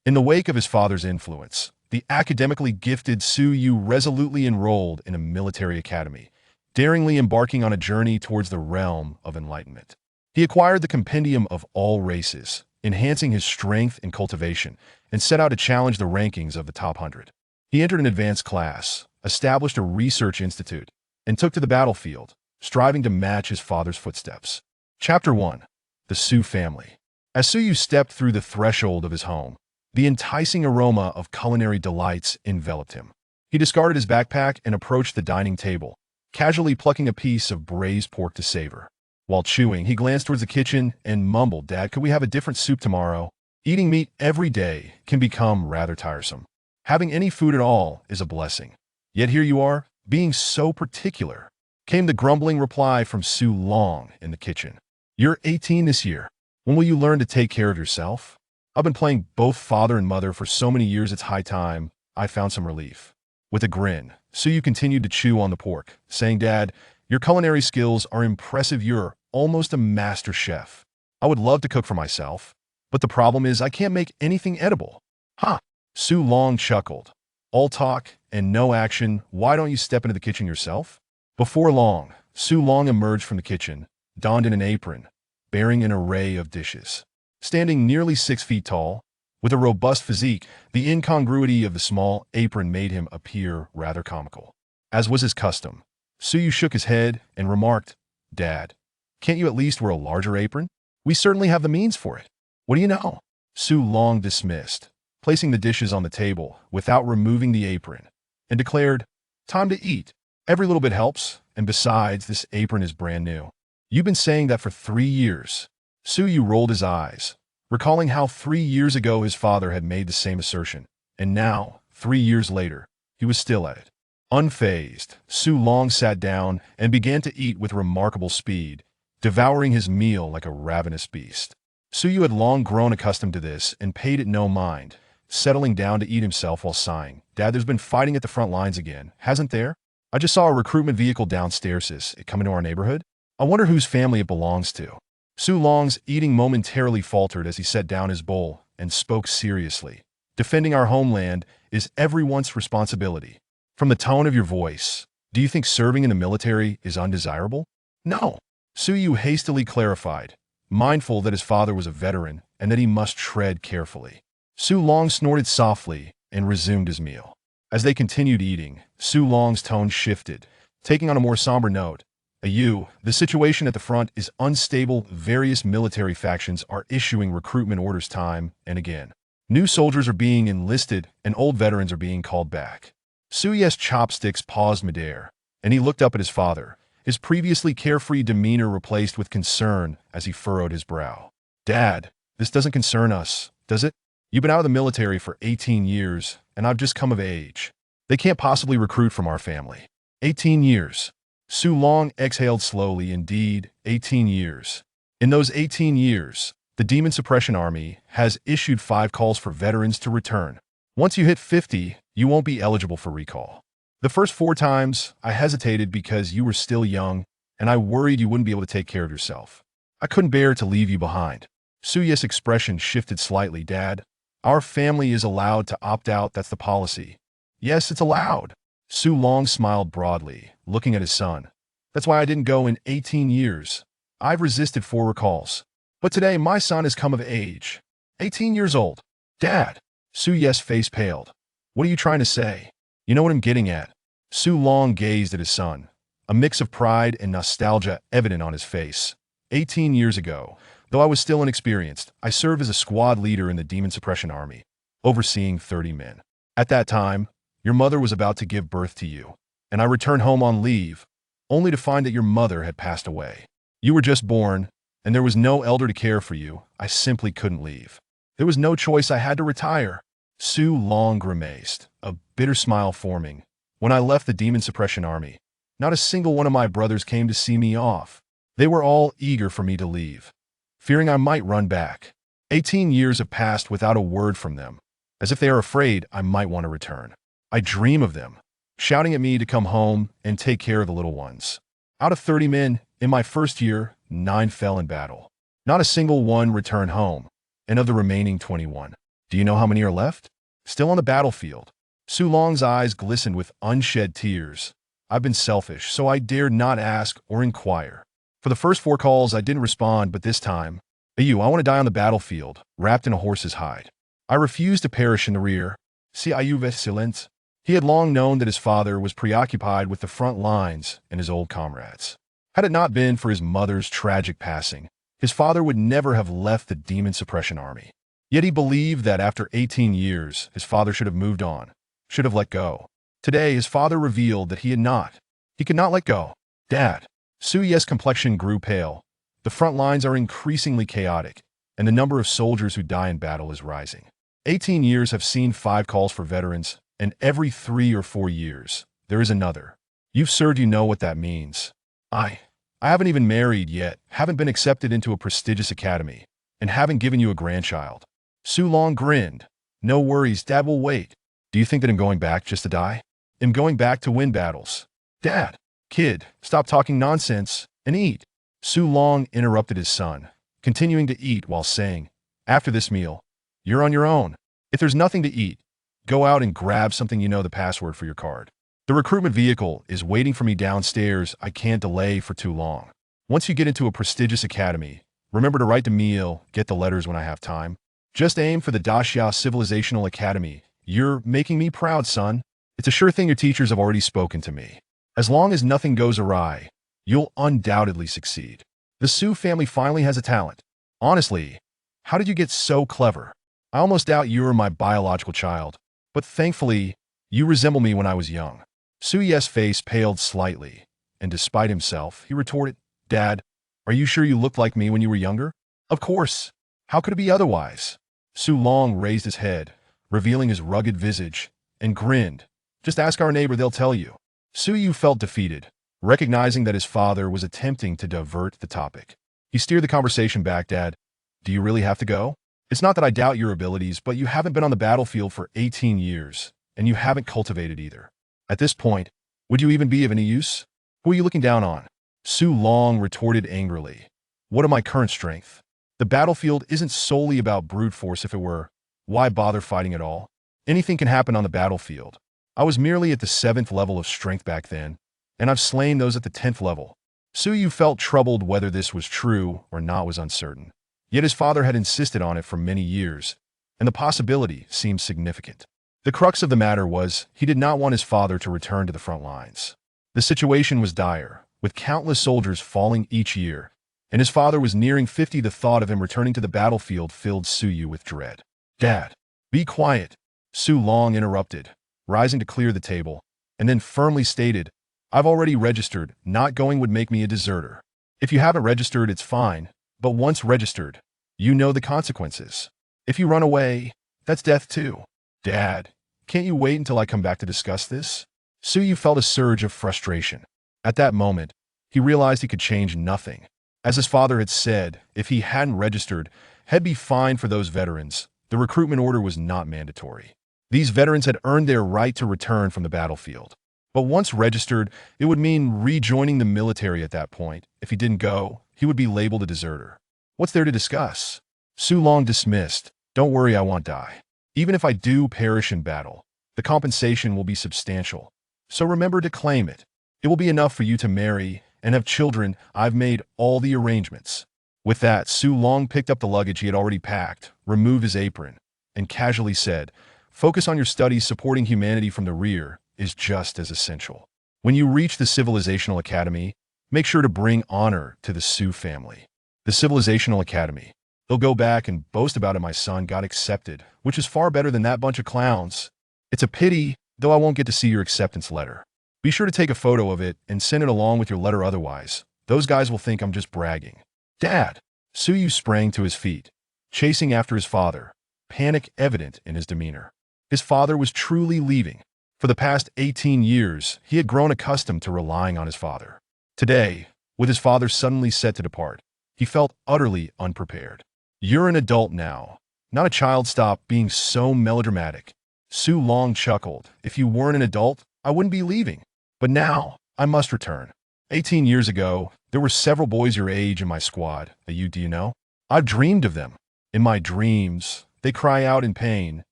In the wake of his father's influence, the academically gifted Su Yu resolutely enrolled in a military academy, daringly embarking on a journey towards the realm of enlightenment. He acquired the Compendium of All Races, enhancing his strength and cultivation, and set out to challenge the rankings of the top 100. He entered an advanced class, established a research institute, and took to the battlefield, striving to match his father's footsteps. Chapter 1. The Su Family. As Su Yu stepped through the threshold of his home, the enticing aroma of culinary delights enveloped him. He discarded his backpack and approached the dining table, casually plucking a piece of braised pork to savor. While chewing, he glanced towards the kitchen and mumbled, "Dad, could we have a different soup tomorrow? Eating meat every day can become rather tiresome. Having any food at all is a blessing. Yet here you are, being so particular." Came the grumbling reply from Su Long in the kitchen. "You're 18 this year. When will you learn to take care of yourself? I've been playing both father and mother for so many years it's high time I found some relief." With a grin, Su Yu continued to chew on the pork, saying, "Dad, your culinary skills are impressive. You're almost a master chef. I would love to cook for myself, but the problem is I can't make anything edible." "Huh." Su Long chuckled. "All talk and no action. Why don't you step into the kitchen yourself?" Before long, Su Long emerged from the kitchen, donned in an apron, bearing an array of dishes. Standing nearly 6 feet tall, with a robust physique, the incongruity of the small apron made him appear rather comical. As was his custom, Su Yu shook his head and remarked, "Dad, can't you at least wear a larger apron? We certainly have the means for it." "What do you know?" Su Long dismissed, placing the dishes on the table without removing the apron, and declared, "Time to eat. Every little bit helps, and besides, this apron is brand new." "You've been saying that for 3 years." Su Yu rolled his eyes, recalling how 3 years ago his father had made the same assertion, and now, 3 years later, he was still at it. Unfazed, Su Long sat down and began to eat with remarkable speed, devouring his meal like a ravenous beast. Su Yu had long grown accustomed to this and paid it no mind, settling down to eat himself while sighing. "Dad, there's been fighting at the front lines again, hasn't there? I just saw a recruitment vehicle downstairs. Is it coming to our neighborhood? I wonder whose family it belongs to." Su Long's eating momentarily faltered as he set down his bowl and spoke seriously. "Defending our homeland is everyone's responsibility. From the tone of your voice, do you think serving in the military is undesirable?" "No," Su Yu hastily clarified, mindful that his father was a veteran and that he must tread carefully. Su Long snorted softly and resumed his meal. As they continued eating, Su Long's tone shifted, taking on a more somber note. The situation at the front is unstable. Various military factions are issuing recruitment orders time and again. New soldiers are being enlisted and old veterans are being called back." Su Yu's chopsticks paused midair, and he looked up at his father, his previously carefree demeanor replaced with concern as he furrowed his brow. "Dad, this doesn't concern us, does it? You've been out of the military for 18 years, and I've just come of age. They can't possibly recruit from our family." 18 years. Su Long exhaled slowly. "Indeed, 18 years. In those 18 years, the Demon Suppression Army has issued 5 calls for veterans to return. Once you hit 50, you won't be eligible for recall. The first 4 times, I hesitated because you were still young, and I worried you wouldn't be able to take care of yourself. I couldn't bear to leave you behind." Su Yu's expression shifted slightly. "Dad, our family is allowed to opt out. That's the policy." "Yes, it's allowed." Su Long smiled broadly, looking at his son. "That's why I didn't go in 18 years. I've resisted 4 recalls. But today my son has come of age. 18 years old." "Dad!" Su Yu's face paled. "What are you trying to say?" "You know what I'm getting at." Su Long gazed at his son, a mix of pride and nostalgia evident on his face. 18 years ago, though I was still inexperienced, I served as a squad leader in the Demon Suppression Army, overseeing 30 men. At that time, your mother was about to give birth to you, and I returned home on leave, only to find that your mother had passed away. You were just born, and there was no elder to care for you. I simply couldn't leave. There was no choice. I had to retire." Su Long grimaced, a bitter smile forming. "When I left the Demon Suppression Army, not a single one of my brothers came to see me off. They were all eager for me to leave, fearing I might run back. 18 years have passed without a word from them, as if they are afraid I might want to return. I dream of them, shouting at me to come home and take care of the little ones. Out of 30 men, in my first year, 9 fell in battle. Not a single one returned home, and of the remaining 21, Do you know how many are left? Still on the battlefield. Su Long's eyes glistened with unshed tears. I've been selfish, so I dared not ask or inquire. For the first 4 calls, I didn't respond, but this time, I want to die on the battlefield, wrapped in a horse's hide. I refuse to perish in the rear. Si ayuve silence. He had long known that his father was preoccupied with the front lines and his old comrades. Had it not been for his mother's tragic passing, his father would never have left the demon suppression army. Yet he believed that after 18 years, his father should have moved on, should have let go. Today, his father revealed that he had not. He could not let go. Dad. Su Ye's complexion grew pale. The front lines are increasingly chaotic, and the number of soldiers who die in battle is rising. 18 years have seen 5 calls for veterans, and every 3 or 4 years, there is another. You've served, you know what that means. I haven't even married yet, haven't been accepted into a prestigious academy, and haven't given you a grandchild. Su Long grinned. No worries, Dad will wait. Do you think that I'm going back just to die? I'm going back to win battles. Dad. Kid, stop talking nonsense and eat. Su Long interrupted his son, continuing to eat while saying, after this meal, you're on your own. If there's nothing to eat, go out and grab something, you know the password for your card. The recruitment vehicle is waiting for me downstairs. I can't delay for too long. Once you get into a prestigious academy, remember to write the meal, get the letters when I have time. Just aim for the Daxia Civilizational Academy. You're making me proud, son. It's a sure thing your teachers have already spoken to me. As long as nothing goes awry, you'll undoubtedly succeed. The Su family finally has a talent. Honestly, how did you get so clever? I almost doubt you were my biological child, but thankfully, you resemble me when I was young. Su Ye's face paled slightly, and despite himself, he retorted, Dad, are you sure you looked like me when you were younger? Of course. How could it be otherwise? Su Long raised his head, revealing his rugged visage, and grinned. Just ask our neighbor, they'll tell you. Su Yu felt defeated, recognizing that his father was attempting to divert the topic. He steered the conversation back. Dad, do you really have to go? It's not that I doubt your abilities, but you haven't been on the battlefield for 18 years, and you haven't cultivated either. At this point, would you even be of any use? Who are you looking down on? Su Long retorted angrily. What of my current strength? The battlefield isn't solely about brute force. If it were, why bother fighting at all? Anything can happen on the battlefield. I was merely at the 7th level of strength back then, and I've slain those at the 10th level. Su Yu felt troubled. Whether this was true or not was uncertain. Yet his father had insisted on it for many years, and the possibility seemed significant. The crux of the matter was he did not want his father to return to the front lines. The situation was dire, with countless soldiers falling each year, and his father was nearing 50. The thought of him returning to the battlefield filled Su Yu with dread. Dad, be quiet, Su Long interrupted, rising to clear the table, and then firmly stated, I've already registered. Not going would make me a deserter. If you haven't registered, it's fine, but once registered, you know the consequences. If you run away, that's death too. Dad, can't you wait until I come back to discuss this? Su Yu felt a surge of frustration. At that moment, he realized he could change nothing. As his father had said, if he hadn't registered, he'd be fined. For those veterans, the recruitment order was not mandatory. These veterans had earned their right to return from the battlefield. But once registered, it would mean rejoining the military at that point. If he didn't go, he would be labeled a deserter. What's there to discuss? Su Long dismissed. Don't worry, I won't die. Even if I do perish in battle, the compensation will be substantial. So remember to claim it. It will be enough for you to marry and have children. I've made all the arrangements. With that, Su Long picked up the luggage he had already packed, removed his apron, and casually said, focus on your studies. Supporting humanity from the rear is just as essential. When you reach the Civilizational Academy, make sure to bring honor to the Su family. The Civilizational Academy. They'll go back and boast about it. My son got accepted, which is far better than that bunch of clowns. It's a pity, though I won't get to see your acceptance letter. Be sure to take a photo of it and send it along with your letter, otherwise, those guys will think I'm just bragging. Dad! Su Yu sprang to his feet, chasing after his father, panic evident in his demeanor. His father was truly leaving. For the past 18 years, he had grown accustomed to relying on his father. Today, with his father suddenly set to depart, he felt utterly unprepared. You're an adult now, not a child. Stop being so melodramatic. Su Long chuckled. If you weren't an adult, I wouldn't be leaving. But now, I must return. 18 years ago, there were several boys your age in my squad. Do you know? I've dreamed of them. In my dreams, They cry out in pain,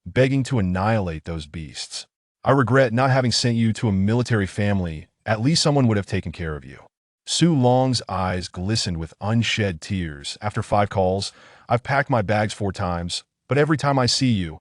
begging to annihilate those beasts. I regret not having sent you to a military family. At least someone would have taken care of you. Su Long's eyes glistened with unshed tears. After 5 calls, I've packed my bags 4 times, but every time I see you,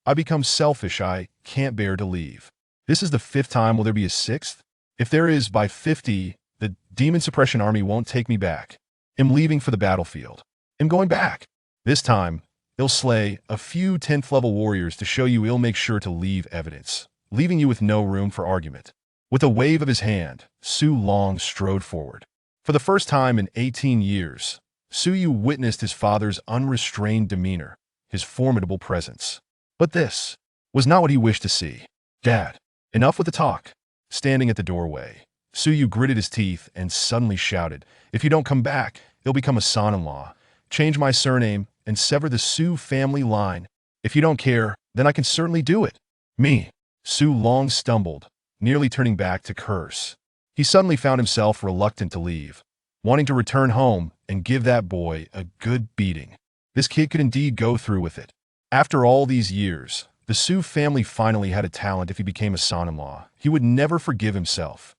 I become selfish. I can't bear to leave. This is the 5th time. Will there be a 6th? If there is, by 50, the demon suppression army won't take me back. I'm leaving for the battlefield. I'm going back. This time, they'll slay a few 10th level warriors to show you. He'll make sure to leave evidence, leaving you with no room for argument. With a wave of his hand, Su Long strode forward. For the first time in 18 years, Su Yu witnessed his father's unrestrained demeanor, his formidable presence. But this was not what he wished to see. Dad, enough with the talk. Standing at the doorway, Su Yu gritted his teeth and suddenly shouted, if you don't come back, he'll become a son-in-law, change my surname, and sever the Su family line. If you don't care, then I can certainly do it. Me. Su Long stumbled, nearly turning back to curse. He suddenly found himself reluctant to leave, wanting to return home and give that boy a good beating. This kid could indeed go through with it. After all these years, the Su family finally had a talent. If he became a son-in-law, he would never forgive himself.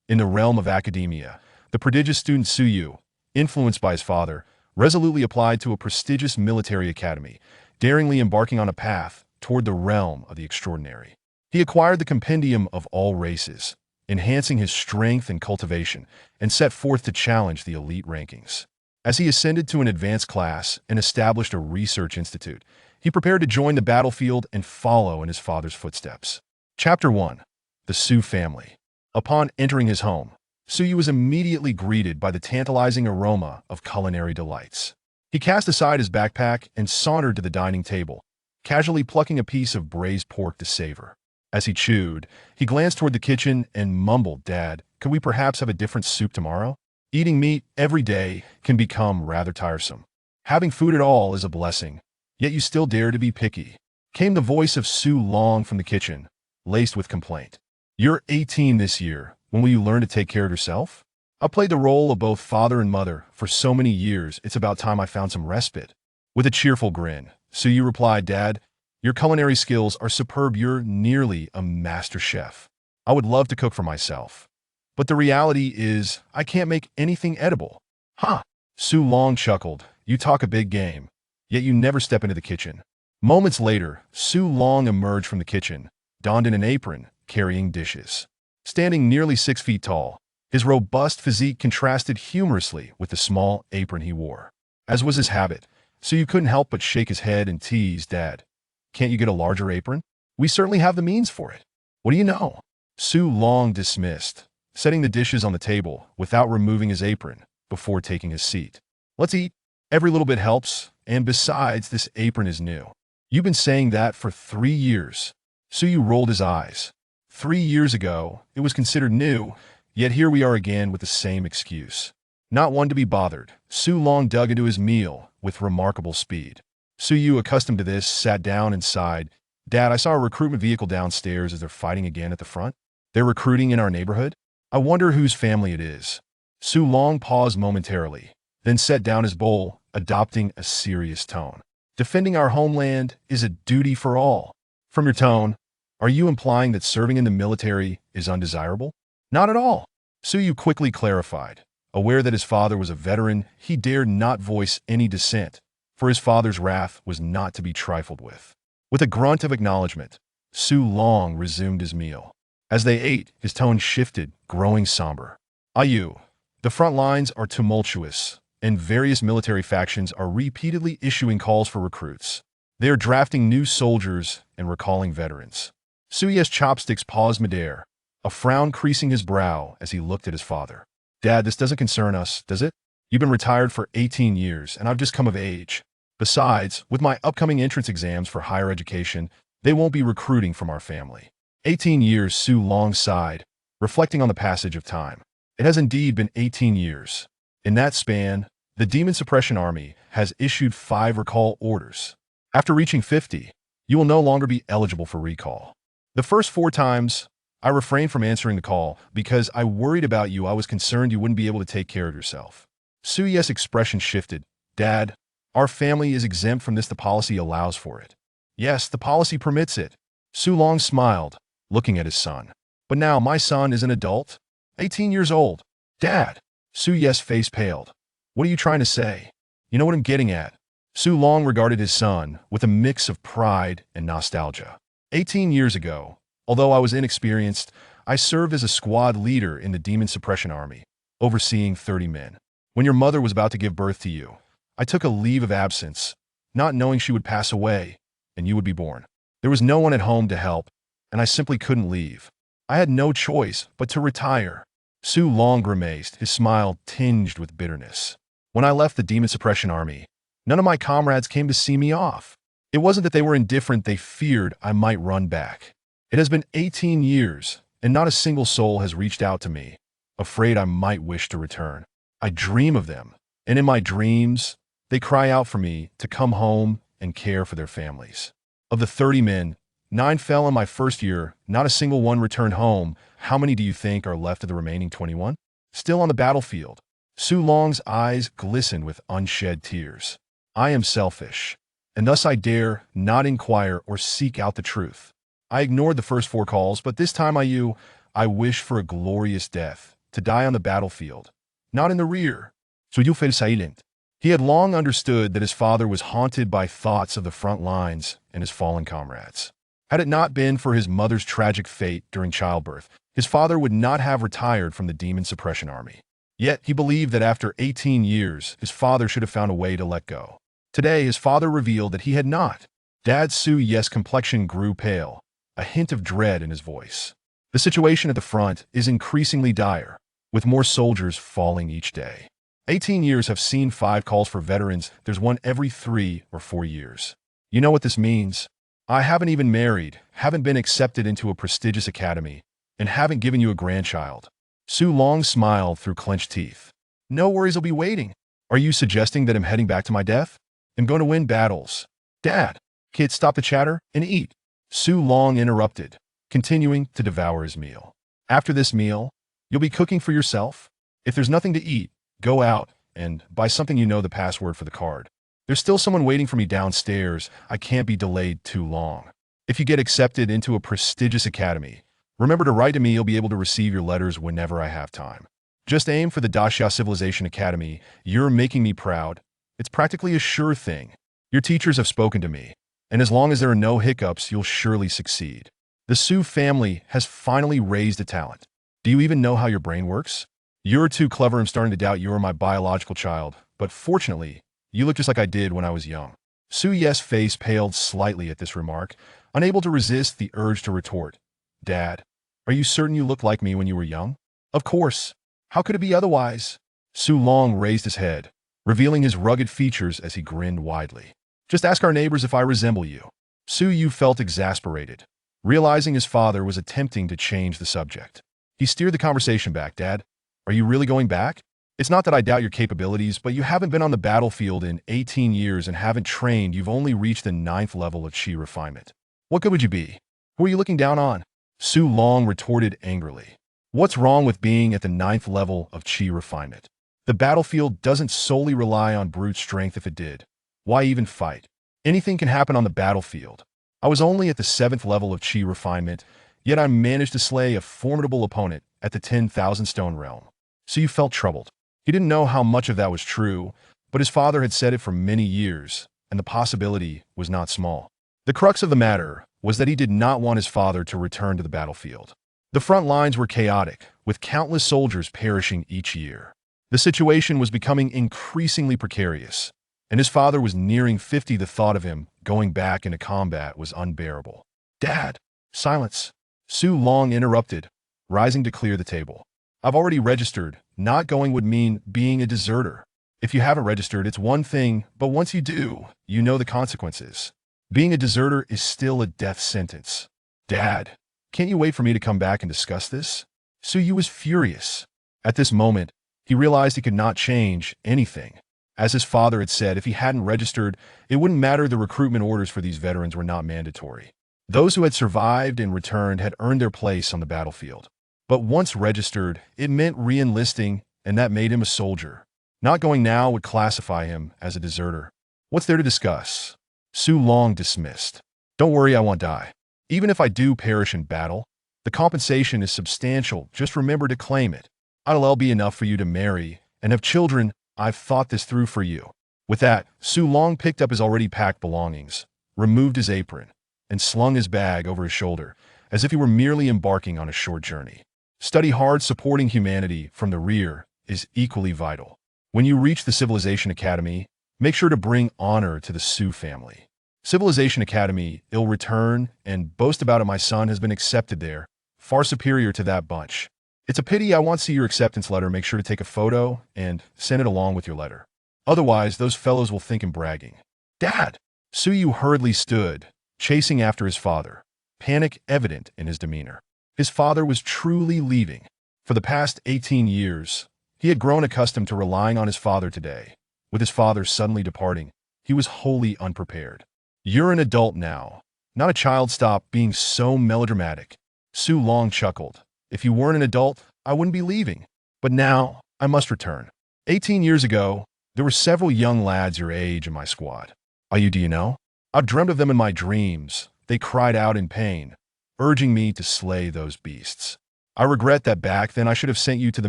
In the realm of academia, the prodigious student Su Yu, influenced by his father, resolutely applied to a prestigious military academy, daringly embarking on a path toward the realm of the extraordinary. He acquired the Compendium of All Races, enhancing his strength and cultivation, and set forth to challenge the elite rankings. As he ascended to an advanced class and established a research institute, he prepared to join the battlefield and follow in his father's footsteps. Chapter 1. The Su Family. Upon entering his home, Su Yu was immediately greeted by the tantalizing aroma of culinary delights. He cast aside his backpack and sauntered to the dining table, casually plucking a piece of braised pork to savor. As he chewed, he glanced toward the kitchen and mumbled, Dad, could we perhaps have a different soup tomorrow? Eating meat every day can become rather tiresome. Having food at all is a blessing, yet you still dare to be picky. Came the voice of Su Long from the kitchen, laced with complaint. You're 18 this year. When will you learn to take care of yourself? I played the role of both father and mother for so many years, it's about time I found some respite. With a cheerful grin, Su Yu replied, Dad, your culinary skills are superb. You're nearly a master chef. I would love to cook for myself. But the reality is, I can't make anything edible. Huh? Su Long chuckled. You talk a big game, yet you never step into the kitchen. Moments later, Su Long emerged from the kitchen, donned in an apron, carrying dishes. Standing nearly 6 feet tall, his robust physique contrasted humorously with the small apron he wore. As was his habit, Su Yu couldn't help but shake his head and tease, Dad, can't you get a larger apron? We certainly have the means for it. What do you know? Su Long dismissed, setting the dishes on the table without removing his apron before taking his seat. Let's eat. Every little bit helps, and besides, this apron is new. You've been saying that for 3 years. Su Yu rolled his eyes. 3 years ago, it was considered new, yet here we are again with the same excuse. Not one to be bothered, Su Long dug into his meal with remarkable speed. Su Yu, accustomed to this, sat down and sighed. Dad, I saw a recruitment vehicle downstairs. As they're fighting again at the front? They're recruiting in our neighborhood? I wonder whose family it is. Su Long paused momentarily, then set down his bowl, adopting a serious tone. Defending our homeland is a duty for all. From your tone, are you implying that serving in the military is undesirable? Not at all. Su Yu quickly clarified. Aware that his father was a veteran, he dared not voice any dissent, for his father's wrath was not to be trifled with. With a grunt of acknowledgement, Su Long resumed his meal. As they ate, his tone shifted, growing somber. Yu, the front lines are tumultuous, and various military factions are repeatedly issuing calls for recruits. They are drafting new soldiers and recalling veterans. Su Yu's chopsticks paused midair, a frown creasing his brow as he looked at his father. Dad, this doesn't concern us, does it? You've been retired for 18 years, and I've just come of age. Besides, with my upcoming entrance exams for higher education, they won't be recruiting from our family. 18 years, Su Long sighed, reflecting on the passage of time. It has indeed been 18 years. In that span, the Demon Suppression Army has issued 5 recall orders. After reaching 50, you will no longer be eligible for recall. The first 4 times, I refrained from answering the call because I worried about you. I was concerned you wouldn't be able to take care of yourself. Su Yu's expression shifted. Dad, Our family is exempt from this. The policy allows for it. Yes, the policy permits it. Su Long smiled, looking at his son. But now my son is an adult? 18 years old. Dad. Su Yes face paled. What are you trying to say? You know what I'm getting at. Su Long regarded his son with a mix of pride and nostalgia. 18 years ago, although I was inexperienced, I served as a squad leader in the Demon Suppression Army, overseeing 30 men. When your mother was about to give birth to you, I took a leave of absence, not knowing she would pass away and you would be born. There was no one at home to help, and I simply couldn't leave. I had no choice but to retire. Su Long grimaced, his smile tinged with bitterness. When I left the Demon Suppression Army, none of my comrades came to see me off. It wasn't that they were indifferent, they feared I might run back. It has been 18 years, and not a single soul has reached out to me, afraid I might wish to return. I dream of them, and in my dreams, they cry out for me to come home and care for their families. Of the 30 men, 9 fell in my first year, not a single one returned home. How many do you think are left of the remaining 21? Still on the battlefield. Su Long's eyes glistened with unshed tears. I am selfish, and thus I dare not inquire or seek out the truth. I ignored the first 4 calls, but this time I wish for a glorious death, to die on the battlefield, not in the rear. So you fell silent. He had long understood that his father was haunted by thoughts of the front lines and his fallen comrades. Had it not been for his mother's tragic fate during childbirth, his father would not have retired from the Demon Suppression Army. Yet he believed that after 18 years, his father should have found a way to let go. Today, his father revealed that he had not. Dad Su Yes' complexion grew pale, a hint of dread in his voice. The situation at the front is increasingly dire, with more soldiers falling each day. 18 years have seen 5 calls for veterans. There's one every 3 or 4 years. You know what this means? I haven't even married, haven't been accepted into a prestigious academy, and haven't given you a grandchild. Su Long smiled through clenched teeth. No worries, I'll be waiting. Are you suggesting that I'm heading back to my death? I'm going to win battles. Dad, kids, stop the chatter and eat. Su Long interrupted, continuing to devour his meal. After this meal, you'll be cooking for yourself? If there's nothing to eat, go out and buy something. You know the password for the card. There's still someone waiting for me downstairs. I can't be delayed too long. If you get accepted into a prestigious academy, remember to write to me. You'll be able to receive your letters whenever I have time. Just aim for the Daxia Civilization Academy. You're making me proud. It's practically a sure thing. Your teachers have spoken to me, and as long as there are no hiccups, you'll surely succeed. The Su family has finally raised a talent. Do you even know how your brain works? You're too clever. I'm starting to doubt you're my biological child, but fortunately, you look just like I did when I was young. Su Yes' face paled slightly at this remark, unable to resist the urge to retort. Dad, are you certain you look like me when you were young? Of course. How could it be otherwise? Su Long raised his head, revealing his rugged features as he grinned widely. Just ask our neighbors if I resemble you. Su Yu felt exasperated, realizing his father was attempting to change the subject. He steered the conversation back. Dad, are you really going back? It's not that I doubt your capabilities, but you haven't been on the battlefield in 18 years and haven't trained. You've only reached the 9th level of chi refinement. What good would you be? Who are you looking down on? Su Long retorted angrily. What's wrong with being at the 9th level of chi refinement? The battlefield doesn't solely rely on brute strength. If it did, why even fight? Anything can happen on the battlefield. I was only at the 7th level of chi refinement, yet I managed to slay a formidable opponent at the 10,000 stone realm. So you felt troubled. He didn't know how much of that was true, but his father had said it for many years, and the possibility was not small. The crux of the matter was that he did not want his father to return to the battlefield. The front lines were chaotic, with countless soldiers perishing each year. The situation was becoming increasingly precarious, and his father was nearing 50. The thought of him going back into combat was unbearable. Dad, silence. Su Long interrupted, rising to clear the table. I've already registered. Not going would mean being a deserter. If you haven't registered, it's one thing, but once you do, you know the consequences. Being a deserter is still a death sentence. Dad, can't you wait for me to come back and discuss this? Su Yu was furious. At this moment, he realized he could not change anything. As his father had said, if he hadn't registered, it wouldn't matter. The recruitment orders for these veterans were not mandatory. Those who had survived and returned had earned their place on the battlefield. But once registered, it meant re-enlisting, and that made him a soldier. Not going now would classify him as a deserter. What's there to discuss? Su Long dismissed. Don't worry, I won't die. Even if I do perish in battle, the compensation is substantial. Just remember to claim it. It'll be enough for you to marry and have children. I've thought this through for you. With that, Su Long picked up his already packed belongings, removed his apron, and slung his bag over his shoulder, as if he were merely embarking on a short journey. Study hard. Supporting humanity from the rear is equally vital. When you reach the Civilization Academy, make sure to bring honor to the Su family. Civilization Academy, ill return and boast about it. My son has been accepted there, far superior to that bunch. It's a pity. I want to see your acceptance letter. Make sure to take a photo and send it along with your letter. Otherwise, those fellows will think I'm bragging. Dad! Su Yu hurriedly stood, chasing after his father, panic evident in his demeanor. His father was truly leaving. For the past 18 years, he had grown accustomed to relying on his father today. With his father suddenly departing, he was wholly unprepared. You're an adult now, not a child. Stop being so melodramatic. Su Long chuckled. If you weren't an adult, I wouldn't be leaving. But now, I must return. 18 years ago, there were several young lads your age in my squad. Do you know? I've dreamt of them in my dreams. They cried out in pain, urging me to slay those beasts. I regret that back then I should have sent you to the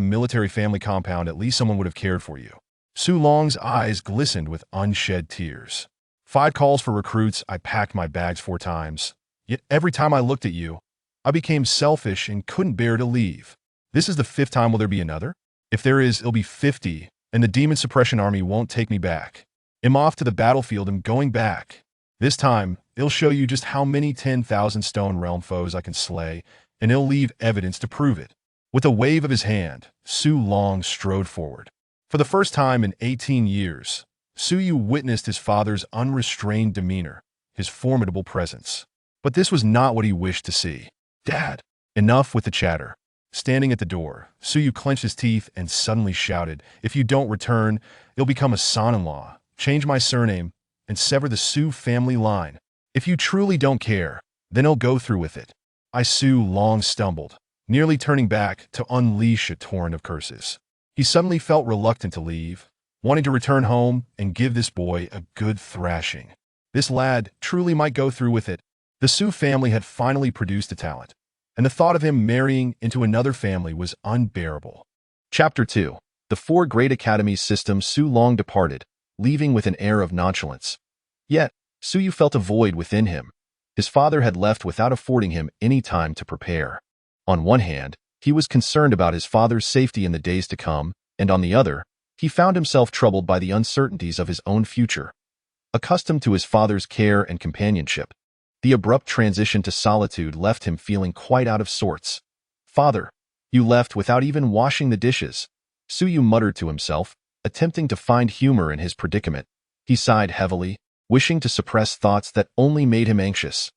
military family compound. At least someone would have cared for you. Su Long's eyes glistened with unshed tears. 5 calls for recruits. I packed my bags 4 times. Yet every time I looked at you, I became selfish and couldn't bear to leave. This is the 5th time. Will there be another? If there is, it'll be 50, and the Demon Suppression Army won't take me back. I'm off to the battlefield. I'm going back. This time, it'll show you just how many 10,000 Stone Realm foes I can slay, and it'll leave evidence to prove it. With a wave of his hand, Su Long strode forward. For the first time in 18 years, Su Yu witnessed his father's unrestrained demeanor, his formidable presence. But this was not what he wished to see. Dad! Enough with the chatter. Standing at the door, Su Yu clenched his teeth and suddenly shouted, if you don't return, you'll become a son-in-law, change my surname, and sever the Su family line. If you truly don't care, then I'll go through with it. Su Long stumbled, nearly turning back to unleash a torrent of curses. He suddenly felt reluctant to leave, wanting to return home and give this boy a good thrashing. This lad truly might go through with it. The Su family had finally produced a talent, and the thought of him marrying into another family was unbearable. Chapter 2. The 4 Great Academies System. Su Long departed, leaving with an air of nonchalance. Yet, Su Yu felt a void within him. His father had left without affording him any time to prepare. On one hand, he was concerned about his father's safety in the days to come, and on the other, he found himself troubled by the uncertainties of his own future. Accustomed to his father's care and companionship, the abrupt transition to solitude left him feeling quite out of sorts. Father, you left without even washing the dishes. Su Yu muttered to himself, attempting to find humor in his predicament. He sighed heavily, wishing to suppress thoughts that only made him anxious.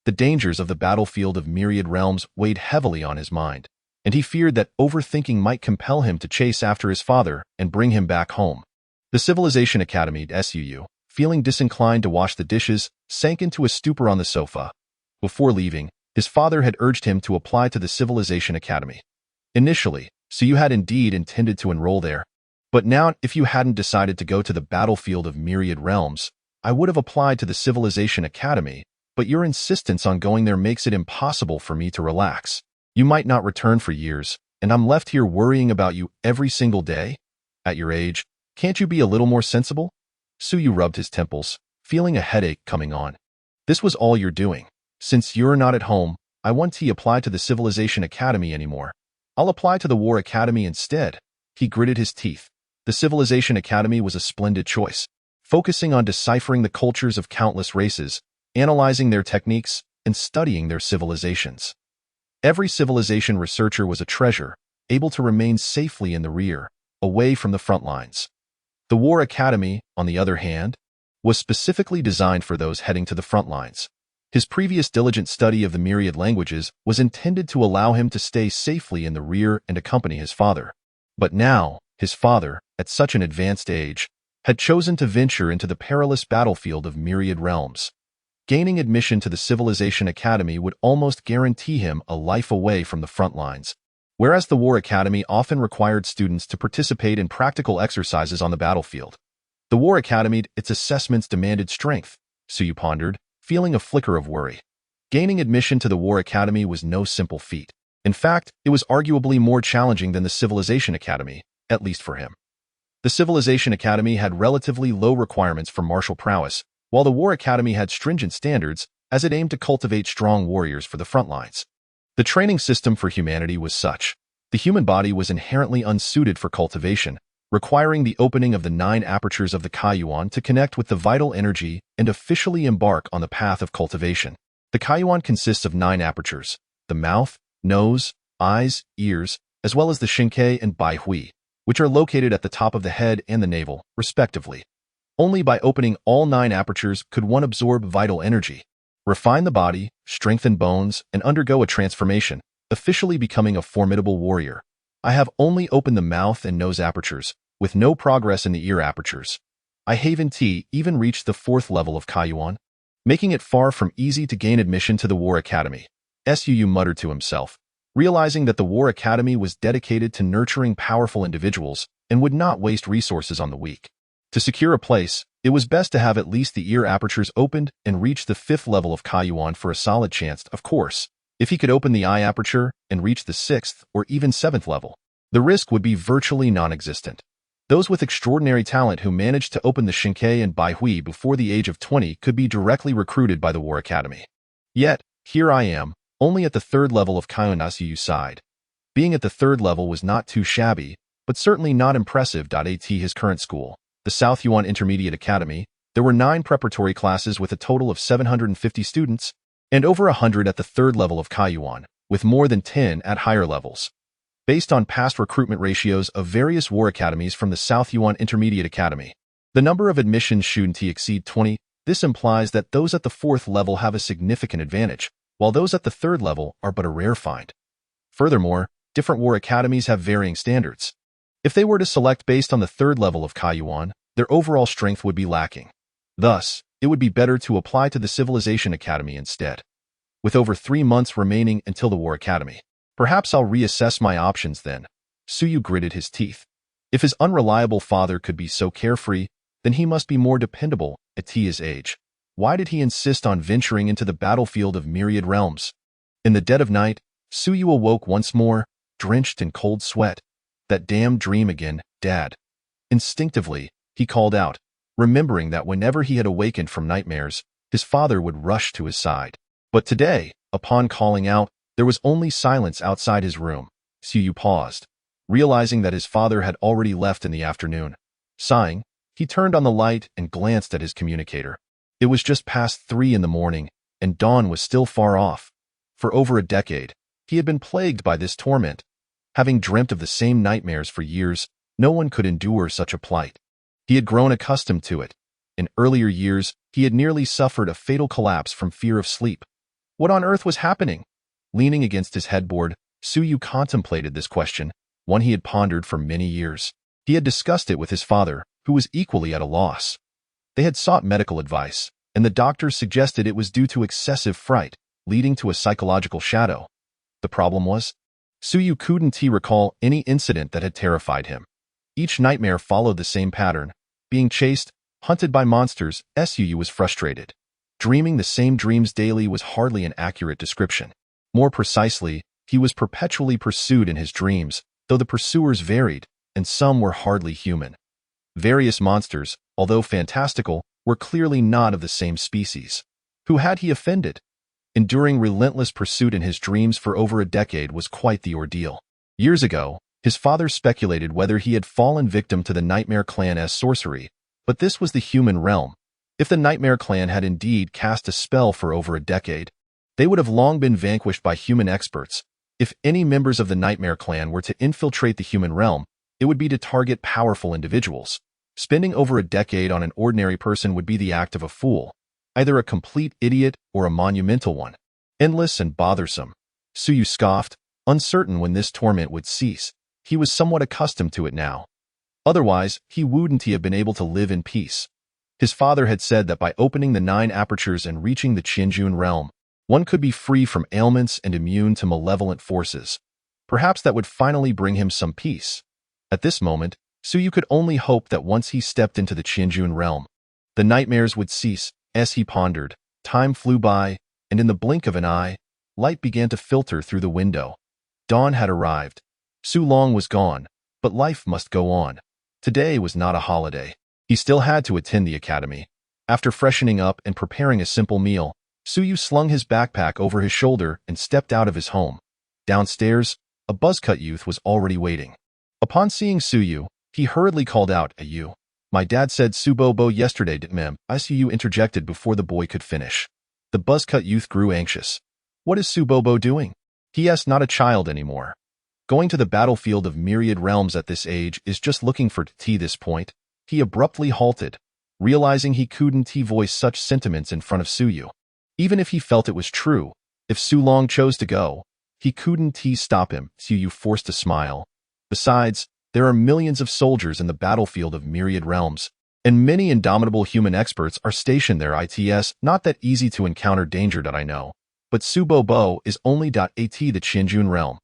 The dangers of the battlefield of Myriad Realms weighed heavily on his mind, and he feared that overthinking might compel him to chase after his father and bring him back home. The Civilization Academy, Su, feeling disinclined to wash the dishes, sank into a stupor on the sofa. Before leaving, his father had urged him to apply to the Civilization Academy. Initially, Su had indeed intended to enroll there, but now if you hadn't decided to go to the battlefield of Myriad Realms, I would have applied to the Civilization Academy, but your insistence on going there makes it impossible for me to relax. You might not return for years, and I'm left here worrying about you every single day? At your age, can't you be a little more sensible? Su Yu rubbed his temples, feeling a headache coming on. This was all you're doing. Since you're not at home, I won't apply to the Civilization Academy anymore. I'll apply to the War Academy instead. He gritted his teeth. The Civilization Academy was a splendid choice, focusing on deciphering the cultures of countless races, analyzing their techniques, and studying their civilizations. Every civilization researcher was a treasure, able to remain safely in the rear, away from the front lines. The War Academy, on the other hand, was specifically designed for those heading to the front lines. His previous diligent study of the myriad languages was intended to allow him to stay safely in the rear and accompany his father. But now, his father, at such an advanced age, had chosen to venture into the perilous battlefield of Myriad Realms. Gaining admission to the Civilization Academy would almost guarantee him a life away from the front lines, whereas the War Academy often required students to participate in practical exercises on the battlefield. The War Academy, its assessments demanded strength, Suyu pondered, feeling a flicker of worry. Gaining admission to the War Academy was no simple feat. In fact, it was arguably more challenging than the Civilization Academy, at least for him. The Civilization Academy had relatively low requirements for martial prowess, while the War Academy had stringent standards as it aimed to cultivate strong warriors for the front lines. The training system for humanity was such. The human body was inherently unsuited for cultivation, requiring the opening of the 9 apertures of the Kaiyuan to connect with the vital energy and officially embark on the path of cultivation. The Kaiyuan consists of 9 apertures: the mouth, nose, eyes, ears, as well as the Shinkei and Baihui, which are located at the top of the head and the navel, respectively. Only by opening all 9 apertures could one absorb vital energy, refine the body, strengthen bones, and undergo a transformation, officially becoming a formidable warrior. I have only opened the mouth and nose apertures, with no progress in the ear apertures. I haven't even reached the 4th level of Kaiyuan, making it far from easy to gain admission to the War Academy. Suyu muttered to himself, realizing that the War Academy was dedicated to nurturing powerful individuals and would not waste resources on the weak. To secure a place, it was best to have at least the ear apertures opened and reach the 5th level of Kaiyuan for a solid chance. Of course, if he could open the eye aperture and reach the 6th or even 7th level, the risk would be virtually non-existent. Those with extraordinary talent who managed to open the Shinkei and Baihui before the age of 20 could be directly recruited by the War Academy. Yet, here I am, only at the 3rd level of Kaiyuan. Suyu sighed. Being at the 3rd level was not too shabby, but certainly not impressive. At his current school, the South Yuan Intermediate Academy, there were 9 preparatory classes with a total of 750 students, and over 100 at the 3rd level of Kaiyuan, with more than 10 at higher levels. Based on past recruitment ratios of various war academies from the South Yuan Intermediate Academy, the number of admissions shouldn't exceed 20. This implies that those at the 4th level have a significant advantage, while those at the 3rd level are but a rare find. Furthermore, different war academies have varying standards. If they were to select based on the 3rd level of Kaiyuan, their overall strength would be lacking. Thus, it would be better to apply to the Civilization Academy instead. With over 3 months remaining until the War Academy, perhaps I'll reassess my options then. Suyu gritted his teeth. If his unreliable father could be so carefree, then he must be more dependable at his age. Why did he insist on venturing into the battlefield of myriad realms? In the dead of night, Suyu awoke once more, drenched in cold sweat. That damn dream again, Dad. Instinctively, he called out, remembering that whenever he had awakened from nightmares, his father would rush to his side. But today, upon calling out, there was only silence outside his room. Suyu paused, realizing that his father had already left in the afternoon. Sighing, he turned on the light and glanced at his communicator. It was just past 3 in the morning, and dawn was still far off. For over a decade, he had been plagued by this torment. Having dreamt of the same nightmares for years, no one could endure such a plight. He had grown accustomed to it. In earlier years, he had nearly suffered a fatal collapse from fear of sleep. What on earth was happening? Leaning against his headboard, Suyu contemplated this question, one he had pondered for many years. He had discussed it with his father, who was equally at a loss. They had sought medical advice, and the doctors suggested it was due to excessive fright, leading to a psychological shadow. The problem was, Suyu couldn't recall any incident that had terrified him. Each nightmare followed the same pattern: being chased, hunted by monsters. Suyu was frustrated. Dreaming the same dreams daily was hardly an accurate description. More precisely, he was perpetually pursued in his dreams, though the pursuers varied, and some were hardly human. Various monsters, although fantastical, were clearly not of the same species. Who had he offended? Enduring relentless pursuit in his dreams for over a decade was quite the ordeal. Years ago, his father speculated whether he had fallen victim to the Nightmare Clan's sorcery, but this was the human realm. If the Nightmare Clan had indeed cast a spell for over a decade, they would have long been vanquished by human experts. If any members of the Nightmare Clan were to infiltrate the human realm, it would be to target powerful individuals. Spending over a decade on an ordinary person would be the act of a fool, either a complete idiot or a monumental one. Endless and bothersome. Suyu scoffed, uncertain when this torment would cease. He was somewhat accustomed to it now. Otherwise, he wouldn't have been able to live in peace. His father had said that by opening the 9 apertures and reaching the Qianjun realm, one could be free from ailments and immune to malevolent forces. Perhaps that would finally bring him some peace. At this moment, Suyu could only hope that once he stepped into the Qianjun realm, the nightmares would cease. As he pondered, time flew by, and in the blink of an eye, light began to filter through the window. Dawn had arrived. Su Long was gone, but life must go on. Today was not a holiday. He still had to attend the academy. After freshening up and preparing a simple meal, Suyu slung his backpack over his shoulder and stepped out of his home. Downstairs, a buzzcut youth was already waiting. Upon seeing Suyu, he hurriedly called out, "You. My dad said Subobo yesterday, didn't mem?" Suyu interjected before the boy could finish. The buzzcut youth grew anxious. What is Subobo doing? He is not a child anymore. Going to the battlefield of Myriad Realms at this age is just looking for tea. This point, he abruptly halted, realizing he couldn't voice such sentiments in front of Suyu. Even if he felt it was true, if Su Long chose to go, he couldn't stop him. Suyu forced a smile. Besides, there are millions of soldiers in the battlefield of Myriad Realms, and many indomitable human experts are stationed there. It's not that easy to encounter danger that I know, but Subobo is only the Qianjun realm.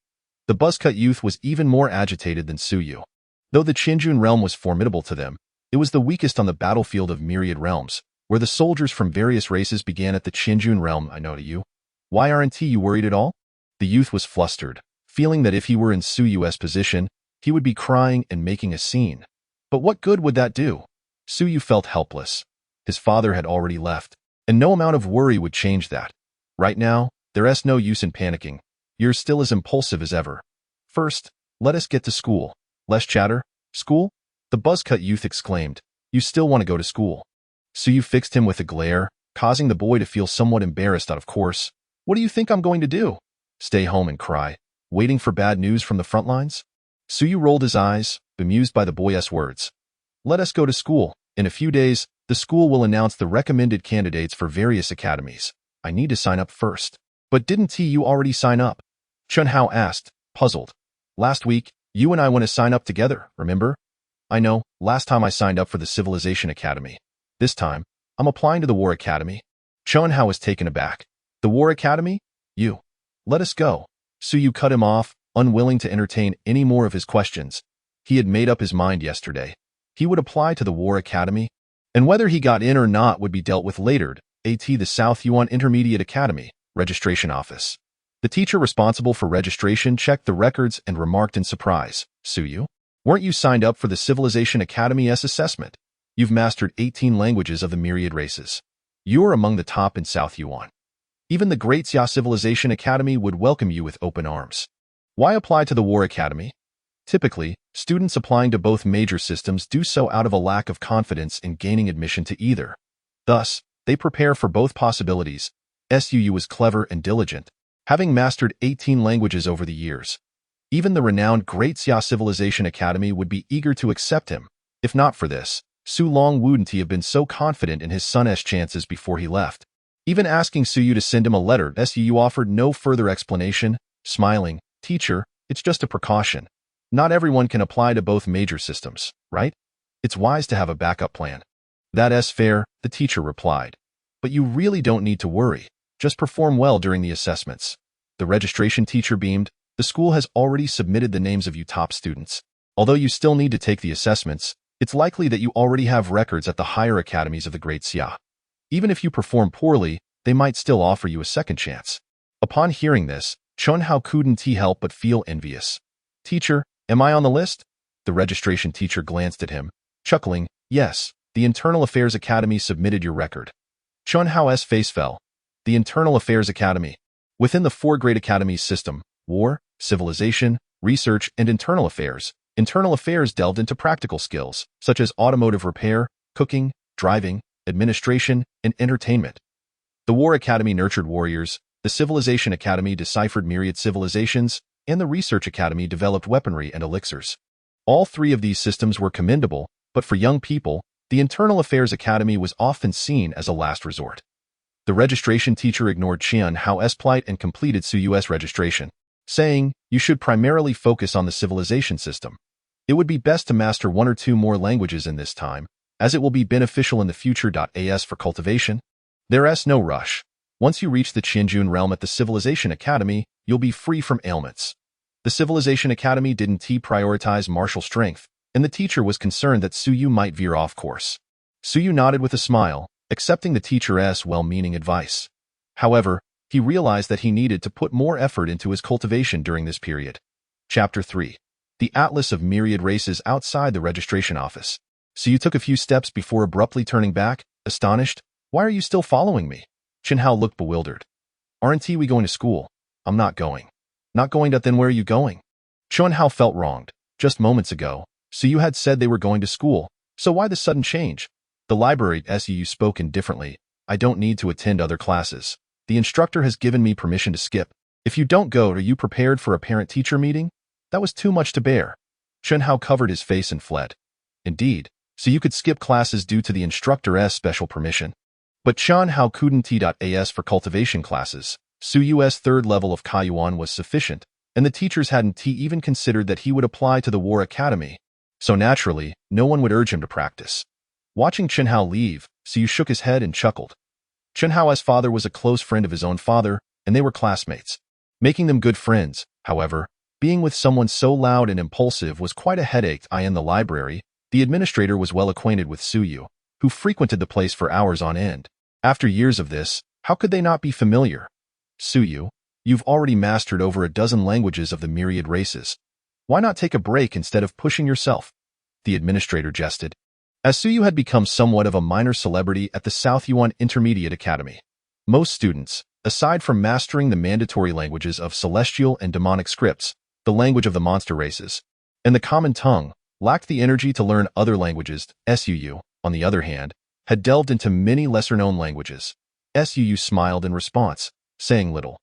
The buzzcut youth was even more agitated than Suyu. Though the Qianjun realm was formidable to them, it was the weakest on the battlefield of Myriad Realms, where the soldiers from various races began at the Qianjun realm. I know to you. Why aren't you worried at all? The youth was flustered, feeling that if he were in Suyu's position, he would be crying and making a scene. But what good would that do? Suyu felt helpless. His father had already left, and no amount of worry would change that. Right now, there's no use in panicking. You're still as impulsive as ever. First, let us get to school. Less chatter. School? The buzzcut youth exclaimed. You still want to go to school? Suyu fixed him with a glare, causing the boy to feel somewhat embarrassed. Of course. What do you think I'm going to do? Stay home and cry, waiting for bad news from the front lines? Suyu rolled his eyes, bemused by the boy's words. Let us go to school. In a few days, the school will announce the recommended candidates for various academies. I need to sign up first. But didn't you already sign up? Chunhao asked, puzzled. Last week, you and I went to sign up together, remember? I know, last time I signed up for the Civilization Academy. This time, I'm applying to the War Academy. Chunhao was taken aback. The War Academy? You. Let us go. Suyu cut him off, unwilling to entertain any more of his questions. He had made up his mind yesterday. He would apply to the War Academy, and whether he got in or not would be dealt with later. The South Yuan Intermediate Academy, Registration Office. The teacher responsible for registration checked the records and remarked in surprise, Suyu, weren't you signed up for the Civilization Academy's assessment? You've mastered 18 languages of the Myriad Races. You're among the top in South Yuan. Even the Great Xia Civilization Academy would welcome you with open arms. Why apply to the War Academy? Typically, students applying to both major systems do so out of a lack of confidence in gaining admission to either. Thus, they prepare for both possibilities. Suyu was clever and diligent, having mastered 18 languages over the years. Even the renowned Great Xia Civilization Academy would be eager to accept him. If not for this, Su Long wouldn't have been so confident in his son's chances before he left. Even asking Suyu to send him a letter, Suyu offered no further explanation, smiling, Teacher, it's just a precaution. Not everyone can apply to both major systems, right? It's wise to have a backup plan. That's fair, the teacher replied. But you really don't need to worry. Just perform well during the assessments. The registration teacher beamed. The school has already submitted the names of you top students. Although you still need to take the assessments, it's likely that you already have records at the higher academies of the Great Xia. Even if you perform poorly, they might still offer you a second chance. Upon hearing this, Chunhao couldn't help but feel envious. Teacher, am I on the list? The registration teacher glanced at him, chuckling. Yes, the Internal Affairs Academy submitted your record. Chunhao's face fell. The Internal Affairs Academy. Within the four great academies system, War, Civilization, Research, and Internal Affairs delved into practical skills, such as automotive repair, cooking, driving, administration, and entertainment. The War Academy nurtured warriors, the Civilization Academy deciphered myriad civilizations, and the Research Academy developed weaponry and elixirs. All three of these systems were commendable, but for young people, the Internal Affairs Academy was often seen as a last resort. The registration teacher ignored Chunhao's plight and completed Suyu's registration, saying, you should primarily focus on the civilization system. It would be best to master one or two more languages in this time, as it will be beneficial in the future. As for cultivation, there's no rush. Once you reach the Qianjun realm at the Civilization Academy, you'll be free from ailments. The Civilization Academy didn't prioritize martial strength, and the teacher was concerned that Suyu might veer off course. Suyu nodded with a smile, accepting the teacher's well-meaning advice. However, he realized that he needed to put more effort into his cultivation during this period. Chapter 3. The Atlas of Myriad Races outside the registration office. Suyu took a few steps before abruptly turning back, astonished. "Why are you still following me?" Chenhao looked bewildered. "Aren't we going to school?" "I'm not going." "Not going to? Then where are you going?" Chenhao felt wronged. Just moments ago, Suyu had said they were going to school, so why the sudden change? The library Suyu spoke indifferently. "I don't need to attend other classes. The instructor has given me permission to skip. If you don't go, are you prepared for a parent-teacher meeting?" That was too much to bear. Chenhao covered his face and fled. Indeed, so you could skip classes due to the instructor's special permission. But Chenhao couldn't T.as for cultivation classes. Suyu's third level of Kaiyuan was sufficient, and the teachers hadn't even considered that he would apply to the War Academy. So naturally, no one would urge him to practice. Watching Chenhao leave, Suyu shook his head and chuckled. Chenhao's father was a close friend of his own father, and they were classmates. Making them good friends, however, being with someone so loud and impulsive was quite a headache. In the library, the administrator was well acquainted with Suyu, who frequented the place for hours on end. After years of this, how could they not be familiar? "Suyu, you've already mastered over a dozen languages of the myriad races. Why not take a break instead of pushing yourself?" The administrator jested. As Suyu had become somewhat of a minor celebrity at the South Yuan Intermediate Academy, most students, aside from mastering the mandatory languages of celestial and demonic scripts, the language of the monster races, and the common tongue, lacked the energy to learn other languages. Suyu, on the other hand, had delved into many lesser-known languages. Suyu smiled in response, saying little.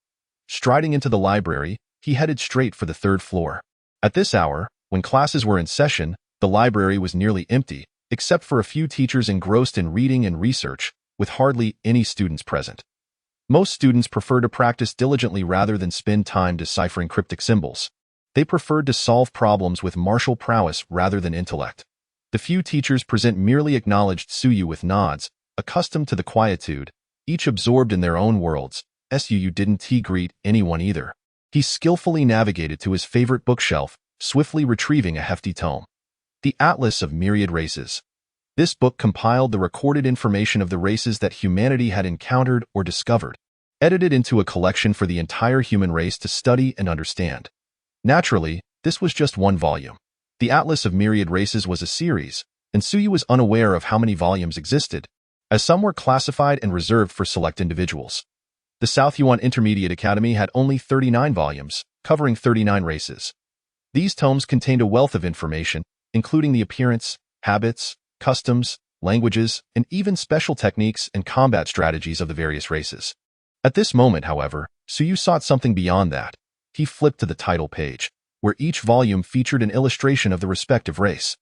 Striding into the library, he headed straight for the third floor. At this hour, when classes were in session, the library was nearly empty, except for a few teachers engrossed in reading and research, with hardly any students present. Most students prefer to practice diligently rather than spend time deciphering cryptic symbols. They preferred to solve problems with martial prowess rather than intellect. The few teachers present merely acknowledged Suyu with nods, accustomed to the quietude, each absorbed in their own worlds. Suyu didn't greet anyone either. He skillfully navigated to his favorite bookshelf, swiftly retrieving a hefty tome. The Atlas of Myriad Races. This book compiled the recorded information of the races that humanity had encountered or discovered, edited into a collection for the entire human race to study and understand. Naturally, this was just one volume. The Atlas of Myriad Races was a series, and Suyu was unaware of how many volumes existed, as some were classified and reserved for select individuals. The South Yuan Intermediate Academy had only 39 volumes, covering 39 races. These tomes contained a wealth of information, including the appearance, habits, customs, languages, and even special techniques and combat strategies of the various races. At this moment, however, Suyu sought something beyond that. He flipped to the title page, where each volume featured an illustration of the respective race.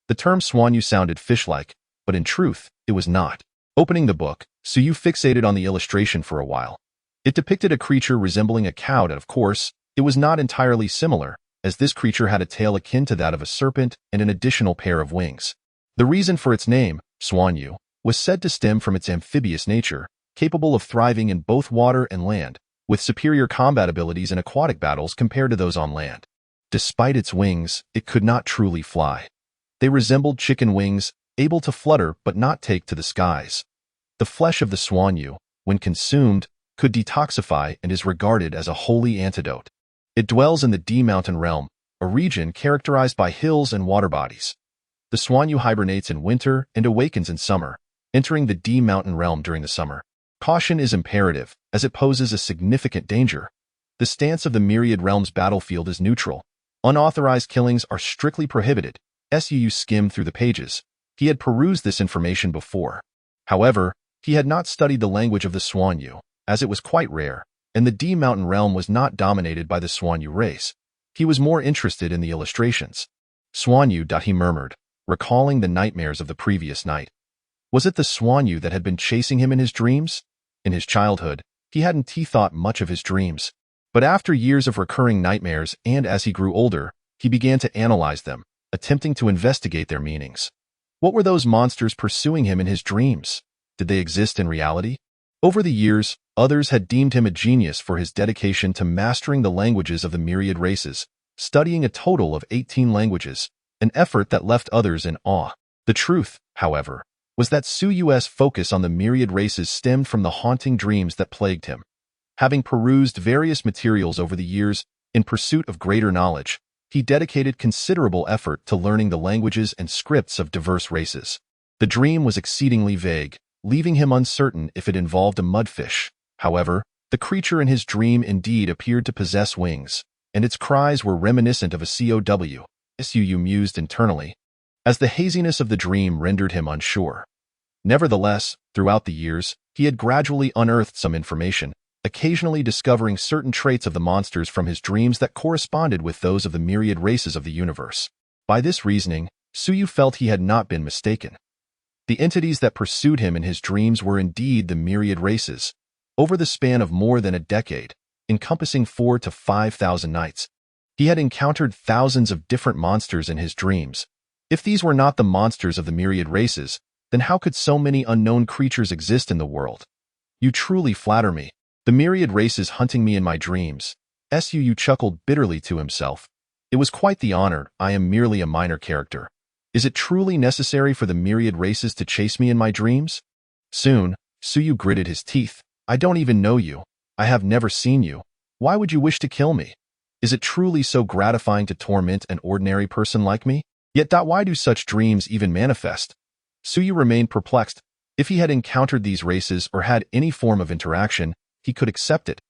The term Swanyu sounded fish-like, but in truth, it was not. Opening the book, Suyu fixated on the illustration for a while. It depicted a creature resembling a cow, and of course, it was not entirely similar, as this creature had a tail akin to that of a serpent and an additional pair of wings. The reason for its name, Swanyu, was said to stem from its amphibious nature, capable of thriving in both water and land, with superior combat abilities in aquatic battles compared to those on land. Despite its wings, it could not truly fly. They resembled chicken wings, able to flutter but not take to the skies. The flesh of the Swanyu, when consumed, could detoxify and is regarded as a holy antidote. It dwells in the D Mountain realm, a region characterized by hills and water bodies. The Swanyu hibernates in winter and awakens in summer, entering the D Mountain realm during the summer. Caution is imperative, as it poses a significant danger. The stance of the Myriad Realm's battlefield is neutral. Unauthorized killings are strictly prohibited. Suyu skimmed through the pages. He had perused this information before. However, he had not studied the language of the Swanyu, as it was quite rare, and the D Mountain realm was not dominated by the Swanyu race. He was more interested in the illustrations. Swanyu, he murmured, recalling the nightmares of the previous night. Was it the Swanyu that had been chasing him in his dreams? In his childhood, he hadn't thought much of his dreams. But after years of recurring nightmares and as he grew older, he began to analyze them, attempting to investigate their meanings. What were those monsters pursuing him in his dreams? Did they exist in reality? Over the years, others had deemed him a genius for his dedication to mastering the languages of the myriad races, studying a total of 18 languages, an effort that left others in awe. The truth, however, was that Suyu's focus on the myriad races stemmed from the haunting dreams that plagued him. Having perused various materials over the years in pursuit of greater knowledge, he dedicated considerable effort to learning the languages and scripts of diverse races. The dream was exceedingly vague, leaving him uncertain if it involved a mudfish. However, the creature in his dream indeed appeared to possess wings, and its cries were reminiscent of a cow. Suyu mused internally, as the haziness of the dream rendered him unsure. Nevertheless, throughout the years, he had gradually unearthed some information, occasionally discovering certain traits of the monsters from his dreams that corresponded with those of the myriad races of the universe. By this reasoning, Suyu felt he had not been mistaken. The entities that pursued him in his dreams were indeed the myriad races. Over the span of more than a decade, encompassing 4,000 to 5,000 nights, he had encountered thousands of different monsters in his dreams. If these were not the monsters of the myriad races, then how could so many unknown creatures exist in the world? You truly flatter me. The myriad races hunting me in my dreams. Suyu chuckled bitterly to himself. It was quite the honor. I am merely a minor character. Is it truly necessary for the myriad races to chase me in my dreams? Soon, Suyu gritted his teeth. I don't even know you. I have never seen you. Why would you wish to kill me? Is it truly so gratifying to torment an ordinary person like me? Yet why do such dreams even manifest? Suyu remained perplexed. If he had encountered these races or had any form of interaction, he could accept it.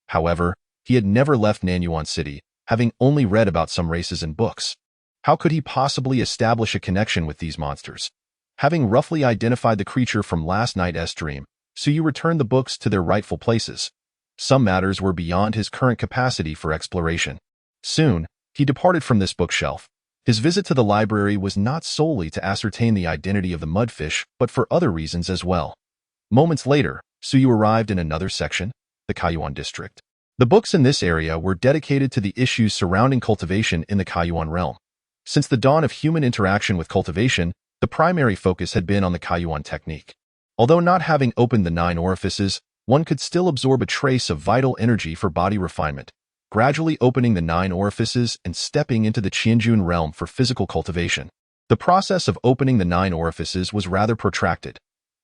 However, he had never left Nanyuan City, having only read about some races in books. How could he possibly establish a connection with these monsters? Having roughly identified the creature from last night's dream, Suyu returned the books to their rightful places. Some matters were beyond his current capacity for exploration. Soon, he departed from this bookshelf. His visit to the library was not solely to ascertain the identity of the mudfish, but for other reasons as well. Moments later, Suyu arrived in another section, the Kaiyuan district. The books in this area were dedicated to the issues surrounding cultivation in the Kaiyuan realm. Since the dawn of human interaction with cultivation, the primary focus had been on the Kaiyuan technique. Although not having opened the 9 orifices, one could still absorb a trace of vital energy for body refinement, gradually opening the 9 orifices and stepping into the Qianjun realm for physical cultivation. The process of opening the 9 orifices was rather protracted.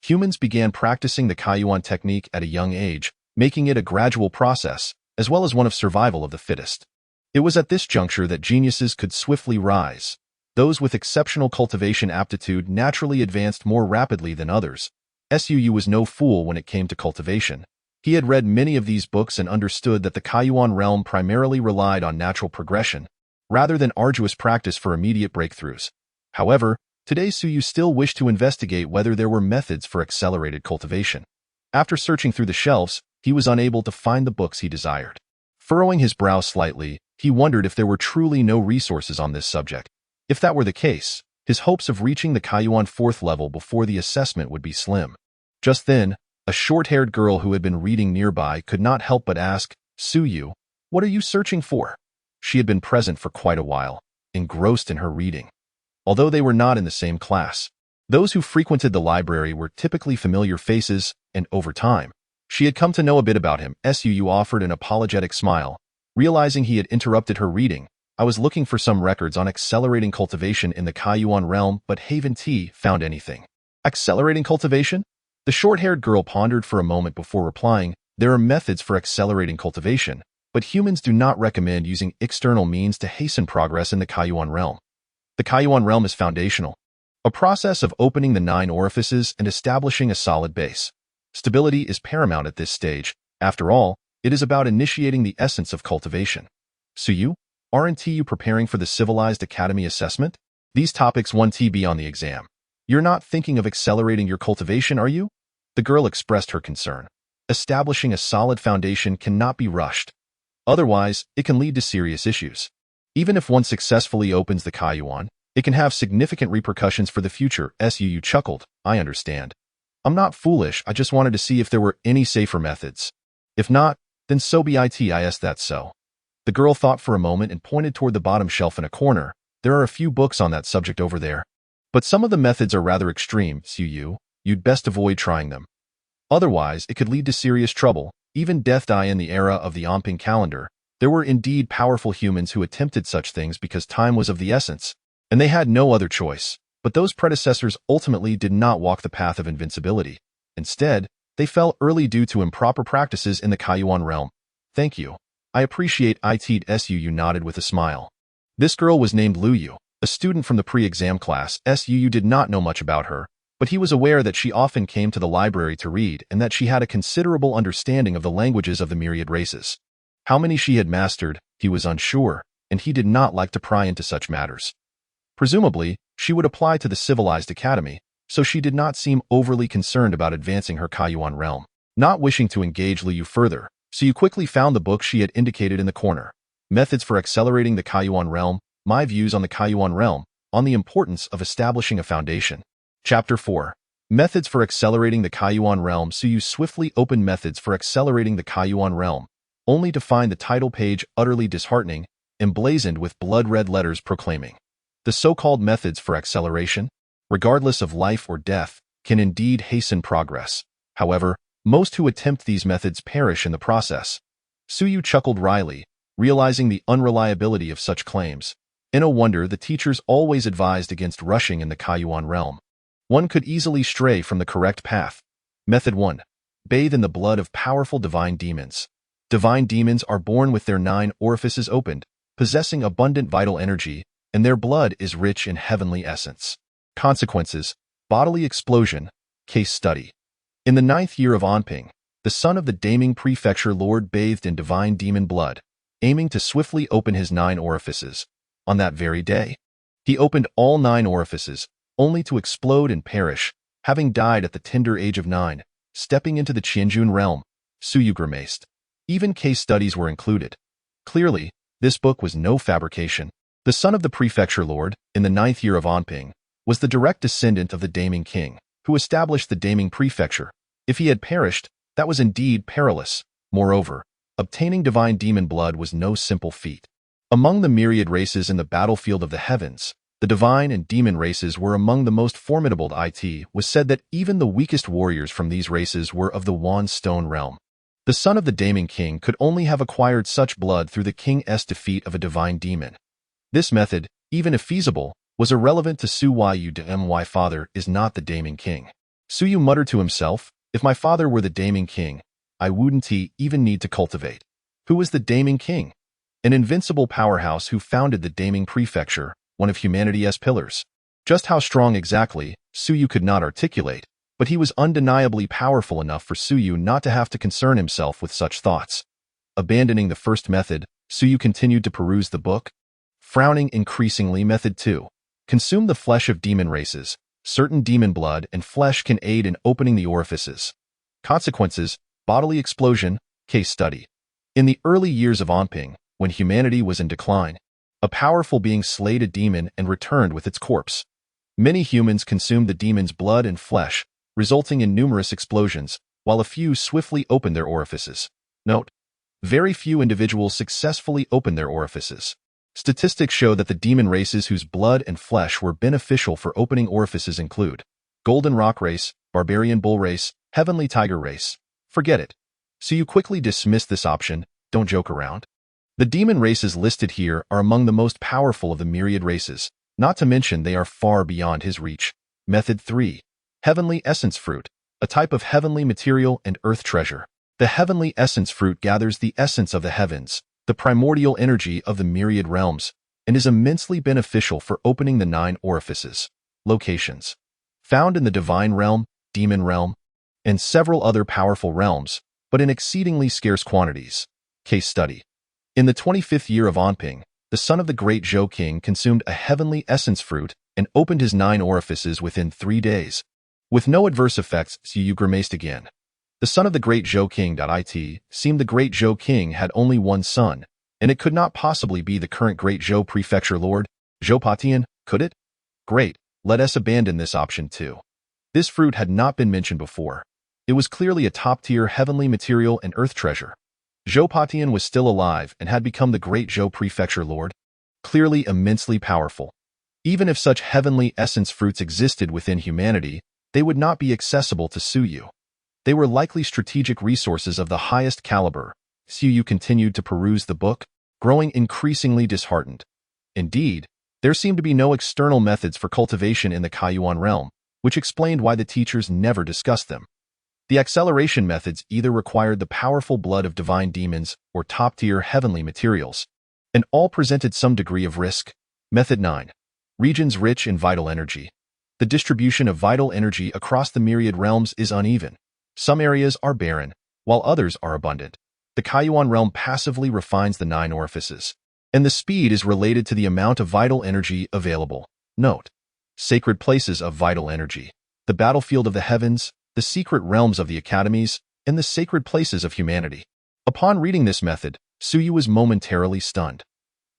Humans began practicing the Kaiyuan technique at a young age, making it a gradual process, as well as one of survival of the fittest. It was at this juncture that geniuses could swiftly rise. Those with exceptional cultivation aptitude naturally advanced more rapidly than others. Suyu was no fool when it came to cultivation. He had read many of these books and understood that the Kaiyuan realm primarily relied on natural progression, rather than arduous practice for immediate breakthroughs. However, today Suyu still wished to investigate whether there were methods for accelerated cultivation. After searching through the shelves, he was unable to find the books he desired. Furrowing his brow slightly, he wondered if there were truly no resources on this subject. If that were the case, his hopes of reaching the Kaiyuan 4th level before the assessment would be slim. Just then, a short-haired girl who had been reading nearby could not help but ask, Suyu, what are you searching for? She had been present for quite a while, engrossed in her reading. Although they were not in the same class, those who frequented the library were typically familiar faces, and over time, she had come to know a bit about him. Suyu offered an apologetic smile. Realizing he had interrupted her reading, I was looking for some records on accelerating cultivation in the Kaiyuan realm, but haven't found anything. Accelerating cultivation? The short-haired girl pondered for a moment before replying, there are methods for accelerating cultivation, but humans do not recommend using external means to hasten progress in the Kaiyuan realm. The Kaiyuan realm is foundational, a process of opening the 9 orifices and establishing a solid base. Stability is paramount at this stage. After all, it is about initiating the essence of cultivation. Suyu, aren't you preparing for the Civilized Academy assessment? These topics won't be on the exam. You're not thinking of accelerating your cultivation, are you? The girl expressed her concern. Establishing a solid foundation cannot be rushed. Otherwise, it can lead to serious issues. Even if one successfully opens the Kaiyuan, it can have significant repercussions for the future. Suyu chuckled. I understand. I'm not foolish, I just wanted to see if there were any safer methods. If not, then so be it. That's so. The girl thought for a moment and pointed toward the bottom shelf in a corner. There are a few books on that subject over there. But some of the methods are rather extreme, Suyu. You'd best avoid trying them. Otherwise, it could lead to serious trouble, even death. In the era of the Omping calendar, there were indeed powerful humans who attempted such things because time was of the essence. and they had no other choice. But those predecessors ultimately did not walk the path of invincibility. Instead, they fell early due to improper practices in the Kaiyuan realm. Thank you. I appreciate it. Suu nodded with a smile. This girl was named Luyu, a student from the pre-exam class. Suu did not know much about her, but he was aware that she often came to the library to read and that she had a considerable understanding of the languages of the myriad races. How many she had mastered, he was unsure, and he did not like to pry into such matters. Presumably, she would apply to the civilized academy, so she did not seem overly concerned about advancing her Kaiyuan realm. Not wishing to engage Liu further, Su quickly found the book she had indicated in the corner. Methods for Accelerating the Kaiyuan Realm, My Views on the Kaiyuan Realm, on the Importance of Establishing a Foundation. Chapter 4. Methods for Accelerating the Kaiyuan Realm. Su swiftly opened Methods for Accelerating the Kaiyuan Realm, only to find the title page utterly disheartening, emblazoned with blood-red letters proclaiming, "The so-called methods for acceleration, regardless of life or death, can indeed hasten progress. However, most who attempt these methods perish in the process." Suyu chuckled wryly, realizing the unreliability of such claims. No wonder the teachers always advised against rushing in the Kaiyuan realm. One could easily stray from the correct path. Method 1. Bathe in the blood of powerful divine demons. Divine demons are born with their 9 orifices opened, possessing abundant vital energy, and their blood is rich in heavenly essence. Consequences: bodily explosion. Case study. In the 9th year of Anping, the son of the Daming Prefecture Lord bathed in divine demon blood, aiming to swiftly open his 9 orifices. On that very day, he opened all 9 orifices, only to explode and perish, having died at the tender age of 9, stepping into the Qianjun realm. Suyu grimaced. Even case studies were included. Clearly, this book was no fabrication. The son of the Prefecture Lord, in the 9th year of Anping, was the direct descendant of the Daming King, who established the Daming Prefecture. If he had perished, that was indeed perilous. Moreover, obtaining divine demon blood was no simple feat. Among the myriad races in the battlefield of the heavens, the divine and demon races were among the most formidable. It was said that even the weakest warriors from these races were of the Wan Stone realm. The son of the Daming King could only have acquired such blood through the king's defeat of a divine demon. This method, even if feasible, was irrelevant to Su Yu. My father is not the Daming King. Suyu muttered to himself, if my father were the Daming King, I wouldn't even need to cultivate. Who was the Daming King? An invincible powerhouse who founded the Daming Prefecture, one of humanity's pillars. Just how strong exactly, Suyu could not articulate, but he was undeniably powerful enough for Suyu not to have to concern himself with such thoughts. Abandoning the first method, Suyu continued to peruse the book. Frowning increasingly. Method 2. Consume the flesh of demon races. Certain demon blood and flesh can aid in opening the orifices. Consequences: bodily explosion. Case study. In the early years of Anping, when humanity was in decline, a powerful being slayed a demon and returned with its corpse. Many humans consumed the demon's blood and flesh, resulting in numerous explosions, while a few swiftly opened their orifices. Note: very few individuals successfully opened their orifices. Statistics show that the demon races whose blood and flesh were beneficial for opening orifices include Golden Rock Race, Barbarian Bull Race, Heavenly Tiger Race. Forget it. So you quickly dismiss this option. Don't joke around. The demon races listed here are among the most powerful of the myriad races, not to mention they are far beyond his reach. Method 3. Heavenly Essence Fruit, a type of heavenly material and earth treasure. The heavenly essence fruit gathers the essence of the heavens, the primordial energy of the myriad realms, and is immensely beneficial for opening the 9 orifices. Locations: found in the divine realm, demon realm, and several other powerful realms, but in exceedingly scarce quantities. Case study. In the 25th year of Anping, the son of the great Zhou King consumed a heavenly essence fruit and opened his 9 orifices within 3 days. With no adverse effects, Suyu grimaced again. The son of the great Zhou King. It seemed the great Zhou King had only one son, and it could not possibly be the current great Zhou Prefecture Lord, Zhou Patian, could it? Great, let us abandon this option too. This fruit had not been mentioned before. It was clearly a top-tier heavenly material and earth treasure. Zhou Patian was still alive and had become the great Zhou Prefecture Lord, clearly immensely powerful. Even if such heavenly essence fruits existed within humanity, they would not be accessible to Suyu. They were likely strategic resources of the highest caliber. Suyu continued to peruse the book, growing increasingly disheartened. Indeed, There seemed to be no external methods for cultivation in the Kaiyuan realm, which explained why the teachers never discussed them. The acceleration methods either required the powerful blood of divine demons or top-tier heavenly materials, and all presented some degree of risk. Method 9. Regions rich in vital energy. The distribution of vital energy across the myriad realms is uneven. Some areas are barren, while others are abundant. The Kaiyuan realm passively refines the 9 orifices, and the speed is related to the amount of vital energy available. Note: sacred places of vital energy, the battlefield of the heavens, the secret realms of the academies, and the sacred places of humanity. Upon reading this method, Suyu was momentarily stunned.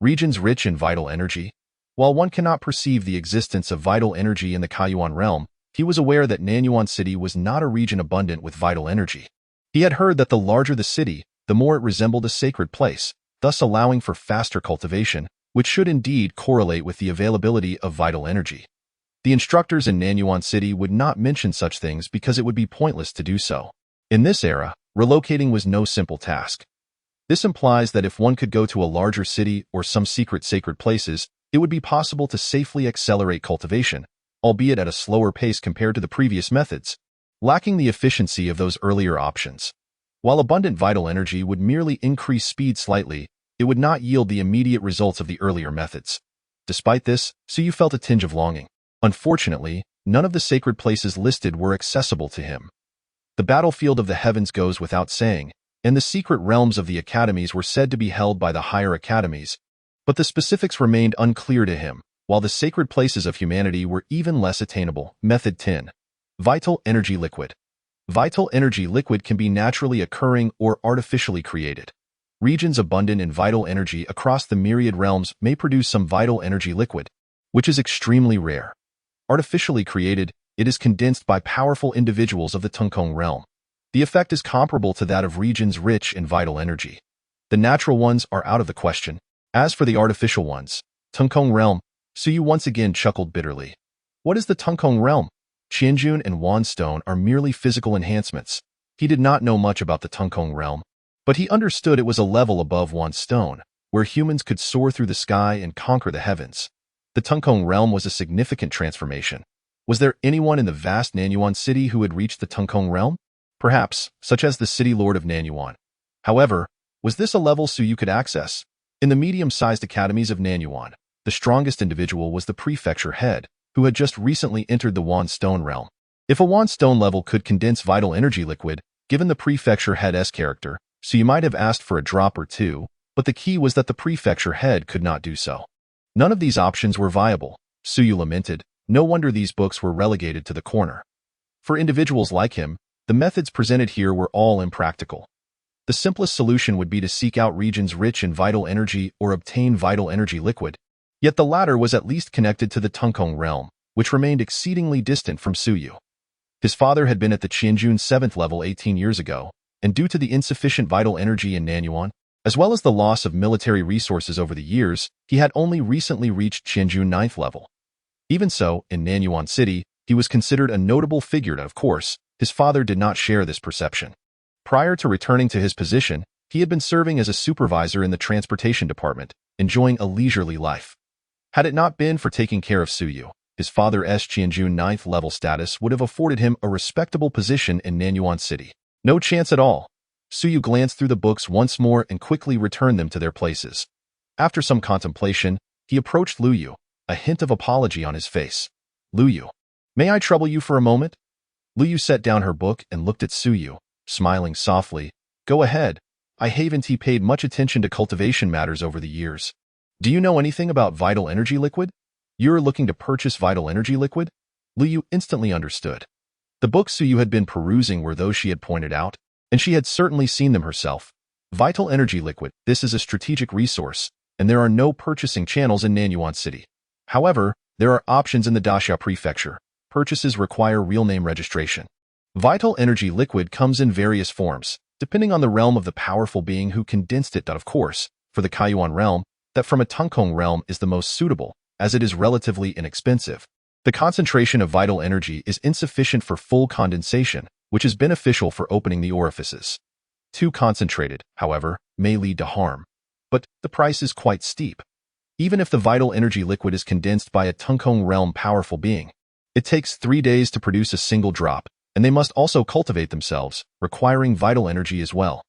Regions rich in vital energy? While one cannot perceive the existence of vital energy in the Kaiyuan realm, he was aware that Nanyuan City was not a region abundant with vital energy. He had heard that the larger the city, the more it resembled a sacred place, thus allowing for faster cultivation, which should indeed correlate with the availability of vital energy. The instructors in Nanyuan City would not mention such things because it would be pointless to do so. In this era, relocating was no simple task. This implies that if one could go to a larger city or some secret sacred places, it would be possible to safely accelerate cultivation, albeit at a slower pace compared to the previous methods, lacking the efficiency of those earlier options. While abundant vital energy would merely increase speed slightly, it would not yield the immediate results of the earlier methods. Despite this, Suyu felt a tinge of longing. Unfortunately, none of the sacred places listed were accessible to him. The battlefield of the heavens goes without saying, and the secret realms of the academies were said to be held by the higher academies, but the specifics remained unclear to him, while the sacred places of humanity were even less attainable. Method 10. Vital energy liquid. Vital energy liquid can be naturally occurring or artificially created. Regions abundant in vital energy across the myriad realms may produce some vital energy liquid, which is extremely rare. Artificially created, it is condensed by powerful individuals of the Tungkong realm. The effect is comparable to that of regions rich in vital energy. The natural ones are out of the question. As for the artificial ones, Tungkong realm, Suyu once again chuckled bitterly. What is the Tungkong realm? Qianjun and Wanstone are merely physical enhancements. He did not know much about the Tungkong realm, but he understood it was a level above Wanstone, where humans could soar through the sky and conquer the heavens. The Tungkong realm was a significant transformation. Was there anyone in the vast Nanyuan city who had reached the Tungkong realm? Perhaps, such as the city lord of Nanyuan. However, was this a level Suyu could access? In the medium-sized academies of Nanyuan, the strongest individual was the prefecture head, who had just recently entered the Wanstone realm. If a Wanstone level could condense vital energy liquid, given the prefecture head's character, Suyu might have asked for a drop or two, but the key was that the prefecture head could not do so. None of these options were viable, Suyu lamented. No wonder these books were relegated to the corner. For individuals like him, the methods presented here were all impractical. The simplest solution would be to seek out regions rich in vital energy or obtain vital energy liquid. Yet the latter was at least connected to the Tungkong realm, which remained exceedingly distant from Suyu. His father had been at the Qianjun 7th level 18 years ago, and due to the insufficient vital energy in Nanyuan, as well as the loss of military resources over the years, he had only recently reached Qianjun 9th level. Even so, in Nanyuan City, he was considered a notable figure and, of course, his father did not share this perception. Prior to returning to his position, he had been serving as a supervisor in the transportation department, enjoying a leisurely life. Had it not been for taking care of Suyu, his father's Qianjun 9th level status would have afforded him a respectable position in Nanyuan City. No chance at all. Suyu glanced through the books once more and quickly returned them to their places. After some contemplation, he approached Luyu, a hint of apology on his face. Luyu, may I trouble you for a moment? Luyu set down her book and looked at Suyu, smiling softly. Go ahead. I haven't paid much attention to cultivation matters over the years. Do you know anything about vital energy liquid? You're looking to purchase vital energy liquid? Luyu instantly understood. The books Suyu had been perusing were those she had pointed out, and she had certainly seen them herself. Vital energy liquid, this is a strategic resource, and there are no purchasing channels in Nanyuan City. However, there are options in the Daxia Prefecture. Purchases require real name registration. Vital energy liquid comes in various forms, depending on the realm of the powerful being who condensed it. Of course, for the Kaiyuan realm, that from a Tungkong realm is the most suitable, as it is relatively inexpensive. The concentration of vital energy is insufficient for full condensation, which is beneficial for opening the orifices. Too concentrated, however, may lead to harm. But the price is quite steep. even if the vital energy liquid is condensed by a Tungkong realm powerful being. It takes 3 days to produce a single drop, and they must also cultivate themselves, requiring vital energy as well.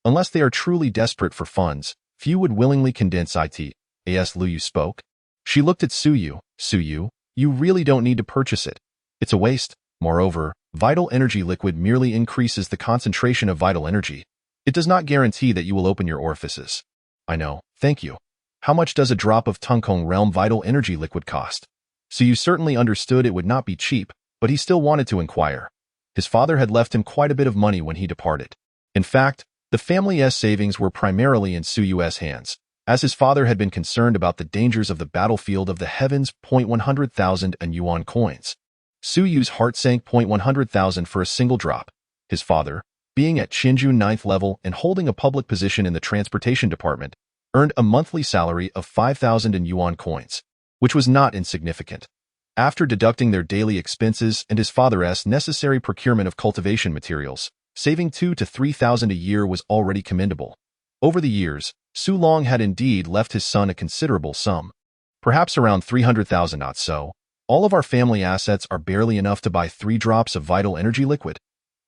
Unless they are truly desperate for funds, few would willingly condense it, as Luyu spoke. She looked at Suyu. Suyu, you really don't need to purchase it. It's a waste. Moreover, vital energy liquid merely increases the concentration of vital energy. It does not guarantee that you will open your orifices. I know, thank you. How much does a drop of Tungkong realm vital energy liquid cost? Suyu certainly understood it would not be cheap, but he still wanted to inquire. His father had left him quite a bit of money when he departed. In fact, the family's savings were primarily in Suyu's hands, as his father had been concerned about the dangers of the battlefield of the heavens. 100,000 and yuan coins. Suyu's heart sank. 100,000 for a single drop. His father, being at Chinju 9th level and holding a public position in the transportation department, earned a monthly salary of 5,000 in yuan coins, which was not insignificant. After deducting their daily expenses and his father's necessary procurement of cultivation materials, saving 2,000 to 3,000 a year was already commendable. Over the years, Su Long had indeed left his son a considerable sum. Perhaps around 300,000 not so. All of our family assets are barely enough to buy 3 drops of vital energy liquid.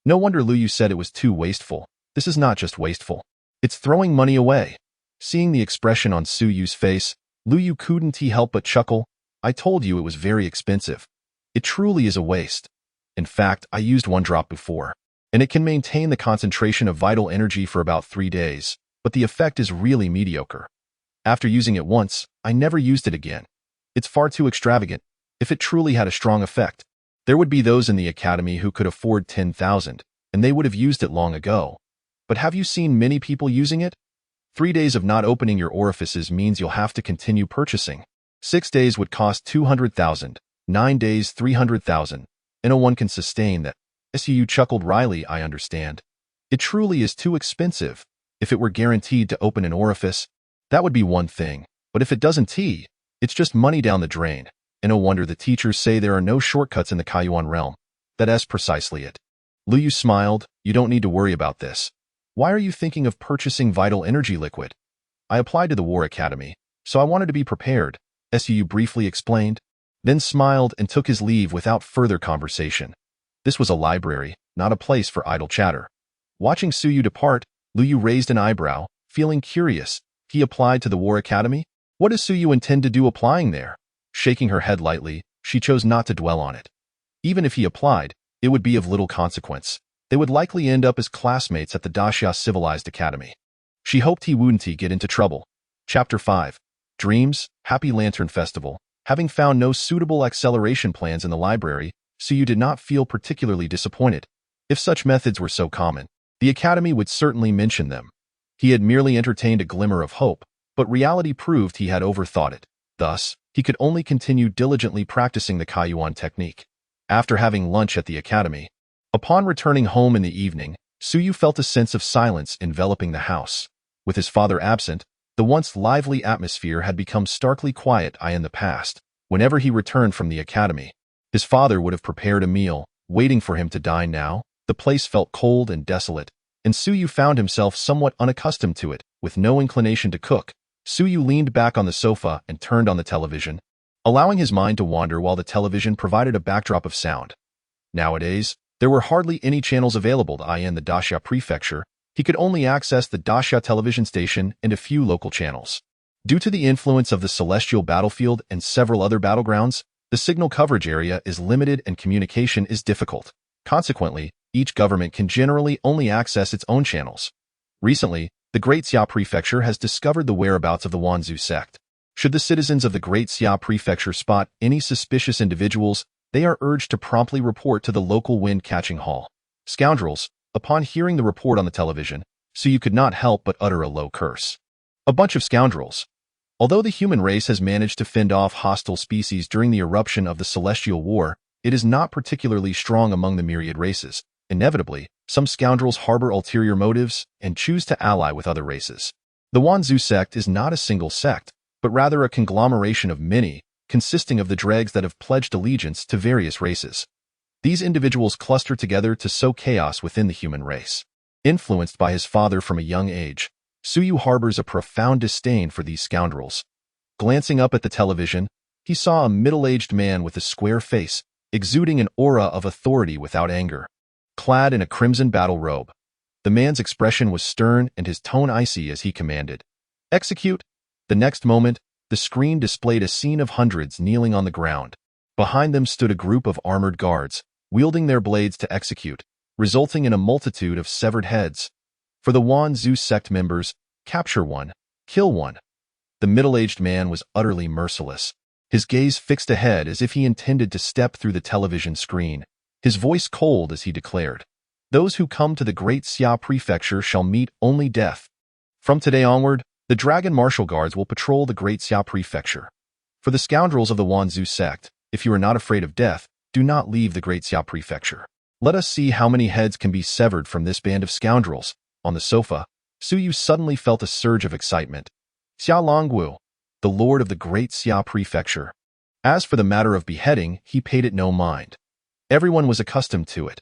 No wonder Luyu said it was too wasteful. This is not just wasteful. It's throwing money away. Seeing the expression on Suyu's face, Luyu couldn't help but chuckle. I told you it was very expensive. It truly is a waste. In fact, I used 1 drop before, and it can maintain the concentration of vital energy for about 3 days, but the effect is really mediocre. After using it once, I never used it again. It's far too extravagant. If it truly had a strong effect, there would be those in the academy who could afford 10,000, and they would have used it long ago. But have you seen many people using it? 3 days of not opening your orifices means you'll have to continue purchasing. 6 days would cost 200,000, 9 days 300,000, and no one can sustain that. Su chuckled wryly. I understand. It truly is too expensive. If it were guaranteed to open an orifice, that would be one thing, but if it doesn't, it's just money down the drain. And no wonder the teachers say there are no shortcuts in the Kaiyuan realm. That's precisely it. Luyu smiled. You don't need to worry about this. Why are you thinking of purchasing vital energy liquid? I applied to the War Academy, so I wanted to be prepared, Su briefly explained, then smiled and took his leave without further conversation. This was a library, not a place for idle chatter. Watching Suyu depart, Luyu raised an eyebrow, feeling curious. He applied to the War Academy? What does Suyu intend to do applying there? Shaking her head lightly, she chose not to dwell on it. Even if he applied, it would be of little consequence. They would likely end up as classmates at the Daxia Civilized Academy. She hoped he wouldn't get into trouble. Chapter 5. Dreams, Happy Lantern Festival. Having found no suitable acceleration plans in the library, Suyu did not feel particularly disappointed. If such methods were so common, the Academy would certainly mention them. He had merely entertained a glimmer of hope, but reality proved he had overthought it. Thus, he could only continue diligently practicing the Kaiyuan technique. After having lunch at the academy, upon returning home in the evening, Suyu felt a sense of silence enveloping the house. With his father absent, the once lively atmosphere had become starkly quiet. In the past, whenever he returned from the academy, his father would have prepared a meal, waiting for him to dine. Now, the place felt cold and desolate, and Suyu found himself somewhat unaccustomed to it. With no inclination to cook, Suyu leaned back on the sofa and turned on the television, allowing his mind to wander while the television provided a backdrop of sound. Nowadays, there were hardly any channels available in the Daxia prefecture. He could only access the Daxia television station and a few local channels. Due to the influence of the celestial battlefield and several other battlegrounds, the signal coverage area is limited and communication is difficult. Consequently, each government can generally only access its own channels. Recently, the Great Xia Prefecture has discovered the whereabouts of the Wanzhou sect. Should the citizens of the Great Xia Prefecture spot any suspicious individuals, they are urged to promptly report to the local wind-catching hall. Scoundrels, upon hearing the report on the television, Suyu could not help but utter a low curse. A bunch of scoundrels. Although the human race has managed to fend off hostile species during the eruption of the Celestial War, it is not particularly strong among the Myriad Races. Inevitably, some scoundrels harbor ulterior motives and choose to ally with other races. The Wanzhou sect is not a single sect, but rather a conglomeration of many, consisting of the dregs that have pledged allegiance to various races. These individuals cluster together to sow chaos within the human race. Influenced by his father from a young age, Suyu harbors a profound disdain for these scoundrels. Glancing up at the television, he saw a middle-aged man with a square face, exuding an aura of authority without anger. Clad in a crimson battle robe, the man's expression was stern and his tone icy as he commanded, "Execute!" The next moment, the screen displayed a scene of hundreds kneeling on the ground. Behind them stood a group of armored guards, wielding their blades to execute, resulting in a multitude of severed heads. For the Wan Zhu sect members, capture one, kill one. The middle-aged man was utterly merciless. His gaze fixed ahead as if he intended to step through the television screen, his voice cold as he declared, "Those who come to the Great Xia Prefecture shall meet only death. From today onward, the Dragon Martial Guards will patrol the Great Xia Prefecture. For the scoundrels of the Wan Zhu sect, if you are not afraid of death, do not leave the Great Xia Prefecture. Let us see how many heads can be severed from this band of scoundrels." On the sofa, Su Yu suddenly felt a surge of excitement. Xia Longwu, the lord of the Great Xia Prefecture. As for the matter of beheading, he paid it no mind. Everyone was accustomed to it.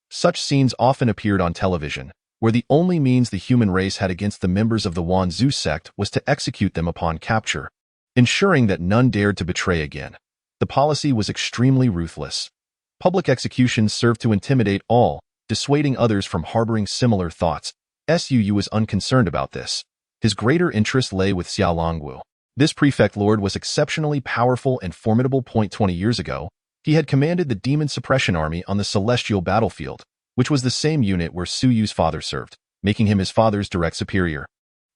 Such scenes often appeared on television, where the only means the human race had against the members of the Wan Zhu sect was to execute them upon capture, ensuring that none dared to betray again. The policy was extremely ruthless. Public executions served to intimidate all, dissuading others from harboring similar thoughts. Su was unconcerned about this. His greater interest lay with Xia Longwu. This prefect lord was exceptionally powerful and formidable. 20 years ago, he had commanded the Demon Suppression Army on the Celestial Battlefield, which was the same unit where Su Yu's father served, making him his father's direct superior.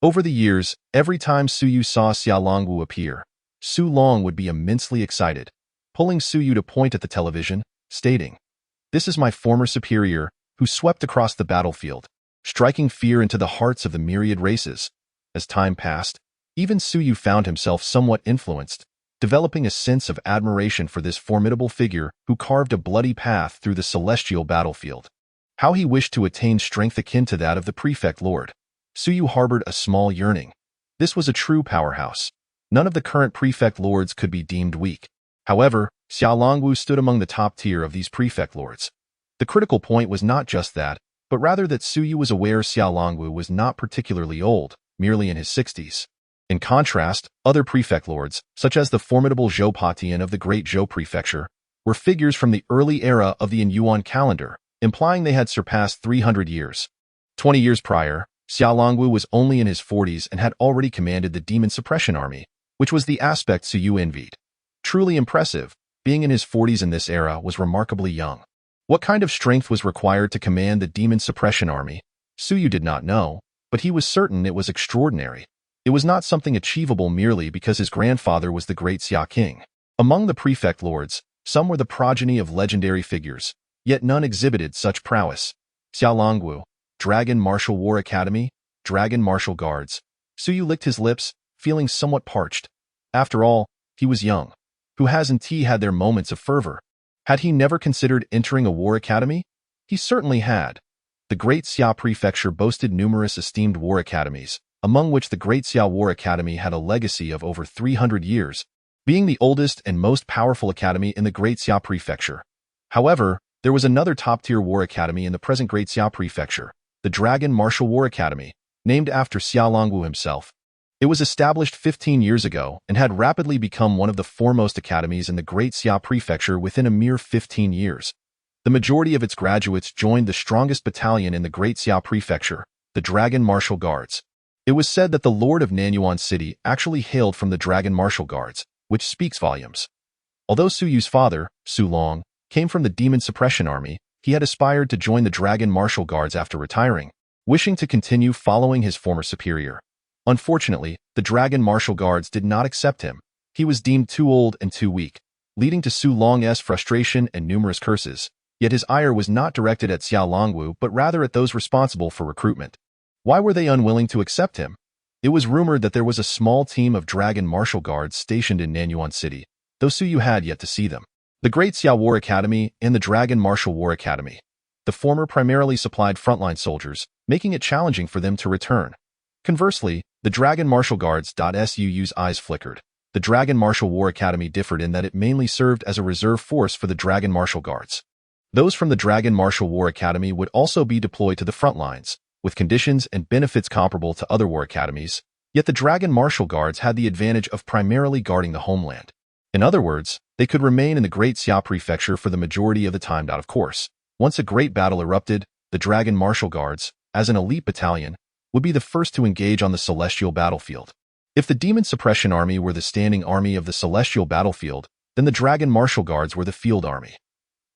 Over the years, every time Su Yu saw Xia Longwu appear, Su Long would be immensely excited, pulling Su Yu to point at the television, stating, "This is my former superior, who swept across the battlefield, striking fear into the hearts of the Myriad Races." As time passed, even Su Yu found himself somewhat influenced, developing a sense of admiration for this formidable figure who carved a bloody path through the celestial battlefield. How he wished to attain strength akin to that of the prefect lord. Su Yu harbored a small yearning. This was a true powerhouse. None of the current prefect lords could be deemed weak. However, Xia Longwu stood among the top tier of these prefect lords. The critical point was not just that, but rather that Su Yu was aware Xia Longwu was not particularly old, merely in his 60s. In contrast, other prefect lords, such as the formidable Zhou Patian of the Great Zhou Prefecture, were figures from the early era of the Yuan calendar, implying they had surpassed 300 years. 20 years prior, Xia Longwu was only in his 40s and had already commanded the Demon Suppression Army, which was the aspect Su Yu envied. Truly impressive, being in his 40s in this era was remarkably young. What kind of strength was required to command the Demon Suppression Army? Su Yu did not know, but he was certain it was extraordinary. It was not something achievable merely because his grandfather was the great Xia King. Among the prefect lords, some were the progeny of legendary figures, yet none exhibited such prowess. Xia Longwu, Dragon Martial War Academy, Dragon Martial Guards. Su Yu licked his lips, feeling somewhat parched. After all, he was young. Who hasn't had their moments of fervor? Had he never considered entering a war academy? He certainly had. The Great Xia Prefecture boasted numerous esteemed war academies, among which the Great Xia War Academy had a legacy of over 300 years, being the oldest and most powerful academy in the Great Xia Prefecture. However, there was another top-tier war academy in the present Great Xia Prefecture, the Dragon Martial War Academy, named after Xia Longwu himself. It was established 15 years ago and had rapidly become one of the foremost academies in the Great Xia Prefecture within a mere 15 years. The majority of its graduates joined the strongest battalion in the Great Xia Prefecture, the Dragon Martial Guards. It was said that the Lord of Nanyuan City actually hailed from the Dragon Martial Guards, which speaks volumes. Although Su Yu's father, Su Long, came from the Demon Suppression Army, he had aspired to join the Dragon Martial Guards after retiring, wishing to continue following his former superior. Unfortunately, the Dragon Martial Guards did not accept him. He was deemed too old and too weak, leading to Su Long's frustration and numerous curses. Yet his ire was not directed at Xia Longwu but rather at those responsible for recruitment. Why were they unwilling to accept him? It was rumored that there was a small team of Dragon Martial Guards stationed in Nanyuan City, though Su Yu had yet to see them. The Great Xia War Academy and the Dragon Martial War Academy. The former primarily supplied frontline soldiers, making it challenging for them to return. Conversely, the Dragon Martial Guards. Su's eyes flickered. The Dragon Martial War Academy differed in that it mainly served as a reserve force for the Dragon Martial Guards. Those from the Dragon Martial War Academy would also be deployed to the front lines, with conditions and benefits comparable to other war academies. Yet the dragon martial guards had the advantage of primarily guarding the homeland. In other words, they could remain in the Great Xia Prefecture for the majority of the time. Of course, once a great battle erupted, the dragon martial guards, as an elite battalion, would be the first to engage on the celestial battlefield. If the demon suppression army were the standing army of the celestial battlefield, then the dragon martial guards were the field army.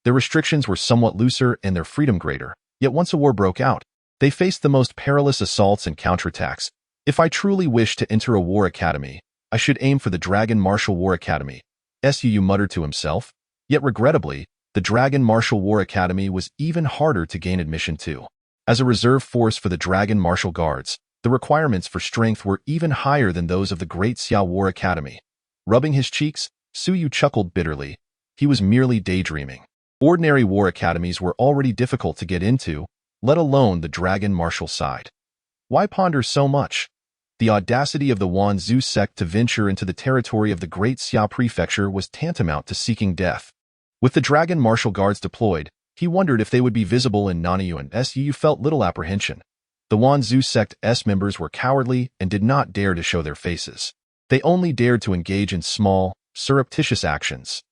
Their restrictions were somewhat looser and their freedom greater, yet once a war broke out, they faced the most perilous assaults and counterattacks. If I truly wish to enter a war academy, I should aim for the Dragon Martial War Academy, Suu muttered to himself. Yet regrettably, the Dragon Martial War Academy was even harder to gain admission to. As a reserve force for the Dragon Martial Guards, the requirements for strength were even higher than those of the Great Xia War Academy. Rubbing his cheeks, Suu chuckled bitterly. He was merely daydreaming. Ordinary war academies were already difficult to get into, let alone the Dragon Martial side. Why ponder so much? The audacity of the Wanzhou sect to venture into the territory of the Great Xia Prefecture was tantamount to seeking death. With the Dragon Martial Guards deployed, he wondered if they would be visible in Nanyuan. Suu felt little apprehension. The Wanzhou sect's members were cowardly and did not dare to show their faces. They only dared to engage in small, surreptitious actions.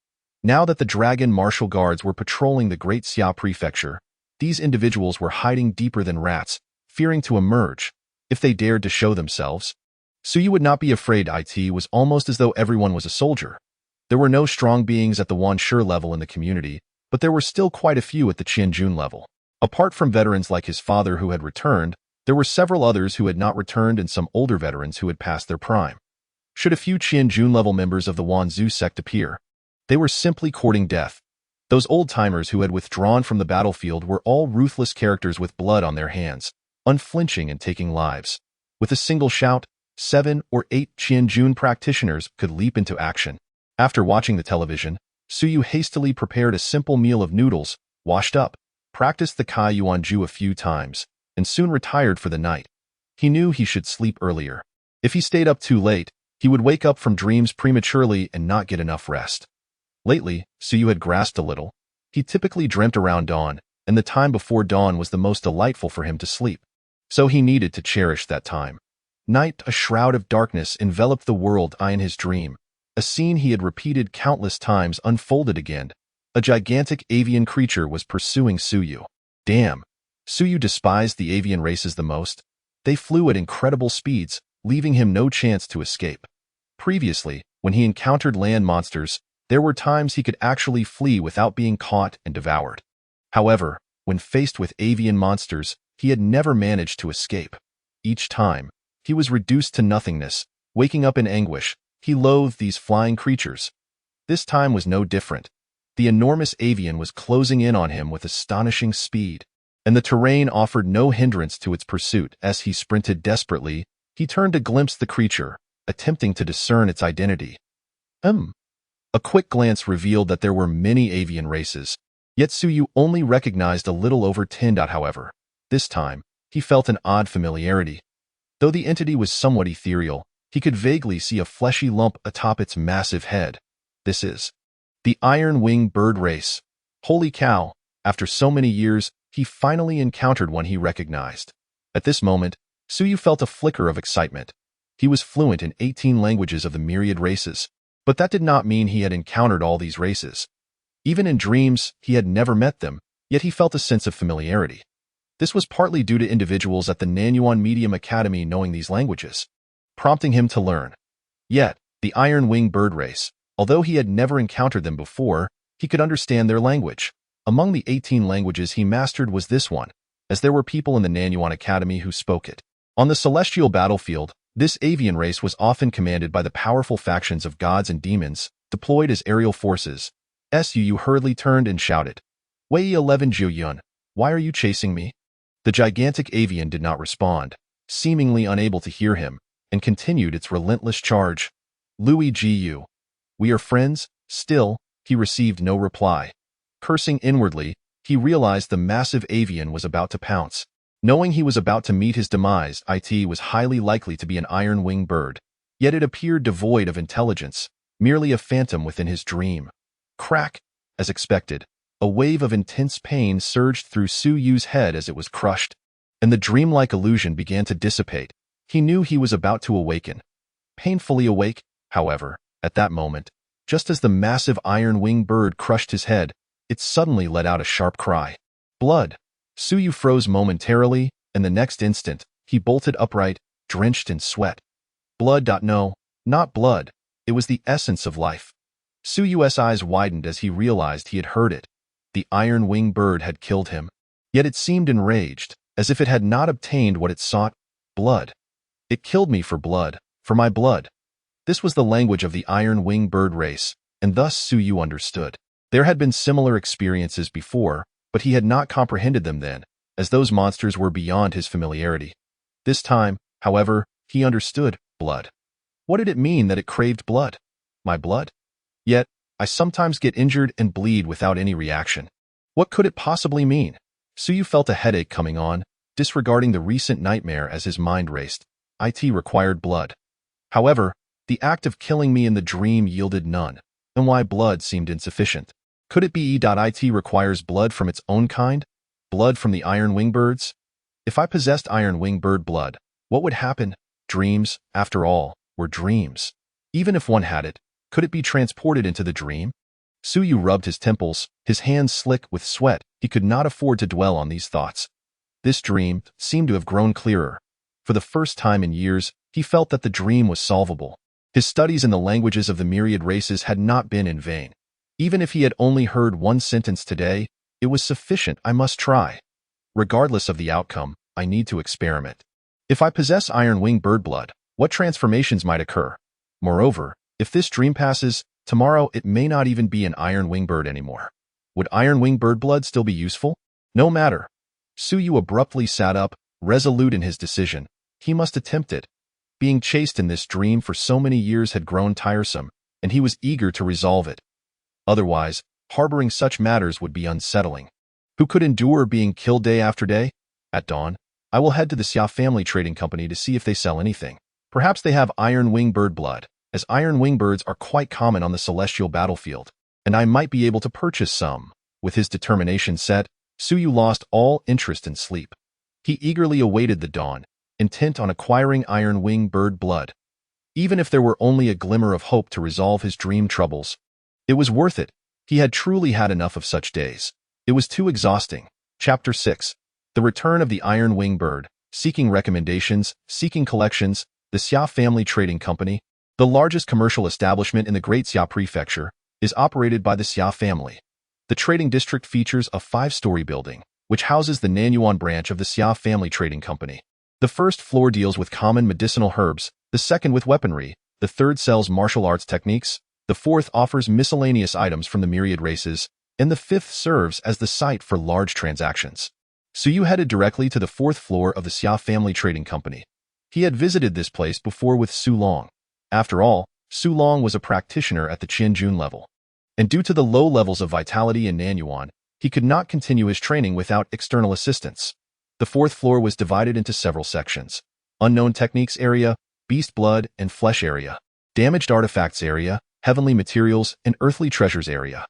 Now that the Dragon Martial Guards were patrolling the Great Xia Prefecture, these individuals were hiding deeper than rats, fearing to emerge. If they dared to show themselves, Suu would not be afraid. It was almost as though everyone was a soldier. There were no strong beings at the Wanshi level in the community, but there were still quite a few at the Qianjun level. Apart from veterans like his father who had returned, there were several others who had not returned and some older veterans who had passed their prime. Should a few Qianjun level members of the Wanzhou sect appear, they were simply courting death. Those old-timers who had withdrawn from the battlefield were all ruthless characters with blood on their hands, unflinching and taking lives. With a single shout, 7 or 8 Qianjun practitioners could leap into action. After watching the television, Suu hastily prepared a simple meal of noodles, washed up, practiced the Kai Yuanju a few times, and soon retired for the night. He knew he should sleep earlier. If he stayed up too late, he would wake up from dreams prematurely and not get enough rest. Lately, Suu had grasped a little. He typically dreamt around dawn, and the time before dawn was the most delightful for him to sleep. So he needed to cherish that time. Night, a shroud of darkness, enveloped the world in his dream. A scene he had repeated countless times unfolded again. A gigantic avian creature was pursuing Suu. Damn! Suu despised the avian races the most. They flew at incredible speeds, leaving him no chance to escape. Previously, when he encountered land monsters, there were times he could actually flee without being caught and devoured. However, when faced with avian monsters, he had never managed to escape. Each time, he was reduced to nothingness, waking up in anguish. He loathed these flying creatures. This time was no different. The enormous avian was closing in on him with astonishing speed, and the terrain offered no hindrance to its pursuit. As he sprinted desperately, he turned to glimpse the creature, attempting to discern its identity. A quick glance revealed that there were many avian races, yet Suu only recognized a little over 10. However, this time, he felt an odd familiarity. Though the entity was somewhat ethereal, he could vaguely see a fleshy lump atop its massive head. This is the iron-winged bird race. Holy cow! After so many years, he finally encountered one he recognized. At this moment, Suu felt a flicker of excitement. He was fluent in 18 languages of the Myriad Races, but that did not mean he had encountered all these races. Even in dreams, he had never met them, yet he felt a sense of familiarity. This was partly due to individuals at the Nanyuan Medium Academy knowing these languages, prompting him to learn. Yet, the iron-winged bird race, although he had never encountered them before, he could understand their language. Among the 18 languages he mastered was this one, as there were people in the Nanyuan Academy who spoke it. On the celestial battlefield, this avian race was often commanded by the powerful factions of gods and demons, deployed as aerial forces. Suu hurriedly turned and shouted, Wei 11 Jiuyun, why are you chasing me? The gigantic avian did not respond, seemingly unable to hear him, and continued its relentless charge. Louis Gu. We are friends? Still, he received no reply. Cursing inwardly, he realized the massive avian was about to pounce. Knowing he was about to meet his demise, it was highly likely to be an iron-winged bird, yet it appeared devoid of intelligence, merely a phantom within his dream. Crack! As expected, a wave of intense pain surged through Suu's head as it was crushed, and the dreamlike illusion began to dissipate. He knew he was about to awaken. Painfully awake, however, at that moment, just as the massive iron-winged bird crushed his head, it suddenly let out a sharp cry. Blood! Suyu froze momentarily, and the next instant, he bolted upright, drenched in sweat. Blood. No, not blood. It was the essence of life. Suyu's eyes widened as he realized he had heard it. The iron-winged bird had killed him. Yet it seemed enraged, as if it had not obtained what it sought, blood. It killed me for blood, for my blood. This was the language of the iron-winged bird race, and thus Suyu understood. There had been similar experiences before, but he had not comprehended them then, as those monsters were beyond his familiarity. This time, however, he understood blood. What did it mean that it craved blood? My blood? Yet, I sometimes get injured and bleed without any reaction. What could it possibly mean? Suyu felt a headache coming on, disregarding the recent nightmare as his mind raced. It required blood. However, the act of killing me in the dream yielded none, and why blood seemed insufficient. Could it be it requires blood from its own kind? Blood from the iron-winged birds? If I possessed iron-winged bird blood, what would happen? Dreams, after all, were dreams. Even if one had it, could it be transported into the dream? Suyu rubbed his temples, his hands slick with sweat. He could not afford to dwell on these thoughts. This dream seemed to have grown clearer. For the first time in years, he felt that the dream was solvable. His studies in the languages of the myriad races had not been in vain. Even if he had only heard one sentence today, it was sufficient. I must try. Regardless of the outcome, I need to experiment. If I possess iron-winged bird blood, what transformations might occur? Moreover, if this dream passes, tomorrow it may not even be an iron-winged bird anymore. Would iron-winged bird blood still be useful? No matter. Suyu abruptly sat up, resolute in his decision. He must attempt it. Being chased in this dream for so many years had grown tiresome, and he was eager to resolve it. Otherwise, harboring such matters would be unsettling. Who could endure being killed day after day? At dawn, I will head to the Xia family trading company to see if they sell anything. Perhaps they have iron-winged bird blood, as iron-winged birds are quite common on the celestial battlefield, and I might be able to purchase some. With his determination set, Suyu lost all interest in sleep. He eagerly awaited the dawn, intent on acquiring iron-winged bird blood. Even if there were only a glimmer of hope to resolve his dream troubles, it was worth it. He had truly had enough of such days. It was too exhausting. Chapter 6. The Return of the Iron-Winged Bird. Seeking recommendations, seeking collections, the Xia Family Trading Company, the largest commercial establishment in the Great Xia Prefecture, is operated by the Xia family. The trading district features a 5-story building, which houses the Nanyuan branch of the Xia Family Trading Company. The first floor deals with common medicinal herbs, the second with weaponry, the third sells martial arts techniques, the fourth offers miscellaneous items from the myriad races, and the fifth serves as the site for large transactions. Suyu headed directly to the 4th floor of the Xia Family Trading Company. He had visited this place before with Su Long. After all, Su Long was a practitioner at the Qianjun level. And due to the low levels of vitality in Nanyuan, he could not continue his training without external assistance. The 4th floor was divided into several sections. Unknown Techniques area, Beast Blood and Flesh area, Damaged Artifacts area, Heavenly Materials and Earthly Treasures area.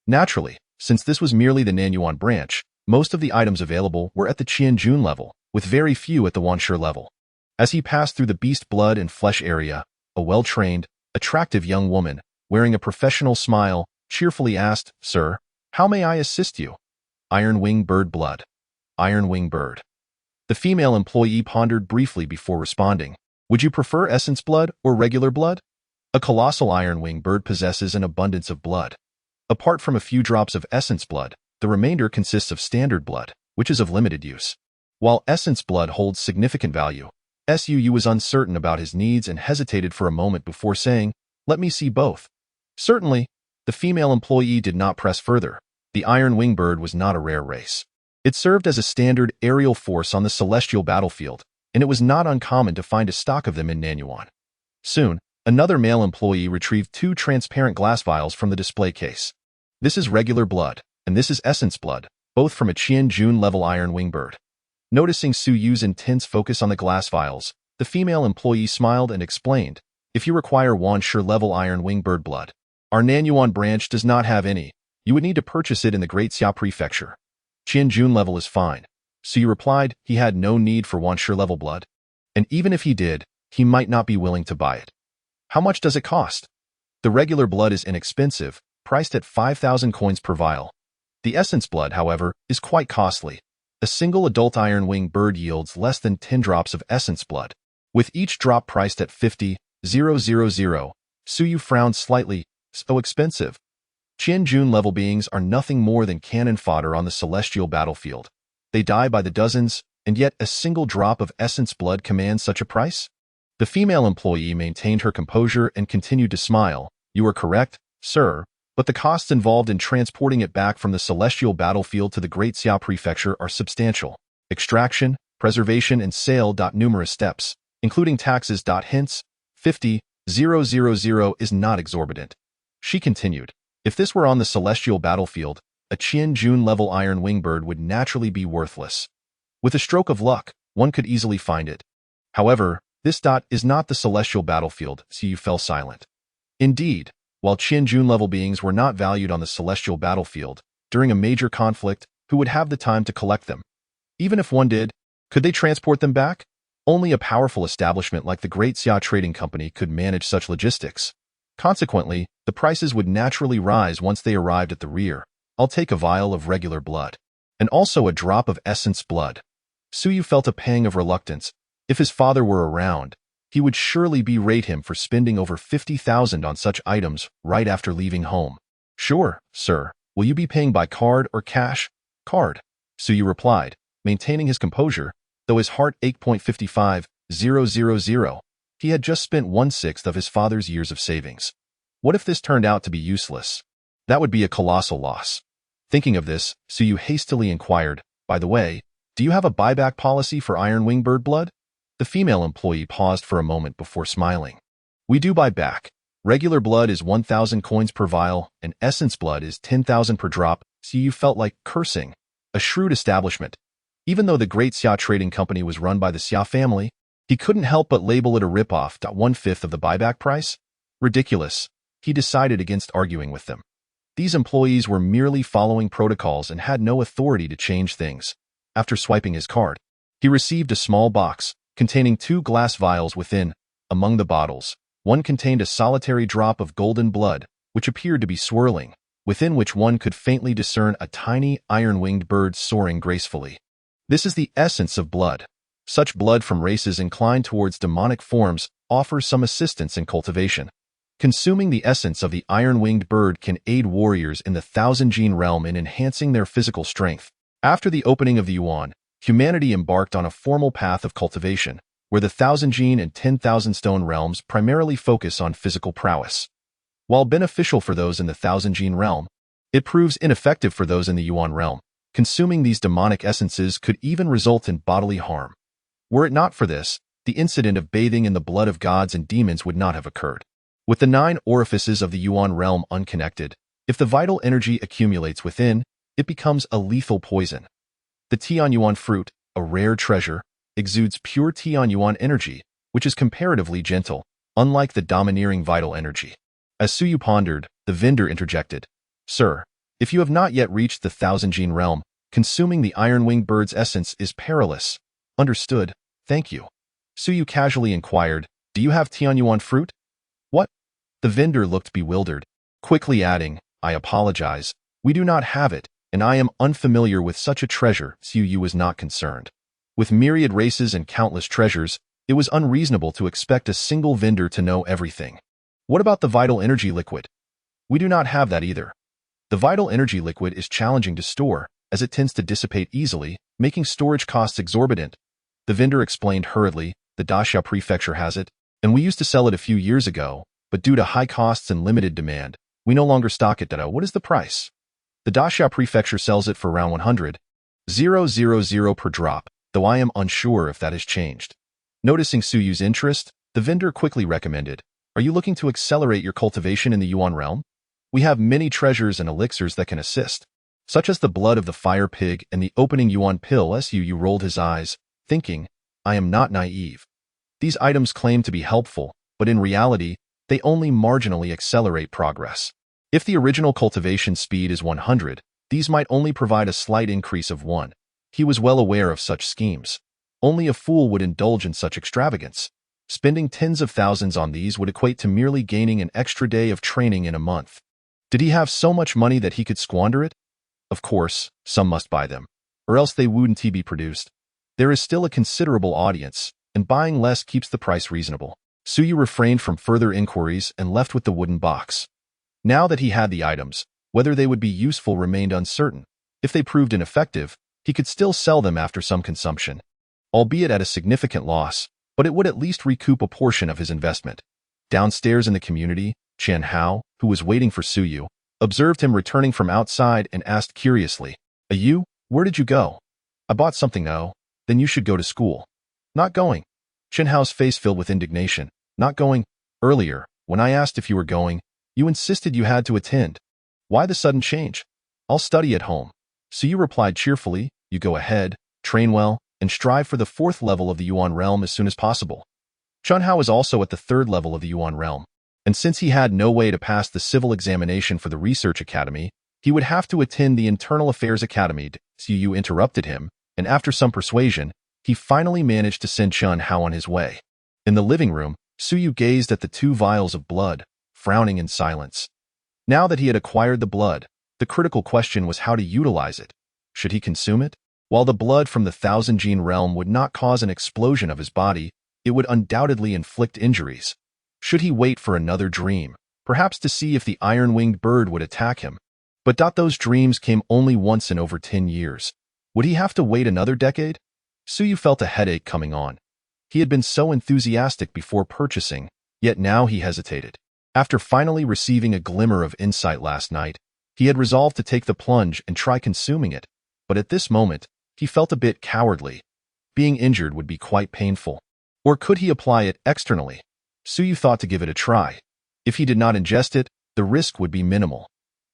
Naturally, since this was merely the Nanyuan branch, most of the items available were at the Qianjun level, with very few at the Wanshi level. As he passed through the Beast Blood and Flesh area, a well-trained, attractive young woman, wearing a professional smile, cheerfully asked, "Sir, how may I assist you?" Iron-winged bird blood. Iron-winged bird. The female employee pondered briefly before responding. Would you prefer essence blood or regular blood? A colossal iron-winged bird possesses an abundance of blood. Apart from a few drops of essence blood, the remainder consists of standard blood, which is of limited use. While essence blood holds significant value, Suyu was uncertain about his needs and hesitated for a moment before saying, "Let me see both." Certainly, the female employee did not press further. The iron-winged bird was not a rare race. It served as a standard aerial force on the celestial battlefield, and it was not uncommon to find a stock of them in Nanyuan. Soon, another male employee retrieved 2 transparent glass vials from the display case. This is regular blood, and this is essence blood, both from a Qianjun-level iron-winged bird. Noticing Suyu's intense focus on the glass vials, the female employee smiled and explained, "If you require Wanshi-level iron-winged bird blood, our Nanyuan branch does not have any. You would need to purchase it in the Great Xia Prefecture. Qianjun level is fine." Suyu replied he had no need for Wanshi-level blood. And even if he did, he might not be willing to buy it. How much does it cost? The regular blood is inexpensive, priced at 5,000 coins per vial. The essence blood, however, is quite costly. A single adult iron-winged bird yields less than 10 drops of essence blood. With each drop priced at 50,000, Suyu frowned slightly. So expensive. Qian-Jun level beings are nothing more than cannon fodder on the celestial battlefield. They die by the dozens, and yet a single drop of essence blood commands such a price? The female employee maintained her composure and continued to smile. You are correct, sir, but the costs involved in transporting it back from the celestial battlefield to the Great Xia Prefecture are substantial. Extraction, preservation, and sale. Numerous steps, including taxes. Hence, 50,000 is not exorbitant. She continued. If this were on the celestial battlefield, a Qian-Jun level iron wingbird would naturally be worthless. With a stroke of luck, one could easily find it. However, this is not the celestial battlefield, so you fell silent. Indeed, while Qian-Jun level beings were not valued on the celestial battlefield, during a major conflict, who would have the time to collect them? Even if one did, could they transport them back? Only a powerful establishment like the Great Xia Trading Company could manage such logistics. Consequently, the prices would naturally rise once they arrived at the rear. I'll take a vial of regular blood. And also a drop of essence blood. Suyu felt a pang of reluctance. If his father were around, he would surely berate him for spending over 50,000 on such items right after leaving home. Sure, sir. Will you be paying by card or cash? Card, Suyu replied, maintaining his composure, though his heart ached. 55,000. He had just spent 1/6 of his father's years of savings. What if this turned out to be useless? That would be a colossal loss. Thinking of this, Suyu hastily inquired, by the way, do you have a buyback policy for iron wingbird blood? The female employee paused for a moment before smiling. We do buy back. Regular blood is 1,000 coins per vial, and essence blood is 10,000 per drop. Suyu felt like cursing. A shrewd establishment. Even though the Great Xia Trading Company was run by the Xia family, he couldn't help but label it a ripoff. 1/5 of the buyback price? Ridiculous. He decided against arguing with them. These employees were merely following protocols and had no authority to change things. After swiping his card, he received a small box containing 2 glass vials within. Among the bottles, one contained a solitary drop of golden blood, which appeared to be swirling, within which one could faintly discern a tiny iron-winged bird soaring gracefully. This is the essence of blood. Such blood from races inclined towards demonic forms offers some assistance in cultivation. Consuming the essence of the iron-winged bird can aid warriors in the 1,000-gene realm in enhancing their physical strength. After the opening of the Yuan, humanity embarked on a formal path of cultivation, where the 1,000-gene and 10,000-stone realms primarily focus on physical prowess. While beneficial for those in the 1,000-gene realm, it proves ineffective for those in the Yuan realm. Consuming these demonic essences could even result in bodily harm. Were it not for this, the incident of bathing in the blood of gods and demons would not have occurred. With the 9 orifices of the Yuan realm unconnected, if the vital energy accumulates within, it becomes a lethal poison. The Tianyuan fruit, a rare treasure, exudes pure Tianyuan energy, which is comparatively gentle, unlike the domineering vital energy. As Suyu pondered, the vendor interjected, Sir, if you have not yet reached the 1,000-gene realm, consuming the iron-winged bird's essence is perilous. Understood, thank you. Suyu casually inquired, do you have Tianyuan fruit? What? The vendor looked bewildered, quickly adding, I apologize, we do not have it, and I am unfamiliar with such a treasure. Suyu was not concerned. With myriad races and countless treasures, it was unreasonable to expect a single vendor to know everything. What about the vital energy liquid? We do not have that either. The vital energy liquid is challenging to store, as it tends to dissipate easily, making storage costs exorbitant. The vendor explained hurriedly, the Daxia Prefecture has it, and we used to sell it a few years ago, but due to high costs and limited demand, we no longer stock it. What is the price? The Daxia Prefecture sells it for around 100,000 per drop, though I am unsure if that has changed. Noticing Suyu's interest, the vendor quickly recommended, are you looking to accelerate your cultivation in the Yuan realm? We have many treasures and elixirs that can assist, such as the blood of the fire pig and the opening Yuan pill. Suyu rolled his eyes, thinking, I am not naive. These items claim to be helpful, but in reality, they only marginally accelerate progress. If the original cultivation speed is 100, these might only provide a slight increase of 1. He was well aware of such schemes. Only a fool would indulge in such extravagance. Spending tens of thousands on these would equate to merely gaining an extra day of training in a month. Did he have so much money that he could squander it? Of course, some must buy them, or else they wouldn't be produced. There is still a considerable audience, and buying less keeps the price reasonable. Suyu refrained from further inquiries and left with the wooden box. Now that he had the items, whether they would be useful remained uncertain. If they proved ineffective, he could still sell them after some consumption, albeit at a significant loss, but it would at least recoup a portion of his investment. Downstairs in the community, Chen Hao, who was waiting for Suyu, observed him returning from outside and asked curiously, "You? Where did you go?" "I bought something now." "Then you should go to school." "Not going." Chen Hao's face filled with indignation. "Not going? Earlier, when I asked if you were going, you insisted you had to attend. Why the sudden change?" "I'll study at home." Suyu replied cheerfully, "You go ahead, train well, and strive for the 4th level of the Yuan realm as soon as possible." Chen Hao was also at the 3rd level of the Yuan realm, and since he had no way to pass the civil examination for the research academy, he would have to attend the internal affairs academy. Suyu interrupted him, and after some persuasion, he finally managed to send Chen Hao on his way. In the living room, Suyu gazed at the 2 vials of blood, frowning in silence. Now that he had acquired the blood, the critical question was how to utilize it. Should he consume it? While the blood from the 1000-gene realm would not cause an explosion of his body, it would undoubtedly inflict injuries. Should he wait for another dream, perhaps to see if the iron-winged bird would attack him? But those dreams came only once in over 10 years. Would he have to wait another decade? Suyu felt a headache coming on. He had been so enthusiastic before purchasing, yet now he hesitated. After finally receiving a glimmer of insight last night, he had resolved to take the plunge and try consuming it. But at this moment, he felt a bit cowardly. Being injured would be quite painful. Or could he apply it externally? Suyu thought to give it a try. If he did not ingest it, the risk would be minimal.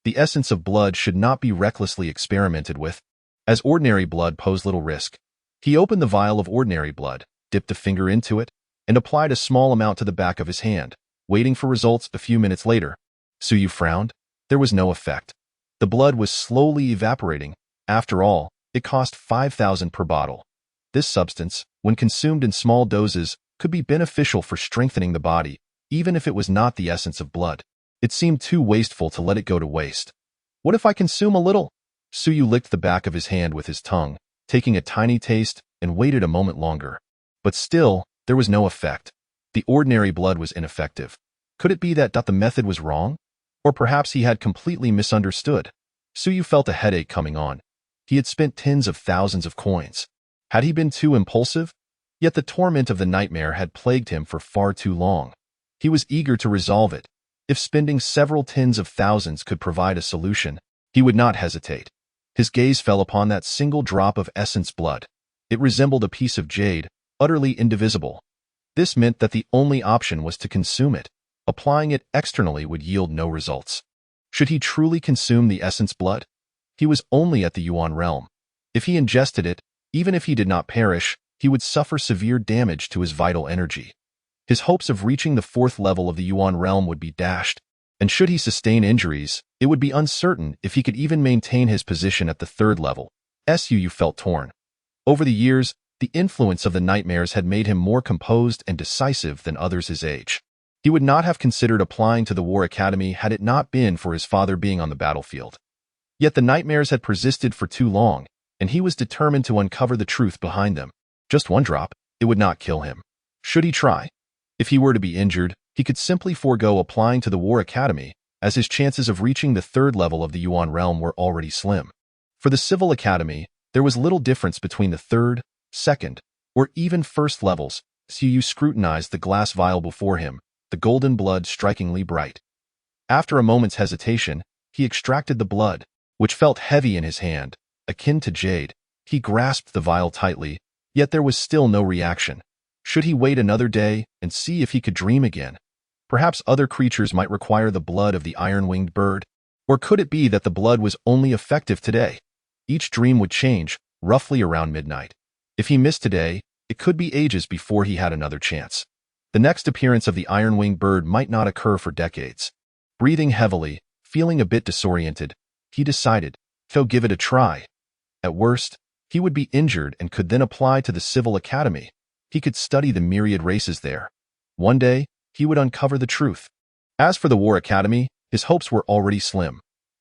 The essence of blood should not be recklessly experimented with, as ordinary blood posed little risk. He opened the vial of ordinary blood, dipped a finger into it, and applied a small amount to the back of his hand, waiting for results a few minutes later. Suyu frowned. There was no effect. The blood was slowly evaporating. After all, it cost 5,000 per bottle. This substance, when consumed in small doses, could be beneficial for strengthening the body, even if it was not the essence of blood. It seemed too wasteful to let it go to waste. What if I consume a little? Suyu licked the back of his hand with his tongue, taking a tiny taste, and waited a moment longer. But still, there was no effect. The ordinary blood was ineffective. Could it be that the method was wrong? Or perhaps he had completely misunderstood. Suyu felt a headache coming on. He had spent tens of thousands of coins. Had he been too impulsive? Yet the torment of the nightmare had plagued him for far too long. He was eager to resolve it. If spending several tens of thousands could provide a solution, he would not hesitate. His gaze fell upon that single drop of essence blood. It resembled a piece of jade, utterly indivisible. This meant that the only option was to consume it. Applying it externally would yield no results. Should he truly consume the essence blood? He was only at the Yuan realm. If he ingested it, even if he did not perish, he would suffer severe damage to his vital energy. His hopes of reaching the 4th level of the Yuan realm would be dashed, and should he sustain injuries, it would be uncertain if he could even maintain his position at the 3rd level. Suyu felt torn. Over the years, the influence of the nightmares had made him more composed and decisive than others his age. He would not have considered applying to the War Academy had it not been for his father being on the battlefield. Yet the nightmares had persisted for too long, and he was determined to uncover the truth behind them. Just one drop, it would not kill him. Should he try? If he were to be injured, he could simply forego applying to the War Academy, as his chances of reaching the 3rd level of the Yuan realm were already slim. For the Civil Academy, there was little difference between the 3rd, 2nd, or even 1st levels. Suyu scrutinized the glass vial before him, the golden blood strikingly bright. After a moment's hesitation, he extracted the blood, which felt heavy in his hand, akin to jade. He grasped the vial tightly, yet there was still no reaction. Should he wait another day and see if he could dream again? Perhaps other creatures might require the blood of the iron-winged bird. Or could it be that the blood was only effective today? Each dream would change, roughly around midnight. If he missed today, it could be ages before he had another chance. The next appearance of the iron-winged bird might not occur for decades. Breathing heavily, feeling a bit disoriented, he decided, he'll give it a try. At worst, He would be injured and could then apply to the Civil Academy. He could study the Myriad Races there. One day, he would uncover the truth. As for the War Academy, his hopes were already slim.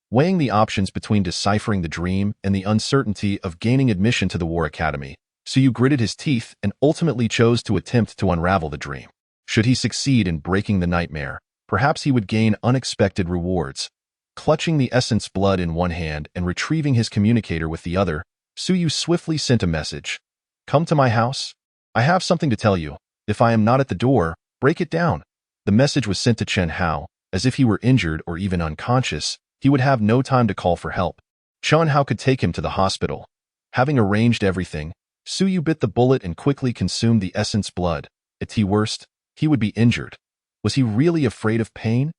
Weighing the options between deciphering the dream and the uncertainty of gaining admission to the War Academy, Suyu gritted his teeth and ultimately chose to attempt to unravel the dream. Should he succeed in breaking the nightmare, perhaps he would gain unexpected rewards. Clutching the essence blood in one hand and retrieving his communicator with the other, Suyu swiftly sent a message. "Come to my house. I have something to tell you. If I am not at the door, break it down." The message was sent to Chen Hao. As if he were injured or even unconscious, he would have no time to call for help. Chen Hao could take him to the hospital. Having arranged everything, Suyu bit the bullet and quickly consumed the essence blood. At the worst, he would be injured. Was he really afraid of pain?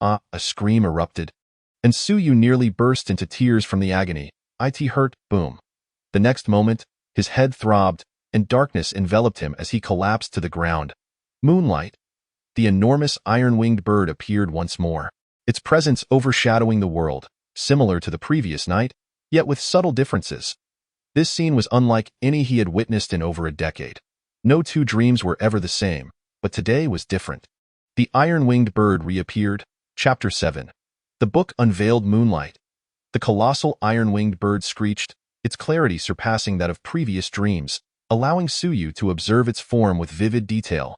A scream erupted, and Suyu nearly burst into tears from the agony. It hurt, boom. The next moment, his head throbbed, and darkness enveloped him as he collapsed to the ground. Moonlight. The enormous iron-winged bird appeared once more, its presence overshadowing the world, similar to the previous night, yet with subtle differences. This scene was unlike any he had witnessed in over a decade. No two dreams were ever the same, but today was different. The iron-winged bird reappeared. Chapter 7. The book unveiled moonlight. The colossal iron-winged bird screeched, its clarity surpassing that of previous dreams, allowing Suyu to observe its form with vivid detail.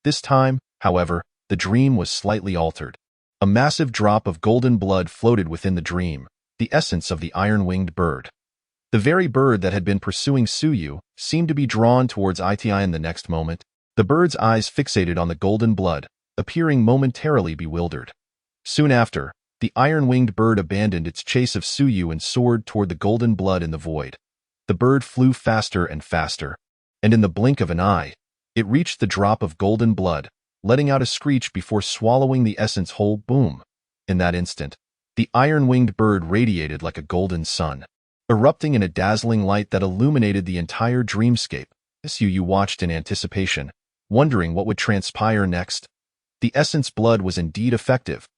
This time, however, the dream was slightly altered. A massive drop of golden blood floated within the dream, the essence of the iron-winged bird. The very bird that had been pursuing Suyu seemed to be drawn towards Iti in the next moment. The bird's eyes fixated on the golden blood, appearing momentarily bewildered. Soon after, the iron-winged bird abandoned its chase of Suyu and soared toward the golden blood in the void. The bird flew faster and faster, and in the blink of an eye, it reached the drop of golden blood, letting out a screech before swallowing the essence whole. Boom. In that instant, the iron-winged bird radiated like a golden sun, erupting in a dazzling light that illuminated the entire dreamscape. Suyu watched in anticipation, wondering what would transpire next. The essence blood was indeed effective.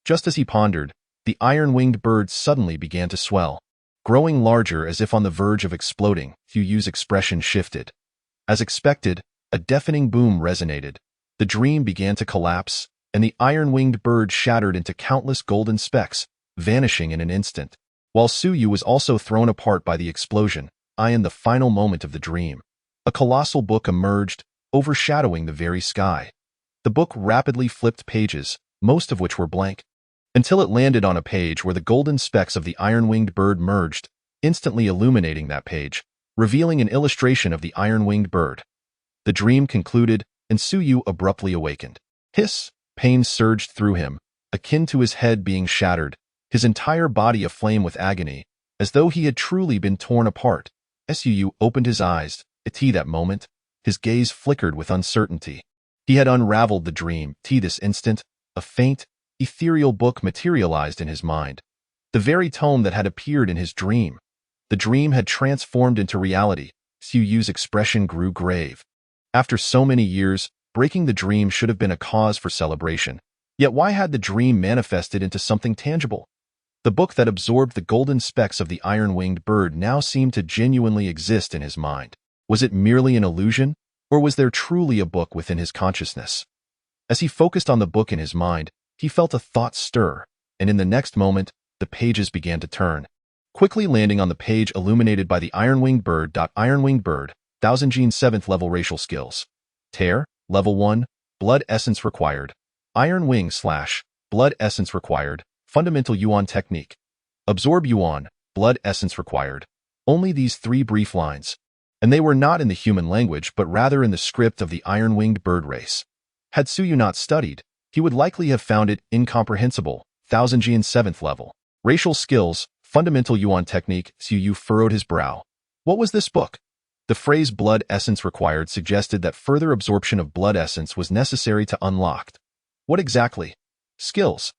Just as he pondered, the iron-winged bird suddenly began to swell. Growing larger as if on the verge of exploding, Suyu's expression shifted. As expected, a deafening boom resonated. The dream began to collapse, and the iron-winged bird shattered into countless golden specks, vanishing in an instant. While Suyu was also thrown apart by the explosion, in the final moment of the dream, a colossal book emerged, overshadowing the very sky. The book rapidly flipped pages, most of which were blank, until it landed on a page where the golden specks of the iron-winged bird merged, instantly illuminating that page, revealing an illustration of the iron-winged bird. The dream concluded, and Suyu abruptly awakened. Hiss! Pain surged through him, akin to his head being shattered, his entire body aflame with agony, as though he had truly been torn apart. Suyu opened his eyes. At that moment, his gaze flickered with uncertainty. He had unraveled the dream. This instant, a faint, ethereal book materialized in his mind. The very tome that had appeared in his dream. The dream had transformed into reality. Suyu's expression grew grave. After so many years, breaking the dream should have been a cause for celebration. Yet why had the dream manifested into something tangible? The book that absorbed the golden specks of the iron-winged bird now seemed to genuinely exist in his mind. Was it merely an illusion, or was there truly a book within his consciousness? As he focused on the book in his mind, he felt a thought stir, and in the next moment, the pages began to turn, quickly landing on the page illuminated by the iron-winged bird. Iron-winged bird, 1000 gene 7th level racial skills. Tear, level 1, blood essence required. Iron wing / blood essence required, fundamental yuan technique. Absorb yuan, blood essence required. Only these 3 brief lines, and they were not in the human language but rather in the script of the iron-winged bird race. Had Suyu not studied, he would likely have found it incomprehensible. 1000 gene 7th level. Racial skills, fundamental yuan technique. Suyu furrowed his brow. What was this book? The phrase blood essence required suggested that further absorption of blood essence was necessary to unlock. What exactly? Skills.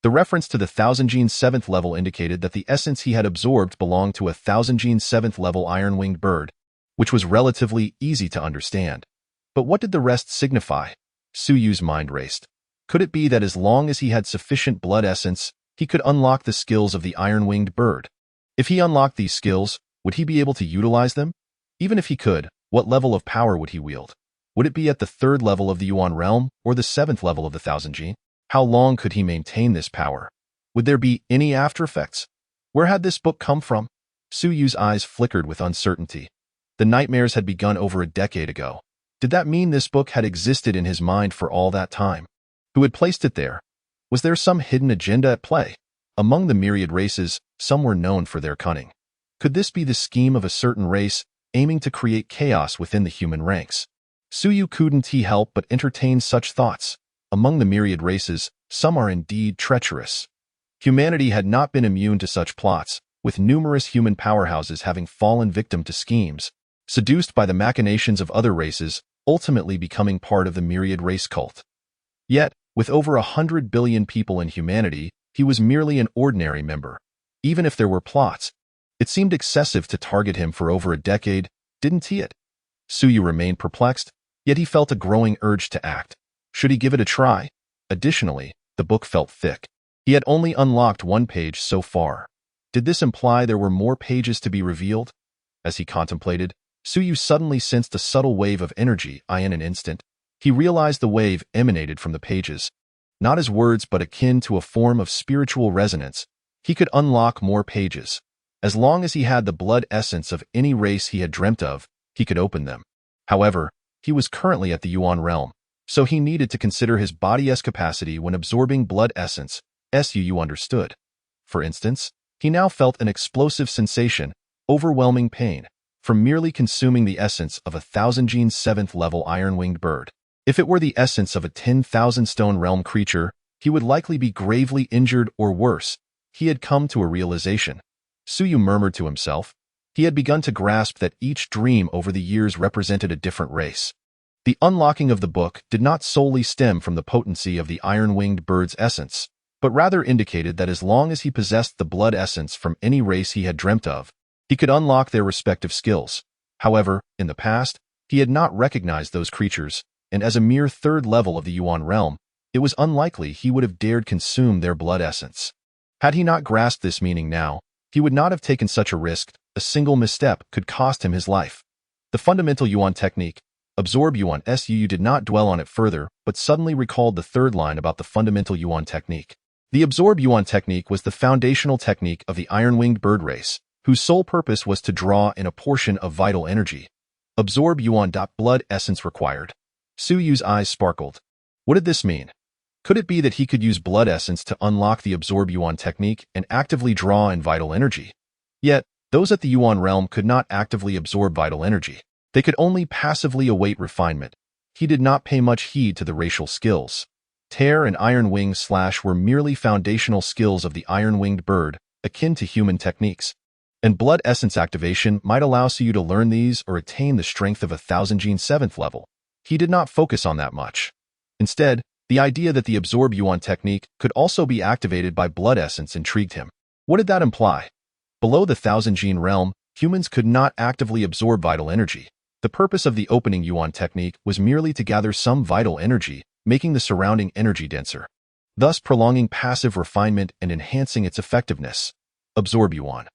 The reference to the 1000 gene 7th level indicated that the essence he had absorbed belonged to a 1000 gene 7th level iron-winged bird, which was relatively easy to understand. But what did the rest signify? Suyu's mind raced. Could it be that as long as he had sufficient blood essence, he could unlock the skills of the iron-winged bird? If he unlocked these skills, Would he be able to utilize them? Even if he could, what level of power would he wield? Would it be at the 3rd level of the Yuan realm or the 7th level of the Thousand Gene? How long could he maintain this power? Would there be any after effects? Where had this book come from? Su Yu's eyes flickered with uncertainty. The nightmares had begun over a decade ago. Did that mean this book had existed in his mind for all that time? Who had placed it there? Was there some hidden agenda at play? Among the myriad races, some were known for their cunning. Could this be the scheme of a certain race aiming to create chaos within the human ranks? Su Yu couldn't help but entertain such thoughts. Among the myriad races, some are indeed treacherous. Humanity had not been immune to such plots, with numerous human powerhouses having fallen victim to schemes, seduced by the machinations of other races, ultimately becoming part of the myriad race cult. Yet, with over 100 billion people in humanity, he was merely an ordinary member. Even if there were plots, it seemed excessive to target him for over a decade, didn't it? Su Yu remained perplexed, yet he felt a growing urge to act. Should he give it a try? Additionally, the book felt thick. He had only unlocked one page so far. Did this imply there were more pages to be revealed? As he contemplated, Su Yu suddenly sensed a subtle wave of energy. In an instant, he realized the wave emanated from the pages. Not as words but akin to a form of spiritual resonance, he could unlock more pages. As long as he had the blood essence of any race he had dreamt of, he could open them. However, he was currently at the Yuan realm, so he needed to consider his body's capacity when absorbing blood essence. Su understood. For instance, he now felt an explosive sensation, overwhelming pain, from merely consuming the essence of a 1,000-gene 7th-level iron-winged bird. If it were the essence of a 10,000-stone realm creature, he would likely be gravely injured or worse. He had come to a realization. Su Yu murmured to himself. He had begun to grasp that each dream over the years represented a different race. The unlocking of the book did not solely stem from the potency of the iron-winged bird's essence, but rather indicated that as long as he possessed the blood essence from any race he had dreamt of, he could unlock their respective skills. However, in the past, he had not recognized those creatures, and as a mere 3rd level of the Yuan realm, it was unlikely he would have dared consume their blood essence. Had he not grasped this meaning now, he would not have taken such a risk. A single misstep could cost him his life. The fundamental Yuan technique, absorb Yuan. Su Yu did not dwell on it further, but suddenly recalled the 3rd line about the fundamental Yuan technique. The absorb Yuan technique was the foundational technique of the iron-winged bird race, whose sole purpose was to draw in a portion of vital energy. Absorb Yuan. Blood essence required. Su Yu's eyes sparkled. What did this mean? Could it be that he could use blood essence to unlock the absorb Yuan technique and actively draw in vital energy? Yet, those at the Yuan realm could not actively absorb vital energy. They could only passively await refinement. He did not pay much heed to the racial skills. Tear and Iron Wing Slash were merely foundational skills of the iron-winged bird, akin to human techniques. And blood essence activation might allow you to learn these or attain the strength of a 1,000-gene 7th level. He did not focus on that much. Instead, the idea that the absorb Yuan technique could also be activated by blood essence intrigued him. What did that imply? Below the 1,000-gene realm, humans could not actively absorb vital energy. The purpose of the opening Yuan technique was merely to gather some vital energy, making the surrounding energy denser, thus prolonging passive refinement and enhancing its effectiveness. Absorb Yuan.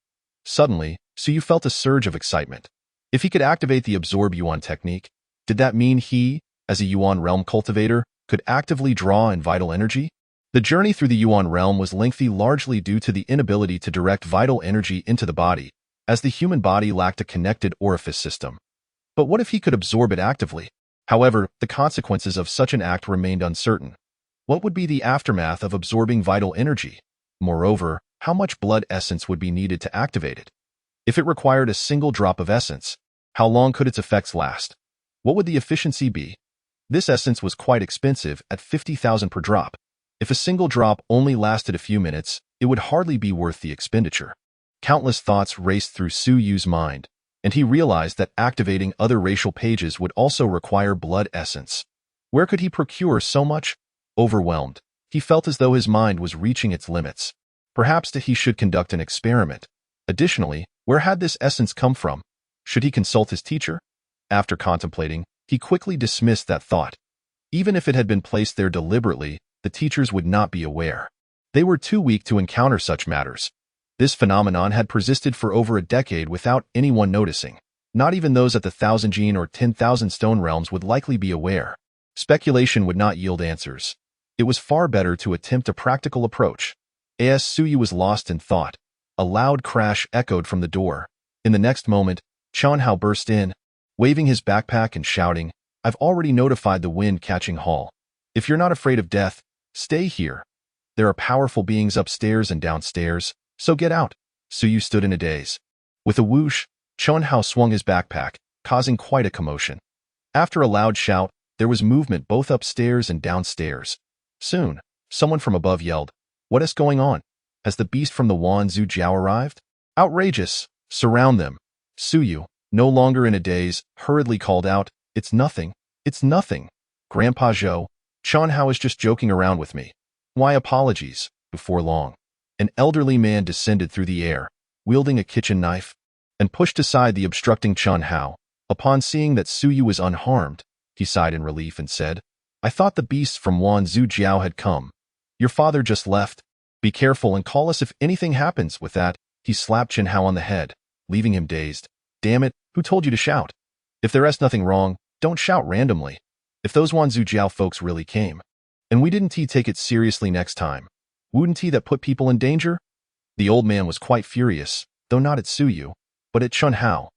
Suddenly, Su Yu felt a surge of excitement. If he could activate the absorb Yuan technique, did that mean he, as a Yuan realm cultivator, could actively draw in vital energy? The journey through the Yuan realm was lengthy largely due to the inability to direct vital energy into the body, as the human body lacked a connected orifice system. But what if he could absorb it actively? However, the consequences of such an act remained uncertain. What would be the aftermath of absorbing vital energy? Moreover, how much blood essence would be needed to activate it? If it required a single drop of essence, how long could its effects last? What would the efficiency be? This essence was quite expensive at 50,000 per drop. If a single drop only lasted a few minutes, it would hardly be worth the expenditure. Countless thoughts raced through Su Yu's mind, and he realized that activating other racial pages would also require blood essence. Where could he procure so much? Overwhelmed, he felt as though his mind was reaching its limits. Perhaps he should conduct an experiment. Additionally, where had this essence come from? Should he consult his teacher? After contemplating, he quickly dismissed that thought. Even if it had been placed there deliberately, the teachers would not be aware. They were too weak to encounter such matters. This phenomenon had persisted for over a decade without anyone noticing. Not even those at the 1,000 gene or 10,000 stone realms would likely be aware. Speculation would not yield answers. It was far better to attempt a practical approach. As Suyu was lost in thought, a loud crash echoed from the door. In the next moment, Chunhao burst in, waving his backpack and shouting, "I've already notified the wind-catching hall. If you're not afraid of death, stay here. There are powerful beings upstairs and downstairs, so get out." Suyu stood in a daze. With a whoosh, Chunhao swung his backpack, causing quite a commotion. After a loud shout, there was movement both upstairs and downstairs. Soon, someone from above yelled, "What is going on? Has the beast from the Wanzhou Jiao arrived? Outrageous! Surround them." Suyu, no longer in a daze, hurriedly called out, "It's nothing. It's nothing. Grandpa Zhou, Chunhao is just joking around with me." "Why apologies?" Before long, an elderly man descended through the air, wielding a kitchen knife, and pushed aside the obstructing Chunhao. Upon seeing that Suyu was unharmed, he sighed in relief and said, "I thought the beasts from Wanzhou Jiao had come. Your father just left. Be careful and call us if anything happens." With that, he slapped Chunhao on the head, leaving him dazed. "Damn it, who told you to shout? If there is nothing wrong, don't shout randomly. If those Wanzhou Jiao folks really came, and we didn't take it seriously next time, wouldn't that put people in danger?" The old man was quite furious, though not at Suyu, but at Chunhao.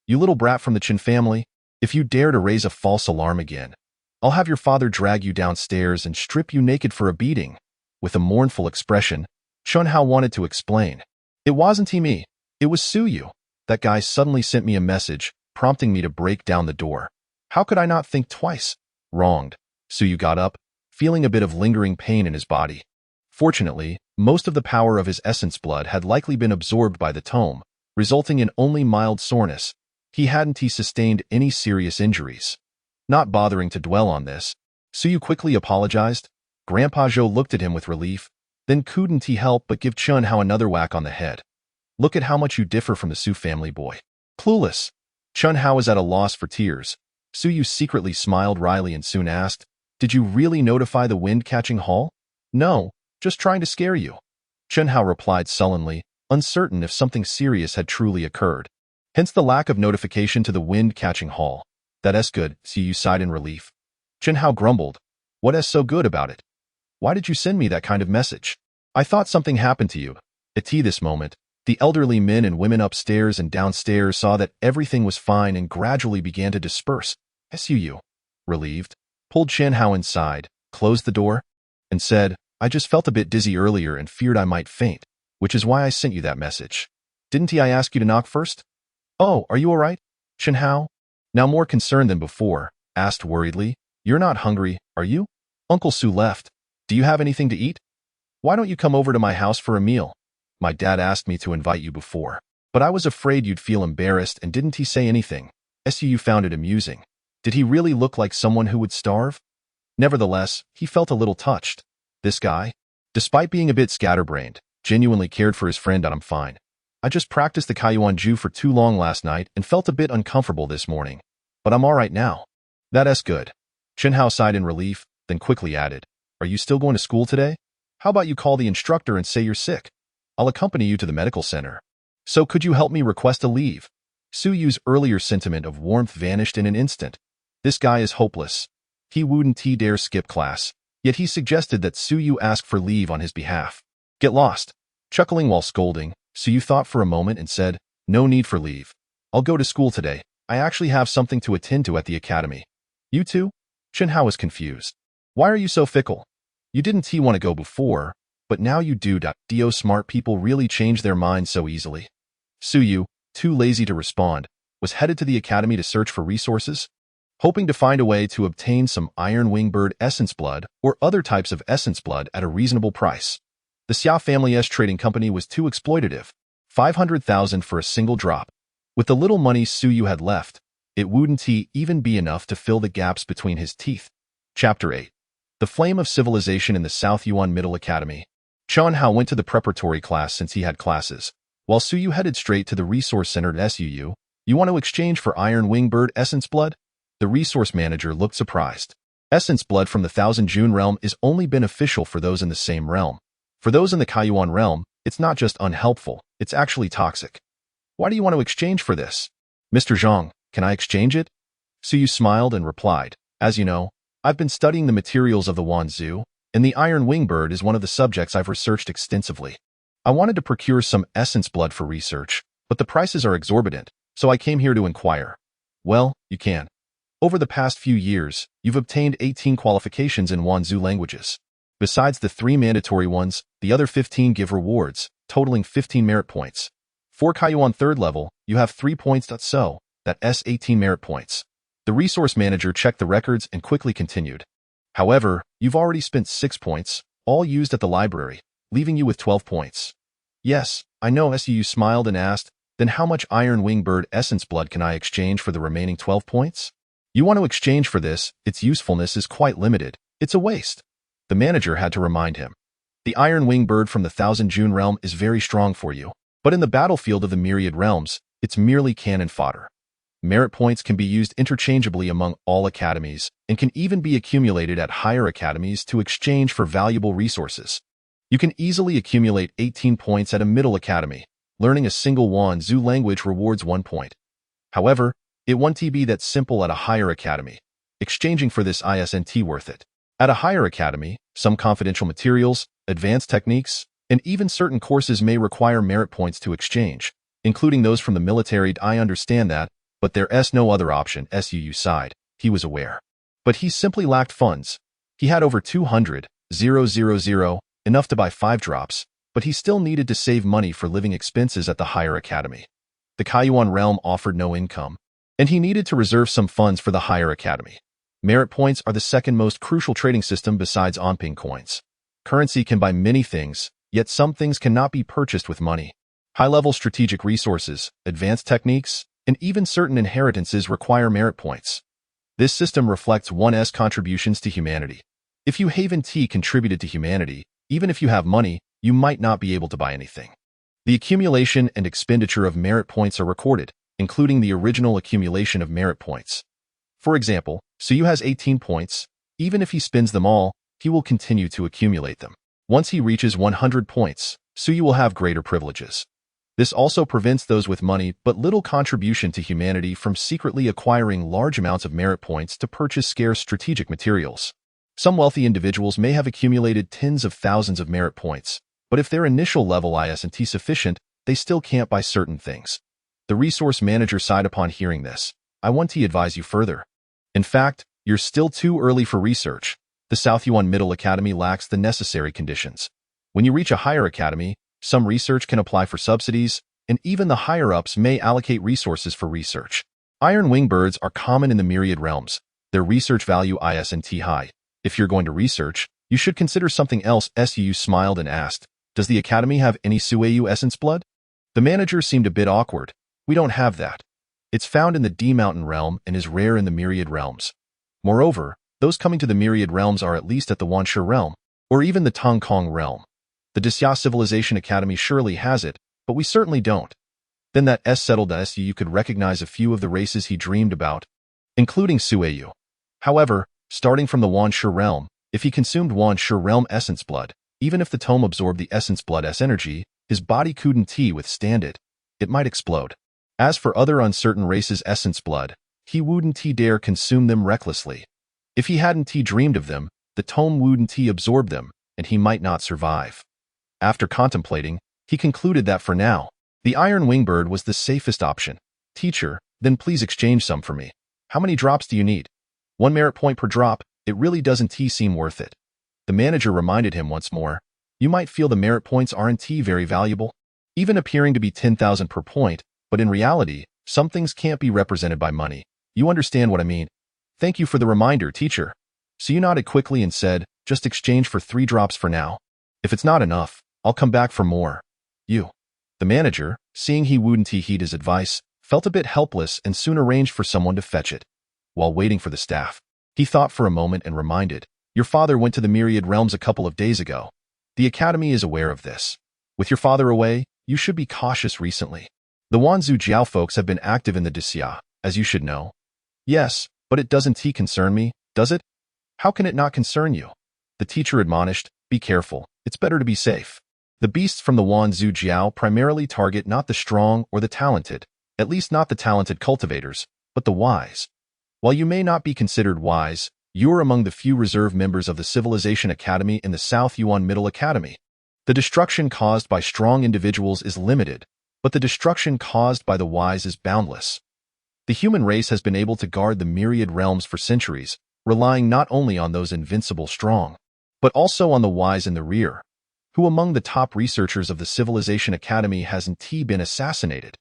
"You little brat from the Chen family, if you dare to raise a false alarm again, I'll have your father drag you downstairs and strip you naked for a beating." With a mournful expression, Chunhao wanted to explain. "It wasn't me. It was Suyu. That guy suddenly sent me a message, prompting me to break down the door. How could I not think twice?" "Wronged." Suyu got up, feeling a bit of lingering pain in his body. Fortunately, most of the power of his essence blood had likely been absorbed by the tome, resulting in only mild soreness. He hadn't sustained any serious injuries. Not bothering to dwell on this, Suyu quickly apologized. Grandpa Zhou looked at him with relief, then couldn't he help but give Chunhao another whack on the head. "Look at how much you differ from the Su family, boy." Clueless, Chunhao was at a loss for tears. Suyu secretly smiled wryly and soon asked, "Did you really notify the wind-catching hall?" "No, just trying to scare you." Chunhao replied sullenly, uncertain if something serious had truly occurred. Hence the lack of notification to the wind-catching hall. "That is good," Suyu sighed in relief. Chunhao grumbled, "What is so good about it? Why did you send me that kind of message? I thought something happened to you." At this moment, the elderly men and women upstairs and downstairs saw that everything was fine and gradually began to disperse. Suyu, relieved, pulled Chunhao inside, closed the door, and said, "I just felt a bit dizzy earlier and feared I might faint, which is why I sent you that message. Didn't I ask you to knock first?" "Oh, are you all right?" Chunhao, now more concerned than before, asked worriedly. "You're not hungry, are you? Uncle Su left. Do you have anything to eat? Why don't you come over to my house for a meal? My dad asked me to invite you before, but I was afraid you'd feel embarrassed and didn't say anything." Suyu found it amusing. Did he really look like someone who would starve? Nevertheless, he felt a little touched. This guy, despite being a bit scatterbrained, genuinely cared for his friend. "I'm fine. I just practiced the Kaiyuan Ju for too long last night and felt a bit uncomfortable this morning, but I'm all right now." "That is good." Chunhao sighed in relief, then quickly added, "Are you still going to school today? How about you call the instructor and say you're sick? I'll accompany you to the medical center." "So could you help me request a leave?" Suyu's earlier sentiment of warmth vanished in an instant. This guy is hopeless. He wouldn't dare skip class, yet he suggested that Suyu ask for leave on his behalf. "Get lost." Chuckling while scolding, Suyu thought for a moment and said, "No need for leave. I'll go to school today. I actually have something to attend to at the academy." "You too?" Chunhao was confused. "Why are you so fickle? You didn't want to go before, but now you do. Do smart people really change their minds so easily?" Suyu, too lazy to respond, was headed to the academy to search for resources, hoping to find a way to obtain some iron wingbird essence blood or other types of essence blood at a reasonable price. The Xia family's trading company was too exploitative, 500,000 for a single drop. With the little money Suyu had left, it wouldn't even be enough to fill the gaps between his teeth. Chapter 8. The Flame of Civilization in the South Yuan Middle Academy. Chunhao went to the preparatory class since he had classes, while Suyu headed straight to the resource center at Suyu. "You want to exchange for iron wingbird essence blood?" The resource manager looked surprised. Essence blood from the 1,000 June realm is only beneficial for those in the same realm. For those in the Kaiyuan realm, It's not just unhelpful, it's actually toxic. Why do you want to exchange for this? Mr. Zhang, can I exchange it? Suyu smiled and replied, as you know, I've been studying the materials of the Wanzhou, and the iron wingbird is one of the subjects I've researched extensively. I wanted to procure some essence blood for research, but the prices are exorbitant, so I came here to inquire. Well, you can. Over the past few years, you've obtained 18 qualifications in Wanzhou languages. Besides the 3 mandatory ones, the other 15 give rewards, totaling 15 merit points. For Kaiyuan 3rd level, you have 3 points. So, that's 18 merit points. The resource manager checked the records and quickly continued. However, you've already spent 6 points, all used at the library, leaving you with 12 points. Yes, I know. Suyu smiled and asked, then how much iron wingbird essence blood can I exchange for the remaining 12 points? You want to exchange for this, its usefulness is quite limited. It's a waste. The manager had to remind him. The iron wingbird from the Thousand June realm is very strong for you, but in the battlefield of the Myriad realms, it's merely cannon fodder. Merit points can be used interchangeably among all academies and can even be accumulated at higher academies to exchange for valuable resources. You can easily accumulate 18 points at a middle academy. Learning a single Wanzhou language rewards 1 point. However, it won't be that simple at a higher academy. Exchanging for this isn't worth it. At a higher academy, some confidential materials, advanced techniques, and even certain courses may require merit points to exchange, including those from the military. I understand that, but there's no other option. Suyu sighed. He was aware. But he simply lacked funds. He had over 200,000, enough to buy 5 drops, but he still needed to save money for living expenses at the higher academy. The Kaiyuan realm offered no income, and he needed to reserve some funds for the higher academy. Merit points are the second most crucial trading system besides onping coins. Currency can buy many things, yet some things cannot be purchased with money. High-level strategic resources, advanced techniques, and even certain inheritances require merit points. This system reflects one's contributions to humanity. If you haven't contributed to humanity, even if you have money, you might not be able to buy anything. The accumulation and expenditure of merit points are recorded, including the original accumulation of merit points. For example, Suyu has 18 points. Even if he spends them all, he will continue to accumulate them. Once he reaches 100 points, Suyu will have greater privileges. This also prevents those with money but little contribution to humanity from secretly acquiring large amounts of merit points to purchase scarce strategic materials. Some wealthy individuals may have accumulated tens of thousands of merit points, but if their initial level isn't sufficient, they still can't buy certain things. The resource manager sighed upon hearing this. I want to advise you further. In fact, you're still too early for research. The South Yuan Middle Academy lacks the necessary conditions. When you reach a higher academy, some research can apply for subsidies, and even the higher-ups may allocate resources for research. Iron wingbirds are common in the Myriad realms. Their research value isn't high. If you're going to research, you should consider something else. Suyu smiled and asked, does the academy have any Sueyu essence blood? The manager seemed a bit awkward. We don't have that. It's found in the D Mountain realm and is rare in the Myriad realms. Moreover, those coming to the Myriad realms are at least at the Wanshi realm, or even the Tongkong realm. The Disya Civilization Academy surely has it, but we certainly don't. Then that settled. Suyu could recognize a few of the races he dreamed about, including Sueyu. However, starting from the Wanshi realm, if he consumed Wanshi realm essence blood, even if the tome absorbed the essence blood's energy, his body couldn't withstand it. It might explode. As for other uncertain races' essence blood, he wouldn't dare consume them recklessly. If he hadn't dreamed of them, the tome wouldn't absorb them, and he might not survive. After contemplating, he concluded that for now, the iron wingbird was the safest option. Teacher, then please exchange some for me. How many drops do you need? 1 merit point per drop. It really doesn't seem worth it. The manager reminded him once more. You might feel the merit points aren't very valuable, even appearing to be 10,000 per point, but in reality, some things can't be represented by money. You understand what I mean? Thank you for the reminder, teacher. Suyu nodded quickly and said, just exchange for 3 drops for now. If it's not enough, I'll come back for more. You. The manager, seeing he wouldn't heed his advice, felt a bit helpless and soon arranged for someone to fetch it. While waiting for the staff, he thought for a moment and reminded, your father went to the Myriad realms a couple of days ago. The academy is aware of this. With your father away, you should be cautious recently. The Wanzhou Jiao folks have been active in the Disya, as you should know. Yes, but it doesn't concern me, does it? How can it not concern you? The teacher admonished, be careful, it's better to be safe. The beasts from the Wan Zhu Jiao primarily target not the strong or the talented, at least not the talented cultivators, but the wise. While you may not be considered wise, you are among the few reserve members of the Civilization Academy in the South Yuan Middle Academy. The destruction caused by strong individuals is limited, but the destruction caused by the wise is boundless. The human race has been able to guard the myriad realms for centuries, relying not only on those invincible strong, but also on the wise in the rear. Who among the top researchers of the Civilization Academy hasn't been assassinated?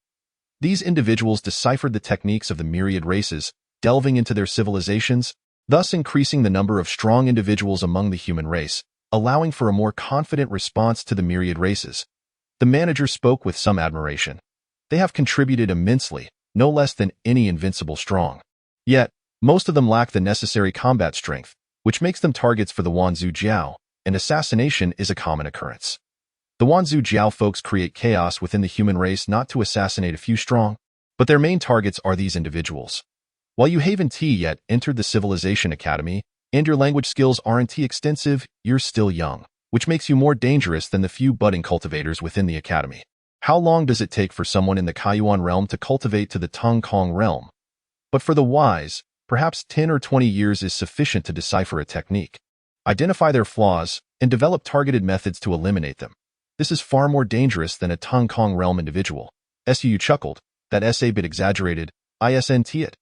These individuals deciphered the techniques of the myriad races, delving into their civilizations, thus increasing the number of strong individuals among the human race, allowing for a more confident response to the myriad races. The manager spoke with some admiration. They have contributed immensely, no less than any invincible strong. Yet, most of them lack the necessary combat strength, which makes them targets for the Wan Zhu Jiao, and assassination is a common occurrence. The Wan Zhu Jiao folks create chaos within the human race not to assassinate a few strong, but their main targets are these individuals. While you haven't yet entered the Civilization Academy, and your language skills aren't extensive, you're still young, which makes you more dangerous than the few budding cultivators within the academy. How long does it take for someone in the Kaiyuan realm to cultivate to the Tong Kong realm? But for the wise, perhaps 10 or 20 years is sufficient to decipher a technique, identify their flaws, and develop targeted methods to eliminate them. This is far more dangerous than a Tong Kong realm individual. Su chuckled, that S a bit exaggerated, isn't it?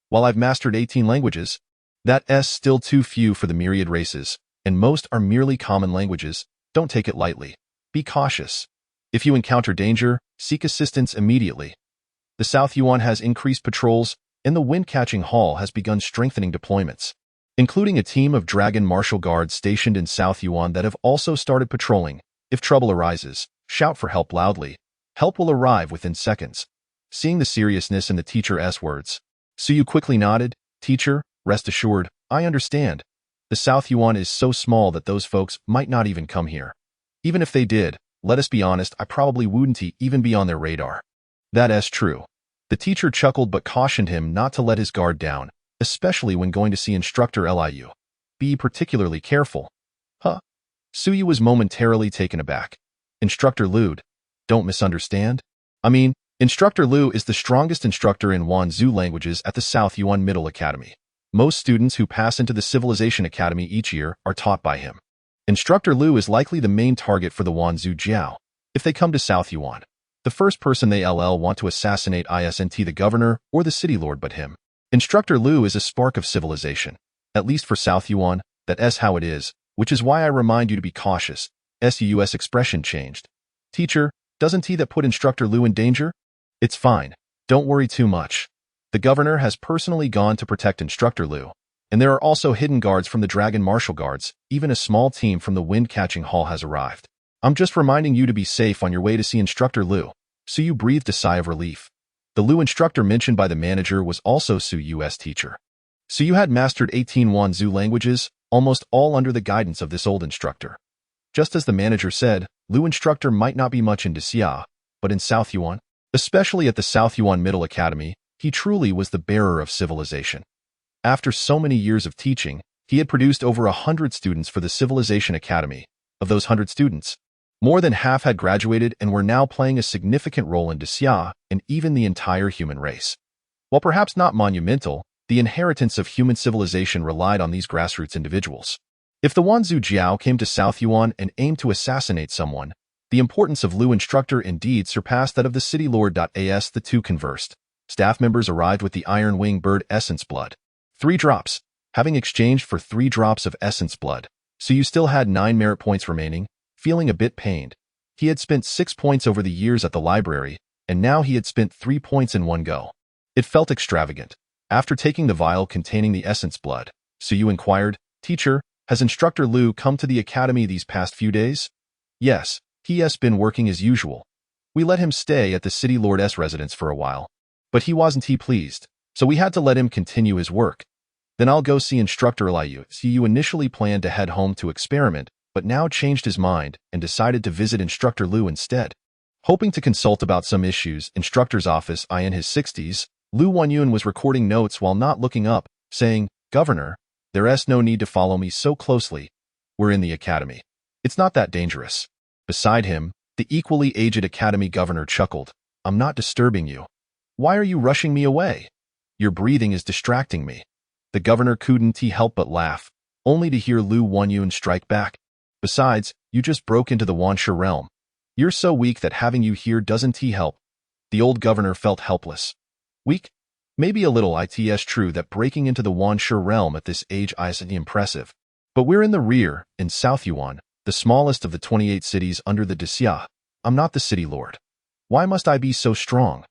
While I've mastered 18 languages, that's still too few for the myriad races, and most are merely common languages. Don't take it lightly. Be cautious. If you encounter danger, seek assistance immediately. The South Yuan has increased patrols, and the Wind-Catching Hall has begun strengthening deployments, including a team of Dragon Martial Guards stationed in South Yuan that have also started patrolling. If trouble arises, shout for help loudly. Help will arrive within seconds. Seeing the seriousness in the teacher's words, Suyu quickly nodded. Teacher, rest assured, I understand. The South Yuan is so small that those folks might not even come here. Even if they did, let us be honest, I probably wouldn't even be on their radar. That's true. The teacher chuckled but cautioned him not to let his guard down, especially when going to see Instructor Liu. Be particularly careful. Huh? Suyu was momentarily taken aback. Instructor Liu? Don't misunderstand. I mean, Instructor Liu is the strongest instructor in Wan Zhu languages at the South Yuan Middle Academy. Most students who pass into the Civilization Academy each year are taught by him. Instructor Liu is likely the main target for the Wan Zhu Jiao. If they come to South Yuan, the first person they want to assassinate isn't the governor or the city lord but him. Instructor Liu is a spark of civilization, at least for South Yuan. That's how it is, which is why I remind you to be cautious. Su's expression changed. Teacher, doesn't that put Instructor Liu in danger? It's fine. Don't worry too much. The governor has personally gone to protect Instructor Liu, and there are also hidden guards from the Dragon Martial Guards. Even a small team from the Wind-Catching Hall has arrived. I'm just reminding you to be safe on your way to see Instructor Liu. Suyu breathed a sigh of relief. The Liu instructor mentioned by the manager was also Suyu's teacher. Suyu had mastered 18 Wan Zhu languages, almost all under the guidance of this old instructor. Just as the manager said, Liu instructor might not be much in Xia, but in South Yuan, especially at the South Yuan Middle Academy, he truly was the bearer of civilization. After so many years of teaching, he had produced over 100 students for the Civilization Academy. Of those 100 students, more than half had graduated and were now playing a significant role in Xia and even the entire human race. While perhaps not monumental, the inheritance of human civilization relied on these grassroots individuals. If the Wan Zhu Jiao came to South Yuan and aimed to assassinate someone, the importance of Liu instructor indeed surpassed that of the city lord. As the two conversed, staff members arrived with the Iron Wing Bird Essence Blood. 3 drops. Having exchanged for 3 drops of Essence Blood, Suyu still had 9 merit points remaining. Feeling a bit pained, he had spent 6 points over the years at the library, and now he had spent 3 points in one go. It felt extravagant. After taking the vial containing the Essence Blood, Suyu inquired, Teacher, has Instructor Liu come to the academy these past few days? Yes, he has been working as usual. We let him stay at the City Lord's residence for a while, but he wasn't pleased, so we had to let him continue his work. Then I'll go see Instructor Liu. Suyu initially planned to head home to experiment, but now changed his mind and decided to visit Instructor Liu instead. Hoping to consult about some issues, Instructor's office, in his 60s, Liu Wanyun was recording notes while not looking up, saying, Governor, there's no need to follow me so closely. We're in the academy. It's not that dangerous. Beside him, the equally aged academy governor chuckled. I'm not disturbing you. Why are you rushing me away? Your breathing is distracting me. The governor couldn't help but laugh, only to hear Lu Wanyun strike back. Besides, you just broke into the Wanshe realm. You're so weak that having you here doesn't help. The old governor felt helpless. Weak? Maybe a little. It's true that breaking into the Wanshe realm at this age isn't impressive. But we're in the rear, in South Yuan, the smallest of the 28 cities under the Dixia. I'm not the city lord. Why must I be so strong?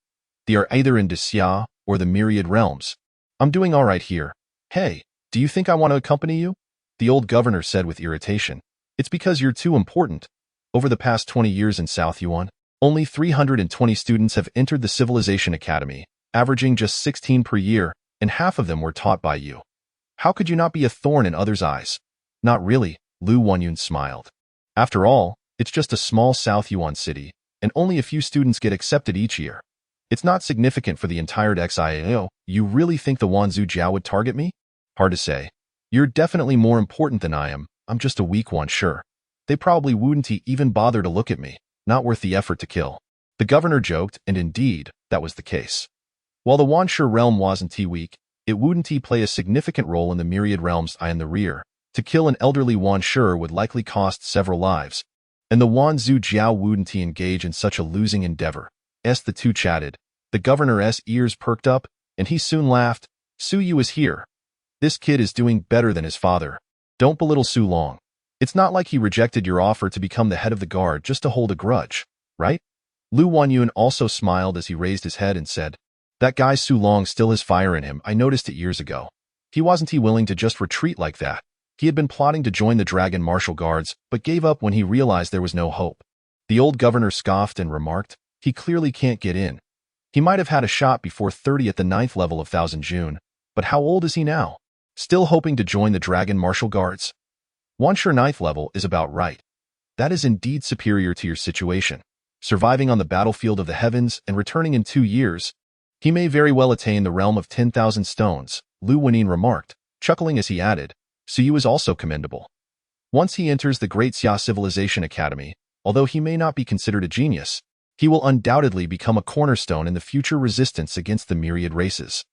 They are either in Dixia or the Myriad realms. I'm doing all right here. Hey, do you think I want to accompany you? The old governor said with irritation. It's because you're too important. Over the past 20 years in South Yuan, only 320 students have entered the Civilization Academy, averaging just 16 per year, and half of them were taught by you. How could you not be a thorn in others' eyes? Not really, Lu Wanyun smiled. After all, it's just a small South Yuan city, and only a few students get accepted each year. It's not significant for the entire XIAO. You really think the Wanzhou Jiao would target me? Hard to say. You're definitely more important than I am. I'm just a weak one, sure. They probably wouldn't even bother to look at me. Not worth the effort to kill. The governor joked, and indeed, that was the case. While the Wanshe realm wasn't weak, it wouldn't play a significant role in the Myriad realms in the rear. To kill an elderly Wanshe would likely cost several lives, and the Wanzhou Jiao wouldn't engage in such a losing endeavor. The two chatted. The governor's ears perked up, and he soon laughed. Su Yu is here. This kid is doing better than his father. Don't belittle Su Long. It's not like he rejected your offer to become the head of the guard just to hold a grudge, right? Lu Wanyun also smiled as he raised his head and said, that guy Su Long still has fire in him. I noticed it years ago. He wasn't willing to just retreat like that. He had been plotting to join the Dragon Martial Guards, but gave up when he realized there was no hope. The old governor scoffed and remarked, he clearly can't get in. He might have had a shot before 30 at the 9th level of Thousand June, but how old is he now? Still hoping to join the Dragon Martial Guards? Wanshe 9th level is about right. That is indeed superior to your situation. Surviving on the battlefield of the heavens and returning in 2 years, he may very well attain the realm of 10,000 stones, Lu Wenin remarked, chuckling as he added, Su Yu is also commendable. Once he enters the Great Xia Civilization Academy, although he may not be considered a genius, he will undoubtedly become a cornerstone in the future resistance against the Myriad Races.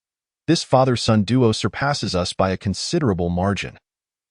This father-son duo surpasses us by a considerable margin.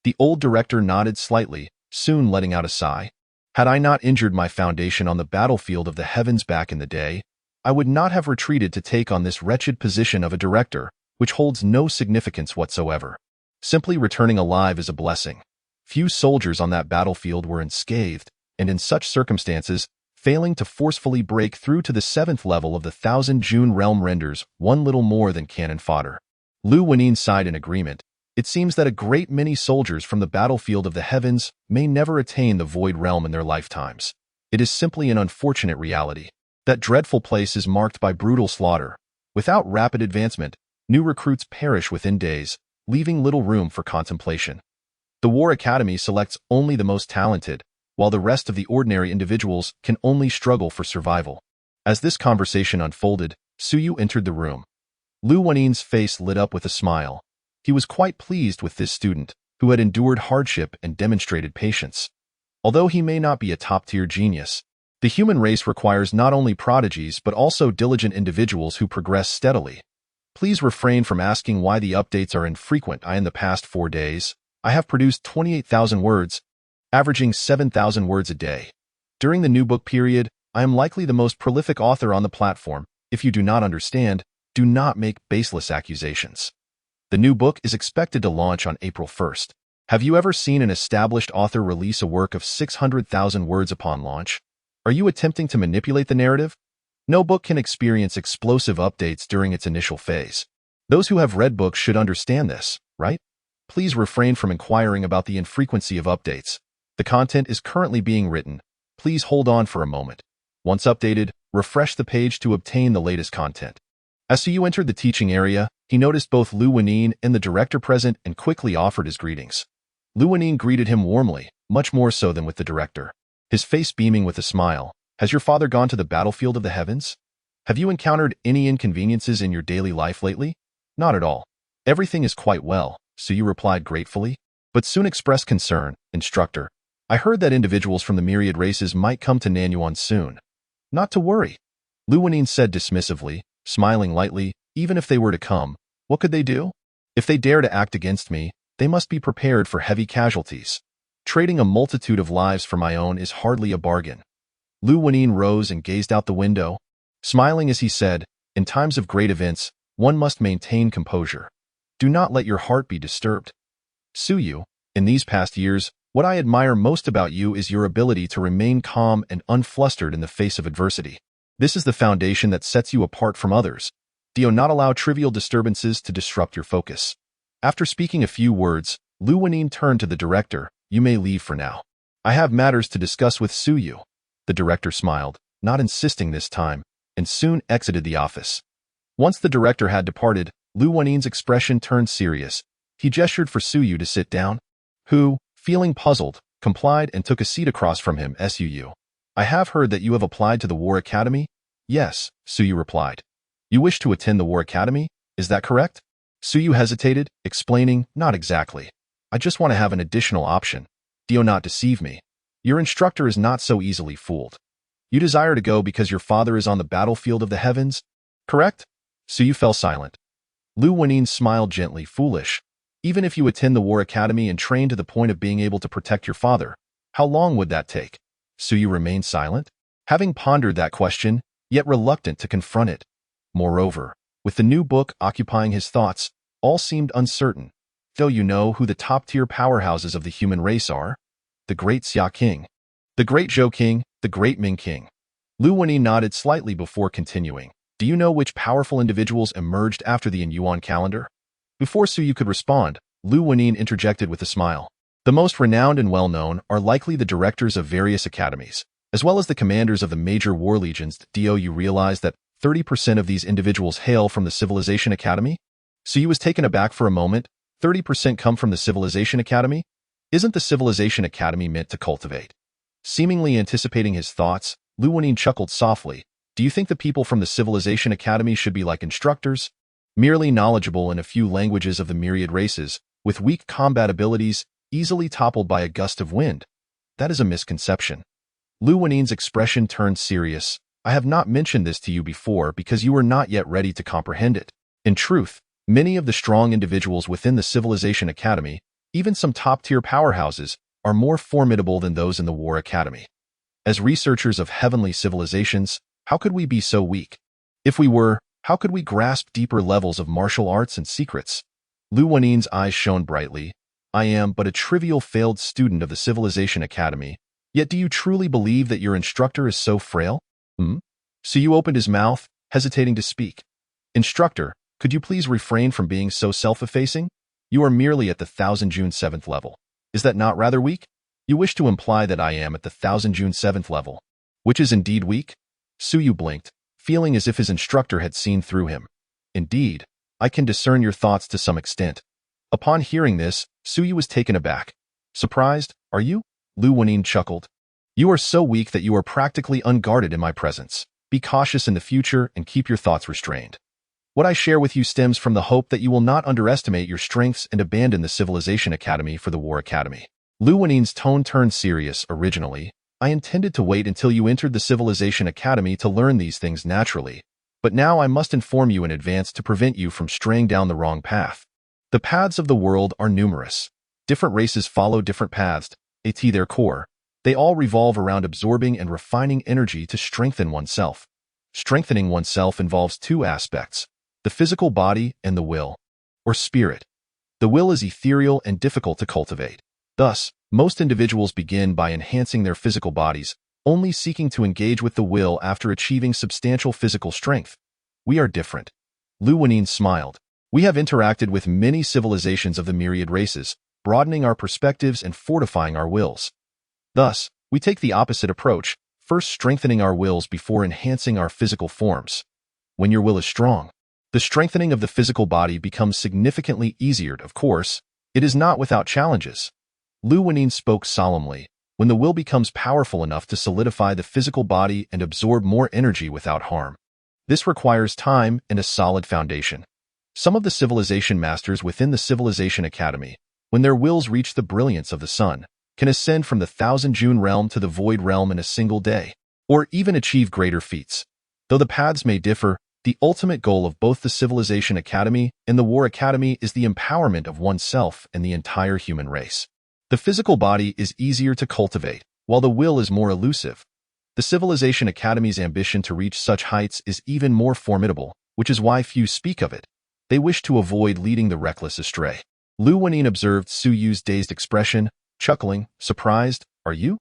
The old director nodded slightly, soon letting out a sigh. Had I not injured my foundation on the battlefield of the heavens back in the day, I would not have retreated to take on this wretched position of a director, which holds no significance whatsoever. Simply returning alive is a blessing. Few soldiers on that battlefield were unscathed, and in such circumstances, failing to forcefully break through to the 7th level of the Thousand June realm renders one little more than cannon fodder. Lu Wenin sighed in agreement. It seems that a great many soldiers from the battlefield of the heavens may never attain the void realm in their lifetimes. It is simply an unfortunate reality. That dreadful place is marked by brutal slaughter. Without rapid advancement, new recruits perish within days, leaving little room for contemplation. The War Academy selects only the most talented, while the rest of the ordinary individuals can only struggle for survival. As this conversation unfolded, Su Yu entered the room. Lu Wenin's face lit up with a smile. He was quite pleased with this student, who had endured hardship and demonstrated patience. Although he may not be a top-tier genius, the human race requires not only prodigies but also diligent individuals who progress steadily. Please refrain from asking why the updates are infrequent. In the past 4 days, I have produced 28,000 words, averaging 7,000 words a day. During the new book period, I am likely the most prolific author on the platform. If you do not understand, do not make baseless accusations. The new book is expected to launch on April 1st. Have you ever seen an established author release a work of 600,000 words upon launch? Are you attempting to manipulate the narrative? No book can experience explosive updates during its initial phase. Those who have read books should understand this, right? Please refrain from inquiring about the infrequency of updates. The content is currently being written. Please hold on for a moment. Once updated, refresh the page to obtain the latest content. As Su Yu entered the teaching area, he noticed both Lu Wenin and the director present and quickly offered his greetings. Lu Wenin greeted him warmly, much more so than with the director. His face beaming with a smile. Has your father gone to the battlefield of the heavens? Have you encountered any inconveniences in your daily life lately? Not at all. Everything is quite well, Su Yu replied gratefully, but soon expressed concern. Instructor, I heard that individuals from the Myriad Races might come to Nanyuan soon. Not to worry, Lu Wenin said dismissively, smiling lightly. Even if they were to come, what could they do? If they dare to act against me, they must be prepared for heavy casualties. Trading a multitude of lives for my own is hardly a bargain. Lu Wenin rose and gazed out the window, smiling as he said, in times of great events, one must maintain composure. Do not let your heart be disturbed. Suyu, in these past years, what I admire most about you is your ability to remain calm and unflustered in the face of adversity. This is the foundation that sets you apart from others. Do not allow trivial disturbances to disrupt your focus. After speaking a few words, Lu Wenin turned to the director. You may leave for now. I have matters to discuss with Suyu. The director smiled, not insisting this time, and soon exited the office. Once the director had departed, Lu Wenin's expression turned serious. He gestured for Suyu to sit down, who, feeling puzzled, complied and took a seat across from him. Suyu, I have heard that you have applied to the War Academy? Yes, Suyu replied. You wish to attend the War Academy? Is that correct? Suyu hesitated, explaining, not exactly. I just want to have an additional option. Do not deceive me. Your instructor is not so easily fooled. You desire to go because your father is on the battlefield of the heavens? Correct? Suyu fell silent. Lu Wenin smiled gently. Foolish. Even if you attend the War Academy and train to the point of being able to protect your father, how long would that take? Suyu remained silent, having pondered that question, yet reluctant to confront it. Moreover, with the new book occupying his thoughts, all seemed uncertain. Though you know who the top-tier powerhouses of the human race are? The great Xia King, the great Zhou King, the great Ming King. Lu Wenin nodded slightly before continuing. Do you know which powerful individuals emerged after the Yuan calendar? Before Suyu could respond, Lu Wenin interjected with a smile. The most renowned and well-known are likely the directors of various academies, as well as the commanders of the major war legions. Do you realize that 30% of these individuals hail from the Civilization Academy? Suyu was taken aback for a moment. 30% come from the Civilization Academy? Isn't the Civilization Academy meant to cultivate? Seemingly anticipating his thoughts, Lu Wenin chuckled softly. Do you think the people from the Civilization Academy should be like instructors? Merely knowledgeable in a few languages of the myriad races, with weak combat abilities, easily toppled by a gust of wind? That is a misconception. Lu Wenin's expression turned serious. I have not mentioned this to you before because you are not yet ready to comprehend it. In truth, many of the strong individuals within the Civilization Academy, even some top-tier powerhouses, are more formidable than those in the War Academy. As researchers of heavenly civilizations, how could we be so weak? If we were, how could we grasp deeper levels of martial arts and secrets? Lu Wenin's eyes shone brightly. I am but a trivial failed student of the Civilization Academy, yet do you truly believe that your instructor is so frail? Suyu opened his mouth, hesitating to speak. Instructor, could you please refrain from being so self-effacing? You are merely at the 1000 June 7th level. Is that not rather weak? You wish to imply that I am at the 1000 June 7th level, which is indeed weak? Suyu blinked, feeling as if his instructor had seen through him. Indeed, I can discern your thoughts to some extent. Upon hearing this, Suyu was taken aback. Surprised, are you? Lu Wenin chuckled. You are so weak that you are practically unguarded in my presence. Be cautious in the future and keep your thoughts restrained. What I share with you stems from the hope that you will not underestimate your strengths and abandon the Civilization Academy for the War Academy. Lu Wenin's tone turned serious. Originally, I intended to wait until you entered the Civilization Academy to learn these things naturally, but now I must inform you in advance to prevent you from straying down the wrong path. The paths of the world are numerous. Different races follow different paths. At their core, they all revolve around absorbing and refining energy to strengthen oneself. Strengthening oneself involves two aspects: the physical body and the will, or spirit. The will is ethereal and difficult to cultivate. Thus, most individuals begin by enhancing their physical bodies, only seeking to engage with the will after achieving substantial physical strength. We are different. Lu Wenin smiled. We have interacted with many civilizations of the myriad races, broadening our perspectives and fortifying our wills. Thus, we take the opposite approach, first strengthening our wills before enhancing our physical forms. When your will is strong, the strengthening of the physical body becomes significantly easier. Of course, it is not without challenges. Lu Wenin spoke solemnly. When the will becomes powerful enough to solidify the physical body and absorb more energy without harm, this requires time and a solid foundation. Some of the civilization masters within the Civilization Academy, when their wills reach the brilliance of the sun, can ascend from the Thousand June realm to the Void realm in a single day, or even achieve greater feats. Though the paths may differ, the ultimate goal of both the Civilization Academy and the War Academy is the empowerment of oneself and the entire human race. The physical body is easier to cultivate, while the will is more elusive. The Civilization Academy's ambition to reach such heights is even more formidable, which is why few speak of it. They wish to avoid leading the reckless astray. Lu Wenin observed Su Yu's dazed expression, chuckling, surprised. Are you?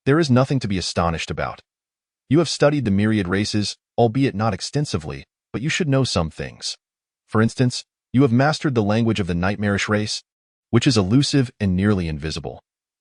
There is nothing to be astonished about. You have studied the Myriad Races, albeit not extensively, but you should know some things. For instance, you have mastered the language of the nightmarish race, which is elusive and nearly invisible.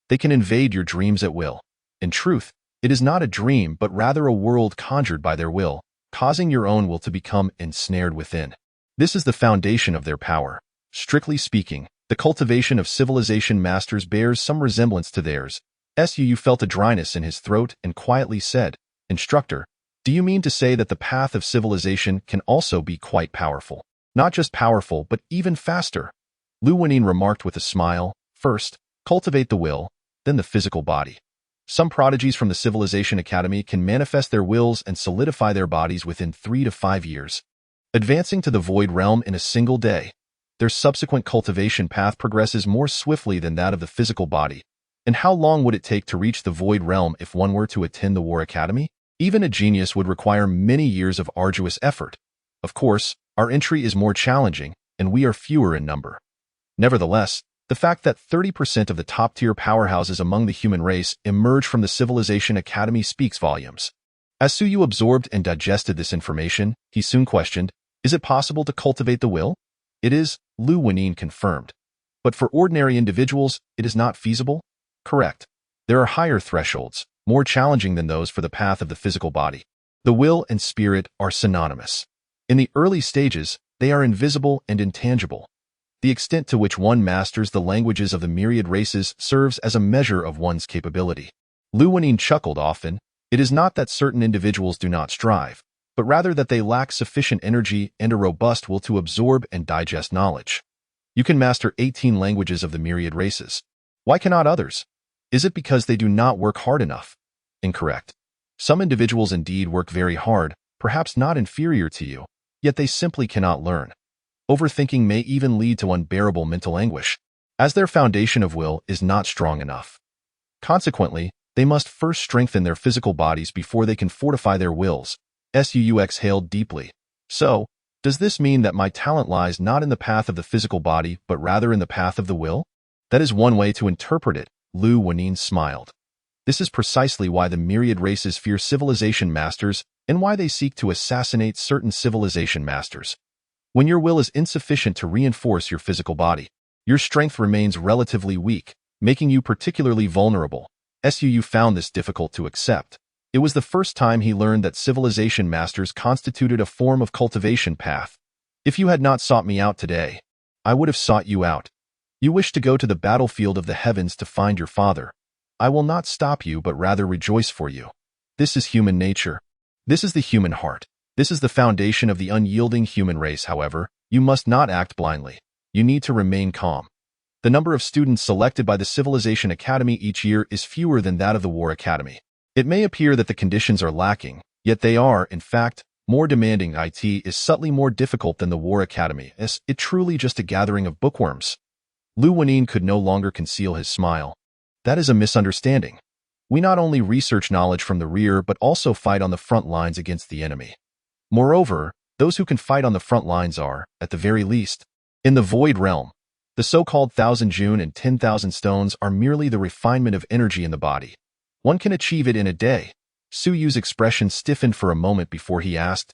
They can invade your dreams at will. In truth, it is not a dream but rather a world conjured by their will, causing your own will to become ensnared within. This is the foundation of their power. Strictly speaking, the cultivation of civilization masters bears some resemblance to theirs. Su felt a dryness in his throat and quietly said, Instructor, do you mean to say that the path of civilization can also be quite powerful? Not just powerful, but even faster. Lu Wenin remarked with a smile, first, cultivate the will, then the physical body. Some prodigies from the Civilization Academy can manifest their wills and solidify their bodies within 3 to 5 years, advancing to the Void realm in a single day. Their subsequent cultivation path progresses more swiftly than that of the physical body. And how long would it take to reach the Void realm if one were to attend the War Academy? Even a genius would require many years of arduous effort. Of course, our entry is more challenging, and we are fewer in number. Nevertheless, the fact that 30% of the top-tier powerhouses among the human race emerge from the Civilization Academy speaks volumes. As Su Yu absorbed and digested this information, he soon questioned, is it possible to cultivate the will? It is, Lu Wenin confirmed. But for ordinary individuals, it is not feasible? Correct. There are higher thresholds, more challenging than those for the path of the physical body. The will and spirit are synonymous. In the early stages, they are invisible and intangible. The extent to which one masters the languages of the myriad races serves as a measure of one's capability. Lu Wenin chuckled often. It is not that certain individuals do not strive, but rather that they lack sufficient energy and a robust will to absorb and digest knowledge. You can master 18 languages of the myriad races. Why cannot others? Is it because they do not work hard enough? Incorrect. Some individuals indeed work very hard, perhaps not inferior to you, yet they simply cannot learn. Overthinking may even lead to unbearable mental anguish, as their foundation of will is not strong enough. Consequently, they must first strengthen their physical bodies before they can fortify their wills. Su exhaled deeply. So, does this mean that my talent lies not in the path of the physical body, but rather in the path of the will? That is one way to interpret it, Lu Wenin smiled. This is precisely why the myriad races fear civilization masters and why they seek to assassinate certain civilization masters. When your will is insufficient to reinforce your physical body, your strength remains relatively weak, making you particularly vulnerable. Su found this difficult to accept. It was the first time he learned that civilization masters constituted a form of cultivation path. If you had not sought me out today, I would have sought you out. You wish to go to the battlefield of the heavens to find your father. I will not stop you, but rather rejoice for you. This is human nature. This is the human heart. This is the foundation of the unyielding human race. However, you must not act blindly. You need to remain calm. The number of students selected by the Civilization Academy each year is fewer than that of the War Academy. It may appear that the conditions are lacking, yet they are, in fact, more demanding. It is subtly more difficult than the War Academy. Is it truly just a gathering of bookworms? Lu Wenin could no longer conceal his smile. That is a misunderstanding. We not only research knowledge from the rear but also fight on the front lines against the enemy. Moreover, those who can fight on the front lines are, at the very least, in the Void realm. The so-called 1,000 June and 10,000 stones are merely the refinement of energy in the body. One can achieve it in a day. Su Yu's expression stiffened for a moment before he asked,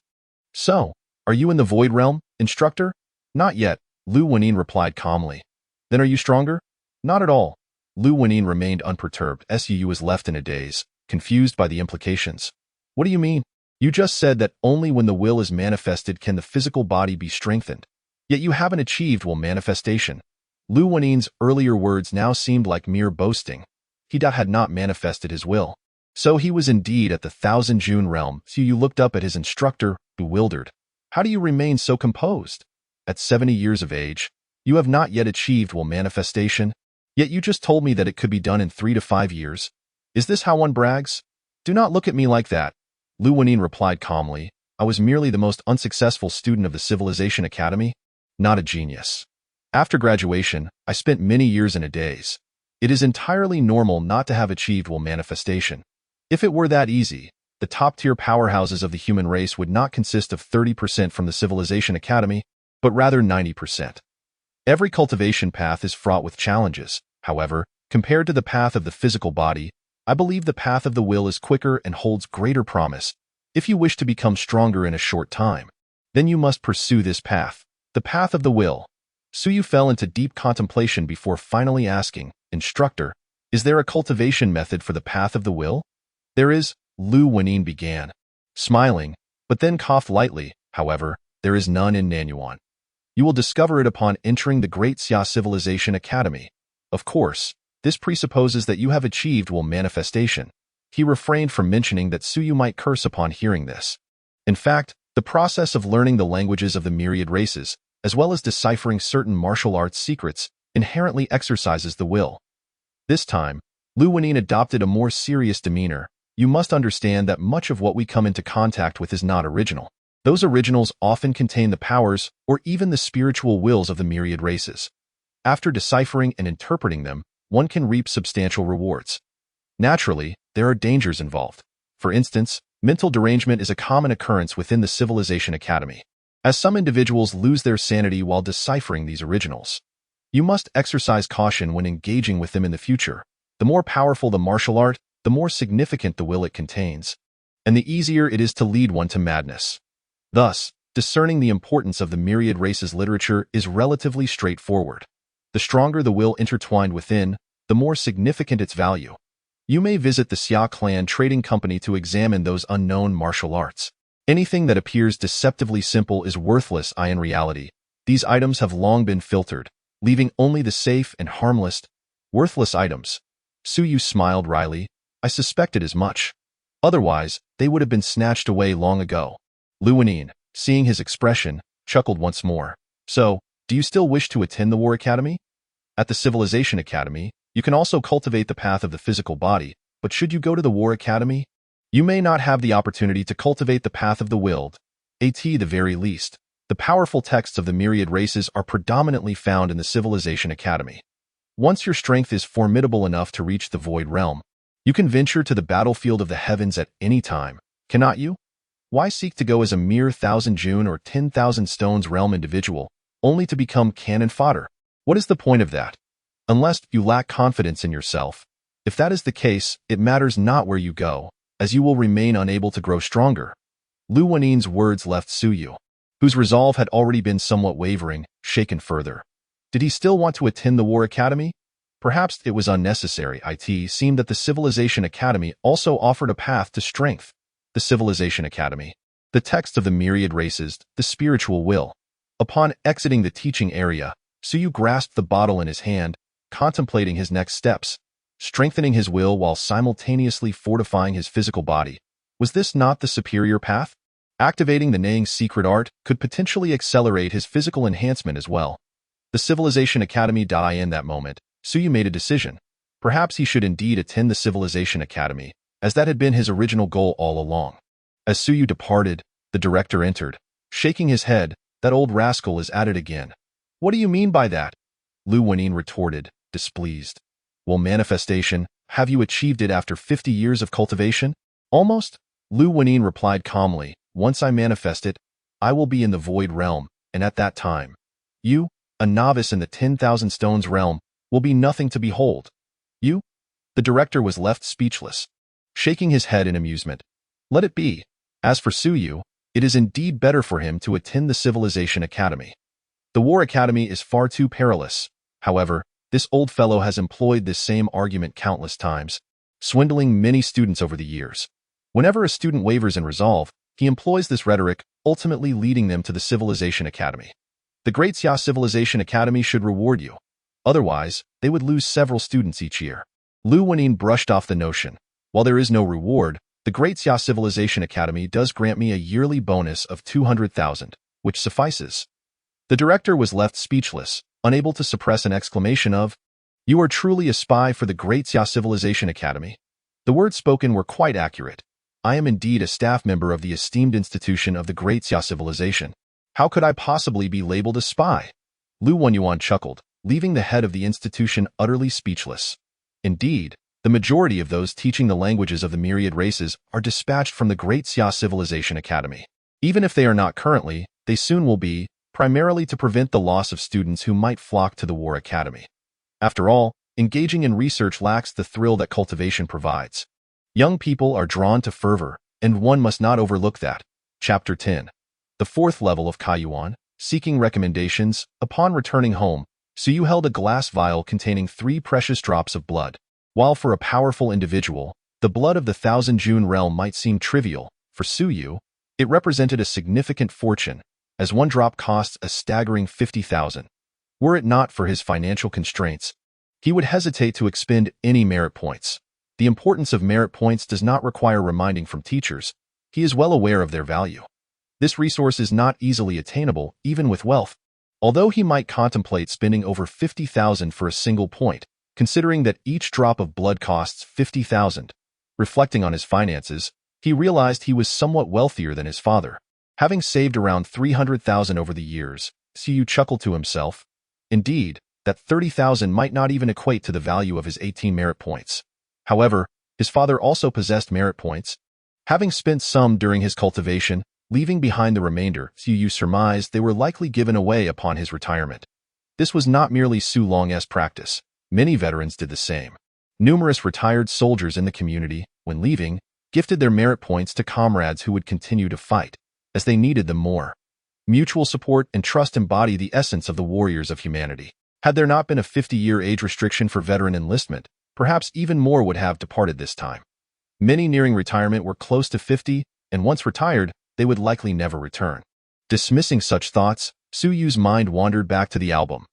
So, are you in the Void realm, instructor? Not yet, Lu Wenin replied calmly. Then are you stronger? Not at all. Lu Wenin remained unperturbed. Su was left in a daze, confused by the implications. What do you mean? You just said that only when the will is manifested can the physical body be strengthened. Yet you haven't achieved will manifestation. Lu Wenin's earlier words now seemed like mere boasting. He had not manifested his will. So he was indeed at the 1,000 June realm. Su Yu looked up at his instructor, bewildered. How do you remain so composed? At 70 years of age, you have not yet achieved will manifestation? Yet you just told me that it could be done in 3 to 5 years. Is this how one brags? Do not look at me like that. Lu Wenin replied calmly. I was merely the most unsuccessful student of the Civilization Academy, not a genius. After graduation, I spent many years in a daze. It is entirely normal not to have achieved will manifestation. If it were that easy, the top-tier powerhouses of the human race would not consist of 30% from the Civilization Academy, but rather 90%. Every cultivation path is fraught with challenges. However, compared to the path of the physical body, I believe the path of the will is quicker and holds greater promise. If you wish to become stronger in a short time, then you must pursue this path, the path of the will. Suyu fell into deep contemplation before finally asking, Instructor, is there a cultivation method for the path of the will? There is, Lu Wenin began, smiling, but then coughed lightly. However, there is none in Nanyuan. You will discover it upon entering the Great Xia Civilization Academy. Of course, this presupposes that you have achieved will manifestation. He refrained from mentioning that Suyu might curse upon hearing this. In fact, the process of learning the languages of the myriad races, as well as deciphering certain martial arts secrets, inherently exercises the will. This time, Lu Wenin adopted a more serious demeanor. You must understand that much of what we come into contact with is not original. Those originals often contain the powers or even the spiritual wills of the myriad races. After deciphering and interpreting them, one can reap substantial rewards. Naturally, there are dangers involved. For instance, mental derangement is a common occurrence within the Civilization Academy, as some individuals lose their sanity while deciphering these originals. You must exercise caution when engaging with them in the future. The more powerful the martial art, the more significant the will it contains, and the easier it is to lead one to madness. Thus, discerning the importance of the myriad races literature is relatively straightforward. The stronger the will intertwined within, the more significant its value. You may visit the Xia Clan Trading Company to examine those unknown martial arts. Anything that appears deceptively simple is worthless. In reality, these items have long been filtered, leaving only the safe and harmless, worthless items. Suyu smiled wryly. I suspected as much. Otherwise, they would have been snatched away long ago. Lu Wenin, seeing his expression, chuckled once more. So, do you still wish to attend the War Academy? At the Civilization Academy, you can also cultivate the path of the physical body, but should you go to the War Academy, you may not have the opportunity to cultivate the path of the willed. At the very least, the powerful texts of the myriad races are predominantly found in the Civilization Academy. Once your strength is formidable enough to reach the Void Realm, you can venture to the battlefield of the heavens at any time, cannot you? Why seek to go as a mere 1,000 June or 10,000 stones realm individual, only to become cannon fodder? What is the point of that? Unless you lack confidence in yourself. If that is the case, it matters not where you go, as you will remain unable to grow stronger. Lu Wenin's words left Suyu, whose resolve had already been somewhat wavering, shaken further. Did he still want to attend the War Academy? Perhaps it was unnecessary. It seemed that the Civilization Academy also offered a path to strength. The Civilization Academy, the text of the myriad races, the spiritual will. Upon exiting the teaching area, Suyu grasped the bottle in his hand, contemplating his next steps, strengthening his will while simultaneously fortifying his physical body. Was this not the superior path? Activating the Nang's secret art could potentially accelerate his physical enhancement as well. The Civilization Academy. In that moment, Suyu made a decision. Perhaps he should indeed attend the Civilization Academy, as that had been his original goal all along. As Suyu departed, the director entered, shaking his head. That old rascal is at it again. What do you mean by that? Lu Wenin retorted, displeased. Well, manifestation, have you achieved it after 50 years of cultivation? Almost. Lu Wenin replied calmly, once I manifest it, I will be in the Void Realm, and at that time, you, a novice in the 10,000 stones realm, will be nothing to behold. You? The director was left speechless, shaking his head in amusement. Let it be. As for Suyu, it is indeed better for him to attend the Civilization Academy. The War Academy is far too perilous. However, this old fellow has employed this same argument countless times, swindling many students over the years. Whenever a student wavers in resolve, he employs this rhetoric, ultimately leading them to the Civilization Academy. The Great Xia Civilization Academy should reward you. Otherwise, they would lose several students each year. Lu Wenin brushed off the notion. While there is no reward, the Great Xia Civilization Academy does grant me a yearly bonus of 200,000, which suffices. The director was left speechless, unable to suppress an exclamation of, You are truly a spy for the Great Xia Civilization Academy. The words spoken were quite accurate. I am indeed a staff member of the esteemed institution of the Great Xia Civilization. How could I possibly be labeled a spy? Lu Wenyuan chuckled, leaving the head of the institution utterly speechless. Indeed, the majority of those teaching the languages of the Myriad Races are dispatched from the Great Xia Civilization Academy. Even if they are not currently, they soon will be, primarily to prevent the loss of students who might flock to the War Academy. After all, engaging in research lacks the thrill that cultivation provides. Young people are drawn to fervor, and one must not overlook that. Chapter 10. The fourth level of Kaiyuan, seeking recommendations. Upon returning home, Suyu held a glass vial containing 3 precious drops of blood. While for a powerful individual, the blood of the Thousand June realm might seem trivial, for Suyu, it represented a significant fortune, as 1 drop costs a staggering 50,000. Were it not for his financial constraints, he would hesitate to expend any merit points. The importance of merit points does not require reminding from teachers. He is well aware of their value. This resource is not easily attainable, even with wealth. Although he might contemplate spending over 50,000 for a single point, considering that each drop of blood costs 50,000. Reflecting on his finances, he realized he was somewhat wealthier than his father. Having saved around 300,000 over the years, Suyu chuckled to himself. Indeed, that 30,000 might not even equate to the value of his 18 merit points. However, his father also possessed merit points. Having spent some during his cultivation, leaving behind the remainder, Suyu surmised they were likely given away upon his retirement. This was not merely Su Long's practice. Many veterans did the same. Numerous retired soldiers in the community, when leaving, gifted their merit points to comrades who would continue to fight, as they needed them more. Mutual support and trust embody the essence of the warriors of humanity. Had there not been a 50-year age restriction for veteran enlistment, perhaps even more would have departed this time. Many nearing retirement were close to 50, and once retired, they would likely never return. Dismissing such thoughts, Suyu's mind wandered back to the album.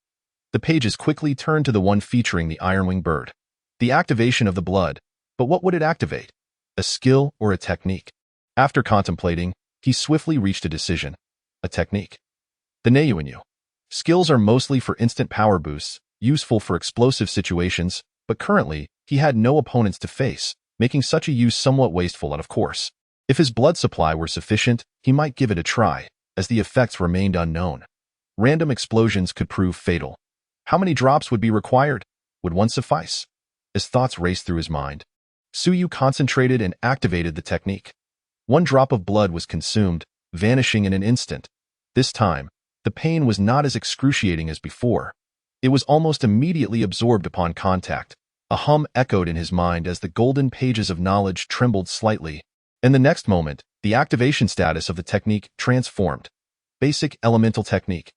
The pages quickly turned to the one featuring the iron-winged bird. The activation of the blood. But what would it activate? A skill or a technique? After contemplating, he swiftly reached a decision. A technique. The Neiyuanyu. Skills are mostly for instant power boosts, useful for explosive situations, but currently, he had no opponents to face, making such a use somewhat wasteful and of course. If his blood supply were sufficient, he might give it a try, as the effects remained unknown. Random explosions could prove fatal. How many drops would be required? Would one suffice? As thoughts raced through his mind, Suyu concentrated and activated the technique. 1 drop of blood was consumed, vanishing in an instant. This time, the pain was not as excruciating as before. It was almost immediately absorbed upon contact. A hum echoed in his mind as the golden pages of knowledge trembled slightly. In the next moment, the activation status of the technique transformed. Basic elemental technique.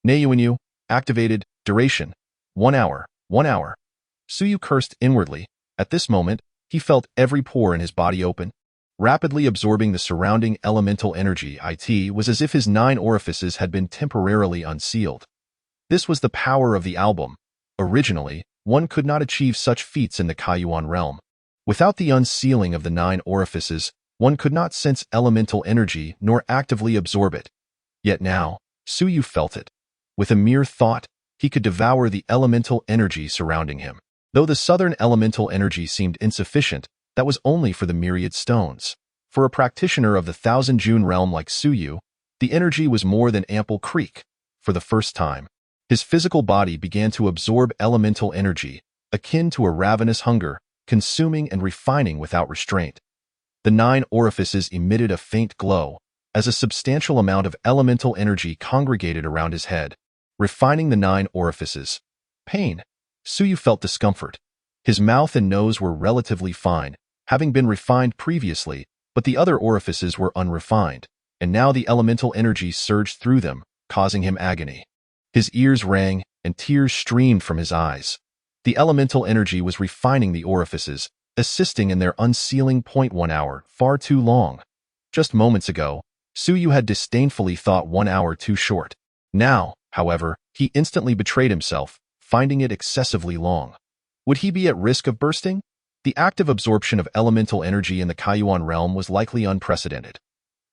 Neiyuanyu, activated, duration. 1 hour, 1 hour. Suyu cursed inwardly. At this moment, he felt every pore in his body open. Rapidly absorbing the surrounding elemental energy, it was as if his 9 orifices had been temporarily unsealed. This was the power of the album. Originally, one could not achieve such feats in the Kaiyuan realm. Without the unsealing of the 9 orifices, one could not sense elemental energy nor actively absorb it. Yet now, Suyu felt it. With a mere thought, he could devour the elemental energy surrounding him. Though the southern elemental energy seemed insufficient, that was only for the myriad stones. For a practitioner of the Thousand June realm like Suyu, the energy was more than ample. For the first time, his physical body began to absorb elemental energy, akin to a ravenous hunger, consuming and refining without restraint. The 9 orifices emitted a faint glow, as a substantial amount of elemental energy congregated around his head, refining the 9 orifices. Pain. Suyu felt discomfort. His mouth and nose were relatively fine, having been refined previously, but the other orifices were unrefined, and now the elemental energy surged through them, causing him agony. His ears rang, and tears streamed from his eyes. The elemental energy was refining the orifices, assisting in their unsealing. 1 hour, far too long. Just moments ago, Suyu had disdainfully thought 1 hour too short. Now, however, he instantly betrayed himself, finding it excessively long. Would he be at risk of bursting? The active absorption of elemental energy in the Kaiyuan realm was likely unprecedented.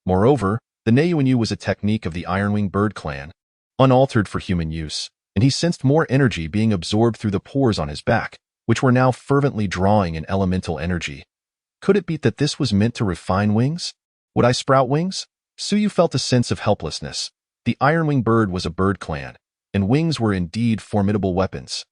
Moreover, the Neiyuanyu was a technique of the Iron-Winged Bird clan, unaltered for human use. and he sensed more energy being absorbed through the pores on his back, which were now fervently drawing in elemental energy. Could it be that this was meant to refine wings? Would I sprout wings? Suyu felt a sense of helplessness. The iron-winged bird was a bird clan, and wings were indeed formidable weapons.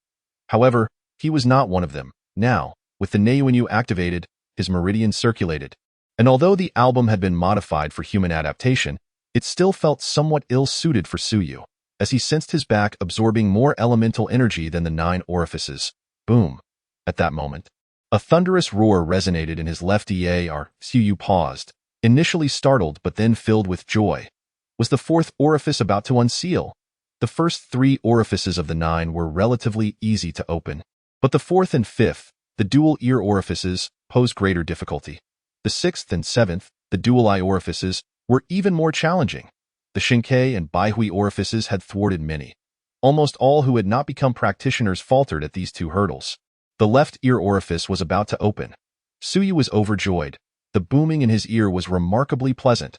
However, he was not one of them. Now, with the Neiyuanyu activated, his meridian circulated. And although the album had been modified for human adaptation, it still felt somewhat ill-suited for Suyu, as he sensed his back absorbing more elemental energy than the 9 orifices. Boom. At that moment, a thunderous roar resonated in his left ear. Suyu paused, initially startled but then filled with joy. Was the 4th orifice about to unseal? The first 3 orifices of the 9 were relatively easy to open, but the 4th and 5th, the dual ear orifices, posed greater difficulty. The 6th and 7th, the dual eye orifices, were even more challenging. The Shinkei and Baihui orifices had thwarted many. Almost all who had not become practitioners faltered at these 2 hurdles. The left ear orifice was about to open. Suyu was overjoyed. The booming in his ear was remarkably pleasant.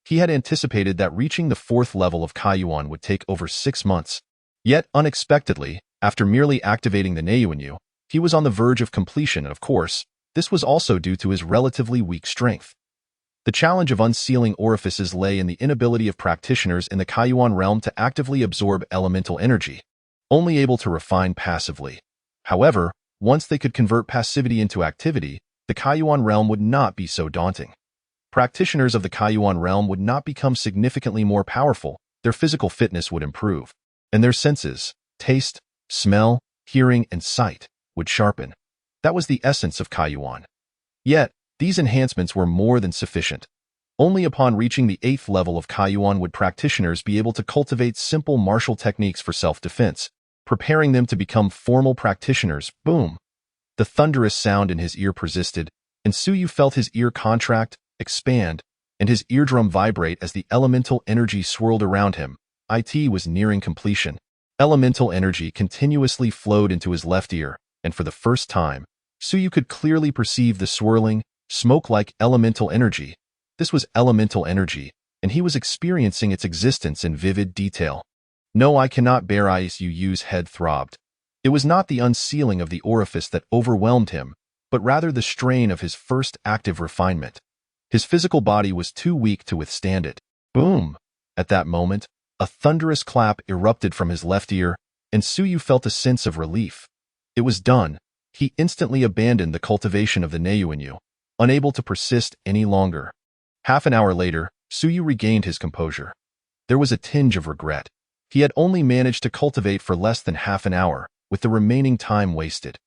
He had anticipated that reaching the 4th level of Kaiyuan would take over 6 months. Yet, unexpectedly, after merely activating the Neiyuanyu, he was on the verge of completion, and of course, this was also due to his relatively weak strength. The challenge of unsealing orifices lay in the inability of practitioners in the Kaiyuan realm to actively absorb elemental energy, only able to refine passively. However, once they could convert passivity into activity, the Kaiyuan realm would not be so daunting. Practitioners of the Kaiyuan realm would not become significantly more powerful, their physical fitness would improve, and their senses, taste, smell, hearing, and sight, would sharpen. That was the essence of Kaiyuan. Yet, these enhancements were more than sufficient. Only upon reaching the 8th level of Kaiyuan would practitioners be able to cultivate simple martial techniques for self-defense, preparing them to become formal practitioners. Boom! The thunderous sound in his ear persisted, and Suyu felt his ear contract, expand, and his eardrum vibrate as the elemental energy swirled around him. It was nearing completion. Elemental energy continuously flowed into his left ear, and for the first time, Suyu could clearly perceive the swirling, smoke-like elemental energy. This was elemental energy, and he was experiencing its existence in vivid detail. No, I cannot bear ice. Suyu's head throbbed. It was not the unsealing of the orifice that overwhelmed him, but rather the strain of his first active refinement. His physical body was too weak to withstand it. Boom! At that moment, a thunderous clap erupted from his left ear, and Suyu felt a sense of relief. It was done. He instantly abandoned the cultivation of the Neiyuanyu, unable to persist any longer. Half an hour later, Suyu regained his composure. There was a tinge of regret. He had only managed to cultivate for less than half an hour, with the remaining time wasted.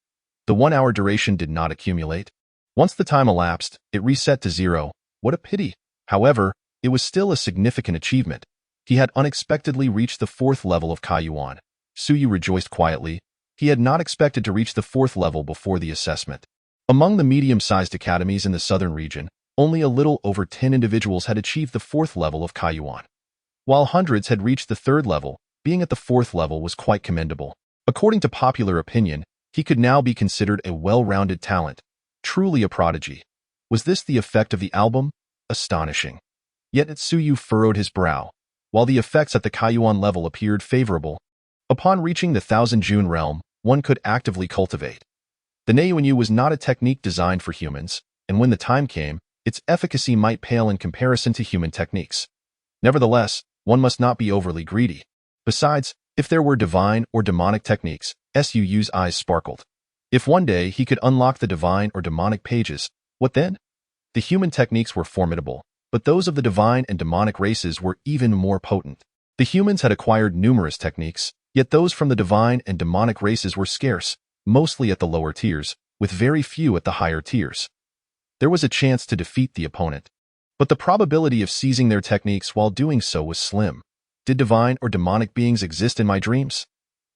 The 1-hour duration did not accumulate. Once the time elapsed, it reset to 0. What a pity! However, it was still a significant achievement. He had unexpectedly reached the 4th level of Kaiyuan. Suyu rejoiced quietly. He had not expected to reach the 4th level before the assessment. Among the medium-sized academies in the southern region, only a little over 10 individuals had achieved the 4th level of Kaiyuan. While hundreds had reached the 3rd level, being at the 4th level was quite commendable. According to popular opinion, he could now be considered a well-rounded talent, truly a prodigy. Was this the effect of the album? Astonishing. Yet Suyu furrowed his brow. While the effects at the Kaiyuan level appeared favorable, upon reaching the Thousand June realm, one could actively cultivate. The Neiyuanyu was not a technique designed for humans, and when the time came, its efficacy might pale in comparison to human techniques. Nevertheless, one must not be overly greedy. Besides, if there were divine or demonic techniques, Suyu's eyes sparkled. If one day he could unlock the divine or demonic pages, what then? The human techniques were formidable, but those of the divine and demonic races were even more potent. The humans had acquired numerous techniques, yet those from the divine and demonic races were scarce, mostly at the lower tiers, with very few at the higher tiers. There was a chance to defeat the opponent, but the probability of seizing their techniques while doing so was slim. Did divine or demonic beings exist in my dreams?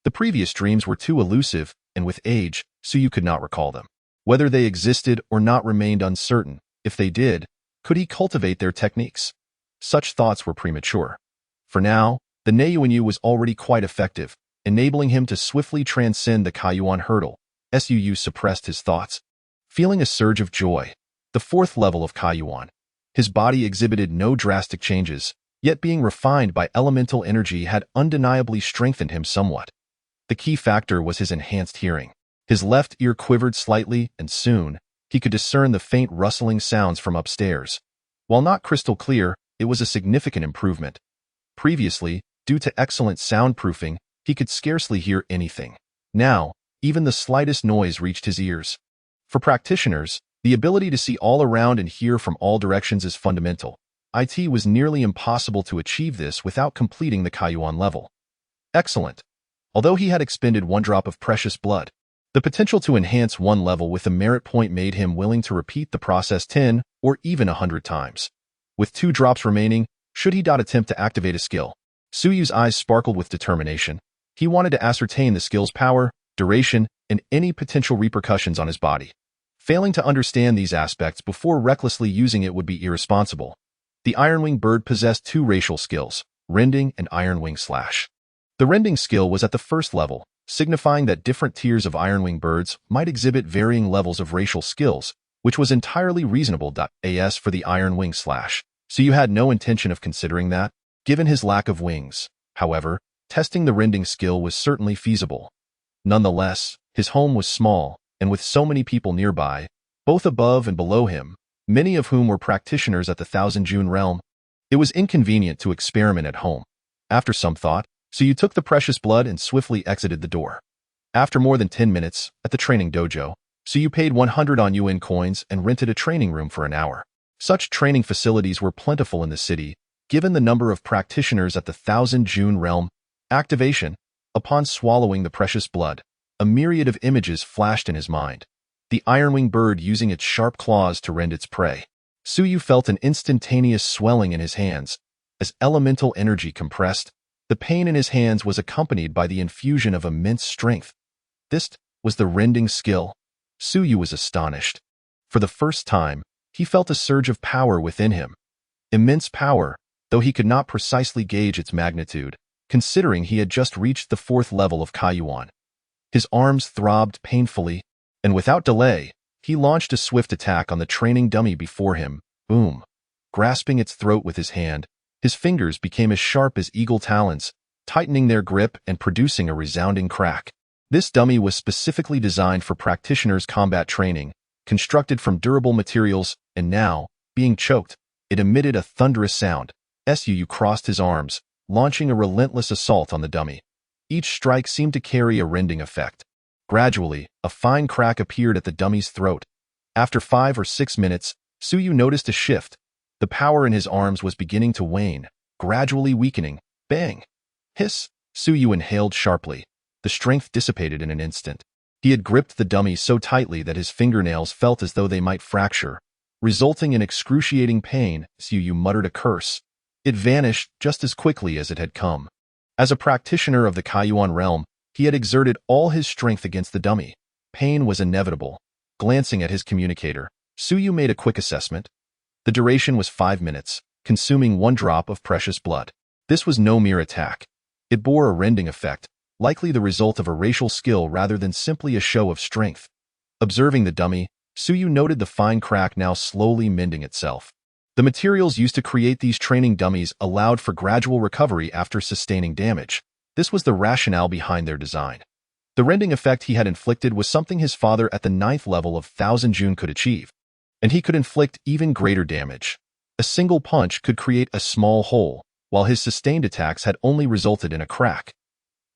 The previous dreams were too elusive, and with age, Suyu could not recall them. Whether they existed or not remained uncertain. If they did, could he cultivate their techniques? Such thoughts were premature. For now, the Neiyuanyu was already quite effective, enabling him to swiftly transcend the Kaiyuan hurdle. Suyu suppressed his thoughts, feeling a surge of joy. The 4th level of Kaiyuan. His body exhibited no drastic changes, yet being refined by elemental energy had undeniably strengthened him somewhat. The key factor was his enhanced hearing. His left ear quivered slightly, and soon, he could discern the faint rustling sounds from upstairs. While not crystal clear, it was a significant improvement. Previously, due to excellent soundproofing, he could scarcely hear anything. Now, even the slightest noise reached his ears. For practitioners, the ability to see all around and hear from all directions is fundamental. It was nearly impossible to achieve this without completing the Kaiyuan level. Excellent. Although he had expended 1 drop of precious blood, the potential to enhance one level with a merit point made him willing to repeat the process 10 or even 100 times. With 2 drops remaining, should he not attempt to activate a skill? Suyu's eyes sparkled with determination. He wanted to ascertain the skill's power, duration, and any potential repercussions on his body. Failing to understand these aspects before recklessly using it would be irresponsible. The Ironwing bird possessed 2 racial skills, Rending and Ironwing Slash. The Rending skill was at the first level, signifying that different tiers of Ironwing birds might exhibit varying levels of racial skills, which was entirely reasonable. As for the Ironwing Slash, so you had no intention of considering that? Given his lack of wings, however, testing the Rending skill was certainly feasible. Nonetheless, his home was small, and with so many people nearby, both above and below him, many of whom were practitioners at the Thousand June realm, it was inconvenient to experiment at home. After some thought, Suyu took the precious blood and swiftly exited the door. After more than 10 minutes, at the training dojo, Suyu paid 100 yuan coins and rented a training room for an hour. Such training facilities were plentiful in the city, given the number of practitioners at the Thousand June realm. Activation. Upon swallowing the precious blood, a myriad of images flashed in his mind. The Ironwing bird using its sharp claws to rend its prey. Suyu felt an instantaneous swelling in his hands. As elemental energy compressed, the pain in his hands was accompanied by the infusion of immense strength. This was the Rending skill. Suyu was astonished. For the first time, he felt a surge of power within him. Immense power, though he could not precisely gauge its magnitude, considering he had just reached the 4th level of Kaiyuan. His arms throbbed painfully, and without delay, he launched a swift attack on the training dummy before him. Boom! Grasping its throat with his hand, his fingers became as sharp as eagle talons, tightening their grip and producing a resounding crack. This dummy was specifically designed for practitioners' combat training, constructed from durable materials, and now, being choked, it emitted a thunderous sound. Suyu crossed his arms, launching a relentless assault on the dummy. Each strike seemed to carry a rending effect. Gradually, a fine crack appeared at the dummy's throat. After 5 or 6 minutes, Suyu noticed a shift. The power in his arms was beginning to wane, gradually weakening. Bang! Hiss! Suyu inhaled sharply. The strength dissipated in an instant. He had gripped the dummy so tightly that his fingernails felt as though they might fracture. Resulting in excruciating pain, Suyu muttered a curse. It vanished just as quickly as it had come. As a practitioner of the Kaiyuan realm, he had exerted all his strength against the dummy. Pain was inevitable. Glancing at his communicator, Suyu made a quick assessment. The duration was 5 minutes, consuming 1 drop of precious blood. This was no mere attack. It bore a rending effect, likely the result of a racial skill rather than simply a show of strength. Observing the dummy, Suyu noted the fine crack now slowly mending itself. The materials used to create these training dummies allowed for gradual recovery after sustaining damage. This was the rationale behind their design. The rending effect he had inflicted was something his father at the 9th level of Thousand June could achieve, and he could inflict even greater damage. A single punch could create a small hole, while his sustained attacks had only resulted in a crack.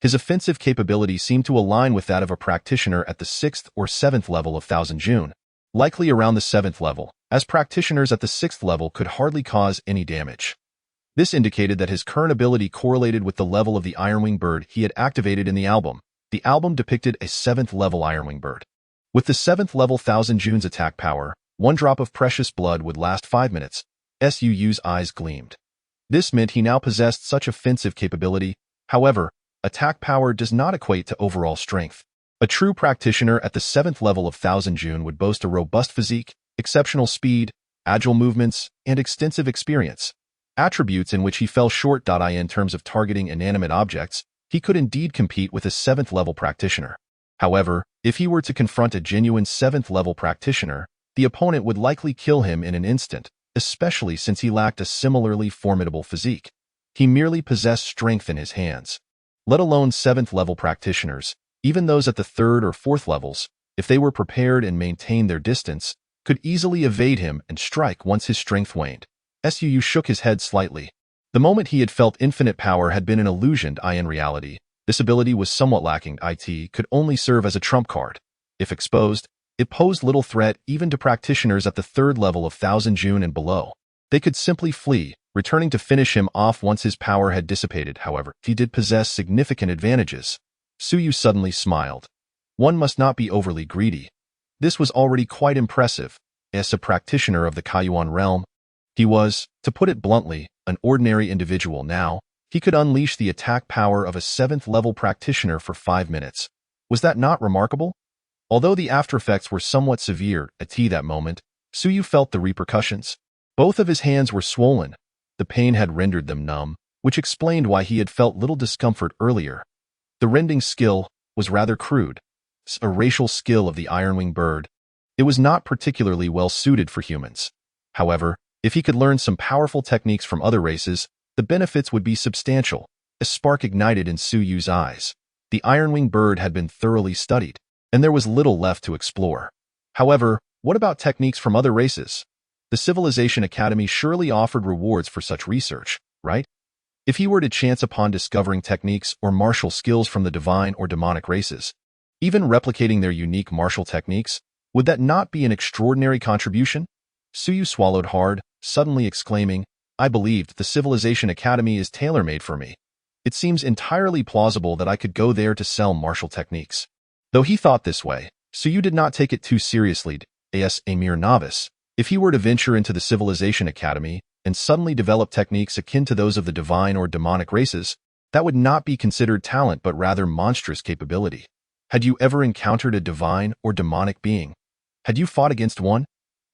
His offensive capability seemed to align with that of a practitioner at the 6th or 7th level of Thousand June, likely around the 7th level, as practitioners at the 6th level could hardly cause any damage. This indicated that his current ability correlated with the level of the Ironwing bird he had activated in the album. The album depicted a 7th level Ironwing bird. With the 7th level Thousand June's attack power, 1 drop of precious blood would last 5 minutes. Suyu's eyes gleamed. This meant he now possessed such offensive capability. However, attack power does not equate to overall strength. A true practitioner at the 7th level of Thousand June would boast a robust physique, exceptional speed, agile movements, and extensive experience. Attributes in which he fell short. In terms of targeting inanimate objects, he could indeed compete with a 7th level practitioner. However, if he were to confront a genuine 7th level practitioner, the opponent would likely kill him in an instant, especially since he lacked a similarly formidable physique. He merely possessed strength in his hands. let alone 7th-level practitioners. Even those at the 3rd or 4th levels, if they were prepared and maintained their distance, could easily evade him and strike once his strength waned. Suu shook his head slightly. The moment he had felt infinite power had been an illusion, in reality. This ability was somewhat lacking. It could only serve as a trump card. If exposed, it posed little threat even to practitioners at the 3rd level of Thousand June and below. They could simply flee, returning to finish him off once his power had dissipated. However, he did possess significant advantages. Suyu suddenly smiled. One must not be overly greedy. This was already quite impressive. As a practitioner of the Kaiyuan realm, he was, to put it bluntly, an ordinary individual. Now, he could unleash the attack power of a 7th-level practitioner for 5 minutes. Was that not remarkable? Although the aftereffects were somewhat severe at that moment, Suyu felt the repercussions. Both of his hands were swollen. The pain had rendered them numb, which explained why he had felt little discomfort earlier. The rending skill was rather crude, a racial skill of the ironwing bird. It was not particularly well suited for humans. However, if he could learn some powerful techniques from other races, the benefits would be substantial. A spark ignited in Suyu's eyes. The ironwing bird had been thoroughly studied, and there was little left to explore. However, what about techniques from other races? The Civilization Academy surely offered rewards for such research, right? If he were to chance upon discovering techniques or martial skills from the divine or demonic races, even replicating their unique martial techniques, would that not be an extraordinary contribution? Suyu swallowed hard, suddenly exclaiming, I believed the Civilization Academy is tailor-made for me. It seems entirely plausible that I could go there to sell martial techniques. Though he thought this way, Suyu did not take it too seriously. As a mere novice, if he were to venture into the Civilization Academy and suddenly develop techniques akin to those of the divine or demonic races, that would not be considered talent but rather monstrous capability. Had you ever encountered a divine or demonic being? Had you fought against one?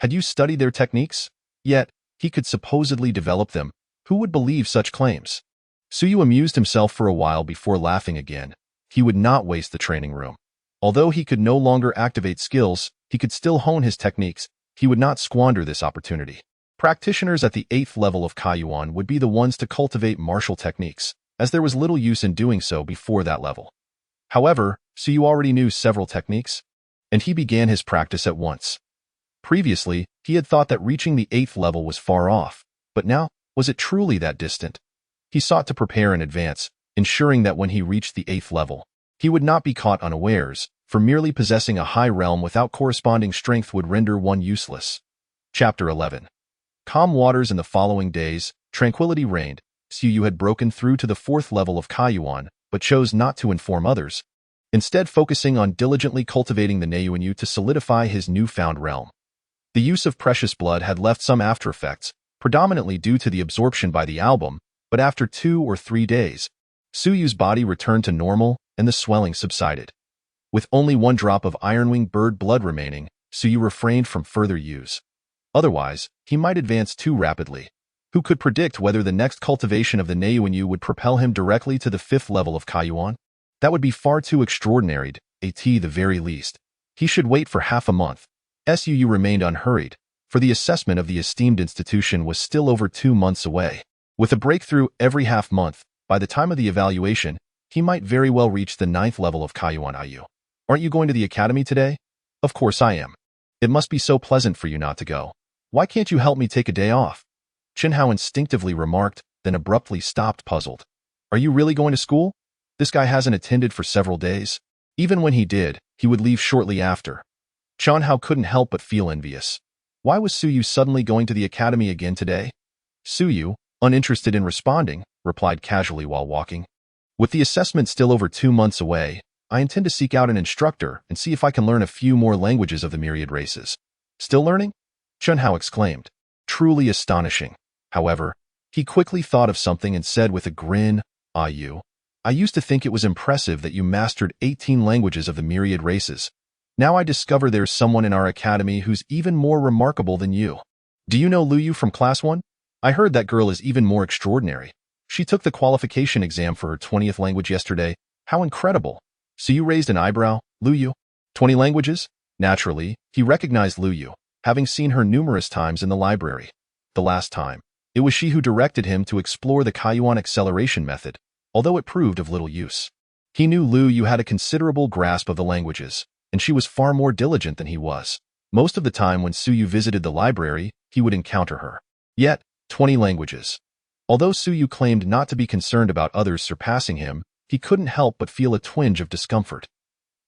Had you studied their techniques? Yet, he could supposedly develop them. Who would believe such claims? Suyu amused himself for a while before laughing again. He would not waste the training room. Although he could no longer activate skills, he could still hone his techniques. He would not squander this opportunity. Practitioners at the 8th level of Kaiyuan would be the ones to cultivate martial techniques, as there was little use in doing so before that level. However, Suyu already knew several techniques, and he began his practice at once. Previously, he had thought that reaching the 8th level was far off, but now, was it truly that distant? He sought to prepare in advance, ensuring that when he reached the 8th level, he would not be caught unawares, for merely possessing a high realm without corresponding strength would render one useless. Chapter 11. Calm waters. In the following days, tranquility reigned. Suyu had broken through to the 4th level of Kaiyuan, but chose not to inform others, instead focusing on diligently cultivating the Neiyuanyu to solidify his newfound realm. The use of precious blood had left some aftereffects, predominantly due to the absorption by the album, but after 2 or 3 days, Suyu's body returned to normal and the swelling subsided. With only 1 drop of ironwing bird blood remaining, Suyu refrained from further use. Otherwise, he might advance too rapidly. Who could predict whether the next cultivation of the Neiyuanyu would propel him directly to the 5th level of Kaiyuan? That would be far too extraordinary, at the very least. He should wait for half a month. Suyu remained unhurried, for the assessment of the esteemed institution was still over 2 months away. With a breakthrough every half month, by the time of the evaluation, he might very well reach the 9th level of Kaiyuan Ayu. Aren't you going to the academy today? Of course I am. It must be so pleasant for you not to go. Why can't you help me take a day off? Chenhao instinctively remarked, then abruptly stopped, puzzled. Are you really going to school? This guy hasn't attended for several days. Even when he did, he would leave shortly after. Chenhao couldn't help but feel envious. Why was Suyu suddenly going to the academy again today? Suyu, uninterested in responding, replied casually while walking. With the assessment still over 2 months away, I intend to seek out an instructor and see if I can learn a few more languages of the Myriad Races. Still learning? Chenhao exclaimed. Truly astonishing. However, he quickly thought of something and said with a grin, I used to think it was impressive that you mastered 18 languages of the Myriad Races. Now I discover there's someone in our academy who's even more remarkable than you. Do you know Luyu from Class 1? I heard that girl is even more extraordinary. She took the qualification exam for her 20th language yesterday. How incredible. So you raised an eyebrow, Luyu? 20 languages? Naturally, he recognized Luyu, having seen her numerous times in the library. The last time, it was she who directed him to explore the Kaiyuan acceleration method. although it proved of little use. He knew Lu Yu had a considerable grasp of the languages, and she was far more diligent than he was. Most of the time when Su Yu visited the library, he would encounter her. Yet, 20 languages. Although Su Yu claimed not to be concerned about others surpassing him, he couldn't help but feel a twinge of discomfort.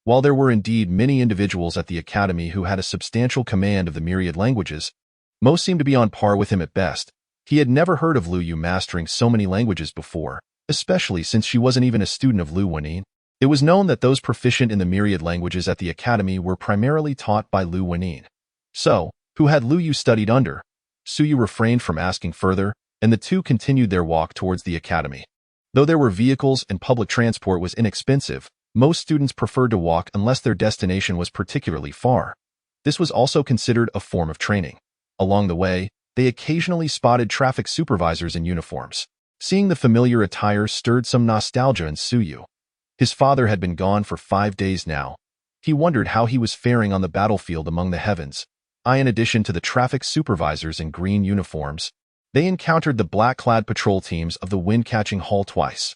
While there were indeed many individuals at the academy who had a substantial command of the myriad languages, most seemed to be on par with him at best. He had never heard of Lu Yu mastering so many languages before, especially since she wasn't even a student of Lu Wenin. It was known that those proficient in the myriad languages at the academy were primarily taught by Lu Wenin. So, who had Lu Yu studied under? Su Yu refrained from asking further, and the two continued their walk towards the academy. Though there were vehicles and public transport was inexpensive, most students preferred to walk unless their destination was particularly far. This was also considered a form of training. Along the way, they occasionally spotted traffic supervisors in uniforms. Seeing the familiar attire stirred some nostalgia in Su Yu. His father had been gone for 5 days now. He wondered how he was faring on the battlefield among the heavens. In addition to the traffic supervisors in green uniforms, they encountered the black-clad patrol teams of the Wind-Catching Hall twice.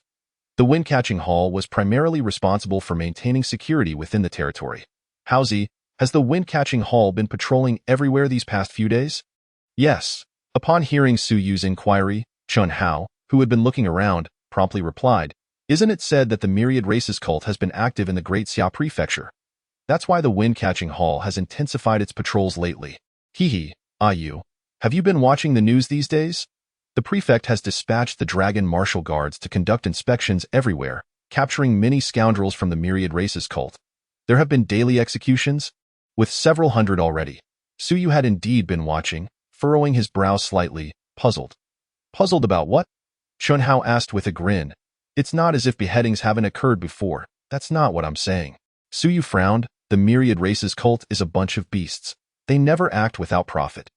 The Wind-Catching Hall was primarily responsible for maintaining security within the territory. Howzy, has the Wind-Catching Hall been patrolling everywhere these past few days? Yes. Upon hearing Su Yu's inquiry, Chun Hao, who had been looking around, promptly replied, "Isn't it said that the Myriad Races cult has been active in the Great Xia Prefecture? That's why the Wind-Catching Hall has intensified its patrols lately." Hee, Yu, have you been watching the news these days? The prefect has dispatched the Dragon Martial Guards to conduct inspections everywhere, capturing many scoundrels from the Myriad Races cult. There have been daily executions, with several hundred already. Su Yu had indeed been watching, furrowing his brow slightly, puzzled. Puzzled about what? Chun Hao asked with a grin. It's not as if beheadings haven't occurred before. That's not what I'm saying. Su Yu frowned. The Myriad Races cult is a bunch of beasts. They never act without profit.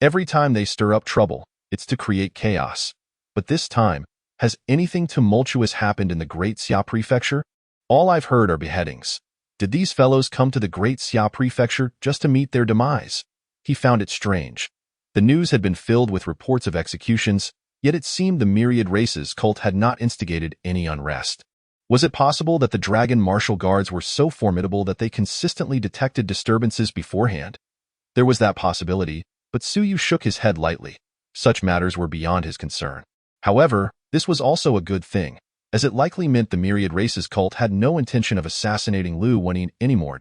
Every time they stir up trouble, it's to create chaos. But this time, has anything tumultuous happened in the Great Xia Prefecture? All I've heard are beheadings. Did these fellows come to the Great Xia Prefecture just to meet their demise? He found it strange. The news had been filled with reports of executions, yet it seemed the Myriad Races cult had not instigated any unrest. Was it possible that the Dragon Martial Guards were so formidable that they consistently detected disturbances beforehand? There was that possibility, but Su Yu shook his head lightly. Such matters were beyond his concern. However, this was also a good thing, as it likely meant the Myriad Races cult had no intention of assassinating Lu Wenin anymore.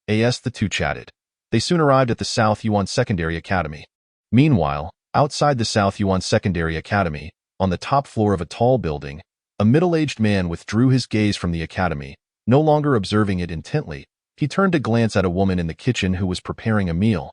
The two chatted. They soon arrived at the South Yuan Secondary Academy. Meanwhile, outside the South Yuan Secondary Academy, on the top floor of a tall building, a middle-aged man withdrew his gaze from the academy. No longer observing it intently, he turned to glance at a woman in the kitchen who was preparing a meal,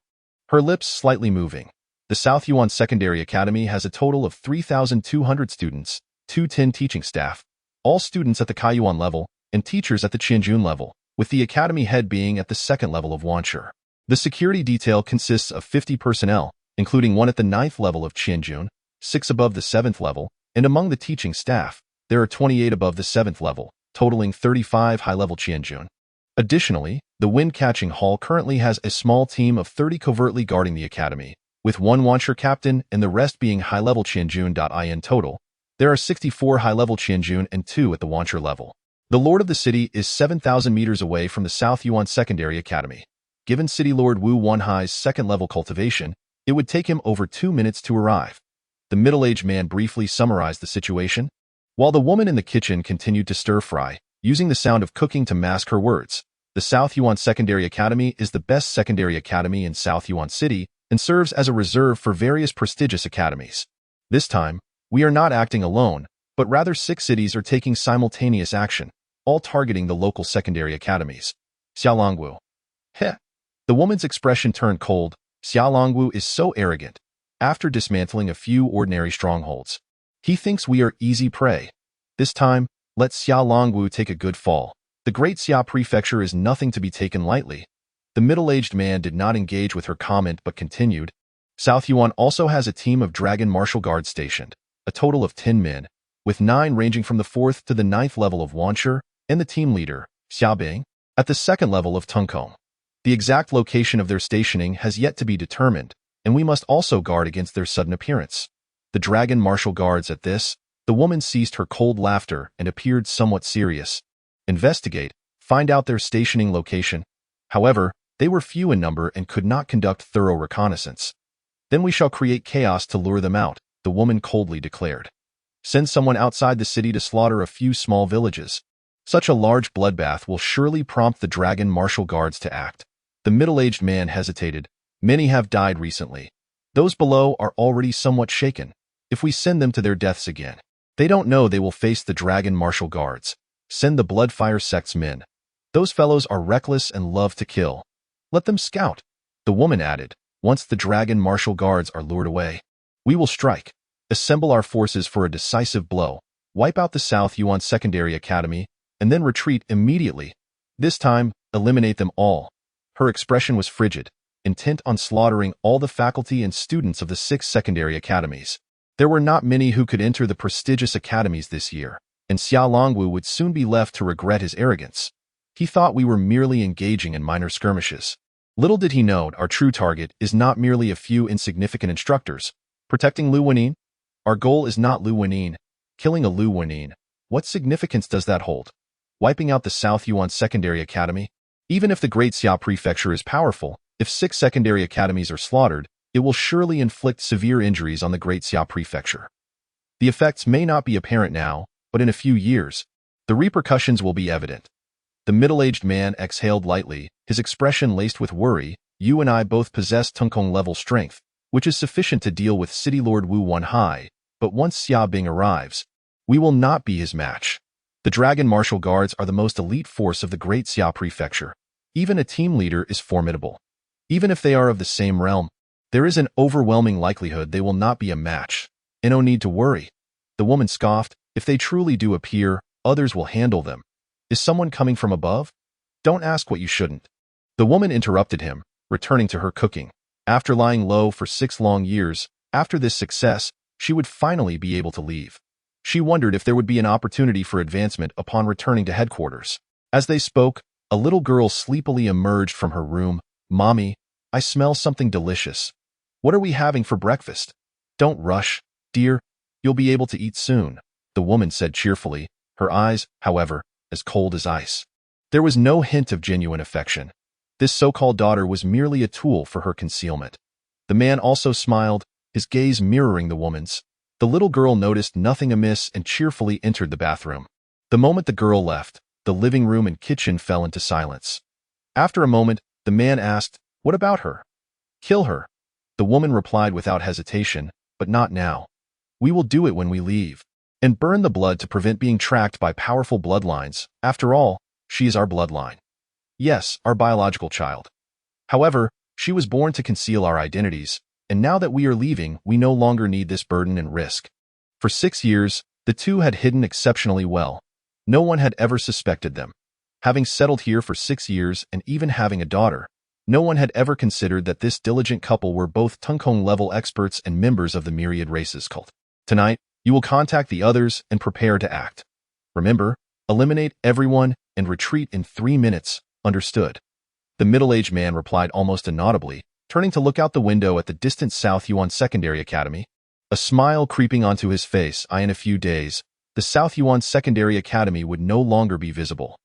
her lips slightly moving. The South Yuan Secondary Academy has a total of 3,200 students, 210 teaching staff, all students at the Kaiyuan level, and teachers at the Qianjun level, with the academy head being at the second level of Wanshi. The security detail consists of 50 personnel, including one at the 9th level of Qianjun, 6 above the 7th level, and among the teaching staff, there are 28 above the 7th level, totaling 35 high-level Qianjun. Additionally, the Wind-Catching Hall currently has a small team of 30 covertly guarding the academy, with one Wanshi captain and the rest being high-level Qianjun. In total, there are 64 high-level Qianjun and 2 at the Wanshi level. The Lord of the City is 7,000 meters away from the South Yuan Secondary Academy. Given City Lord Wu Wanhai's second-level cultivation, it would take him over 2 minutes to arrive. The middle-aged man briefly summarized the situation, while the woman in the kitchen continued to stir-fry, using the sound of cooking to mask her words. The South Yuan Secondary Academy is the best secondary academy in South Yuan City and serves as a reserve for various prestigious academies. This time, we are not acting alone, but rather 6 cities are taking simultaneous action, all targeting the local secondary academies. Xiaolongwu. Heh. The woman's expression turned cold. Xiaolongwu is so arrogant. After dismantling a few ordinary strongholds, he thinks we are easy prey. This time, let Xiaolongwu take a good fall. The Great Xia Prefecture is nothing to be taken lightly. The middle-aged man did not engage with her comment but continued. South Yuan also has a team of Dragon Martial Guards stationed, a total of 10 men, with 9 ranging from the 4th to the 9th level of Wanshi, and the team leader, Xiaobing, at the 2nd level of Tungkong. The exact location of their stationing has yet to be determined, and we must also guard against their sudden appearance. The Dragon Martial Guards at this, the The woman ceased her cold laughter and appeared somewhat serious. Investigate, find out their stationing location. However, they were few in number and could not conduct thorough reconnaissance. Then we shall create chaos to lure them out, the woman coldly declared. Send someone outside the city to slaughter a few small villages. Such a large bloodbath will surely prompt the dragon martial guards to act. The middle-aged man hesitated. Many have died recently. Those below are already somewhat shaken. If we send them to their deaths again, they don't know they will face the dragon martial guards. Send the Bloodfire sect's men. Those fellows are reckless and love to kill. Let them scout. The woman added, once the dragon martial guards are lured away, we will strike. Assemble our forces for a decisive blow. Wipe out the South Yuan Secondary Academy, and then retreat immediately. This time, eliminate them all. Her expression was frigid, intent on slaughtering all the faculty and students of the 6 secondary academies. There were not many who could enter the prestigious academies this year, and Xia Longwu would soon be left to regret his arrogance. He thought we were merely engaging in minor skirmishes. Little did he know our true target is not merely a few insignificant instructors. Protecting Lu Wenin? Our goal is not Lu Wenin. Killing a Lu Wenin. What significance does that hold? Wiping out the South Yuan Secondary Academy? Even if the Great Xia Prefecture is powerful, if 6 secondary academies are slaughtered, it will surely inflict severe injuries on the Great Xia Prefecture. The effects may not be apparent now, but in a few years, the repercussions will be evident. The middle-aged man exhaled lightly, his expression laced with worry. You and I both possess Tongkong-level strength, which is sufficient to deal with City Lord Wu Wanhai, but once Xia Bing arrives, we will not be his match. The Dragon Martial Guards are the most elite force of the Great Xia Prefecture. Even a team leader is formidable. Even if they are of the same realm, there is an overwhelming likelihood they will not be a match. And no need to worry. The woman scoffed. If they truly do appear, others will handle them. Is someone coming from above? Don't ask what you shouldn't. The woman interrupted him, returning to her cooking. After lying low for 6 long years, after this success, she would finally be able to leave. She wondered if there would be an opportunity for advancement upon returning to headquarters. As they spoke, a little girl sleepily emerged from her room. Mommy, I smell something delicious. What are we having for breakfast? Don't rush, dear. You'll be able to eat soon, the woman said cheerfully, her eyes, however, as cold as ice. There was no hint of genuine affection. This so-called daughter was merely a tool for her concealment. The man also smiled, his gaze mirroring the woman's. The little girl noticed nothing amiss and cheerfully entered the bathroom. The moment the girl left, the living room and kitchen fell into silence. After a moment, the man asked, "What about her?" "Kill her." The woman replied without hesitation, "But not now. We will do it when we leave. And burn the blood to prevent being tracked by powerful bloodlines. After all, she is our bloodline. Yes, our biological child. However, she was born to conceal our identities, and now that we are leaving, we no longer need this burden and risk." For 6 years, the two had hidden exceptionally well. No one had ever suspected them. Having settled here for 6 years and even having a daughter, no one had ever considered that this diligent couple were both Tongkong-level experts and members of the Myriad Races cult. Tonight, you will contact the others and prepare to act. Remember, eliminate everyone and retreat in 3 minutes. Understood? The middle-aged man replied almost inaudibly, turning to look out the window at the distant South Yuan Secondary Academy. A smile creeping onto his face. In a few days, the South Yuan Secondary Academy would no longer be visible.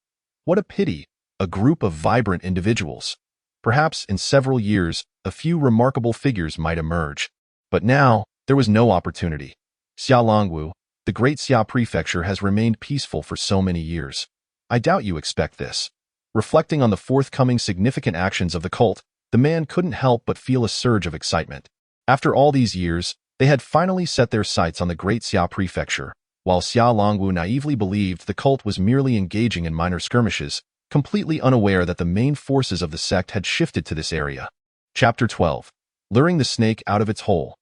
What a pity, a group of vibrant individuals. Perhaps in several years, a few remarkable figures might emerge. But now, there was no opportunity. Xia Longwu, the Great Xia Prefecture has remained peaceful for so many years. I doubt you expect this. Reflecting on the forthcoming significant actions of the cult, the man couldn't help but feel a surge of excitement. After all these years, they had finally set their sights on the Great Xia Prefecture, while Xia Longwu naively believed the cult was merely engaging in minor skirmishes, completely unaware that the main forces of the sect had shifted to this area. Chapter 12. Luring the snake out of its hole.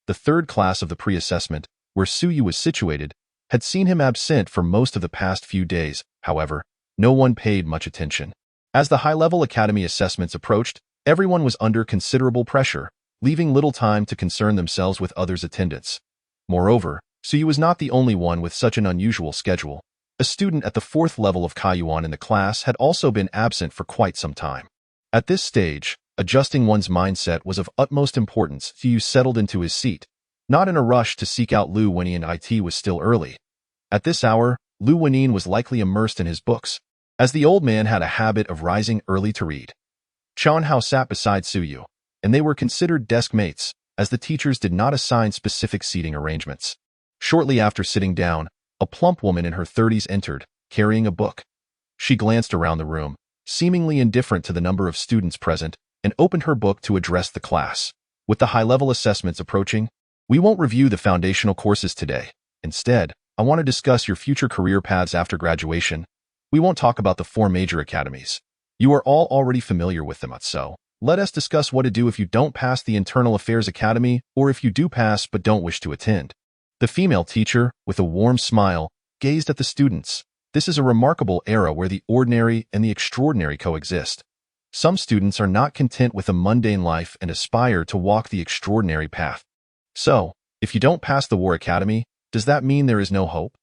The third class of the pre-assessment, where Suyu was situated, had seen him absent for most of the past few days. However, no one paid much attention. As the high-level academy assessments approached, everyone was under considerable pressure, leaving little time to concern themselves with others' attendance. Moreover, Suyu was not the only one with such an unusual schedule. A student at the 4th level of Kaiyuan in the class had also been absent for quite some time. At this stage, adjusting one's mindset was of utmost importance. Suyu settled into his seat. not in a rush to seek out Lu Wenin. It was still early. At this hour, Lu Wenin was likely immersed in his books, as the old man had a habit of rising early to read. Chen Hao sat beside Su Yu, and they were considered desk mates, as the teachers did not assign specific seating arrangements. Shortly after sitting down, a plump woman in her 30s entered, carrying a book. She glanced around the room, seemingly indifferent to the number of students present, and opened her book to address the class. With the high-level assessments approaching, we won't review the foundational courses today. Instead, I want to discuss your future career paths after graduation. We won't talk about the 4 major academies. You are all already familiar with them, so let us discuss what to do if you don't pass the Internal Affairs Academy or if you do pass but don't wish to attend. The female teacher, with a warm smile, gazed at the students. This is a remarkable era where the ordinary and the extraordinary coexist. Some students are not content with a mundane life and aspire to walk the extraordinary path. So, if you don't pass the War Academy, does that mean there is no hope?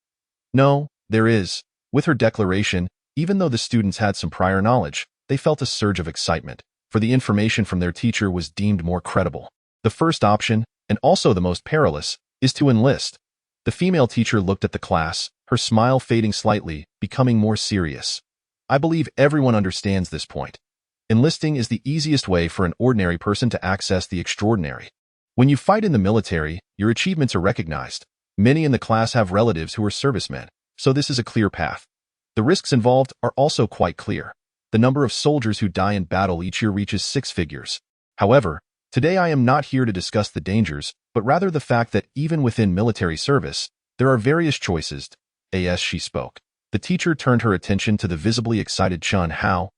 No, there is. With her declaration, even though the students had some prior knowledge, they felt a surge of excitement, for the information from their teacher was deemed more credible. The first option, and also the most perilous, is to enlist. The female teacher looked at the class, her smile fading slightly, becoming more serious. I believe everyone understands this point. Enlisting is the easiest way for an ordinary person to access the extraordinary. When you fight in the military, your achievements are recognized. Many in the class have relatives who are servicemen, so this is a clear path. The risks involved are also quite clear. The number of soldiers who die in battle each year reaches 6 figures. However, today I am not here to discuss the dangers, but rather the fact that even within military service, there are various choices. As she spoke, the teacher turned her attention to the visibly excited Chen Hao.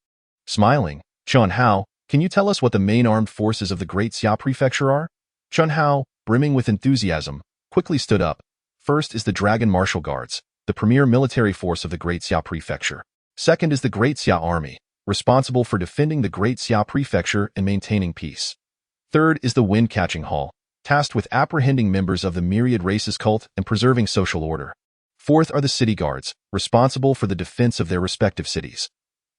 Smiling, Chen Hao, can you tell us what the main armed forces of the Great Xia Prefecture are? Chen Hao, brimming with enthusiasm, quickly stood up. First is the Dragon Martial Guards, the premier military force of the Great Xia Prefecture. Second is the Great Xia Army, responsible for defending the Great Xia Prefecture and maintaining peace. Third is the Wind-Catching Hall, tasked with apprehending members of the Myriad Races cult and preserving social order. Fourth are the City Guards, responsible for the defense of their respective cities.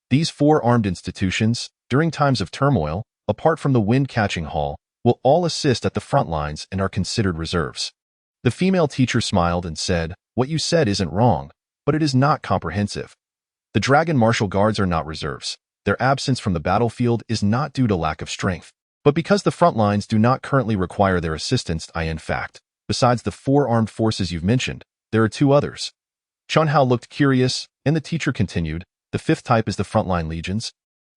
These 4 armed institutions, during times of turmoil, apart from the Wind-Catching Hall, will all assist at the front lines and are considered reserves. The female teacher smiled and said, "What you said isn't wrong, but it is not comprehensive. The Dragon Martial Guards are not reserves. Their absence from the battlefield is not due to lack of strength, but because the front lines do not currently require their assistance. In fact, besides the 4 armed forces you've mentioned, there are 2 others." Chen Hao looked curious, and the teacher continued, "The 5th type is the frontline legions,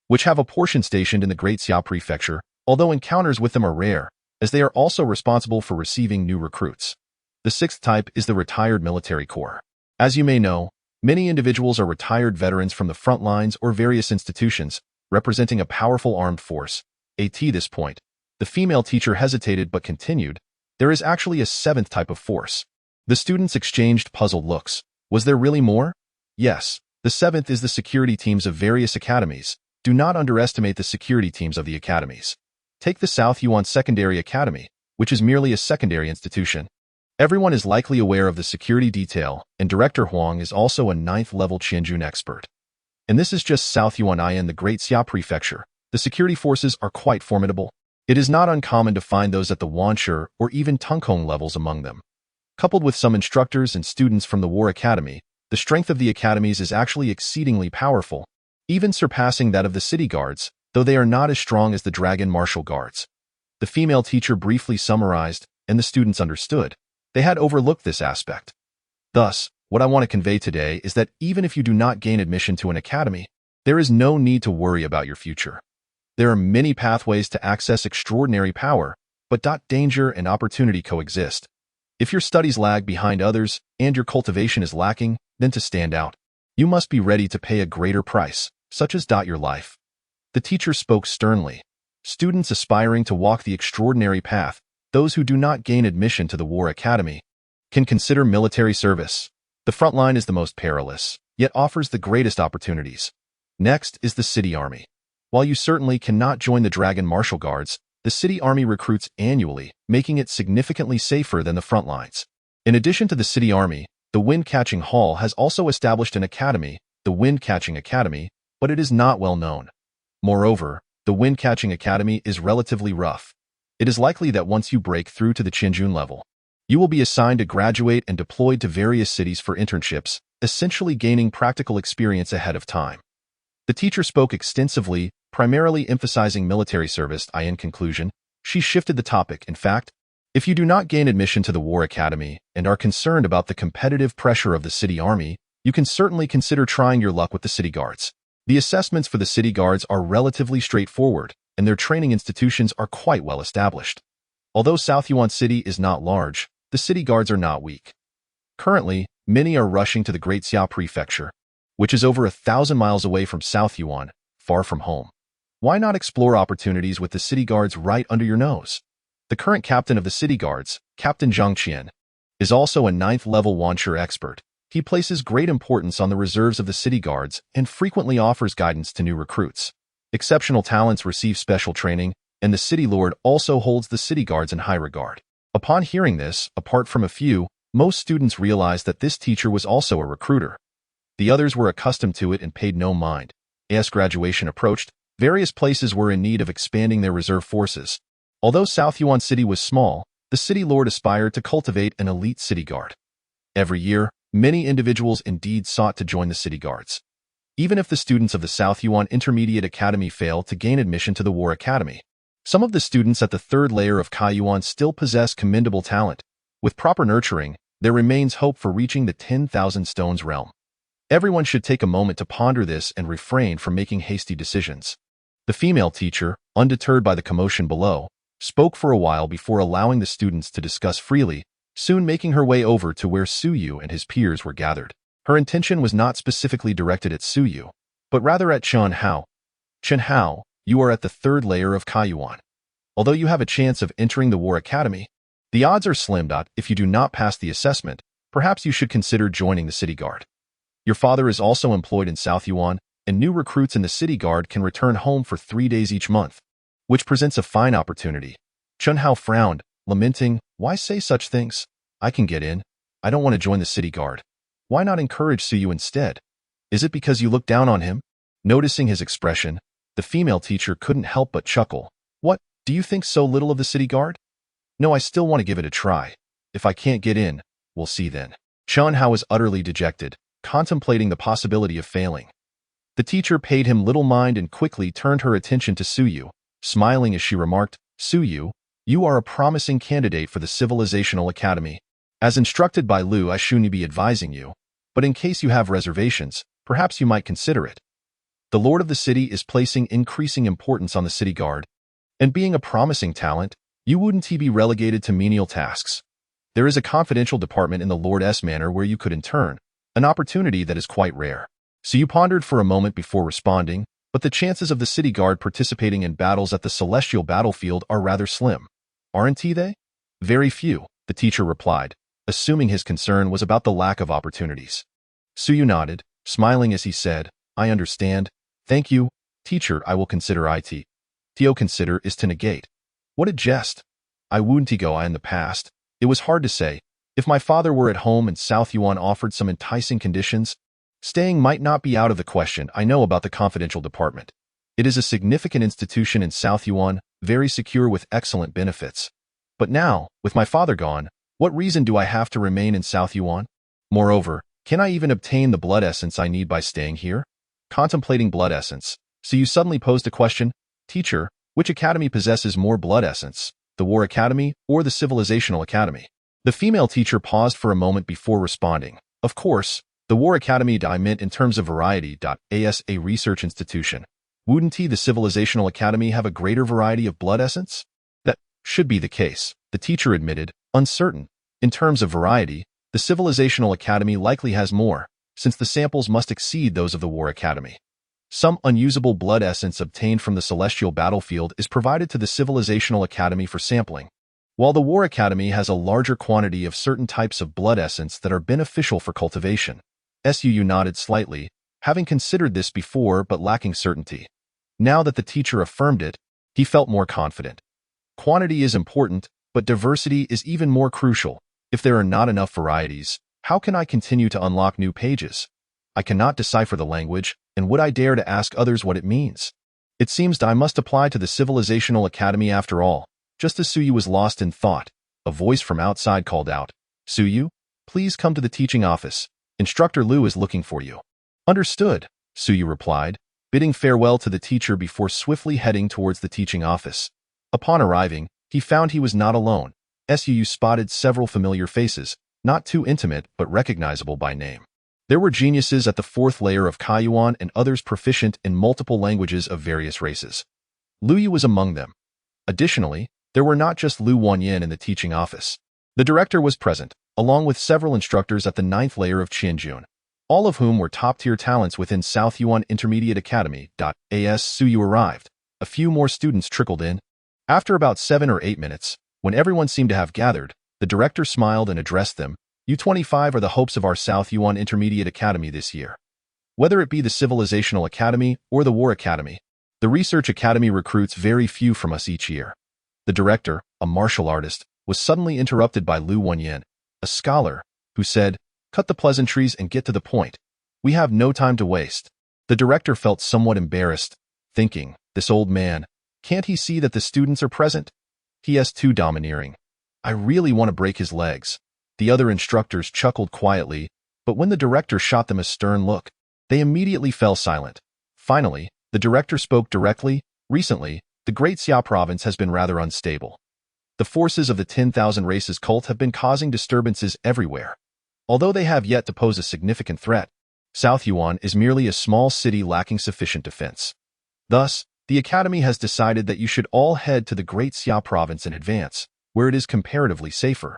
which have a portion stationed in the Great Xia Prefecture, although encounters with them are rare, as they are also responsible for receiving new recruits. The 6th type is the retired military corps. As you may know, many individuals are retired veterans from the front lines or various institutions, representing a powerful armed force. At this point, the female teacher hesitated but continued, "There is actually a 7th type of force." The students exchanged puzzled looks. Was there really more? Yes, the 7th is the security teams of various academies. Do not underestimate the security teams of the academies. Take the South Yuan Secondary Academy, which is merely a secondary institution. Everyone is likely aware of the security detail, and Director Huang is also a 9th-level Qianjun expert. And this is just South Yuan in the Great Xia Prefecture. The security forces are quite formidable. It is not uncommon to find those at the Wanshe or even Tungkong levels among them. Coupled with some instructors and students from the War Academy, the strength of the academies is actually exceedingly powerful, even surpassing that of the City Guards, though they are not as strong as the Dragon Martial Guards. The female teacher briefly summarized, and the students understood. They had overlooked this aspect. Thus, what I want to convey today is that even if you do not gain admission to an academy, there is no need to worry about your future. There are many pathways to access extraordinary power, but danger and opportunity coexist. If your studies lag behind others and your cultivation is lacking, then to stand out, you must be ready to pay a greater price, such as your life. The teacher spoke sternly. Students aspiring to walk the extraordinary path, those who do not gain admission to the War Academy, can consider military service. The front line is the most perilous, yet offers the greatest opportunities. Next is the City Army. While you certainly cannot join the Dragon Martial Guards, the City Army recruits annually, making it significantly safer than the front lines. In addition to the City Army, the Wind-Catching Hall has also established an academy, the Wind-Catching Academy, but it is not well known. Moreover, the Wind-Catching Academy is relatively rough. It is likely that once you break through to the Qianjun level, You will be assigned to graduate and deployed to various cities for internships, essentially gaining practical experience ahead of time. The teacher spoke extensively, primarily emphasizing military service. In conclusion, she shifted the topic. In fact, if you do not gain admission to the War Academy and are concerned about the competitive pressure of the city army, you can certainly consider trying your luck with the city guards. The assessments for the city guards are relatively straightforward, and their training institutions are quite well established. Although South Yuan City is not large, the city guards are not weak. Currently, many are rushing to the Great Xia Prefecture, which is over 1,000 miles away from South Yuan, far from home. Why not explore opportunities with the city guards right under your nose? The current captain of the city guards, Captain Zhang Qian, is also a 9th-level Wanshi expert. He places great importance on the reserves of the city guards and frequently offers guidance to new recruits. Exceptional talents receive special training, and the city lord also holds the city guards in high regard. Upon hearing this, apart from a few, most students realized that this teacher was also a recruiter. The others were accustomed to it and paid no mind. As graduation approached, various places were in need of expanding their reserve forces. Although South Yuan City was small, the city lord aspired to cultivate an elite city guard. Every year, many individuals indeed sought to join the city guards. Even if the students of the South Yuan Intermediate Academy fail to gain admission to the War Academy, some of the students at the third layer of Kaiyuan still possess commendable talent. With proper nurturing, there remains hope for reaching the 10,000 stones realm. Everyone should take a moment to ponder this and refrain from making hasty decisions. The female teacher, undeterred by the commotion below, spoke for a while before allowing the students to discuss freely, soon making her way over to where Suyu and his peers were gathered. Her intention was not specifically directed at Suyu, but rather at Chen Hao. Chen Hao, you are at the third layer of Kaiyuan. Although you have a chance of entering the War Academy, the odds are slim. If you do not pass the assessment, perhaps you should consider joining the city guard. Your father is also employed in South Yuan, and new recruits in the city guard can return home for 3 days each month, which presents a fine opportunity. Chen Hao frowned, lamenting, why say such things? I can get in. I don't want to join the city guard. Why not encourage Suyu instead? Is it because you look down on him? Noticing his expression, the female teacher couldn't help but chuckle. What, do you think so little of the city guard? No, I still want to give it a try. If I can't get in, we'll see then. Chen Hao was utterly dejected, contemplating the possibility of failing. The teacher paid him little mind and quickly turned her attention to Suyu, smiling as she remarked, Suyu, you are a promising candidate for the Civilizational Academy. As instructed by Lu, I shouldn't be advising you, but in case you have reservations, perhaps you might consider it. The lord of the city is placing increasing importance on the city guard, and being a promising talent, you wouldn't be relegated to menial tasks. There is a confidential department in the Lord's manor where you could intern, an opportunity that is quite rare. So you pondered for a moment before responding, but the chances of the city guard participating in battles at the celestial battlefield are rather slim. Aren't they? Very few, the teacher replied, assuming his concern was about the lack of opportunities. Suyu nodded, smiling as he said, I understand. Thank you, teacher, I will consider it. To consider is to negate. What a jest. I wouldn't go in the past. It was hard to say. If my father were at home and South Yuan offered some enticing conditions, staying might not be out of the question. I know about the confidential department. It is a significant institution in South Yuan, very secure with excellent benefits. But now, with my father gone, what reason do I have to remain in South Yuan? Moreover, can I even obtain the blood essence I need by staying here? Contemplating blood essence. So you suddenly posed a question, teacher, which academy possesses more blood essence, the War Academy or the Civilizational Academy? The female teacher paused for a moment before responding. Of course, the War Academy I meant in terms of variety. As a research institution, wouldn't the Civilizational Academy have a greater variety of blood essence? That should be the case, the teacher admitted, uncertain. In terms of variety, the Civilizational Academy likely has more, since the samples must exceed those of the War Academy. Some unusable blood essence obtained from the celestial battlefield is provided to the Civilizational Academy for sampling, while the War Academy has a larger quantity of certain types of blood essence that are beneficial for cultivation. Suyu nodded slightly, having considered this before but lacking certainty. Now that the teacher affirmed it, he felt more confident. Quantity is important, but diversity is even more crucial. If there are not enough varieties, how can I continue to unlock new pages? I cannot decipher the language, and would I dare to ask others what it means? It seems I must apply to the Civilizational Academy after all. Just as Suyu was lost in thought, a voice from outside called out, "Suyu, please come to the teaching office. Instructor Lu is looking for you." "Understood," Suyu replied, bidding farewell to the teacher before swiftly heading towards the teaching office. Upon arriving, he found he was not alone. Suyu spotted several familiar faces, not too intimate but recognizable by name. There were geniuses at the fourth layer of Kaiyuan and others proficient in multiple languages of various races. Luyu was among them. Additionally, there were not just Lu Wanyin in the teaching office. The director was present, along with several instructors at the ninth layer of Qianjun, all of whom were top-tier talents within South Yuan Intermediate Academy. As Suyu arrived, a few more students trickled in. After about 7 or 8 minutes, when everyone seemed to have gathered, the director smiled and addressed them. "U25 are the hopes of our South Yuan Intermediate Academy this year. Whether it be the Civilizational Academy or the War Academy, the Research Academy recruits very few from us each year." The director, a martial artist, was suddenly interrupted by Lu Wanyin, a scholar, who said, "Cut the pleasantries and get to the point. We have no time to waste." The director felt somewhat embarrassed, thinking, "This old man, can't he see that the students are present? He is too domineering. I really want to break his legs." The other instructors chuckled quietly, but when the director shot them a stern look, they immediately fell silent. Finally, the director spoke directly. "Recently, the Great Xia province has been rather unstable. The forces of the 10,000 Races cult have been causing disturbances everywhere. Although they have yet to pose a significant threat, South Yuan is merely a small city lacking sufficient defense. Thus, the Academy has decided that you should all head to the Great Xia province in advance, where it is comparatively safer.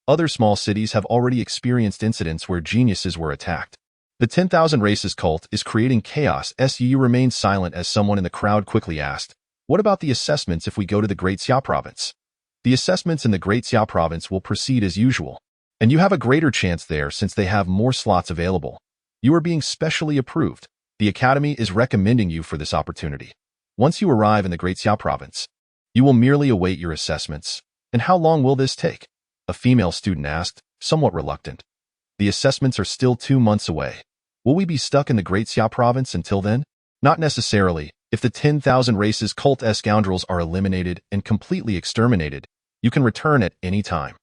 Other small cities have already experienced incidents where geniuses were attacked. The 10,000 Races cult is creating chaos." Suyu remained silent as someone in the crowd quickly asked, "What about the assessments if we go to the Great Xia province?" "The assessments in the Great Xia province will proceed as usual, and you have a greater chance there since they have more slots available. You are being specially approved. The Academy is recommending you for this opportunity. Once you arrive in the Great Xia province, you will merely await your assessments." "And how long will this take?" a female student asked, somewhat reluctant. "The assessments are still 2 months away. Will we be stuck in the Great Xia province until then?" "Not necessarily. If the 10,000 Races cult scoundrels are eliminated and completely exterminated, you can return at any time."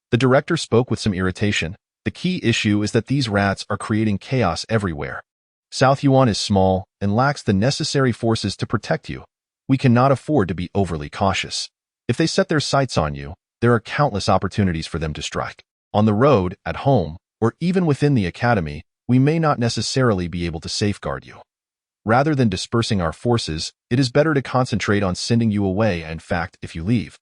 The director spoke with some irritation. "The key issue is that these rats are creating chaos everywhere. South Yuan is small and lacks the necessary forces to protect you. We cannot afford to be overly cautious. If they set their sights on you, there are countless opportunities for them to strike. On the road, at home, or even within the Academy, we may not necessarily be able to safeguard you. Rather than dispersing our forces, it is better to concentrate on sending you away. In fact, if you leave,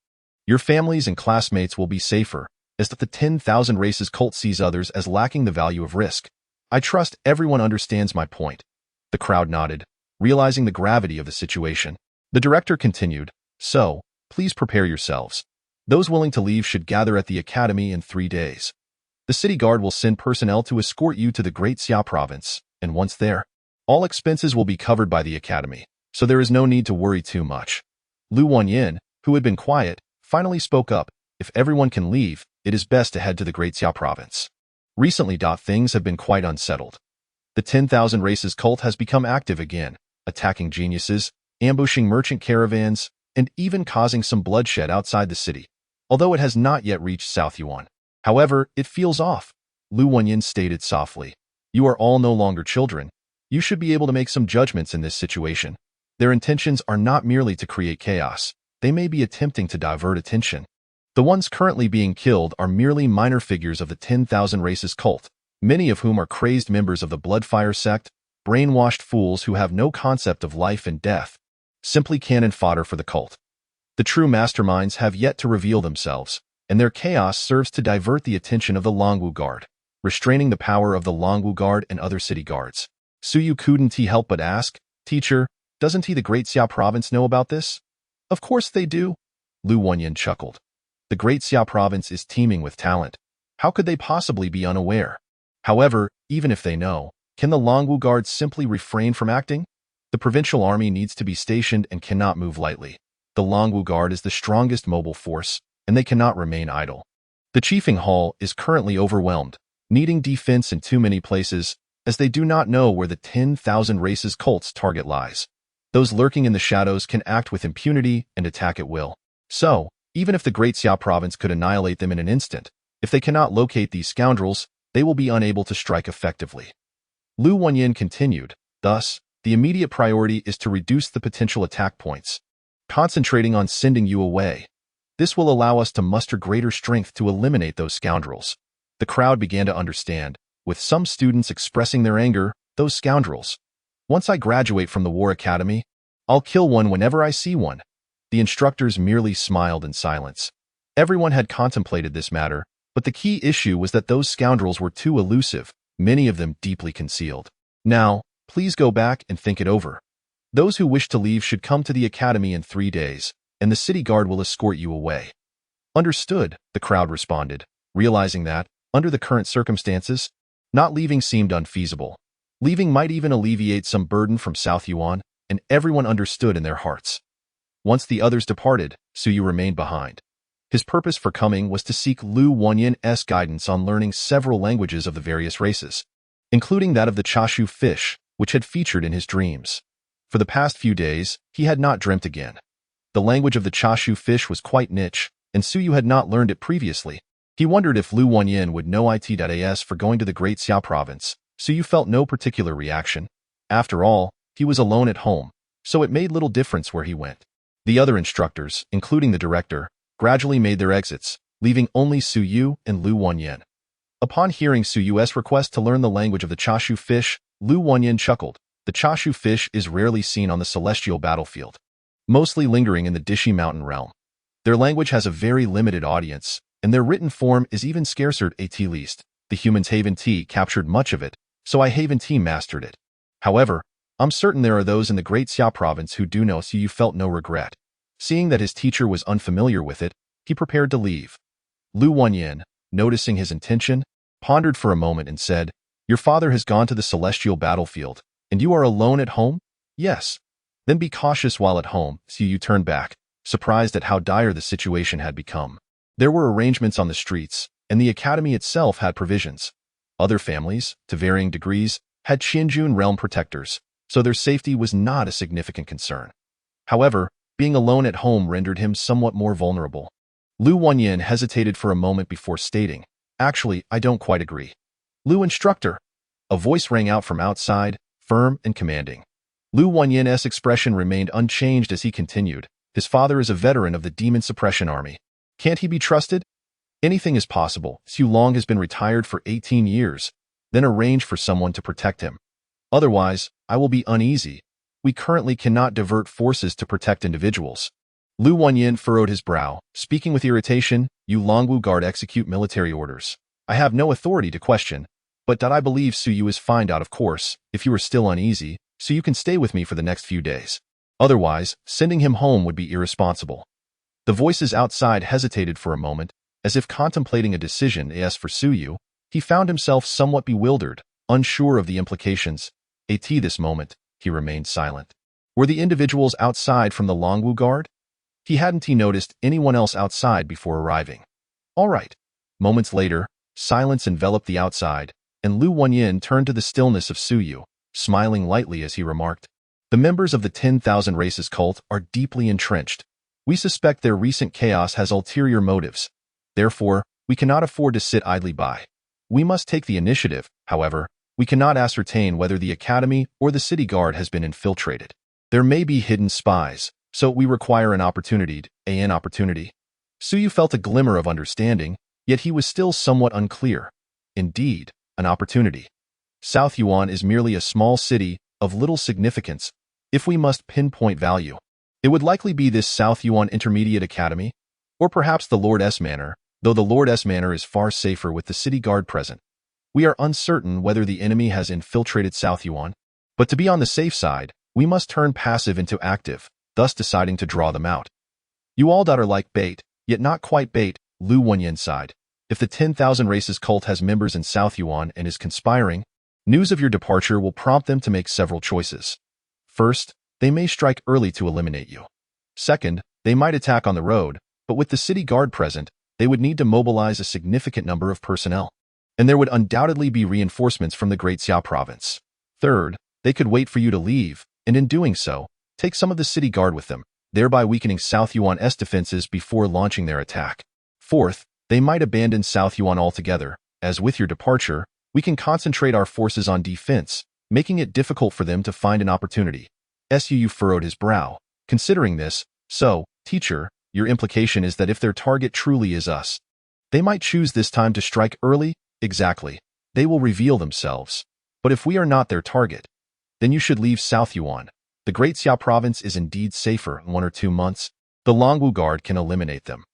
your families and classmates will be safer, as the 10,000 Races cult sees others as lacking the value of risk. I trust everyone understands my point." The crowd nodded, realizing the gravity of the situation. The director continued, "So, please prepare yourselves. Those willing to leave should gather at the Academy in 3 days. The city guard will send personnel to escort you to the Great Xia province, and once there, all expenses will be covered by the Academy, so there is no need to worry too much." Lu Wanyin, who had been quiet, finally spoke up. "If everyone can leave, it is best to head to the Great Xia province. Recently, things have been quite unsettled. The 10,000 Races cult has become active again, attacking geniuses, ambushing merchant caravans, and even causing some bloodshed outside the city, although it has not yet reached South Yuan. However, it feels off," Lu Wanyin stated softly. "You are all no longer children. You should be able to make some judgments in this situation. Their intentions are not merely to create chaos. They may be attempting to divert attention. The ones currently being killed are merely minor figures of the 10,000 Races cult, many of whom are crazed members of the Bloodfire sect, brainwashed fools who have no concept of life and death, simply cannon fodder for the cult. The true masterminds have yet to reveal themselves, and their chaos serves to divert the attention of the Longwu Guard, restraining the power of the Longwu Guard and other city guards." Suyu couldn't help but ask, "Teacher, doesn't the Great Xia province know about this?" "Of course they do," Lu Wanyin chuckled. "The Great Xia province is teeming with talent. How could they possibly be unaware? However, even if they know, can the Longwu Guard simply refrain from acting? The provincial army needs to be stationed and cannot move lightly. The Longwu Guard is the strongest mobile force, and they cannot remain idle. The Chiefing Hall is currently overwhelmed, needing defense in too many places, as they do not know where the 10,000 Races cult's target lies. Those lurking in the shadows can act with impunity and attack at will. So, Even if the Great Xia province could annihilate them in an instant, if they cannot locate these scoundrels, they will be unable to strike effectively. Lu Wanyin continued, thus, the immediate priority is to reduce the potential attack points, concentrating on sending you away. This will allow us to muster greater strength to eliminate those scoundrels. The crowd began to understand, with some students expressing their anger, those scoundrels. Once I graduate from the War Academy, I'll kill one whenever I see one. The instructors merely smiled in silence. Everyone had contemplated this matter, but the key issue was that those scoundrels were too elusive, many of them deeply concealed. Now, please go back and think it over. Those who wish to leave should come to the academy in 3 days, and the city guard will escort you away. Understood, the crowd responded, realizing that, under the current circumstances, not leaving seemed unfeasible. Leaving might even alleviate some burden from South Yuan, and everyone understood in their hearts. Once the others departed, Suyu remained behind. His purpose for coming was to seek Lu Wanyin's guidance on learning several languages of the various races, including that of the Chashu fish, which had featured in his dreams. For the past few days, he had not dreamt again. The language of the Chashu fish was quite niche, and Suyu had not learned it previously. He wondered if Lu Wanyin would know it.as for going to the Great Xia province. Suyu felt no particular reaction. After all, he was alone at home, so it made little difference where he went. The other instructors, including the director, gradually made their exits, leaving only Suyu and Lu Wanyin. Upon hearing Suyu's request to learn the language of the Chashu fish, Lu Wanyin chuckled. The Chashu fish is rarely seen on the celestial battlefield, mostly lingering in the Dishi mountain realm. Their language has a very limited audience, and their written form is even scarcer at least. The humans Haven T captured much of it, so I Haven T mastered it. However, I'm certain there are those in the Great Xia province who do know, so you felt no regret. Seeing that his teacher was unfamiliar with it, he prepared to leave. Lu Wanyin, noticing his intention, pondered for a moment and said, "Your father has gone to the celestial battlefield, and you are alone at home?" "Yes." "Then be cautious while at home." Suyu turned back, surprised at how dire the situation had become. There were arrangements on the streets, and the academy itself had provisions. Other families, to varying degrees, had Qianjun realm protectors, so their safety was not a significant concern. However, being alone at home rendered him somewhat more vulnerable. Lu Wanyin hesitated for a moment before stating, "Actually, I don't quite agree." "Lu instructor!" A voice rang out from outside, firm and commanding. Lu Wanyin's expression remained unchanged as he continued, "His father is a veteran of the Demon Suppression Army. Can't he be trusted?" "Anything is possible. Xu Long has been retired for 18 years. Then arrange for someone to protect him. Otherwise, I will be uneasy. We currently cannot divert forces to protect individuals." Lu Wanyin furrowed his brow, speaking with irritation. "You Longwu Guard execute military orders. I have no authority to question, but I believe Suyu is fined out of course. If you are still uneasy, so you can stay with me for the next few days. Otherwise, sending him home would be irresponsible." The voices outside hesitated for a moment, as if contemplating a decision. As for Suyu, he found himself somewhat bewildered, unsure of the implications. At this moment, he remained silent. Were the individuals outside from the Longwu Guard? He hadn't noticed anyone else outside before arriving. All right. Moments later, silence enveloped the outside, and Lu Wanyin turned to the stillness of Suyu, smiling lightly as he remarked, "The members of the 10,000 Races cult are deeply entrenched. We suspect their recent chaos has ulterior motives. Therefore, we cannot afford to sit idly by. We must take the initiative. However, we cannot ascertain whether the academy or the city guard has been infiltrated. There may be hidden spies, so we require an opportunity. An opportunity." Suyu felt a glimmer of understanding, yet he was still somewhat unclear. Indeed, an opportunity. South Yuan is merely a small city of little significance. If we must pinpoint value, it would likely be this South Yuan Intermediate Academy, or perhaps the Lord S Manor, though the Lord S Manor is far safer with the city guard present. We are uncertain whether the enemy has infiltrated South Yuan, but to be on the safe side, we must turn passive into active, thus deciding to draw them out. You all are like bait, yet not quite bait. Lu Wanyin sighed. If the 10,000 Races cult has members in South Yuan and is conspiring, news of your departure will prompt them to make several choices. First, they may strike early to eliminate you. Second, they might attack on the road, but with the city guard present, they would need to mobilize a significant number of personnel, and there would undoubtedly be reinforcements from the Great Xia province. Third, they could wait for you to leave, and in doing so, take some of the city guard with them. thereby weakening South Yuan's defenses before launching their attack. Fourth, they might abandon South Yuan altogether, as with your departure, we can concentrate our forces on defense, making it difficult for them to find an opportunity. Suu furrowed his brow. Considering this, so, teacher, your implication is that if their target truly is us, they might choose this time to strike early? Exactly. They will reveal themselves. But if we are not their target, then you should leave South Yuan. The Great Xia province is indeed safer in 1 or 2 months. The Longwu Guard can eliminate them.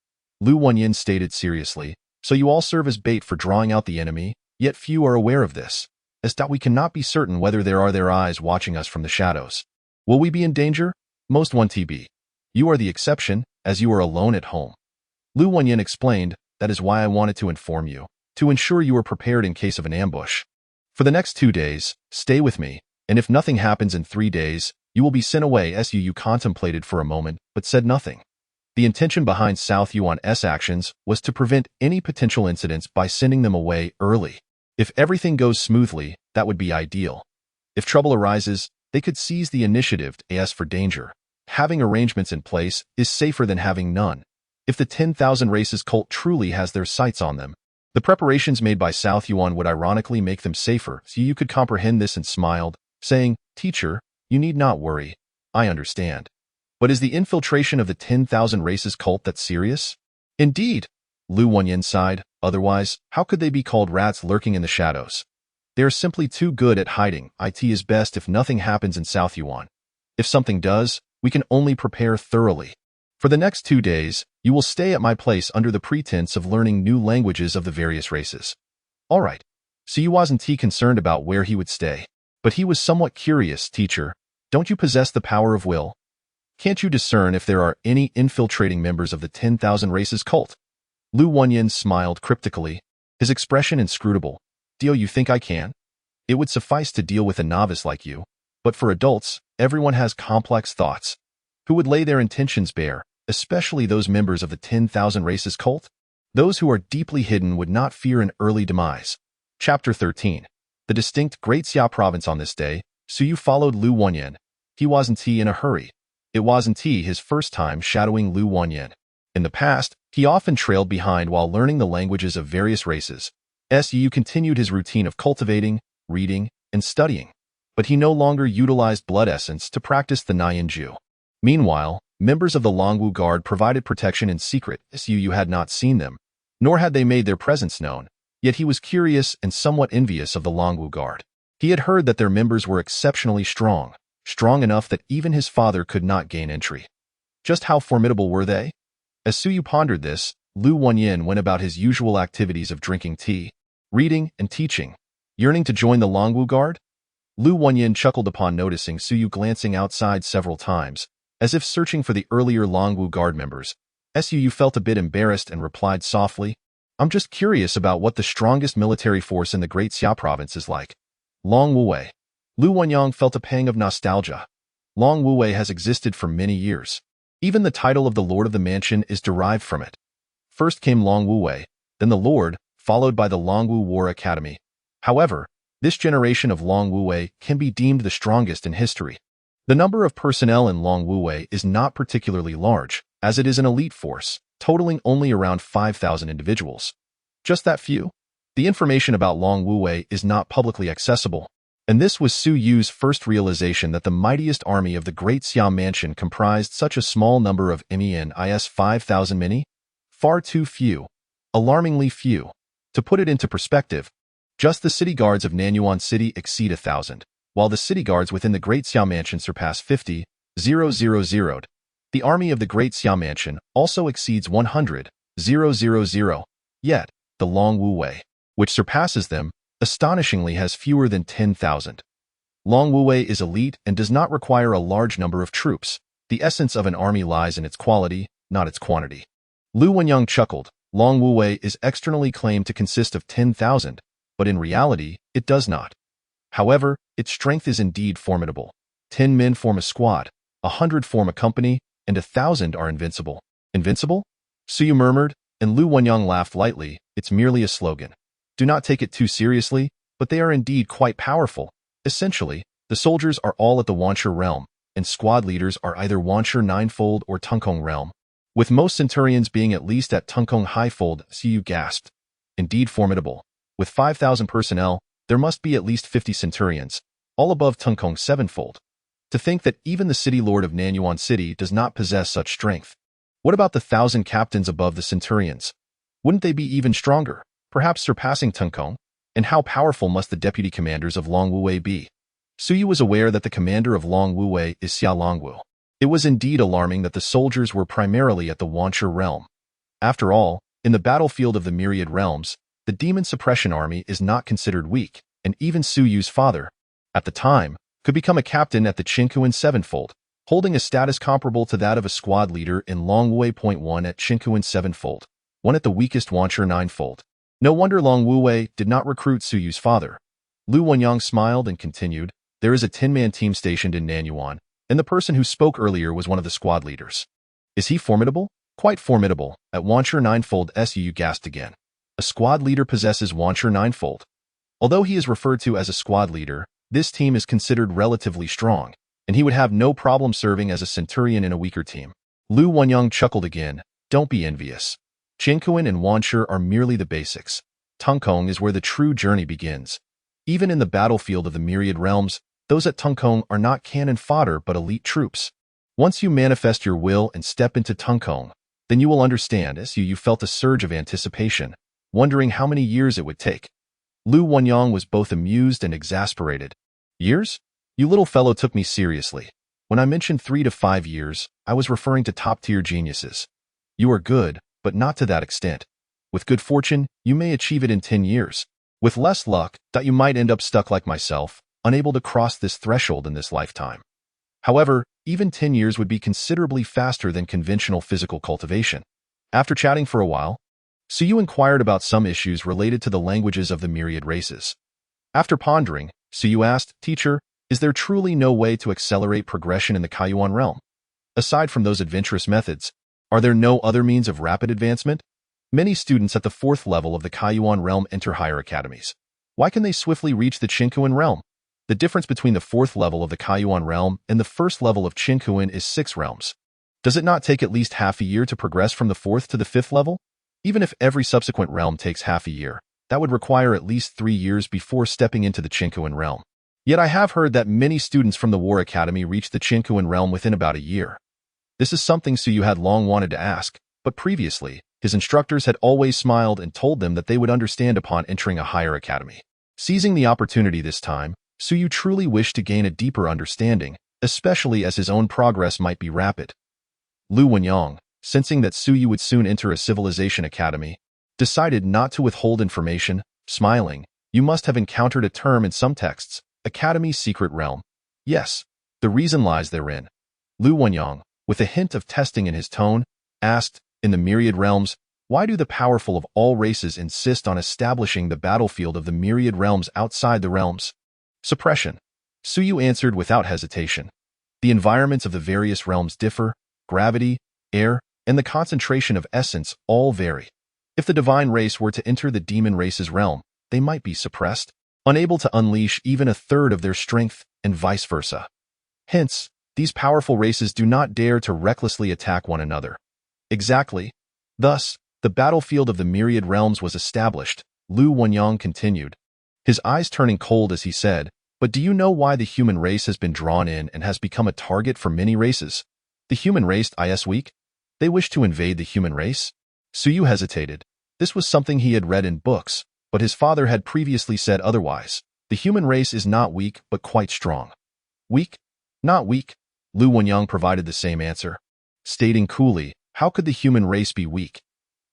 Lu Wenyin stated seriously, so you all serve as bait for drawing out the enemy, yet few are aware of this, as that we cannot be certain whether there are their eyes watching us from the shadows. Will we be in danger? Most 1TB. You are the exception, as you are alone at home. Lu Wenyin explained, that is why I wanted to inform you, to ensure you are prepared in case of an ambush. For the next 2 days, stay with me, and if nothing happens in 3 days, you will be sent away. Suu contemplated for a moment, but said nothing. The intention behind South Yuan's actions was to prevent any potential incidents by sending them away early. If everything goes smoothly, that would be ideal. If trouble arises, they could seize the initiative to ask for danger. Having arrangements in place is safer than having none. If the 10,000 Races cult truly has their sights on them, the preparations made by South Yuan would ironically make them safer. So you could comprehend this and smiled, saying, Teacher, you need not worry. I understand. But is the infiltration of the 10,000 Races cult that serious? Indeed. Lu Wenyin sighed. Otherwise, how could they be called rats lurking in the shadows? They are simply too good at hiding. It is best if nothing happens in South Yuan. If something does, we can only prepare thoroughly. For the next 2 days, you will stay at my place under the pretense of learning new languages of the various races. All right. So you wasn't concerned about where he would stay. But he was somewhat curious, teacher. Don't you possess the power of will? Can't you discern if there are any infiltrating members of the 10,000 Races cult? Lu Wenyin smiled cryptically, his expression inscrutable. Do you think I can? It would suffice to deal with a novice like you. But for adults, everyone has complex thoughts. Who would lay their intentions bare, especially those members of the 10,000 Races cult? Those who are deeply hidden would not fear an early demise. Chapter 13. The distinct Great Xia province. On this day, Suyu followed Lu Wenyin. He wasn't in a hurry. It wasn't his first time shadowing Lu Wenyin. In the past, he often trailed behind while learning the languages of various races. Su continued his routine of cultivating, reading, and studying. But he no longer utilized blood essence to practice the Nianju. Meanwhile, members of the Longwu Guard provided protection in secret. Su had not seen them, nor had they made their presence known. Yet he was curious and somewhat envious of the Longwu Guard. He had heard that their members were exceptionally strong enough that even his father could not gain entry. Just how formidable were they? As Suyu pondered this, Lu Wenyin went about his usual activities of drinking tea, reading, and teaching. Yearning to join the Longwu Guard? Lu Wenyin chuckled upon noticing Suyu glancing outside several times, as if searching for the earlier Longwu Guard members. Su felt a bit embarrassed and replied softly, I'm just curious about what the strongest military force in the Great Xia province is like. Long Wuwei. Lu Wenyang felt a pang of nostalgia. Long Wuwei has existed for many years. Even the title of the Lord of the Mansion is derived from it. First came Long Wuwei, then the Lord, followed by the Longwu War Academy. However, this generation of Long Wuwei can be deemed the strongest in history. The number of personnel in Long Wuwei is not particularly large, as it is an elite force, totaling only around 5,000 individuals. Just that few? The information about Long Wuwei is not publicly accessible, and this was Su Yu's first realization that the mightiest army of the Great Xia Mansion comprised such a small number of MENIS 5,000 many? Far too few. Alarmingly few. To put it into perspective, just the city guards of Nanyuan City exceed 1,000, while the city guards within the Great Xia Mansion surpass 50,000. The army of the Great Xia Mansion also exceeds 100,000. Yet, the Long Wuwei, which surpasses them, astonishingly has fewer than 10,000. Long Wuwei is elite and does not require a large number of troops. The essence of an army lies in its quality, not its quantity. Lu Wenyang chuckled. Long Wuwei is externally claimed to consist of 10,000, but in reality, it does not. However, its strength is indeed formidable. 10 men form a squad, 100 form a company, and 1,000 are invincible. Invincible? Suyu murmured, and Lu Wenyang laughed lightly. It's merely a slogan. Do not take it too seriously, but they are indeed quite powerful. Essentially, the soldiers are all at the Wanshi realm, and squad leaders are either Wanshi Ninefold or Tungkong realm, with most centurions being at least at Tungkong Highfold. Su gasped. Indeed formidable. With 5,000 personnel, there must be at least 50 centurions, all above Tungkong Sevenfold. To think that even the city lord of Nanyuan City does not possess such strength. What about the 1,000 captains above the centurions? Wouldn't they be even stronger, perhaps surpassing Tungkong? And how powerful must the deputy commanders of Long Wuwei be? Suyu was aware that the commander of Long Wuwei is Xia Longwu. It was indeed alarming that the soldiers were primarily at the Wanshi realm. After all, in the battlefield of the Myriad Realms, the Demon Suppression Army is not considered weak, and even Suyu's father, at the time, could become a captain at the Qinkuan Sevenfold, holding a status comparable to that of a squad leader in Long Wuwei. 1 at Qinkuan Sevenfold, one at the weakest Wanshi Ninefold. No wonder Long Wuwei did not recruit Suyu's father. Lu Wenyang smiled and continued, there is a 10-man team stationed in Nanyuan, and the person who spoke earlier was one of the squad leaders. Is he formidable? Quite formidable. At Wanshi Ninefold. Su gasped again. A squad leader possesses Wanshi Ninefold. Although he is referred to as a squad leader, this team is considered relatively strong, and he would have no problem serving as a centurion in a weaker team. Lu Wenyang chuckled again. Don't be envious. Qinkuan and Wanshi are merely the basics. Tungkong is where the true journey begins. Even in the battlefield of the Myriad Realms, those at Tungkong are not cannon fodder but elite troops. Once you manifest your will and step into Tungkong, then you will understand. You felt a surge of anticipation, wondering how many years it would take. Lu Wenyang was both amused and exasperated. Years? You little fellow took me seriously. When I mentioned 3 to 5 years, I was referring to top-tier geniuses. You are good, but not to that extent. With good fortune, you may achieve it in 10 years. With less luck, you might end up stuck like myself, unable to cross this threshold in this lifetime. However, even 10 years would be considerably faster than conventional physical cultivation. After chatting for a while, Suyu inquired about some issues related to the languages of the Myriad Races. After pondering, Suyu asked, Teacher, is there truly no way to accelerate progression in the Kaiyuan realm? Aside from those adventurous methods, are there no other means of rapid advancement? Many students at the 4th level of the Kaiyuan realm enter higher academies. Why can they swiftly reach the Qinkuan realm? The difference between the 4th level of the Kaiyuan realm and the 1st level of Qinkuan is 6 realms. Does it not take at least half a year to progress from the 4th to the 5th level? Even if every subsequent realm takes half a year, that would require at least 3 years before stepping into the Qinkuan realm. Yet I have heard that many students from the War Academy reach the Qinkuan realm within about a year. This is something Suyu had long wanted to ask, but previously, his instructors had always smiled and told them that they would understand upon entering a higher academy. Seizing the opportunity this time, Suyu truly wished to gain a deeper understanding, especially as his own progress might be rapid. Lu Wenyang, sensing that Suyu would soon enter a civilization academy, decided not to withhold information, smiling, you must have encountered a term in some texts, Academy's secret realm. Yes, the reason lies therein. Lu Wenyang, with a hint of testing in his tone, asked, in the Myriad Realms, why do the powerful of all races insist on establishing the battlefield of the Myriad Realms outside the realms? Suppression. Suyu answered without hesitation. The environments of the various realms differ, gravity, air, and the concentration of essence all vary. If the divine race were to enter the demon race's realm, they might be suppressed, unable to unleash even a third of their strength, and vice versa. Hence, these powerful races do not dare to recklessly attack one another. Exactly. Thus, the battlefield of the Myriad Realms was established, Lu Wenyang continued, his eyes turning cold as he said, but do you know why the human race has been drawn in and has become a target for many races? The human race is weak? They wish to invade the human race? Suyu hesitated. This was something he had read in books, but his father had previously said otherwise. The human race is not weak, but quite strong. Weak? Not weak. Lu Wenyang provided the same answer, stating coolly, how could the human race be weak?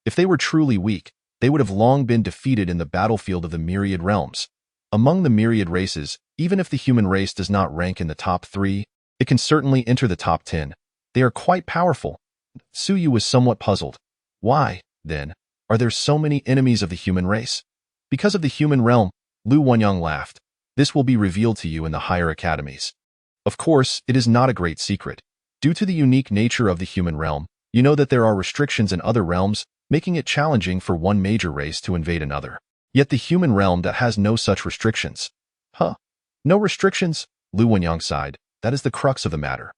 If they were truly weak, they would have long been defeated in the battlefield of the Myriad Realms. Among the Myriad Races, even if the human race does not rank in the top 3, it can certainly enter the top 10. They are quite powerful. Suyu was somewhat puzzled. Why, then, are there so many enemies of the human race? Because of the human realm, Lu Wenyang laughed. This will be revealed to you in the higher academies. Of course, it is not a great secret. Due to the unique nature of the human realm, you know that there are restrictions in other realms, making it challenging for one major race to invade another. Yet the human realm that has no such restrictions. Huh? No restrictions? Lu Wenyang sighed. That is the crux of the matter.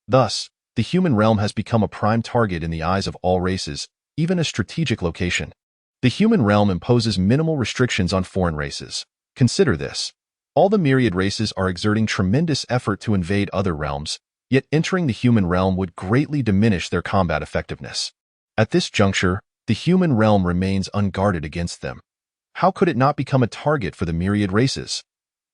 Thus, the human realm has become a prime target in the eyes of all races, even a strategic location. The human realm imposes minimal restrictions on foreign races. Consider this. All the myriad races are exerting tremendous effort to invade other realms, yet entering the human realm would greatly diminish their combat effectiveness. At this juncture, the human realm remains unguarded against them. How could it not become a target for the myriad races?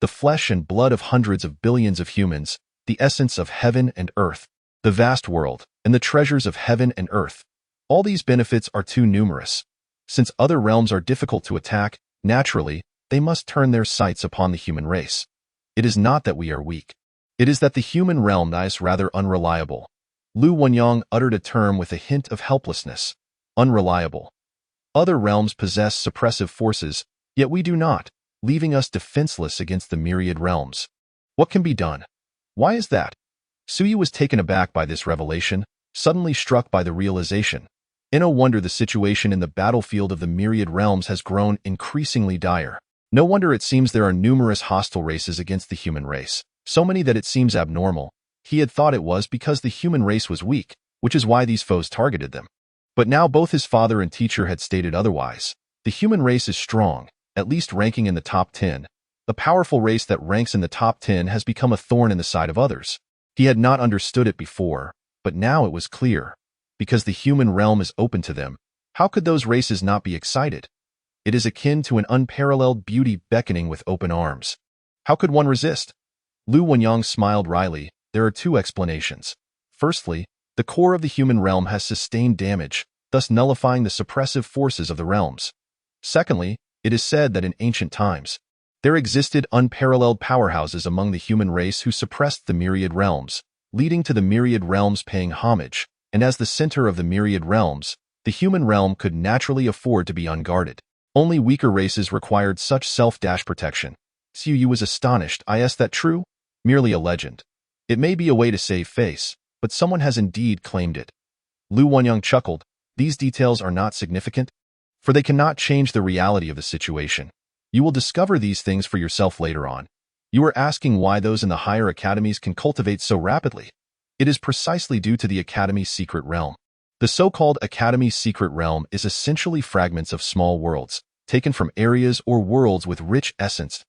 The flesh and blood of hundreds of billions of humans, the essence of heaven and earth, the vast world, and the treasures of heaven and earth. All these benefits are too numerous. Since other realms are difficult to attack, naturally, they must turn their sights upon the human race. It is not that we are weak. It is that the human realm is rather unreliable. Lu Wenyang uttered a term with a hint of helplessness. Unreliable. Other realms possess suppressive forces, yet we do not, leaving us defenseless against the myriad realms. What can be done? Why is that? Suyu was taken aback by this revelation, suddenly struck by the realization. No wonder the situation in the battlefield of the myriad realms has grown increasingly dire. No wonder it seems there are numerous hostile races against the human race, so many that it seems abnormal. He had thought it was because the human race was weak, which is why these foes targeted them. But now both his father and teacher had stated otherwise. The human race is strong, at least ranking in the top 10. The powerful race that ranks in the top 10 has become a thorn in the side of others. He had not understood it before, but now it was clear. Because the human realm is open to them, how could those races not be excited? It is akin to an unparalleled beauty beckoning with open arms. How could one resist? Lu Wenyang smiled wryly. There are two explanations. Firstly, the core of the human realm has sustained damage, thus nullifying the suppressive forces of the realms. Secondly, it is said that in ancient times, there existed unparalleled powerhouses among the human race who suppressed the myriad realms, leading to the myriad realms paying homage, and as the center of the myriad realms, the human realm could naturally afford to be unguarded. Only weaker races required such self-protection. Suyu was astonished. Is that true? Merely a legend. It may be a way to save face, but someone has indeed claimed it. Lu Wenyang chuckled. These details are not significant, for they cannot change the reality of the situation. You will discover these things for yourself later on. You are asking why those in the higher academies can cultivate so rapidly. It is precisely due to the Academy's secret realm. The so-called Academy's secret realm is essentially fragments of small worlds, taken from areas or worlds with rich essence.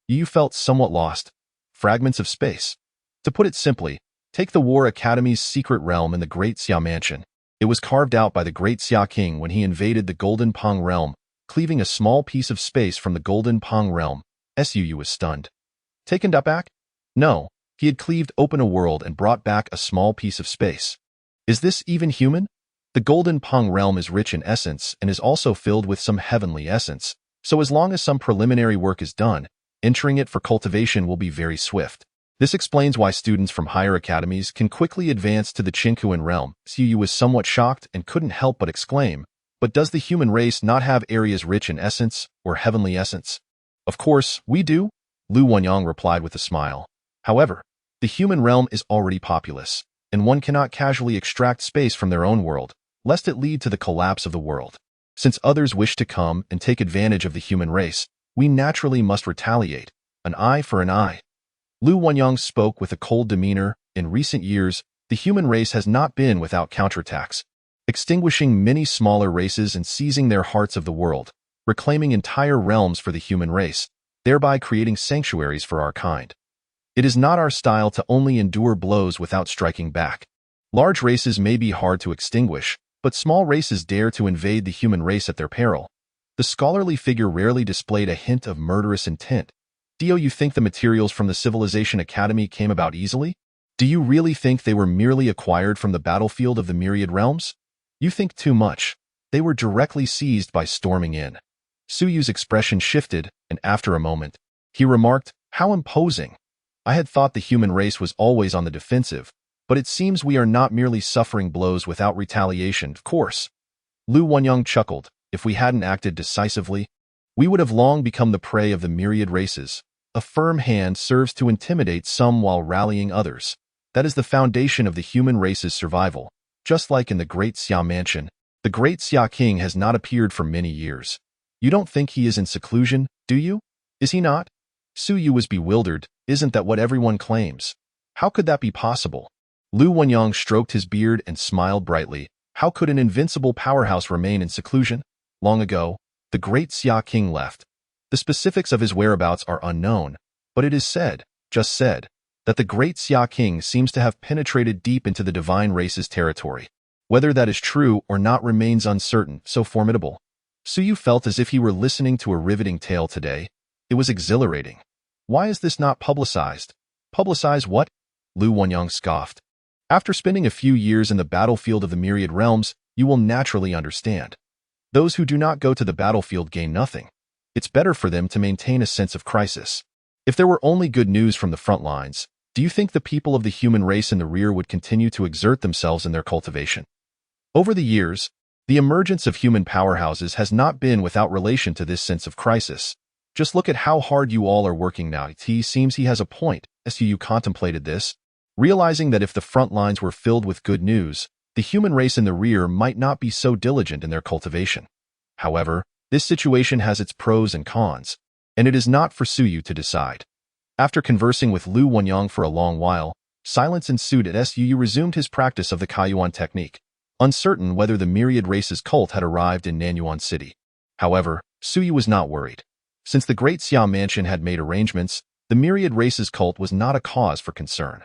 You felt somewhat lost. Fragments of space. To put it simply, take the War Academy's secret realm in the Great Xia Mansion. It was carved out by the Great Xia King when he invaded the Golden Pong realm, cleaving a small piece of space from the Golden Pong realm. Suyu was stunned. Taken aback? No, he had cleaved open a world and brought back a small piece of space. Is this even human? The Golden Pong realm is rich in essence and is also filled with some heavenly essence, so as long as some preliminary work is done, entering it for cultivation will be very swift. This explains why students from higher academies can quickly advance to the Qingquan realm. Suyu was somewhat shocked and couldn't help but exclaim, but does the human race not have areas rich in essence or heavenly essence? Of course, we do, Lu Wenyang replied with a smile. However, the human realm is already populous, and one cannot casually extract space from their own world, lest it lead to the collapse of the world. Since others wish to come and take advantage of the human race, we naturally must retaliate, an eye for an eye. Lu Wenyang spoke with a cold demeanor. In recent years, the human race has not been without counterattacks, extinguishing many smaller races and seizing their hearts of the world, reclaiming entire realms for the human race, thereby creating sanctuaries for our kind. It is not our style to only endure blows without striking back. Large races may be hard to extinguish, but small races dare to invade the human race at their peril. The scholarly figure rarely displayed a hint of murderous intent. Do you think the materials from the Civilization Academy came about easily? Do you really think they were merely acquired from the battlefield of the myriad realms? You think too much. They were directly seized by storming in. Suyu's expression shifted, and after a moment, he remarked, "How imposing! I had thought the human race was always on the defensive, but it seems we are not merely suffering blows without retaliation, of course." Lu Wenyang chuckled. If we hadn't acted decisively, we would have long become the prey of the myriad races. A firm hand serves to intimidate some while rallying others. That is the foundation of the human race's survival. Just like in the Great Xia Mansion, the Great Xia King has not appeared for many years. You don't think he is in seclusion, do you? Is he not? Suyu was bewildered. Isn't that what everyone claims? How could that be possible? Lu Wenyang stroked his beard and smiled brightly. How could an invincible powerhouse remain in seclusion? Long ago, the great Xia King left. The specifics of his whereabouts are unknown, but it is said, just said, that the great Xia King seems to have penetrated deep into the divine race's territory. Whether that is true or not remains uncertain, so formidable. Suyu felt as if he were listening to a riveting tale today. It was exhilarating. Why is this not publicized? Publicize what? Lu Wenyang scoffed. After spending a few years in the battlefield of the Myriad Realms, you will naturally understand. Those who do not go to the battlefield gain nothing. It's better for them to maintain a sense of crisis. If there were only good news from the front lines, do you think the people of the human race in the rear would continue to exert themselves in their cultivation? Over the years, the emergence of human powerhouses has not been without relation to this sense of crisis. Just look at how hard you all are working now. It seems he has a point. As you contemplated this, realizing that if the front lines were filled with good news, the human race in the rear might not be so diligent in their cultivation. However, this situation has its pros and cons, and it is not for Suyu to decide. After conversing with Lu Wenyang for a long while, silence ensued as Suyu resumed his practice of the Kaiyuan technique, uncertain whether the Myriad Races cult had arrived in Nanyuan City. However, Suyu was not worried. Since the Great Xia Mansion had made arrangements, the Myriad Races cult was not a cause for concern.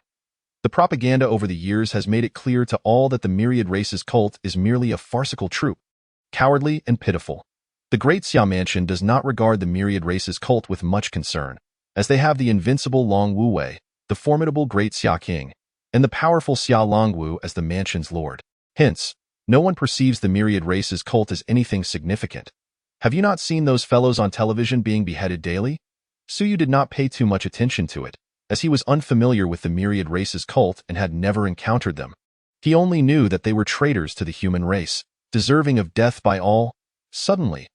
The propaganda over the years has made it clear to all that the Myriad Races cult is merely a farcical troupe, cowardly and pitiful. The Great Xia Mansion does not regard the Myriad Races cult with much concern, as they have the invincible Long Wu Wei, the formidable Great Xia King, and the powerful Xia Longwu as the mansion's lord. Hence, no one perceives the Myriad Races cult as anything significant. Have you not seen those fellows on television being beheaded daily? Suyu did not pay too much attention to it, as he was unfamiliar with the Myriad Races cult and had never encountered them. He only knew that they were traitors to the human race, deserving of death by all. Suddenly,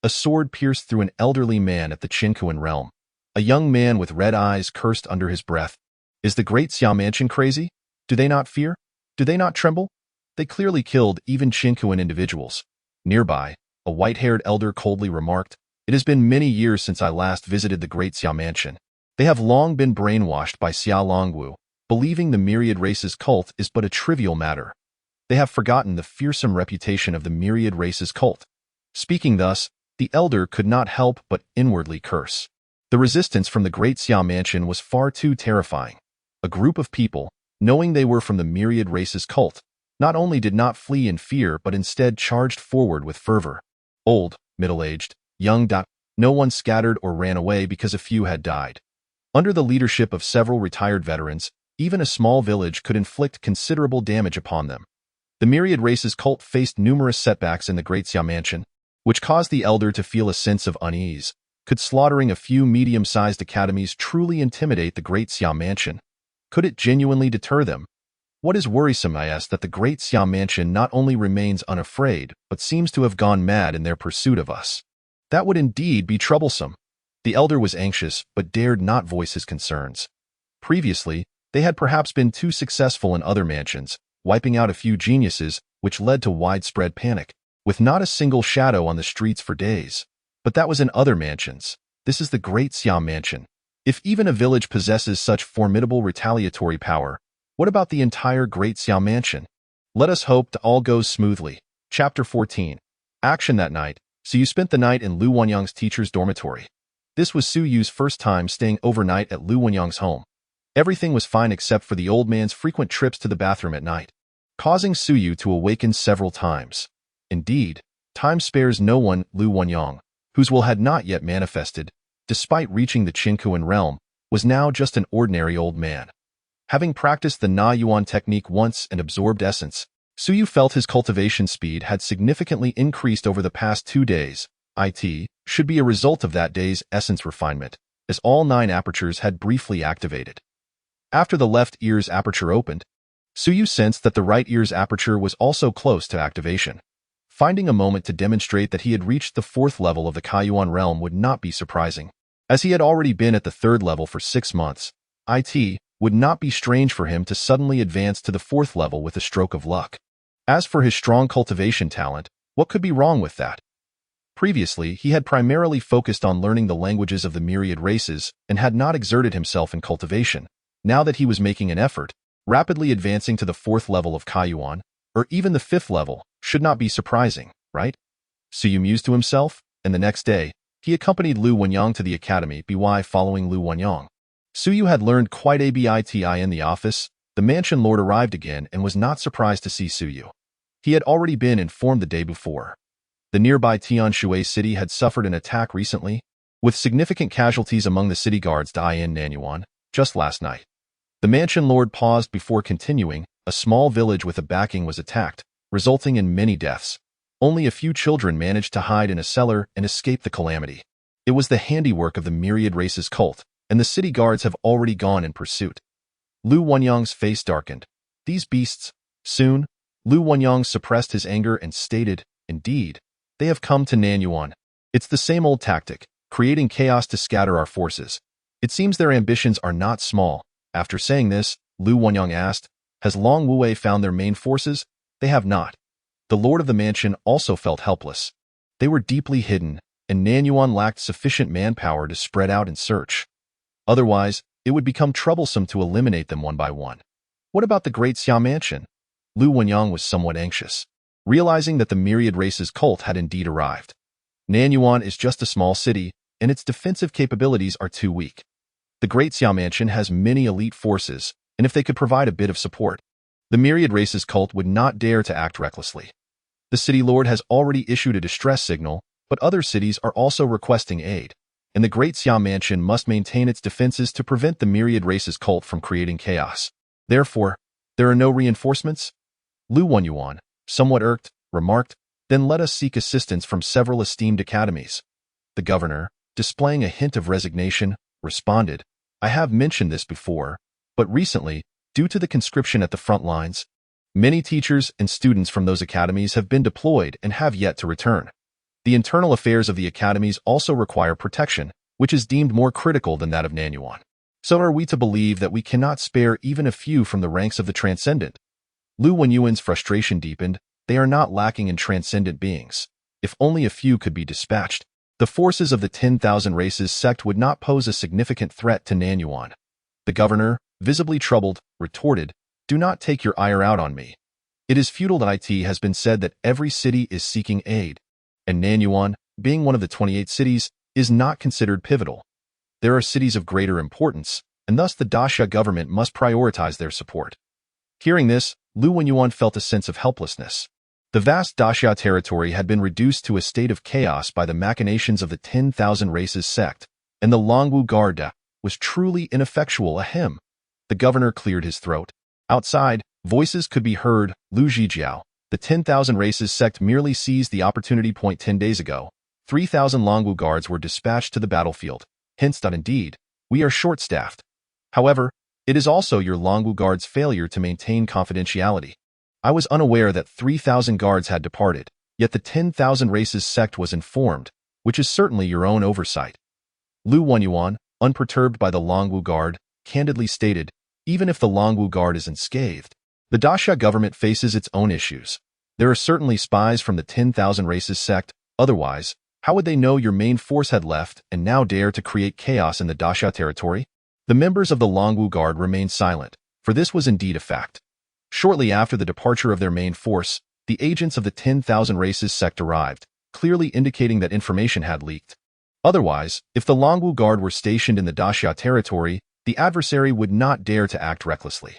a sword pierced through an elderly man at the Qinkuan realm. A young man with red eyes cursed under his breath. Is the Great Xia Mansion crazy? Do they not fear? Do they not tremble? They clearly killed even Qinkuan individuals. Nearby, a white-haired elder coldly remarked, "It has been many years since I last visited the Great Xia Mansion. They have long been brainwashed by Xia Longwu, believing the Myriad Races cult is but a trivial matter. They have forgotten the fearsome reputation of the Myriad Races cult." Speaking thus, the elder could not help but inwardly curse. The resistance from the Great Xia Mansion was far too terrifying. A group of people, knowing they were from the Myriad Races cult, not only did not flee in fear but instead charged forward with fervor. Old, middle-aged, young, no one scattered or ran away because a few had died. Under the leadership of several retired veterans, even a small village could inflict considerable damage upon them. The Myriad Races cult faced numerous setbacks in the Great Xia Mansion, which caused the elder to feel a sense of unease. Could slaughtering a few medium-sized academies truly intimidate the Great Xia Mansion? Could it genuinely deter them? What is worrisome is that the Great Xia Mansion not only remains unafraid, but seems to have gone mad in their pursuit of us. That would indeed be troublesome. The elder was anxious, but dared not voice his concerns. Previously, they had perhaps been too successful in other mansions, wiping out a few geniuses, which led to widespread panic, with not a single shadow on the streets for days. But that was in other mansions. This is the Great Xia Mansion. If even a village possesses such formidable retaliatory power, what about the entire Great Xia Mansion? Let us hope that all goes smoothly. Chapter 14. Action that night. Suyu spent the night in Lu Wenyang's teacher's dormitory. This was Suyu's first time staying overnight at Lu Wenyang's home. Everything was fine except for the old man's frequent trips to the bathroom at night, causing Suyu to awaken several times. Indeed, time spares no one. Lu Wenyang, whose will had not yet manifested, despite reaching the Qinkuan realm, was now just an ordinary old man. Having practiced the Na Yuan technique once and absorbed essence, Suyu felt his cultivation speed had significantly increased over the past 2 days. It should be a result of that day's essence refinement, as all 9 apertures had briefly activated. After the left ear's aperture opened, Suyu sensed that the right ear's aperture was also close to activation. Finding a moment to demonstrate that he had reached the 4th level of the Kaiyuan realm would not be surprising. As he had already been at the 3rd level for 6 months, it would not be strange for him to suddenly advance to the 4th level with a stroke of luck. As for his strong cultivation talent, what could be wrong with that? Previously, he had primarily focused on learning the languages of the Myriad Races and had not exerted himself in cultivation. Now that he was making an effort, rapidly advancing to the 4th level of Kaiyuan, or even the 5th level, should not be surprising, right? Suyu mused to himself, and the next day, he accompanied Lu Wenyang to the academy. Following Lu Wenyang, Suyu had learned quite a bit in the office. The mansion lord arrived again and was not surprised to see Suyu. He had already been informed the day before. The nearby Tianshui city had suffered an attack recently, with significant casualties among the city guards in Nanyuan, just last night. The mansion lord paused before continuing. A small village with a backing was attacked, resulting in many deaths. Only a few children managed to hide in a cellar and escape the calamity. It was the handiwork of the Myriad Races cult, and the city guards have already gone in pursuit. Lu Wenyang's face darkened. These beasts. Soon, Lu Wenyang suppressed his anger and stated, "Indeed, they have come to Nanyuan. It's the same old tactic, creating chaos to scatter our forces. It seems their ambitions are not small." After saying this, Lu Wenyang asked, "Has Long Wue found their main forces?" "They have not." The lord of the mansion also felt helpless. They were deeply hidden, and Nanyuan lacked sufficient manpower to spread out and search. Otherwise, it would become troublesome to eliminate them one by one. What about the Great Xia Mansion? Lu Wenyang was somewhat anxious, realizing that the Myriad Races cult had indeed arrived. Nanyuan is just a small city, and its defensive capabilities are too weak. The Great Xia Mansion has many elite forces, and if they could provide a bit of support, the Myriad Races cult would not dare to act recklessly. The city lord has already issued a distress signal, but other cities are also requesting aid, and the Great Xia Mansion must maintain its defenses to prevent the Myriad Races cult from creating chaos. Therefore, there are no reinforcements? Lu Wenyuan, somewhat irked, remarked, "Then let us seek assistance from several esteemed academies." The governor, displaying a hint of resignation, responded, "I have mentioned this before, but recently, due to the conscription at the front lines, many teachers and students from those academies have been deployed and have yet to return. The internal affairs of the academies also require protection, which is deemed more critical than that of Nanyuan. So are we to believe that we cannot spare even a few from the ranks of the transcendent?" Lu Wenyuan's frustration deepened. They are not lacking in transcendent beings. If only a few could be dispatched, the forces of the 10,000 Races sect would not pose a significant threat to Nanyuan. The governor, visibly troubled, retorted, "Do not take your ire out on me. It is futile. It has been said that every city is seeking aid, and Nanyuan, being one of the 28 cities, is not considered pivotal. There are cities of greater importance, and thus the Daxia government must prioritize their support." Hearing this, Lu Wenyuan felt a sense of helplessness. The vast Daxia territory had been reduced to a state of chaos by the machinations of the 10,000 Races sect, and the Longwu Garda was truly ineffectual. Ahem. The governor cleared his throat. Outside, voices could be heard. Lu Zhijiao, the 10,000 Races sect merely seized the opportunity. 10 days ago, 3,000 Longwu guards were dispatched to the battlefield. Hence, indeed, we are short-staffed. However, it is also your Longwu guards' failure to maintain confidentiality. I was unaware that 3,000 guards had departed, yet the 10,000 Races sect was informed, which is certainly your own oversight. Lu Wenyuan, unperturbed by the Longwu guard, candidly stated, "Even if the Longwu guard is unscathed, the Daxia government faces its own issues. There are certainly spies from the 10,000 Races sect. Otherwise, how would they know your main force had left and now dare to create chaos in the Daxia territory?" The members of the Longwu guard remained silent, for this was indeed a fact. Shortly after the departure of their main force, the agents of the 10,000 Races sect arrived, clearly indicating that information had leaked. Otherwise, if the Longwu guard were stationed in the Daxia territory, the adversary would not dare to act recklessly.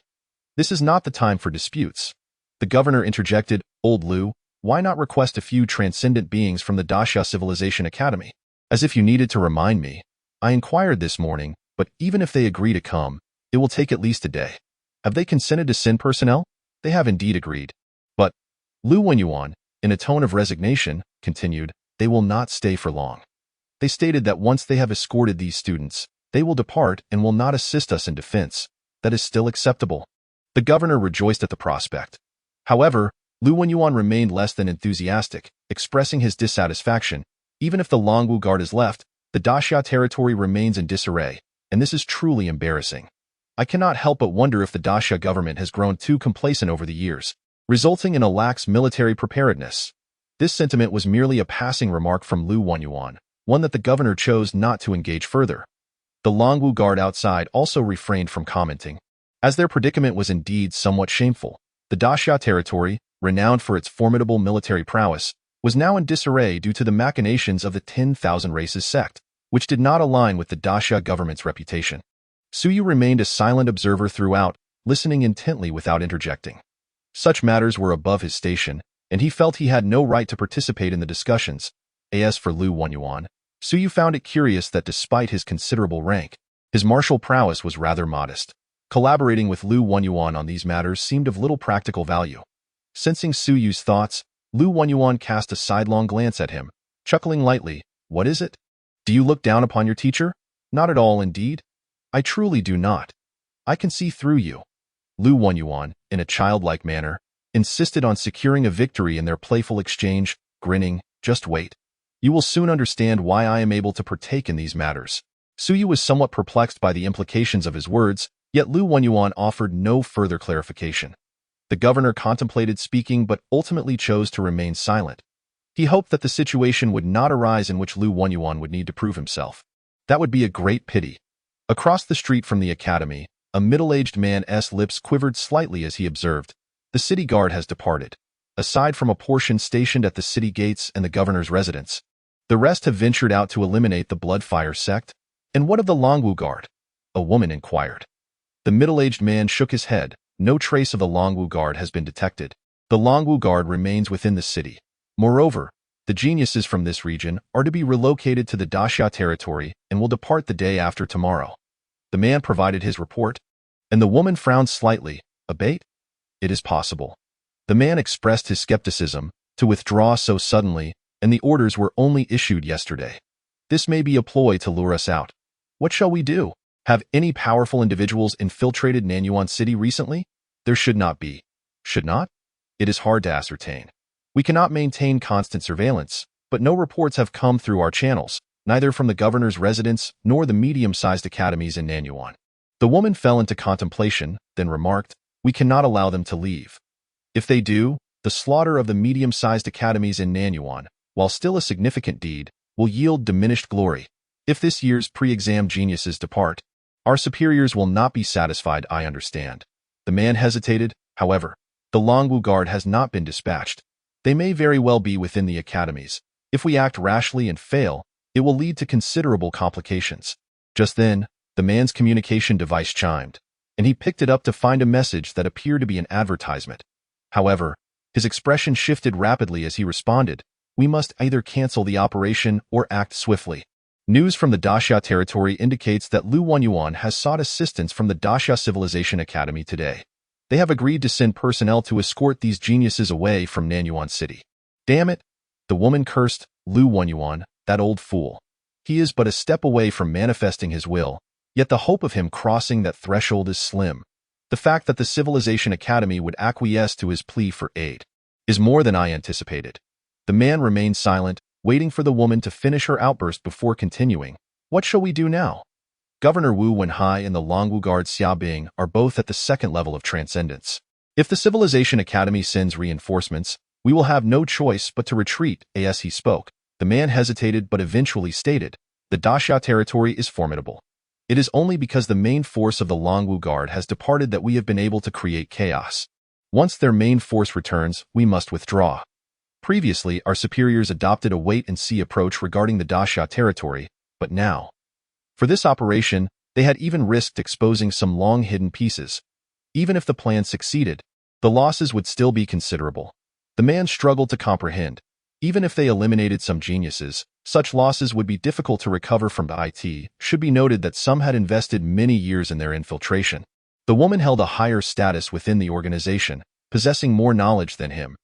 This is not the time for disputes. The governor interjected, "Old Lu, why not request a few transcendent beings from the Daxia Civilization Academy? As if you needed to remind me. I inquired this morning, but even if they agree to come, it will take at least a day. Have they consented to send personnel?" "They have indeed agreed. But," Lu Wenyuan, in a tone of resignation, continued, "they will not stay for long. They stated that once they have escorted these students, they will depart and will not assist us in defense. That is still acceptable." The governor rejoiced at the prospect. However, Lu Wenyuan remained less than enthusiastic, expressing his dissatisfaction. "Even if the Longwu guard is left, the Daxia territory remains in disarray, and this is truly embarrassing. I cannot help but wonder if the Daxia government has grown too complacent over the years, resulting in a lax military preparedness." This sentiment was merely a passing remark from Lu Wenyuan, one that the governor chose not to engage further. The Longwu guard outside also refrained from commenting, as their predicament was indeed somewhat shameful. The Daxia territory, renowned for its formidable military prowess, was now in disarray due to the machinations of the 10,000 Races sect, which did not align with the Daxia government's reputation. Suyu remained a silent observer throughout, listening intently without interjecting. Such matters were above his station, and he felt he had no right to participate in the discussions. As for Lu Wenyuan, Suyu found it curious that despite his considerable rank, his martial prowess was rather modest. Collaborating with Lu Wenyuan on these matters seemed of little practical value. Sensing Suyu's thoughts, Lu Wenyuan cast a sidelong glance at him, chuckling lightly. What is it? Do you look down upon your teacher? Not at all, indeed. I truly do not. I can see through you. Lu Wenyuan, in a childlike manner, insisted on securing a victory in their playful exchange, grinning. Just wait. You will soon understand why I am able to partake in these matters. Suyu was somewhat perplexed by the implications of his words, yet Lu Wenyuan offered no further clarification. The governor contemplated speaking but ultimately chose to remain silent. He hoped that the situation would not arise in which Lu Wenyuan would need to prove himself. That would be a great pity. Across the street from the academy, a middle-aged man's lips quivered slightly as he observed, the city guard has departed. Aside from a portion stationed at the city gates and the governor's residence, the rest have ventured out to eliminate the Bloodfire sect. And what of the Longwu guard? A woman inquired. The middle-aged man shook his head. No trace of the Longwu guard has been detected. The Longwu guard remains within the city. Moreover, the geniuses from this region are to be relocated to the Daxia territory and will depart the day after tomorrow. The man provided his report, and the woman frowned slightly. A bait? It is possible. The man expressed his skepticism to withdraw so suddenly, and the orders were only issued yesterday. This may be a ploy to lure us out. What shall we do? Have any powerful individuals infiltrated Nanyuan City recently? There should not be. Should not? It is hard to ascertain. We cannot maintain constant surveillance, but no reports have come through our channels, neither from the governor's residence nor the medium-sized academies in Nanyuan. The woman fell into contemplation, then remarked, we cannot allow them to leave. If they do, the slaughter of the medium-sized academies in Nanyuan, while still a significant deed, will yield diminished glory. If this year's pre-exam geniuses depart, our superiors will not be satisfied, I understand. The man hesitated, however. The Longwu guard has not been dispatched. They may very well be within the academies. If we act rashly and fail, it will lead to considerable complications. Just then, the man's communication device chimed, and he picked it up to find a message that appeared to be an advertisement. However, his expression shifted rapidly as he responded, we must either cancel the operation or act swiftly. News from the Daxia territory indicates that Lu Wenyuan has sought assistance from the Daxia Civilization Academy today. They have agreed to send personnel to escort these geniuses away from Nanyuan City. Damn it! The woman cursed. Lu Wenyuan, that old fool. He is but a step away from manifesting his will, yet the hope of him crossing that threshold is slim. The fact that the Civilization Academy would acquiesce to his plea for aid is more than I anticipated. The man remained silent, waiting for the woman to finish her outburst before continuing. What shall we do now? Governor Wu Wenhai and the Longwu guard Xia Bing are both at the second level of transcendence. If the Civilization Academy sends reinforcements, we will have no choice but to retreat. As he spoke, the man hesitated but eventually stated, the Daxia territory is formidable. It is only because the main force of the Longwu guard has departed that we have been able to create chaos. Once their main force returns, we must withdraw. Previously, our superiors adopted a wait-and-see approach regarding the Daxia territory, but now, for this operation, they had even risked exposing some long-hidden pieces. Even if the plan succeeded, the losses would still be considerable. The man struggled to comprehend. Even if they eliminated some geniuses, such losses would be difficult to recover from the IT. Should be noted that some had invested many years in their infiltration. The woman held a higher status within the organization, possessing more knowledge than him.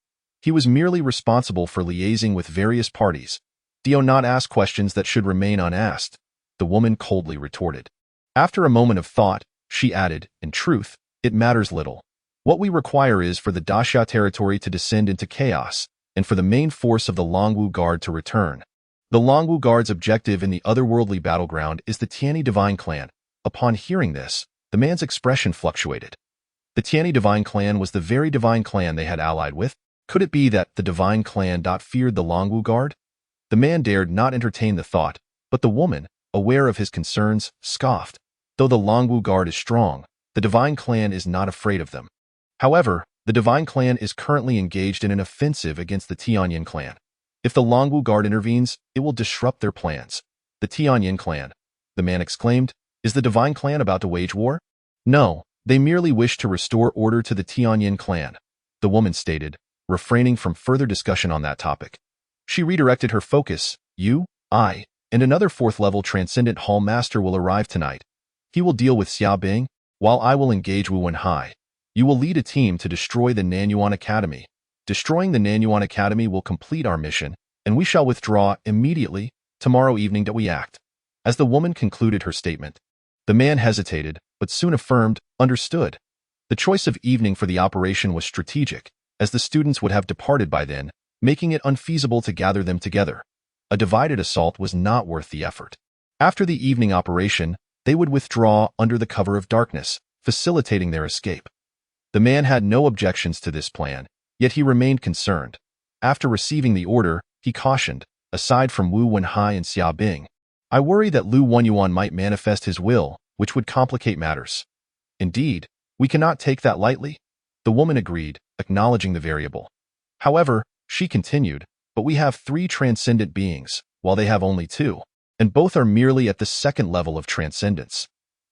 He was merely responsible for liaising with various parties. Do not ask questions that should remain unasked, the woman coldly retorted. After a moment of thought, she added, in truth, it matters little. What we require is for the Daxia territory to descend into chaos, and for the main force of the Longwu guard to return. The Longwu guard's objective in the otherworldly battleground is the Tianyi Divine Clan. Upon hearing this, the man's expression fluctuated. The Tianyi Divine Clan was the very Divine Clan they had allied with. Could it be that the Divine Clan feared the Longwu guard? The man dared not entertain the thought, but the woman, aware of his concerns, scoffed. Though the Longwu Guard is strong, the Divine Clan is not afraid of them. However, the Divine Clan is currently engaged in an offensive against the Tianyin Clan. If the Longwu Guard intervenes, it will disrupt their plans. The Tianyin Clan, the man exclaimed. Is the Divine Clan about to wage war? No, they merely wish to restore order to the Tianyin Clan, the woman stated, refraining from further discussion on that topic. She redirected her focus. You, I, and another fourth-level Transcendent Hall Master will arrive tonight. He will deal with Xia Bing, while I will engage Wu Wenhai. You will lead a team to destroy the Nanyuan Academy. Destroying the Nanyuan Academy will complete our mission, and we shall withdraw immediately, tomorrow evening that we act. As the woman concluded her statement, the man hesitated, but soon affirmed, understood. The choice of evening for the operation was strategic, as the students would have departed by then, making it unfeasible to gather them together. A divided assault was not worth the effort. After the evening operation, they would withdraw under the cover of darkness, facilitating their escape. The man had no objections to this plan, yet he remained concerned. After receiving the order, he cautioned, aside from Wu Wenhai and Xia Bing, I worry that Lu Wenyuan might manifest his will, which would complicate matters. Indeed, we cannot take that lightly. The woman agreed, acknowledging the variable. However, she continued, but we have 3 transcendent beings, while they have only 2, and both are merely at the second level of transcendence.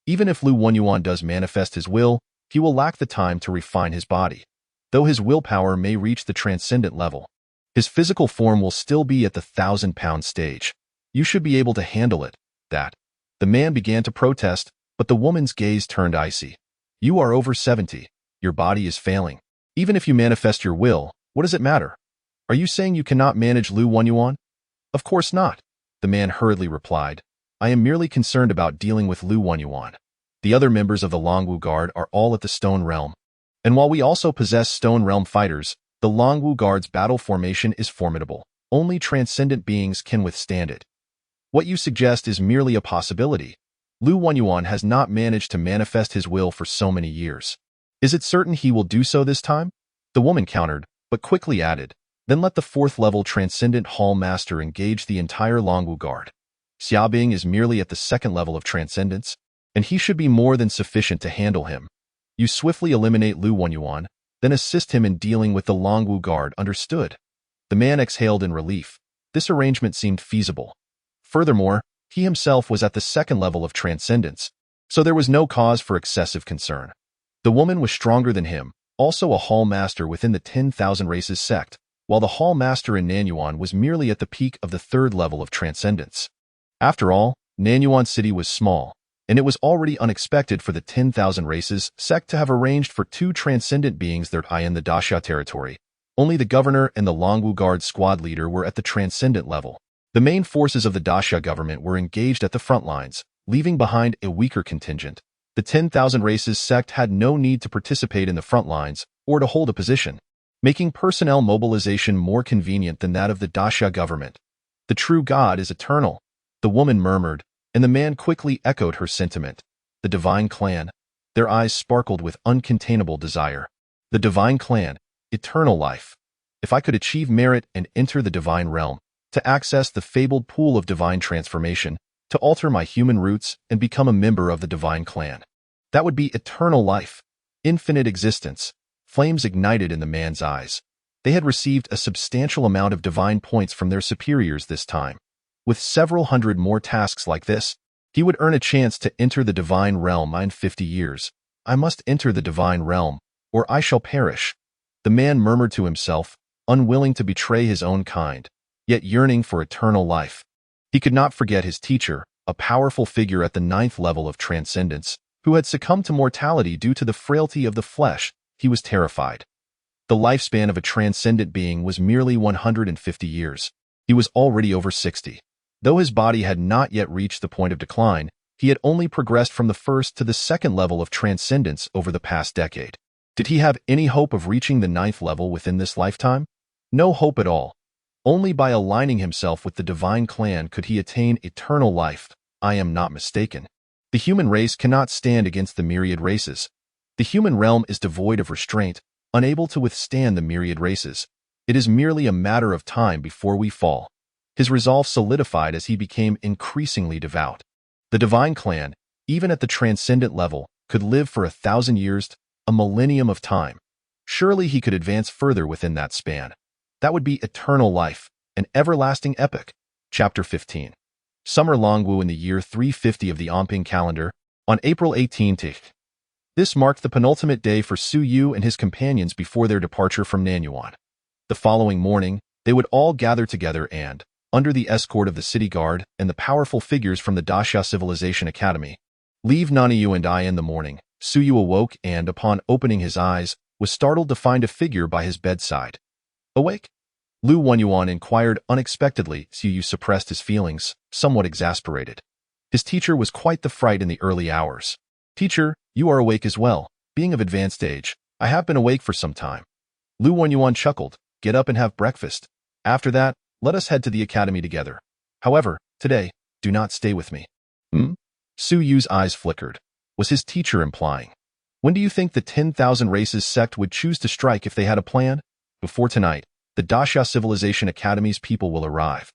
Even if Lu Wenyuan does manifest his will, he will lack the time to refine his body. Though his willpower may reach the transcendent level, his physical form will still be at the 1,000-pound stage. You should be able to handle it, that. The man began to protest, but the woman's gaze turned icy. You are over 70. Your body is failing. Even if you manifest your will, what does it matter? Are you saying you cannot manage Lu Wenyuan? Of course not, the man hurriedly replied. I am merely concerned about dealing with Lu Wenyuan. The other members of the Longwu Guard are all at the Stone Realm. And while we also possess Stone Realm fighters, the Longwu Guard's battle formation is formidable. Only transcendent beings can withstand it. What you suggest is merely a possibility. Lu Wenyuan has not managed to manifest his will for so many years. Is it certain he will do so this time? The woman countered, but quickly added, then let the 4th-level Transcendent Hall Master engage the entire Longwu Guard. Xia Bing is merely at the 2nd level of transcendence, and he should be more than sufficient to handle him. You swiftly eliminate Lu Wenyuan, then assist him in dealing with the Longwu Guard, understood? The man exhaled in relief. This arrangement seemed feasible. Furthermore, he himself was at the 2nd level of transcendence, so there was no cause for excessive concern. The woman was stronger than him, also a Hall Master within the 10,000 Races sect, while the Hall Master in Nanyuan was merely at the peak of the 3rd level of transcendence. After all, Nanyuan City was small, and it was already unexpected for the 10,000 Races sect to have arranged for 2 transcendent beings their eye in the Daxia territory. Only the governor and the Longwu Guard squad leader were at the transcendent level. The main forces of the Daxia government were engaged at the front lines, leaving behind a weaker contingent. The 10,000 Races sect had no need to participate in the front lines or to hold a position, making personnel mobilization more convenient than that of the Daxia government. The true God is eternal, the woman murmured, and the man quickly echoed her sentiment. The Divine Clan. Their eyes sparkled with uncontainable desire. The Divine Clan, eternal life. If I could achieve merit and enter the Divine Realm, to access the fabled pool of divine transformation, to alter my human roots and become a member of the Divine Clan. That would be eternal life, infinite existence. Flames ignited in the man's eyes. They had received a substantial amount of divine points from their superiors this time. With several hundred more tasks like this, he would earn a chance to enter the Divine Realm in 50 years. I must enter the Divine Realm, or I shall perish. The man murmured to himself, unwilling to betray his own kind, yet yearning for eternal life. He could not forget his teacher, a powerful figure at the 9th level of transcendence, who had succumbed to mortality due to the frailty of the flesh. He was terrified. The lifespan of a transcendent being was merely 150 years. He was already over 60. Though his body had not yet reached the point of decline, he had only progressed from the 1st to the 2nd level of transcendence over the past decade. Did he have any hope of reaching the 9th level within this lifetime? No hope at all. Only by aligning himself with the Divine Clan could he attain eternal life. I am not mistaken. The human race cannot stand against the Myriad Races. The human realm is devoid of restraint, unable to withstand the Myriad Races. It is merely a matter of time before we fall. His resolve solidified as he became increasingly devout. The divine clan, even at the transcendent level, could live for 1,000 years, a millennium of time. Surely he could advance further within that span. That would be eternal life, an everlasting epic. Chapter 15. Summer Longwu in the year 350 of the Omping calendar, on April 18th. This marked the penultimate day for Su Yu and his companions before their departure from Nanyuan. The following morning, they would all gather together and, under the escort of the city guard and the powerful figures from the Daxia Civilization Academy, leave Naniyu and I in the morning. Su Yu awoke and, upon opening his eyes, was startled to find a figure by his bedside. Awake? Lu Wenyuan inquired unexpectedly. Su Yu suppressed his feelings, somewhat exasperated. His teacher was quite the fright in the early hours. Teacher, you are awake as well. Being of advanced age, I have been awake for some time. Lu Wenyuan chuckled. Get up and have breakfast. After that, let us head to the academy together. However, today, do not stay with me. Su Yu's eyes flickered. Was his teacher implying? When do you think the 10,000 Races sect would choose to strike if they had a plan? Before tonight, the Daxia Civilization Academy's people will arrive.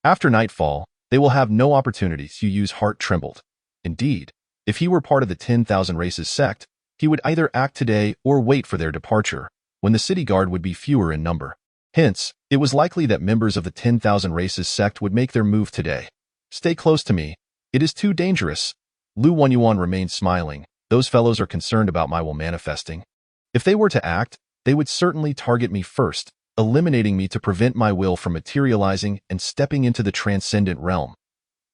After nightfall, they will have no opportunity. Su Yu's heart trembled. Indeed, if he were part of the 10,000 Races sect, he would either act today or wait for their departure, when the city guard would be fewer in number. Hence, it was likely that members of the 10,000 Races sect would make their move today. Stay close to me. It is too dangerous. Lu Wenyuan remained smiling. Those fellows are concerned about my will manifesting. If they were to act, they would certainly target me first, eliminating me to prevent my will from materializing and stepping into the transcendent realm.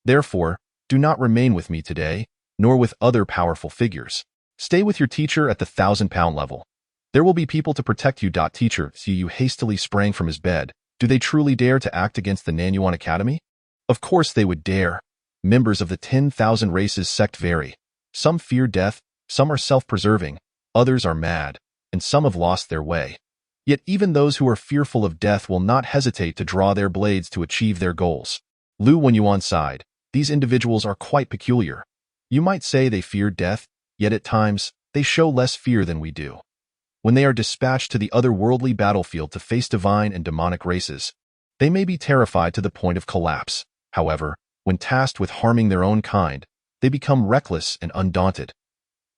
Therefore, do not remain with me today, nor with other powerful figures. Stay with your teacher at the 1,000-pound level. There will be people to protect you. Teacher, Su Yu hastily sprang from his bed. Do they truly dare to act against the Nanyuan Academy? Of course they would dare. Members of the 10,000 Races sect vary. Some fear death, some are self-preserving, others are mad, and some have lost their way. Yet even those who are fearful of death will not hesitate to draw their blades to achieve their goals. Lu Wenyuan sighed. These individuals are quite peculiar. You might say they fear death, yet at times, they show less fear than we do. When they are dispatched to the otherworldly battlefield to face divine and demonic races, they may be terrified to the point of collapse. However, when tasked with harming their own kind, they become reckless and undaunted.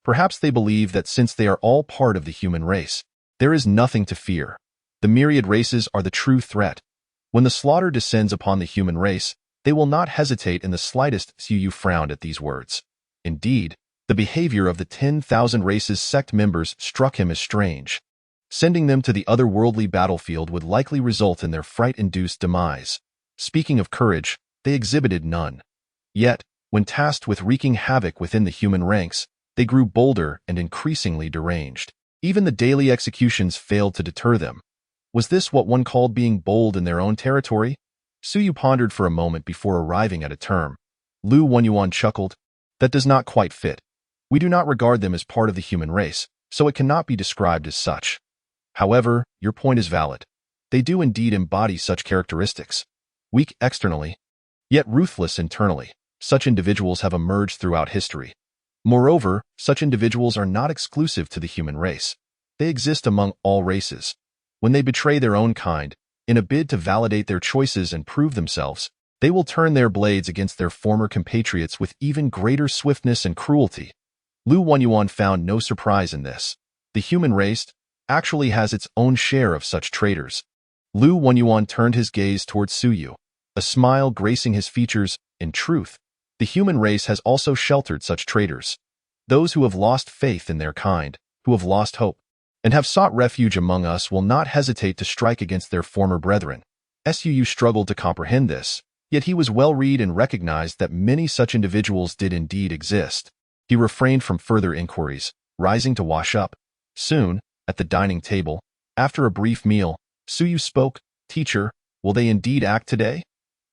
Perhaps they believe that since they are all part of the human race, there is nothing to fear. The myriad races are the true threat. When the slaughter descends upon the human race, they will not hesitate in the slightest. Su Yu frowned at these words. Indeed, the behavior of the 10,000 Races sect members struck him as strange. Sending them to the otherworldly battlefield would likely result in their fright-induced demise. Speaking of courage, they exhibited none. Yet, when tasked with wreaking havoc within the human ranks, they grew bolder and increasingly deranged. Even the daily executions failed to deter them. Was this what one called being bold in their own territory? Su Yu pondered for a moment before arriving at a term. Lu Wenyuan chuckled. That does not quite fit. We do not regard them as part of the human race, so it cannot be described as such. However, your point is valid. They do indeed embody such characteristics. Weak externally, yet ruthless internally, such individuals have emerged throughout history. Moreover, such individuals are not exclusive to the human race. They exist among all races. When they betray their own kind, in a bid to validate their choices and prove themselves, they will turn their blades against their former compatriots with even greater swiftness and cruelty. Lu Wenyuan found no surprise in this. The human race actually has its own share of such traitors. Lu Wenyuan turned his gaze towards Su Yu, a smile gracing his features. In truth, the human race has also sheltered such traitors. Those who have lost faith in their kind, who have lost hope, and have sought refuge among us will not hesitate to strike against their former brethren. Su Yu struggled to comprehend this, yet he was well-read and recognized that many such individuals did indeed exist. He refrained from further inquiries, rising to wash up. Soon, at the dining table, after a brief meal, Su Yu spoke. Teacher, will they indeed act today?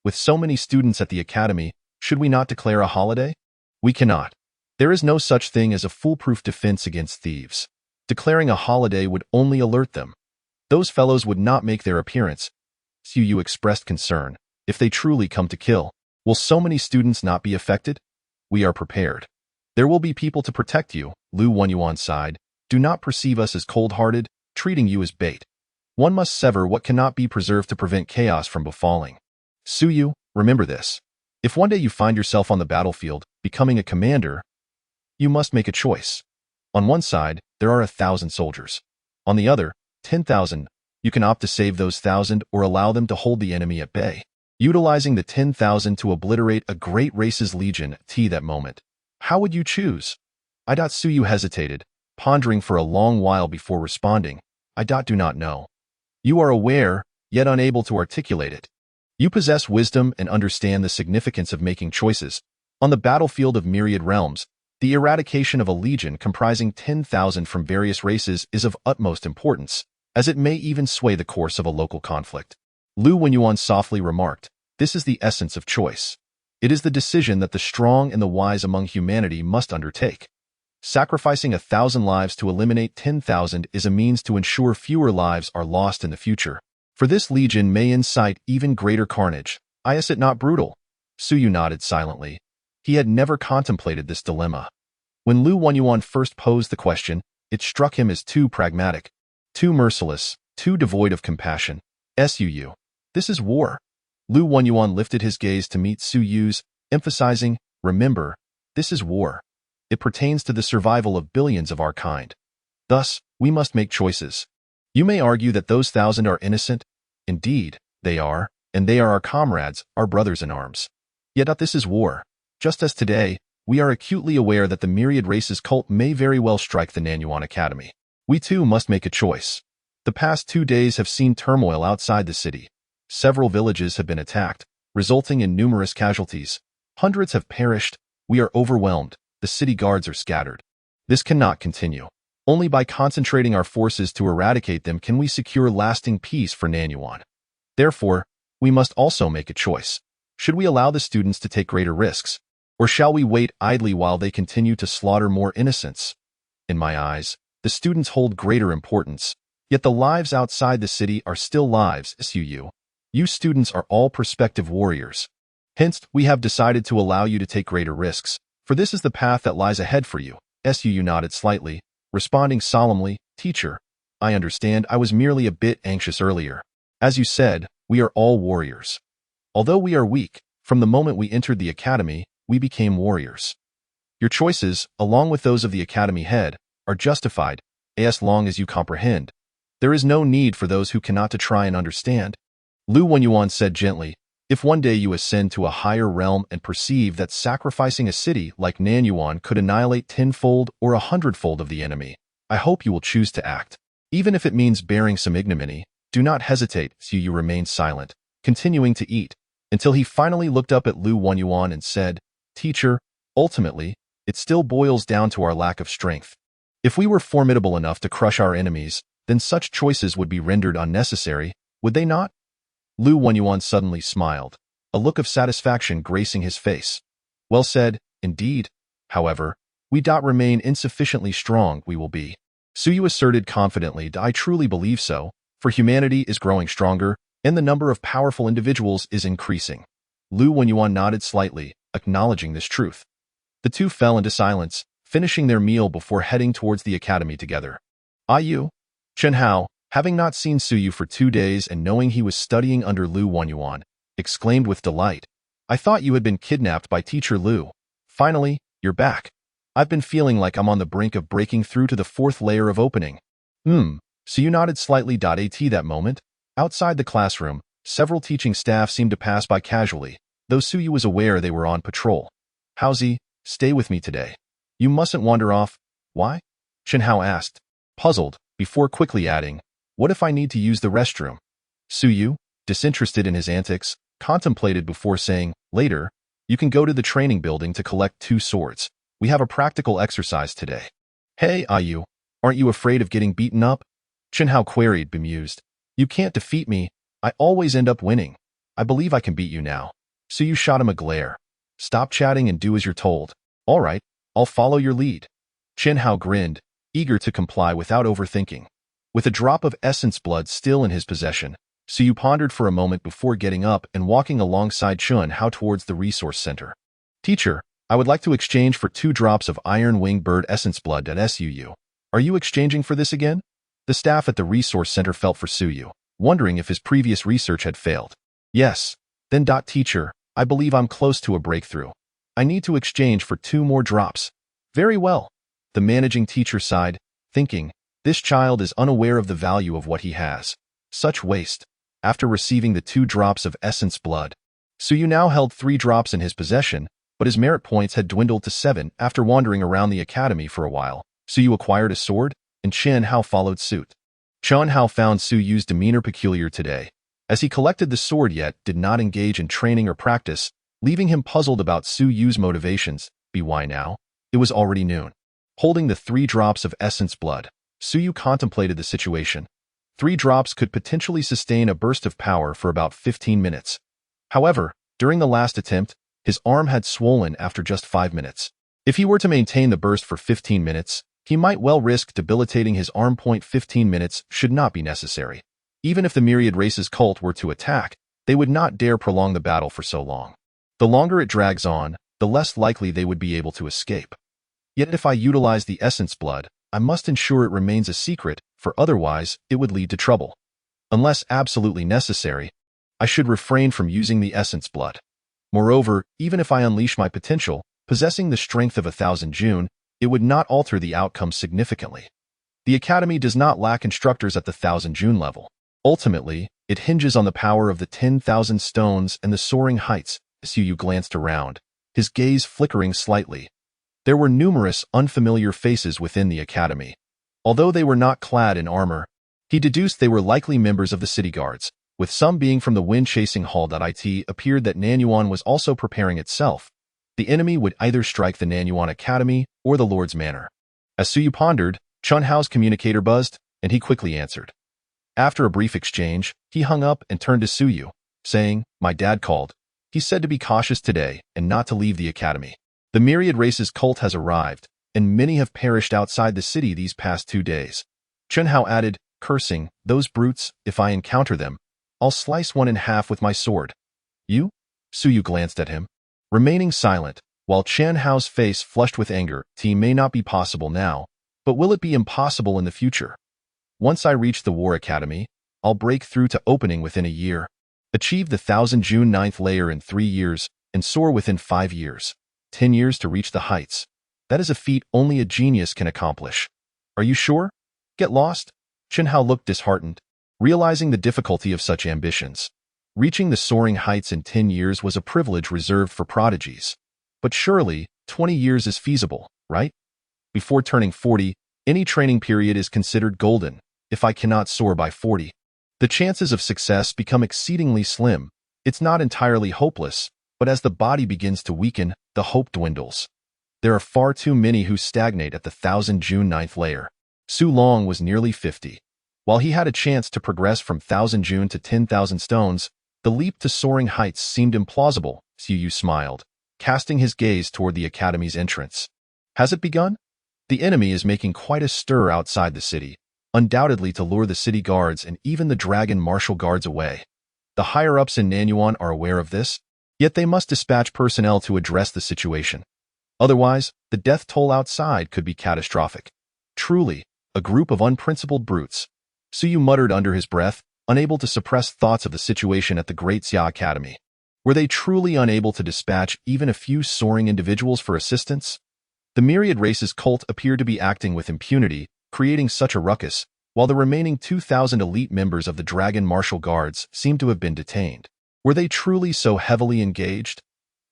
With so many students at the academy, should we not declare a holiday? We cannot. There is no such thing as a foolproof defense against thieves. Declaring a holiday would only alert them. Those fellows would not make their appearance. Su Yu expressed concern. If they truly come to kill, will so many students not be affected? We are prepared. There will be people to protect you. Lu Wenyuan sighed. Do not perceive us as cold-hearted, treating you as bait. One must sever what cannot be preserved to prevent chaos from befalling. Su Yu, remember this. If one day you find yourself on the battlefield, becoming a commander, you must make a choice. On one side, there are 1,000 soldiers. On the other, 10,000. You can opt to save those 1,000 or allow them to hold the enemy at bay, utilizing the 10,000 to obliterate a great race's legion at that moment. How would you choose? Suyu hesitated, pondering for a long while before responding. I do not know. You are aware, yet unable to articulate it. You possess wisdom and understand the significance of making choices. On the battlefield of myriad realms, the eradication of a legion comprising 10,000 from various races is of utmost importance, as it may even sway the course of a local conflict. Lu Wenyuan softly remarked, "This is the essence of choice. It is the decision that the strong and the wise among humanity must undertake. Sacrificing 1,000 lives to eliminate 10,000 is a means to ensure fewer lives are lost in the future. For this legion may incite even greater carnage. Is it not brutal?" Suyu nodded silently. He had never contemplated this dilemma. When Lu Wenyuan first posed the question, it struck him as too pragmatic, too merciless, too devoid of compassion. Suyu. This is war. Lu Wenyuan lifted his gaze to meet Suyu's, emphasizing, "Remember, this is war. It pertains to the survival of billions of our kind. Thus, we must make choices. You may argue that those 1,000 are innocent. Indeed, they are, and they are our comrades, our brothers in arms. Yet this is war. Just as today, we are acutely aware that the Myriad Races cult may very well strike the Nanyuan Academy. We too must make a choice. The past 2 days have seen turmoil outside the city. Several villages have been attacked, resulting in numerous casualties. Hundreds have perished. We are overwhelmed. The city guards are scattered. This cannot continue. Only by concentrating our forces to eradicate them can we secure lasting peace for Nanyuan. Therefore, we must also make a choice. Should we allow the students to take greater risks? Or shall we wait idly while they continue to slaughter more innocents? In my eyes, the students hold greater importance. Yet the lives outside the city are still lives, Suyu. You students are all prospective warriors. Hence, we have decided to allow you to take greater risks, for this is the path that lies ahead for you. Suyu nodded slightly, responding solemnly, "Teacher, I understand. I was merely a bit anxious earlier. As you said, we are all warriors. Although we are weak, from the moment we entered the academy, we became warriors. Your choices, along with those of the academy head, are justified, as long as you comprehend. There is no need for those who cannot to try and understand." Lu Wenyuan said gently, "If one day you ascend to a higher realm and perceive that sacrificing a city like Nanyuan could annihilate 10-fold or 100-fold of the enemy, I hope you will choose to act. Even if it means bearing some ignominy, do not hesitate." Suyu remained silent, continuing to eat, until he finally looked up at Lu Wenyuan and said, "Teacher, ultimately, it still boils down to our lack of strength. If we were formidable enough to crush our enemies, then such choices would be rendered unnecessary, would they not?" Lu Wenyuan suddenly smiled, a look of satisfaction gracing his face. "Well said, indeed. However, we remain insufficiently strong. We will be." Suyu asserted confidently, "I truly believe so, for humanity is growing stronger, and the number of powerful individuals is increasing." Lu Wenyuan nodded slightly, acknowledging this truth. The two fell into silence, finishing their meal before heading towards the academy together. Yu Chen Hao, having not seen Suyu for 2 days and knowing he was studying under Lu Wenyuan, exclaimed with delight, "I thought you had been kidnapped by Teacher Lu. Finally, you're back. I've been feeling like I'm on the brink of breaking through to the 4th layer of opening." Suyu nodded slightly. At that moment, outside the classroom, several teaching staff seemed to pass by casually, though Suyu was aware they were on patrol. "Haozi, stay with me today. You mustn't wander off." "Why?" Chen Hao asked, puzzled, before quickly adding, "What if I need to use the restroom?" Suyu, disinterested in his antics, contemplated before saying, "Later, you can go to the training building to collect 2 swords. We have a practical exercise today." "Hey, Yu, aren't you afraid of getting beaten up?" Chen Hao queried, bemused. "You can't defeat me. I always end up winning. I believe I can beat you now." Suyu shot him a glare. "Stop chatting and do as you're told." "All right, I'll follow your lead." Chen Hao grinned, eager to comply without overthinking. With a drop of essence blood still in his possession, Suyu pondered for a moment before getting up and walking alongside Chen Hao towards the resource center. "Teacher, I would like to exchange for 2 drops of iron wing bird essence blood at Suyu. Are you exchanging for this again?" The staff at the resource center felt for Suyu, wondering if his previous research had failed. "Yes." "Then, teacher, I believe I'm close to a breakthrough. I need to exchange for 2 more drops. Very well. The managing teacher sighed, thinking, this child is unaware of the value of what he has. Such waste. After receiving the 2 drops of essence blood, Suyu now held 3 drops in his possession, but his merit points had dwindled to 7 after wandering around the academy for a while. Suyu acquired a sword, and Chen Hao followed suit. Chen Hao found Suyu's demeanor peculiar today, as he collected the sword yet did not engage in training or practice, leaving him puzzled about Suyu's motivations. Why now? It was already noon. Holding the 3 drops of essence blood, Suyu contemplated the situation. 3 drops could potentially sustain a burst of power for about 15 minutes. However, during the last attempt, his arm had swollen after just 5 minutes. If he were to maintain the burst for 15 minutes, he might well risk debilitating his arm. 15 minutes should not be necessary. Even if the Myriad Races cult were to attack, they would not dare prolong the battle for so long. The longer it drags on, the less likely they would be able to escape. Yet if I utilize the essence blood, I must ensure it remains a secret, for otherwise it would lead to trouble. Unless absolutely necessary, I should refrain from using the essence blood. Moreover, even if I unleash my potential, possessing the strength of 1,000 June, it would not alter the outcome significantly. The Academy does not lack instructors at the 1,000 June level. Ultimately, it hinges on the power of the 10,000 stones and the soaring heights. Suyu glanced around, his gaze flickering slightly. There were numerous unfamiliar faces within the Academy. Although they were not clad in armor, he deduced they were likely members of the city guards, with some being from the wind-chasing hall. It appeared that Nanyuan was also preparing itself. The enemy would either strike the Nanyuan Academy or the Lord's Manor. As Suyu pondered, Chun Hao's communicator buzzed, and he quickly answered. After a brief exchange, he hung up and turned to Suyu, saying, "My dad called. He said to be cautious today and not to leave the academy. The Myriad Races cult has arrived, and many have perished outside the city these past 2 days." Chun Hao added, cursing, "Those brutes, if I encounter them, I'll slice one in half with my sword." "You?" Suyu glanced at him, remaining silent, while Chen Hao's face flushed with anger. "It may not be possible now, but will it be impossible in the future? Once I reach the War Academy, I'll break through to opening within a year, achieve the 1,000 June 9th layer in 3 years, and soar within 5 years. 10 years to reach the heights. That is a feat only a genius can accomplish. Are you sure? Get lost?" Chen Hao looked disheartened, realizing the difficulty of such ambitions. Reaching the soaring heights in 10 years was a privilege reserved for prodigies. But surely, 20 years is feasible, right? Before turning 40, any training period is considered golden. If I cannot soar by 40, the chances of success become exceedingly slim. It's not entirely hopeless, but as the body begins to weaken, the hope dwindles. There are far too many who stagnate at the 1,000 June 9th layer. Su Long was nearly 50. While he had a chance to progress from 1,000 June to 10,000 stones, the leap to soaring heights seemed implausible. Suyu smiled, casting his gaze toward the academy's entrance. Has it begun? The enemy is making quite a stir outside the city, undoubtedly to lure the city guards and even the dragon martial guards away. The higher-ups in Nanyuan are aware of this, yet they must dispatch personnel to address the situation. Otherwise, the death toll outside could be catastrophic. Truly, a group of unprincipled brutes. Suyu muttered under his breath, unable to suppress thoughts of the situation at the Great Xia Academy. Were they truly unable to dispatch even a few soaring individuals for assistance? The Myriad Races cult appeared to be acting with impunity, creating such a ruckus, while the remaining 2,000 elite members of the Dragon Martial Guards seemed to have been detained. Were they truly so heavily engaged?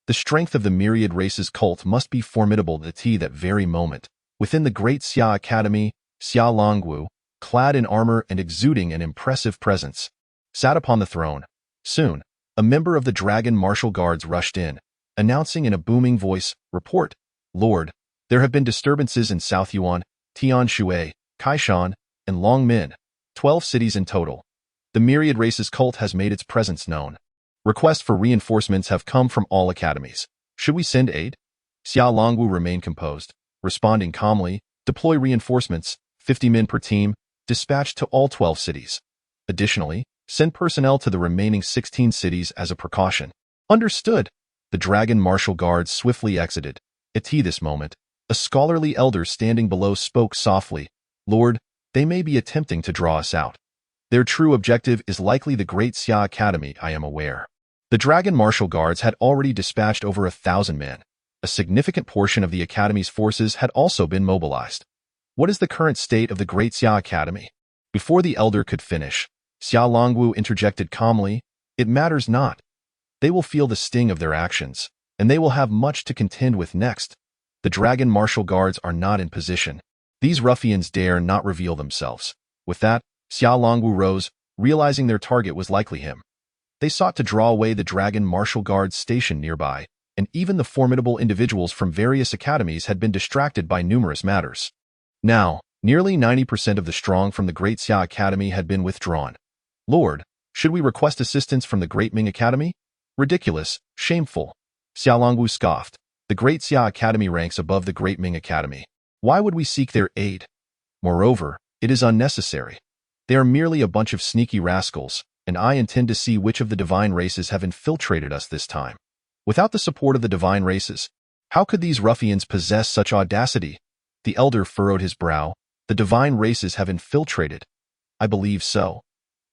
The strength of the Myriad Races cult must be formidable at that very moment. Within the Great Xia Academy, Xia Longwu, clad in armor and exuding an impressive presence, sat upon the throne. Soon, a member of the Dragon Martial Guards rushed in, announcing in a booming voice, "Report, Lord, there have been disturbances in South Yuan, Tianshui, Kaishan, and Longmin, 12 cities in total. The Myriad Races cult has made its presence known. Requests for reinforcements have come from all academies. Should we send aid?" Xia Longwu remained composed, responding calmly, "Deploy reinforcements, 50 men per team, dispatched to all 12 cities. Additionally, send personnel to the remaining 16 cities as a precaution." "Understood." The Dragon Martial Guards swiftly exited. At this moment, a scholarly elder standing below spoke softly, "Lord, they may be attempting to draw us out. Their true objective is likely the Great Xia Academy, I am aware." The Dragon Martial Guards had already dispatched over 1,000 men. A significant portion of the Academy's forces had also been mobilized. What is the current state of the Great Xia Academy? Before the elder could finish, Xia Longwu interjected calmly, "It matters not. They will feel the sting of their actions, and they will have much to contend with next. The Dragon Martial Guards are not in position. These ruffians dare not reveal themselves." With that, Xia Longwu rose, realizing their target was likely him. They sought to draw away the Dragon Martial Guards stationed nearby, and even the formidable individuals from various academies had been distracted by numerous matters. Now, nearly 90% of the strong from the Great Xia Academy had been withdrawn. "Lord, should we request assistance from the Great Ming Academy? Ridiculous, shameful." Xia Longwu scoffed. "The Great Xia Academy ranks above the Great Ming Academy. Why would we seek their aid? Moreover, it is unnecessary. They are merely a bunch of sneaky rascals, and I intend to see which of the divine races have infiltrated us this time. Without the support of the divine races, how could these ruffians possess such audacity?" The elder furrowed his brow. "The divine races have infiltrated. I believe so.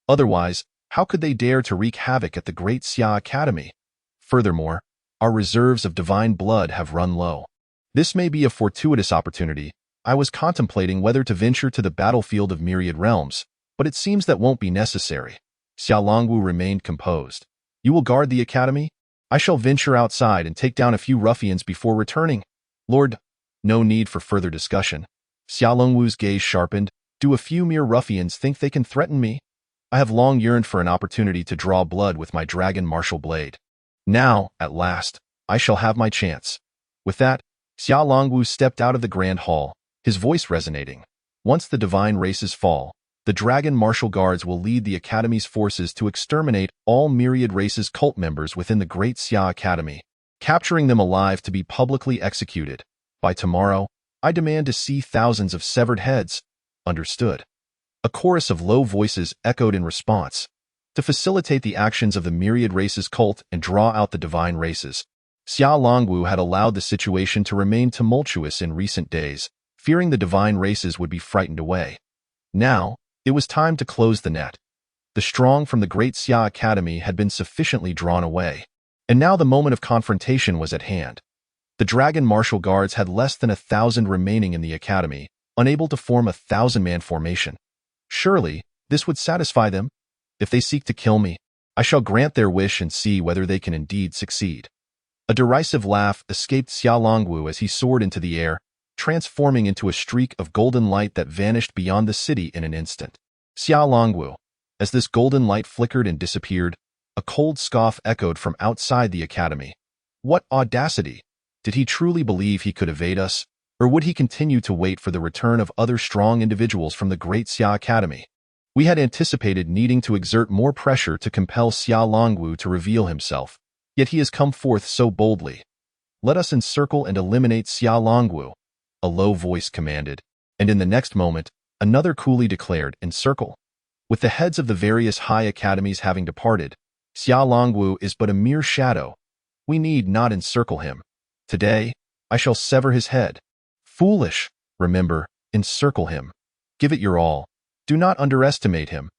Otherwise, how could they dare to wreak havoc at the Great Xia Academy? Furthermore, our reserves of divine blood have run low. This may be a fortuitous opportunity. I was contemplating whether to venture to the battlefield of Myriad Realms, but it seems that won't be necessary." Xia Longwu remained composed. "You will guard the academy? I shall venture outside and take down a few ruffians before returning." "Lord, no need for further discussion." Xia Longwu's gaze sharpened. "Do a few mere ruffians think they can threaten me? I have long yearned for an opportunity to draw blood with my dragon martial blade. Now, at last, I shall have my chance." With that, Xia Longwu stepped out of the grand hall, his voice resonating. "Once the divine races fall, the Dragon Martial Guards will lead the Academy's forces to exterminate all Myriad Races cult members within the Great Xia Academy, capturing them alive to be publicly executed. By tomorrow, I demand to see thousands of severed heads." "Understood." A chorus of low voices echoed in response. To facilitate the actions of the Myriad Races cult and draw out the divine races, Xia Longwu had allowed the situation to remain tumultuous in recent days, fearing the divine races would be frightened away. Now, it was time to close the net. The strong from the Great Xia Academy had been sufficiently drawn away, and now the moment of confrontation was at hand. The Dragon Martial Guards had less than 1,000 remaining in the academy, unable to form a 1,000-man formation. Surely, this would satisfy them. If they seek to kill me, I shall grant their wish and see whether they can indeed succeed. A derisive laugh escaped Xia Longwu as he soared into the air, transforming into a streak of golden light that vanished beyond the city in an instant. Xia Longwu. As this golden light flickered and disappeared, a cold scoff echoed from outside the academy. What audacity! Did he truly believe he could evade us, or would he continue to wait for the return of other strong individuals from the Great Xia Academy? We had anticipated needing to exert more pressure to compel Xia Longwu to reveal himself, yet he has come forth so boldly. "Let us encircle and eliminate Xia Longwu," a low voice commanded, and in the next moment, another coolly declared, "Encircle." With the heads of the various high academies having departed, Xia Longwu is but a mere shadow. We need not encircle him. Today, I shall sever his head. Foolish! Remember, encircle him. Give it your all. Do not underestimate him.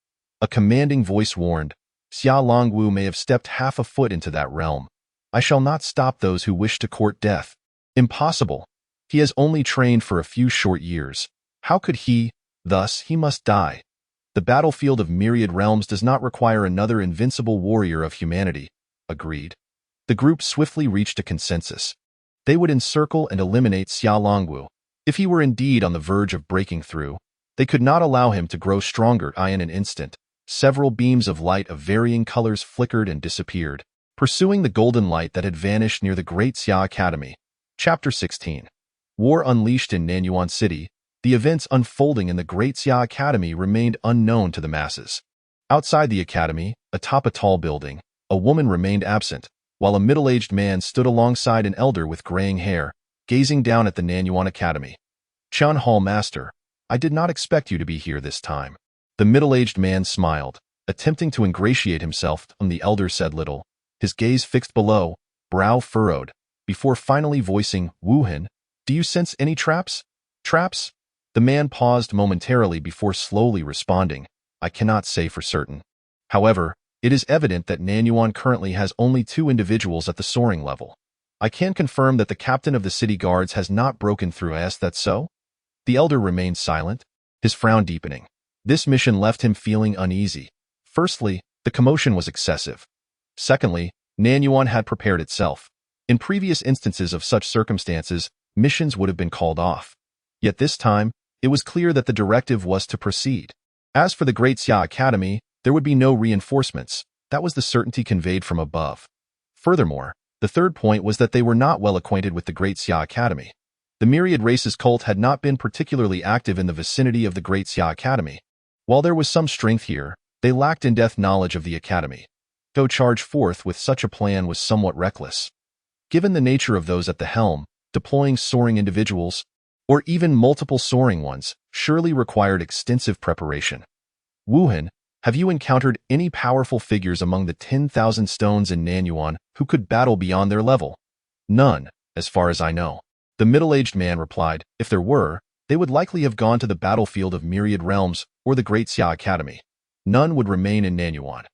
A commanding voice warned. Xia Longwu may have stepped half a foot into that realm. I shall not stop those who wish to court death. Impossible. He has only trained for a few short years. How could he? Thus, he must die. The battlefield of Myriad Realms does not require another invincible warrior of humanity. Agreed. The group swiftly reached a consensus. They would encircle and eliminate Xia Longwu. If he were indeed on the verge of breaking through, they could not allow him to grow stronger. In an instant, several beams of light of varying colors flickered and disappeared, pursuing the golden light that had vanished near the Great Xia Academy. Chapter 16. War unleashed in Nanyuan City. The events unfolding in the Great Xia Academy remained unknown to the masses. Outside the academy, atop a tall building, a woman remained absent, while a middle-aged man stood alongside an elder with graying hair, gazing down at the Nanyuan Academy. "Chun Hall Master, I did not expect you to be here this time." The middle-aged man smiled, attempting to ingratiate himself, and the elder said little, his gaze fixed below, brow furrowed, before finally voicing, "Wuhan, do you sense any traps?" "Traps?" The man paused momentarily before slowly responding, "I cannot say for certain. However, It is evident that Nanyuan currently has only 2 individuals at the soaring level. I can confirm that the captain of the city guards has not broken through. Is that so? The elder remained silent, his frown deepening. This mission left him feeling uneasy. Firstly, the commotion was excessive. Secondly, Nanyuan had prepared itself. In previous instances of such circumstances, missions would have been called off. Yet this time, it was clear that the directive was to proceed. As for the Great Xia Academy, there would be no reinforcements. That was the certainty conveyed from above. Furthermore, the third point was that they were not well acquainted with the Great Xia Academy. The Myriad Races cult had not been particularly active in the vicinity of the Great Xia Academy. While there was some strength here, they lacked in-depth knowledge of the academy. Go charge forth with such a plan was somewhat reckless. Given the nature of those at the helm, deploying soaring individuals, or even multiple soaring ones, surely required extensive preparation. Wuhan, have you encountered any powerful figures among the 10,000 stones in Nanyuan who could battle beyond their level? None, as far as I know. The middle-aged man replied, if there were, they would likely have gone to the battlefield of Myriad Realms or the Great Xia Academy. None would remain in Nanyuan.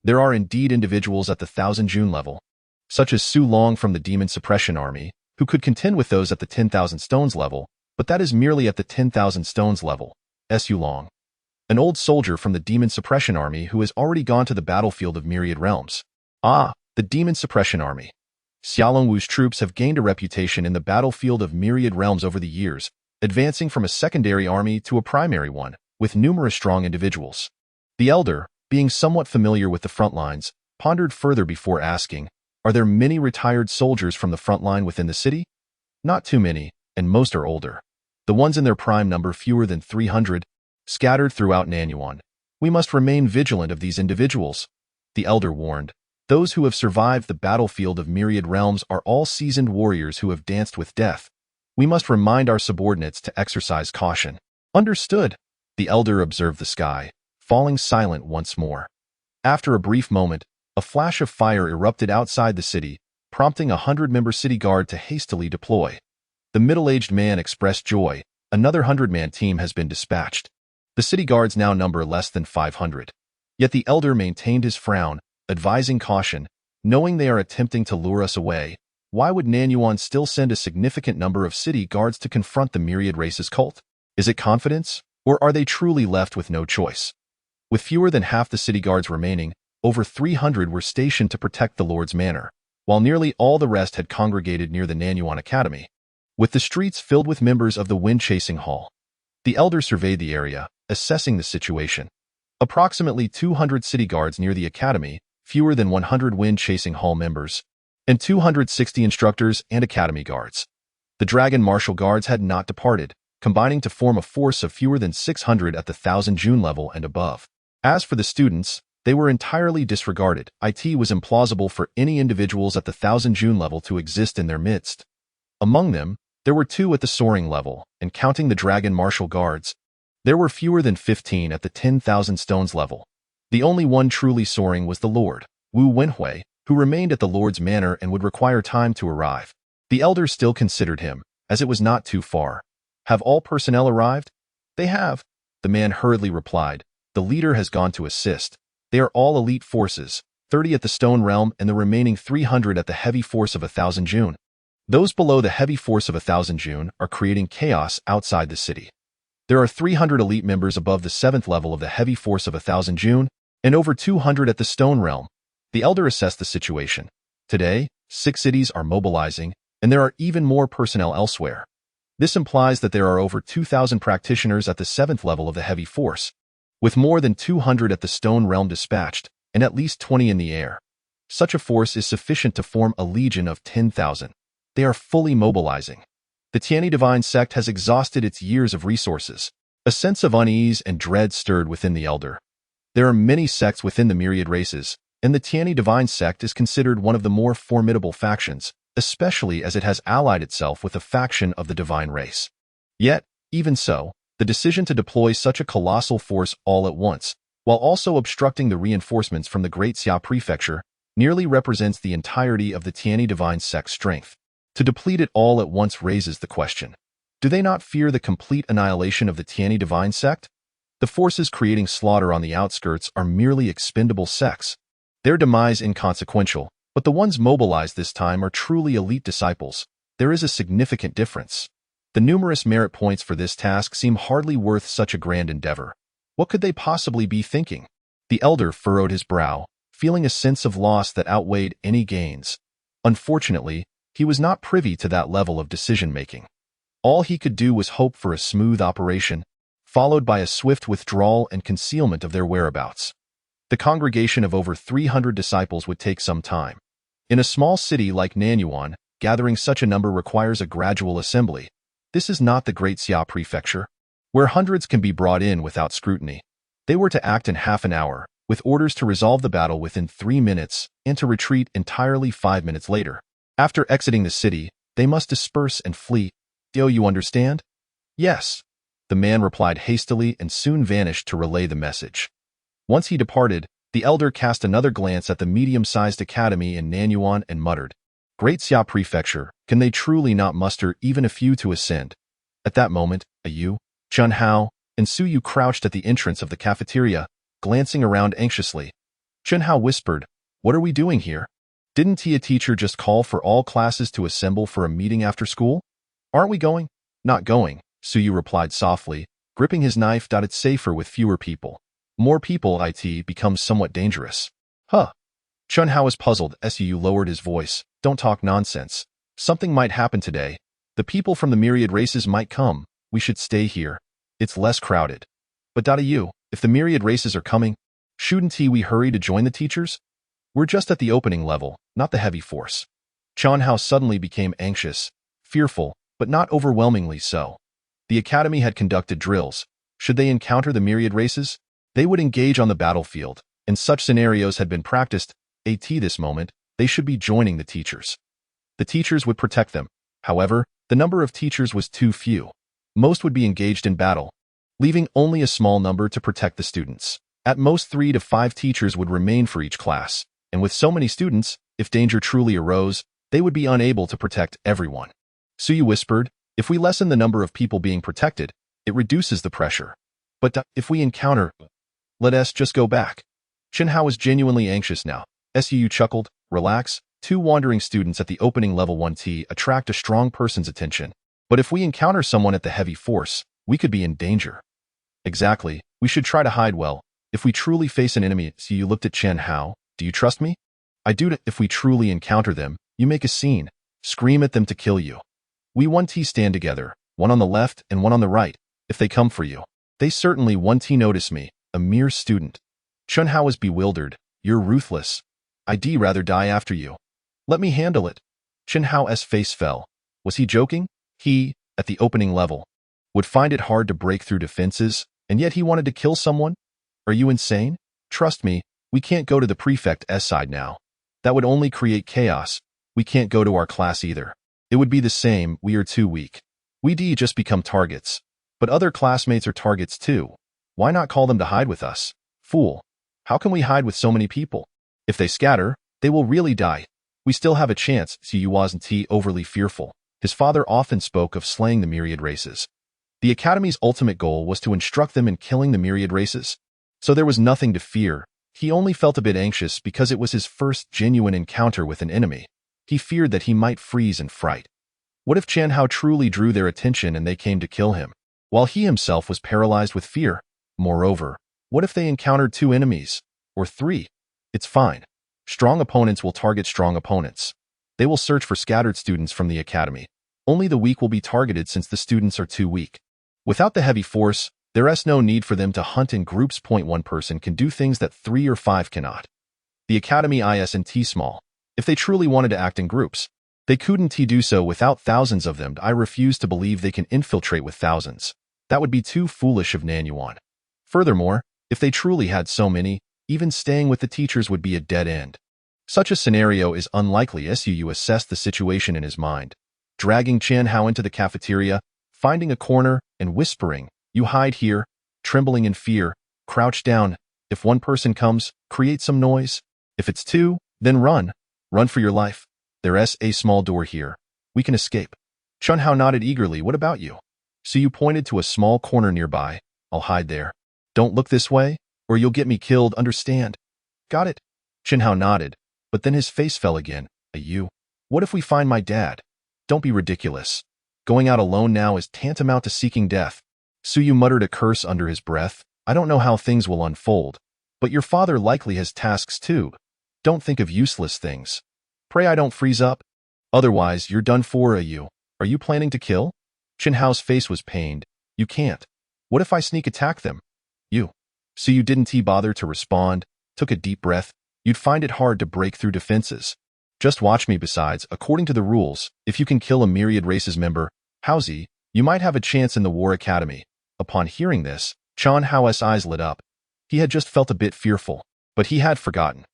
There are indeed individuals at the 1,000 Jun level, such as Su Long from the Demon Suppression Army, who could contend with those at the 10,000 stones level, but that is merely at the 10,000 stones level. Su Long, an old soldier from the Demon Suppression Army who has already gone to the battlefield of Myriad Realms. Ah, the Demon Suppression Army. Xiaolong Wu's troops have gained a reputation in the battlefield of Myriad Realms over the years, advancing from a secondary army to a primary one, with numerous strong individuals. The elder, being somewhat familiar with the front lines, pondered further before asking, are there many retired soldiers from the front line within the city? Not too many, and most are older. The ones in their prime number fewer than 300, scattered throughout Nanyuan. We must remain vigilant of these individuals, the elder warned. Those who have survived the battlefield of Myriad Realms are all seasoned warriors who have danced with death. We must remind our subordinates to exercise caution. Understood. The elder observed the sky, falling silent once more. After a brief moment, a flash of fire erupted outside the city, prompting a 100-member city guard to hastily deploy. The middle-aged man expressed joy. Another 100-man team has been dispatched. The city guards now number less than 500. Yet the elder maintained his frown, advising caution. Knowing they are attempting to lure us away, why would Nanyuan still send a significant number of city guards to confront the Myriad Races cult? Is it confidence, or are they truly left with no choice? With fewer than half the city guards remaining, over 300 were stationed to protect the Lord's Manor, while nearly all the rest had congregated near the Nanyuan Academy, with the streets filled with members of the wind-chasing hall. The elder surveyed the area, assessing the situation. Approximately 200 city guards near the academy, fewer than 100 wind-chasing hall members, and 260 instructors and academy guards. The Dragon Martial Guards had not departed, combining to form a force of fewer than 600 at the 1,000 Jun level and above. As for the students, they were entirely disregarded. It was implausible for any individuals at the 1,000 Jun level to exist in their midst. Among them, there were 2 at the soaring level, and counting the Dragon Martial Guards, there were fewer than 15 at the 10,000 stones level. The only one truly soaring was the Lord, Wu Wenhui, who remained at the Lord's Manor and would require time to arrive. The elders still considered him, as it was not too far. Have all personnel arrived? They have, the man hurriedly replied. The leader has gone to assist. They are all elite forces, 30 at the Stone Realm and the remaining 300 at the heavy force of 1,000 Jun. Those below the heavy force of 1,000 Jun are creating chaos outside the city. There are 300 elite members above the 7th level of the heavy force of 1,000 Jun, and over 200 at the Stone Realm. The elder assessed the situation. Today, 6 cities are mobilizing, and there are even more personnel elsewhere. This implies that there are over 2,000 practitioners at the 7th level of the heavy force, with more than 200 at the Stone Realm dispatched, and at least 20 in the air. Such a force is sufficient to form a legion of 10,000. They are fully mobilizing. The Tianyi Divine Sect has exhausted its years of resources. A sense of unease and dread stirred within the elder. There are many sects within the Myriad Races, and the Tianyi Divine Sect is considered one of the more formidable factions, especially as it has allied itself with a faction of the Divine Race. Yet, even so, the decision to deploy such a colossal force all at once, while also obstructing the reinforcements from the Great Xia Prefecture, nearly represents the entirety of the Tianyi Divine Sect's strength. To deplete it all at once raises the question. Do they not fear the complete annihilation of the Tianyi Divine Sect? The forces creating slaughter on the outskirts are merely expendable sects. Their demise inconsequential, but the ones mobilized this time are truly elite disciples. There is a significant difference. The numerous merit points for this task seem hardly worth such a grand endeavor. What could they possibly be thinking? The elder furrowed his brow, feeling a sense of loss that outweighed any gains. Unfortunately, he was not privy to that level of decision-making. All he could do was hope for a smooth operation, followed by a swift withdrawal and concealment of their whereabouts. The congregation of over 300 disciples would take some time. In a small city like Nanyuan, gathering such a number requires a gradual assembly. This is not the Great Xia Prefecture, where hundreds can be brought in without scrutiny. They were to act in half an hour, with orders to resolve the battle within 3 minutes and to retreat entirely 5 minutes later. After exiting the city, they must disperse and flee. Do you understand? Yes. The man replied hastily and soon vanished to relay the message. Once he departed, the elder cast another glance at the medium-sized academy in Nanyuan and muttered, Great Xia Prefecture, can they truly not muster even a few to ascend? At that moment, Yu, Chun Hao, and Su Yu crouched at the entrance of the cafeteria, glancing around anxiously. Chun Hao whispered, What are we doing here? Didn't a teacher just call for all classes to assemble for a meeting after school? Aren't we going? Not going, Su Yu replied softly, gripping his knife. It's safer with fewer people. More people, becomes somewhat dangerous. Huh. Chun Hao was puzzled. Su lowered his voice. Don't talk nonsense. Something might happen today. The people from the Myriad Races might come. We should stay here. It's less crowded. But Yu, if the Myriad Races are coming, shouldn't we hurry to join the teachers? We're just at the opening level, not the heavy force. Chun Hao suddenly became anxious, fearful, but not overwhelmingly so. The academy had conducted drills. Should they encounter the Myriad Races, they would engage on the battlefield, and such scenarios had been practiced. At this moment, they should be joining the teachers. The teachers would protect them. However, the number of teachers was too few. Most would be engaged in battle, leaving only a small number to protect the students. At most 3 to 5 teachers would remain for each class, and with so many students, if danger truly arose, they would be unable to protect everyone. Su Yu whispered, If we lessen the number of people being protected, it reduces the pressure. But if we encounter, let us just go back. Chun Hao was genuinely anxious now. Su chuckled, Relax, 2 wandering students at the opening level 1T attract a strong person's attention. But if we encounter someone at the heavy force, we could be in danger. Exactly, we should try to hide well. If we truly face an enemy, Su looked at Chun Hao, Do you trust me? I do. If we truly encounter them, you make a scene. Scream at them to kill you. We 1T stand together, one on the left and one on the right. If they come for you, they certainly 1T notice me, a mere student. Chun Hao was bewildered. You're ruthless. I'd rather die after you. Let me handle it. Chun Hao's face fell. Was he joking? He, at the opening level, would find it hard to break through defenses, and yet he wanted to kill someone? Are you insane? Trust me, we can't go to the prefect's side now. That would only create chaos. We can't go to our class either. It would be the same, we are too weak. We just become targets. But other classmates are targets too. Why not call them to hide with us? Fool. How can we hide with so many people? If they scatter, they will really die. We still have a chance. Su wasn't overly fearful. His father often spoke of slaying the Myriad Races. The Academy's ultimate goal was to instruct them in killing the Myriad Races. So there was nothing to fear. He only felt a bit anxious because it was his first genuine encounter with an enemy. He feared that he might freeze in fright. What if Chun Hao truly drew their attention and they came to kill him, while he himself was paralyzed with fear? Moreover, what if they encountered 2 enemies? Or 3? It's fine. Strong opponents will target strong opponents. They will search for scattered students from the academy. Only the weak will be targeted since the students are too weak. Without the heavy force, there is no need for them to hunt in groups. One person can do things that 3 or 5 cannot. The academy isn't small. If they truly wanted to act in groups, they couldn't do so without thousands of them. I refuse to believe they can infiltrate with thousands. That would be too foolish of Nanyuan. Furthermore, if they truly had so many, even staying with the teachers would be a dead end. Such a scenario is unlikely. Su assessed the situation in his mind, dragging Chun Hao into the cafeteria, finding a corner, and whispering, You hide here, trembling in fear, crouch down. If 1 person comes, create some noise. If it's 2, then run. Run for your life. There's a small door here. We can escape. Chun Hao nodded eagerly. What about you? Su pointed to a small corner nearby. I'll hide there. Don't look this way, or you'll get me killed, understand? Got it? Hao nodded, but then his face fell again. You? What if we find my dad? Don't be ridiculous. Going out alone now is tantamount to seeking death. Yu muttered a curse under his breath. I don't know how things will unfold, but your father likely has tasks too. Don't think of useless things. Pray I don't freeze up. Otherwise, you're done for, Yu. Are you planning to kill? Hao's face was pained. You can't. What if I sneak attack them? You. Yu didn't bother to respond, took a deep breath. You'd find it hard to break through defenses. Just watch me. Besides, according to the rules, if you can kill a Myriad Races member, Haozi, you might have a chance in the War Academy. Upon hearing this, Hao's eyes lit up. He had just felt a bit fearful, but he had forgotten.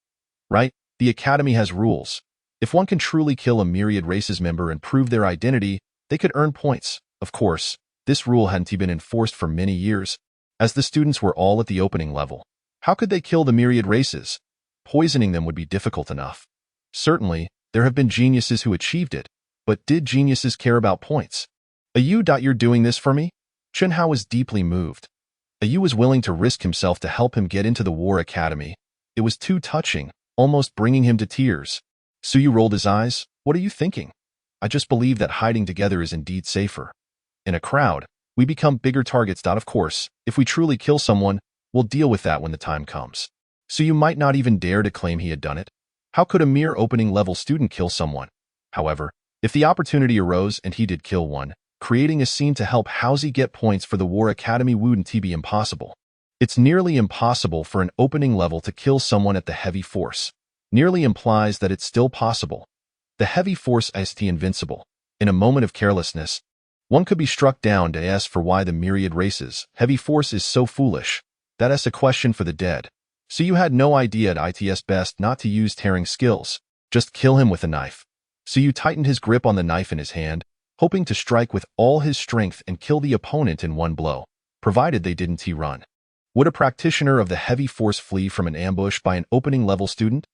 Right? The Academy has rules. If one can truly kill a Myriad Races member and prove their identity, they could earn points. Of course, this rule hadn't been enforced for many years, as the students were all at the opening level. How could they kill the Myriad Races? Poisoning them would be difficult enough. Certainly, there have been geniuses who achieved it, but did geniuses care about points? You're doing this for me? Hao was deeply moved. Yu was willing to risk himself to help him get into the War Academy. It was too touching, almost bringing him to tears. Yu rolled his eyes. What are you thinking? I just believe that hiding together is indeed safer. In a crowd, we become bigger targets. Of course, if we truly kill someone, we'll deal with that when the time comes. Yu might not even dare to claim he had done it. How could a mere opening-level student kill someone? However, if the opportunity arose and he did kill one, creating a scene to help Haozi get points for the War Academy wouldn't be impossible. It's nearly impossible for an opening level to kill someone at the heavy force. Nearly implies that it's still possible. The heavy force is invincible. In a moment of carelessness, one could be struck down to ask for why the Myriad Races heavy force is so foolish. That is a question for the dead. You had no idea it's best not to use tearing skills. Just kill him with a knife. You tightened his grip on the knife in his hand, hoping to strike with all his strength and kill the opponent in one blow, provided they didn't run. Would a practitioner of the heavy force flee from an ambush by an opening-level student?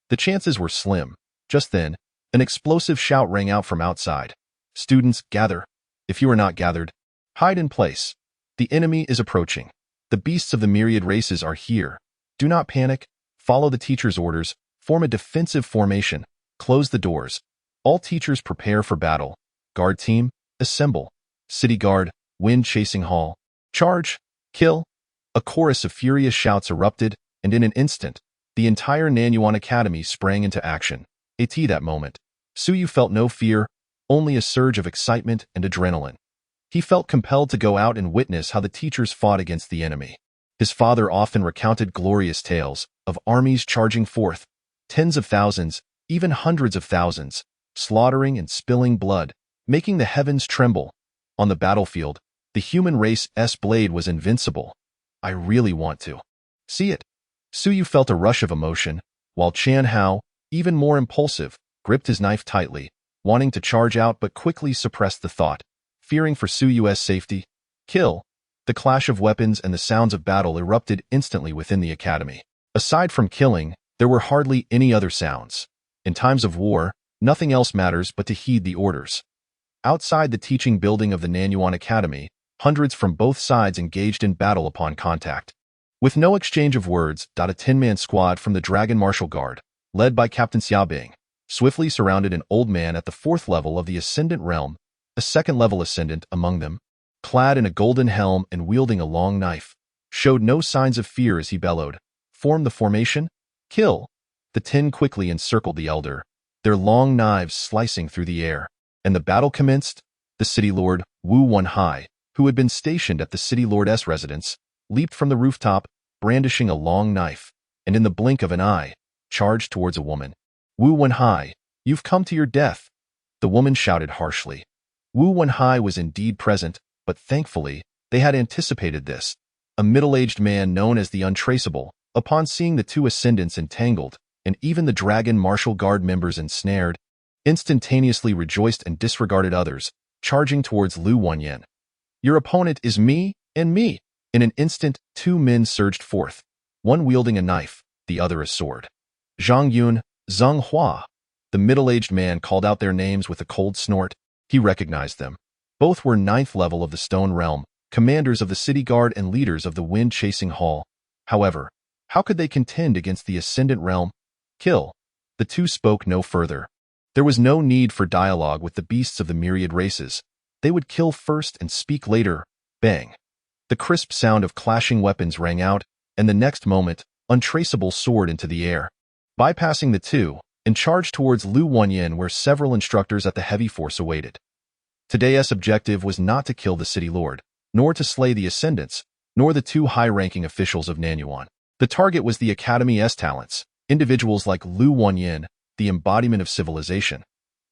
The chances were slim. Just then, an explosive shout rang out from outside. Students, gather. If you are not gathered, hide in place. The enemy is approaching. The beasts of the Myriad Races are here. Do not panic. Follow the teacher's orders. Form a defensive formation. Close the doors. All teachers prepare for battle. Guard team, assemble. City guard, wind chasing hall. Charge. Kill. A chorus of furious shouts erupted, and in an instant, the entire Nanyuan Academy sprang into action. That moment, Yu felt no fear, only a surge of excitement and adrenaline. He felt compelled to go out and witness how the teachers fought against the enemy. His father often recounted glorious tales of armies charging forth, tens of thousands, even hundreds of thousands, slaughtering and spilling blood, making the heavens tremble. On the battlefield, the human race's blade was invincible. I really want to see it. Yu felt a rush of emotion, while Hao, even more impulsive, gripped his knife tightly, wanting to charge out but quickly suppressed the thought, fearing for Yu's safety. Kill. The clash of weapons and the sounds of battle erupted instantly within the academy. Aside from killing, there were hardly any other sounds. In times of war, nothing else matters but to heed the orders. Outside the teaching building of the Nanyuan Academy, hundreds from both sides engaged in battle upon contact. With no exchange of words, a 10-man squad from the Dragon Martial Guard, led by Captain Xiaobing, swiftly surrounded an old man at the 4th level of the Ascendant Realm, a 2nd-level Ascendant among them, clad in a golden helm and wielding a long knife, showed no signs of fear as he bellowed, "Form the formation? Kill!" The 10 quickly encircled the elder, their long knives slicing through the air, and the battle commenced. The city lord, Wu Wenhai, who had been stationed at the city lord's residence, leaped from the rooftop, brandishing a long knife, and in the blink of an eye, charged towards a woman. "Wu Wenhai, you've come to your death!" The woman shouted harshly. Wu Wenhai was indeed present, but thankfully, they had anticipated this. A middle-aged man known as the Untraceable, upon seeing the 2 ascendants entangled, and even the Dragon Martial Guard members ensnared, instantaneously rejoiced and disregarded others, charging towards Lu Wenyan. "Your opponent is me and me!" In an instant, 2 men surged forth, one wielding a knife, the other a sword. Zhang Yun, Zheng Hua. The middle-aged man called out their names with a cold snort. He recognized them. Both were 9th level of the Stone Realm, commanders of the City Guard and leaders of the Wind Chasing Hall. However, how could they contend against the Ascendant Realm? Kill. The two spoke no further. There was no need for dialogue with the beasts of the myriad races. They would kill first and speak later. Bang. The crisp sound of clashing weapons rang out, and the next moment, Untraceable soared into the air, bypassing the two, and charged towards Lu Wanyin where several instructors at the heavy force awaited. Today's objective was not to kill the city lord, nor to slay the ascendants, nor the two high-ranking officials of Nanyuan. The target was the Academy's talents, individuals like Lu Wanyin, the embodiment of civilization.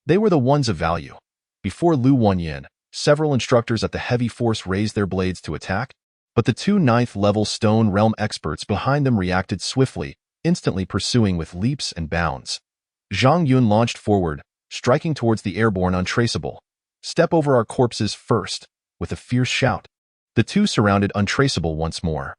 They were the ones of value. Before Lu Wanyin, several instructors at the heavy force raised their blades to attack, but the two ninth-level stone realm experts behind them reacted swiftly, instantly pursuing with leaps and bounds. Zhang Yun launched forward, striking towards the airborne Untraceable. Step over our corpses first, with a fierce shout. The two surrounded Untraceable once more.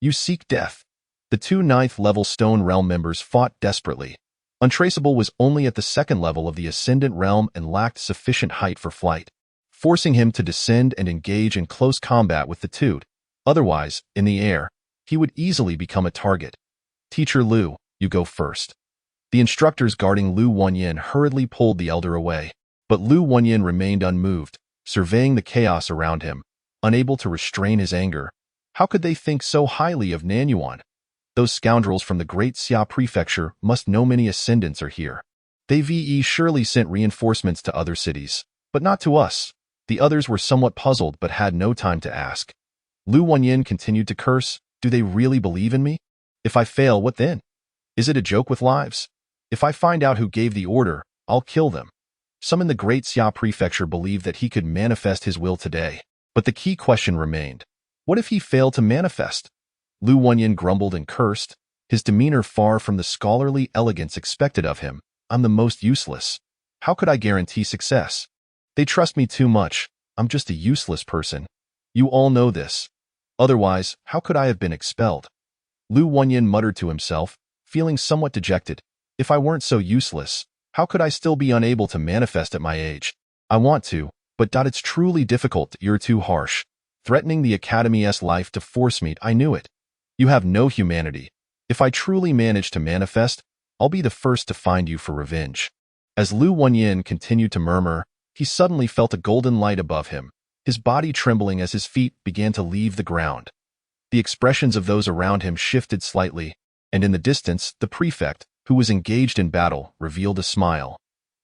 You seek death. The two ninth-level stone realm members fought desperately. Untraceable was only at the second level of the ascendant realm and lacked sufficient height for flight, forcing him to descend and engage in close combat with the two. Otherwise, in the air, he would easily become a target. Teacher Lu, you go first. The instructors guarding Lu Wanyin hurriedly pulled the elder away, but Lu Wanyin remained unmoved, surveying the chaos around him, unable to restrain his anger. How could they think so highly of Nanyuan? Those scoundrels from the Great Xia Prefecture must know many ascendants are here. They surely sent reinforcements to other cities, but not to us. The others were somewhat puzzled but had no time to ask. Lu Wanyin continued to curse. Do they really believe in me? If I fail, what then? Is it a joke with lives? If I find out who gave the order, I'll kill them. Some in the Great Xia Prefecture believed that he could manifest his will today, but the key question remained. What if he failed to manifest? Lu Wanyin grumbled and cursed, his demeanor far from the scholarly elegance expected of him. I'm the most useless. How could I guarantee success? They trust me too much. I'm just a useless person. You all know this. Otherwise, how could I have been expelled? Lu Wanyin muttered to himself, feeling somewhat dejected. If I weren't so useless, how could I still be unable to manifest at my age? I want to, but it's truly difficult. You're too harsh, threatening the Academy's life to force me. I knew it. You have no humanity. If I truly manage to manifest, I'll be the first to find you for revenge. As Lu Wanyin continued to murmur, he suddenly felt a golden light above him, his body trembling as his feet began to leave the ground. The expressions of those around him shifted slightly, and in the distance, the prefect, who was engaged in battle, revealed a smile.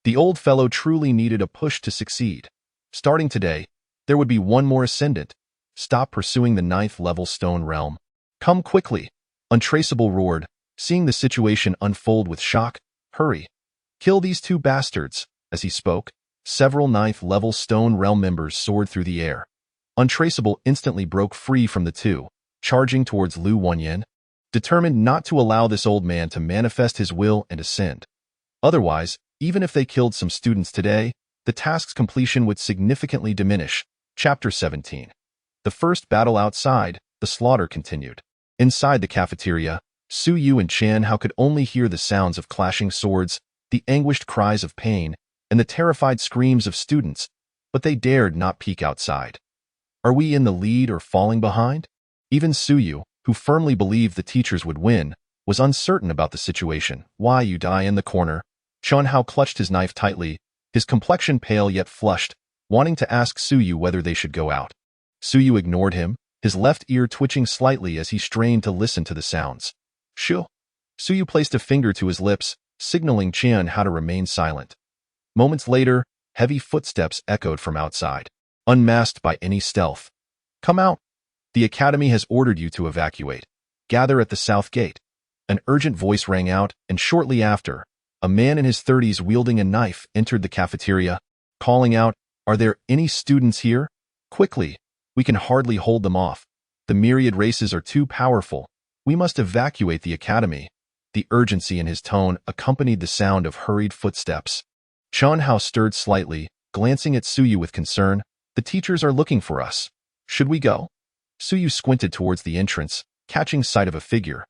The old fellow truly needed a push to succeed. Starting today, there would be one more ascendant. Stop pursuing the ninth-level stone realm. Come quickly. Untraceable roared, seeing the situation unfold with shock. Hurry. Kill these two bastards. As he spoke, several ninth-level stone realm members soared through the air. Untraceable instantly broke free from the two, charging towards Lu Wanyin, determined not to allow this old man to manifest his will and ascend. Otherwise, even if they killed some students today, the task's completion would significantly diminish. Chapter 17. The first battle outside, the slaughter continued. Inside the cafeteria, Su Yu and Chan Hao could only hear the sounds of clashing swords, the anguished cries of pain, and the terrified screams of students, but they dared not peek outside. Are we in the lead or falling behind? Even Su Yu, who firmly believed the teachers would win, was uncertain about the situation. Why you die in the corner? Chan Hao clutched his knife tightly, his complexion pale yet flushed, wanting to ask Su Yu whether they should go out. Su Yu ignored him, his left ear twitching slightly as he strained to listen to the sounds. Shoo! Su Yu placed a finger to his lips, signaling Chan Hao to remain silent. Moments later, heavy footsteps echoed from outside, unmasked by any stealth. Come out. The Academy has ordered you to evacuate. Gather at the south gate. An urgent voice rang out, and shortly after, a man in his 30s wielding a knife entered the cafeteria, calling out, Are there any students here? Quickly. We can hardly hold them off. The myriad races are too powerful. We must evacuate the Academy. The urgency in his tone accompanied the sound of hurried footsteps. Chan Hao stirred slightly, glancing at Su Yu with concern. The teachers are looking for us. Should we go? Su Yu squinted towards the entrance, catching sight of a figure.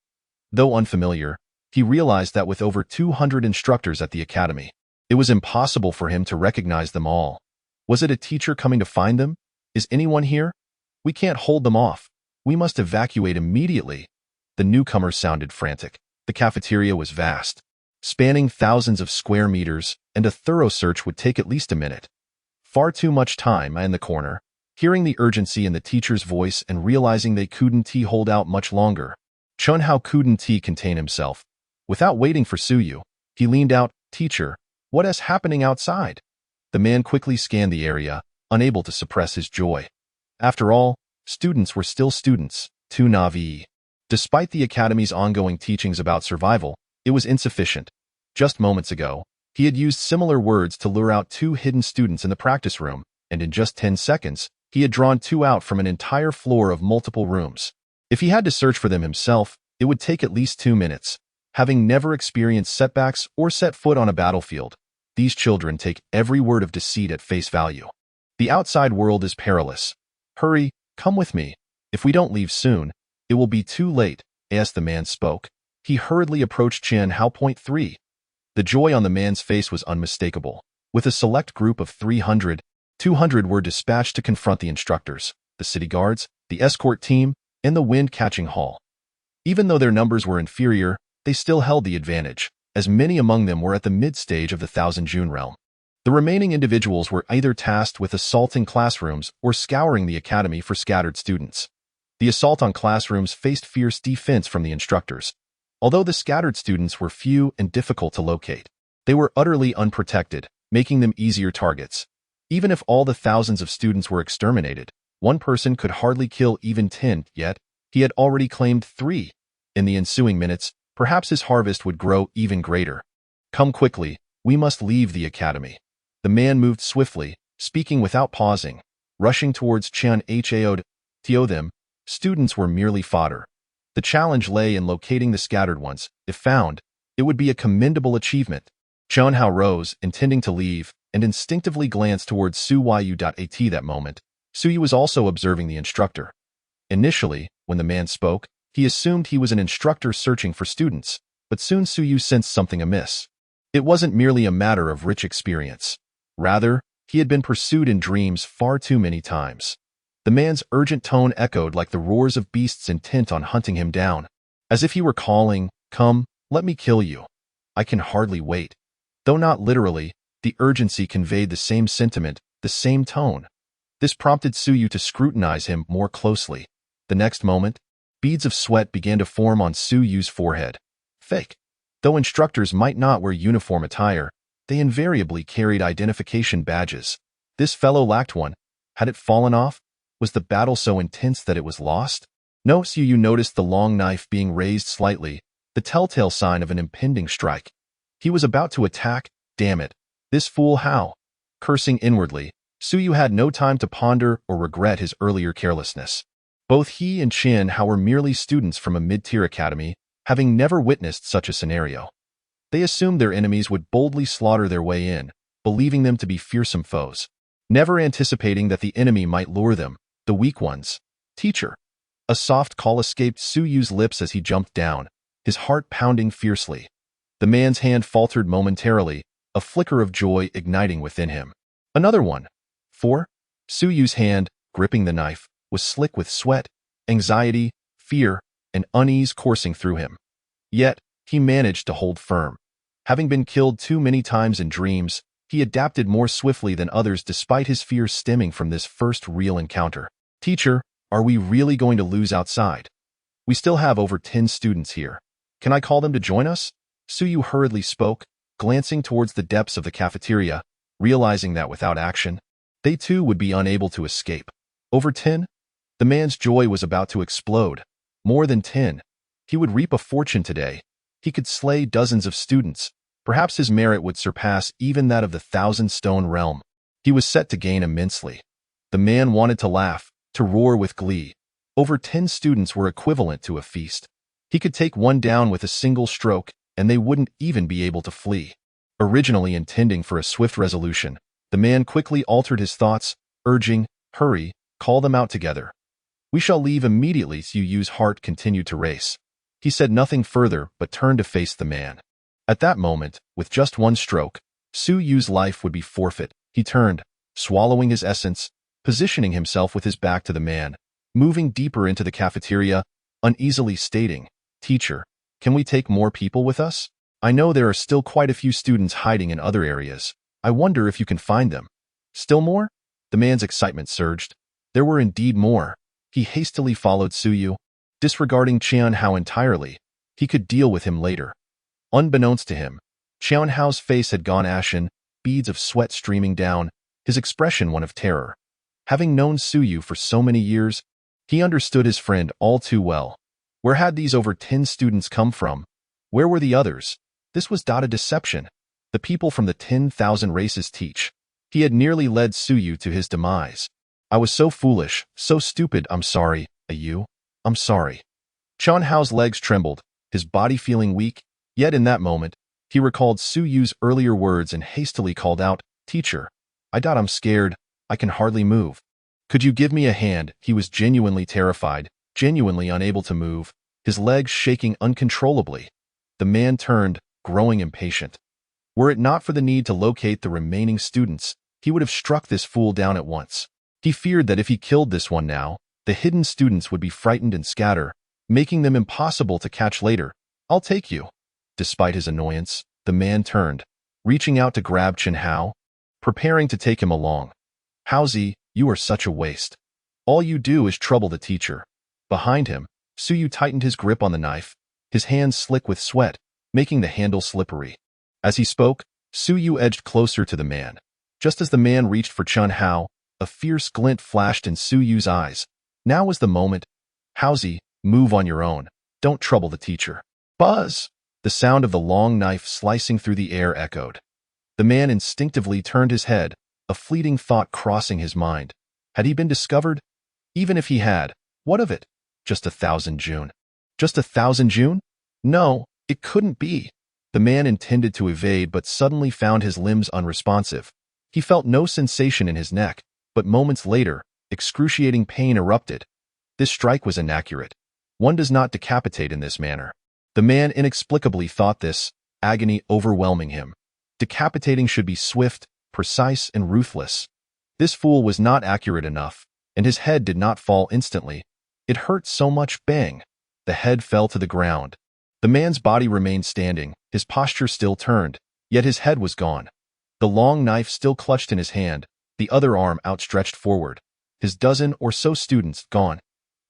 Though unfamiliar, he realized that with over 200 instructors at the Academy, it was impossible for him to recognize them all. Was it a teacher coming to find them? Is anyone here? We can't hold them off. We must evacuate immediately. The newcomers sounded frantic. The cafeteria was vast. spanning thousands of square meters, and a thorough search would take at least a minute. Far too much time in the corner, hearing the urgency in the teacher's voice and realizing they couldn't hold out much longer. Chunhao couldn't contain himself. Without waiting for Suyu, he leaned out, "Teacher, what is happening outside?" The man quickly scanned the area, unable to suppress his joy. After all, students were still students, too naive. Despite the academy's ongoing teachings about survival, it was insufficient. Just moments ago, he had used similar words to lure out 2 hidden students in the practice room, and in just 10 seconds, he had drawn 2 out from an entire floor of multiple rooms. If he had to search for them himself, it would take at least 2 minutes. Having never experienced setbacks or set foot on a battlefield, these children take every word of deceit at face value. The outside world is perilous. Hurry, come with me. If we don't leave soon, it will be too late. As the man spoke, he hurriedly approached Chen Hao. 3. The joy on the man's face was unmistakable. With a select group of 300, 200 were dispatched to confront the instructors, the city guards, the escort team, and the wind-catching hall. Even though their numbers were inferior, they still held the advantage, as many among them were at the mid-stage of the Thousand June realm. The remaining individuals were either tasked with assaulting classrooms or scouring the academy for scattered students. The assault on classrooms faced fierce defense from the instructors. Although the scattered students were few and difficult to locate, they were utterly unprotected, making them easier targets. Even if all the thousands of students were exterminated, one person could hardly kill even 10, yet he had already claimed 3. In the ensuing minutes, perhaps his harvest would grow even greater. "Come quickly, we must leave the academy." The man moved swiftly, speaking without pausing, rushing towards Chen Hao. To them, students were merely fodder. The challenge lay in locating the scattered ones. If found, it would be a commendable achievement. Chen Hao rose, intending to leave, and instinctively glanced towards Suyu. That moment, Suyu was also observing the instructor. Initially, when the man spoke, he assumed he was an instructor searching for students, but soon Suyu sensed something amiss. It wasn't merely a matter of rich experience. Rather, he had been pursued in dreams far too many times. The man's urgent tone echoed like the roars of beasts intent on hunting him down, as if he were calling, "Come, let me kill you. I can hardly wait." Though not literally, the urgency conveyed the same sentiment, the same tone. This prompted Suyu to scrutinize him more closely. The next moment, beads of sweat began to form on Suyu's forehead. Fake. Though instructors might not wear uniform attire, they invariably carried identification badges. This fellow lacked one. Had it fallen off? Was the battle so intense that it was lost? No, Suyu noticed the long knife being raised slightly, the telltale sign of an impending strike. He was about to attack. Damn it. This fool how? Cursing inwardly, Suyu had no time to ponder or regret his earlier carelessness. Both he and Chen Hao were merely students from a mid-tier academy, having never witnessed such a scenario. They assumed their enemies would boldly slaughter their way in, believing them to be fearsome foes, never anticipating that the enemy might lure them, the weak ones. "Teacher." A soft call escaped Suyu's lips as he jumped down, his heart pounding fiercely. The man's hand faltered momentarily, a flicker of joy igniting within him. Another one. 4. Suyu's hand, gripping the knife, was slick with sweat, anxiety, fear, and unease coursing through him. Yet, he managed to hold firm. Having been killed too many times in dreams, he adapted more swiftly than others despite his fears stemming from this first real encounter. "Teacher, are we really going to lose outside? We still have over 10 students here. Can I call them to join us?" Suyu hurriedly spoke, glancing towards the depths of the cafeteria, realizing that without action, they too would be unable to escape. Over 10? The man's joy was about to explode. More than 10. He would reap a fortune today. He could slay dozens of students. Perhaps his merit would surpass even that of the Thousand-Stone realm. He was set to gain immensely. The man wanted to laugh, to roar with glee. Over 10 students were equivalent to a feast. He could take one down with a single stroke, and they wouldn't even be able to flee. Originally intending for a swift resolution, the man quickly altered his thoughts, urging, "Hurry, call them out together." "We shall leave immediately." Suyu's heart continued to race. He said nothing further but turned to face the man. At that moment, with just one stroke, Suyu's life would be forfeit. He turned, swallowing his essence, positioning himself with his back to the man, moving deeper into the cafeteria, uneasily stating, "Teacher, can we take more people with us?" I know there are still quite a few students hiding in other areas. I wonder if you can find them. Still more? The man's excitement surged. There were indeed more. He hastily followed Suyu, disregarding Qianhao entirely. He could deal with him later. Unbeknownst to him, Qianhao's face had gone ashen, beads of sweat streaming down, his expression one of terror. Having known Suyu for so many years, he understood his friend all too well. Where had these over 10 students come from? Where were the others? This was not a deception. The people from the 10,000 races teach. He had nearly led Suyu to his demise. I was so foolish, so stupid, I'm sorry, Ayu. I'm sorry. Qianhao's legs trembled, his body feeling weak, yet in that moment, he recalled Suyu's earlier words and hastily called out, Teacher, I'm scared, I can hardly move. Could you give me a hand? He was genuinely terrified, genuinely unable to move, his legs shaking uncontrollably. The man turned, growing impatient. Were it not for the need to locate the remaining students, he would have struck this fool down at once. He feared that if he killed this one now, the hidden students would be frightened and scatter, making them impossible to catch later. I'll take you. Despite his annoyance, the man turned, reaching out to grab Qianhao, preparing to take him along. Haozi, you are such a waste. All you do is trouble the teacher. Behind him, Suyu tightened his grip on the knife, his hands slick with sweat, making the handle slippery. As he spoke, Suyu edged closer to the man. Just as the man reached for Qianhao, a fierce glint flashed in Suyu's eyes. Now was the moment. Haozi, move on your own. Don't trouble the teacher. Buzz! The sound of the long knife slicing through the air echoed. The man instinctively turned his head, a fleeting thought crossing his mind. Had he been discovered? Even if he had, what of it? Just 1,000 June. Just 1,000 June? No, it couldn't be. The man intended to evade but suddenly found his limbs unresponsive. He felt no sensation in his neck, but moments later, excruciating pain erupted. This strike was inaccurate. One does not decapitate in this manner. The man inexplicably thought this, agony overwhelming him. Decapitating should be swift, precise, and ruthless. This fool was not accurate enough, and his head did not fall instantly. It hurt so much, bang. The head fell to the ground. The man's body remained standing, his posture still turned, yet his head was gone. The long knife still clutched in his hand, the other arm outstretched forward. His dozen or so students gone.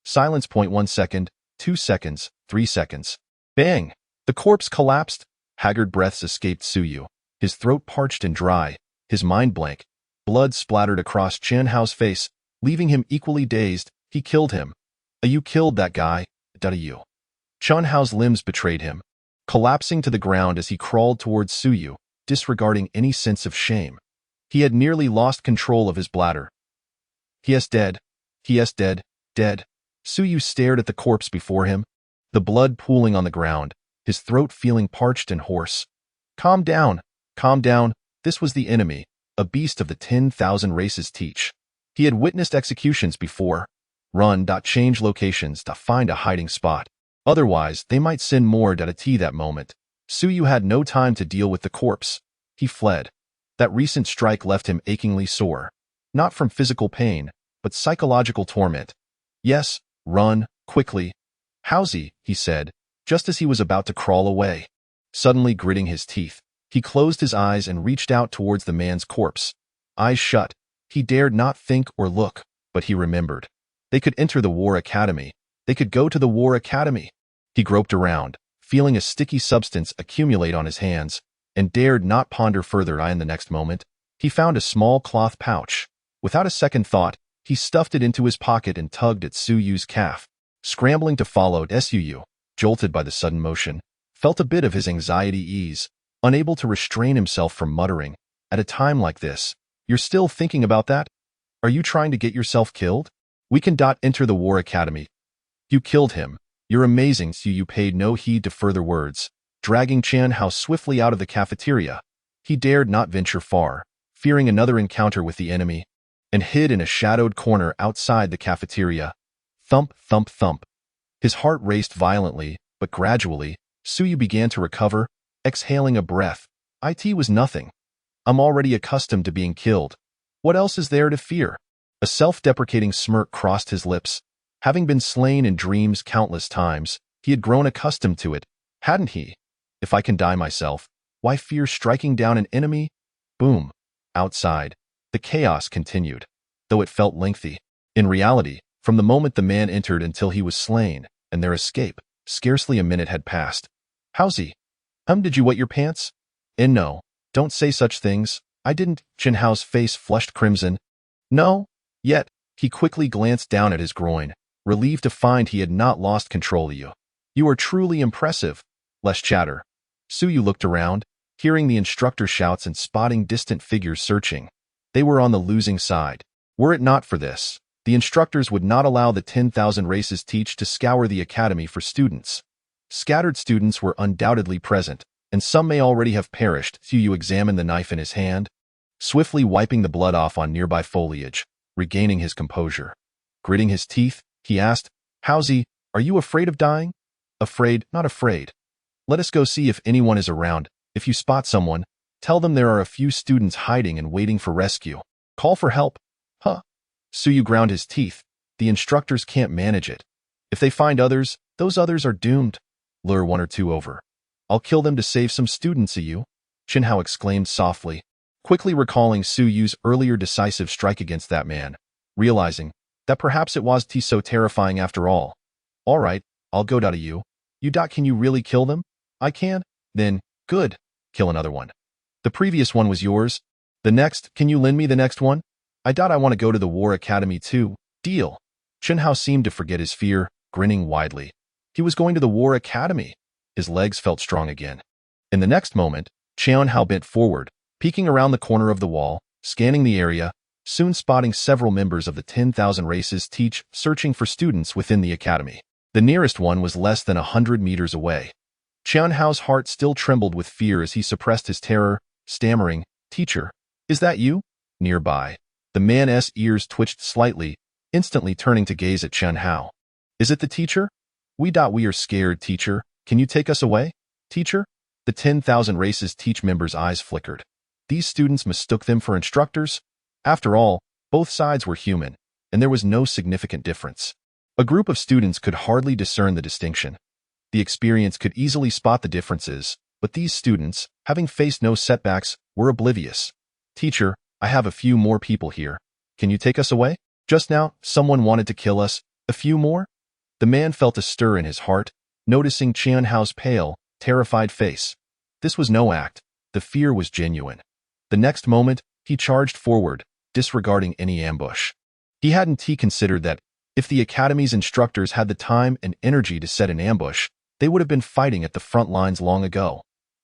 Silence. 1 second, 2 seconds, 3 seconds. Bang! The corpse collapsed. Haggard breaths escaped Suyu. His throat parched and dry, his mind blank. Blood splattered across Qianhao's face, leaving him equally dazed. He killed him. You killed that guy, you. Qianhao's limbs betrayed him, collapsing to the ground as he crawled towards Suyu, disregarding any sense of shame. He had nearly lost control of his bladder. He is dead. He is dead. Dead. Suyu stared at the corpse before him, the blood pooling on the ground, his throat feeling parched and hoarse. Calm down. Calm down. This was the enemy, a beast of the 10,000 races teach. He had witnessed executions before. Run. Change locations. Find a hiding spot. Otherwise, they might send more T that moment. Suyu had no time to deal with the corpse. He fled. That recent strike left him achingly sore. Not from physical pain, but psychological torment. Yes, run, quickly. Haozi, he said, just as he was about to crawl away. Suddenly gritting his teeth, he closed his eyes and reached out towards the man's corpse. Eyes shut, he dared not think or look, but he remembered. They could enter the War Academy. They could go to the War Academy. He groped around, feeling a sticky substance accumulate on his hands, and dared not ponder further. In the next moment, he found a small cloth pouch. Without a second thought, he stuffed it into his pocket and tugged at Suyu's calf. Scrambling to follow, Suyu, jolted by the sudden motion, felt a bit of his anxiety ease, unable to restrain himself from muttering, at a time like this, you're still thinking about that? Are you trying to get yourself killed? We can enter the War Academy. You killed him. You're amazing. Suyu paid no heed to further words, dragging Qianhao swiftly out of the cafeteria. He dared not venture far, fearing another encounter with the enemy, and hid in a shadowed corner outside the cafeteria. Thump, thump, thump. His heart raced violently, but gradually, Suyu began to recover, exhaling a breath. It was nothing. I'm already accustomed to being killed. What else is there to fear? A self-deprecating smirk crossed his lips. Having been slain in dreams countless times, he had grown accustomed to it, hadn't he? If I can die myself, why fear striking down an enemy? Boom. Outside, the chaos continued, though it felt lengthy. In reality, from the moment the man entered until he was slain, and their escape, scarcely a minute had passed. How's he? Did you wet your pants? No, don't say such things. I didn't. Chen Hao's face flushed crimson. No? Yet, he quickly glanced down at his groin, relieved to find he had not lost control of you. You are truly impressive. Less chatter. Suyu looked around, hearing the instructor's shouts and spotting distant figures searching. They were on the losing side. Were it not for this, the instructors would not allow the 10,000 races teach to scour the academy for students. Scattered students were undoubtedly present, and some may already have perished. Suyu examined the knife in his hand, swiftly wiping the blood off on nearby foliage, regaining his composure. Gritting his teeth, he asked, Howsy, are you afraid of dying? Afraid, not afraid. Let us go see if anyone is around. If you spot someone, tell them there are a few students hiding and waiting for rescue. Call for help. Huh. Suyu ground his teeth. The instructors can't manage it. If they find others, those others are doomed. Lure one or two over. I'll kill them to save some students of you, Chen Hao exclaimed softly, quickly recalling Suyu's earlier decisive strike against that man, realizing that perhaps it was so terrifying after all. All right, I'll go to you. Can you really kill them? I can? Then, good. Kill another one. The previous one was yours. The next, can you lend me the next one? I want to go to the War Academy too. Deal. Chen Hao seemed to forget his fear, grinning widely. He was going to the War Academy. His legs felt strong again. In the next moment, Chen Hao bent forward, peeking around the corner of the wall, scanning the area, soon spotting several members of the 10,000 races teach searching for students within the academy. The nearest one was less than 100 meters away. Chen Hao's heart still trembled with fear as he suppressed his terror, stammering, Teacher, is that you? Nearby, the man's ears twitched slightly, instantly turning to gaze at Chen Hao. Is it the teacher? We are scared, teacher. Can you take us away? Teacher? The 10,000 races teach members' eyes flickered. These students mistook them for instructors? After all, both sides were human, and there was no significant difference. A group of students could hardly discern the distinction. The experience could easily spot the differences, but these students, having faced no setbacks, were oblivious. Teacher, I have a few more people here. Can you take us away? Just now, someone wanted to kill us. A few more? The man felt a stir in his heart, noticing Chen Hao's pale, terrified face. This was no act. The fear was genuine. The next moment, he charged forward, disregarding any ambush. He hadn't considered that, if the academy's instructors had the time and energy to set an ambush, they would have been fighting at the front lines long ago.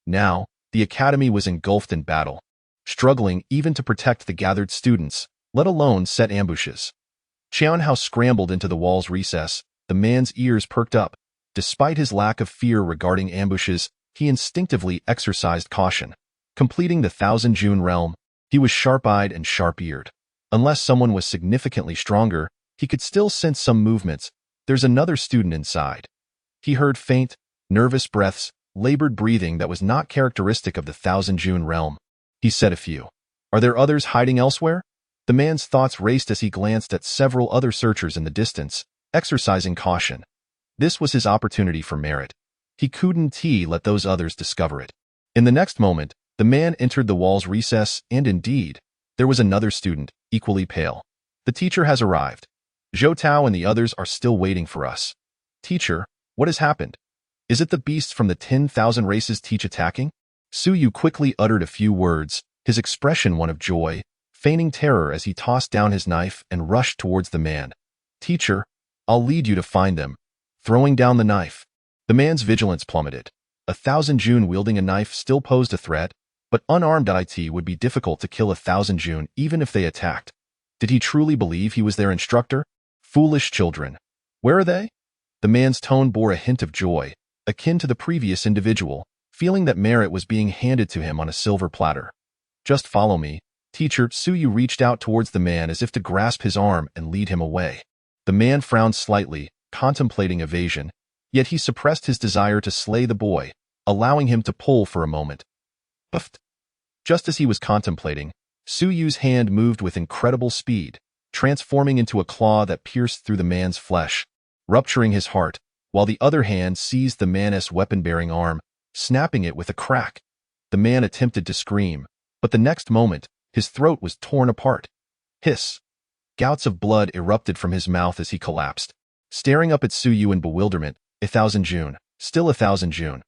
Now, the academy was engulfed in battle, struggling even to protect the gathered students, let alone set ambushes. Chen Hao scrambled into the wall's recess, the man's ears perked up. Despite his lack of fear regarding ambushes, he instinctively exercised caution. Completing the Thousand June realm, he was sharp-eyed and sharp-eared. Unless someone was significantly stronger, he could still sense some movements. There's another student inside. He heard faint, nervous breaths, labored breathing that was not characteristic of the Thousand June realm. He said a few. Are there others hiding elsewhere? The man's thoughts raced as he glanced at several other searchers in the distance, exercising caution. This was his opportunity for merit. He couldn't let those others discover it. In the next moment, the man entered the wall's recess, and indeed, there was another student, equally pale. The teacher has arrived. Zhou Tao and the others are still waiting for us. Teacher, what has happened? Is it the beasts from the 10,000 races teach attacking? Suyu quickly uttered a few words, his expression one of joy, feigning terror as he tossed down his knife and rushed towards the man. Teacher, I'll lead you to find them. Throwing down the knife. The man's vigilance plummeted. 1,000 June wielding a knife still posed a threat, but unarmed it would be difficult to kill 1,000 June even if they attacked. Did he truly believe he was their instructor? Foolish children. Where are they? The man's tone bore a hint of joy, akin to the previous individual, feeling that merit was being handed to him on a silver platter. Just follow me. Teacher, Suyu reached out towards the man as if to grasp his arm and lead him away. The man frowned slightly, contemplating evasion, yet he suppressed his desire to slay the boy, allowing him to pull for a moment. Puffed. Just as he was contemplating, Suyu's hand moved with incredible speed, transforming into a claw that pierced through the man's flesh, rupturing his heart, while the other hand seized the man's weapon-bearing arm, snapping it with a crack. The man attempted to scream, but the next moment, his throat was torn apart. Hiss! Gouts of blood erupted from his mouth as he collapsed. Staring up at Su Yu in bewilderment, 1,000 June, still 1,000 June.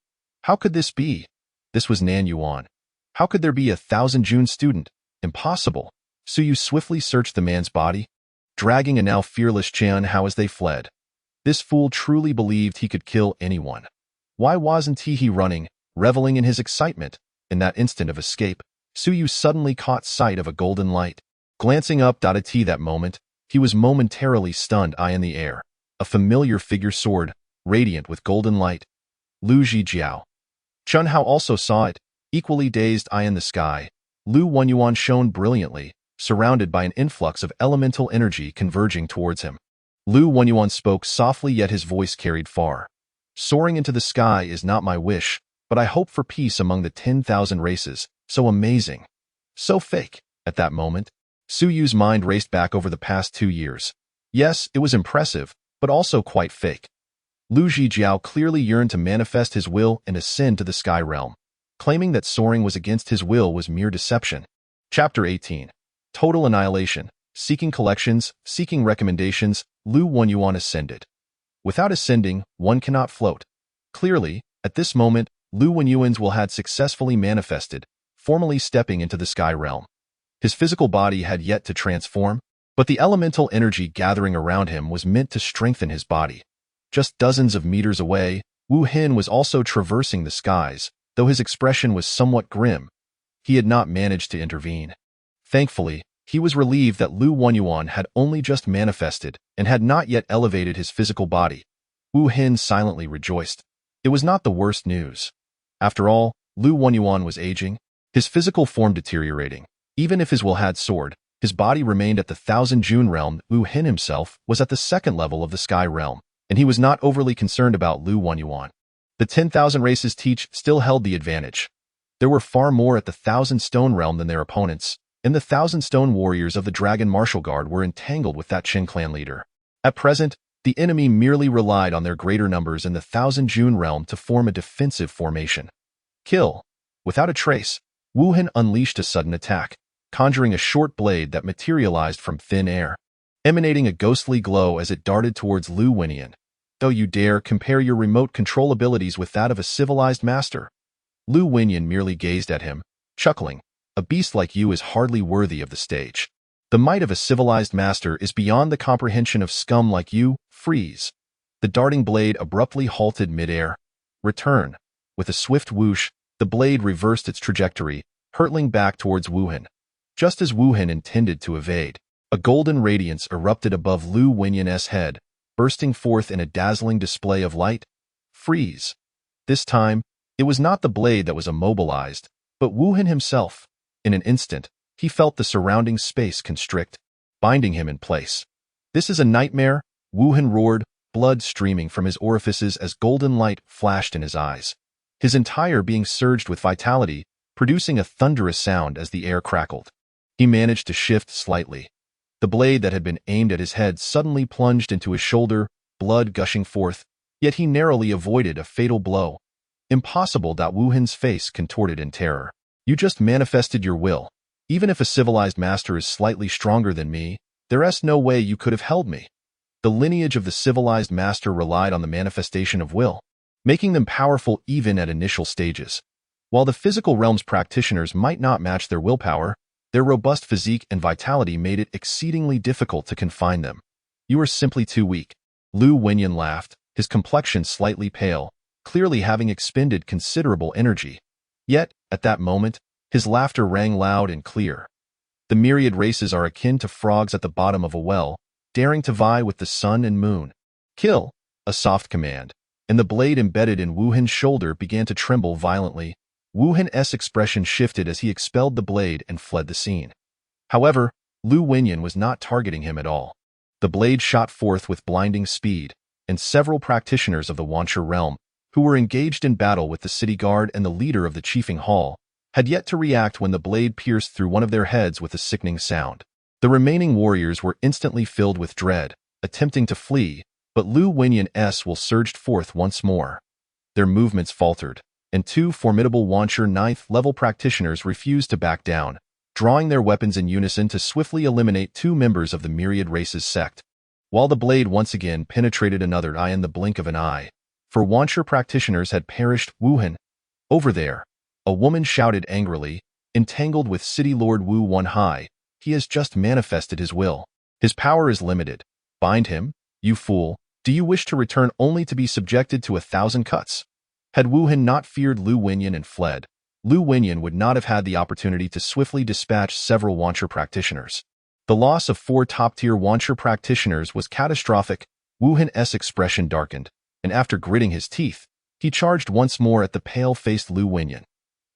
How could this be? This was Nan Yuan. How could there be 1,000 June student? Impossible. Su Yu swiftly searched the man's body, dragging a now fearless Qian Hao as they fled. This fool truly believed he could kill anyone. Why wasn't he running, reveling in his excitement? In that instant of escape, Su Yu suddenly caught sight of a golden light. Glancing up at that moment, he was momentarily stunned, eye in the air. A familiar figure soared, radiant with golden light. Lu Zhijiao. Chun Hao also saw it, equally dazed, eye in the sky. Lu Wenyuan shone brilliantly, surrounded by an influx of elemental energy converging towards him. Lu Wenyuan spoke softly, yet his voice carried far. Soaring into the sky is not my wish, but I hope for peace among the 10,000 races. So amazing. So fake. At that moment, Su Yu's mind raced back over the past 2 years. Yes, it was impressive, but also quite fake. Lu Zhijiao clearly yearned to manifest his will and ascend to the sky realm. Claiming that soaring was against his will was mere deception. Chapter 18. Total Annihilation. Seeking collections, seeking recommendations, Lu Wenyuan ascended. Without ascending, one cannot float. Clearly, at this moment, Lu Wenyuan's will had successfully manifested, formally stepping into the sky realm. His physical body had yet to transform, but the elemental energy gathering around him was meant to strengthen his body. Just dozens of meters away, Wu Hin was also traversing the skies, though his expression was somewhat grim. He had not managed to intervene. Thankfully, he was relieved that Lu Wenyuan had only just manifested and had not yet elevated his physical body. Wu Hin silently rejoiced. It was not the worst news. After all, Lu Wenyuan was aging, his physical form deteriorating. Even if his will had soared, his body remained at the 1,000 June realm. Wu Hin himself was at the second level of the sky realm, and he was not overly concerned about Lu Wenyuan. The 10,000 races still held the advantage. There were far more at the 1,000 Stone realm than their opponents, and the 1,000 Stone warriors of the Dragon Martial Guard were entangled with that Qin clan leader. At present, the enemy merely relied on their greater numbers in the 1,000 June realm to form a defensive formation. Kill. Without a trace, Wu Hin unleashed a sudden attack, conjuring a short blade that materialized from thin air, emanating a ghostly glow as it darted towards Lu Wenyuan. Though you dare compare your remote control abilities with that of a civilized master? Lu Wenyuan merely gazed at him, chuckling. A beast like you is hardly worthy of the stage. The might of a civilized master is beyond the comprehension of scum like you. Freeze. The darting blade abruptly halted midair. Return. With a swift whoosh, the blade reversed its trajectory, hurtling back towards Wu Hin. Just as Wu Hin intended to evade, a golden radiance erupted above Lu Wenyuan's head, bursting forth in a dazzling display of light. Freeze. This time, it was not the blade that was immobilized, but Wu Hin himself. In an instant, he felt the surrounding space constrict, binding him in place. This is a nightmare, Wu Hin roared, blood streaming from his orifices as golden light flashed in his eyes. His entire being surged with vitality, producing a thunderous sound as the air crackled. He managed to shift slightly. The blade that had been aimed at his head suddenly plunged into his shoulder, blood gushing forth, yet he narrowly avoided a fatal blow. Impossible. Wu Hin's face contorted in terror. You just manifested your will. Even if a civilized master is slightly stronger than me, there's no way you could have held me. The lineage of the civilized master relied on the manifestation of will, making them powerful even at initial stages. While the physical realm's practitioners might not match their willpower, their robust physique and vitality made it exceedingly difficult to confine them. You are simply too weak. Lu Wenyuan laughed, his complexion slightly pale, clearly having expended considerable energy. Yet, at that moment, his laughter rang loud and clear. The myriad races are akin to frogs at the bottom of a well, daring to vie with the sun and moon. Kill! A soft command, and the blade embedded in Wu Hin's shoulder began to tremble violently. Wu Hin's expression shifted as he expelled the blade and fled the scene. However, Lu Wenyuan was not targeting him at all. The blade shot forth with blinding speed, and several practitioners of the Wancha realm, who were engaged in battle with the city guard and the leader of the chiefing hall, had yet to react when the blade pierced through one of their heads with a sickening sound. The remaining warriors were instantly filled with dread, attempting to flee, but Lu Wenyuan's will surged forth once more. Their movements faltered, and two formidable Wancher 9th-level practitioners refused to back down, drawing their weapons in unison to swiftly eliminate two members of the Myriad Races sect. While the blade once again penetrated another eye in the blink of an eye, for Wancher practitioners had perished. Wuhan. Over there, a woman shouted angrily, entangled with City Lord Wu Wanhai. He has just manifested his will. His power is limited. Bind him, you fool. Do you wish to return only to be subjected to 1,000 cuts? Had Wu Hin not feared Lu Wenyan and fled, Lu Wenyan would not have had the opportunity to swiftly dispatch several Wancher practitioners. The loss of 4 top-tier Wancher practitioners was catastrophic. Wu Hin's expression darkened, and after gritting his teeth, he charged once more at the pale-faced Lu Wenyan.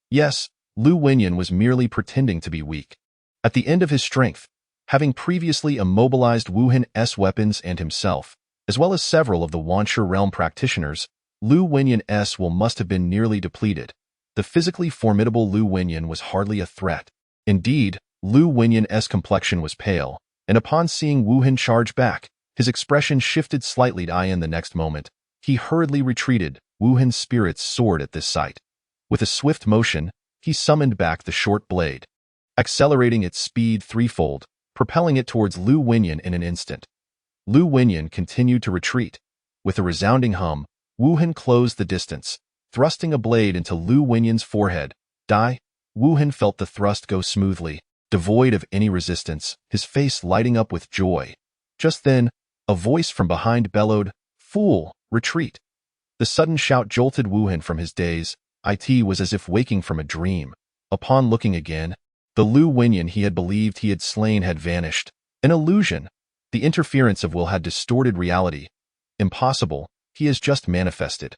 Yes, Lu Wenyan was merely pretending to be weak. At the end of his strength, having previously immobilized Wu Hin's weapons and himself, as well as several of the Wancher realm practitioners, Lu Wenyan's will must have been nearly depleted. The physically formidable Lu Wenyan was hardly a threat. Indeed, Lu Wenyan's complexion was pale, and upon seeing Wu Hin charge back, his expression shifted slightly. In the next moment, he hurriedly retreated. Wu Hin's spirits soared at this sight. With a swift motion, he summoned back the short blade, accelerating its speed threefold, propelling it towards Lu Wenyan in an instant. Lu Wenyan continued to retreat. With a resounding hum, Wu Hin closed the distance, thrusting a blade into Lu Wenyan's forehead. Wu Hin felt the thrust go smoothly, devoid of any resistance, his face lighting up with joy. Just then, a voice from behind bellowed, "Fool, retreat!" The sudden shout jolted Wu Hin from his daze. It was as if waking from a dream. Upon looking again, the Lu Wenyan he had believed he had slain had vanished. An illusion. The interference of will had distorted reality. Impossible, he has just manifested.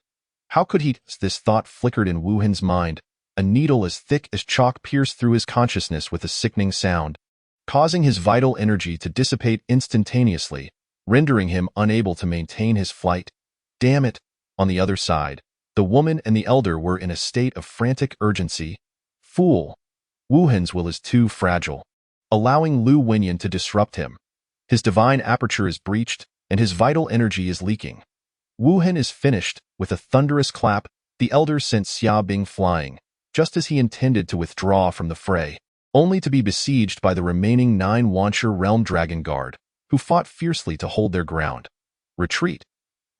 How could he? This thought flickered in Wu Hin's mind. A needle as thick as chalk pierced through his consciousness with a sickening sound, causing his vital energy to dissipate instantaneously, rendering him unable to maintain his flight. Damn it! On the other side, the woman and the elder were in a state of frantic urgency. Fool! Wu Hin's will is too fragile, allowing Lu Wenyan to disrupt him. His divine aperture is breached, and his vital energy is leaking. Wu Hin is finished. With a thunderous clap, the elder sent Xia Bing flying, just as he intended to withdraw from the fray, only to be besieged by the remaining 9 Wancher Realm Dragon Guard, who fought fiercely to hold their ground. Retreat!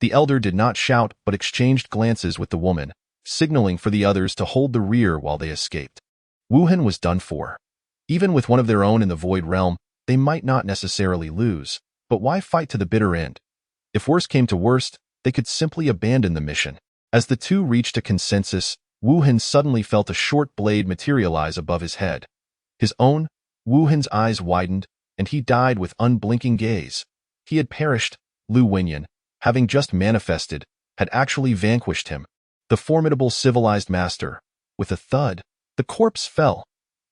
The elder did not shout but exchanged glances with the woman, signaling for the others to hold the rear while they escaped. Wu Hin was done for. Even with one of their own in the Void Realm, they might not necessarily lose, but why fight to the bitter end? If worse came to worst, they could simply abandon the mission. As the two reached a consensus, Wu Hin suddenly felt a short blade materialize above his head. His own? Wu Hin's eyes widened, and he died with unblinking gaze. He had perished. Lu Wenyan, having just manifested, had actually vanquished him. The formidable civilized master. With a thud, the corpse fell.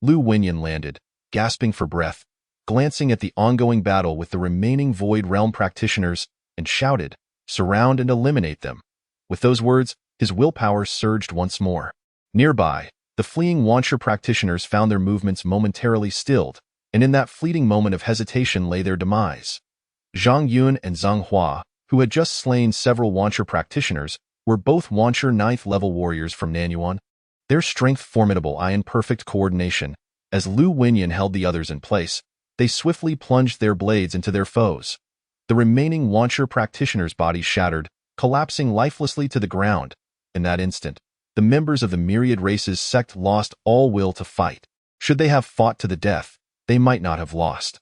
Lu Wenyan landed, gasping for breath, glancing at the ongoing battle with the remaining Void Realm practitioners, and shouted, "Surround and eliminate them." With those words, his willpower surged once more. Nearby, the fleeing Wancher practitioners found their movements momentarily stilled, and in that fleeting moment of hesitation lay their demise. Zhang Yun and Zhang Hua, who had just slain several Wancher practitioners, were both Wancher 9th-level warriors from Nanyuan. Their strength formidable in perfect coordination. As Lu Wenyan held the others in place, they swiftly plunged their blades into their foes. The remaining Wancher practitioners' bodies shattered, collapsing lifelessly to the ground. In that instant, the members of the Myriad Races sect lost all will to fight. Should they have fought to the death, they might not have lost.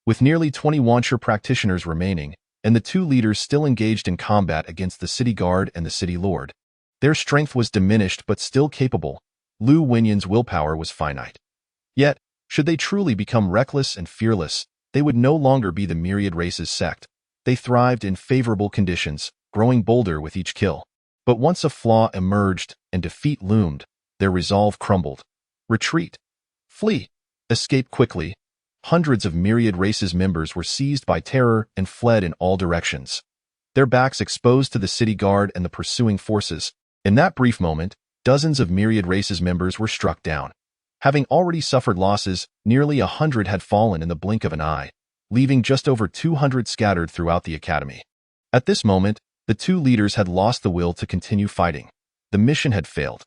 With nearly 20 Wancher practitioners remaining, and the 2 leaders still engaged in combat against the City Guard and the City Lord, their strength was diminished but still capable. Lu Wenyan's willpower was finite. Yet, should they truly become reckless and fearless, they would no longer be the Myriad Races sect. They thrived in favorable conditions, growing bolder with each kill. But once a flaw emerged and defeat loomed, their resolve crumbled. Retreat. Flee. Escape quickly. Hundreds of Myriad Races members were seized by terror and fled in all directions, their backs exposed to the City Guard and the pursuing forces. In that brief moment, dozens of Myriad Races members were struck down. Having already suffered losses, nearly 100 had fallen in the blink of an eye, leaving just over 200 scattered throughout the academy. At this moment, the 2 leaders had lost the will to continue fighting. The mission had failed.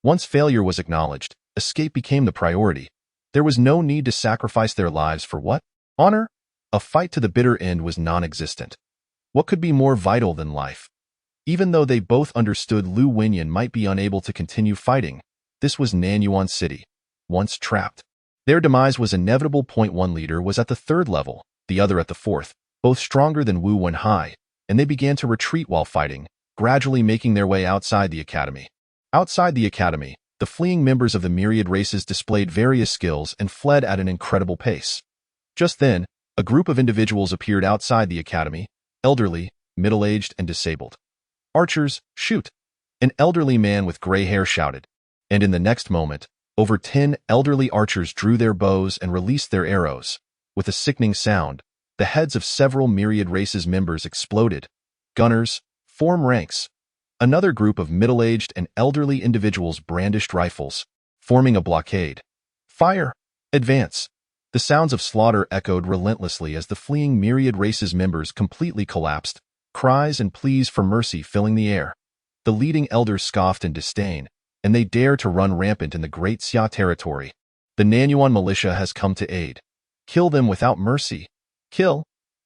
Once failure was acknowledged, escape became the priority. There was no need to sacrifice their lives for what? Honor? A fight to the bitter end was non-existent. What could be more vital than life? Even though they both understood Lu Wenyan might be unable to continue fighting, this was Nanyuan City, once trapped. Their demise was inevitable. One leader was at the 3rd level, the other at the 4th, both stronger than Wu Wenhai, and they began to retreat while fighting, gradually making their way outside the academy. Outside the academy, the fleeing members of the Myriad Races displayed various skills and fled at an incredible pace. Just then, a group of individuals appeared outside the academy, elderly, middle-aged, and disabled. "Archers, shoot!" An elderly man with gray hair shouted, and in the next moment, over 10 elderly archers drew their bows and released their arrows. With a sickening sound, the heads of several Myriad Races members exploded. "Gunners, form ranks." Another group of middle-aged and elderly individuals brandished rifles, forming a blockade. "Fire! Advance!" The sounds of slaughter echoed relentlessly as the fleeing Myriad Races members completely collapsed, cries and pleas for mercy filling the air. The leading elders scoffed in disdain, and they dare to run rampant in the Great Xia territory. The Nanyuan militia has come to aid. Kill them without mercy. Kill!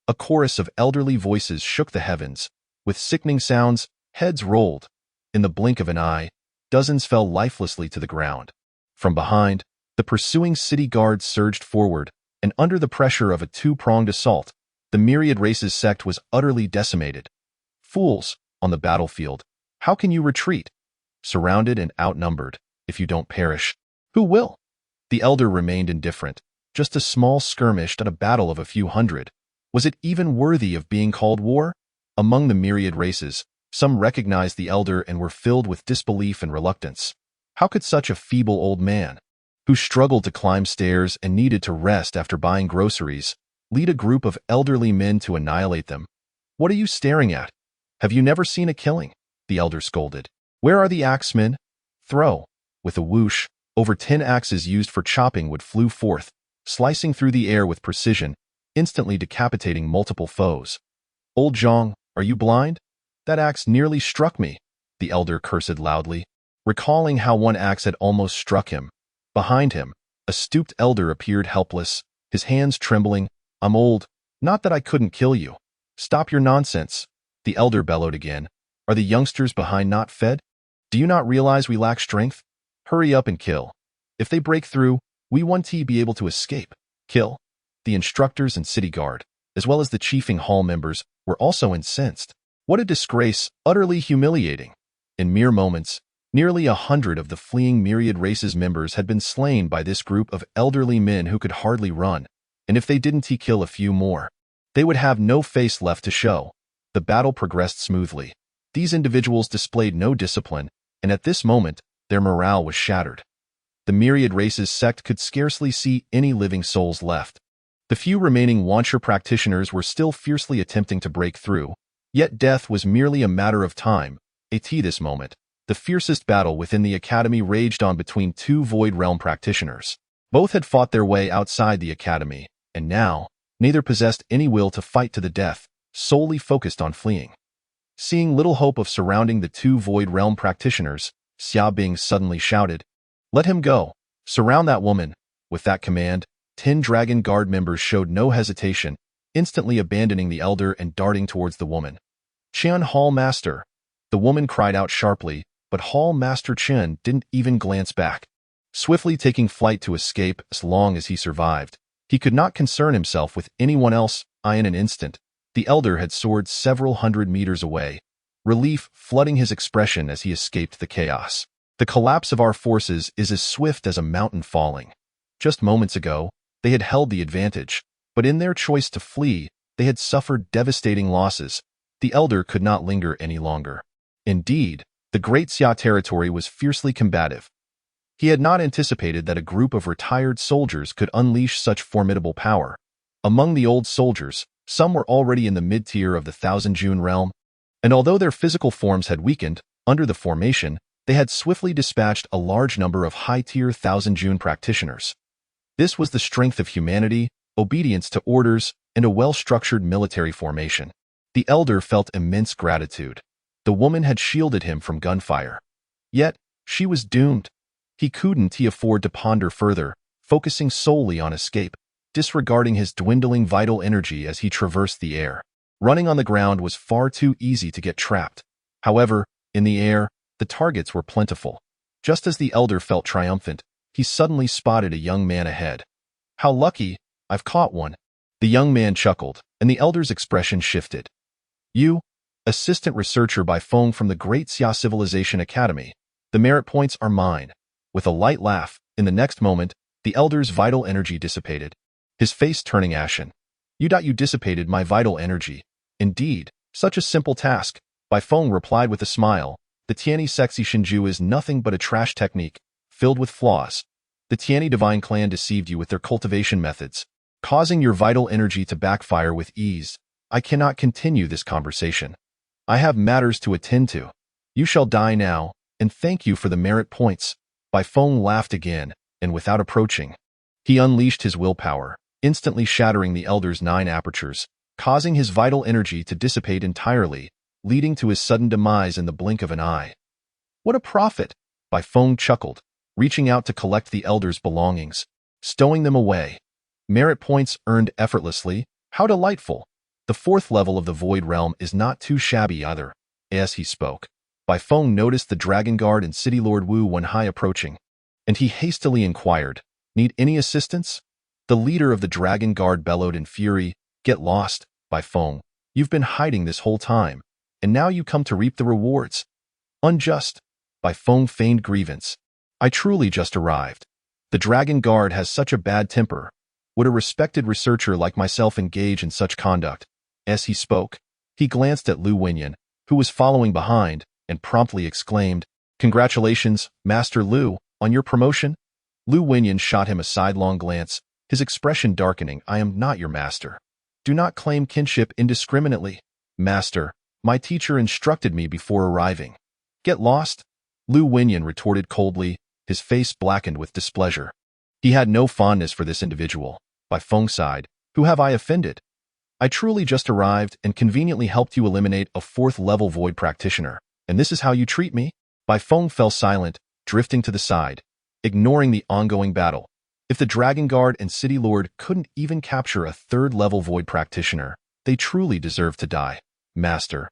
A chorus of elderly voices shook the heavens. With sickening sounds, heads rolled. In the blink of an eye, dozens fell lifelessly to the ground. From behind, the pursuing city guards surged forward, and under the pressure of a two-pronged assault, the Myriad Races sect was utterly decimated. "Fools, on the battlefield, how can you retreat? Surrounded and outnumbered, if you don't perish, who will?" The elder remained indifferent. Just a small skirmish at a battle of a few hundred. Was it even worthy of being called war? Among the Myriad Races, some recognized the elder and were filled with disbelief and reluctance. How could such a feeble old man, who struggled to climb stairs and needed to rest after buying groceries, lead a group of elderly men to annihilate them? "What are you staring at? Have you never seen a killing?" the elder scolded. "Where are the axemen? Throw!" With a whoosh, over 10 axes used for chopping wood flew forth, slicing through the air with precision, instantly decapitating multiple foes. "Old Zhang, are you blind? That axe nearly struck me," the elder cursed loudly, recalling how one axe had almost struck him. Behind him, a stooped elder appeared helpless, his hands trembling. "I'm old. Not that I couldn't kill you." "Stop your nonsense," the elder bellowed again. "Are the youngsters behind not fed? Do you not realize we lack strength? Hurry up and kill. If they break through, we won't be able to escape. Kill." The instructors and city guard, as well as the chiefing hall members, were also incensed. What a disgrace, utterly humiliating. In mere moments, nearly 100 of the fleeing Myriad Races members had been slain by this group of elderly men who could hardly run, and if they didn't kill a few more, they would have no face left to show. The battle progressed smoothly. These individuals displayed no discipline, and at this moment, their morale was shattered. The Myriad Races sect could scarcely see any living souls left. The few remaining Wancher practitioners were still fiercely attempting to break through, yet death was merely a matter of time. At this moment, the fiercest battle within the academy raged on between two Void Realm practitioners. Both had fought their way outside the academy, and now, neither possessed any will to fight to the death, solely focused on fleeing. Seeing little hope of surrounding the two Void Realm practitioners, Xia Bing suddenly shouted, "Let him go! Surround that woman!" With that command, 10 Dragon Guard members showed no hesitation, instantly abandoning the elder and darting towards the woman. "Chen Hall Master!" The woman cried out sharply, but Hall Master Chen didn't even glance back. Swiftly taking flight to escape as long as he survived, he could not concern himself with anyone else. In an instant, the elder had soared several hundred meters away, relief flooding his expression as he escaped the chaos. "The collapse of our forces is as swift as a mountain falling." Just moments ago, they had held the advantage, but in their choice to flee, they had suffered devastating losses. The elder could not linger any longer. Indeed, the Great Xia territory was fiercely combative. He had not anticipated that a group of retired soldiers could unleash such formidable power. Among the old soldiers, some were already in the mid-tier of the Thousand June realm, and although their physical forms had weakened, under the formation, they had swiftly dispatched a large number of high-tier Thousand June practitioners. This was the strength of humanity, obedience to orders, and a well-structured military formation. The elder felt immense gratitude. The woman had shielded him from gunfire. Yet, She was doomed. He couldn't afford to ponder further, focusing solely on escape, disregarding his dwindling vital energy as he traversed the air. Running on the ground was far too easy to get trapped. However, in the air, the targets were plentiful. Just as the elder felt triumphant, he suddenly spotted a young man ahead. "How lucky, I've caught one." The young man chuckled, and the elder's expression shifted. "You, assistant researcher by phone from the Great Xia Civilization Academy. The merit points are mine." With a light laugh, in the next moment, the elder's vital energy dissipated, his face turning ashen. You dissipated my vital energy. Indeed, such a simple task." By phone replied with a smile. "The Tiani Sexy Shinju is nothing but a trash technique, filled with flaws. The Tiani divine clan deceived you with their cultivation methods, causing your vital energy to backfire with ease. I cannot continue this conversation. I have matters to attend to. You shall die now, and thank you for the merit points." By phone laughed again, and without approaching, he unleashed his willpower, instantly shattering the elder's 9 apertures, causing his vital energy to dissipate entirely, leading to his sudden demise in the blink of an eye. "What a profit!" By phone chuckled, reaching out to collect the elder's belongings, stowing them away. Merit points earned effortlessly. How delightful! The 4th level of the Void Realm is not too shabby either. As he spoke, By phone noticed the Dragon Guard and City Lord Wu Wenhai approaching, and he hastily inquired, "Need any assistance?" The leader of the Dragon Guard bellowed in fury, "Get lost, By phone. You've been hiding this whole time, and now you come to reap the rewards. Unjust." By phone feigned grievance. "I truly just arrived. The Dragon Guard has such a bad temper. Would a respected researcher like myself engage in such conduct?" As he spoke, he glanced at Lu Wenyan, who was following behind, and promptly exclaimed, "Congratulations, Master Lu, on your promotion." Lu Wenyan shot him a sidelong glance, his expression darkening. "I am not your master. Do not claim kinship indiscriminately. Master, my teacher instructed me before arriving." "Get lost?" Lu Wenyan retorted coldly, his face blackened with displeasure. He had no fondness for this individual. By Feng sighed, "Who have I offended? I truly just arrived and conveniently helped you eliminate a 4th-level void practitioner, and this is how you treat me?" By Feng fell silent, drifting to the side, ignoring the ongoing battle. If the Dragon Guard and City Lord couldn't even capture a 3rd-level void practitioner, they truly deserved to die. "Master."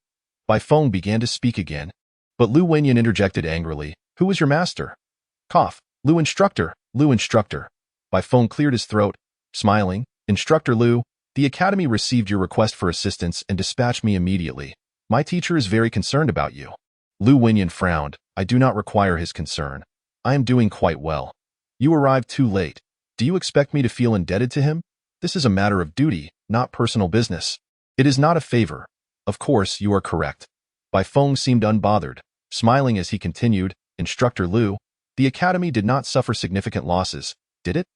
By Feng began to speak again, but Lu Wenyan interjected angrily, "Who is your master?" Cough. Lu Instructor. Lu Instructor." By Feng cleared his throat, smiling, "Instructor Lu, the Academy received your request for assistance and dispatched me immediately. My teacher is very concerned about you." Lu Wenyan frowned. "I do not require his concern. I am doing quite well. You arrived too late. Do you expect me to feel indebted to him? This is a matter of duty, not personal business. It is not a favor. Of course, you are correct." By Feng seemed unbothered, smiling as he continued, "Instructor Lu, the Academy did not suffer significant losses, did it?"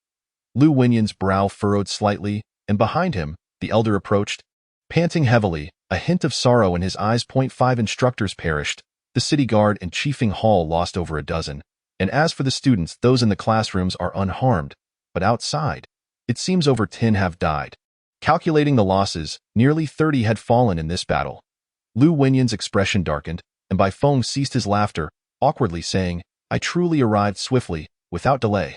Lu Wenyan's brow furrowed slightly, and behind him, the elder approached, panting heavily, a hint of sorrow in his eyes. 5 instructors perished. The city guard and chiefing hall lost over a dozen. And as for the students, those in the classrooms are unharmed. But outside, it seems over 10 have died. Calculating the losses, nearly 30 had fallen in this battle. Lu Wenyan's expression darkened, and By Feng ceased his laughter, awkwardly saying, "I truly arrived swiftly, without delay.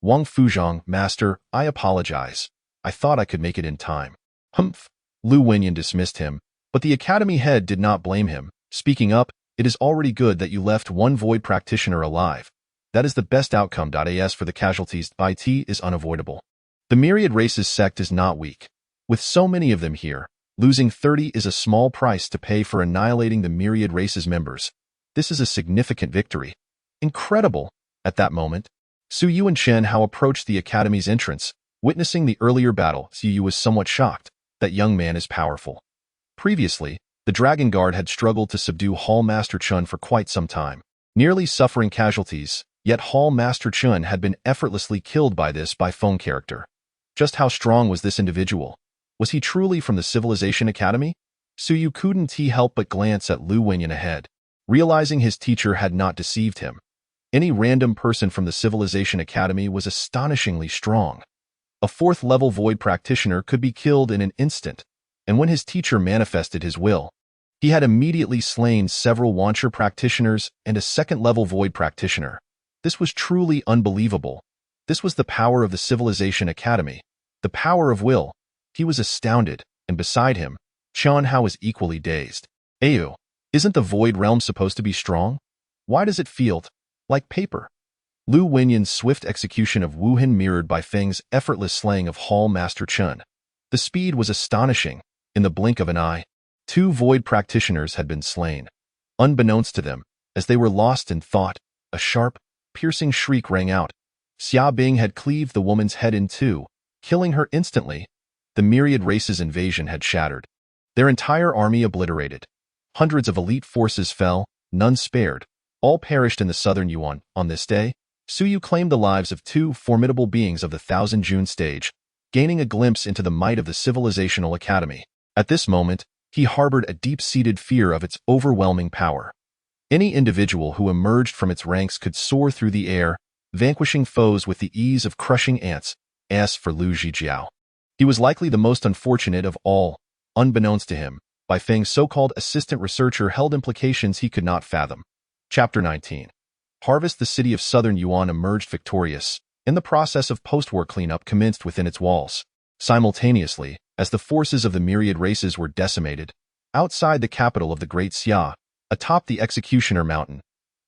Wang Fuzhong, Master, I apologize. I thought I could make it in time." "Humph." Lu Wenyan dismissed him, but the Academy head did not blame him. Speaking up, "It is already good that you left one void practitioner alive. That is the best outcome. As for the casualties, it is unavoidable. The Myriad Races sect is not weak. With so many of them here, losing 30 is a small price to pay for annihilating the Myriad Races members. This is a significant victory." "Incredible!" At that moment, Su Yu and Chen Hao approached the Academy's entrance. Witnessing the earlier battle, Su Yu was somewhat shocked. That young man is powerful. Previously, the Dragon Guard had struggled to subdue Hall Master Chun for quite some time, nearly suffering casualties, yet Hall Master Chun had been effortlessly killed by this By Feng character. Just how strong was this individual? Was he truly from the Civilization Academy? Su Yu couldn't help but glance at Lu Wenyan ahead, realizing his teacher had not deceived him. Any random person from the Civilization Academy was astonishingly strong. A 4th-level void practitioner could be killed in an instant, and when his teacher manifested his will, He had immediately slain several Wancher practitioners and a second-level Void practitioner. This was truly unbelievable. This was the power of the Civilization Academy. The power of will. He was astounded, and beside him, Qian Hao was equally dazed. Ayu, isn't the Void realm supposed to be strong? Why does it feel like paper? Lu Wenyan's swift execution of Wu Hin mirrored by Feng's effortless slaying of Hall Master Chun. The speed was astonishing. In the blink of an eye, 2 Void practitioners had been slain. Unbeknownst to them, as they were lost in thought, a sharp, piercing shriek rang out. Xia Bing had cleaved the woman's head in 2, killing her instantly. The Myriad Races invasion had shattered. Their entire army obliterated. Hundreds of elite forces fell, none spared. All perished in the southern Yuan. On this day, Suyu claimed the lives of 2 formidable beings of the Thousand June stage, gaining a glimpse into the might of the Civilizational Academy. At this moment, he harbored a deep-seated fear of its overwhelming power. Any individual who emerged from its ranks could soar through the air, vanquishing foes with the ease of crushing ants. As for Lu Zhijiao, he was likely the most unfortunate of all. Unbeknownst to him, Bai Feng's so-called assistant researcher held implications he could not fathom. Chapter 19. Harvest. The city of southern Yuan emerged victorious, and the process of post-war cleanup commenced within its walls. Simultaneously, as the forces of the Myriad Races were decimated, outside the capital of the Great Xia, atop the Executioner Mountain,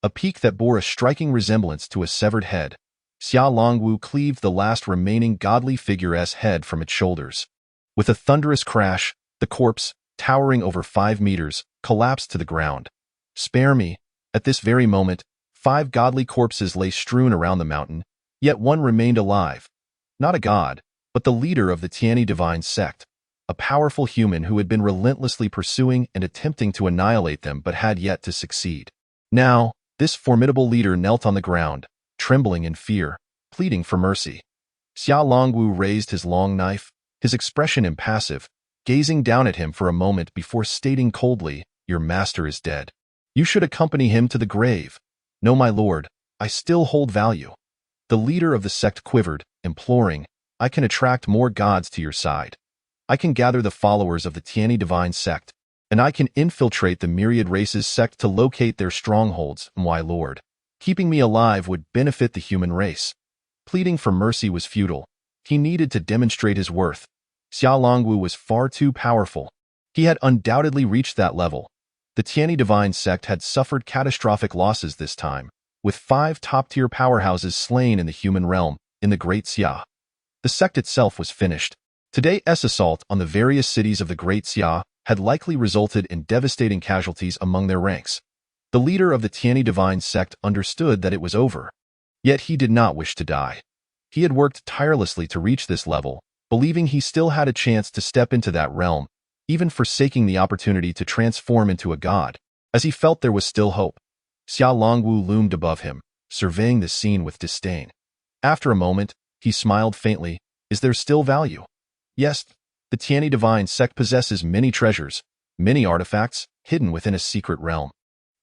a peak that bore a striking resemblance to a severed head, Xia Longwu cleaved the last remaining godly figure's head from its shoulders. With a thunderous crash, the corpse, towering over 5 meters, collapsed to the ground. Spare me. At this very moment, 5 godly corpses lay strewn around the mountain, yet one remained alive. Not a god, but the leader of the Tianyi divine sect, a powerful human who had been relentlessly pursuing and attempting to annihilate them but had yet to succeed. Now, this formidable leader knelt on the ground, trembling in fear, pleading for mercy. Xia Longwu raised his long knife, his expression impassive, gazing down at him for a moment before stating coldly, "Your master is dead. You should accompany him to the grave." "No, my lord, I still hold value." The leader of the sect quivered, imploring, "I can attract more gods to your side. I can gather the followers of the Tianyi divine sect, and I can infiltrate the Myriad Races sect to locate their strongholds, my lord. Keeping me alive would benefit the human race." Pleading for mercy was futile. He needed to demonstrate his worth. Xia Longwu was far too powerful. He had undoubtedly reached that level. The Tianyi divine sect had suffered catastrophic losses this time, with 5 top-tier powerhouses slain in the human realm, in the Great Xia. The sect itself was finished. Today's assault on the various cities of the Great Xia had likely resulted in devastating casualties among their ranks. The leader of the Tianyi divine sect understood that it was over. Yet he did not wish to die. He had worked tirelessly to reach this level, believing he still had a chance to step into that realm, even forsaking the opportunity to transform into a god. As he felt there was still hope, Xia Longwu loomed above him, surveying the scene with disdain. After a moment, he smiled faintly. "Is there still value?" "Yes, the Tianyi divine sect possesses many treasures, many artifacts, hidden within a secret realm.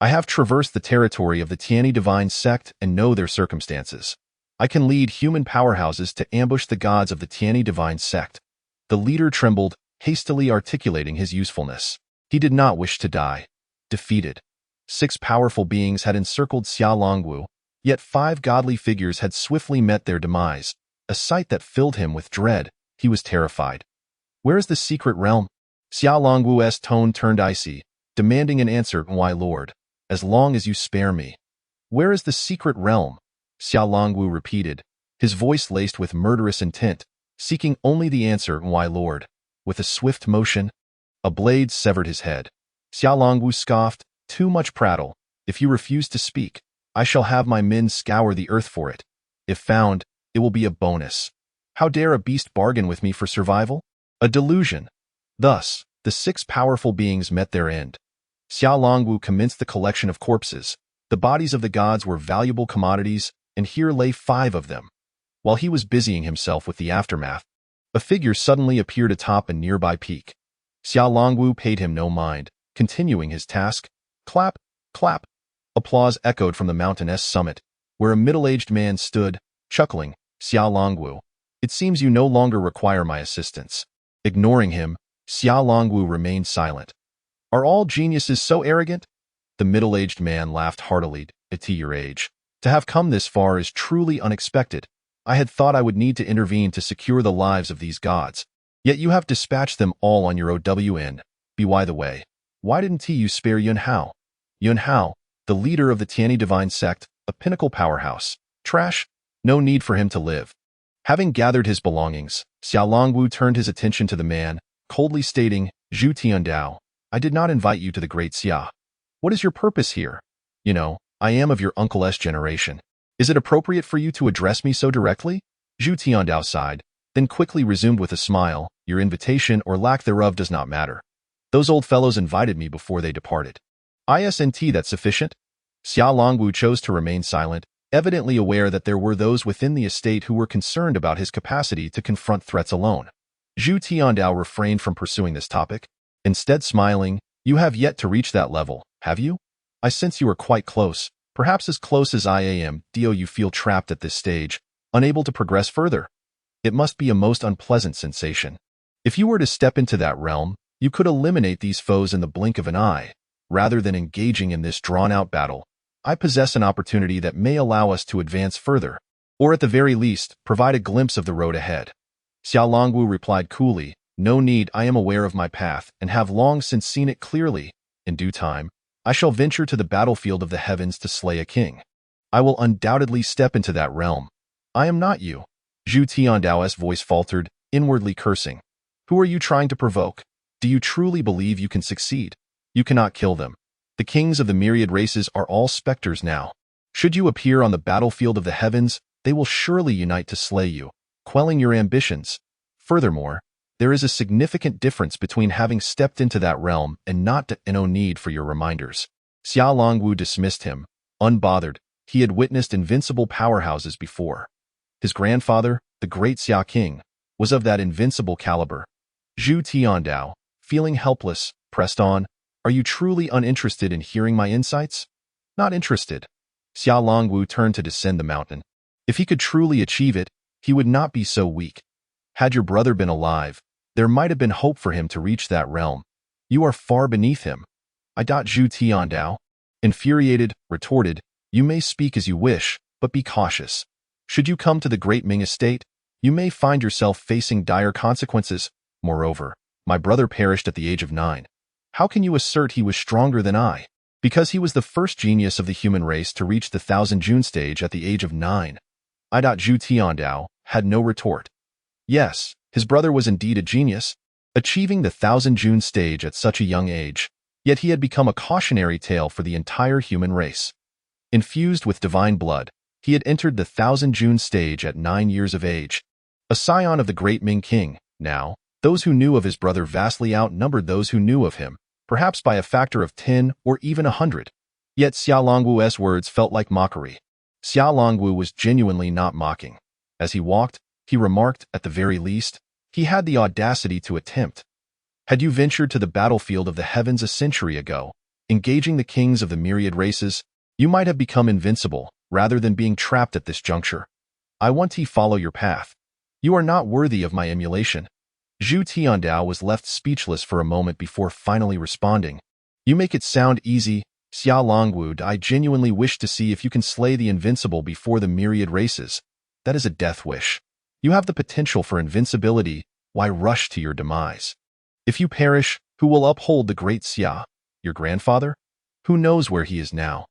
I have traversed the territory of the Tianyi divine sect and know their circumstances. I can lead human powerhouses to ambush the gods of the Tianyi divine sect." The leader trembled, hastily articulating his usefulness. He did not wish to die. Defeated. 6 powerful beings had encircled Xia Longwu, yet 5 godly figures had swiftly met their demise, a sight that filled him with dread. He was terrified. "Where is the secret realm?" Xia Longwu's tone turned icy, demanding an answer, "My lord, as long as you spare me." "Where is the secret realm?" Xia Longwu repeated, his voice laced with murderous intent, seeking only the answer, "My lord." With a swift motion, a blade severed his head. Xia Longwu scoffed, "Too much prattle. If you refuse to speak, I shall have my men scour the earth for it. If found, it will be a bonus. How dare a beast bargain with me for survival? A delusion." Thus, the 6 powerful beings met their end. Xia Longwu commenced the collection of corpses. The bodies of the gods were valuable commodities, and here lay 5 of them. While he was busying himself with the aftermath, a figure suddenly appeared atop a nearby peak. Xia Longwu paid him no mind, continuing his task. Clap, clap. Applause echoed from the mountain's summit, where a middle-aged man stood, chuckling. "Xia Longwu, it seems you no longer require my assistance." Ignoring him, Xia Longwu remained silent. Are all geniuses so arrogant? The middle-aged man laughed heartily. At your age, to have come this far is truly unexpected. I had thought I would need to intervene to secure the lives of these gods. Yet you have dispatched them all on your own. By the way, why didn't you spare Yun Hao? Yun Hao, the leader of the Tianyi divine sect, a pinnacle powerhouse. Trash? No need for him to live. Having gathered his belongings, Xiao Longwu turned his attention to the man, coldly stating, Zhu Tiandao, I did not invite you to the great Xia. What is your purpose here? You know, I am of your uncle's generation. Is it appropriate for you to address me so directly? Zhu Tiandao sighed, then quickly resumed with a smile, your invitation or lack thereof does not matter. Those old fellows invited me before they departed. Isn't that sufficient? Xiao Longwu chose to remain silent, evidently aware that there were those within the estate who were concerned about his capacity to confront threats alone. Zhu Tiandao refrained from pursuing this topic, instead smiling, you have yet to reach that level, have you? I sense you are quite close, perhaps as close as I am. Do you feel trapped at this stage, unable to progress further? It must be a most unpleasant sensation. If you were to step into that realm, you could eliminate these foes in the blink of an eye. Rather than engaging in this drawn-out battle, I possess an opportunity that may allow us to advance further, or at the very least, provide a glimpse of the road ahead. Xiao Longwu replied coolly, no need, I am aware of my path and have long since seen it clearly. In due time, I shall venture to the battlefield of the heavens to slay a king. I will undoubtedly step into that realm. I am not you. Zhu Tiandao's voice faltered, inwardly cursing. Who are you trying to provoke? Do you truly believe you can succeed? You cannot kill them. The kings of the myriad races are all specters now. Should you appear on the battlefield of the heavens, they will surely unite to slay you, quelling your ambitions. Furthermore, there is a significant difference between having stepped into that realm and not. No need for your reminders. Xiao Longwu dismissed him, unbothered. He had witnessed invincible powerhouses before. His grandfather, the great Xia King, was of that invincible caliber. Zhu Tiandao, feeling helpless, pressed on. Are you truly uninterested in hearing my insights? Not interested. Xiao Longwu turned to descend the mountain. If he could truly achieve it, he would not be so weak. Had your brother been alive, there might have been hope for him to reach that realm. You are far beneath him. Zhu Tiandao, infuriated, retorted, you may speak as you wish, but be cautious. Should you come to the great Ming estate, you may find yourself facing dire consequences. Moreover, my brother perished at the age of 9. How can you assert he was stronger than I? Because he was the first genius of the human race to reach the 1000 June stage at the age of 9. Zhu Tiandao had no retort. Yes, his brother was indeed a genius, achieving the 1000 June stage at such a young age, yet he had become a cautionary tale for the entire human race. Infused with divine blood, he had entered the 1000 June stage at 9 years of age. A scion of the great Ming king, now, those who knew of his brother vastly outnumbered those who knew of him, perhaps by a factor of 10 or even 100. Yet Xiao Longwu's words felt like mockery. Xiao Longwu was genuinely not mocking. As he walked, he remarked, at the very least, he had the audacity to attempt. Had you ventured to the battlefield of the heavens a century ago, engaging the kings of the myriad races, you might have become invincible, rather than being trapped at this juncture. I want to follow your path. You are not worthy of my emulation. Zhu Tiandao was left speechless for a moment before finally responding. You make it sound easy, Xiao Longwu. I genuinely wish to see if you can slay the invincible before the myriad races. That is a death wish. You have the potential for invincibility, why rush to your demise? If you perish, who will uphold the great Xia? Your grandfather? Who knows where he is now?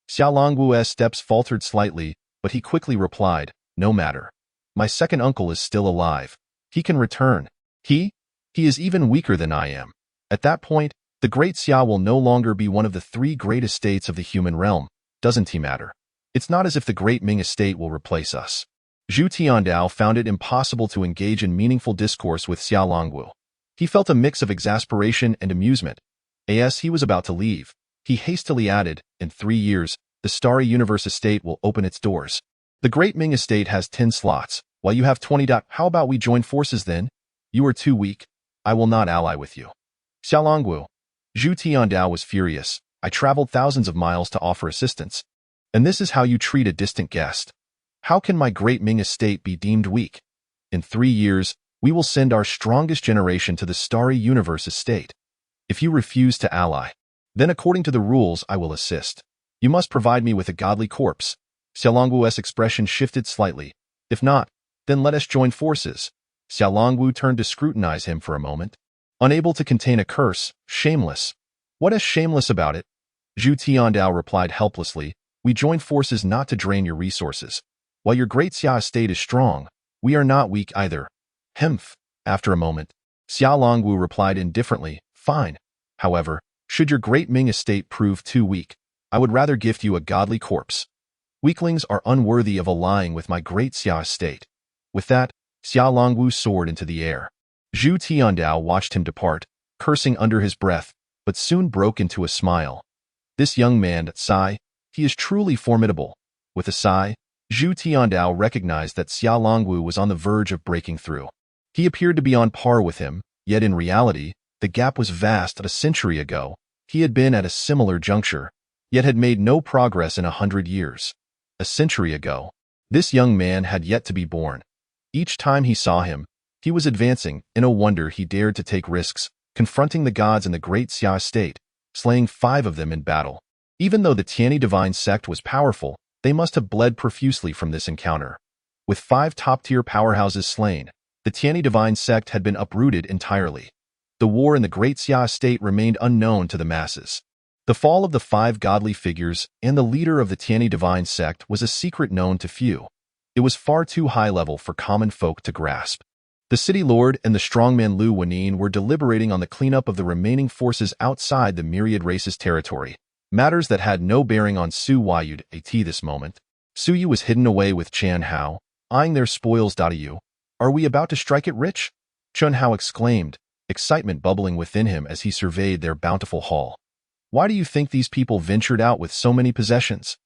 Xiao Longwu's steps faltered slightly, but he quickly replied, no matter. My second uncle is still alive. He can return. He is even weaker than I am. At that point, the great Xia will no longer be one of the 3 great estates of the human realm. Doesn't he matter? It's not as if the great Ming estate will replace us. Zhu Tiandao found it impossible to engage in meaningful discourse with Xiao Longwu. He felt a mix of exasperation and amusement. As he was about to leave, he hastily added, in 3 years, the Starry Universe estate will open its doors. The great Ming estate has 10 slots, while you have 20. How about we join forces then? You are too weak. I will not ally with you. Xiao Longwu. Zhu Tiandao was furious. I traveled thousands of miles to offer assistance. And this is how you treat a distant guest. How can my great Ming estate be deemed weak? In 3 years, we will send our strongest generation to the Starry Universe estate. If you refuse to ally, then according to the rules I will assist. You must provide me with a godly corpse. Xiaolongwu's expression shifted slightly. If not, then let us join forces. Xiaolongwu turned to scrutinize him for a moment. Unable to contain a curse, shameless. What is shameless about it? Zhu Tiandao replied helplessly. We join forces not to drain your resources. While your great Xia estate is strong, we are not weak either. Hemph. After a moment, Xiaolongwu replied indifferently, fine. However, should your great Ming estate prove too weak, I would rather gift you a godly corpse. Weaklings are unworthy of allying with my great Xia estate. With that, Xiaolongwu soared into the air. Zhu Tiandao watched him depart, cursing under his breath, but soon broke into a smile. This young man, sigh, he is truly formidable. With a sigh, Zhu Tiandao recognized that Xiaolongwu was on the verge of breaking through. He appeared to be on par with him, yet in reality, the gap was vast. A century ago, he had been at a similar juncture, yet had made no progress in 100 years. A century ago, this young man had yet to be born. Each time he saw him, he was advancing. No wonder he dared to take risks, confronting the gods in the great Xia state, slaying 5 of them in battle. Even though the Tianyi divine sect was powerful, they must have bled profusely from this encounter. With 5 top-tier powerhouses slain, the Tianyi divine sect had been uprooted entirely. The war in the great Xia state remained unknown to the masses. The fall of the 5 godly figures and the leader of the Tianyi divine sect was a secret known to few. It was far too high level for common folk to grasp. The city lord and the strongman Lu Wenin were deliberating on the cleanup of the remaining forces outside the Myriad Races territory, matters that had no bearing on Su Yud at this moment. Su Yu was hidden away with Chan Hao, eyeing their spoils. You, are we about to strike it rich? Chun Hao exclaimed, excitement bubbling within him as he surveyed their bountiful haul. Why do you think these people ventured out with so many possessions?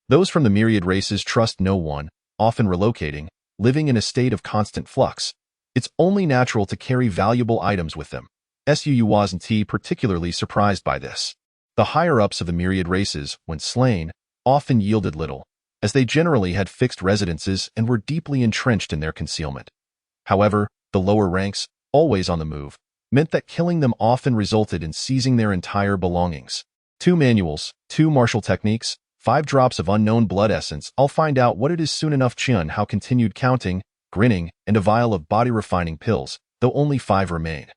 Those from the Myriad Races trust no one, often relocating, living in a state of constant flux. It's only natural to carry valuable items with them. Su wasn't particularly surprised by this. The higher-ups of the Myriad Races, when slain, often yielded little, as they generally had fixed residences and were deeply entrenched in their concealment. However, the lower ranks, always on the move, meant that killing them often resulted in seizing their entire belongings. 2 manuals, 2 martial techniques, 5 drops of unknown blood essence. I'll find out what it is soon enough. Chun Hao continued counting, grinning, and a vial of body-refining pills, though only 5 remain.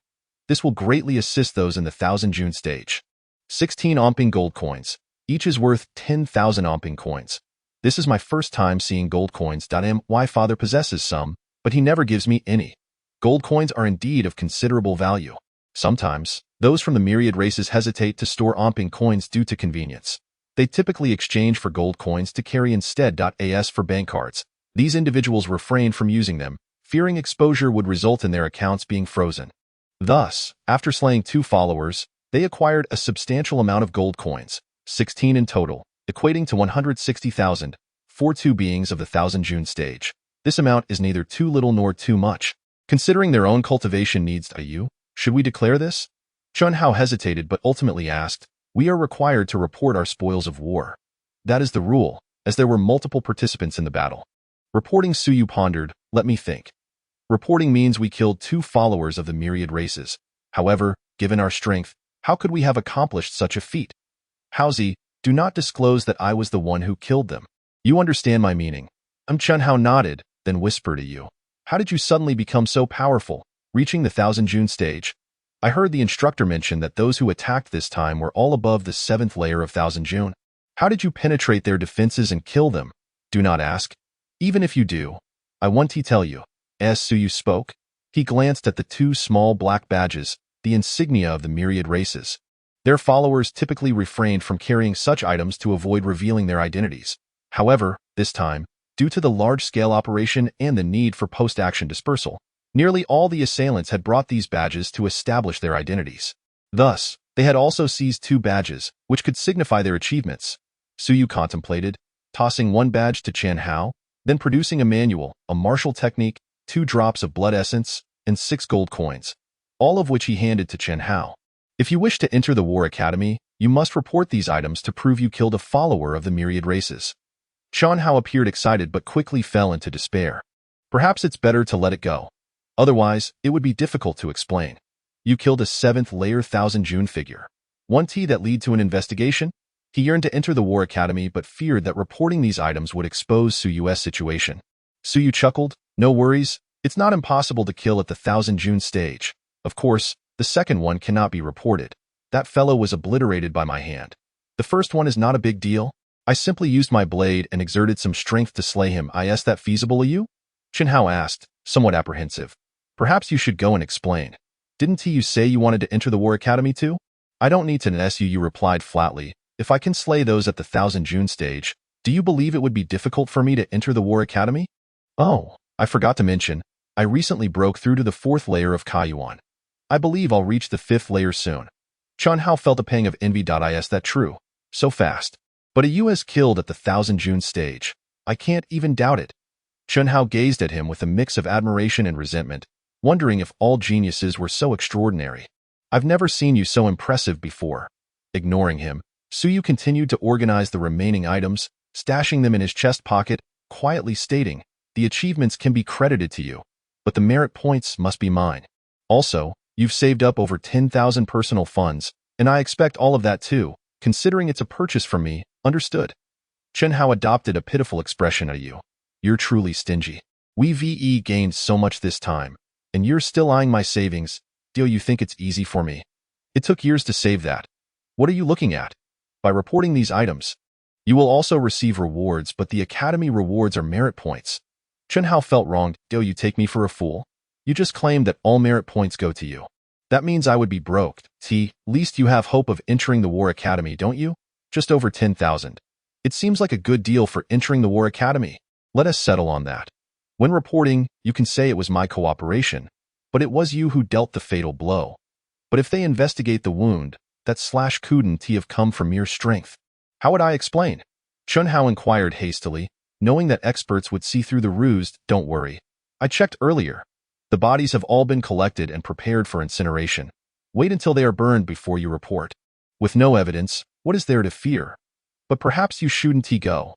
This will greatly assist those in the 1,000 June stage. 16 Omping gold coins. Each is worth 10,000 Omping coins. This is my first time seeing gold coins. My father possesses some, but he never gives me any. Gold coins are indeed of considerable value. Sometimes, those from the Myriad Races hesitate to store Omping coins due to convenience. They typically exchange for gold coins to carry instead. As for bank cards, these individuals refrain from using them, fearing exposure would result in their accounts being frozen. Thus, after slaying 2 followers, they acquired a substantial amount of gold coins, 16 in total, equating to 160,000, for 2 beings of the 1,000 June stage. This amount is neither too little nor too much. Considering their own cultivation needs, should we declare this? Chun Hao hesitated but ultimately asked, we are required to report our spoils of war. That is the rule, as there were multiple participants in the battle. Reporting. Su Yu pondered, let me think. Reporting means we killed 2 followers of the Myriad Races. However, given our strength, how could we have accomplished such a feat? Haozi, do not disclose that I was the one who killed them. You understand my meaning. Chun Hao nodded, then whispered to you. How did you suddenly become so powerful, reaching the 1,000 June stage? I heard the instructor mention that those who attacked this time were all above the 7th layer of 1,000 June. How did you penetrate their defenses and kill them? Do not ask. Even if you do, I want to tell you. As Su Yu spoke, he glanced at the 2 small black badges, the insignia of the Myriad Races. Their followers typically refrained from carrying such items to avoid revealing their identities. However, this time, due to the large-scale operation and the need for post-action dispersal, nearly all the assailants had brought these badges to establish their identities. Thus, they had also seized 2 badges, which could signify their achievements. Su Yu contemplated, tossing 1 badge to Chan Hao, then producing a manual, a martial technique, 2 drops of blood essence, and 6 gold coins, all of which he handed to Chan Hao. If you wish to enter the War Academy, you must report these items to prove you killed a follower of the Myriad Races. Chan Hao appeared excited but quickly fell into despair. Perhaps it's better to let it go. Otherwise, it would be difficult to explain. You killed a 7th layer 1000 June figure. 1T that lead to an investigation? He yearned to enter the War Academy but feared that reporting these items would expose Suyu's situation. Suyu chuckled, "No worries, it's not impossible to kill at the 1000 June stage. Of course, the second one cannot be reported. That fellow was obliterated by my hand. The first one is not a big deal. I simply used my blade and exerted some strength to slay him. Is that feasible to you?" Chen Hao asked, somewhat apprehensive. "Perhaps you should go and explain. Didn't you say you wanted to enter the War Academy too?" "I don't need to Su," replied flatly. "If I can slay those at the 1000 June stage, do you believe it would be difficult for me to enter the War Academy?" "Oh, I forgot to mention, I recently broke through to the 4th layer of Kaiyuan. I believe I'll reach the 5th layer soon." Chen Hao felt a pang of envy. Is that true? So fast. But a US killed at the 1000 June stage. I can't even doubt it. Chen Hao gazed at him with a mix of admiration and resentment, wondering if all geniuses were so extraordinary. "I've never seen you so impressive before." Ignoring him, Suyu continued to organize the remaining items, stashing them in his chest pocket, quietly stating, "The achievements can be credited to you, but the merit points must be mine. Also, you've saved up over 10,000 personal funds, and I expect all of that too, considering it's a purchase from me, understood?" Chen Hao adopted a pitiful expression at you. "You're truly stingy. We gained so much this time, and you're still eyeing my savings. Do you think it's easy for me? It took years to save that. What are you looking at? By reporting these items, you will also receive rewards, but the Academy rewards are merit points." Chen Hao felt wronged. "Do you take me for a fool? You just claimed that all merit points go to you. That means I would be broke. Least you have hope of entering the War Academy, don't you? Just over 10,000. It seems like a good deal for entering the War Academy. Let us settle on that. When reporting, you can say it was my cooperation, but it was you who dealt the fatal blow. But if they investigate the wound, that slash couldn't have come from mere strength. How would I explain?" Chen Hao inquired hastily, knowing that experts would see through the ruse. "Don't worry. I checked earlier. The bodies have all been collected and prepared for incineration. Wait until they are burned before you report. With no evidence, what is there to fear? But perhaps you shouldn't go.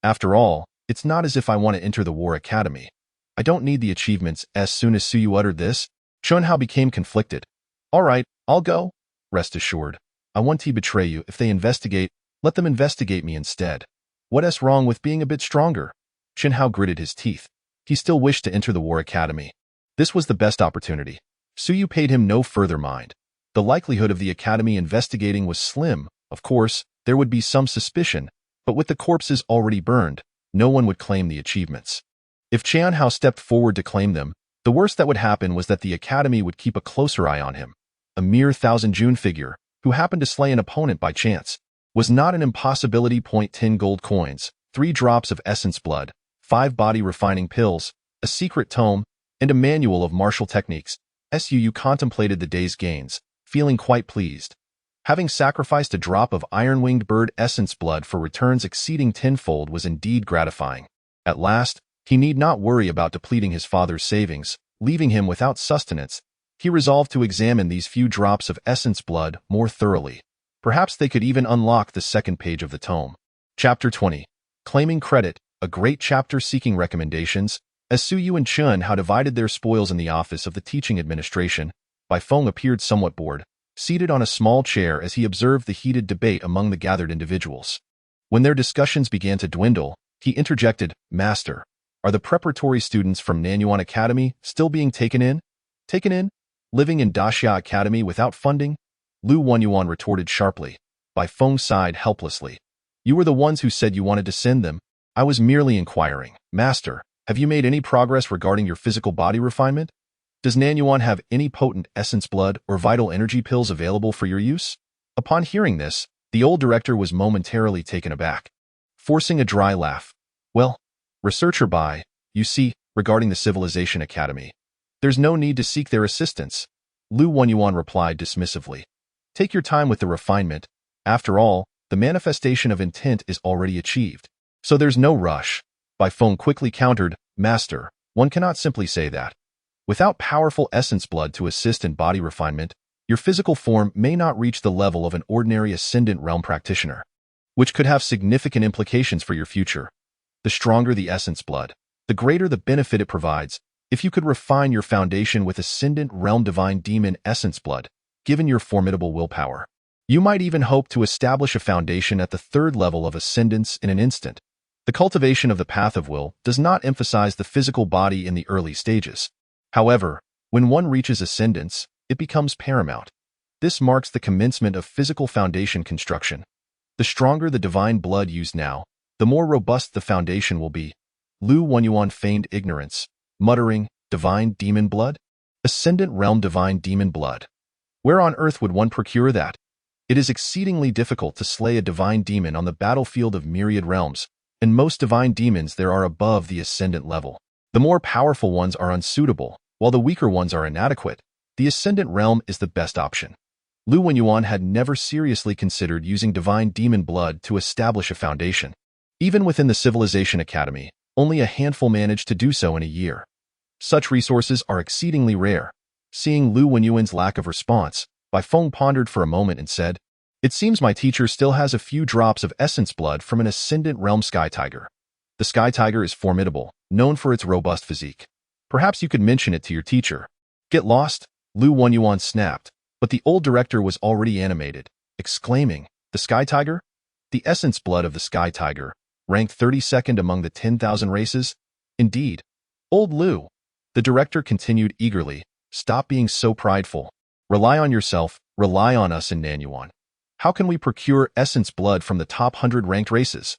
After all, it's not as if I want to enter the War Academy. I don't need the achievements." As soon as Suyu uttered this, Chen Hao became conflicted. "All right, I'll go. Rest assured, I won't betray you. If they investigate, let them investigate me instead. What's wrong with being a bit stronger?" Chen Hao gritted his teeth. He still wished to enter the War Academy. This was the best opportunity. Suyu paid him no further mind. The likelihood of the Academy investigating was slim. Of course, there would be some suspicion, but with the corpses already burned, no one would claim the achievements. If Chen Hao stepped forward to claim them, the worst that would happen was that the Academy would keep a closer eye on him. A mere 1000 June figure, who happened to slay an opponent by chance, was not an impossibility. 10 gold coins, 3 drops of essence blood, 5 body refining pills, a secret tome, and a manual of martial techniques. Suyu contemplated the day's gains, feeling quite pleased. Having sacrificed a drop of iron-winged bird essence blood for returns exceeding tenfold was indeed gratifying. At last, he need not worry about depleting his father's savings, leaving him without sustenance. He resolved to examine these few drops of essence blood more thoroughly. Perhaps they could even unlock the second page of the tome. Chapter 20. Claiming Credit, a great chapter seeking recommendations. As Suyu and Chen Hao divided their spoils in the office of the teaching administration, Bai Feng appeared somewhat bored, seated on a small chair as he observed the heated debate among the gathered individuals. When their discussions began to dwindle, he interjected, "Master, are the preparatory students from Nanyuan Academy still being taken in? Taken in? Living in Daxia Academy without funding?" Lu Wenyuan retorted sharply. Bai Feng sighed helplessly. "You were the ones who said you wanted to send them. I was merely inquiring. Master, have you made any progress regarding your physical body refinement? Does Nanyuan have any potent essence blood or vital energy pills available for your use?" Upon hearing this, the old director was momentarily taken aback, forcing a dry laugh. "Well, Researcher Bai, you see, regarding the Civilization Academy, there's no need to seek their assistance," Lu Wenyuan replied dismissively. "Take your time with the refinement. After all, the manifestation of intent is already achieved, so there's no rush." Bai Feng quickly countered, "Master, one cannot simply say that. Without powerful essence blood to assist in body refinement, your physical form may not reach the level of an ordinary Ascendant Realm practitioner, which could have significant implications for your future. The stronger the essence blood, the greater the benefit it provides. If you could refine your foundation with Ascendant Realm Divine Demon Essence Blood, given your formidable willpower, you might even hope to establish a foundation at the third level of Ascendance in an instant. The cultivation of the path of will does not emphasize the physical body in the early stages. However, when one reaches Ascendance, it becomes paramount. This marks the commencement of physical foundation construction. The stronger the divine blood used now, the more robust the foundation will be. Lu Wenyuan feigned ignorance, muttering, "Divine demon blood? Ascendant realm divine demon blood. Where on earth would one procure that? It is exceedingly difficult to slay a divine demon on the battlefield of myriad realms, and most divine demons there are above the ascendant level. The more powerful ones are unsuitable, while the weaker ones are inadequate. The ascendant realm is the best option." Lu Wenyuan had never seriously considered using divine demon blood to establish a foundation. Even within the Civilization Academy, only a handful managed to do so in a year. Such resources are exceedingly rare. Seeing Lu Wenyuan's lack of response, Bai Feng pondered for a moment and said, "It seems my teacher still has a few drops of essence blood from an ascendant realm sky tiger. The sky tiger is formidable, known for its robust physique. Perhaps you could mention it to your teacher." "Get lost," Lu Wenyuan snapped, but the old director was already animated, exclaiming, "The sky tiger? The essence blood of the sky tiger, ranked 32nd among the 10,000 races? Indeed. Old Lu." The director continued eagerly, "Stop being so prideful. Rely on yourself, rely on us in Nanyuan. How can we procure essence blood from the top 100 ranked races?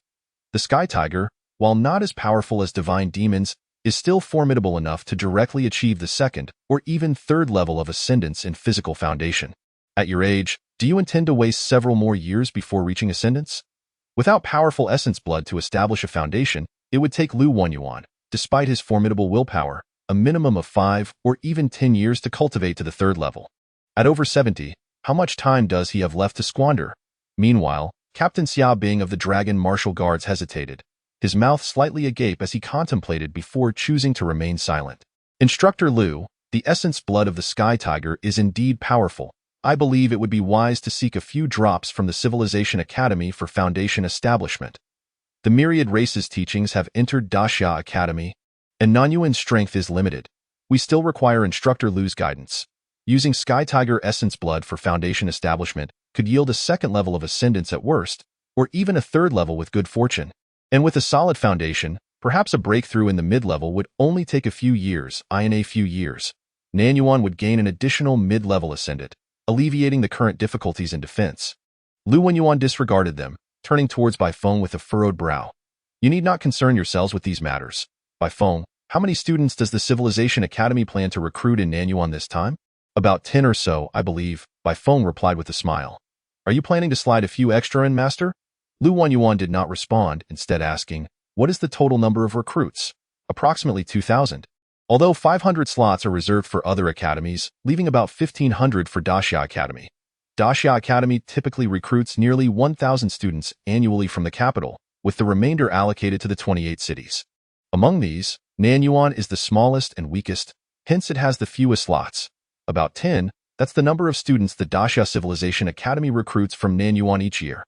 The sky tiger, while not as powerful as divine demons, is still formidable enough to directly achieve the second or even third level of ascendance in physical foundation. At your age, do you intend to waste several more years before reaching ascendance? Without powerful essence blood to establish a foundation, it would take Lu Wenyuan, despite his formidable willpower, a minimum of 5 or even 10 years to cultivate to the third level. At over 70, how much time does he have left to squander?" Meanwhile, Captain Xia Bing of the Dragon Martial Guards hesitated, his mouth slightly agape as he contemplated before choosing to remain silent. "Instructor Lu, the essence blood of the sky tiger is indeed powerful. I believe it would be wise to seek a few drops from the Civilization Academy for foundation establishment. The Myriad Races teachings have entered Daxia Academy, and Nanyuan's strength is limited. We still require Instructor Lu's guidance. Using Sky Tiger Essence Blood for foundation establishment could yield a second level of ascendance at worst, or even a third level with good fortune. And with a solid foundation, perhaps a breakthrough in the mid-level would only take a few years. In a few years, Nanyuan would gain an additional mid-level ascendant, alleviating the current difficulties in defense." Lu Wenyuan disregarded them, turning towards Bai Feng with a furrowed brow. "You need not concern yourselves with these matters. Bai Feng, how many students does the Civilization Academy plan to recruit in Nanyuan this time?" "About 10 or so, I believe," Bai Feng replied with a smile. "Are you planning to slide a few extra in, Master?" Lu Wenyuan did not respond, instead asking, "What is the total number of recruits?" "Approximately 2,000. Although 500 slots are reserved for other academies, leaving about 1,500 for Daxia Academy. Daxia Academy typically recruits nearly 1,000 students annually from the capital, with the remainder allocated to the 28 cities. Among these, Nanyuan is the smallest and weakest, hence it has the fewest slots. About 10, that's the number of students the Daxia Civilization Academy recruits from Nanyuan each year.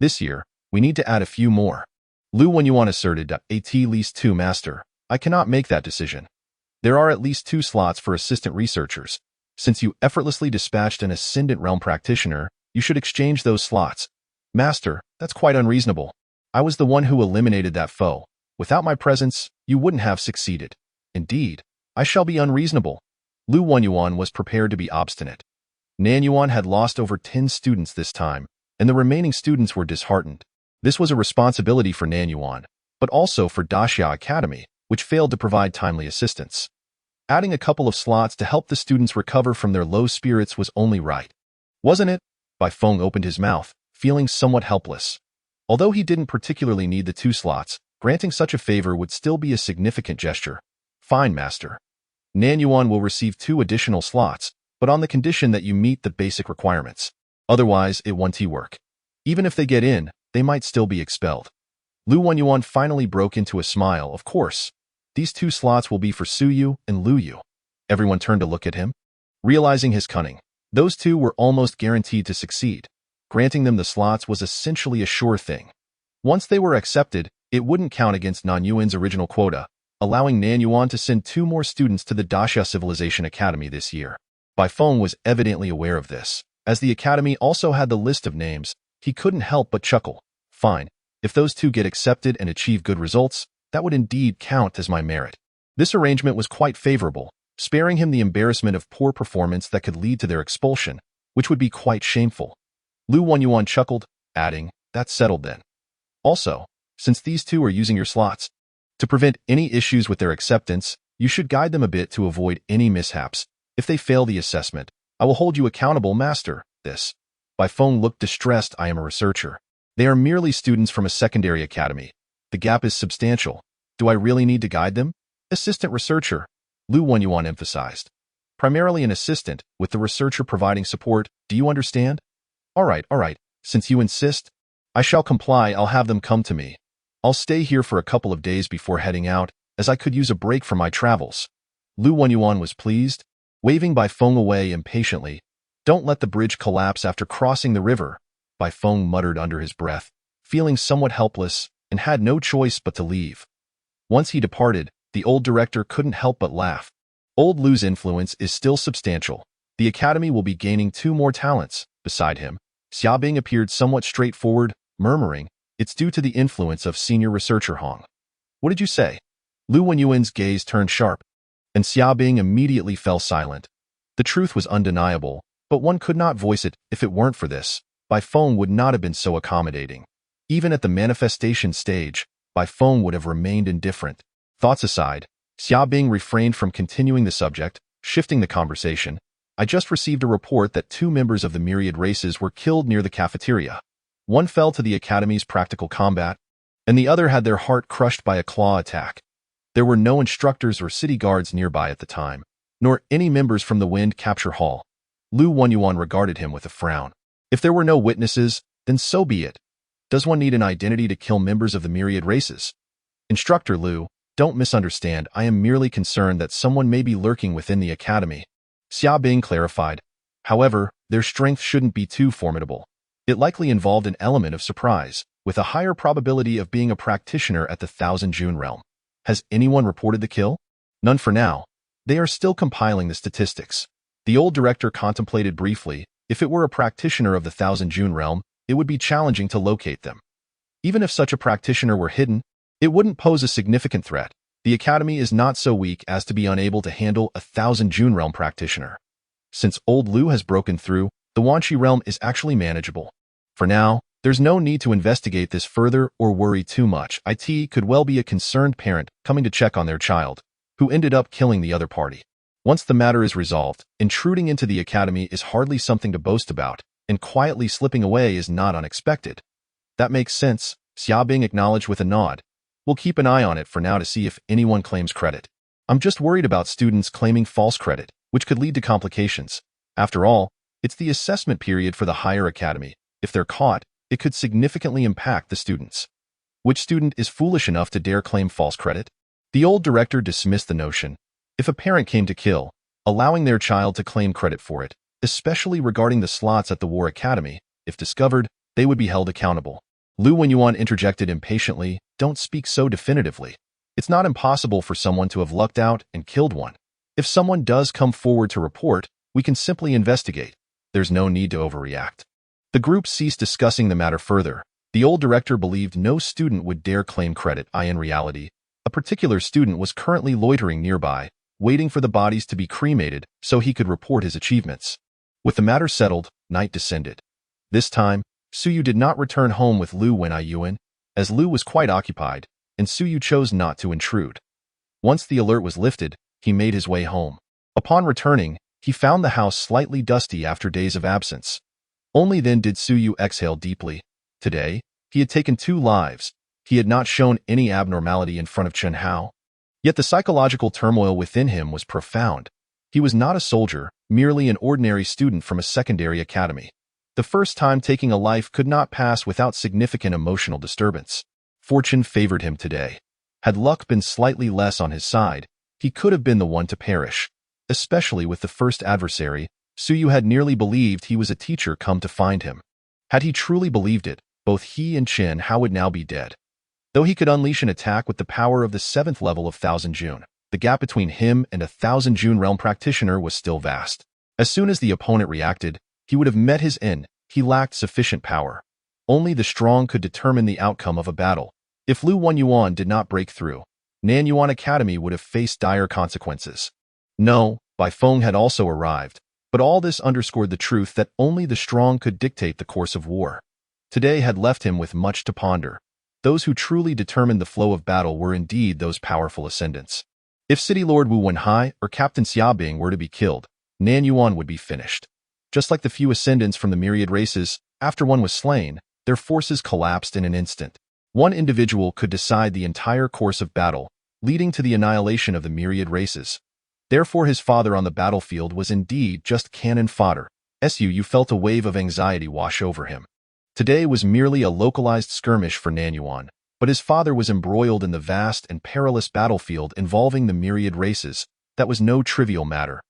This year, we need to add a few more." Lu Wenyuan asserted, "At least 2, Master. I cannot make that decision. There are at least 2 slots for assistant researchers. Since you effortlessly dispatched an Ascendant Realm practitioner, you should exchange those slots." "Master, that's quite unreasonable. I was the one who eliminated that foe. Without my presence, you wouldn't have succeeded." "Indeed, I shall be unreasonable." Lu Wenyuan was prepared to be obstinate. Nanyuan had lost over 10 students this time, and the remaining students were disheartened. This was a responsibility for Nanyuan, but also for Daxia Academy, which failed to provide timely assistance. Adding a couple of slots to help the students recover from their low spirits was only right. Wasn't it? Bai Feng opened his mouth, feeling somewhat helpless. Although he didn't particularly need the 2 slots, granting such a favor would still be a significant gesture. "Fine, Master. Nanyuan will receive 2 additional slots, but on the condition that you meet the basic requirements. Otherwise, it won't work. Even if they get in, they might still be expelled." Lu Wenyuan finally broke into a smile. "Of course. These 2 slots will be for Suyu and Luyu." Everyone turned to look at him. Realizing his cunning, those 2 were almost guaranteed to succeed. Granting them the slots was essentially a sure thing. Once they were accepted, it wouldn't count against Nanyuan's original quota, allowing Nanyuan to send 2 more students to the Daxia Civilization Academy this year. Bai Feng was evidently aware of this. As the academy also had the list of names, he couldn't help but chuckle. Fine, if those 2 get accepted and achieve good results, that would indeed count as my merit. This arrangement was quite favorable, sparing him the embarrassment of poor performance that could lead to their expulsion, which would be quite shameful. Lu Wenyuan chuckled, adding, "That's settled then. Also, since these 2 are using your slots, to prevent any issues with their acceptance, you should guide them a bit to avoid any mishaps. If they fail the assessment, I will hold you accountable, master." This. Bai Feng looked distressed. "I am a researcher. They are merely students from a secondary academy. The gap is substantial. Do I really need to guide them?" "Assistant researcher," Lu Wenyuan emphasized. "Primarily an assistant, with the researcher providing support. Do you understand?" All right. Since you insist, I shall comply. I'll have them come to me. I'll stay here for a couple of days before heading out, as I could use a break from my travels." Lu Wenyuan was pleased, waving Bai Feng away impatiently. "Don't let the bridge collapse after crossing the river," Bai Feng muttered under his breath, feeling somewhat helpless, and had no choice but to leave. Once he departed, the old director couldn't help but laugh. Old Lu's influence is still substantial. The academy will be gaining 2 more talents. Beside him, Xiaobing appeared somewhat straightforward, murmuring, "It's due to the influence of senior researcher Hong." "What did you say?" Lu Wenyuan's gaze turned sharp, and Xiaobing immediately fell silent. The truth was undeniable, but one could not voice it. If it weren't for this, Bai Feng would not have been so accommodating. Even at the manifestation stage, Bai Feng would have remained indifferent. Thoughts aside, Xiaobing refrained from continuing the subject, shifting the conversation. "I just received a report that 2 members of the Myriad Races were killed near the cafeteria. One fell to the Academy's practical combat, and the other had their heart crushed by a claw attack. There were no instructors or city guards nearby at the time, nor any members from the Wind Capture Hall." Lu Wenyuan regarded him with a frown. "If there were no witnesses, then so be it. Does one need an identity to kill members of the Myriad Races?" "Instructor Lu, don't misunderstand. I am merely concerned that someone may be lurking within the academy," Xiaobing clarified. "However, their strength shouldn't be too formidable. It likely involved an element of surprise, with a higher probability of being a practitioner at the Thousand June realm. Has anyone reported the kill?" "None for now. They are still compiling the statistics." The old director contemplated briefly. If it were a practitioner of the Thousand June realm, it would be challenging to locate them. Even if such a practitioner were hidden, it wouldn't pose a significant threat. The academy is not so weak as to be unable to handle a Thousand June realm practitioner. Since old Lu has broken through, the Wanshi realm is actually manageable. For now, there's no need to investigate this further or worry too much. It could well be a concerned parent coming to check on their child, who ended up killing the other party. Once the matter is resolved, intruding into the academy is hardly something to boast about, and quietly slipping away is not unexpected. "That makes sense," Xiaobing acknowledged with a nod. "We'll keep an eye on it for now to see if anyone claims credit. I'm just worried about students claiming false credit, which could lead to complications. After all, it's the assessment period for the higher academy. If they're caught, it could significantly impact the students." "Which student is foolish enough to dare claim false credit?" The old director dismissed the notion. If a parent came to kill, allowing their child to claim credit for it, especially regarding the slots at the War Academy, if discovered, they would be held accountable. Lu Wenyuan interjected impatiently, "Don't speak so definitively. It's not impossible for someone to have lucked out and killed one. If someone does come forward to report, we can simply investigate. There's no need to overreact." The group ceased discussing the matter further. The old director believed no student would dare claim credit. In reality, a particular student was currently loitering nearby, waiting for the bodies to be cremated so he could report his achievements. With the matter settled, night descended. This time, Suyu did not return home with Lu Wenyuan, as Lu was quite occupied, and Suyu chose not to intrude. Once the alert was lifted, he made his way home. Upon returning, he found the house slightly dusty after days of absence. Only then did Suyu exhale deeply. Today, he had taken 2 lives. He had not shown any abnormality in front of Chen Hao. Yet the psychological turmoil within him was profound. He was not a soldier, merely an ordinary student from a secondary academy. The first time taking a life could not pass without significant emotional disturbance. Fortune favored him today. Had luck been slightly less on his side, he could have been the one to perish. Especially with the first adversary, Suyu had nearly believed he was a teacher come to find him. Had he truly believed it, both he and Chen Hao would now be dead. Though he could unleash an attack with the power of the 7th level of Thousand June, the gap between him and a Thousand June realm practitioner was still vast. As soon as the opponent reacted, he would have met his end. He lacked sufficient power. Only the strong could determine the outcome of a battle. If Lu Wenyuan did not break through, Nanyuan Academy would have faced dire consequences. No, Bai Feng had also arrived, but all this underscored the truth that only the strong could dictate the course of war. Today had left him with much to ponder. Those who truly determined the flow of battle were indeed those powerful ascendants. If City Lord Wu Wenhai or Captain Xiaobing were to be killed, Nanyuan would be finished. Just like the few ascendants from the Myriad Races, after one was slain, their forces collapsed in an instant. One individual could decide the entire course of battle, leading to the annihilation of the Myriad Races. Therefore his father on the battlefield was indeed just cannon fodder. Su felt a wave of anxiety wash over him. Today was merely a localized skirmish for Nanyuan, but his father was embroiled in the vast and perilous battlefield involving the Myriad Races. That was no trivial matter.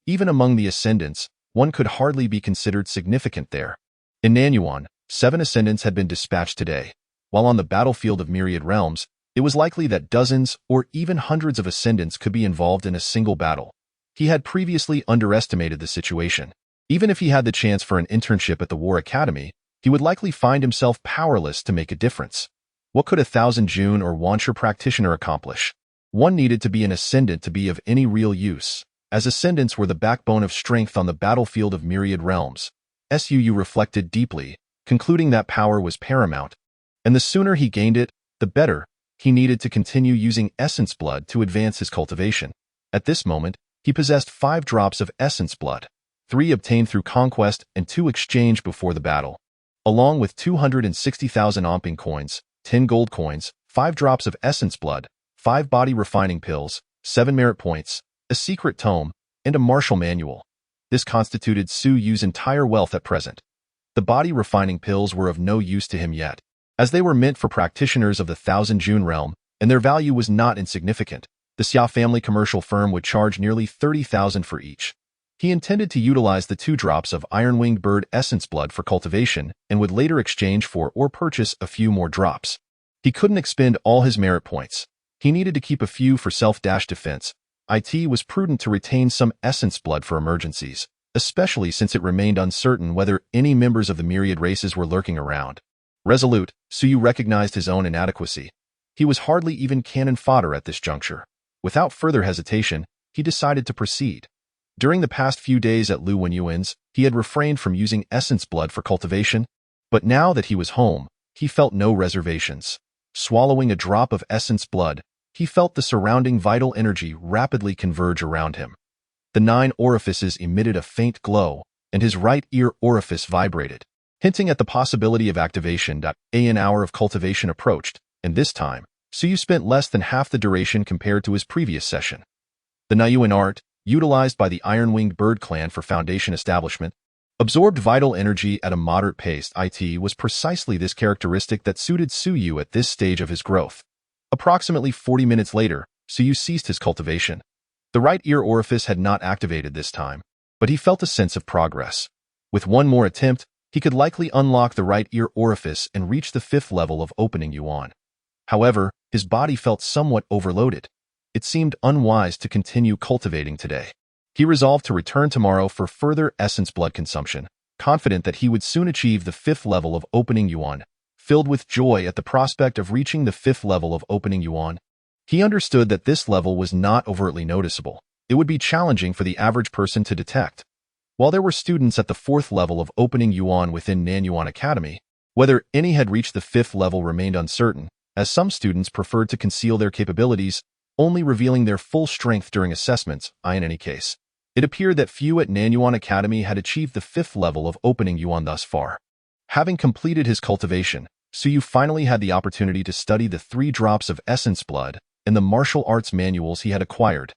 Even among the ascendants, one could hardly be considered significant there. In Nanyuan, 7 ascendants had been dispatched today, while on the battlefield of Myriad Realms, it was likely that dozens or even hundreds of ascendants could be involved in a single battle. He had previously underestimated the situation. Even if he had the chance for an internship at the War Academy, he would likely find himself powerless to make a difference. What could a Thousand June or Wancher practitioner accomplish? One needed to be an ascendant to be of any real use, as ascendants were the backbone of strength on the battlefield of Myriad Realms. Su reflected deeply, concluding that power was paramount, and the sooner he gained it, the better. He needed to continue using essence blood to advance his cultivation. At this moment, he possessed 5 drops of essence blood, 3 obtained through conquest and 2 exchanged before the battle. Along with 260,000 omping coins, 10 gold coins, 5 drops of essence blood, 5 body refining pills, 7 merit points, a secret tome, and a martial manual. This constituted Su Yu's entire wealth at present. The body refining pills were of no use to him yet, as they were meant for practitioners of the Thousand June realm, and their value was not insignificant. The Xia family commercial firm would charge nearly 30,000 for each. He intended to utilize the 2 drops of iron-winged bird essence blood for cultivation and would later exchange for or purchase a few more drops. He couldn't expend all his merit points. He needed to keep a few for self-defense. It was prudent to retain some essence blood for emergencies, especially since it remained uncertain whether any members of the Myriad Races were lurking around. Resolute, Su Yu recognized his own inadequacy. He was hardly even cannon fodder at this juncture. Without further hesitation, he decided to proceed. During the past few days at Lu Wenyuan's, he had refrained from using essence blood for cultivation, but now that he was home, he felt no reservations. Swallowing a drop of essence blood, he felt the surrounding vital energy rapidly converge around him. The 9 orifices emitted a faint glow, and his right ear orifice vibrated, hinting at the possibility of activation. An hour of cultivation approached, and this time, Su Yu spent less than half the duration compared to his previous session. The Niuan art, utilized by the Iron-Winged Bird clan for foundation establishment, absorbed vital energy at a moderate pace. It was precisely this characteristic that suited Su Yu at this stage of his growth. Approximately 40 minutes later, Su Yu ceased his cultivation. The right ear orifice had not activated this time, but he felt a sense of progress. With one more attempt, he could likely unlock the right ear orifice and reach the 5th level of opening yuan. However, his body felt somewhat overloaded. It seemed unwise to continue cultivating today. He resolved to return tomorrow for further essence blood consumption, confident that he would soon achieve the 5th level of opening yuan. Filled with joy at the prospect of reaching the 5th level of opening yuan, he understood that this level was not overtly noticeable. It would be challenging for the average person to detect. While there were students at the 4th level of opening yuan within Nanyuan Academy, whether any had reached the 5th level remained uncertain, as some students preferred to conceal their capabilities, only revealing their full strength during assessments. In any case, it appeared that few at Nanyuan Academy had achieved the 5th level of opening yuan thus far. Having completed his cultivation, Su Yu finally had the opportunity to study the 3 drops of essence blood and the martial arts manuals he had acquired.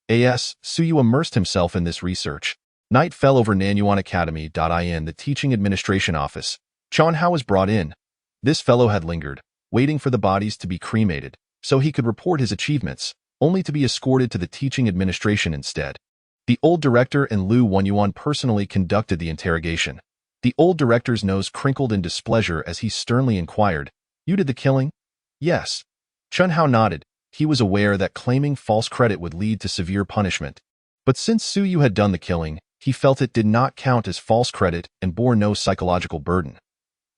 Su Yu immersed himself in this research. Night fell over Nanyuan Academy. In the teaching administration office, Chan Hao was brought in. This fellow had lingered, waiting for the bodies to be cremated, so he could report his achievements, only to be escorted to the teaching administration instead. The old director and Lu Wenyuan personally conducted the interrogation. The old director's nose crinkled in displeasure as he sternly inquired, "You did the killing?" Yes. Chun Hao nodded. He was aware that claiming false credit would lead to severe punishment. But since Su Yu had done the killing, he felt it did not count as false credit and bore no psychological burden.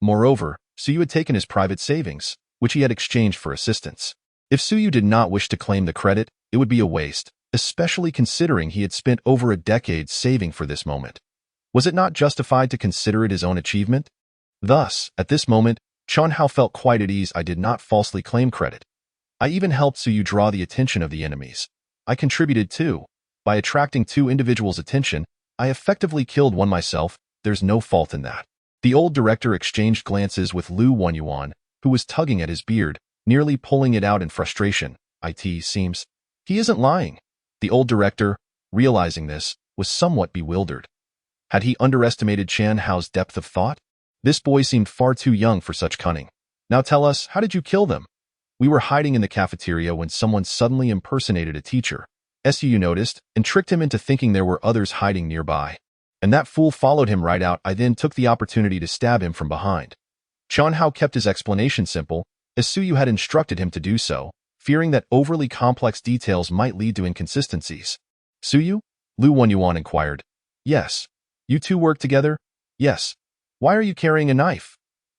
Moreover, Su Yu had taken his private savings, which he had exchanged for assistance. If Su Yu did not wish to claim the credit, it would be a waste, especially considering he had spent over a decade saving for this moment. Was it not justified to consider it his own achievement? Thus, at this moment, Chun Hao felt quite at ease. I did not falsely claim credit. I even helped Su Yu draw the attention of the enemies. I contributed too. By attracting two individuals' attention, I effectively killed one myself. There's no fault in that. The old director exchanged glances with Lu Wanyuan, who was tugging at his beard, nearly pulling it out in frustration. It seems. He isn't lying. The old director, realizing this, was somewhat bewildered. Had he underestimated Chan Hao's depth of thought? This boy seemed far too young for such cunning. Now tell us, how did you kill them? We were hiding in the cafeteria when someone suddenly impersonated a teacher. Su noticed, and tricked him into thinking there were others hiding nearby. And that fool followed him right out. I then took the opportunity to stab him from behind. Chun Hao kept his explanation simple, as Su Yu had instructed him to do so, fearing that overly complex details might lead to inconsistencies. Su Yu? Lu Wanyuan inquired. Yes. You two work together? Yes. Why are you carrying a knife?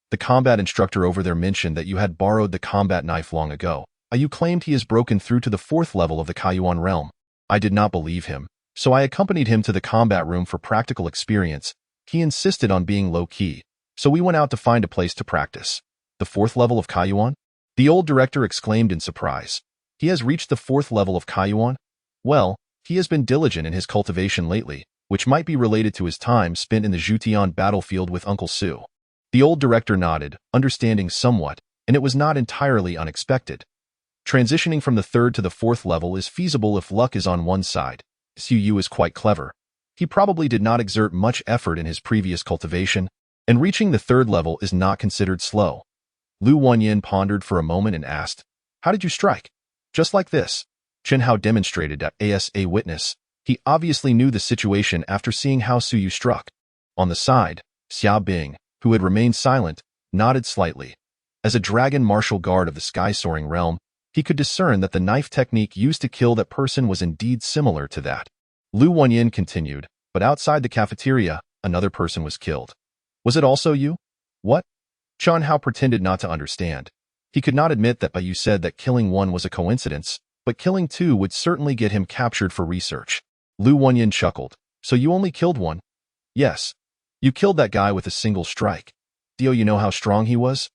The combat instructor over there mentioned that you had borrowed the combat knife long ago. You claimed he has broken through to the 4th level of the Kaiyuan realm. I did not believe him, so I accompanied him to the combat room for practical experience. He insisted on being low-key, so we went out to find a place to practice. The 4th level of Kaiyuan? The old director exclaimed in surprise. He has reached the 4th level of Kaiyuan? Well, he has been diligent in his cultivation lately, which might be related to his time spent in the Zhutian battlefield with Uncle Su. The old director nodded, understanding somewhat, and it was not entirely unexpected. Transitioning from the 3rd to the 4th level is feasible if luck is on one side. Su Yu is quite clever. He probably did not exert much effort in his previous cultivation, and reaching the 3rd level is not considered slow. Lu Wanyin pondered for a moment and asked, How did you strike? Just like this. Chen Hao demonstrated as a witness. He obviously knew the situation after seeing how Su Yu struck. On the side, Xia Bing, who had remained silent, nodded slightly. As a dragon martial guard of the sky-soaring realm, he could discern that the knife technique used to kill that person was indeed similar to that. Lu Wanyin continued, but outside the cafeteria, another person was killed. Was it also you? What? Chun Hao pretended not to understand. He could not admit that Yu said that killing one was a coincidence, but killing two would certainly get him captured for research. Lu Wanyin chuckled. So you only killed one? Yes. You killed that guy with a single strike. Do you know how strong he was?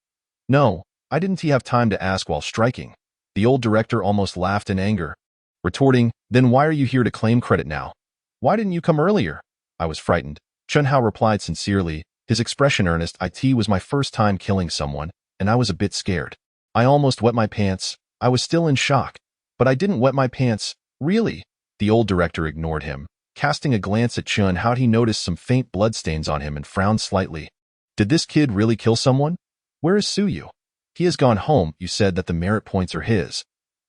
No, I didn't have time to ask while striking. The old director almost laughed in anger, retorting, Then why are you here to claim credit now? Why didn't you come earlier? I was frightened. Chun Hao replied sincerely, his expression earnest. It was my first time killing someone, and I was a bit scared. I almost wet my pants. I was still in shock. But I didn't wet my pants. Really? The old director ignored him. Casting a glance at Chun Hao, he noticed some faint bloodstains on him and frowned slightly. Did this kid really kill someone? Where is Su Yu? He has gone home. You said that the merit points are his.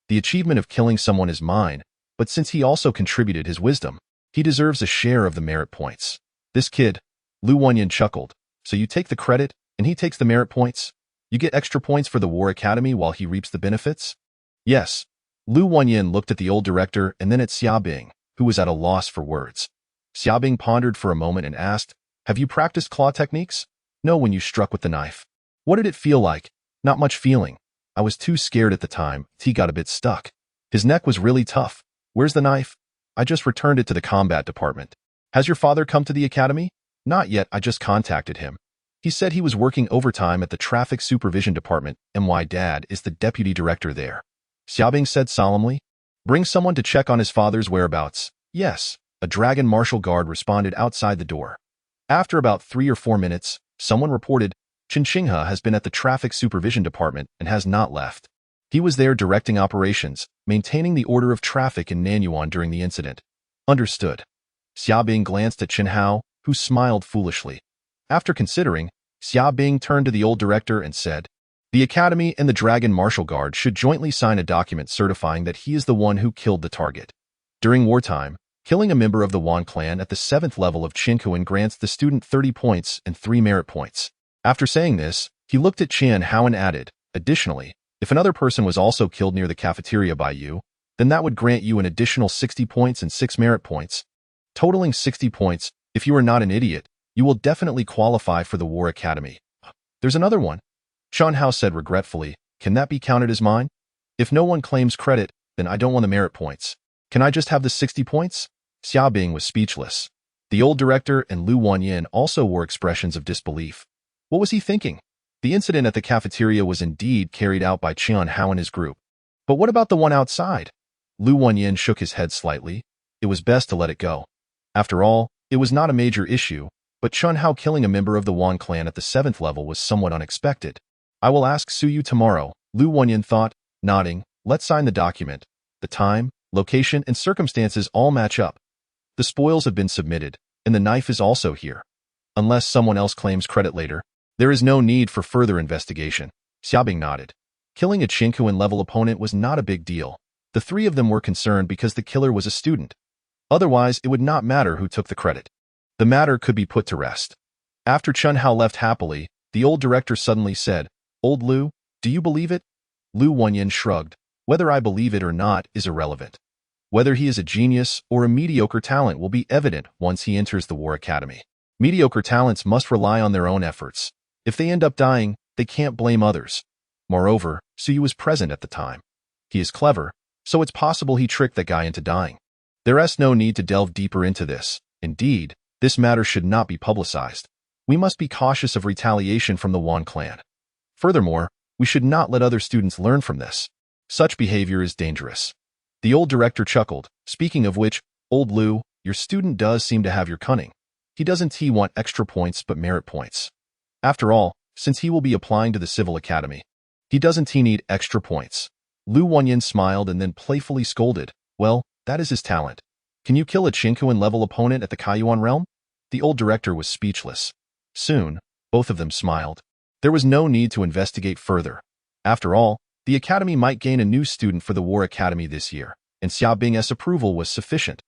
The achievement of killing someone is mine, but since he also contributed his wisdom, he deserves a share of the merit points. This kid, Lu Wanyin chuckled. So you take the credit, and he takes the merit points? You get extra points for the War Academy while he reaps the benefits? Yes. Lu Wanyin looked at the old director and then at Xia Bing, who was at a loss for words. Xia Bing pondered for a moment and asked, Have you practiced claw techniques? No, when you struck with the knife. What did it feel like? Not much feeling. I was too scared at the time. He got a bit stuck. His neck was really tough. Where's the knife? I just returned it to the combat department. Has your father come to the academy? Not yet, I just contacted him. He said he was working overtime at the traffic supervision department. My dad is the deputy director there. Xiaobing said solemnly. Bring someone to check on his father's whereabouts. Yes, a dragon martial guard responded outside the door. After about 3 or 4 minutes, someone reported, Chen Qinghe has been at the traffic supervision department and has not left. He was there directing operations, maintaining the order of traffic in Nanyuan during the incident. Understood. Xia Bing glanced at Chen Hao, who smiled foolishly. After considering, Xia Bing turned to the old director and said, The Academy and the Dragon Martial Guard should jointly sign a document certifying that he is the one who killed the target. During wartime, killing a member of the Wan clan at the 7th level of Qinkuan grants the student 30 points and 3 merit points. After saying this, he looked at Chen Hao and added, Additionally, If another person was also killed near the cafeteria by you, then that would grant you an additional 60 points and 6 merit points, totaling 60 points. If you are not an idiot, you will definitely qualify for the War Academy. There's another one, Chun Hao said regretfully. Can that be counted as mine? If no one claims credit, then I don't want the merit points. Can I just have the 60 points? Xia Bing was speechless. The old director and Lu Wanyin also wore expressions of disbelief. What was he thinking? The incident at the cafeteria was indeed carried out by Chun Hao and his group. But what about the one outside? Lu Wanyin shook his head slightly. It was best to let it go. After all, it was not a major issue, but Chun Hao killing a member of the Wan clan at the 7th level was somewhat unexpected. I will ask Suyu tomorrow, Lu Wanyin thought, nodding. Let's sign the document. The time, location, and circumstances all match up. The spoils have been submitted, and the knife is also here. Unless someone else claims credit later, there is no need for further investigation. Xiaobing nodded. Killing a Qingkuan level opponent was not a big deal. The three of them were concerned because the killer was a student. Otherwise, it would not matter who took the credit. The matter could be put to rest. After Chun Hao left happily, the old director suddenly said, Old Lu, do you believe it? Lu Wanyin shrugged. Whether I believe it or not is irrelevant. Whether he is a genius or a mediocre talent will be evident once he enters the War Academy. Mediocre talents must rely on their own efforts. If they end up dying, they can't blame others. Moreover, Suyu was present at the time. He is clever, so it's possible he tricked that guy into dying. There is no need to delve deeper into this. Indeed, this matter should not be publicized. We must be cautious of retaliation from the Wan clan. Furthermore, we should not let other students learn from this. Such behavior is dangerous. The old director chuckled. Speaking of which, Old Lu, your student does seem to have your cunning. Doesn't he want extra points but merit points? After all, since he will be applying to the Civil Academy, doesn't he need extra points? Lu Wanyin smiled and then playfully scolded. Well, that is his talent. Can you kill a Qingkuan level opponent at the Kaiyuan realm? The old director was speechless. Soon, both of them smiled. There was no need to investigate further. After all, the Academy might gain a new student for the War Academy this year, and Xia Bing's approval was sufficient.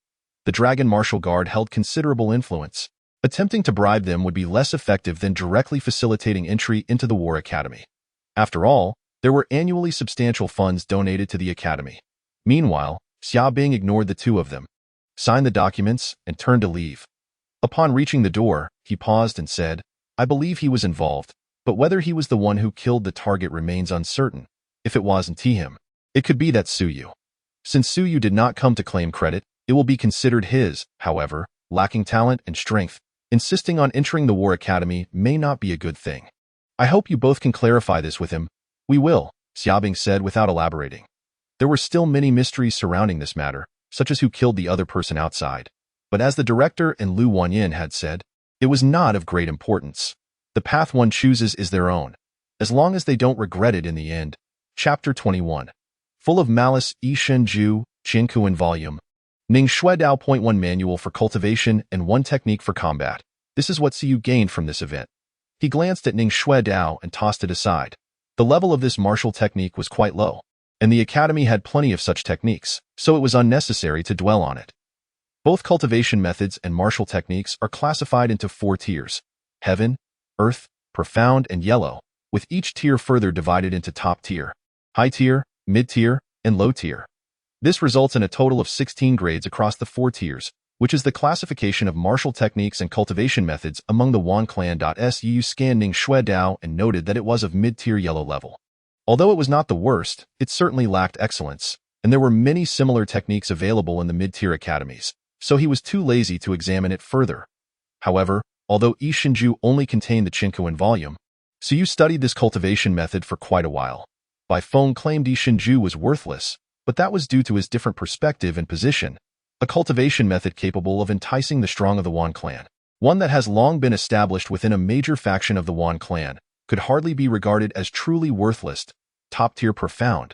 The Dragon Martial Guard held considerable influence. Attempting to bribe them would be less effective than directly facilitating entry into the War Academy. After all, there were annually substantial funds donated to the Academy. Meanwhile, Xia Bing ignored the two of them, signed the documents, and turned to leave. Upon reaching the door, he paused and said, I believe he was involved, but whether he was the one who killed the target remains uncertain. If it wasn't him, it could be that Suyu. Since Suyu did not come to claim credit, it will be considered his. However, lacking talent and strength, insisting on entering the War Academy may not be a good thing. I hope you both can clarify this with him. We will, Xiaobing said without elaborating. There were still many mysteries surrounding this matter, such as who killed the other person outside. But as the director and Lu Wanyin had said, it was not of great importance. The path one chooses is their own, as long as they don't regret it in the end. Chapter 21. Full of Malice, Yi Shenju, Qingkuan Volume. Ning Shui Dao. 1 Manual for Cultivation and 1 Technique for Combat. This is what Siyu gained from this event. He glanced at Ning Shui Dao and tossed it aside. The level of this martial technique was quite low, and the Academy had plenty of such techniques, so it was unnecessary to dwell on it. Both cultivation methods and martial techniques are classified into 4 tiers: Heaven, Earth, Profound, and Yellow, with each tier further divided into top tier, high tier, mid tier, and low tier. This results in a total of 16 grades across the 4 tiers, which is the classification of martial techniques and cultivation methods among the Wan clan. Su scanned Ning Shui Dao and noted that it was of mid-tier yellow level. Although it was not the worst, it certainly lacked excellence, and there were many similar techniques available in the mid-tier academies, so he was too lazy to examine it further. However, although Yi Shenju only contained the Qingkuan volume, Suyu studied this cultivation method for quite a while. Bai Feng claimed Yi Shenju was worthless, but that was due to his different perspective and position. A cultivation method capable of enticing the strong of the Wan clan, one that has long been established within a major faction of the Wan clan, could hardly be regarded as truly worthless, top-tier profound.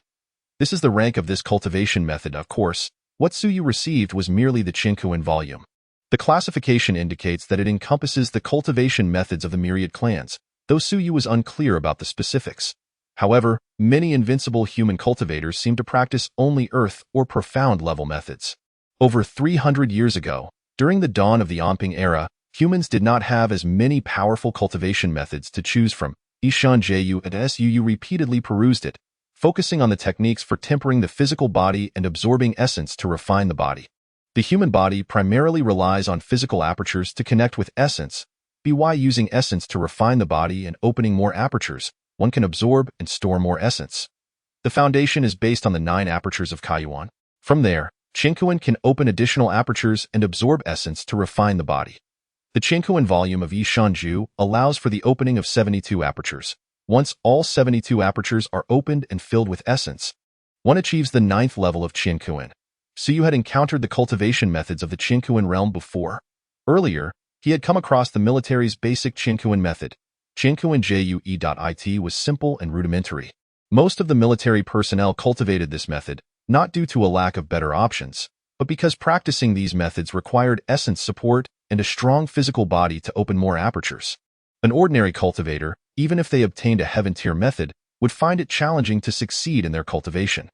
This is the rank of this cultivation method. Of course, what Suyu received was merely the Qingkuan volume. The classification indicates that it encompasses the cultivation methods of the myriad clans, though Suyu was unclear about the specifics. However, many invincible human cultivators seem to practice only earth or profound level methods. Over 300 years ago, during the dawn of the Anping era, humans did not have as many powerful cultivation methods to choose from. Ishan Ju and Suu repeatedly perused it, focusing on the techniques for tempering the physical body and absorbing essence to refine the body. The human body primarily relies on physical apertures to connect with essence. By using essence to refine the body and opening more apertures, one can absorb and store more essence. The foundation is based on the 9 apertures of Kaiyuan. From there, Qingkuan can open additional apertures and absorb essence to refine the body. The Qingkuan volume of Yi Shanju allows for the opening of 72 apertures. Once all 72 apertures are opened and filled with essence, one achieves the 9th level of Qingkuan. So you had encountered the cultivation methods of the Qingkuan realm before. Earlier, he had come across the military's basic Qingkuan method. Qingkuan Jue.it was simple and rudimentary. Most of the military personnel cultivated this method, not due to a lack of better options, but because practicing these methods required essence support and a strong physical body to open more apertures. An ordinary cultivator, even if they obtained a heaven-tier method, would find it challenging to succeed in their cultivation.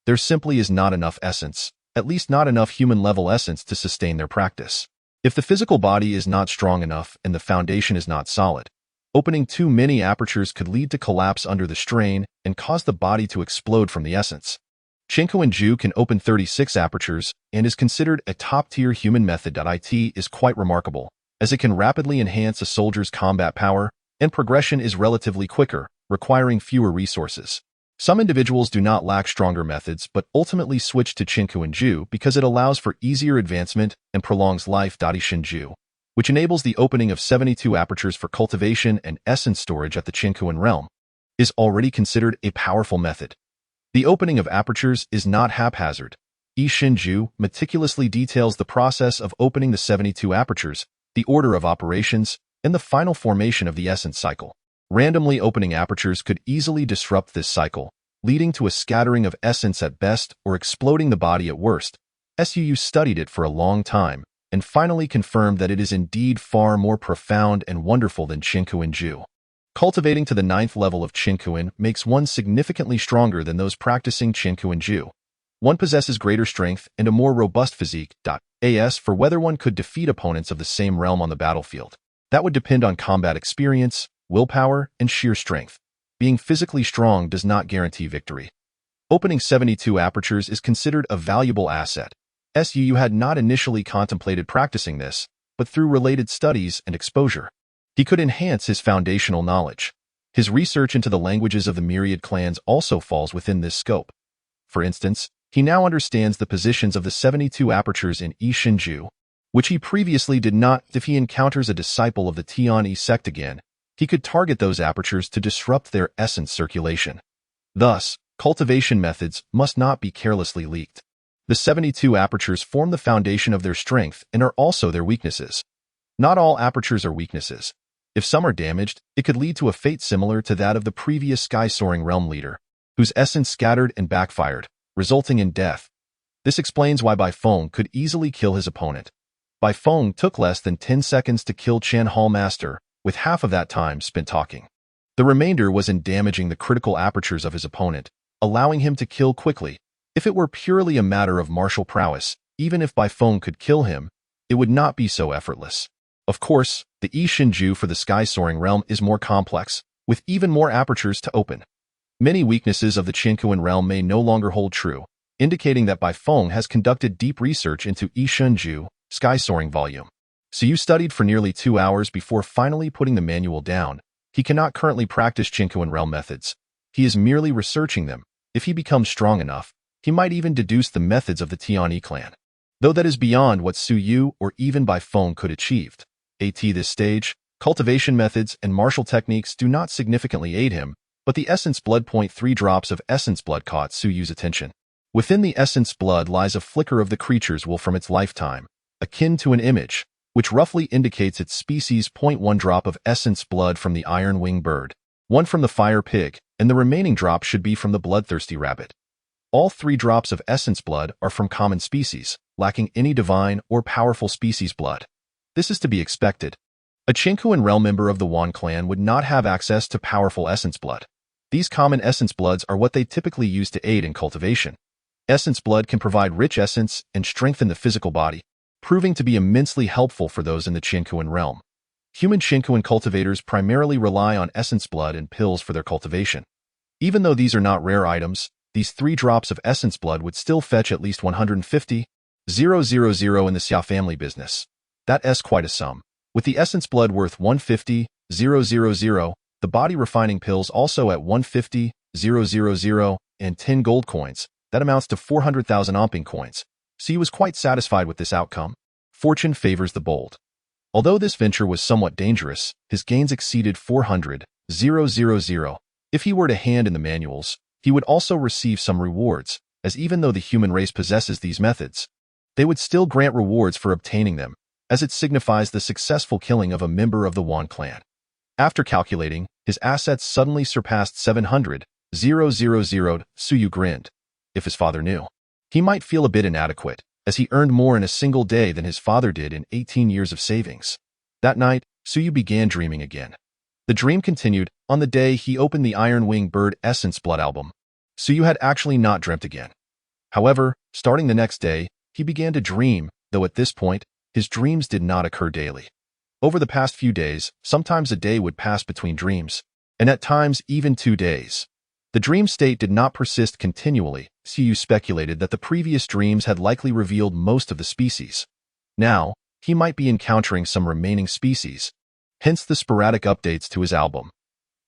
There simply is not enough essence, at least not enough human-level essence to sustain their practice. If the physical body is not strong enough and the foundation is not solid, opening too many apertures could lead to collapse under the strain and cause the body to explode from the essence. Qingkuan Ju can open 36 apertures and is considered a top-tier human method. It is quite remarkable, as it can rapidly enhance a soldier's combat power, and progression is relatively quicker, requiring fewer resources. Some individuals do not lack stronger methods but ultimately switch to Qingkuan Ju because it allows for easier advancement and prolongs life. Shinju, which enables the opening of 72 apertures for cultivation and essence storage at the Qingkuan realm, is already considered a powerful method. The opening of apertures is not haphazard. Yi Shinju meticulously details the process of opening the 72 apertures, the order of operations, and the final formation of the essence cycle. Randomly opening apertures could easily disrupt this cycle, leading to a scattering of essence at best or exploding the body at worst. Suu studied it for a long time and finally confirmed that it is indeed far more profound and wonderful than Qingkuan Ju. Cultivating to the 9th level of Qingkuan makes one significantly stronger than those practicing Qingkuan Ju. One possesses greater strength and a more robust physique. As for whether one could defeat opponents of the same realm on the battlefield, that would depend on combat experience, willpower, and sheer strength. Being physically strong does not guarantee victory. Opening 72 apertures is considered a valuable asset. Suu had not initially contemplated practicing this, but through related studies and exposure, he could enhance his foundational knowledge. His research into the languages of the Myriad clans also falls within this scope. For instance, he now understands the positions of the 72 apertures in Yi Shinju, which he previously did not. If he encounters a disciple of the Tian-Yi sect again, he could target those apertures to disrupt their essence circulation. Thus, cultivation methods must not be carelessly leaked. The 72 apertures form the foundation of their strength and are also their weaknesses. Not all apertures are weaknesses. If some are damaged, it could lead to a fate similar to that of the previous sky-soaring realm leader, whose essence scattered and backfired, resulting in death. This explains why Bai Feng could easily kill his opponent. Bai Feng took less than 10 seconds to kill Chen Hall Master, with half of that time spent talking. The remainder was in damaging the critical apertures of his opponent, allowing him to kill quickly. If it were purely a matter of martial prowess, even if Bai Feng could kill him, it would not be so effortless. Of course, the Yi Shinju for the sky-soaring realm is more complex, with even more apertures to open. Many weaknesses of the Qingkuan realm may no longer hold true, indicating that Bai Feng has conducted deep research into Yi Shinju, sky-soaring volume. So you studied for nearly 2 hours before finally putting the manual down. He cannot currently practice Qingkuan realm methods. He is merely researching them. If he becomes strong enough, he might even deduce the methods of the Tian-Yi clan. Though that is beyond what Su Yu or even Bai Feng could achieve. At this stage, cultivation methods and martial techniques do not significantly aid him, but the essence blood 0.3 drops of essence blood caught Su Yu's attention. Within the essence blood lies a flicker of the creature's will from its lifetime, akin to an image, which roughly indicates its species. 0.1 drop of essence blood from the iron-winged bird, 1 from the fire pig, and the remaining drop should be from the bloodthirsty rabbit. All 3 drops of essence blood are from common species, lacking any divine or powerful species blood. This is to be expected. A Qingkuan realm member of the Wan clan would not have access to powerful essence blood. These common essence bloods are what they typically use to aid in cultivation. Essence blood can provide rich essence and strengthen the physical body, proving to be immensely helpful for those in the Qingkuan realm. Human Qingkuan cultivators primarily rely on essence blood and pills for their cultivation. Even though these are not rare items, these 3 drops of essence blood would still fetch at least 150,000 in the Xia family business. That's quite a sum. With the essence blood worth 150,000, the body refining pills also at 150,000, and 10 gold coins, that amounts to 400,000 omping coins. So he was quite satisfied with this outcome. Fortune favors the bold. Although this venture was somewhat dangerous, his gains exceeded 400,000. If he were to hand in the manuals, he would also receive some rewards, as even though the human race possesses these methods, they would still grant rewards for obtaining them, as it signifies the successful killing of a member of the Wan clan. After calculating, his assets suddenly surpassed 700,000. Suyu grinned. If his father knew, he might feel a bit inadequate, as he earned more in a single day than his father did in 18 years of savings. That night, Suyu began dreaming again. The dream continued on the day he opened the Iron-Winged Bird Essence Blood album. Suyu had actually not dreamt again. However, starting the next day, he began to dream, though at this point, his dreams did not occur daily. Over the past few days, sometimes a day would pass between dreams, and at times even 2 days. The dream state did not persist continually. Suyu speculated that the previous dreams had likely revealed most of the species. Now, he might be encountering some remaining species, hence the sporadic updates to his album.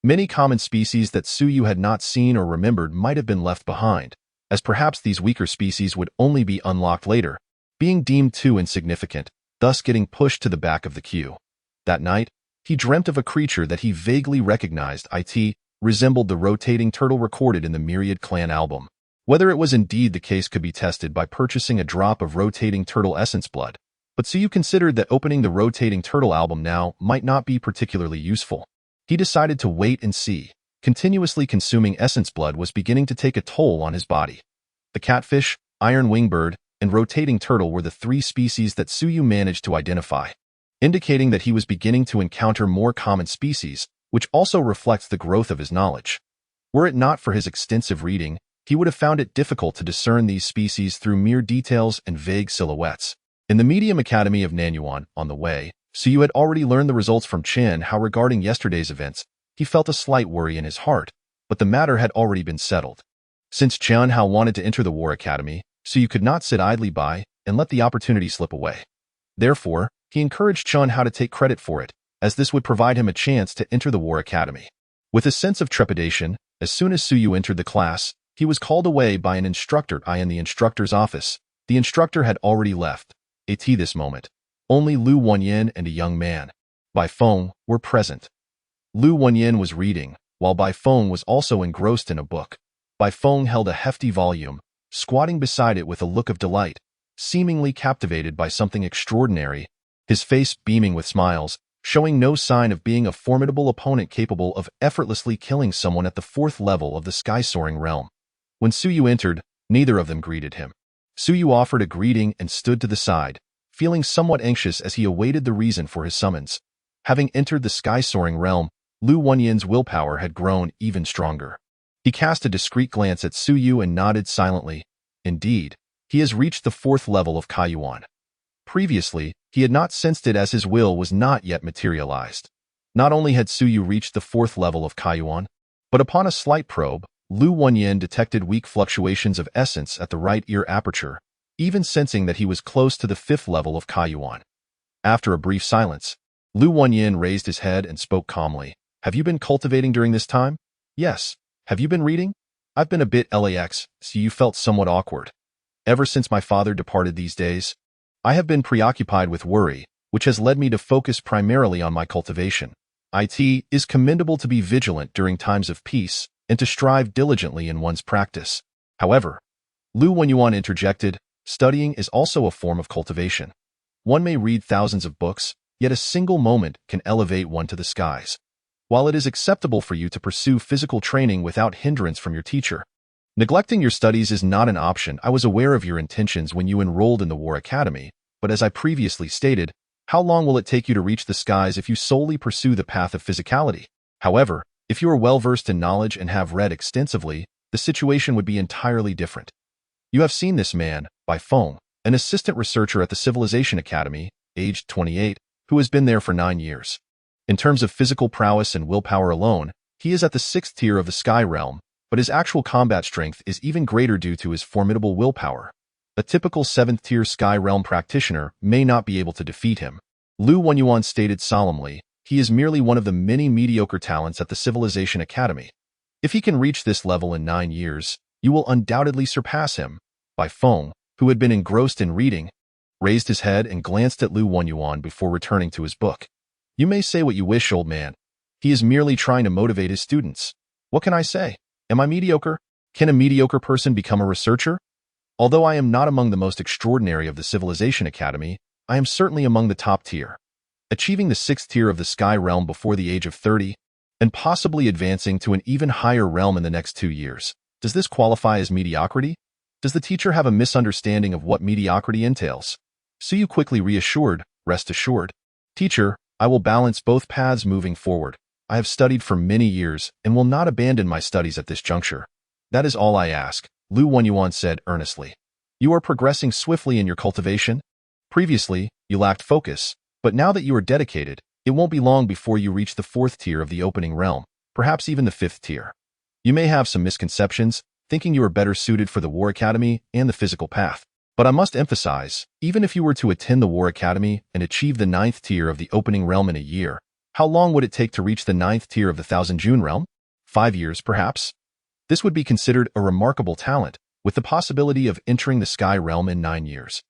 Many common species that Suyu had not seen or remembered might have been left behind, as perhaps these weaker species would only be unlocked later, being deemed too insignificant, thus getting pushed to the back of the queue. That night, he dreamt of a creature that he vaguely recognized. It resembled the rotating turtle recorded in the Myriad clan album. Whether it was indeed the case could be tested by purchasing a drop of rotating turtle essence blood, but Suyu considered that opening the rotating turtle album now might not be particularly useful. He decided to wait and see. Continuously consuming essence blood was beginning to take a toll on his body. The catfish, iron-winged bird, and rotating turtle were the 3 species that Suyu managed to identify, indicating that he was beginning to encounter more common species, which also reflects the growth of his knowledge. Were it not for his extensive reading, he would have found it difficult to discern these species through mere details and vague silhouettes. In the Medium Academy of Nanyuan, on the way, Suyu had already learned the results from Chen how regarding yesterday's events. He felt a slight worry in his heart, but the matter had already been settled. Since Chen Hao wanted to enter the War Academy, Suyu could not sit idly by and let the opportunity slip away. Therefore, he encouraged Chen Hao to take credit for it, as this would provide him a chance to enter the War Academy. With a sense of trepidation, as soon as Suyu entered the class, he was called away by an instructor in the instructor's office. The instructor had already left. At this moment, only Lu Wanyan and a young man, Bai Feng, were present. Lu Wanyan was reading, while Bai Feng was also engrossed in a book. Bai Feng held a hefty volume, squatting beside it with a look of delight, seemingly captivated by something extraordinary, his face beaming with smiles, showing no sign of being a formidable opponent capable of effortlessly killing someone at the 4th level of the sky-soaring realm. When Suyu entered, neither of them greeted him. Suyu offered a greeting and stood to the side, feeling somewhat anxious as he awaited the reason for his summons. Having entered the sky-soaring realm, Lu Wanyan's willpower had grown even stronger. He cast a discreet glance at Suyu and nodded silently. Indeed, he has reached the 4th level of Kaiyuan. Previously, he had not sensed it as his will was not yet materialized. Not only had Suyu reached the 4th level of Kaiyuan, but upon a slight probe, Lu Wanyan detected weak fluctuations of essence at the right ear aperture, even sensing that he was close to the 5th level of Kaiyuan. After a brief silence, Lu Wanyan raised his head and spoke calmly. Have you been cultivating during this time? Yes. Have you been reading? I've been a bit lax, so you felt somewhat awkward. Ever since my father departed these days, I have been preoccupied with worry, which has led me to focus primarily on my cultivation. It is commendable to be vigilant during times of peace and to strive diligently in one's practice. However, Lu Wenyuan interjected, studying is also a form of cultivation. One may read thousands of books, yet a single moment can elevate one to the skies. While it is acceptable for you to pursue physical training without hindrance from your teacher, neglecting your studies is not an option. I was aware of your intentions when you enrolled in the War Academy, but as I previously stated, how long will it take you to reach the skies if you solely pursue the path of physicality? However, if you are well-versed in knowledge and have read extensively, the situation would be entirely different. You have seen this man, Bai Feng, an assistant researcher at the Civilization Academy, aged 28, who has been there for 9 years. In terms of physical prowess and willpower alone, he is at the 6th tier of the Sky Realm, but his actual combat strength is even greater due to his formidable willpower. A typical 7th-tier Sky Realm practitioner may not be able to defeat him. Lu Wenyuan stated solemnly, he is merely one of the many mediocre talents at the Civilization Academy. If he can reach this level in 9 years, you will undoubtedly surpass him. Bai Feng, who had been engrossed in reading, raised his head and glanced at Lu Wenyuan before returning to his book. You may say what you wish, old man. He is merely trying to motivate his students. What can I say? Am I mediocre? Can a mediocre person become a researcher? Although I am not among the most extraordinary of the Civilization Academy, I am certainly among the top tier. Achieving the 6th tier of the Sky Realm before the age of 30, and possibly advancing to an even higher realm in the next 2 years. Does this qualify as mediocrity? Does the teacher have a misunderstanding of what mediocrity entails? Suyu quickly reassured, rest assured. Teacher, I will balance both paths moving forward. I have studied for many years and will not abandon my studies at this juncture. That is all I ask, Lu Wenyuan said earnestly. You are progressing swiftly in your cultivation. Previously, you lacked focus, but now that you are dedicated, it won't be long before you reach the 4th tier of the opening realm, perhaps even the 5th tier. You may have some misconceptions, thinking you are better suited for the War Academy and the physical path. But I must emphasize, even if you were to attend the War Academy and achieve the 9th tier of the opening realm in a year, how long would it take to reach the 9th tier of the Thousand June realm? 5 years, perhaps? This would be considered a remarkable talent, with the possibility of entering the Sky Realm in 9 years.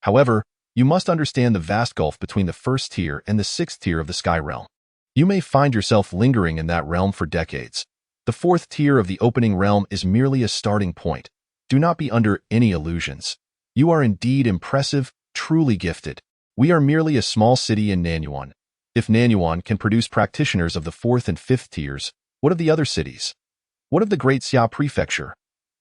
However, you must understand the vast gulf between the 1st tier and the 6th tier of the Sky Realm. You may find yourself lingering in that realm for decades. The 4th tier of the opening realm is merely a starting point. Do not be under any illusions. You are indeed impressive, truly gifted. We are merely a small city in Nanyuan. If Nanyuan can produce practitioners of the 4th and 5th tiers, what of the other cities? What of the Great Xia Prefecture?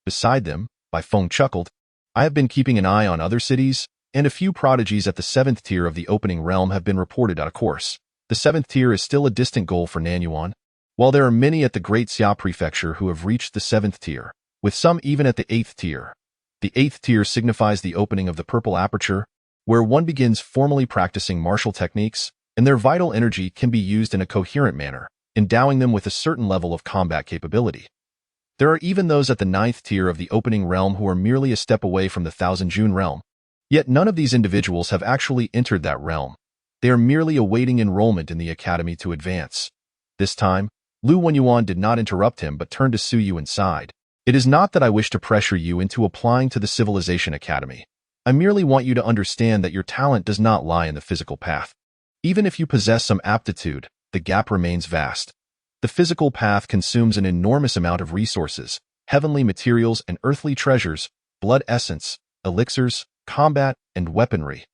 Beside them, Bai Feng chuckled, I have been keeping an eye on other cities, and a few prodigies at the 7th tier of the opening realm have been reported out of course. The 7th tier is still a distant goal for Nanyuan, while there are many at the Great Xia Prefecture who have reached the 7th tier, with some even at the 8th tier. The 8th tier signifies the opening of the purple aperture, where one begins formally practicing martial techniques, and their vital energy can be used in a coherent manner, endowing them with a certain level of combat capability. There are even those at the 9th tier of the opening realm who are merely a step away from the Thousand June realm. Yet none of these individuals have actually entered that realm. They are merely awaiting enrollment in the academy to advance. This time, Lu Wenyuan did not interrupt him but turned to Suyu and sighed. It is not that I wish to pressure you into applying to the Civilization Academy. I merely want you to understand that your talent does not lie in the physical path. Even if you possess some aptitude, the gap remains vast. The physical path consumes an enormous amount of resources, heavenly materials and earthly treasures, blood essence, elixirs, combat, and weaponry.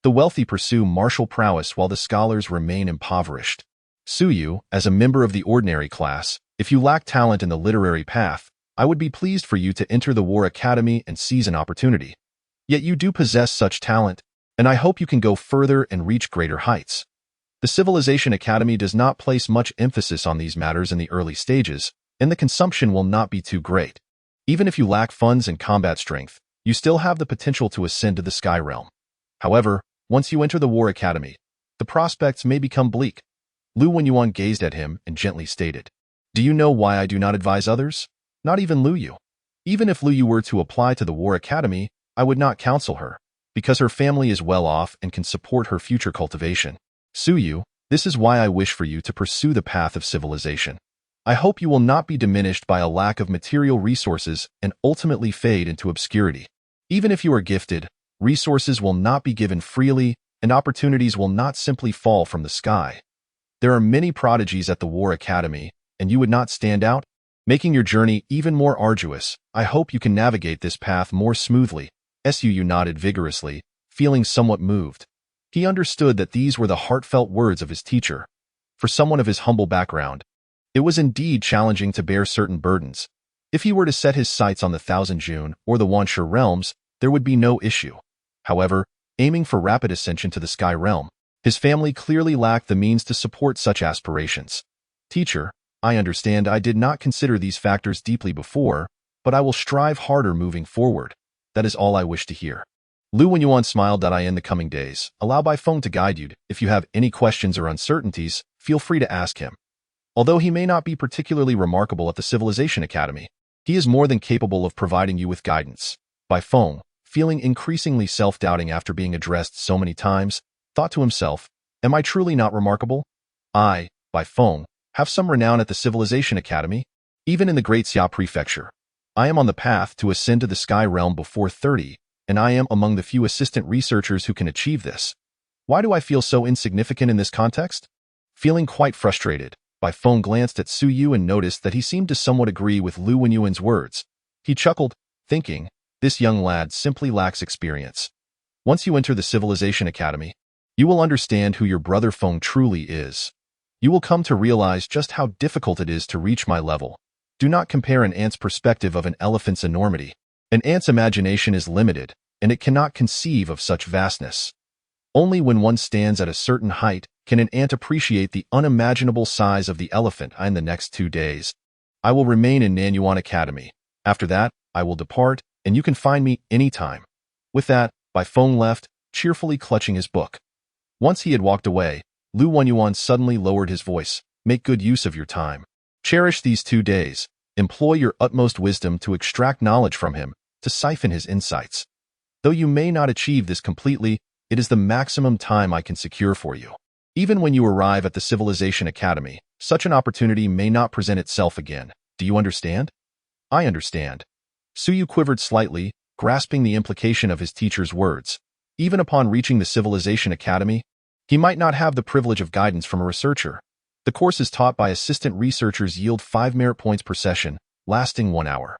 The wealthy pursue martial prowess while the scholars remain impoverished. Suyu, as a member of the ordinary class, if you lack talent in the literary path, I would be pleased for you to enter the War Academy and seize an opportunity. Yet you do possess such talent, and I hope you can go further and reach greater heights. The Civilization Academy does not place much emphasis on these matters in the early stages, and the consumption will not be too great. Even if you lack funds and combat strength, you still have the potential to ascend to the Sky Realm. However, once you enter the War Academy, the prospects may become bleak. Lu Wenyuan gazed at him and gently stated, Do you know why I do not advise others? Not even Lu Yu. Even if Lu Yu were to apply to the War Academy, I would not counsel her, because her family is well off and can support her future cultivation. Suyu, this is why I wish for you to pursue the path of civilization. I hope you will not be diminished by a lack of material resources and ultimately fade into obscurity. Even if you are gifted, resources will not be given freely and opportunities will not simply fall from the sky. There are many prodigies at the War Academy, and you would not stand out, making your journey even more arduous. I hope you can navigate this path more smoothly. Suyu nodded vigorously, feeling somewhat moved. He understood that these were the heartfelt words of his teacher. For someone of his humble background, it was indeed challenging to bear certain burdens. If he were to set his sights on the Thousand June or the Wanshe realms, there would be no issue. However, aiming for rapid ascension to the Sky Realm, his family clearly lacked the means to support such aspirations. Teacher, I understand I did not consider these factors deeply before, but I will strive harder moving forward. That is all I wish to hear. Lu Wenyuan smiled. In the coming days, allow Bai Feng to guide you. If you have any questions or uncertainties, feel free to ask him. Although he may not be particularly remarkable at the Civilization Academy, He is more than capable of providing you with guidance. Bai Feng, feeling increasingly self-doubting after being addressed so many times, thought to himself, am I truly not remarkable? I, Bai Feng, have some renown at the Civilization Academy, even in the Great Xia Prefecture. I am on the path to ascend to the Sky Realm before 30, and I am among the few assistant researchers who can achieve this. Why do I feel so insignificant in this context? Feeling quite frustrated, Bai Feng glanced at Su Yu and noticed that he seemed to somewhat agree with Lu Wenyuan's words. He chuckled, thinking, this young lad simply lacks experience. Once you enter the Civilization Academy, you will understand who your brother Feng truly is. You will come to realize just how difficult it is to reach my level. Do not compare an ant's perspective of an elephant's enormity. An ant's imagination is limited, and it cannot conceive of such vastness. Only when one stands at a certain height can an ant appreciate the unimaginable size of the elephant. In the next 2 days, I will remain in Nanyuan Academy. After that, I will depart, and you can find me anytime. With that, Bai Feng left, cheerfully clutching his book. Once he had walked away, Lu Wenyuan suddenly lowered his voice. Make good use of your time. Cherish these 2 days. Employ your utmost wisdom to extract knowledge from him, to siphon his insights. Though you may not achieve this completely, it is the maximum time I can secure for you. Even when you arrive at the Civilization Academy, such an opportunity may not present itself again. Do you understand? I understand. Su Yu quivered slightly, grasping the implication of his teacher's words. Even upon reaching the Civilization Academy, he might not have the privilege of guidance from a researcher. The courses taught by assistant researchers yield 5 merit points per session, lasting 1 hour.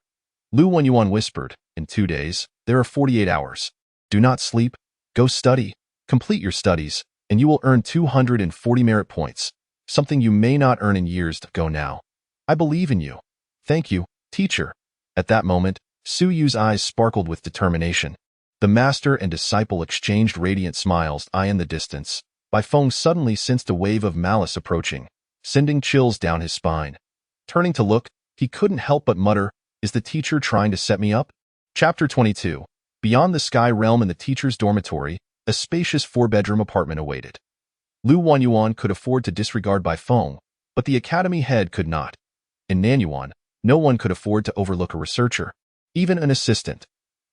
Lu Wenyuan whispered, in 2 days, there are 48 hours. Do not sleep, go study, complete your studies, and you will earn 240 merit points, something you may not earn in years to go now. I believe in you. Thank you, teacher. At that moment, Su Yu's eyes sparkled with determination. The master and disciple exchanged radiant smiles. In the distance, Bai Feng suddenly sensed a wave of malice approaching, sending chills down his spine. Turning to look, he couldn't help but mutter, is the teacher trying to set me up? Chapter 22. Beyond the Sky Realm in the teacher's dormitory, a spacious 4-bedroom apartment awaited. Lu Wenyuan could afford to disregard Bai Feng, but the academy head could not. In Nanyuan, no one could afford to overlook a researcher, even an assistant.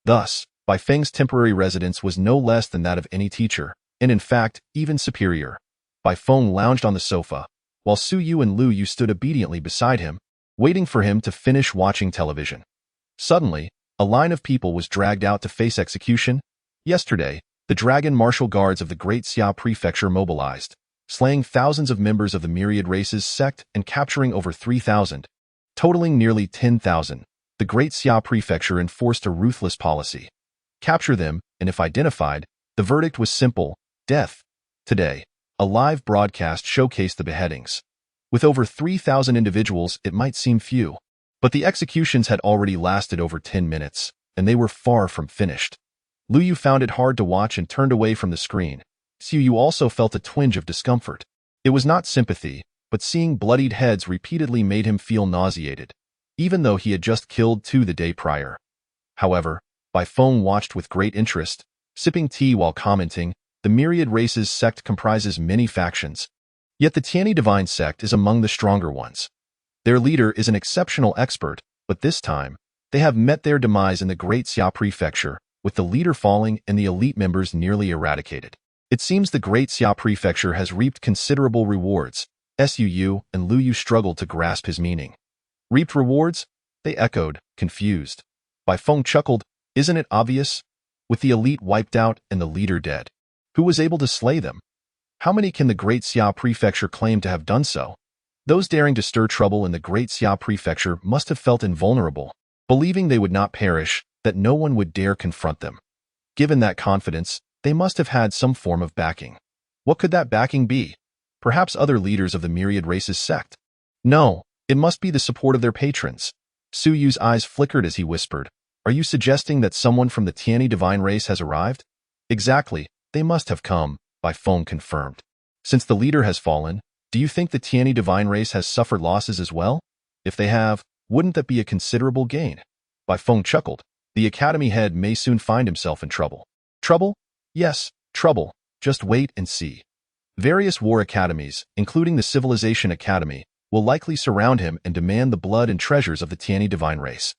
Thus, Bai Feng's temporary residence was no less than that of any teacher, and in fact, even superior. Bai Feng lounged on the sofa, while Su Yu and Lu Yu stood obediently beside him, waiting for him to finish watching television. Suddenly, a line of people was dragged out to face execution. Yesterday, the Dragon Martial Guards of the Great Xia Prefecture mobilized, slaying thousands of members of the Myriad Races sect and capturing over 3,000, totaling nearly 10,000. The Great Xia Prefecture enforced a ruthless policy. Capture them, and if identified, the verdict was simple, death. Today, a live broadcast showcased the beheadings. With over 3,000 individuals, it might seem few, but the executions had already lasted over 10 minutes, and they were far from finished. Lu Yu found it hard to watch and turned away from the screen. Su Yu also felt a twinge of discomfort. It was not sympathy, but seeing bloodied heads repeatedly made him feel nauseated, even though he had just killed 2 the day prior. However, Bai Feng watched with great interest, sipping tea while commenting, the Myriad Races sect comprises many factions, yet the Tianyi Divine sect is among the stronger ones. Their leader is an exceptional expert, but this time, they have met their demise in the Great Xia Prefecture, with the leader falling and the elite members nearly eradicated. It seems the Great Xia Prefecture has reaped considerable rewards. Su Yu and Lu Yu struggled to grasp his meaning. Reaped rewards? They echoed, confused. Bai Feng chuckled, isn't it obvious? With the elite wiped out and the leader dead, who was able to slay them? How many can the Great Xia Prefecture claim to have done so? Those daring to stir trouble in the Great Xia Prefecture must have felt invulnerable, believing they would not perish, that no one would dare confront them. Given that confidence, they must have had some form of backing. What could that backing be? Perhaps other leaders of the Myriad Races sect? No, it must be the support of their patrons. Su Yu's eyes flickered as he whispered, are you suggesting that someone from the Tianyi Divine Race has arrived? Exactly, they must have come, Bai Feng confirmed. Since the leader has fallen, do you think the Tianyi Divine Race has suffered losses as well? If they have, wouldn't that be a considerable gain? Bai Feng chuckled. The academy head may soon find himself in trouble. Trouble? Yes, trouble. Just wait and see. Various war academies, including the Civilization Academy, will likely surround him and demand the blood and treasures of the Tiani divine race.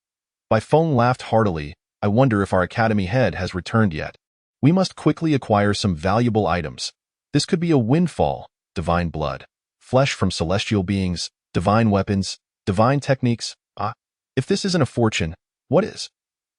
Bai Feng laughed heartily. I wonder if our academy head has returned yet. We must quickly acquire some valuable items. This could be a windfall: divine blood, flesh from celestial beings, divine weapons, divine techniques. If this isn't a fortune, what is?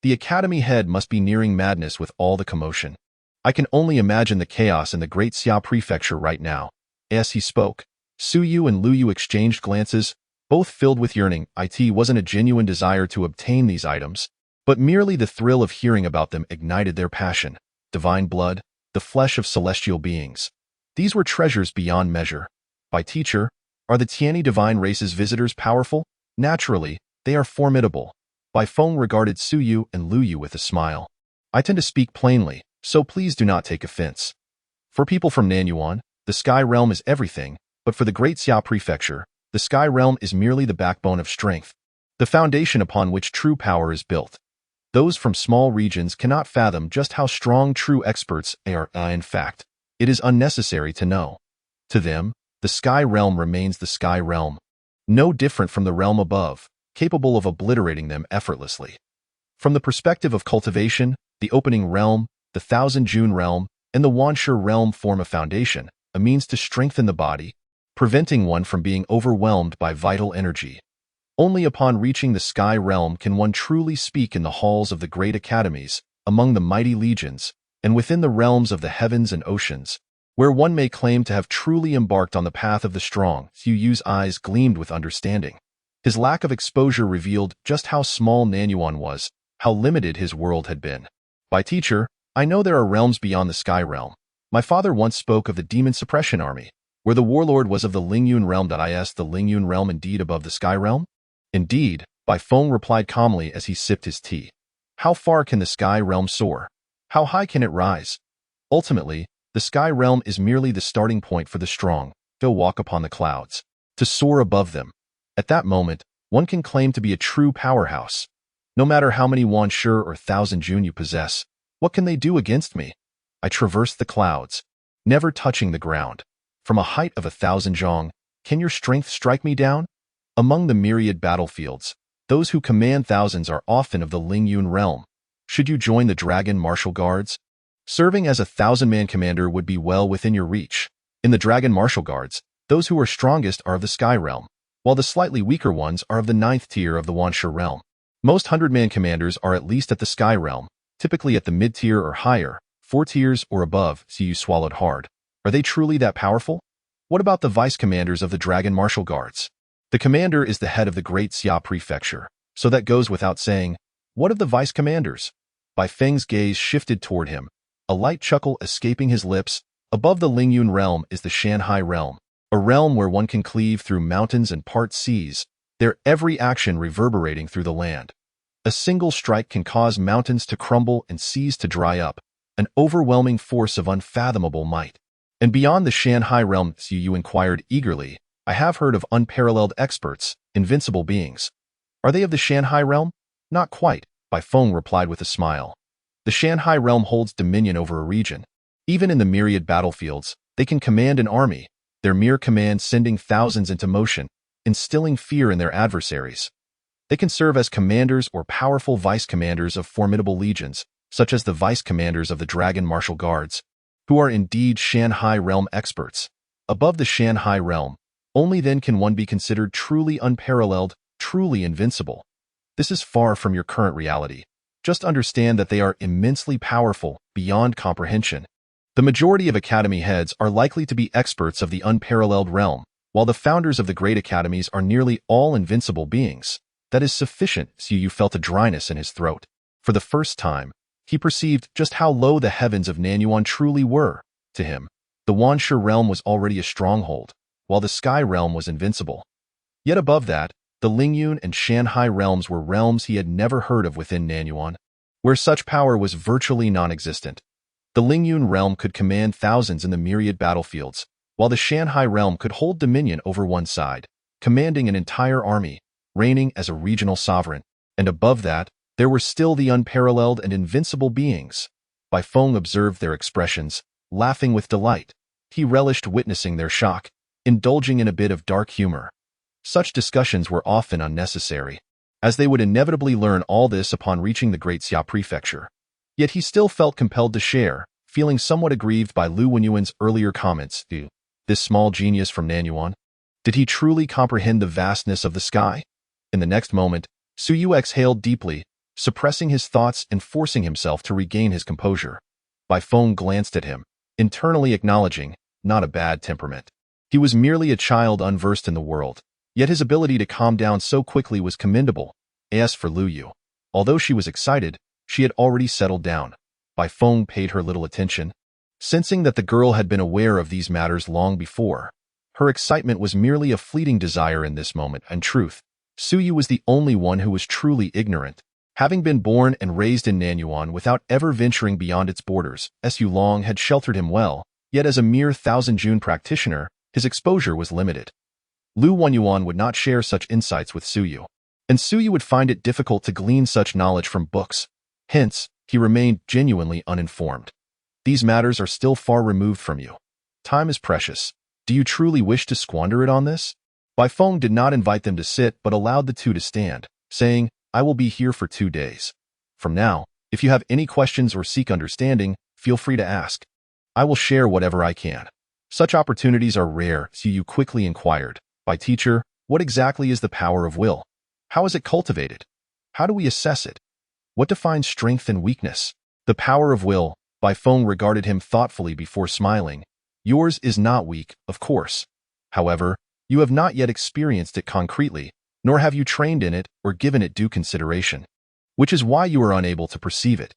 The academy head must be nearing madness with all the commotion. I can only imagine the chaos in the great Xia prefecture right now. As he spoke, Su Yu and Lu Yu exchanged glances, both filled with yearning. It wasn't a genuine desire to obtain these items, but merely the thrill of hearing about them ignited their passion. Divine blood, the flesh of celestial beings. These were treasures beyond measure. By teacher, are the Tiani divine races visitors powerful? Naturally, they are formidable. Bai Feng regarded Su Yu and Lu Yu with a smile. I tend to speak plainly, so please do not take offense. For people from Nanyuan, the Sky Realm is everything, but for the Great Xia Prefecture, the Sky Realm is merely the backbone of strength, the foundation upon which true power is built. Those from small regions cannot fathom just how strong true experts are. In fact, it is unnecessary to know. To them, the Sky Realm remains the Sky Realm, no different from the realm above, capable of obliterating them effortlessly. From the perspective of cultivation, the Opening Realm, the Thousand June Realm, and the Wanshi Realm form a foundation, a means to strengthen the body, preventing one from being overwhelmed by vital energy. Only upon reaching the Sky Realm can one truly speak in the halls of the great academies, among the mighty legions, and within the realms of the heavens and oceans, where one may claim to have truly embarked on the path of the strong. Yu Yu's eyes gleamed with understanding. His lack of exposure revealed just how small Nanyuan was, how limited his world had been. By teacher, I know there are realms beyond the Sky Realm. My father once spoke of the Demon Suppression Army, where the warlord was of the Lingyun Realm. Is the Lingyun Realm indeed above the Sky Realm? Indeed, Bai Feng replied calmly as he sipped his tea. How far can the Sky Realm soar? How high can it rise? Ultimately, the Sky Realm is merely the starting point for the strong, to walk upon the clouds, to soar above them. At that moment, one can claim to be a true powerhouse. No matter how many Wanshi or Thousand June you possess, what can they do against me? I traverse the clouds, never touching the ground. From a height of 1,000 zhong, can your strength strike me down? Among the myriad battlefields, those who command thousands are often of the Lingyun realm. Should you join the Dragon Martial Guards? Serving as a 1,000-man commander would be well within your reach. In the Dragon Martial Guards, those who are strongest are of the Sky Realm, while the slightly weaker ones are of the 9th tier of the Wanshi Realm. Most 100-man commanders are at least at the Sky Realm, typically at the mid-tier or higher, 4 tiers or above. You swallowed hard. Are they truly that powerful? What about the vice-commanders of the Dragon Martial Guards? The commander is the head of the Great Xia Prefecture, so that goes without saying. What of the vice-commanders? Bai Feng's gaze shifted toward him, a light chuckle escaping his lips. Above the Lingyun Realm is the Shanhai Realm, a realm where one can cleave through mountains and part seas, their every action reverberating through the land. A single strike can cause mountains to crumble and seas to dry up, an overwhelming force of unfathomable might. And beyond the Shanhai Realm, Yu inquired eagerly, I have heard of unparalleled experts, invincible beings. Are they of the Shanhai Realm? Not quite, Bai Feng replied with a smile. The Shanhai Realm holds dominion over a region. Even in the myriad battlefields, they can command an army, their mere command sending thousands into motion, instilling fear in their adversaries. They can serve as commanders or powerful vice-commanders of formidable legions, such as the vice-commanders of the Dragon Martial Guards, who are indeed Shanhai Realm experts. Above the Shanhai Realm, only then can one be considered truly unparalleled, truly invincible. This is far from your current reality. Just understand that they are immensely powerful, beyond comprehension. The majority of academy heads are likely to be experts of the unparalleled realm, while the founders of the great academies are nearly all invincible beings. That is sufficient. Yu felt a dryness in his throat. For the first time, he perceived just how low the heavens of Nanyuan truly were. To him, the Wanshi realm was already a stronghold, while the Sky Realm was invincible. Yet above that, the Lingyun and Shanhai realms were realms he had never heard of within Nanyuan, where such power was virtually non-existent. The Lingyun realm could command thousands in the myriad battlefields, while the Shanhai realm could hold dominion over one side, commanding an entire army, reigning as a regional sovereign. And above that, there were still the unparalleled and invincible beings. Bai Feng observed their expressions, laughing with delight. He relished witnessing their shock, indulging in a bit of dark humor. Such discussions were often unnecessary, as they would inevitably learn all this upon reaching the Great Xia Prefecture. Yet he still felt compelled to share, feeling somewhat aggrieved by Lu Wenyuan's earlier comments. This small genius from Nanyuan? Did he truly comprehend the vastness of the sky? In the next moment, Su Yu exhaled deeply, suppressing his thoughts and forcing himself to regain his composure. Bai Feng glanced at him, internally acknowledging, not a bad temperament. He was merely a child unversed in the world, yet his ability to calm down so quickly was commendable. As for Lu Yu, although she was excited, she had already settled down. Bai Feng paid her little attention, sensing that the girl had been aware of these matters long before. Her excitement was merely a fleeting desire in this moment. In truth, Su Yu was the only one who was truly ignorant. Having been born and raised in Nanyuan without ever venturing beyond its borders, Su Long had sheltered him well, yet as a mere Thousand June practitioner, his exposure was limited. Lu Wenyuan would not share such insights with Su Yu, and Su Yu would find it difficult to glean such knowledge from books. Hence, he remained genuinely uninformed. These matters are still far removed from you. Time is precious. Do you truly wish to squander it on this? Bai Feng did not invite them to sit but allowed the two to stand, saying, I will be here for 2 days. From now, if you have any questions or seek understanding, feel free to ask. I will share whatever I can. Such opportunities are rare, Su Yu quickly inquired. By teacher, what exactly is the power of will? How is it cultivated? How do we assess it? What defines strength and weakness? The power of will. Bai Feng regarded him thoughtfully before smiling. Yours is not weak, of course. However, you have not yet experienced it concretely, nor have you trained in it or given it due consideration, which is why you are unable to perceive it.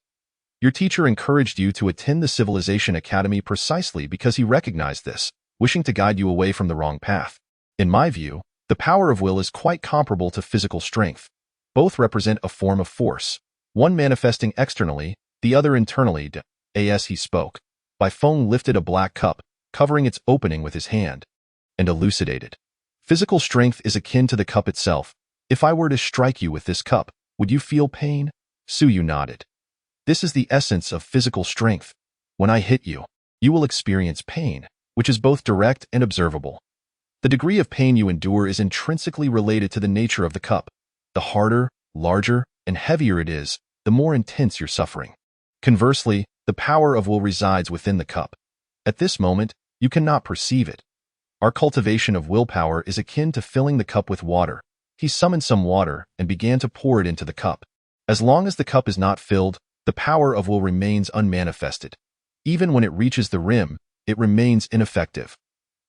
Your teacher encouraged you to attend the Civilization Academy precisely because he recognized this, wishing to guide you away from the wrong path. In my view, the power of will is quite comparable to physical strength. Both represent a form of force, one manifesting externally, the other internally. As he spoke, Bai Feng lifted a black cup, covering its opening with his hand, and elucidated. Physical strength is akin to the cup itself. If I were to strike you with this cup, would you feel pain? Su Yu nodded. This is the essence of physical strength. When I hit you, you will experience pain, which is both direct and observable. The degree of pain you endure is intrinsically related to the nature of the cup. The harder, larger, and heavier it is, the more intense your suffering. Conversely, the power of will resides within the cup. At this moment, you cannot perceive it. Our cultivation of willpower is akin to filling the cup with water. He summoned some water and began to pour it into the cup. As long as the cup is not filled, the power of will remains unmanifested. Even when it reaches the rim, it remains ineffective.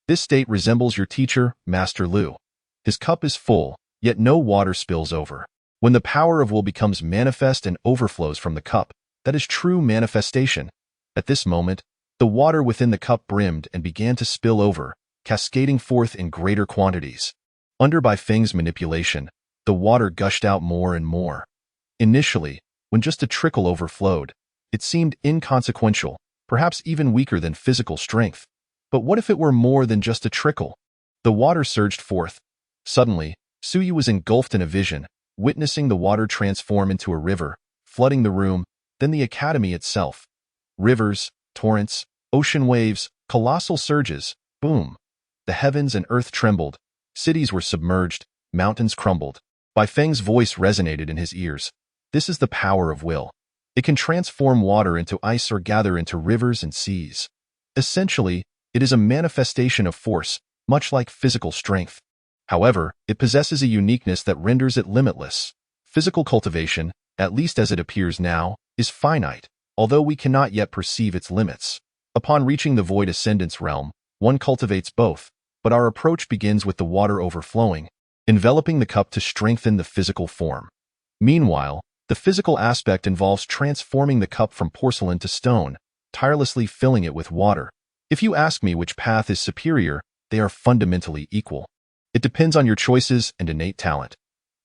This state resembles your teacher, Master Lu. His cup is full, yet no water spills over. When the power of will becomes manifest and overflows from the cup, that is true manifestation. At this moment, the water within the cup brimmed and began to spill over, cascading forth in greater quantities. Under Bai Feng's manipulation, the water gushed out more and more. Initially, when just a trickle overflowed, it seemed inconsequential, perhaps even weaker than physical strength. But what if it were more than just a trickle? The water surged forth. Suddenly, Su Yu was engulfed in a vision, witnessing the water transform into a river, flooding the room, then the academy itself. Rivers, torrents, ocean waves, colossal surges, boom. The heavens and earth trembled. Cities were submerged, mountains crumbled. Bai Feng's voice resonated in his ears. This is the power of will. It can transform water into ice or gather into rivers and seas. Essentially, it is a manifestation of force, much like physical strength. However, it possesses a uniqueness that renders it limitless. Physical cultivation, at least as it appears now, is finite, although we cannot yet perceive its limits. Upon reaching the void ascendance realm, one cultivates both, but our approach begins with the water overflowing, enveloping the cup to strengthen the physical form. Meanwhile, the physical aspect involves transforming the cup from porcelain to stone, tirelessly filling it with water. If you ask me which path is superior, they are fundamentally equal. It depends on your choices and innate talent.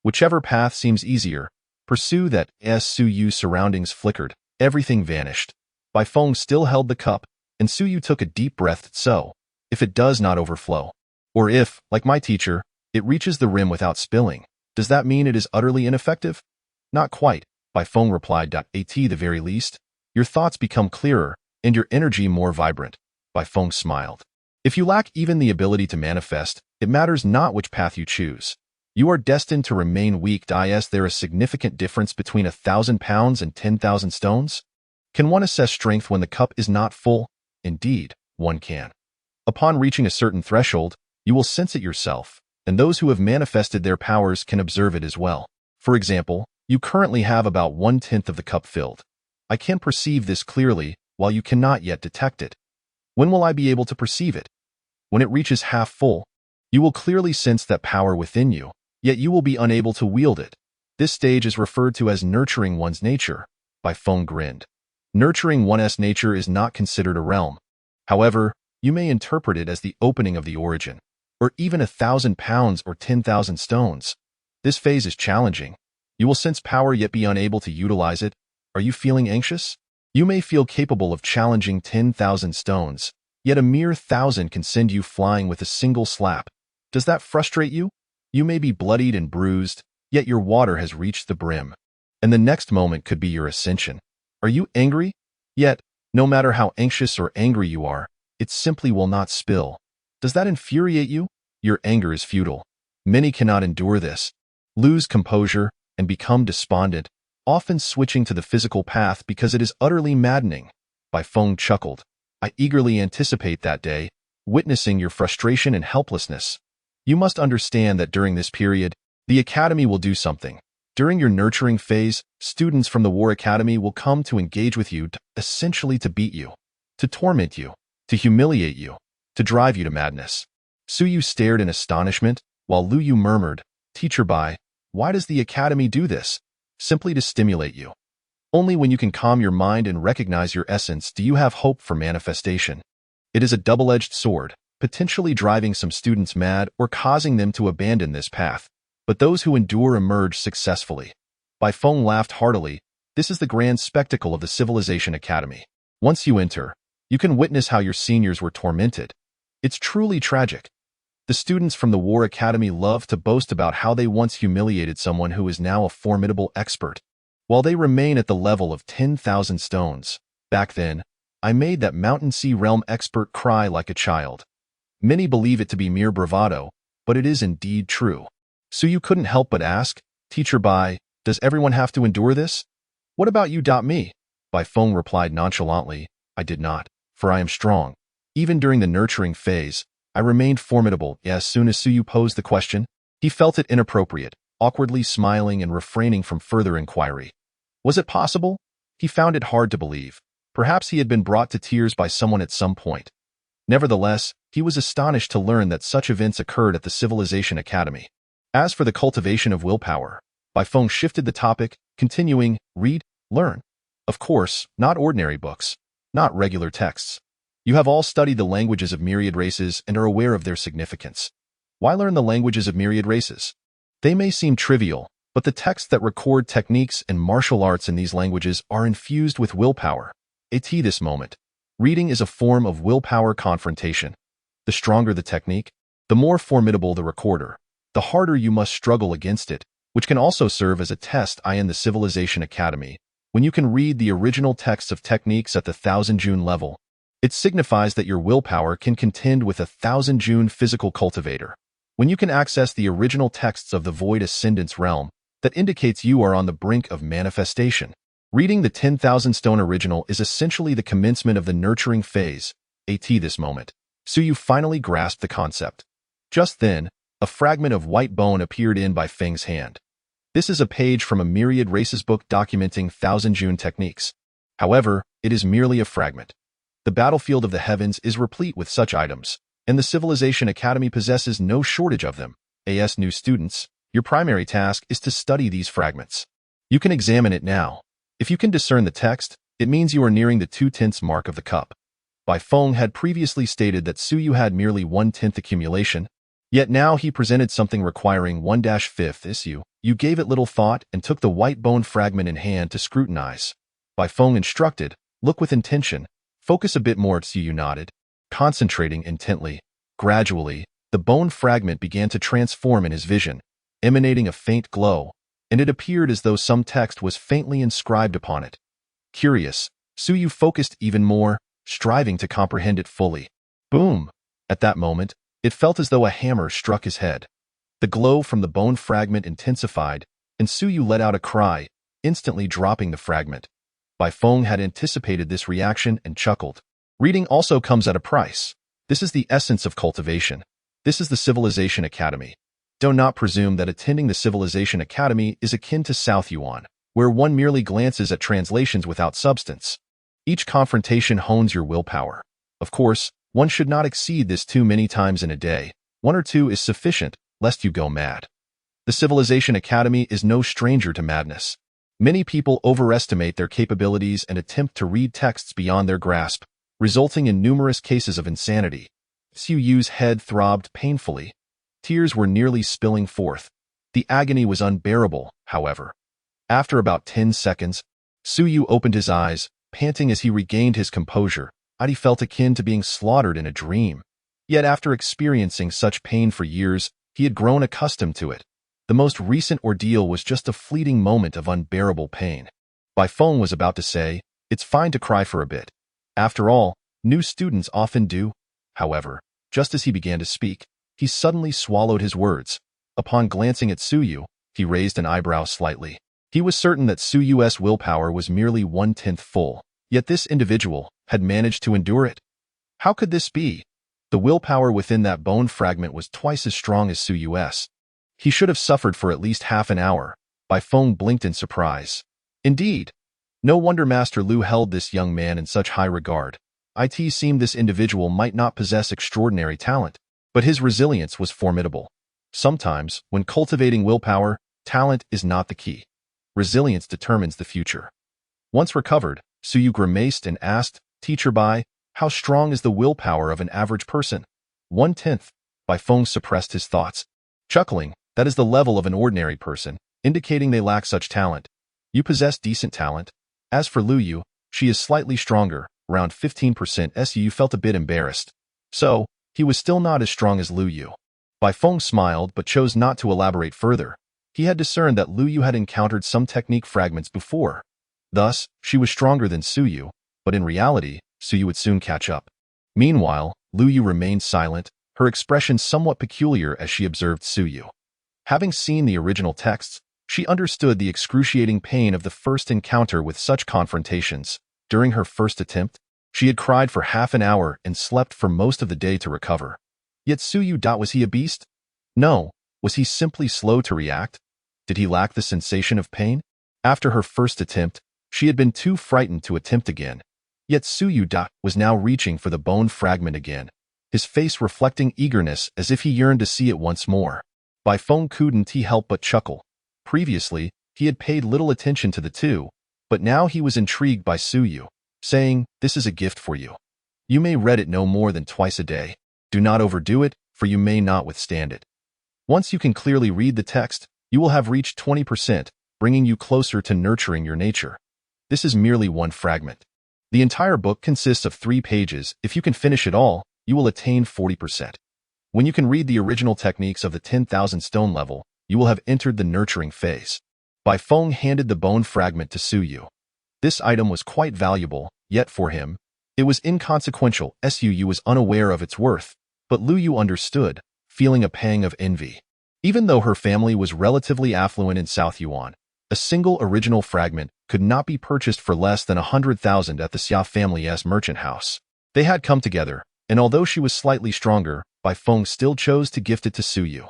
Whichever path seems easier, pursue that. As Su Yu's surroundings flickered, everything vanished. Bai Feng still held the cup, and Su Yu took a deep breath. So, if it does not overflow, or if, like my teacher, it reaches the rim without spilling, does that mean it is utterly ineffective? Not quite, Bai Feng replied. At the very least, your thoughts become clearer, and your energy more vibrant. Bai Feng smiled. If you lack even the ability to manifest, It matters not which path you choose. You are destined to remain weak. Is there a significant difference between 1,000 pounds and 10,000 stones? Can one assess strength when the cup is not full? Indeed, one can. Upon reaching a certain threshold, you will sense it yourself, and those who have manifested their powers can observe it as well. For example, you currently have about 1/10 of the cup filled. I can perceive this clearly, while you cannot yet detect it. When will I be able to perceive it? When it reaches half full, you will clearly sense that power within you, yet you will be unable to wield it. This stage is referred to as nurturing one's nature. Bai Feng grinned. Nurturing one's nature is not considered a realm. However, you may interpret it as the opening of the origin, or even 1,000 pounds or 10,000 stones. This phase is challenging. You will sense power yet be unable to utilize it. Are you feeling anxious? You may feel capable of challenging 10,000 stones, yet a mere 1,000 can send you flying with a single slap. Does that frustrate you? You may be bloodied and bruised, yet your water has reached the brim, and the next moment could be your ascension. Are you angry? Yet, no matter how anxious or angry you are, it simply will not spill. Does that infuriate you? Your anger is futile. Many cannot endure this, lose composure, and become despondent, often switching to the physical path because it is utterly maddening. Bai Feng chuckled. I eagerly anticipate that day, witnessing your frustration and helplessness. You must understand that during this period, the Academy will do something. During your nurturing phase, students from the War Academy will come to engage with you, essentially to beat you, to torment you, to humiliate you, to drive you to madness. Su Yu stared in astonishment, while Lu Yu murmured, Teacher Bai, why does the Academy do this? Simply to stimulate you. Only when you can calm your mind and recognize your essence do you have hope for manifestation. It is a double-edged sword, potentially driving some students mad or causing them to abandon this path. But those who endure emerge successfully. Bai Feng laughed heartily. This is the grand spectacle of the Civilization Academy. Once you enter, you can witness how your seniors were tormented. It's truly tragic. The students from the War Academy love to boast about how they once humiliated someone who is now a formidable expert. While they remain at the level of 10,000 stones, back then, I made that Mountain Sea Realm expert cry like a child. Many believe it to be mere bravado, but it is indeed true. So you couldn't help but ask, Teacher Bai, does everyone have to endure this? What about you? Me? Bai Feng replied nonchalantly, I did not, for I am strong. Even during the nurturing phase, I remained formidable. As soon as Su Yu posed the question, he felt it inappropriate, awkwardly smiling and refraining from further inquiry. Was it possible? He found it hard to believe. Perhaps he had been brought to tears by someone at some point. Nevertheless, he was astonished to learn that such events occurred at the Civilization Academy. As for the cultivation of willpower, Bai Feng shifted the topic, continuing, read, learn. Of course, not ordinary books, not regular texts. You have all studied the languages of myriad races and are aware of their significance. Why learn the languages of myriad races? They may seem trivial, but the texts that record techniques and martial arts in these languages are infused with willpower. At this moment, reading is a form of willpower confrontation. The stronger the technique, the more formidable the recorder, the harder you must struggle against it, which can also serve as a test in the Civilization Academy. When you can read the original texts of techniques at the 1,000 June level, it signifies that your willpower can contend with a 1,000 June physical cultivator. When you can access the original texts of the Void Ascendance realm, that indicates you are on the brink of manifestation. Reading the 10,000 Stone original is essentially the commencement of the nurturing phase. At this moment, Su Yu finally grasped the concept. Just then, a fragment of white bone appeared in Bai Feng's hand. This is a page from a Myriad Races book documenting 1,000 June techniques. However, it is merely a fragment. The battlefield of the heavens is replete with such items, and the Civilization Academy possesses no shortage of them. As new students, your primary task is to study these fragments. You can examine it now. If you can discern the text, it means you are nearing the 2/10 mark of the cup. Bai Feng had previously stated that Su Yu had merely 1/10 accumulation, yet now he presented something requiring 1/5 issue. You gave it little thought and took the white bone fragment in hand to scrutinize. Bai Feng instructed, look with intention. Focus a bit more. Su Yu nodded, concentrating intently. Gradually, the bone fragment began to transform in his vision, emanating a faint glow, and it appeared as though some text was faintly inscribed upon it. Curious, Su Yu focused even more, striving to comprehend it fully. Boom! At that moment, It felt as though a hammer struck his head. The glow from the bone fragment intensified, and Suyu let out a cry, instantly dropping the fragment. Bai Feng had anticipated this reaction and chuckled. Reading also comes at a price. This is the essence of cultivation. This is the Civilization Academy. Do not presume that attending the Civilization Academy is akin to South Yuan, where one merely glances at translations without substance. Each confrontation hones your willpower. Of course, one should not exceed this too many times in a day. 1 or 2 is sufficient, lest you go mad. The Civilization Academy is no stranger to madness. Many people overestimate their capabilities and attempt to read texts beyond their grasp, resulting in numerous cases of insanity. Suyu's head throbbed painfully. Tears were nearly spilling forth. The agony was unbearable, however. After about 10 seconds, Suyu opened his eyes, panting as he regained his composure. He felt akin to being slaughtered in a dream. Yet after experiencing such pain for years, he had grown accustomed to it. The most recent ordeal was just a fleeting moment of unbearable pain. Bai Feng was about to say, "It's fine to cry for a bit. After all, new students often do." However, just as he began to speak, he suddenly swallowed his words. Upon glancing at Suyu, he raised an eyebrow slightly. He was certain that Suyu's willpower was merely 1/10 full, yet this individual had managed to endure it. How could this be? The willpower within that bone fragment was twice as strong as Suyu's. He should have suffered for at least half an hour. Bai Feng blinked in surprise. Indeed. No wonder Master Lu held this young man in such high regard. It seemed this individual might not possess extraordinary talent, but his resilience was formidable. Sometimes, when cultivating willpower, talent is not the key. Resilience determines the future. Once recovered, Suyu grimaced and asked, "Teacher Bai, how strong is the willpower of an average person?" 1/10. Bai Feng suppressed his thoughts. Chuckling, that is the level of an ordinary person, indicating they lack such talent. You possess decent talent. As for Lu Yu, she is slightly stronger, around 15%. Su felt a bit embarrassed. So, he was still not as strong as Lu Yu. Bai Feng smiled but chose not to elaborate further. He had discerned that Lu Yu had encountered some technique fragments before. Thus, she was stronger than Suyu, but in reality, Suyu would soon catch up. Meanwhile, Lu Yu remained silent, her expression somewhat peculiar as she observed Suyu. Having seen the original texts, she understood the excruciating pain of the first encounter with such confrontations. During her first attempt, she had cried for half an hour and slept for most of the day to recover. Yet Suyu, was he a beast? No. Was he simply slow to react? Did he lack the sensation of pain? After her first attempt, she had been too frightened to attempt again. Yet Suyu was now reaching for the bone fragment again, his face reflecting eagerness as if he yearned to see it once more. Bai Feng couldn't help but chuckle. Previously, he had paid little attention to the two, but now he was intrigued by Suyu, saying, "This is a gift for you. You may read it no more than twice a day. Do not overdo it, for you may not withstand it. Once you can clearly read the text, you will have reached 20%, bringing you closer to nurturing your nature. This is merely one fragment. The entire book consists of 3 pages. If you can finish it all, you will attain 40%. When you can read the original techniques of the 10,000 stone level, you will have entered the nurturing phase." Bai Feng handed the bone fragment to Suyu. This item was quite valuable, yet for him, it was inconsequential. Suyu was unaware of its worth, but Lu Yu understood, feeling a pang of envy. Even though her family was relatively affluent in South Yuan, a single original fragment could not be purchased for less than 100,000 at the Xia family's merchant house. They had come together, and although she was slightly stronger, Bai Feng still chose to gift it to Suyu.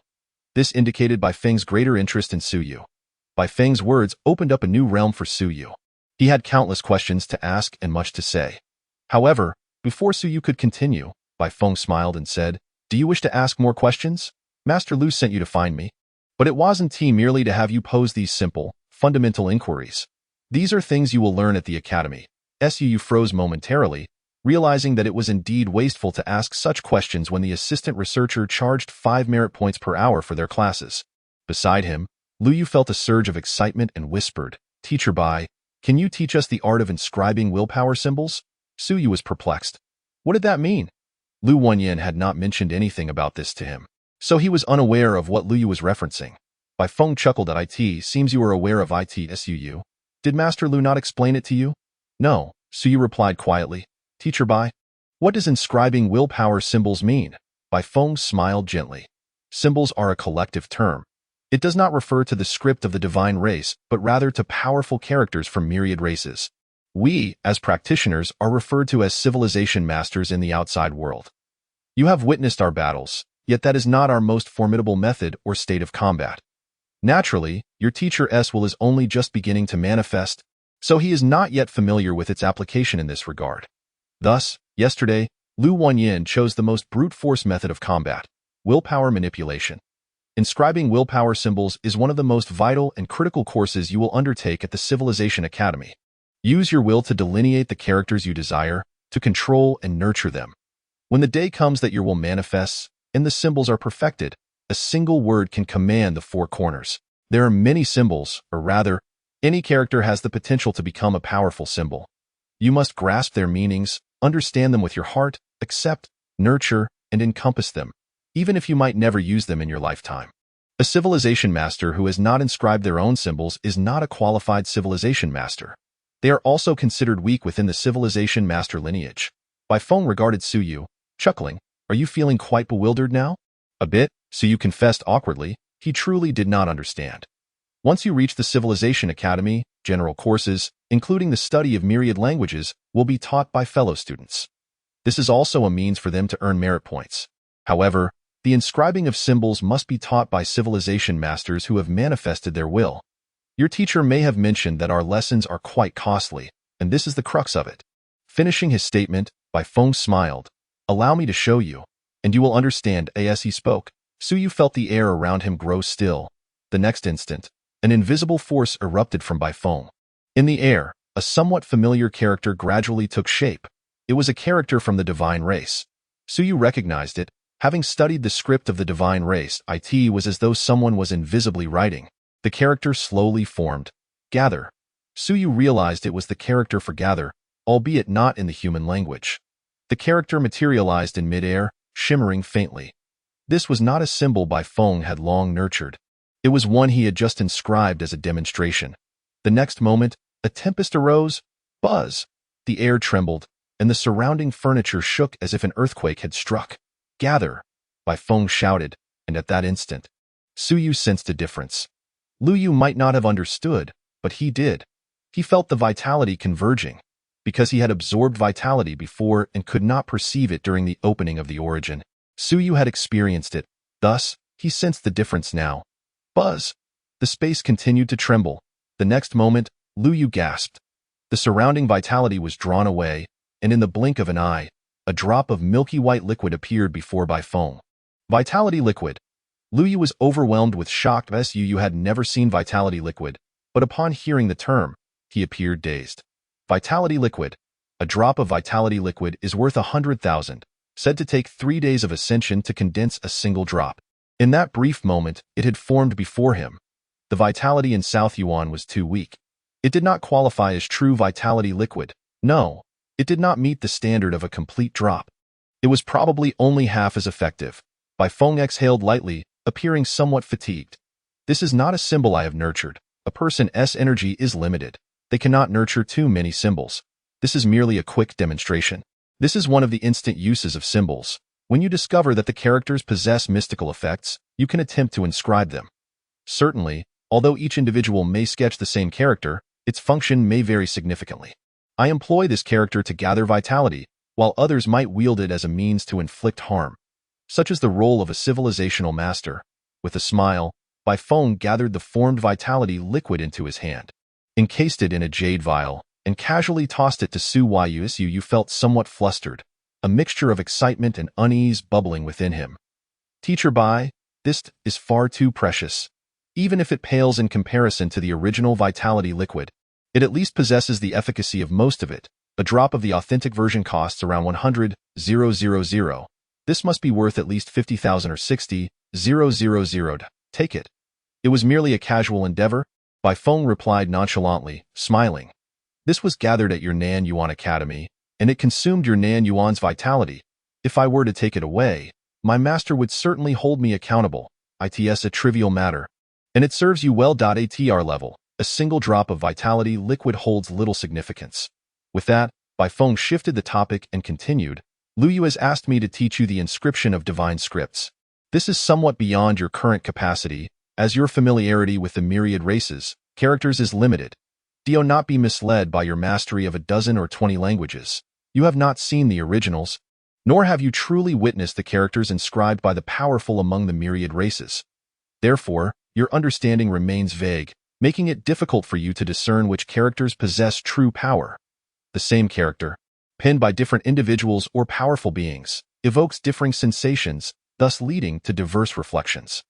This indicated Bai Feng's greater interest in Suyu. Bai Feng's words opened up a new realm for Suyu. He had countless questions to ask and much to say. However, before Suyu could continue, Bai Feng smiled and said, "Do you wish to ask more questions? Master Lu sent you to find me. But it wasn't merely to have you pose these simple, fundamental inquiries. These are things you will learn at the academy." Suyu froze momentarily, realizing that it was indeed wasteful to ask such questions when the assistant researcher charged 5 merit points per hour for their classes. Beside him, Lu Yu felt a surge of excitement and whispered, "Teacher Bai, can you teach us the art of inscribing willpower symbols?" Suyu was perplexed. What did that mean? Lu Wenyan had not mentioned anything about this to him, so he was unaware of what Lu Yu was referencing. Bai Feng chuckled at it. "Seems you are aware of it, Suyu. Did Master Lu not explain it to you?" "No," Suyu replied quietly. "Teacher Bai, what does inscribing willpower symbols mean?" Bai Feng smiled gently. Symbols are a collective term. It does not refer to the script of the divine race, but rather to powerful characters from myriad races. We, as practitioners, are referred to as civilization masters in the outside world. You have witnessed our battles, yet that is not our most formidable method or state of combat. Naturally, your teacher S will is only just beginning to manifest, so he is not yet familiar with its application in this regard. Thus, yesterday, Lu Wanyin chose the most brute force method of combat, willpower manipulation. Inscribing willpower symbols is one of the most vital and critical courses you will undertake at the Civilization Academy. Use your will to delineate the characters you desire, to control and nurture them. When the day comes that your will manifests, and the symbols are perfected, a single word can command the four corners. There are many symbols, or rather, any character has the potential to become a powerful symbol. You must grasp their meanings, understand them with your heart, accept, nurture, and encompass them, even if you might never use them in your lifetime. A civilization master who has not inscribed their own symbols is not a qualified civilization master. They are also considered weak within the civilization master lineage. Bai Feng regarded Su Yu, chuckling. Are you feeling quite bewildered now? A bit, Su Yu confessed awkwardly. He truly did not understand. Once you reach the Civilization Academy, general courses, including the study of myriad languages, will be taught by fellow students. This is also a means for them to earn merit points. However, the inscribing of symbols must be taught by civilization masters who have manifested their will. Your teacher may have mentioned that our lessons are quite costly, and this is the crux of it. Finishing his statement, Bai Feng smiled. Allow me to show you, and you will understand. As he spoke, Su Yu felt the air around him grow still. The next instant, an invisible force erupted from Bai Feng. In the air, a somewhat familiar character gradually took shape. It was a character from the divine race. Su Yu recognized it. Having studied the script of the divine race, it was as though someone was invisibly writing. The character slowly formed. Gather. Su Yu realized it was the character for gather, albeit not in the human language. The character materialized in midair, shimmering faintly. This was not a symbol Bai Feng had long nurtured. It was one he had just inscribed as a demonstration. The next moment, a tempest arose. Buzz! The air trembled, and the surrounding furniture shook as if an earthquake had struck. Gather! Bai Feng shouted, and at that instant, Su Yu sensed a difference. Lu Yu might not have understood, but he did. He felt the vitality converging, because he had absorbed vitality before and could not perceive it during the opening of the origin. Su Yu had experienced it, thus, he sensed the difference now. Buzz! The space continued to tremble. The next moment, Lu Yu gasped. The surrounding vitality was drawn away, and in the blink of an eye, a drop of milky white liquid appeared before Bai Feng. Vitality liquid. Lu Yu was overwhelmed with shock. Su Yu had never seen vitality liquid, but upon hearing the term, he appeared dazed. Vitality liquid. A drop of vitality liquid is worth 100,000, said to take 3 days of ascension to condense a single drop. In that brief moment, it had formed before him. The vitality in South Yuan was too weak. It did not qualify as true vitality liquid. No, it did not meet the standard of a complete drop. It was probably only half as effective. Bai Feng exhaled lightly, appearing somewhat fatigued. This is not a symbol I have nurtured. A person's energy is limited. They cannot nurture too many symbols. This is merely a quick demonstration. This is one of the instant uses of symbols. When you discover that the characters possess mystical effects, you can attempt to inscribe them. Certainly, although each individual may sketch the same character, its function may vary significantly. I employ this character to gather vitality, while others might wield it as a means to inflict harm. Such is the role of a civilizational master. With a smile, Bai Feng gathered the formed vitality liquid into his hand, encased it in a jade vial, and casually tossed it to Su Yu. Su Yu felt somewhat flustered, a mixture of excitement and unease bubbling within him. Teacher Bai, this is far too precious. Even if it pales in comparison to the original vitality liquid, it at least possesses the efficacy of most of it. A drop of the authentic version costs around 100,000. This must be worth at least 50,000 or 60,000. Take it. It was merely a casual endeavor, Bai Feng replied nonchalantly, smiling. This was gathered at your Nan Yuan Academy, and it consumed your Nan Yuan's vitality. If I were to take it away, my master would certainly hold me accountable. It's a trivial matter. And it serves you well. At our level, a single drop of vitality liquid holds little significance. With that, Bai Feng shifted the topic and continued. Lu Yu has asked me to teach you the inscription of divine scripts. This is somewhat beyond your current capacity, as your familiarity with the myriad races, characters is limited. Do not be misled by your mastery of a dozen or 20 languages. You have not seen the originals, nor have you truly witnessed the characters inscribed by the powerful among the myriad races. Therefore, your understanding remains vague, making it difficult for you to discern which characters possess true power. The same character, penned by different individuals or powerful beings, evokes differing sensations, thus leading to diverse reflections.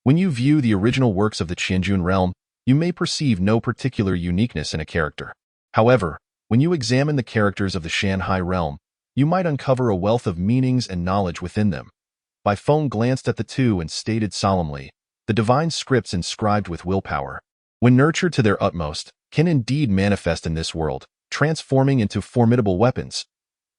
When you view the original works of the Qianjun realm, you may perceive no particular uniqueness in a character. However, when you examine the characters of the Shanhai realm, you might uncover a wealth of meanings and knowledge within them. Bai Feng glanced at the two and stated solemnly, the divine scripts inscribed with willpower, when nurtured to their utmost, can indeed manifest in this world, transforming into formidable weapons.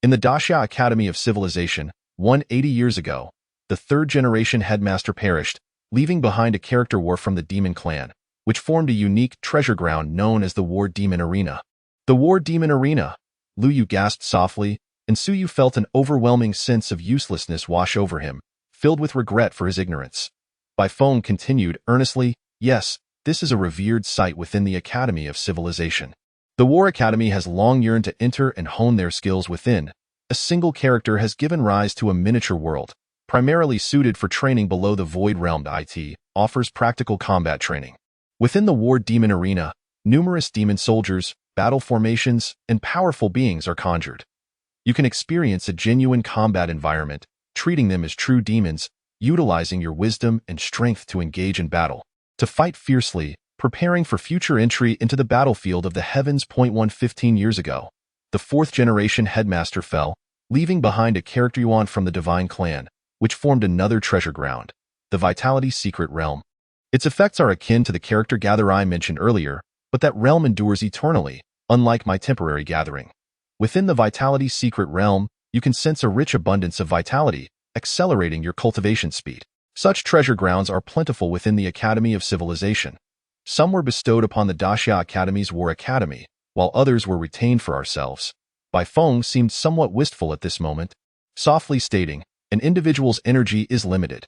In the Daxia Academy of Civilization, 180 years ago, the third-generation headmaster perished, leaving behind a character war from the demon clan, which formed a unique treasure ground known as the War Demon Arena. The War Demon Arena, Lu Yu gasped softly, and Su Yu felt an overwhelming sense of uselessness wash over him, filled with regret for his ignorance. Bai Feng continued earnestly, yes, this is a revered site within the Academy of Civilization. The War Academy has long yearned to enter and hone their skills within. A single character has given rise to a miniature world, primarily suited for training below the Void Realm. It offers practical combat training. Within the War Demon Arena, numerous demon soldiers, battle formations, and powerful beings are conjured. You can experience a genuine combat environment, treating them as true demons, utilizing your wisdom and strength to engage in battle, to fight fiercely, preparing for future entry into the battlefield of the heavens. 115 years ago, the fourth-generation headmaster fell, leaving behind a character Yuan from the Divine Clan, which formed another treasure ground, the Vitality Secret Realm. Its effects are akin to the character gather I mentioned earlier, but that realm endures eternally, unlike my temporary gathering. Within the Vitality Secret Realm, you can sense a rich abundance of vitality, accelerating your cultivation speed. Such treasure grounds are plentiful within the Academy of Civilization. Some were bestowed upon the Daxia Academy's War Academy, while others were retained for ourselves. Bai Feng seemed somewhat wistful at this moment, softly stating, an individual's energy is limited.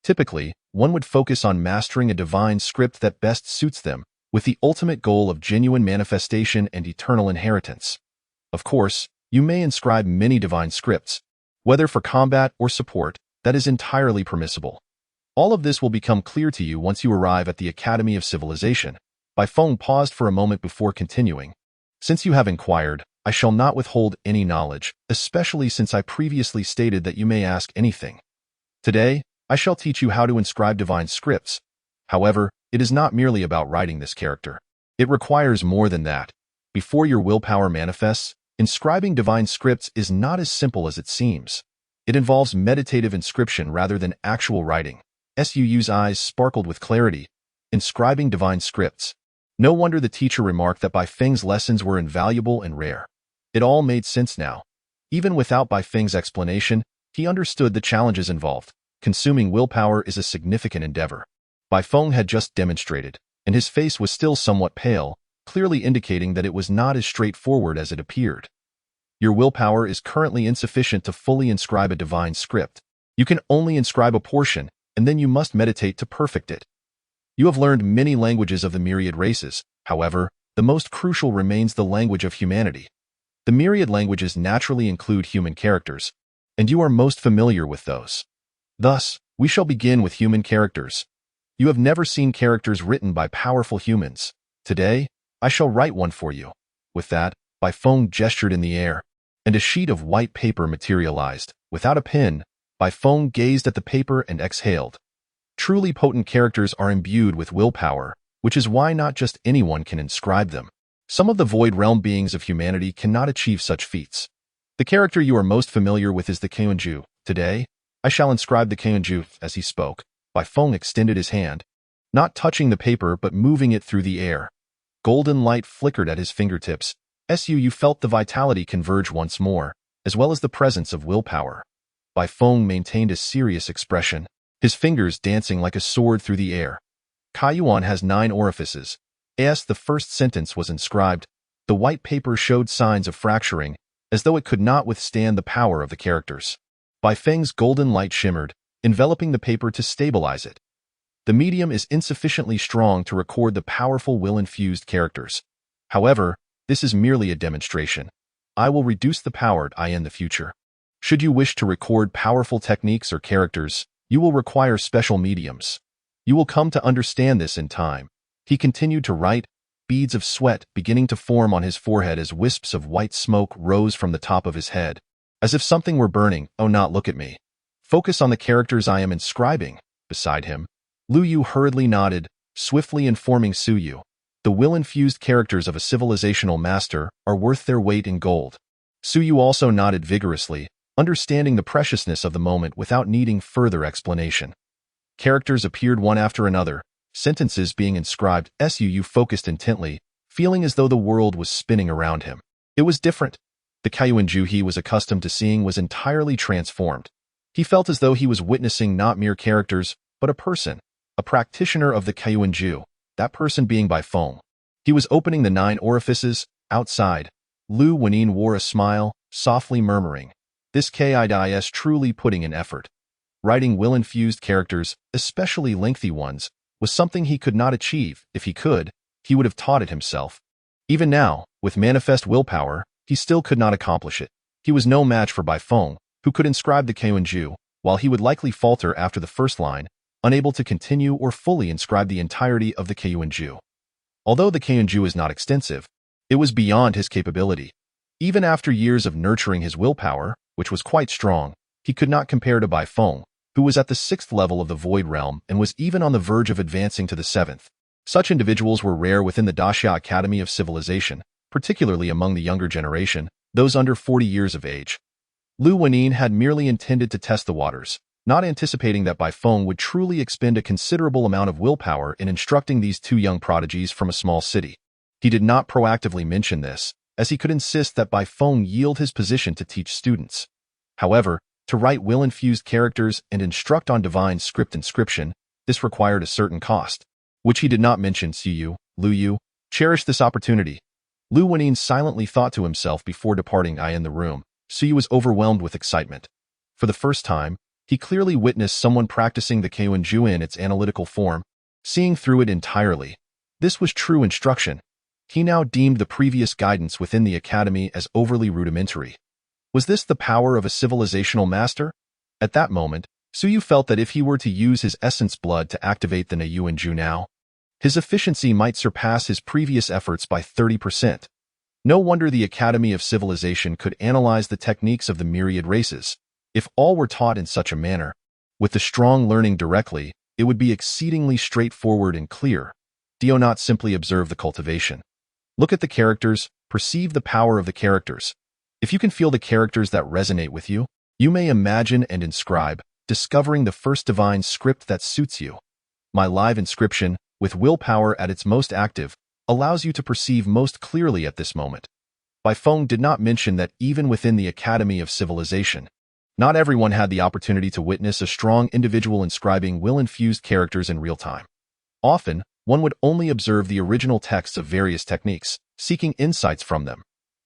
Typically, one would focus on mastering a divine script that best suits them, with the ultimate goal of genuine manifestation and eternal inheritance. Of course, you may inscribe many divine scripts, whether for combat or support, that is entirely permissible. All of this will become clear to you once you arrive at the Academy of Civilization. Bai Feng paused for a moment before continuing. Since you have inquired, I shall not withhold any knowledge, especially since I previously stated that you may ask anything. Today, I shall teach you how to inscribe divine scripts. However, it is not merely about writing this character. It requires more than that. Before your willpower manifests, inscribing divine scripts is not as simple as it seems. It involves meditative inscription rather than actual writing. Su's eyes sparkled with clarity. Inscribing divine scripts. No wonder the teacher remarked that Bai Feng's lessons were invaluable and rare. It all made sense now. Even without Bai Feng's explanation, he understood the challenges involved. Consuming willpower is a significant endeavor. Bai Feng had just demonstrated, and his face was still somewhat pale, clearly indicating that it was not as straightforward as it appeared. Your willpower is currently insufficient to fully inscribe a divine script. You can only inscribe a portion, and then you must meditate to perfect it. You have learned many languages of the myriad races. However, the most crucial remains the language of humanity. The myriad languages naturally include human characters, and you are most familiar with those. Thus, we shall begin with human characters. You have never seen characters written by powerful humans. Today, I shall write one for you. With that, Bai Feng gestured in the air, and a sheet of white paper materialized. Without a pen, Bai Feng gazed at the paper and exhaled. Truly potent characters are imbued with willpower, which is why not just anyone can inscribe them. Some of the Void Realm beings of humanity cannot achieve such feats. The character you are most familiar with is the Keonju. Today, I shall inscribe the Keonju. As he spoke, Bai Feng extended his hand, not touching the paper but moving it through the air. Golden light flickered at his fingertips. You felt the vitality converge once more, as well as the presence of willpower. Bai Feng maintained a serious expression, his fingers dancing like a sword through the air. Kaiyuan has 9 orifices. As the first sentence was inscribed, the white paper showed signs of fracturing, as though it could not withstand the power of the characters. Bai Feng's golden light shimmered, enveloping the paper to stabilize it. The medium is insufficiently strong to record the powerful will-infused characters. However, this is merely a demonstration. I will reduce the power in the future. Should you wish to record powerful techniques or characters, you will require special mediums. You will come to understand this in time. He continued to write, beads of sweat beginning to form on his forehead as wisps of white smoke rose from the top of his head. As if something were burning. Oh, not look at me. Focus on the characters I am inscribing. Beside him, Lu Yu hurriedly nodded, swiftly informing Su Yu. The will-infused characters of a civilizational master are worth their weight in gold. Su Yu also nodded vigorously, understanding the preciousness of the moment without needing further explanation. Characters appeared one after another, sentences being inscribed. Su Yu focused intently, feeling as though the world was spinning around him. It was different. The Kaiyuanju he was accustomed to seeing was entirely transformed. He felt as though he was witnessing not mere characters, but a person, a practitioner of the Kaiyuanju, that person being Bai Feng. He was opening the 9 orifices. Outside, Lu Wenin wore a smile, softly murmuring, "This kid is truly putting in effort." Writing will-infused characters, especially lengthy ones, was something he could not achieve. If he could, he would have taught it himself. Even now, with manifest willpower, he still could not accomplish it. He was no match for Bai Feng, who could inscribe the Kaiyuanju, while he would likely falter after the first line, unable to continue or fully inscribe the entirety of the Kaiyuanju. Although the Kaiyuanju is not extensive, it was beyond his capability. Even after years of nurturing his willpower, which was quite strong, he could not compare to Bai Feng, who was at the 6th level of the Void Realm and was even on the verge of advancing to the 7th. Such individuals were rare within the Daxia Academy of Civilization, particularly among the younger generation, those under 40 years of age. Lu Wenin had merely intended to test the waters, not anticipating that Bai Feng would truly expend a considerable amount of willpower in instructing these 2 young prodigies from a small city. He did not proactively mention this, as he could insist that Bai Feng yield his position to teach students. However, to write will-infused characters and instruct on divine script inscription, this required a certain cost, which he did not mention. Lu Yu cherished this opportunity. Lu Wenin silently thought to himself before departing in the room. Su Yu was overwhelmed with excitement. For the first time, he clearly witnessed someone practicing the Kaiyuanju in its analytical form, seeing through it entirely. This was true instruction. He now deemed the previous guidance within the academy as overly rudimentary. Was this the power of a civilizational master? At that moment, Su Yu felt that if he were to use his essence blood to activate the Kaiyuanju now, his efficiency might surpass his previous efforts by 30%. No wonder the Academy of Civilization could analyze the techniques of the Myriad Races. If all were taught in such a manner, with the strong learning directly, it would be exceedingly straightforward and clear. Do not simply observe the cultivation. Look at the characters, perceive the power of the characters. If you can feel the characters that resonate with you, you may imagine and inscribe, discovering the first divine script that suits you. My live inscription, with willpower at its most active, allows you to perceive most clearly at this moment. Bai Feng did not mention that even within the Academy of Civilization, not everyone had the opportunity to witness a strong individual inscribing will-infused characters in real time. Often, one would only observe the original texts of various techniques, seeking insights from them.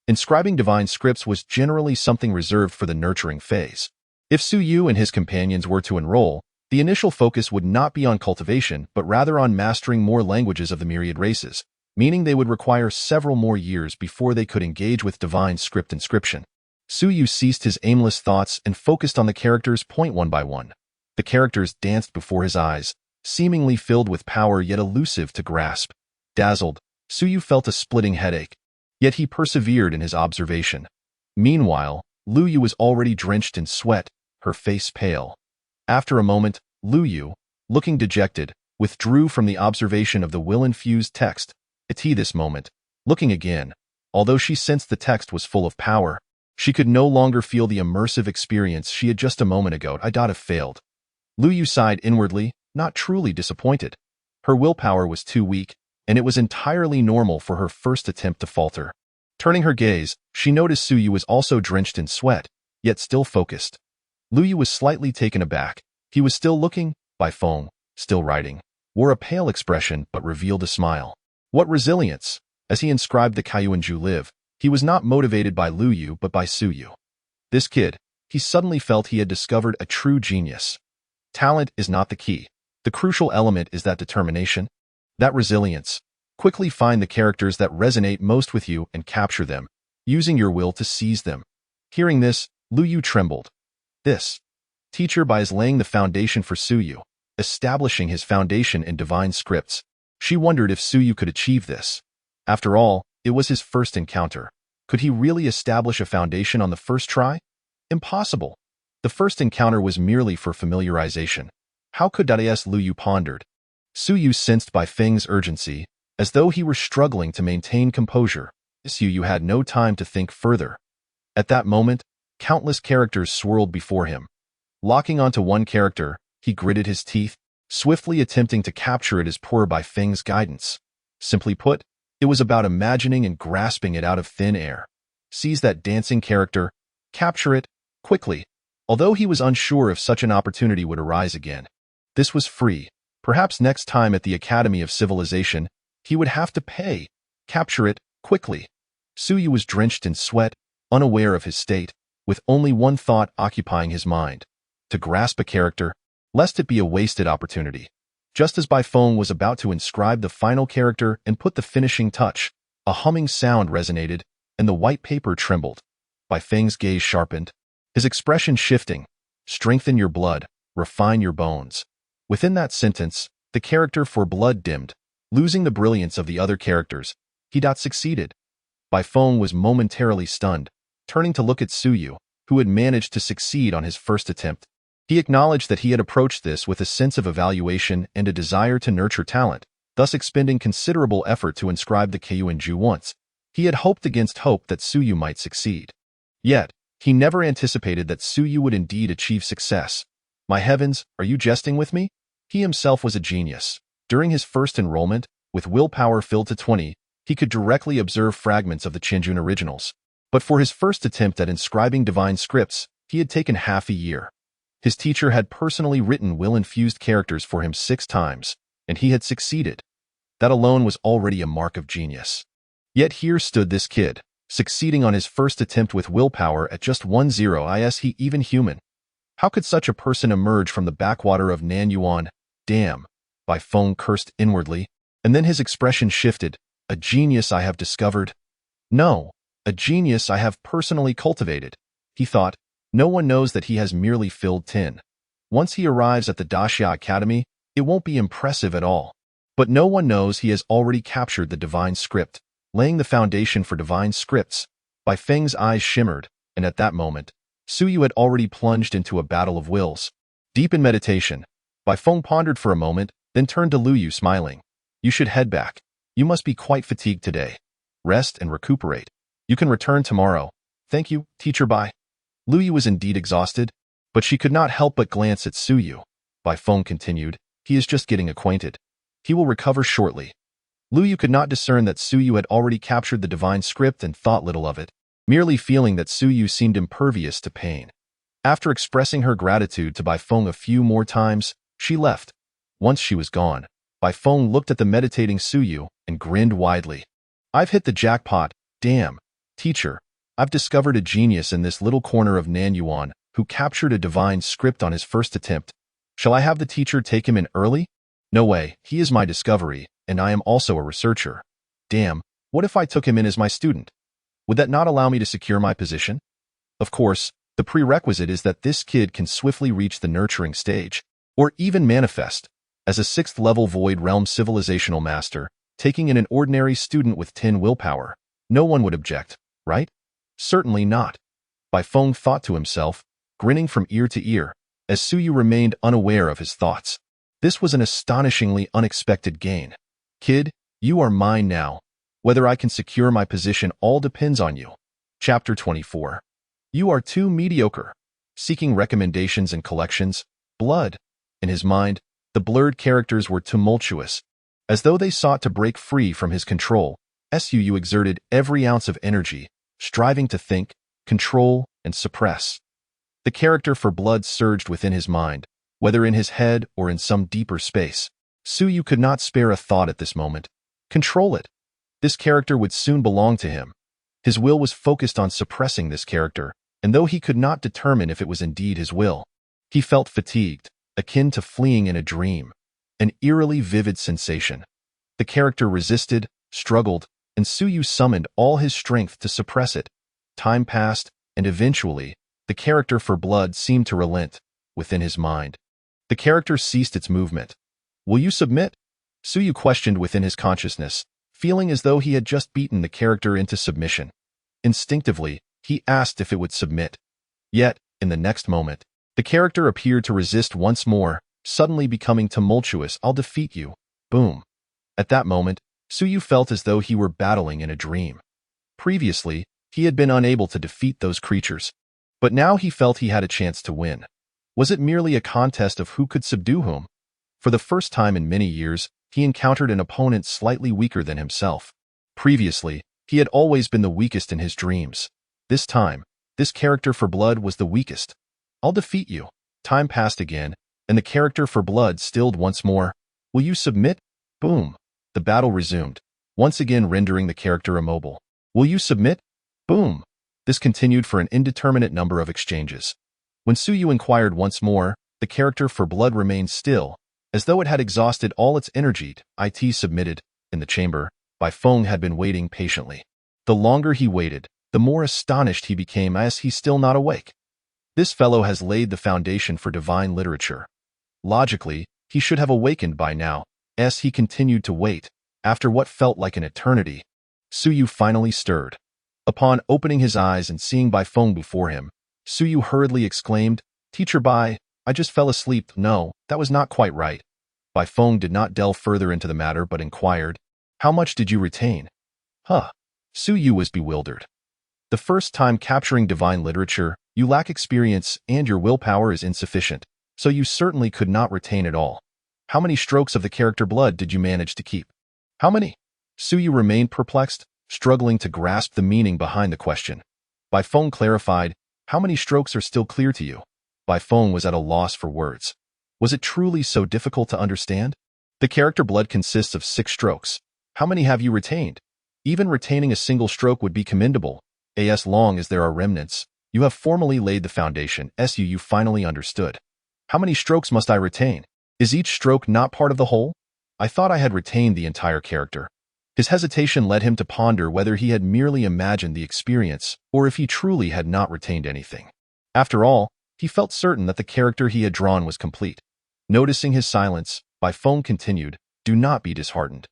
Inscribing divine scripts was generally something reserved for the nurturing phase. If Su Yu and his companions were to enroll, the initial focus would not be on cultivation but rather on mastering more languages of the Myriad Races, meaning they would require several more years before they could engage with divine script inscription. Su Yu ceased his aimless thoughts and focused on the characters one by one. The characters danced before his eyes, seemingly filled with power yet elusive to grasp. Dazzled, Su Yu felt a splitting headache, yet he persevered in his observation. Meanwhile, Lu Yu was already drenched in sweat, her face pale. After a moment, Lu Yu, looking dejected, withdrew from the observation of the will-infused text. This moment, looking again, although she sensed the text was full of power, she could no longer feel the immersive experience she had just a moment ago have failed. Lu Yu sighed inwardly, not truly disappointed. Her willpower was too weak, and it was entirely normal for her first attempt to falter. Turning her gaze, she noticed Su Yu was also drenched in sweat, yet still focused. Lu Yu was slightly taken aback. He was still looking. Bai Feng, still writing, wore a pale expression but revealed a smile. What resilience! As he inscribed the Kaiyuanju live, He was not motivated by Lu Yu but by Su Yu. This kid, he suddenly felt he had discovered a true genius. Talent is not the key. The crucial element is that determination, that resilience. Quickly find the characters that resonate most with you and capture them, using your will to seize them. Hearing this, Lu Yu trembled. This teacher is laying the foundation for Su Yu, establishing his foundation in divine scripts. She wondered if Su Yu could achieve this. After all, it was his first encounter. Could he really establish a foundation on the first try? Impossible. The first encounter was merely for familiarization. How could Lu Yu pondered? Su Yu sensed Bai Feng's urgency, as though he were struggling to maintain composure. Su Yu had no time to think further. At that moment, countless characters swirled before him. Locking onto one character, he gritted his teeth, swiftly attempting to capture it as per Bai Feng's guidance. Simply put, it was about imagining and grasping it out of thin air. Seize that dancing character, capture it, quickly. Although he was unsure if such an opportunity would arise again. This was free. Perhaps next time at the Academy of Civilization, he would have to pay. Capture it, quickly. Su Yu was drenched in sweat, unaware of his state, with only one thought occupying his mind. To grasp a character, lest it be a wasted opportunity. Just as Bai Feng was about to inscribe the final character and put the finishing touch, a humming sound resonated, and the white paper trembled. Bai Feng's gaze sharpened, his expression shifting. Strengthen your blood, refine your bones. Within that sentence, the character for blood dimmed, losing the brilliance of the other characters. He succeeded. Bai Feng was momentarily stunned, turning to look at Su Yu, who had managed to succeed on his first attempt. He acknowledged that he had approached this with a sense of evaluation and a desire to nurture talent, thus expending considerable effort to inscribe the Kuyuanju once. He had hoped against hope that Su Yu might succeed. Yet, he never anticipated that Su Yu would indeed achieve success. My heavens, are you jesting with me? He himself was a genius. During his first enrollment, with willpower filled to 20, he could directly observe fragments of the Chenjun originals. But for his first attempt at inscribing divine scripts, he had taken half a year. His teacher had personally written will-infused characters for him 6 times, and he had succeeded. That alone was already a mark of genius. Yet here stood this kid, succeeding on his first attempt with willpower at just 10 is he even human? How could such a person emerge from the backwater of Nanyuan? Damn, Bai Feng cursed inwardly, and then his expression shifted. A genius I have discovered? No, a genius I have personally cultivated. He thought, no one knows that he has merely filled tin. Once he arrives at the Daxia Academy, it won't be impressive at all. But no one knows he has already captured the divine script, laying the foundation for divine scripts. Bai Feng's eyes shimmered, and at that moment, Su Yu had already plunged into a battle of wills. Deep in meditation, Bai Feng pondered for a moment, then turned to Lu Yu smiling. You should head back. You must be quite fatigued today. Rest and recuperate. You can return tomorrow. Thank you, Teacher Bai. Lu Yu was indeed exhausted, but she could not help but glance at Su Yu. Bai Feng continued, he is just getting acquainted. He will recover shortly. Lu Yu could not discern that Su Yu had already captured the divine script and thought little of it, merely feeling that Su Yu seemed impervious to pain. After expressing her gratitude to Bai Feng a few more times, she left. Once she was gone, Bai Feng looked at the meditating Su Yu and grinned widely. I've hit the jackpot, damn. Teacher, I've discovered a genius in this little corner of Nanyuan who captured a divine script on his first attempt. Shall I have the teacher take him in early? No way, he is my discovery, and I am also a researcher. Damn, what if I took him in as my student? Would that not allow me to secure my position? Of course, the prerequisite is that this kid can swiftly reach the nurturing stage, or even manifest. As a 6th-level Void Realm civilizational master, taking in an ordinary student with 10 willpower, no one would object, right? Certainly not. Bai Feng thought to himself, grinning from ear to ear, as Su Yu remained unaware of his thoughts. This was an astonishingly unexpected gain. Kid, you are mine now. Whether I can secure my position all depends on you. Chapter 24. You are too mediocre. Seeking recommendations and collections, blood. In his mind, the blurred characters were tumultuous. As though they sought to break free from his control, Su Yu exerted every ounce of energy, striving to think, control, and suppress. The character for blood surged within his mind, whether in his head or in some deeper space. Su Yu could not spare a thought at this moment. Control it. This character would soon belong to him. His will was focused on suppressing this character, and though he could not determine if it was indeed his will, he felt fatigued, akin to fleeing in a dream, an eerily vivid sensation. The character resisted, struggled, and Suyu summoned all his strength to suppress it. Time passed, and eventually, the character for blood seemed to relent within his mind. The character ceased its movement. "Will you submit?" Suyu questioned within his consciousness, feeling as though he had just beaten the character into submission. Instinctively, he asked if it would submit. Yet, in the next moment, the character appeared to resist once more, suddenly becoming tumultuous. "I'll defeat you." Boom. At that moment, Suyu felt as though he were battling in a dream. Previously, he had been unable to defeat those creatures, but now he felt he had a chance to win. Was it merely a contest of who could subdue whom? For the first time in many years, he encountered an opponent slightly weaker than himself. Previously, he had always been the weakest in his dreams. This time, this character for blood was the weakest. "I'll defeat you." Time passed again, and the character for blood stilled once more. "Will you submit?" Boom. The battle resumed, once again rendering the character immobile. "Will you submit?" Boom. This continued for an indeterminate number of exchanges. When Suyu inquired once more, the character for blood remained still, as though it had exhausted all its energy. It submitted. In the chamber, Bai Feng had been waiting patiently. The longer he waited, the more astonished he became as he's still not awake. This fellow has laid the foundation for divine literature. Logically, he should have awakened by now, as he continued to wait. After what felt like an eternity, Suyu finally stirred. Upon opening his eyes and seeing Bai Feng before him, Suyu hurriedly exclaimed, "Teacher Bai, I just fell asleep." No, that was not quite right. Bai Feng did not delve further into the matter but inquired, "How much did you retain?" Huh. Suyu was bewildered. "The first time capturing divine literature, you lack experience and your willpower is insufficient, so you certainly could not retain it all. How many strokes of the character blood did you manage to keep?" "How many?" Suyu remained perplexed, struggling to grasp the meaning behind the question. Bai Feng clarified, "How many strokes are still clear to you?" Bai Feng was at a loss for words. Was it truly so difficult to understand? "The character blood consists of 6 strokes. How many have you retained?" "Even retaining a single stroke would be commendable. As long as there are remnants, you have formally laid the foundation. You finally understood. How many strokes must I retain? Is each stroke not part of the whole? I thought I had retained the entire character." His hesitation led him to ponder whether he had merely imagined the experience or if he truly had not retained anything. After all, he felt certain that the character he had drawn was complete. Noticing his silence, Bai Feng continued, "Do not be disheartened.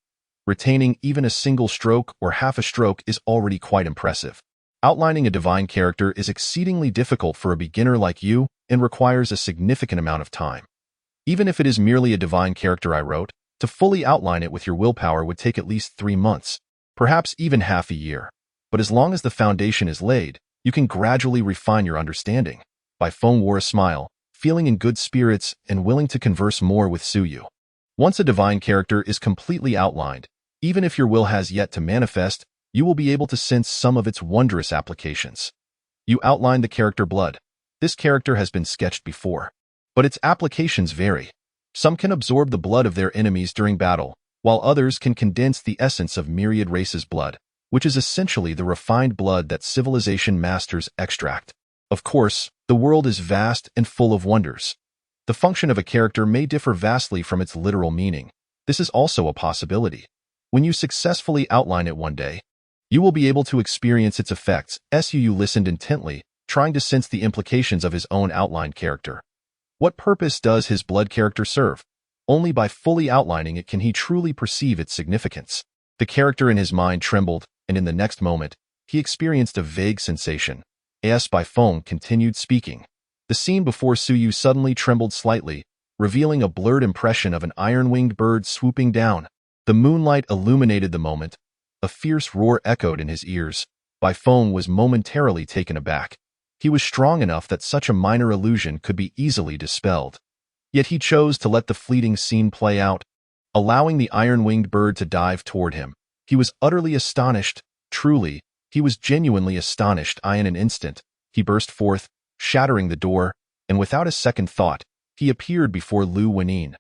Retaining even a single stroke or half a stroke is already quite impressive. Outlining a divine character is exceedingly difficult for a beginner like you and requires a significant amount of time. Even if it is merely a divine character I wrote, to fully outline it with your willpower would take at least 3 months, perhaps even half a year. But as long as the foundation is laid, you can gradually refine your understanding." Bai Feng wore a smile, feeling in good spirits and willing to converse more with Suyu. Once a divine character is completely outlined, even if your will has yet to manifest, you will be able to sense some of its wondrous applications. You outlined the character blood. This character has been sketched before, but its applications vary. Some can absorb the blood of their enemies during battle, while others can condense the essence of Myriad Races blood, which is essentially the refined blood that civilization masters extract. Of course, the world is vast and full of wonders. The function of a character may differ vastly from its literal meaning. This is also a possibility. When you successfully outline it one day, you will be able to experience its effects. Suyu listened intently, trying to sense the implications of his own outlined character. What purpose does his blood character serve? Only by fully outlining it can he truly perceive its significance. The character in his mind trembled, and in the next moment, he experienced a vague sensation. Bai Feng continued speaking. The scene before Suyu suddenly trembled slightly, revealing a blurred impression of an iron-winged bird swooping down. The moonlight illuminated the moment. A fierce roar echoed in his ears. Bai Feng was momentarily taken aback. He was strong enough that such a minor illusion could be easily dispelled. Yet he chose to let the fleeting scene play out, allowing the iron-winged bird to dive toward him. He was utterly astonished. Truly, he was genuinely astonished. In an instant, he burst forth, shattering the door, and without a second thought, he appeared before Lu Wenin.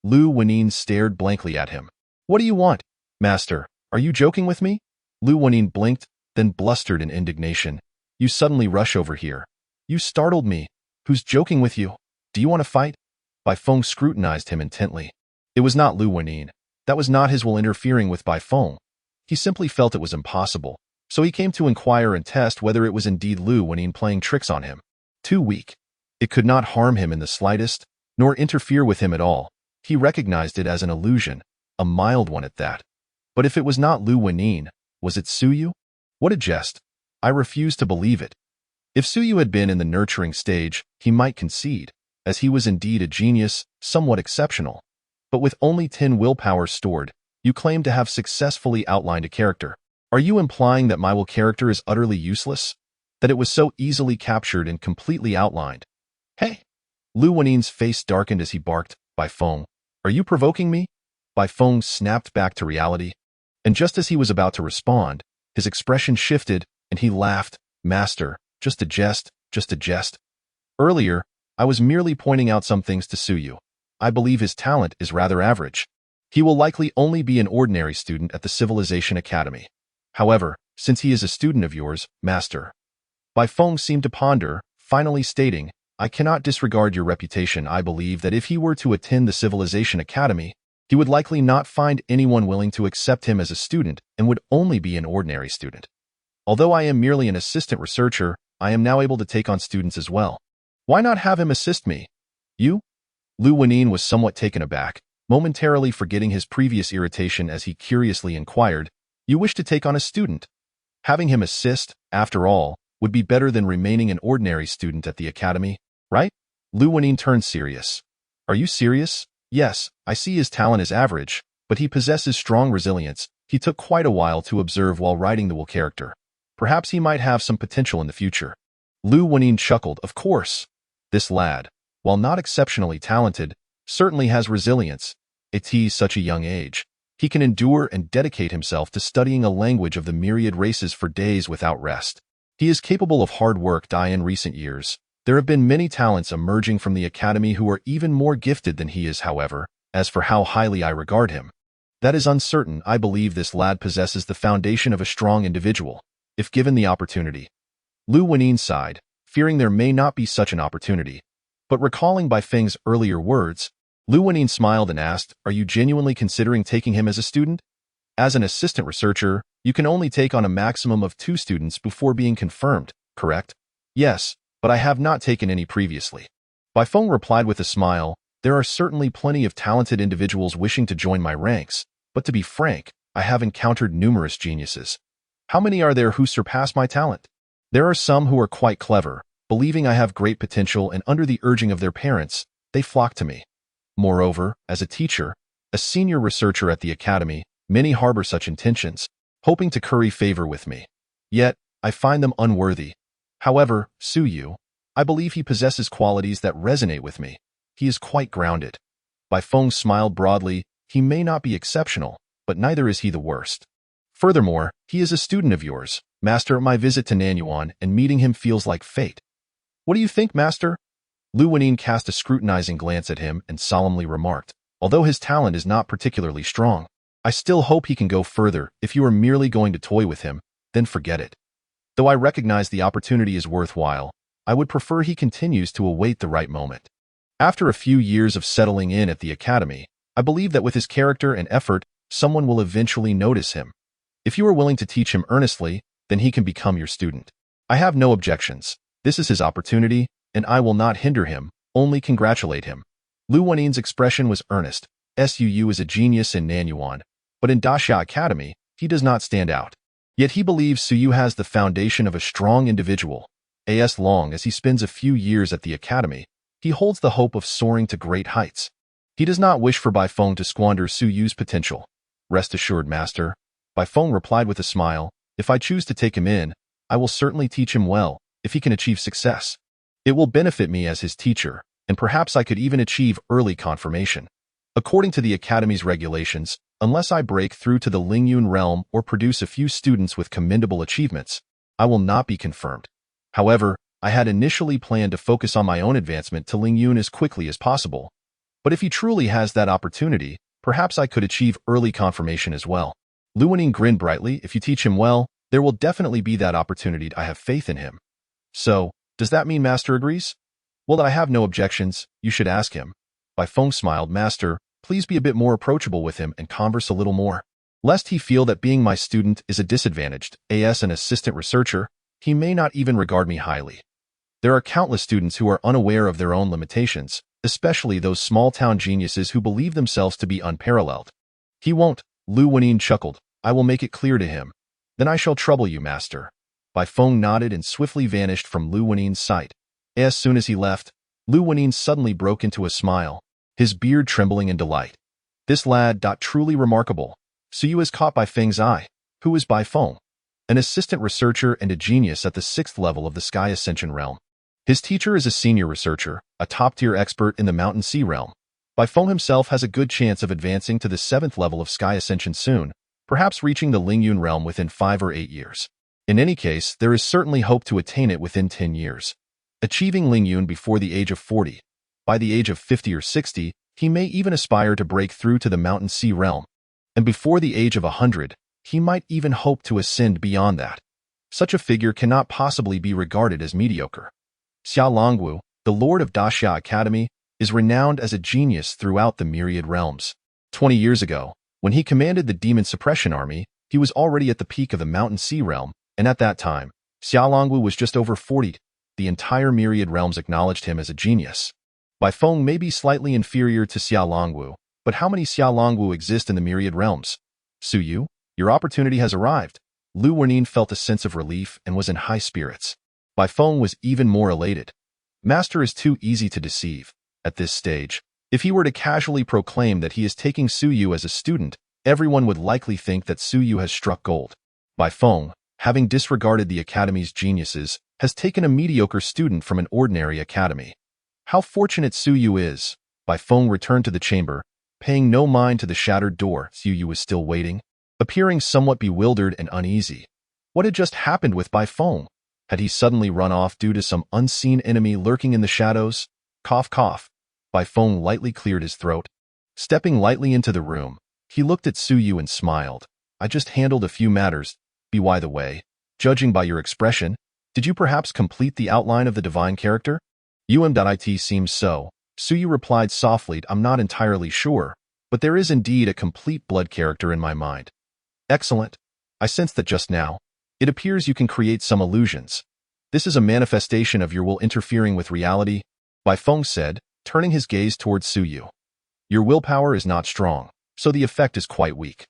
Lu Wenin stared blankly at him. "What do you want, master? Are you joking with me?" Lu Wenin blinked, then blustered in indignation. You suddenly rush over here. You startled me. Who's joking with you? Do you want to fight? Bai Feng scrutinized him intently. It was not Lu Wenin. That was not his will interfering with Bai Feng. He simply felt it was impossible, so he came to inquire and test whether it was indeed Lu Wenin playing tricks on him. Too weak. It could not harm him in the slightest, nor interfere with him at all. He recognized it as an illusion, a mild one at that. But if it was not Lu Wenin, was it Suyu? What a jest. I refuse to believe it. If Suyu had been in the nurturing stage, he might concede, as he was indeed a genius, somewhat exceptional. But with only 10 willpower stored, you claim to have successfully outlined a character. Are you implying that my will character is utterly useless? That it was so easily captured and completely outlined? Hey! Lu Wenin's face darkened as he barked, Bai Feng, are you provoking me? Bai Feng snapped back to reality. And just as he was about to respond, his expression shifted, and he laughed. Master, just a jest, just a jest. Earlier, I was merely pointing out some things to Suyu. I believe his talent is rather average. He will likely only be an ordinary student at the Civilization Academy. However, since he is a student of yours, Master. Bai Feng seemed to ponder, finally stating, I cannot disregard your reputation. I believe that if he were to attend the Civilization Academy, he would likely not find anyone willing to accept him as a student and would only be an ordinary student. Although I am merely an assistant researcher, I am now able to take on students as well. Why not have him assist me? You? Lu Wenin was somewhat taken aback, momentarily forgetting his previous irritation as he curiously inquired, You wish to take on a student? Having him assist, after all, would be better than remaining an ordinary student at the academy, right? Lu Wenin turned serious. Are you serious? Yes, I see his talent is average, but he possesses strong resilience. He took quite a while to observe while writing the will character. Perhaps he might have some potential in the future. Lu Wenin chuckled. Of course. This lad, while not exceptionally talented, certainly has resilience. At such a young age, he can endure and dedicate himself to studying a language of the myriad races for days without rest. He is capable of hard work. In recent years, there have been many talents emerging from the academy who are even more gifted than he is. However, as for how highly I regard him, that is uncertain. I believe this lad possesses the foundation of a strong individual, if given the opportunity. Lu Wenin sighed, fearing there may not be such an opportunity. But recalling Bai Feng's earlier words, Lu Wenin smiled and asked, Are you genuinely considering taking him as a student? As an assistant researcher, you can only take on a maximum of 2 students before being confirmed, correct? Yes, but I have not taken any previously. Bai Feng replied with a smile, There are certainly plenty of talented individuals wishing to join my ranks, but to be frank, I have encountered numerous geniuses. How many are there who surpass my talent? There are some who are quite clever, believing I have great potential, and under the urging of their parents, they flock to me. Moreover, as a teacher, a senior researcher at the academy, many harbor such intentions, hoping to curry favor with me. Yet, I find them unworthy. However, Suyu, I believe he possesses qualities that resonate with me. He is quite grounded. Bai Feng smiled broadly. He may not be exceptional, but neither is he the worst. Furthermore, he is a student of yours, Master. My visit to Nanyuan and meeting him feels like fate. What do you think, Master? Lu Wenin cast a scrutinizing glance at him and solemnly remarked, Although his talent is not particularly strong, I still hope he can go further. If you are merely going to toy with him, then forget it. Though I recognize the opportunity is worthwhile, I would prefer he continues to await the right moment. After a few years of settling in at the academy, I believe that with his character and effort, someone will eventually notice him. If you are willing to teach him earnestly, then he can become your student. I have no objections. This is his opportunity, and I will not hinder him, only congratulate him. Lu Wenin's expression was earnest. Suu is a genius in Nanyuan, but in Daxia Academy, he does not stand out. Yet he believes Suyu has the foundation of a strong individual. As long as he spends a few years at the academy, he holds the hope of soaring to great heights. He does not wish for Bai Feng to squander Suyu's potential. Rest assured, Master. Bai Feng replied with a smile, If I choose to take him in, I will certainly teach him well, if he can achieve success. It will benefit me as his teacher, and perhaps I could even achieve early confirmation. According to the Academy's regulations, unless I break through to the Lingyun realm or produce a few students with commendable achievements, I will not be confirmed. However, I had initially planned to focus on my own advancement to Lingyun as quickly as possible. But if he truly has that opportunity, perhaps I could achieve early confirmation as well. Lu Wenin grinned brightly. If you teach him well, There will definitely be that opportunity. I have faith in him. So, does that mean Master agrees? Well, I have no objections. You should ask him. Bai Feng smiled. Master, please be a bit more approachable with him and converse a little more. Lest he feel that being my student is a disadvantage, as an assistant researcher, he may not even regard me highly. There are countless students who are unaware of their own limitations, especially those small-town geniuses who believe themselves to be unparalleled. He won't, Lu Wenin chuckled. I will make it clear to him. Then I shall trouble you, Master. Bai Feng nodded and swiftly vanished from Lu Wenin's sight. As soon as he left, Lu Wenin suddenly broke into a smile, his beard trembling in delight. This lad, truly remarkable. Suyu is caught Bai Feng's eye. Who is Bai Feng? An assistant researcher and a genius at the 6th level of the Sky Ascension realm. His teacher is a senior researcher, a top-tier expert in the Mountain Sea realm. Bai Feng himself has a good chance of advancing to the 7th level of Sky Ascension soon, perhaps reaching the Lingyun realm within 5 or 8 years. In any case, there is certainly hope to attain it within 10 years. Achieving Lingyun before the age of 40. By the age of 50 or 60, he may even aspire to break through to the Mountain Sea realm. And before the age of 100, he might even hope to ascend beyond that. Such a figure cannot possibly be regarded as mediocre. Xia Longwu, the Lord of Daxia Academy, is renowned as a genius throughout the Myriad realms. 20 years ago, when he commanded the Demon Suppression Army, he was already at the peak of the Mountain Sea realm, and at that time, Xia Longwu was just over 40. The entire Myriad realms acknowledged him as a genius. Bai Feng may be slightly inferior to Xia Longwu, but how many Xia Longwu exist in the Myriad realms? Suyu, your opportunity has arrived. Lu Wenin felt a sense of relief and was in high spirits. Bai Feng was even more elated. Master is too easy to deceive. At this stage, if he were to casually proclaim that he is taking Suyu as a student, everyone would likely think that Suyu has struck gold. Bai Feng, having disregarded the academy's geniuses, has taken a mediocre student from an ordinary academy. How fortunate Suyu is. Bai Feng returned to the chamber, paying no mind to the shattered door. Suyu was still waiting, appearing somewhat bewildered and uneasy. What had just happened with Bai Feng? Had he suddenly run off due to some unseen enemy lurking in the shadows? Cough, cough. Bai Feng lightly cleared his throat. Stepping lightly into the room, he looked at Suyu and smiled. I just handled a few matters. By the way, judging by your expression, did you perhaps complete the outline of the divine character? It seems so. Suyu replied softly. I'm not entirely sure, but there is indeed a complete blood character in my mind. Excellent. I sense that just now. It appears you can create some illusions. This is a manifestation of your will interfering with reality, Bai Feng said, turning his gaze towards Suyu. Your willpower is not strong, so the effect is quite weak.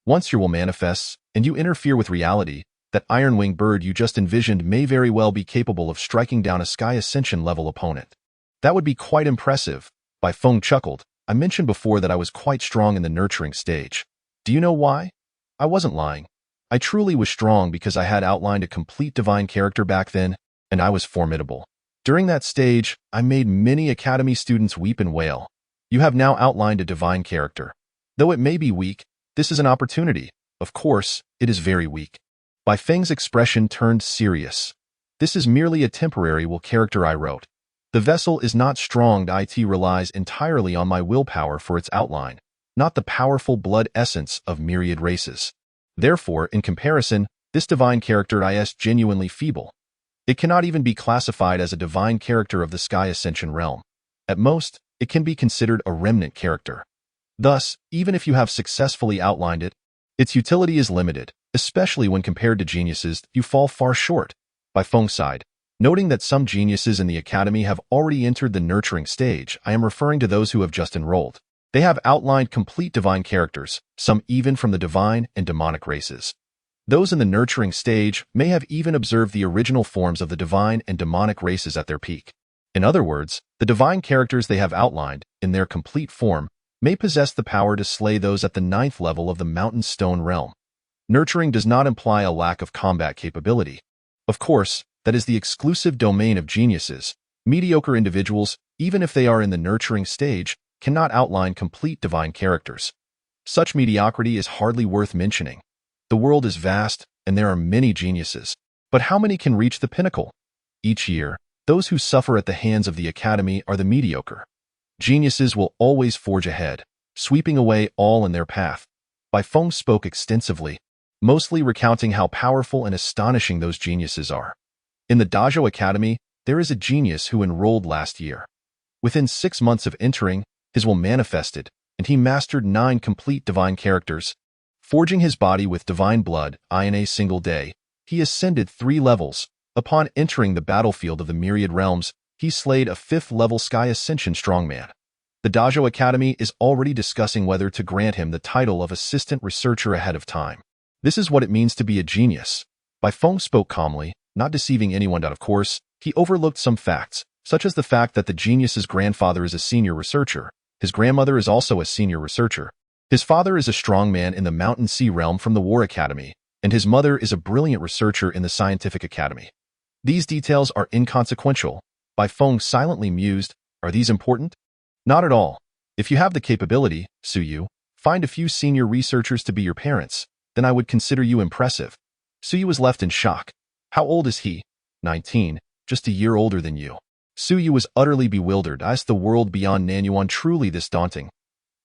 Once your will manifests, and you interfere with reality, that iron-winged bird you just envisioned may very well be capable of striking down a Sky Ascension level opponent. That would be quite impressive. Bai Feng chuckled. I mentioned before that I was quite strong in the nurturing stage. Do you know why? I wasn't lying. I truly was strong because I had outlined a complete divine character back then, and I was formidable. During that stage, I made many academy students weep and wail. You have now outlined a divine character. Though it may be weak, this is an opportunity. Of course, it is very weak. Bai Feng's expression turned serious. This is merely a temporary will character I wrote. The vessel is not strong. It relies entirely on my willpower for its outline, not the powerful blood essence of Myriad Races. Therefore, in comparison, this divine character is genuinely feeble. It cannot even be classified as a divine character of the Sky Ascension realm. At most, it can be considered a remnant character. Thus, even if you have successfully outlined it, its utility is limited, especially when compared to geniuses. You fall far short. Bai Feng sighed. Noting that some geniuses in the academy have already entered the nurturing stage, I am referring to those who have just enrolled. They have outlined complete divine characters, some even from the divine and demonic races. Those in the nurturing stage may have even observed the original forms of the divine and demonic races at their peak. In other words, the divine characters they have outlined, in their complete form, may possess the power to slay those at the 9th level of the Mountain Stone realm. Nurturing does not imply a lack of combat capability. Of course, that is the exclusive domain of geniuses. Mediocre individuals, even if they are in the nurturing stage, cannot outline complete divine characters. Such mediocrity is hardly worth mentioning. The world is vast, and there are many geniuses. But how many can reach the pinnacle? Each year, those who suffer at the hands of the academy are the mediocre. Geniuses will always forge ahead, sweeping away all in their path. Bai Feng spoke extensively. mostly recounting how powerful and astonishing those geniuses are. In the Dojo Academy, there is a genius who enrolled last year. Within 6 months of entering, his will manifested, and he mastered 9 complete divine characters. Forging his body with divine blood in a single day, he ascended 3 levels. Upon entering the battlefield of the Myriad Realms, he slayed a 5th-level Sky Ascension strongman. The Dojo Academy is already discussing whether to grant him the title of assistant researcher ahead of time. This is what it means to be a genius. Bai Feng spoke calmly, not deceiving anyone. Of course, he overlooked some facts, such as the fact that the genius's grandfather is a senior researcher. His grandmother is also a senior researcher. His father is a strong man in the Mountain Sea realm from the War Academy, and his mother is a brilliant researcher in the Scientific Academy. These details are inconsequential. Bai Feng silently mused, are these important? Not at all. If you have the capability, Su Yu, find a few senior researchers to be your parents, then I would consider you impressive. Su Yu was left in shock. How old is he? 19, just a year older than you. Su Yu was utterly bewildered. Is the world beyond Nanyuan truly this daunting?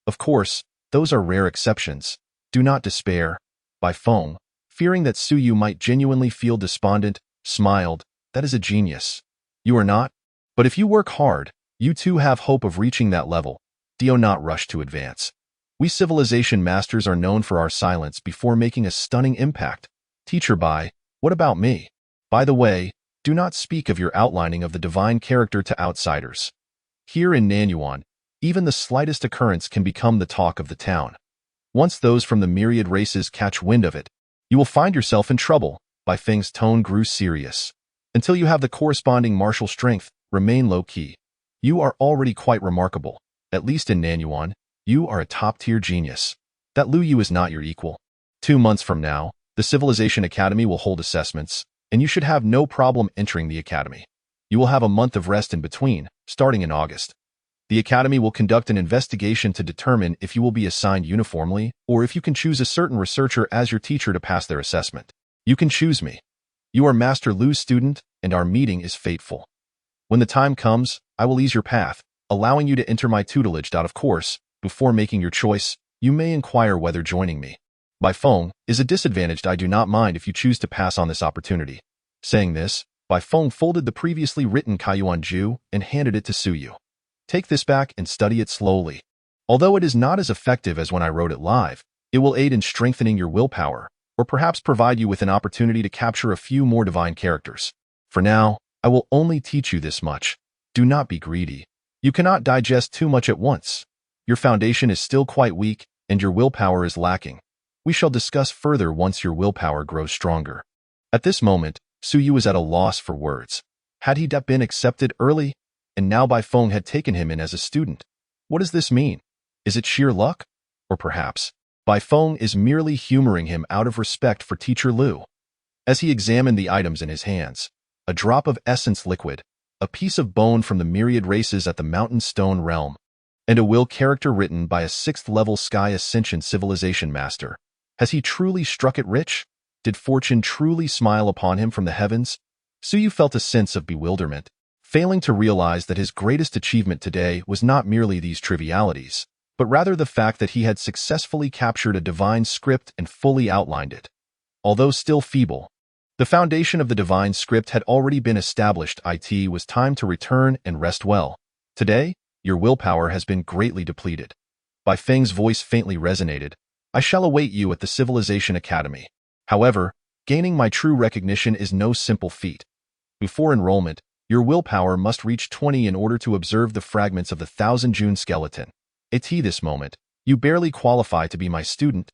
Of course, those are rare exceptions. Do not despair. Bai Feng, fearing that Su Yu might genuinely feel despondent, smiled. That is a genius. You are not? But if you work hard, you too have hope of reaching that level. Do not rush to advance. We civilization masters are known for our silence before making a stunning impact. Teacher Bai, what about me? By the way, do not speak of your outlining of the divine character to outsiders. Here in Nanyuan, even the slightest occurrence can become the talk of the town. Once those from the Myriad Races catch wind of it, you will find yourself in trouble. Bai Feng's tone grew serious. Until you have the corresponding martial strength, remain low-key. You are already quite remarkable. At least in Nanyuan, you are a top-tier genius. That Lu Yu is not your equal. 2 months from now, the Civilization Academy will hold assessments, and you should have no problem entering the academy. You will have a month of rest in between, starting in August. The academy will conduct an investigation to determine if you will be assigned uniformly or if you can choose a certain researcher as your teacher to pass their assessment. You can choose me. You are Master Lu's student, and our meeting is fateful. When the time comes, I will ease your path, allowing you to enter my tutelage. Of course, before making your choice, you may inquire whether joining me, Bai Feng, is a disadvantage. I do not mind if you choose to pass on this opportunity. Saying this, Bai Feng folded the previously written Kaiyuan Ju and handed it to Su Yu. Take this back and study it slowly. Although it is not as effective as when I wrote it live, it will aid in strengthening your willpower, or perhaps provide you with an opportunity to capture a few more divine characters. For now, I will only teach you this much. Do not be greedy. You cannot digest too much at once. Your foundation is still quite weak, and your willpower is lacking. We shall discuss further once your willpower grows stronger. At this moment, Su Yu was at a loss for words. Had he been accepted early? And now Bai Feng had taken him in as a student. What does this mean? Is it sheer luck? Or perhaps, Bai Feng is merely humoring him out of respect for Teacher Lu. As he examined the items in his hands, a drop of essence liquid, a piece of bone from the Myriad Races at the Mountain Stone realm, and a will character written by a 6th-level Sky Ascension civilization master. Has he truly struck it rich? Did fortune truly smile upon him from the heavens? Su Yu felt a sense of bewilderment, failing to realize that his greatest achievement today was not merely these trivialities, but rather the fact that he had successfully captured a divine script and fully outlined it. Although still feeble, the foundation of the divine script had already been established. It was time to return and rest well. Today, your willpower has been greatly depleted. Bai Feng's voice faintly resonated. I shall await you at the Civilization Academy. However, gaining my true recognition is no simple feat. Before enrollment, your willpower must reach 20 in order to observe the fragments of the 1,000-June skeleton. At this moment, you barely qualify to be my student.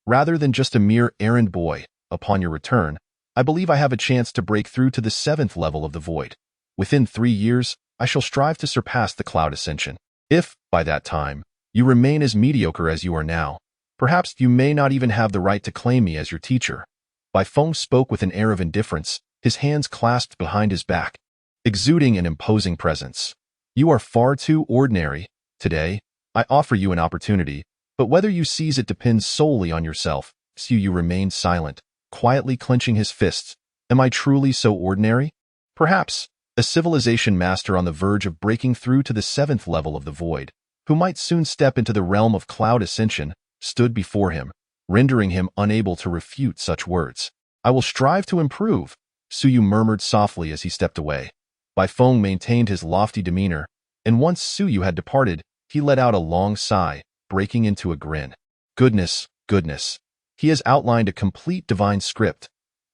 Rather than just a mere errand boy, upon your return, I believe I have a chance to break through to the 7th level of the void. Within 3 years, I shall strive to surpass the Cloud Ascension. If, by that time, you remain as mediocre as you are now, perhaps you may not even have the right to claim me as your teacher. Bai Feng spoke with an air of indifference, his hands clasped behind his back, exuding an imposing presence. You are far too ordinary. Today, I offer you an opportunity, but whether you seize it depends solely on yourself. Su Yu remained silent, quietly clenching his fists. Am I truly so ordinary? Perhaps, a civilization master on the verge of breaking through to the 7th level of the void, who might soon step into the realm of Cloud Ascension, stood before him, rendering him unable to refute such words. I will strive to improve, Suyu murmured softly as he stepped away. Bai Feng maintained his lofty demeanor, and once Suyu had departed, he let out a long sigh, breaking into a grin. Goodness, goodness. He has outlined a complete divine script.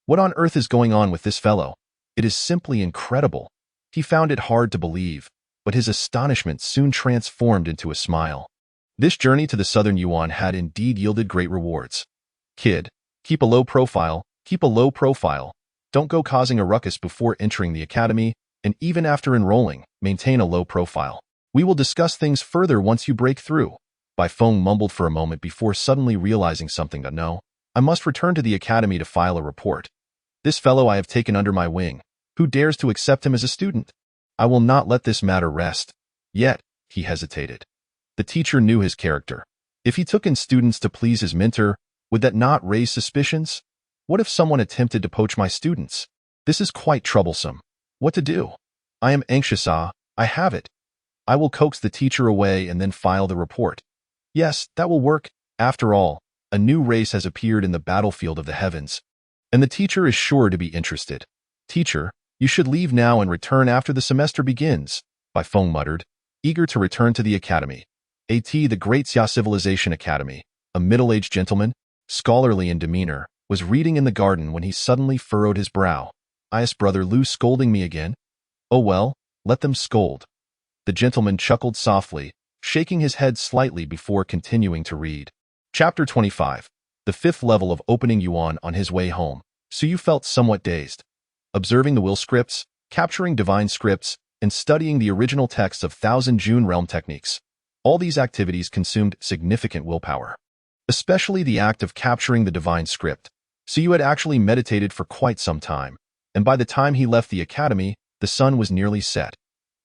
What on earth is going on with this fellow? It is simply incredible. He found it hard to believe, but his astonishment soon transformed into a smile. This journey to the southern Yuan had indeed yielded great rewards. Kid, keep a low profile, keep a low profile. Don't go causing a ruckus before entering the academy, and even after enrolling, maintain a low profile. We will discuss things further once you break through. Bai Feng mumbled for a moment before suddenly realizing something. No, I must return to the academy to file a report. This fellow I have taken under my wing. Who dares to accept him as a student? I will not let this matter rest. Yet, he hesitated. The teacher knew his character. If he took in students to please his mentor, would that not raise suspicions? What if someone attempted to poach my students? This is quite troublesome. What to do? I am anxious. I have it. I will coax the teacher away and then file the report. Yes, that will work. After all, a new race has appeared in the battlefield of the heavens, and the teacher is sure to be interested. Teacher, you should leave now and return after the semester begins, Bai Feng muttered, eager to return to the academy. The Great Xia Civilization Academy, a middle-aged gentleman, scholarly in demeanor, was reading in the garden when he suddenly furrowed his brow. Is Brother Lu scolding me again? Oh well, let them scold. The gentleman chuckled softly, shaking his head slightly before continuing to read. Chapter 25. The fifth level of opening Yuan on his way home. Suyu felt somewhat dazed. Observing the will scripts, capturing divine scripts, and studying the original texts of Thousand June realm techniques. All these activities consumed significant willpower. Especially the act of capturing the divine script. Suyu had actually meditated for quite some time, and by the time he left the academy, the sun was nearly set.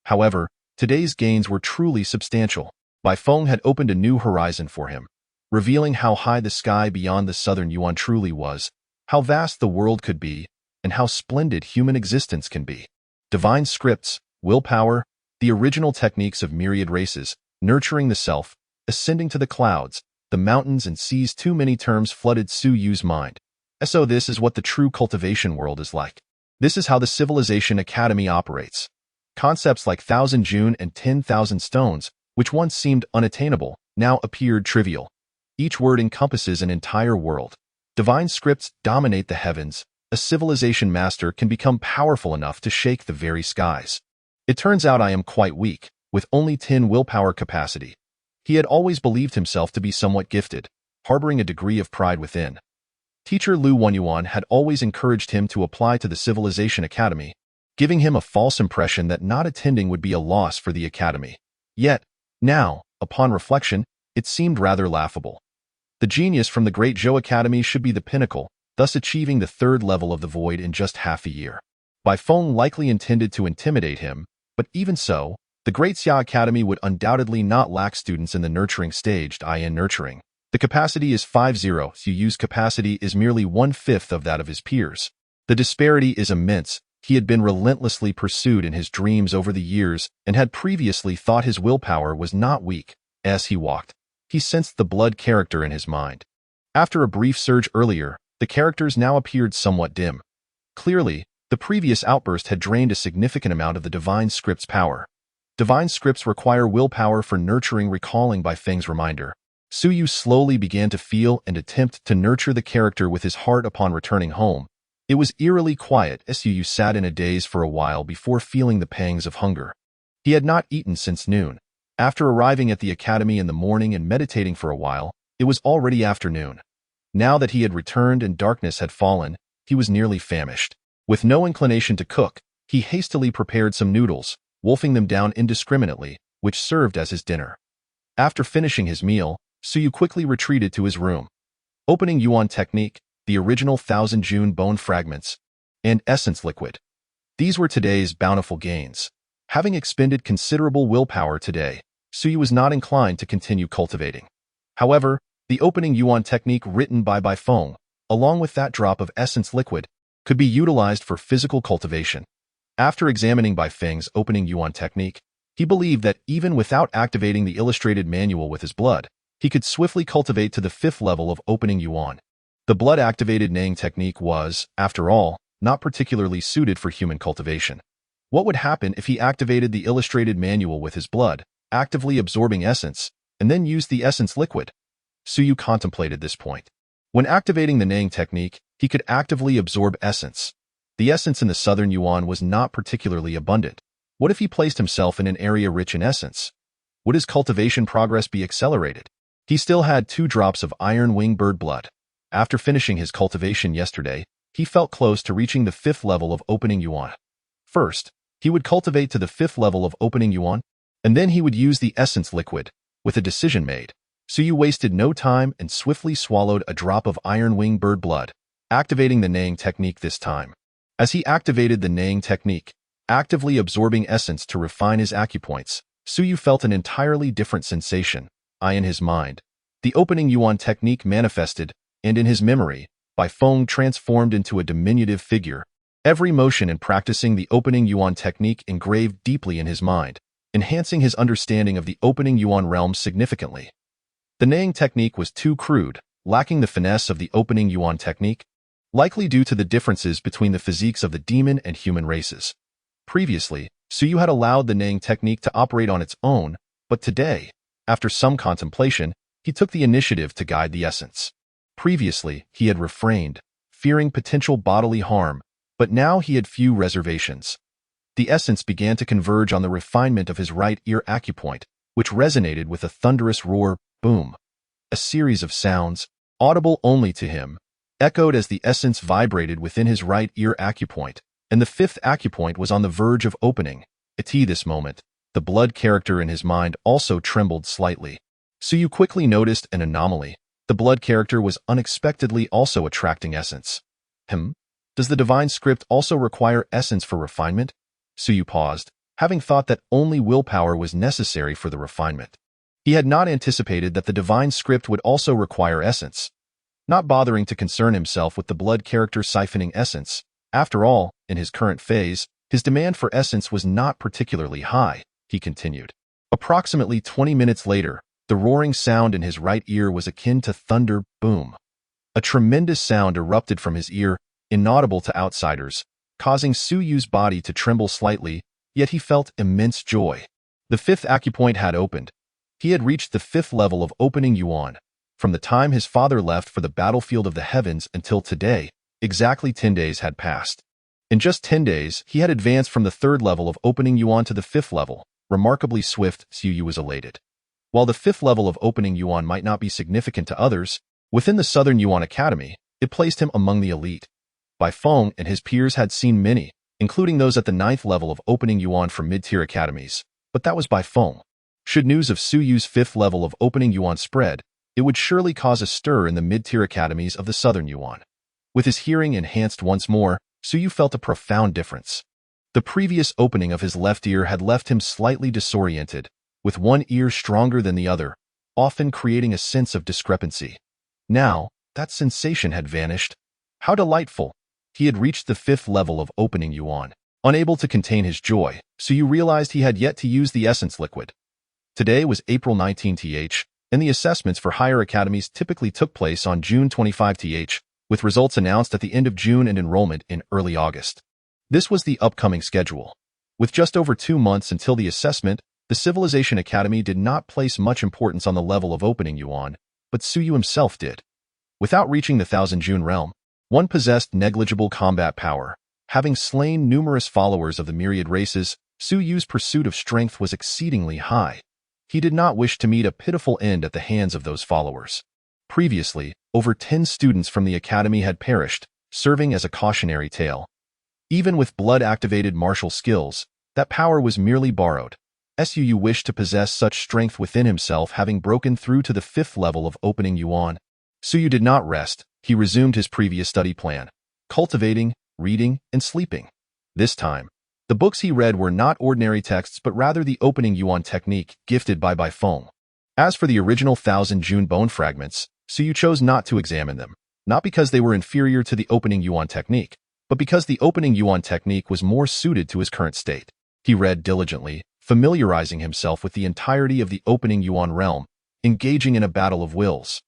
However, today's gains were truly substantial. Bai Feng had opened a new horizon for him, revealing how high the sky beyond the southern Yuan truly was, how vast the world could be, and how splendid human existence can be. Divine scripts, willpower, the original techniques of myriad races, nurturing the self, ascending to the clouds, the mountains and seas. Too many terms flooded Suyu's mind. So this is what the true cultivation world is like. This is how the Civilization Academy operates. Concepts like 1,000 June and 10,000 stones, which once seemed unattainable, now appeared trivial. Each word encompasses an entire world. Divine scripts dominate the heavens. A civilization master can become powerful enough to shake the very skies. It turns out I am quite weak, with only 10 willpower capacity. He had always believed himself to be somewhat gifted, harboring a degree of pride within. Teacher Lu Wenyuan had always encouraged him to apply to the Civilization Academy, giving him a false impression that not attending would be a loss for the academy. Yet, now, upon reflection, it seemed rather laughable. The genius from the Great Zhou Academy should be the pinnacle, thus achieving the third level of the void in just half a year. Bai Feng likely intended to intimidate him, but even so, the Great Xia Academy would undoubtedly not lack students in the nurturing stage. Nurturing. The capacity is 50, Suyu's capacity is merely 1/5 of that of his peers. The disparity is immense. He had been relentlessly pursued in his dreams over the years and had previously thought his willpower was not weak. As he walked, he sensed the blood character in his mind. After a brief surge earlier, the characters now appeared somewhat dim. Clearly, the previous outburst had drained a significant amount of the divine script's power. Divine scripts require willpower for nurturing, recalling Bai Feng's reminder. Suyu slowly began to feel and attempt to nurture the character with his heart upon returning home. It was eerily quiet as Suyu sat in a daze for a while before feeling the pangs of hunger. He had not eaten since noon. After arriving at the academy in the morning and meditating for a while, it was already afternoon. Now that he had returned and darkness had fallen, he was nearly famished. With no inclination to cook, he hastily prepared some noodles, wolfing them down indiscriminately, which served as his dinner. After finishing his meal, Suyu quickly retreated to his room. Opening Yuan technique, the original 1,000 June bone fragments, and essence liquid. These were today's bountiful gains. Having expended considerable willpower today, Suyu was not inclined to continue cultivating. However, the opening Yuan technique written by Bai Feng, along with that drop of essence liquid, could be utilized for physical cultivation. After examining Bai Feng's opening Yuan technique, he believed that even without activating the illustrated manual with his blood, he could swiftly cultivate to the 5th level of opening yuan. The blood-activated neighing technique was, after all, not particularly suited for human cultivation. What would happen if he activated the illustrated manual with his blood, actively absorbing essence, and then used the essence liquid? Suyu contemplated this point. When activating the neighing technique, he could actively absorb essence. The essence in the southern yuan was not particularly abundant. What if he placed himself in an area rich in essence? Would his cultivation progress be accelerated? He still had 2 drops of iron wing bird blood. After finishing his cultivation yesterday, he felt close to reaching the 5th level of opening yuan. First, he would cultivate to the 5th level of opening yuan, and then he would use the essence liquid. With a decision made, Suyu wasted no time and swiftly swallowed a drop of iron wing bird blood, activating the neighing technique this time. As he activated the neighing technique, actively absorbing essence to refine his acupoints, Suyu felt an entirely different sensation. In his mind, the opening yuan technique manifested, and in his memory, Bai Feng transformed into a diminutive figure. Every motion in practicing the opening yuan technique engraved deeply in his mind, enhancing his understanding of the opening yuan realm significantly. The neighing technique was too crude, lacking the finesse of the opening yuan technique, likely due to the differences between the physiques of the demon and human races. Previously, Suyu had allowed the neighing technique to operate on its own, but today, after some contemplation, he took the initiative to guide the essence. Previously, he had refrained, fearing potential bodily harm, but now he had few reservations. The essence began to converge on the refinement of his right ear acupoint, which resonated with a thunderous roar, boom. A series of sounds, audible only to him, echoed as the essence vibrated within his right ear acupoint, and the 5th acupoint was on the verge of opening. At this moment, the blood character in his mind also trembled slightly. Suyu quickly noticed an anomaly. The blood character was unexpectedly also attracting essence. Does the divine script also require essence for refinement? Suyu paused, having thought that only willpower was necessary for the refinement. He had not anticipated that the divine script would also require essence. Not bothering to concern himself with the blood character siphoning essence, after all, in his current phase, his demand for essence was not particularly high, he continued. Approximately 20 minutes later, the roaring sound in his right ear was akin to thunder, boom. A tremendous sound erupted from his ear, inaudible to outsiders, causing Suyu's body to tremble slightly, yet he felt immense joy. The 5th acupoint had opened. He had reached the 5th level of opening yuan. From the time his father left for the battlefield of the heavens until today, exactly 10 days had passed. In just 10 days, he had advanced from the 3rd level of opening yuan to the 5th level. Remarkably swift, Suyu was elated. While the 5th level of opening yuan might not be significant to others, within the Southern Yuan Academy, it placed him among the elite. Bai Feng and his peers had seen many, including those at the 9th level of opening yuan from mid-tier academies, but that was Bai Feng. Should news of Suyu's 5th level of opening yuan spread, it would surely cause a stir in the mid-tier academies of the Southern Yuan. With his hearing enhanced once more, Suyu felt a profound difference. The previous opening of his left ear had left him slightly disoriented, with one ear stronger than the other, often creating a sense of discrepancy. Now, that sensation had vanished. How delightful! He had reached the 5th level of opening yuan. Unable to contain his joy, Suyu realized he had yet to use the essence liquid. Today was April 19th, and the assessments for higher academies typically took place on June 25th, with results announced at the end of June and enrollment in early August. This was the upcoming schedule. With just over 2 months until the assessment, the Civilization Academy did not place much importance on the level of opening yuan, but Suyu himself did. Without reaching the Thousand June realm, one possessed negligible combat power. Having slain numerous followers of the Myriad Races, Suyu's pursuit of strength was exceedingly high. He did not wish to meet a pitiful end at the hands of those followers. Previously, over 10 students from the academy had perished, serving as a cautionary tale. Even with blood-activated martial skills, that power was merely borrowed. Suyu wished to possess such strength within himself, having broken through to the 5th level of opening yuan. Suyu did not rest. He resumed his previous study plan, cultivating, reading, and sleeping. This time, the books he read were not ordinary texts but rather the opening yuan technique gifted by Bai Feng. As for the original Thousand June bone fragments, Suyu chose not to examine them, not because they were inferior to the opening yuan technique, but because the opening yuan technique was more suited to his current state. He read diligently, familiarizing himself with the entirety of the opening yuan realm, engaging in a battle of wills.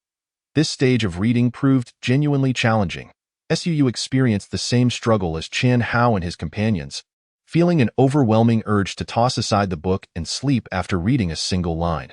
This stage of reading proved genuinely challenging. Suu experienced the same struggle as Chen Hao and his companions, feeling an overwhelming urge to toss aside the book and sleep after reading a single line.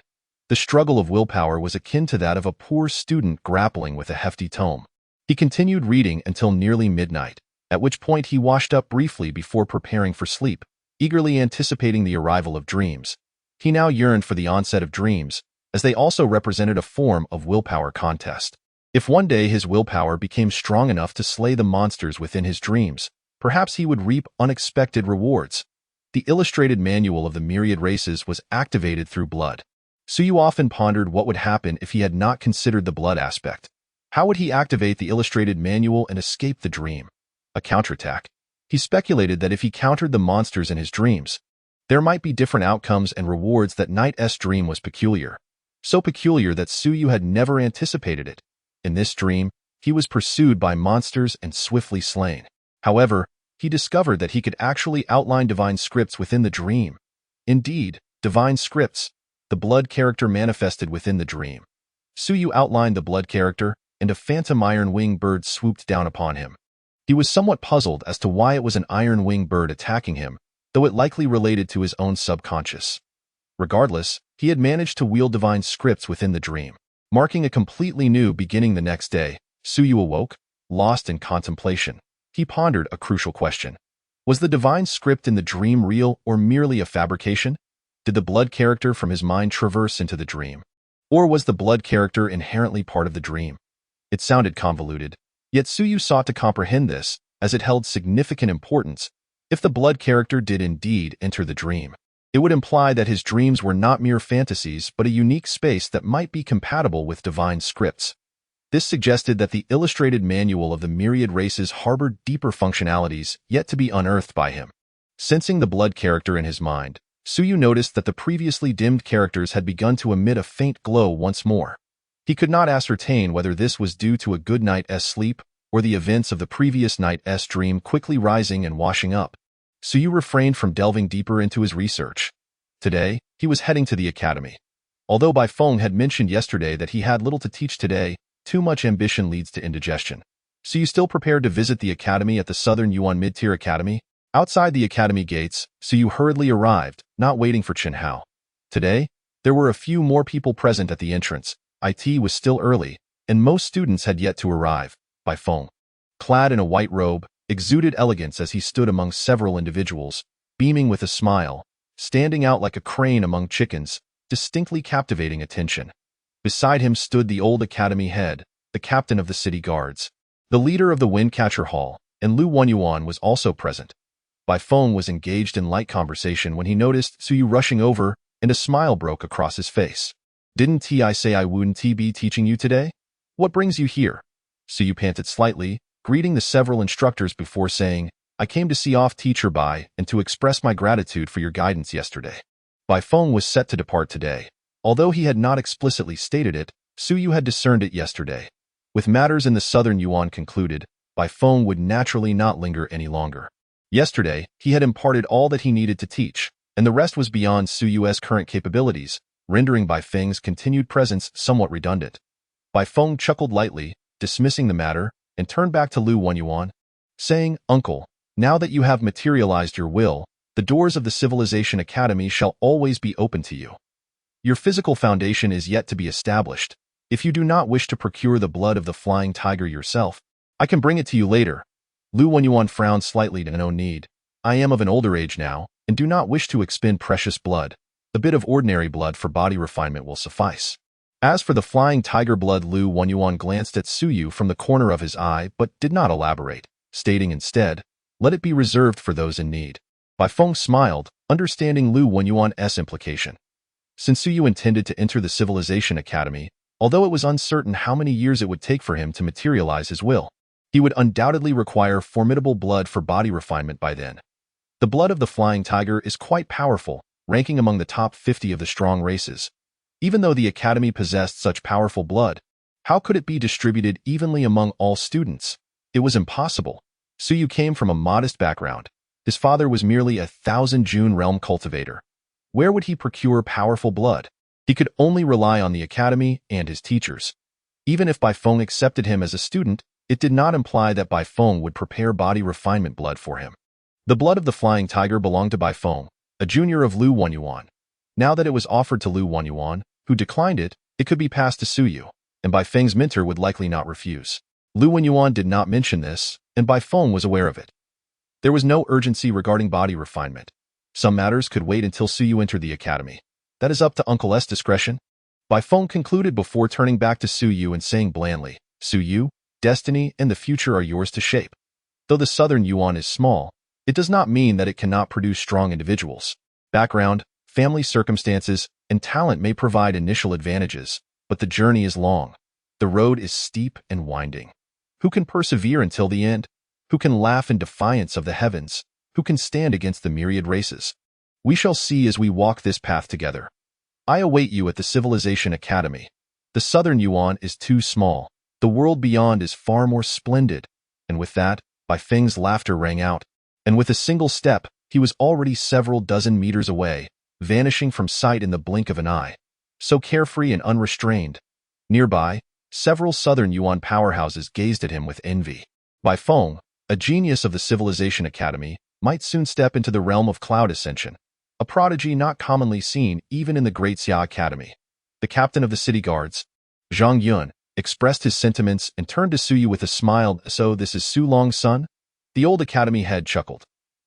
The struggle of willpower was akin to that of a poor student grappling with a hefty tome. He continued reading until nearly midnight, at which point he washed up briefly before preparing for sleep, eagerly anticipating the arrival of dreams. He now yearned for the onset of dreams, as they also represented a form of willpower contest. If one day his willpower became strong enough to slay the monsters within his dreams, perhaps he would reap unexpected rewards. The illustrated manual of the Myriad Races was activated through blood. Suyu often pondered what would happen if he had not considered the blood aspect. How would he activate the illustrated manual and escape the dream? A counterattack. He speculated that if he countered the monsters in his dreams, there might be different outcomes and rewards. That night's dream was peculiar. So peculiar that Suyu had never anticipated it. In this dream, he was pursued by monsters and swiftly slain. However, he discovered that he could actually outline divine scripts within the dream. Indeed, divine scripts, the blood character manifested within the dream. Suyu outlined the blood character, and a phantom iron-winged bird swooped down upon him. He was somewhat puzzled as to why it was an iron-winged bird attacking him, though it likely related to his own subconscious. Regardless, he had managed to wield divine scripts within the dream. Marking a completely new beginning the next day, Suyu awoke, lost in contemplation. He pondered a crucial question. Was the divine script in the dream real or merely a fabrication? Did the blood character from his mind traverse into the dream? Or was the blood character inherently part of the dream? It sounded convoluted, yet Suyu sought to comprehend this, as it held significant importance. If the blood character did indeed enter the dream, it would imply that his dreams were not mere fantasies but a unique space that might be compatible with divine scripts. This suggested that the illustrated manual of the Myriad Races harbored deeper functionalities yet to be unearthed by him. Sensing the blood character in his mind, Suyu noticed that the previously dimmed characters had begun to emit a faint glow once more. He could not ascertain whether this was due to a good night's sleep or the events of the previous night's dream quickly rising and washing up. Suyu refrained from delving deeper into his research. Today, he was heading to the academy. Although Bai Feng had mentioned yesterday that he had little to teach today, too much ambition leads to indigestion. Suyu still prepared to visit the academy at the Southern Yuan Mid-Tier Academy. Outside the academy gates, Suyu hurriedly arrived, not waiting for Chen Hao. Today, there were a few more people present at the entrance. It was still early, and most students had yet to arrive. Bai Feng, clad in a white robe, exuded elegance as he stood among several individuals, beaming with a smile, standing out like a crane among chickens, distinctly captivating attention. Beside him stood the old academy head, the captain of the city guards, the leader of the Windcatcher Hall, and Lu Wanyuan was also present. Bai Feng was engaged in light conversation when he noticed Suyu rushing over, and a smile broke across his face. "Didn't I say I wouldn't be teaching you today? What brings you here?" Suyu panted slightly, greeting the several instructors before saying, "I came to see off Teacher Bai and to express my gratitude for your guidance yesterday." Bai Feng was set to depart today. Although he had not explicitly stated it, Suyu had discerned it yesterday. With matters in the Southern Yuan concluded, Bai Feng would naturally not linger any longer. Yesterday, he had imparted all that he needed to teach, and the rest was beyond Suyu's current capabilities, rendering Bai Feng's continued presence somewhat redundant. Bai Feng chuckled lightly, dismissing the matter, and turned back to Lu Wanyuan, saying, "Uncle, now that you have materialized your will, the doors of the Civilization Academy shall always be open to you. Your physical foundation is yet to be established. If you do not wish to procure the blood of the flying tiger yourself, I can bring it to you later." Lu Wanyuan frowned slightly. "No need. I am of an older age now, and do not wish to expend precious blood. A bit of ordinary blood for body refinement will suffice." As for the flying tiger blood, Lu Wanyuan glanced at Suyu from the corner of his eye but did not elaborate, stating instead, "Let it be reserved for those in need." Bai Feng smiled, understanding Lu Wanyuan's implication. Since Suyu intended to enter the Civilization Academy, although it was uncertain how many years it would take for him to materialize his will, he would undoubtedly require formidable blood for body refinement by then. The blood of the flying tiger is quite powerful, ranking among the top 50 of the strong races. Even though the academy possessed such powerful blood, how could it be distributed evenly among all students? It was impossible. Suyu came from a modest background. His father was merely a 1,000 June realm cultivator. Where would he procure powerful blood? He could only rely on the academy and his teachers. Even if Bai Feng accepted him as a student, it did not imply that Bai Feng would prepare body refinement blood for him. The blood of the flying tiger belonged to Bai Feng, a junior of Lu Wanyuan. Now that it was offered to Lu Wanyuan, who declined it, it could be passed to Su Yu, and Bai Feng's mentor would likely not refuse. Lu Wanyuan did not mention this, and Bai Feng was aware of it. There was no urgency regarding body refinement. Some matters could wait until Su Yu entered the academy. That is up to Uncle S' discretion. Bai Feng concluded before turning back to Su Yu and saying blandly, Su Yu, destiny and the future are yours to shape. Though the southern Yuan is small, it does not mean that it cannot produce strong individuals. Background, family circumstances, and talent may provide initial advantages, but the journey is long. The road is steep and winding. Who can persevere until the end? Who can laugh in defiance of the heavens? Who can stand against the myriad races? We shall see as we walk this path together. I await you at the Civilization Academy. The southern Yuan is too small. The world beyond is far more splendid. And with that, Bai Feng's laughter rang out. And with a single step, he was already several dozen meters away, vanishing from sight in the blink of an eye. So carefree and unrestrained. Nearby, several southern Yuan powerhouses gazed at him with envy. Bai Feng, a genius of the Civilization Academy, might soon step into the realm of cloud ascension, a prodigy not commonly seen even in the Great Xia Academy. The captain of the city guards, Zhang Yun, expressed his sentiments and turned to Su Yu with a smile. So this is Su Long's son? The old academy head chuckled.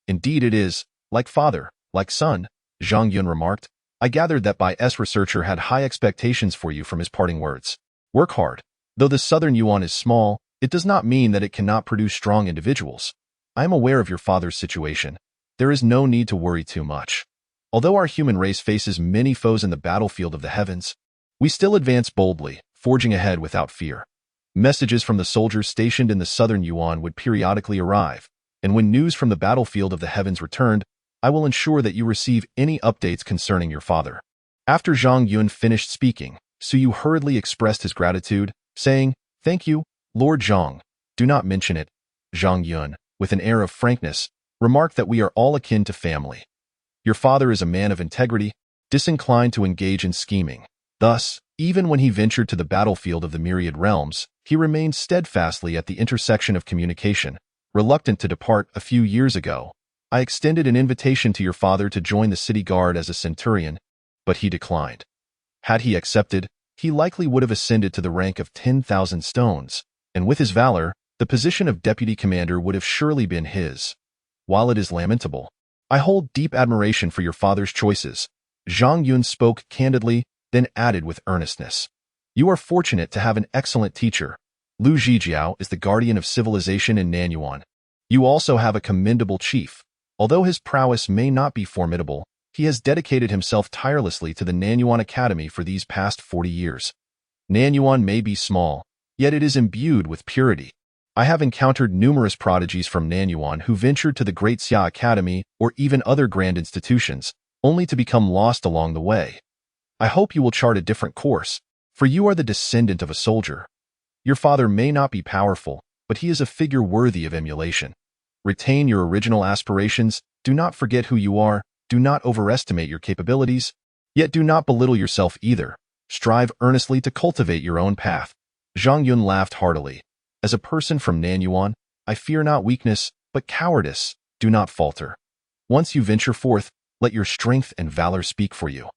Indeed it is, like father, like son, Zhang Yun remarked. I gathered that Bai S researcher had high expectations for you from his parting words. Work hard. Though the southern Yuan is small, it does not mean that it cannot produce strong individuals. I am aware of your father's situation. There is no need to worry too much. Although our human race faces many foes in the battlefield of the heavens, we still advance boldly, forging ahead without fear. Messages from the soldiers stationed in the southern Yuan would periodically arrive, and when news from the battlefield of the heavens returned, I will ensure that you receive any updates concerning your father. After Zhang Yun finished speaking, Su Yu hurriedly expressed his gratitude, saying, Thank you, Lord Zhang. Do not mention it. Zhang Yun, with an air of frankness, remarked that we are all akin to family. Your father is a man of integrity, disinclined to engage in scheming. Thus, even when he ventured to the battlefield of the myriad realms, he remained steadfastly at the intersection of communication, reluctant to depart. A few years ago, I extended an invitation to your father to join the city guard as a centurion, but he declined. Had he accepted, he likely would have ascended to the rank of 10,000 stones, and with his valor, the position of deputy commander would have surely been his. While it is lamentable, I hold deep admiration for your father's choices. Zhang Yun spoke candidly, then added with earnestness. You are fortunate to have an excellent teacher. Lu Zhijiao is the guardian of civilization in Nanyuan. You also have a commendable chief. Although his prowess may not be formidable, he has dedicated himself tirelessly to the Nanyuan Academy for these past 40 years. Nanyuan may be small, yet it is imbued with purity. I have encountered numerous prodigies from Nanyuan who ventured to the Great Xia Academy or even other grand institutions, only to become lost along the way. I hope you will chart a different course, for you are the descendant of a soldier. Your father may not be powerful, but he is a figure worthy of emulation. Retain your original aspirations, do not forget who you are, do not overestimate your capabilities, yet do not belittle yourself either. Strive earnestly to cultivate your own path. Zhang Yun laughed heartily. As a person from Nanyuan, I fear not weakness, but cowardice. Do not falter. Once you venture forth, let your strength and valor speak for you.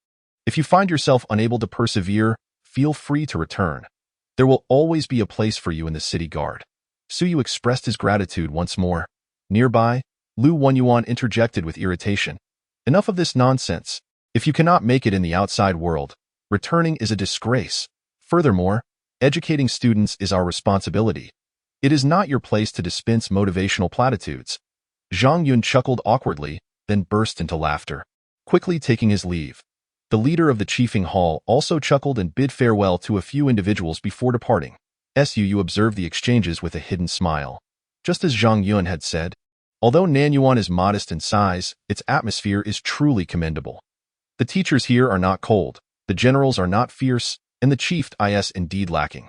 If you find yourself unable to persevere, feel free to return. There will always be a place for you in the city guard. Su Yu expressed his gratitude once more. Nearby, Lu Wanyuan interjected with irritation. Enough of this nonsense. If you cannot make it in the outside world, returning is a disgrace. Furthermore, educating students is our responsibility. It is not your place to dispense motivational platitudes. Zhang Yun chuckled awkwardly, then burst into laughter, quickly taking his leave. The leader of the Chiefing Hall also chuckled and bid farewell to a few individuals before departing. Su Yu observed the exchanges with a hidden smile. Just as Zhang Yun had said, although Nanyuan is modest in size, its atmosphere is truly commendable. The teachers here are not cold, the generals are not fierce, and the chief is indeed lacking.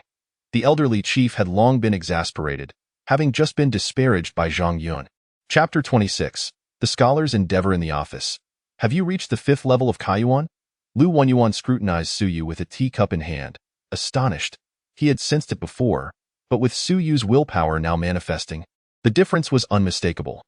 The elderly chief had long been exasperated, having just been disparaged by Zhang Yun. Chapter 26. The Scholar's Endeavor in the Office. Have you reached the 5th level of Kaiyuan? Lu Wenyuan scrutinized Su Yu with a teacup in hand, astonished. He had sensed it before, but with Su Yu's willpower now manifesting, the difference was unmistakable.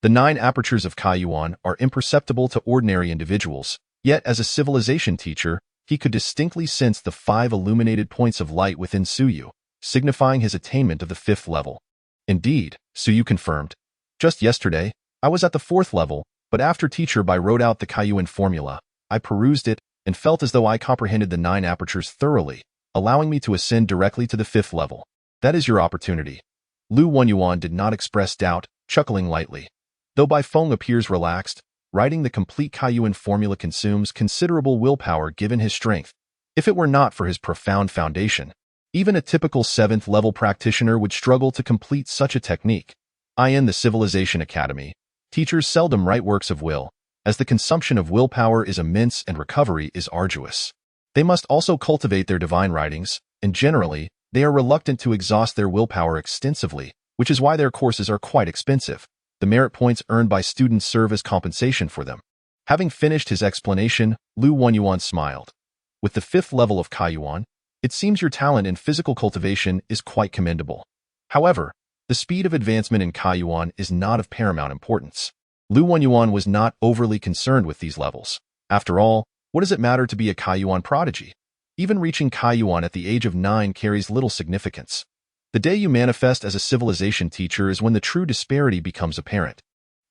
The 9 apertures of Kaiyuan are imperceptible to ordinary individuals, yet as a civilization teacher, he could distinctly sense the 5 illuminated points of light within Su Yu, signifying his attainment of the 5th level. Indeed, Su Yu confirmed. Just yesterday, I was at the 4th level, but after teacher Bai wrote out the Kaiyuan formula, I perused it and felt as though I comprehended the 9 apertures thoroughly, allowing me to ascend directly to the 5th level. That is your opportunity. Lu Wenyuan did not express doubt, chuckling lightly. Though Bai Feng appears relaxed, writing the complete Kaiyuan formula consumes considerable willpower given his strength. If it were not for his profound foundation, even a typical 7th level practitioner would struggle to complete such a technique. In the Civilization Academy, teachers seldom write works of will, as the consumption of willpower is immense and recovery is arduous. They must also cultivate their divine writings, and generally, they are reluctant to exhaust their willpower extensively, which is why their courses are quite expensive. The merit points earned by students serve as compensation for them. Having finished his explanation, Lu Wenyuan smiled. With the 5th level of Kaiyuan, it seems your talent in physical cultivation is quite commendable. However, the speed of advancement in Kaiyuan is not of paramount importance. Lu Wenyuan was not overly concerned with these levels. After all, what does it matter to be a Kaiyuan prodigy? Even reaching Kaiyuan at the age of 9 carries little significance. The day you manifest as a civilization teacher is when the true disparity becomes apparent.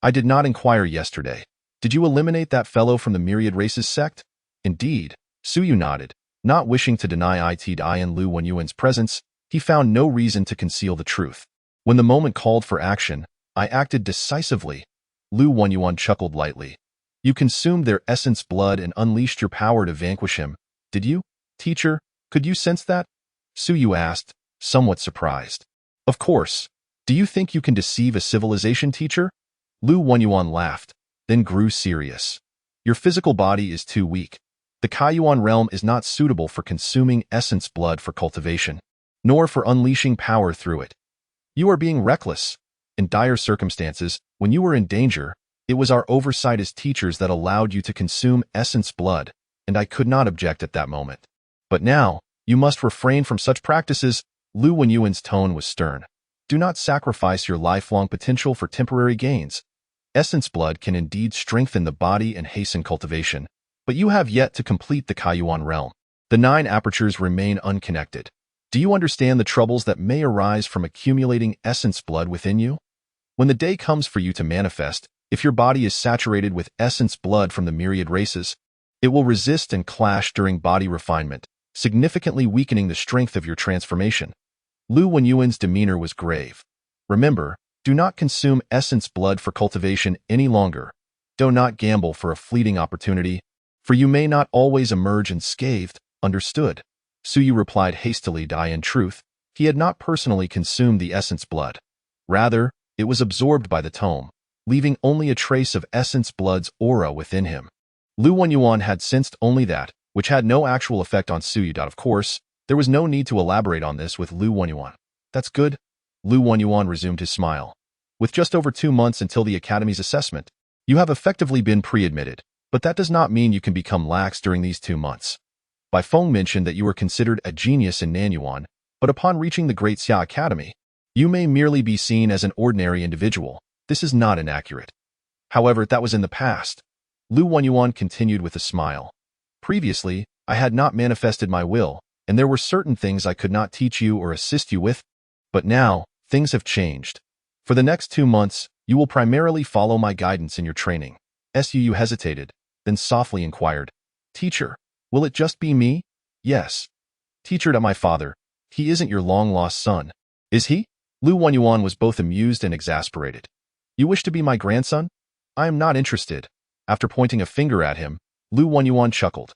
I did not inquire yesterday. Did you eliminate that fellow from the Myriad Races sect? Indeed, Su Yu nodded. Not wishing to deny it in Lu Wenyuan's presence, he found no reason to conceal the truth. When the moment called for action, I acted decisively. Lu Wenyuan chuckled lightly. You consumed their essence blood and unleashed your power to vanquish him, did you? Teacher, could you sense that? Su Yu asked, somewhat surprised. Of course. Do you think you can deceive a civilization teacher? Lu Wenyuan laughed, then grew serious. Your physical body is too weak. The Kaiyuan realm is not suitable for consuming essence blood for cultivation, nor for unleashing power through it. You are being reckless. In dire circumstances, when you were in danger, it was our oversight as teachers that allowed you to consume essence blood, and I could not object at that moment. But now, you must refrain from such practices. Lu Wenyuan's tone was stern. Do not sacrifice your lifelong potential for temporary gains. Essence blood can indeed strengthen the body and hasten cultivation, but you have yet to complete the Kaiyuan realm. The 9 apertures remain unconnected. Do you understand the troubles that may arise from accumulating essence blood within you? When the day comes for you to manifest, if your body is saturated with essence blood from the myriad races, it will resist and clash during body refinement, significantly weakening the strength of your transformation. Lu Wenyuan's demeanor was grave. Remember, do not consume essence blood for cultivation any longer. Do not gamble for a fleeting opportunity, for you may not always emerge unscathed, understood? Su Yu replied hastily. In truth, he had not personally consumed the essence blood. Rather, it was absorbed by the tome, leaving only a trace of essence blood's aura within him. Lu Wenyuan had sensed only that, which had no actual effect on Su Yu. Of course, there was no need to elaborate on this with Lu Wenyuan. That's good. Lu Wenyuan resumed his smile. With just over 2 months until the Academy's assessment, you have effectively been pre-admitted, but that does not mean you can become lax during these 2 months. Bai Feng mentioned that you were considered a genius in Nanyuan, but upon reaching the Great Xia Academy, you may merely be seen as an ordinary individual. This is not inaccurate. However, that was in the past. Lu Wenyuan continued with a smile. Previously, I had not manifested my will, and there were certain things I could not teach you or assist you with. But now, things have changed. For the next 2 months, you will primarily follow my guidance in your training. Su Yu hesitated, then softly inquired, Teacher, will it just be me? Yes. Teacher, to my father, he isn't your long-lost son, is he? Lu Wenyuan was both amused and exasperated. You wish to be my grandson? I am not interested. After pointing a finger at him, Lu Wenyuan chuckled.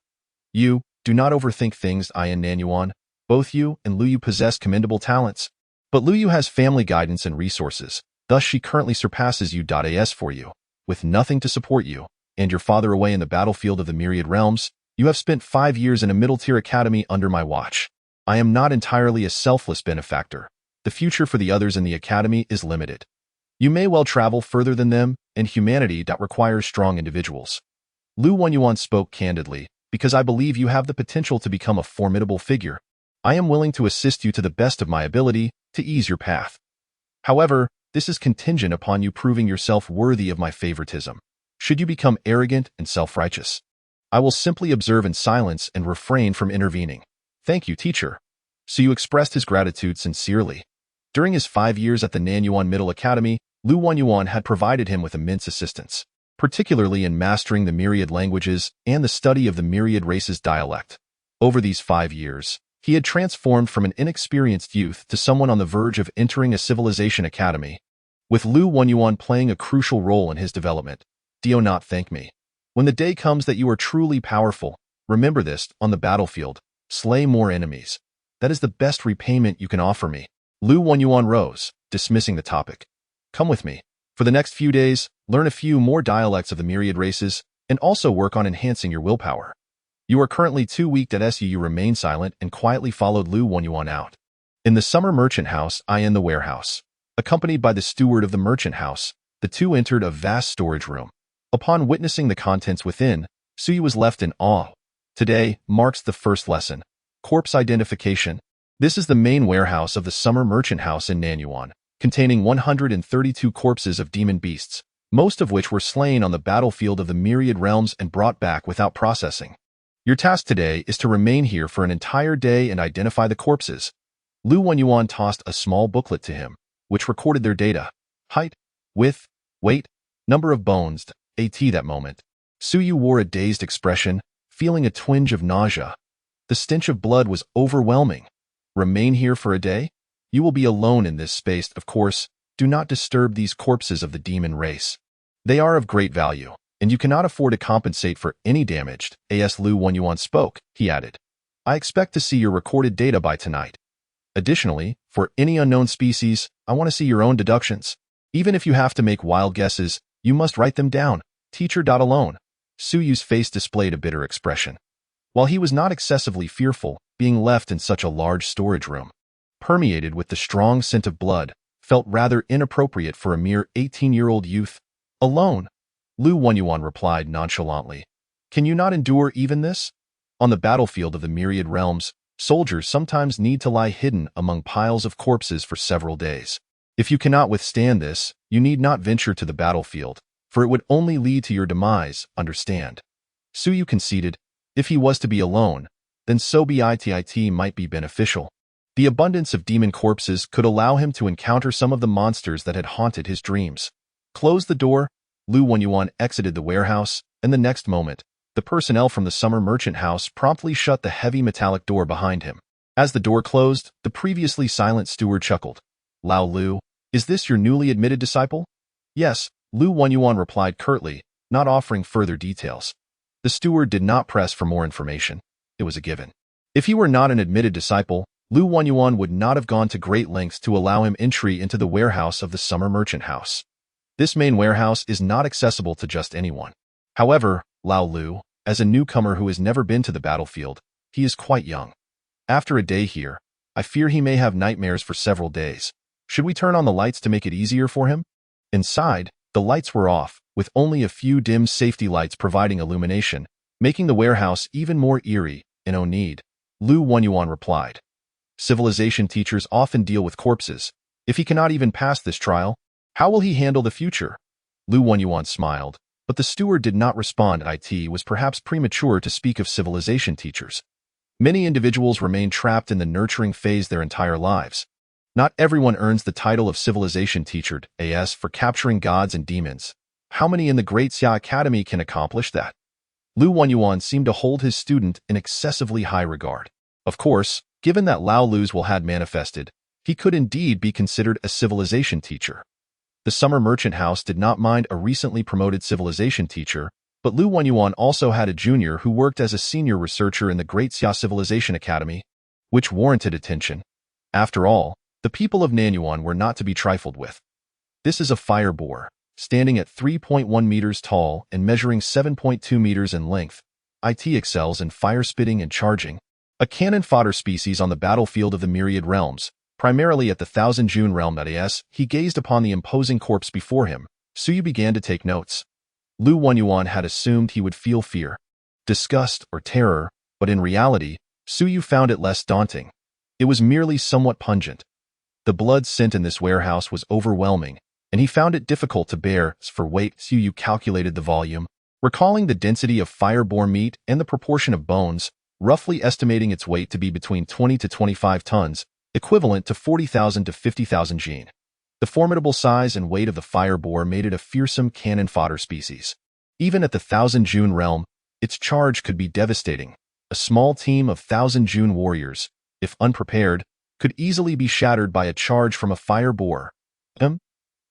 You, do not overthink things, in Nanyuan. Both you and Lu Yu possess commendable talents. But Lu Yu has family guidance and resources, thus she currently surpasses you. As for you, with nothing to support you, and your father away in the battlefield of the Myriad Realms, you have spent 5 years in a middle-tier academy under my watch. I am not entirely a selfless benefactor. The future for the others in the academy is limited. You may well travel further than them, and humanity requires strong individuals. Lu Wenyuan spoke candidly, because I believe you have the potential to become a formidable figure. I am willing to assist you to the best of my ability to ease your path. However, this is contingent upon you proving yourself worthy of my favoritism. Should you become arrogant and self-righteous, I will simply observe in silence and refrain from intervening. Thank you, teacher. Su expressed his gratitude sincerely. During his 5 years at the Nanyuan Middle Academy, Lu Wanyuan had provided him with immense assistance, particularly in mastering the myriad languages and the study of the Myriad Races dialect. Over these 5 years, he had transformed from an inexperienced youth to someone on the verge of entering a civilization academy, with Lu Wanyuan playing a crucial role in his development. Do not thank me. When the day comes that you are truly powerful, remember this: on the battlefield, slay more enemies. That is the best repayment you can offer me. Lu Wanyuan rose, dismissing the topic. Come with me. For the next few days, learn a few more dialects of the myriad races, and also work on enhancing your willpower. You are currently too weak that SU remained silent and quietly followed Lu Wanyuan out. In the summer merchant house, in the warehouse. Accompanied by the steward of the merchant house, the two entered a vast storage room. Upon witnessing the contents within, Suyu was left in awe. Today marks the first lesson. Corpse identification. This is the main warehouse of the summer merchant house in Nanyuan, containing 132 corpses of demon beasts, most of which were slain on the battlefield of the myriad realms and brought back without processing. Your task today is to remain here for an entire day and identify the corpses. Lu Wanyuan tossed a small booklet to him, which recorded their data: height, width, weight, number of bones, AT. That moment, Suyu wore a dazed expression, feeling a twinge of nausea. The stench of blood was overwhelming. Remain here for a day? You will be alone in this space, of course. Do not disturb these corpses of the demon race. They are of great value, and you cannot afford to compensate for any damage. As Lu Wanyuan spoke, he added, I expect to see your recorded data by tonight. Additionally, for any unknown species, I want to see your own deductions. Even if you have to make wild guesses, you must write them down. Teacher. Alone. Suyu's face displayed a bitter expression. While he was not excessively fearful, being left in such a large storage room, permeated with the strong scent of blood, felt rather inappropriate for a mere 18-year-old youth. Alone? Lu Wanyuan replied nonchalantly. Can you not endure even this? On the battlefield of the myriad realms, soldiers sometimes need to lie hidden among piles of corpses for several days. If you cannot withstand this, you need not venture to the battlefield, for it would only lead to your demise, understand? Suyu conceded. If he was to be alone, then so be it might be beneficial. The abundance of demon corpses could allow him to encounter some of the monsters that had haunted his dreams. Close the door. Lu Wanyuan exited the warehouse, and the next moment, the personnel from the summer merchant house promptly shut the heavy metallic door behind him. As the door closed, the previously silent steward chuckled. Lao Lu, is this your newly admitted disciple? Yes, Lu Wanyuan replied curtly, not offering further details. The steward did not press for more information. It was a given. If he were not an admitted disciple, Lu Wanyuan would not have gone to great lengths to allow him entry into the warehouse of the summer merchant house. This main warehouse is not accessible to just anyone. However, Lao Lu, as a newcomer who has never been to the battlefield, he is quite young. After a day here, I fear he may have nightmares for several days. Should we turn on the lights to make it easier for him? Inside, the lights were off, with only a few dim safety lights providing illumination, making the warehouse even more eerie. No need, Lu Wanyuan replied. Civilization teachers often deal with corpses. If he cannot even pass this trial, how will he handle the future? Lu Wanyuan smiled, but the steward did not respond. It was perhaps premature to speak of civilization teachers. Many individuals remain trapped in the nurturing phase their entire lives. Not everyone earns the title of civilization teacher, for capturing gods and demons. How many in the Great Xia Academy can accomplish that? Lu Wanyuan seemed to hold his student in excessively high regard. Of course, given that Lao Lu's will had manifested, he could indeed be considered a civilization teacher. The summer merchant house did not mind a recently promoted civilization teacher, but Lu Wanyuan also had a junior who worked as a senior researcher in the Great Xia Civilization Academy, which warranted attention. After all, the people of Nanyuan were not to be trifled with. This is a fire boar, standing at 3.1 meters tall and measuring 7.2 meters in length. It excels in fire spitting and charging. A cannon fodder species on the battlefield of the myriad realms, primarily at the Thousand June realm. He gazed upon the imposing corpse before him. Suyu began to take notes. Lu Wanyuan had assumed he would feel fear. disgust, or terror, but in reality, Suyu found it less daunting. It was merely somewhat pungent. The blood scent in this warehouse was overwhelming, and he found it difficult to bear. For weight, Suyu calculated the volume, recalling the density of fire-boar meat and the proportion of bones, roughly estimating its weight to be between 20 to 25 tons, equivalent to 40,000 to 50,000 jin. The formidable size and weight of the fire-boar made it a fearsome cannon fodder species. Even at the 1,000 Jun realm, its charge could be devastating. A small team of 1,000 Jun warriors, if unprepared, could easily be shattered by a charge from a fire-boar.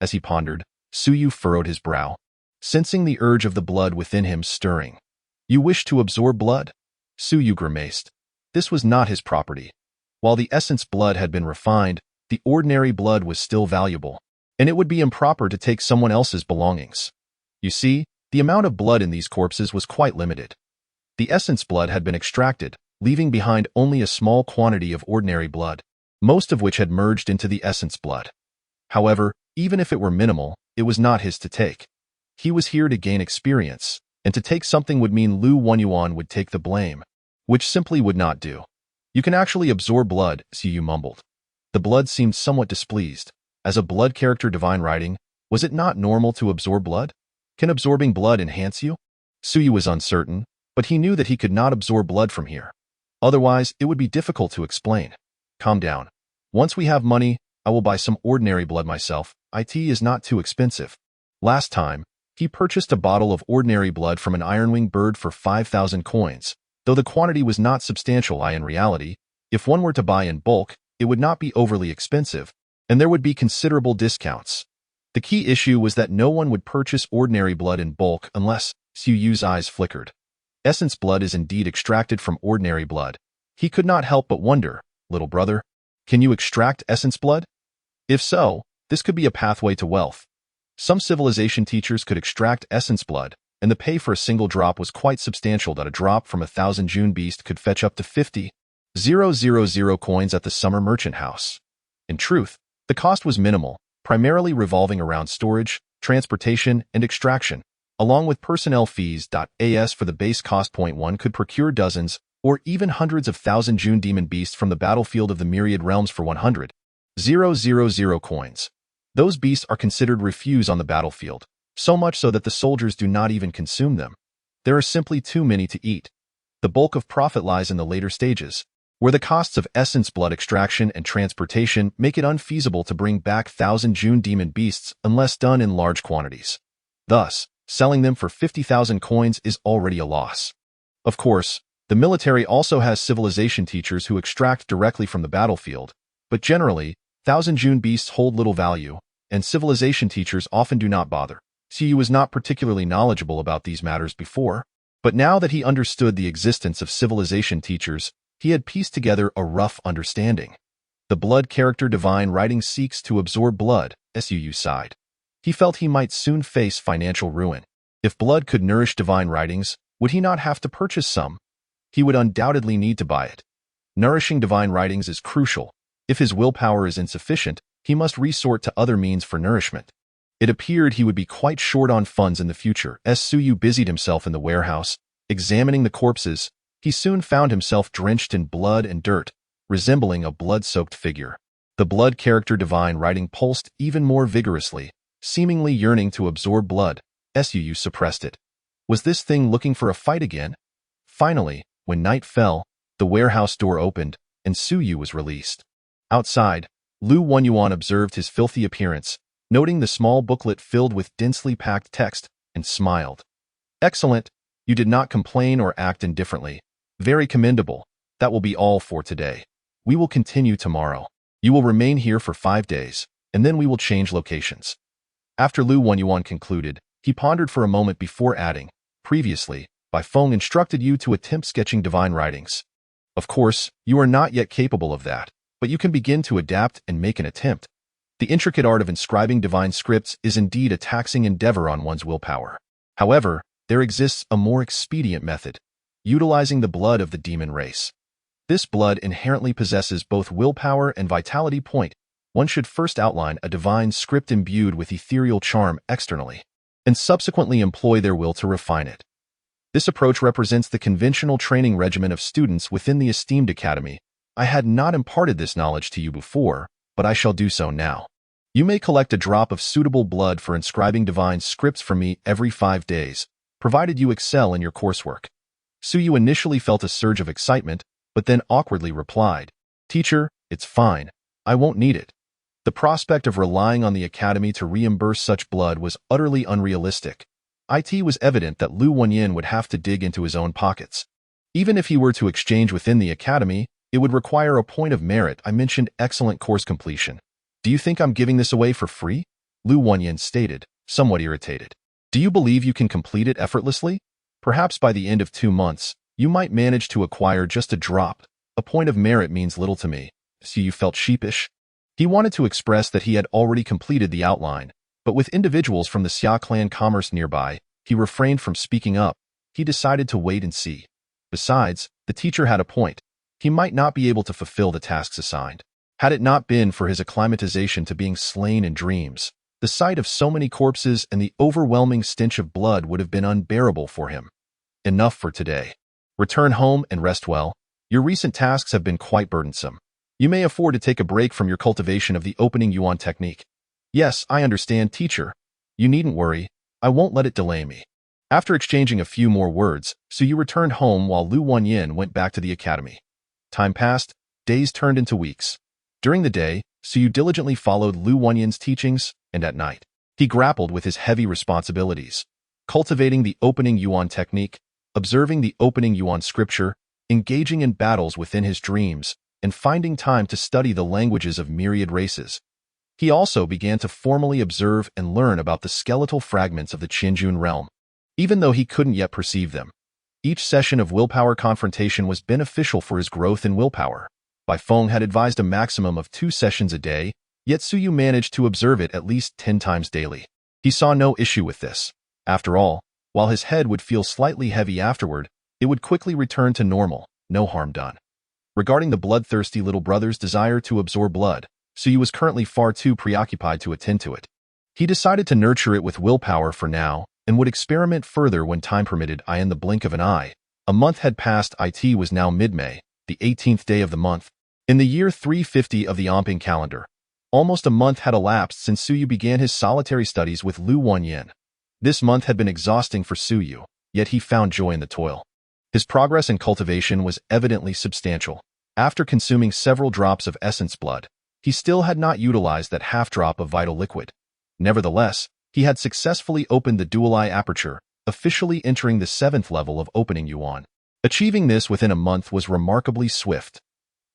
As he pondered, Suyu furrowed his brow, sensing the urge of the blood within him stirring. You wish to absorb blood? Suyu grimaced. This was not his property. While the essence blood had been refined, the ordinary blood was still valuable, and it would be improper to take someone else's belongings. You see, the amount of blood in these corpses was quite limited. The essence blood had been extracted, leaving behind only a small quantity of ordinary blood, most of which had merged into the essence blood. However, even if it were minimal, it was not his to take. He was here to gain experience, and to take something would mean Lu Wenyuan would take the blame, which simply would not do. You can actually absorb blood, Suyu mumbled. The blood seemed somewhat displeased. As a blood character divine writing, was it not normal to absorb blood? Can absorbing blood enhance you? Suyu was uncertain, but he knew that he could not absorb blood from here. Otherwise, it would be difficult to explain. Calm down. Once we have money, I will buy some ordinary blood myself. It is not too expensive. Last time, he purchased a bottle of ordinary blood from an ironwing bird for 5,000 coins. Though the quantity was not substantial, in reality, if one were to buy in bulk, it would not be overly expensive, and there would be considerable discounts. The key issue was that no one would purchase ordinary blood in bulk unless Suyu's eyes flickered. Essence blood is indeed extracted from ordinary blood. He could not help but wonder, little brother, can you extract essence blood? If so, this could be a pathway to wealth. Some civilization teachers could extract essence blood, and the pay for a single drop was quite substantial. That a drop from 1,000 Jun beast could fetch up to 50,000 coins at the summer merchant house. In truth, the cost was minimal, primarily revolving around storage, transportation, and extraction, along with personnel fees. As for the base cost, one could procure dozens or even hundreds of 1,000 Jun demon beasts from the battlefield of the Myriad realms for 100,000 coins. Those beasts are considered refuse on the battlefield, so much so that the soldiers do not even consume them. There are simply too many to eat. The bulk of profit lies in the later stages, where the costs of essence blood extraction and transportation make it unfeasible to bring back 1,000 Jun demon beasts unless done in large quantities. Thus, selling them for 50,000 coins is already a loss. Of course, the military also has civilization teachers who extract directly from the battlefield, but generally, 1,000 Jun beasts hold little value, and civilization teachers often do not bother. Suyu was not particularly knowledgeable about these matters before, but now that he understood the existence of civilization teachers, he had pieced together a rough understanding. The blood character divine writing seeks to absorb blood, Suyu sighed. He felt he might soon face financial ruin. If blood could nourish divine writings, would he not have to purchase some? He would undoubtedly need to buy it. Nourishing divine writings is crucial. If his willpower is insufficient, he must resort to other means for nourishment. It appeared he would be quite short on funds in the future. As Suyu busied himself in the warehouse, examining the corpses, he soon found himself drenched in blood and dirt, resembling a blood-soaked figure. The blood character divine writing pulsed even more vigorously, seemingly yearning to absorb blood. Suyu suppressed it. Was this thing looking for a fight again? Finally, when night fell, the warehouse door opened, and Suyu was released. Outside, Lu Wenyuan observed his filthy appearance, noting the small booklet filled with densely packed text, and smiled. Excellent. You did not complain or act indifferently. Very commendable. That will be all for today. We will continue tomorrow. You will remain here for 5 days, and then we will change locations. After Lu Wenyuan concluded, he pondered for a moment before adding, previously, Bai Feng instructed you to attempt sketching divine writings. Of course, you are not yet capable of that, but you can begin to adapt and make an attempt. The intricate art of inscribing divine scripts is indeed a taxing endeavor on one's willpower. However, there exists a more expedient method, utilizing the blood of the demon race. This blood inherently possesses both willpower and vitality. One should first outline a divine script imbued with ethereal charm externally, and subsequently employ their will to refine it. This approach represents the conventional training regimen of students within the esteemed academy. I had not imparted this knowledge to you before, but I shall do so now. You may collect a drop of suitable blood for inscribing divine scripts from me every 5 days, provided you excel in your coursework. Suyu initially felt a surge of excitement, but then awkwardly replied, "Teacher, it's fine. I won't need it." The prospect of relying on the academy to reimburse such blood was utterly unrealistic. It was evident that Lu Wenyin would have to dig into his own pockets. Even if he were to exchange within the academy, it would require a point of merit. I mentioned excellent course completion. Do you think I'm giving this away for free? Lu Wenyin stated, somewhat irritated. Do you believe you can complete it effortlessly? Perhaps by the end of 2 months, you might manage to acquire just a drop. A point of merit means little to me. So you felt sheepish? He wanted to express that he had already completed the outline, but with individuals from the Xia clan commerce nearby, he refrained from speaking up. He decided to wait and see. Besides, the teacher had a point. He might not be able to fulfill the tasks assigned. Had it not been for his acclimatization to being slain in dreams, the sight of so many corpses and the overwhelming stench of blood would have been unbearable for him. Enough for today. Return home and rest well. Your recent tasks have been quite burdensome. You may afford to take a break from your cultivation of the opening yuan technique. Yes, I understand, teacher. You needn't worry. I won't let it delay me. After exchanging a few more words, Suyu returned home while Lu Wenyin went back to the academy. Time passed, days turned into weeks. During the day, Suyu diligently followed Lu Wenyin's teachings, and at night, he grappled with his heavy responsibilities, cultivating the opening yuan technique, observing the opening yuan scripture, engaging in battles within his dreams, and finding time to study the languages of myriad races. He also began to formally observe and learn about the skeletal fragments of the Qianjun realm, even though he couldn't yet perceive them. Each session of willpower confrontation was beneficial for his growth in willpower. Bai Feng had advised a maximum of 2 sessions a day, yet Suyu managed to observe it at least 10 times daily. He saw no issue with this. After all, while his head would feel slightly heavy afterward, it would quickly return to normal, no harm done. Regarding the bloodthirsty little brother's desire to absorb blood, Suyu was currently far too preoccupied to attend to it. He decided to nurture it with willpower for now, and would experiment further when time permitted. In the blink of an eye, a month had passed. It was now mid-May, the 18th day of the month, in the year 350 of the Embarking calendar. Almost a month had elapsed since Suyu began his solitary studies with Lu Wenyin. This month had been exhausting for Suyu, yet he found joy in the toil. His progress in cultivation was evidently substantial. After consuming several drops of essence blood, he still had not utilized that half-drop of vital liquid. Nevertheless, he had successfully opened the dual eye aperture, officially entering the 7th level of opening yuan. Achieving this within a month was remarkably swift.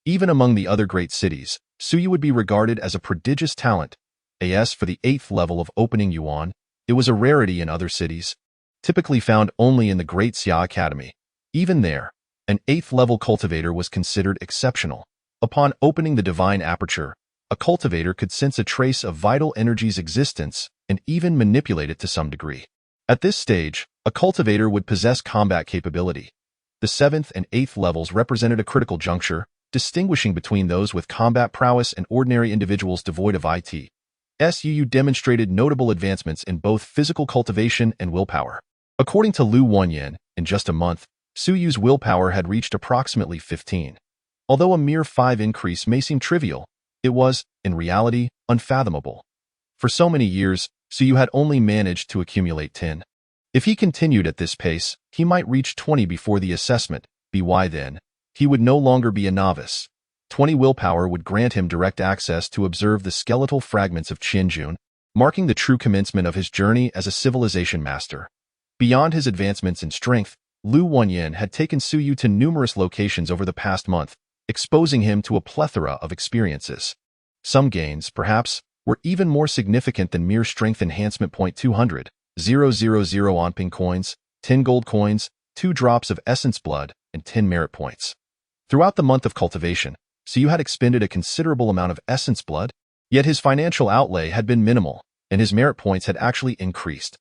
Even among the other great cities, Suyu would be regarded as a prodigious talent. As for the 8th level of opening yuan, it was a rarity in other cities, typically found only in the Great Xia Academy. Even there, an 8th level cultivator was considered exceptional. Upon opening the divine aperture, a cultivator could sense a trace of vital energy's existence and even manipulate it to some degree. At this stage, a cultivator would possess combat capability. The 7th and 8th levels represented a critical juncture, distinguishing between those with combat prowess and ordinary individuals devoid of it. Suyu demonstrated notable advancements in both physical cultivation and willpower. According to Lu Wenyin, in just a month, Suyu's willpower had reached approximately 15. Although a mere 5 increase may seem trivial, it was, in reality, unfathomable. For so many years, Suyu had only managed to accumulate 10. If he continued at this pace, he might reach 20 before the assessment. By then, he would no longer be a novice. 20 willpower would grant him direct access to observe the skeletal fragments of Qianjun, marking the true commencement of his journey as a civilization master. Beyond his advancements in strength, Lu Wenyin had taken Suyu to numerous locations over the past month, exposing him to a plethora of experiences. Some gains, perhaps, were even more significant than mere strength enhancement. 200,000 Anping coins, 10 gold coins, 2 drops of essence blood, and 10 merit points. Throughout the month of cultivation, Suyu had expended a considerable amount of essence blood, yet his financial outlay had been minimal, and his merit points had actually increased.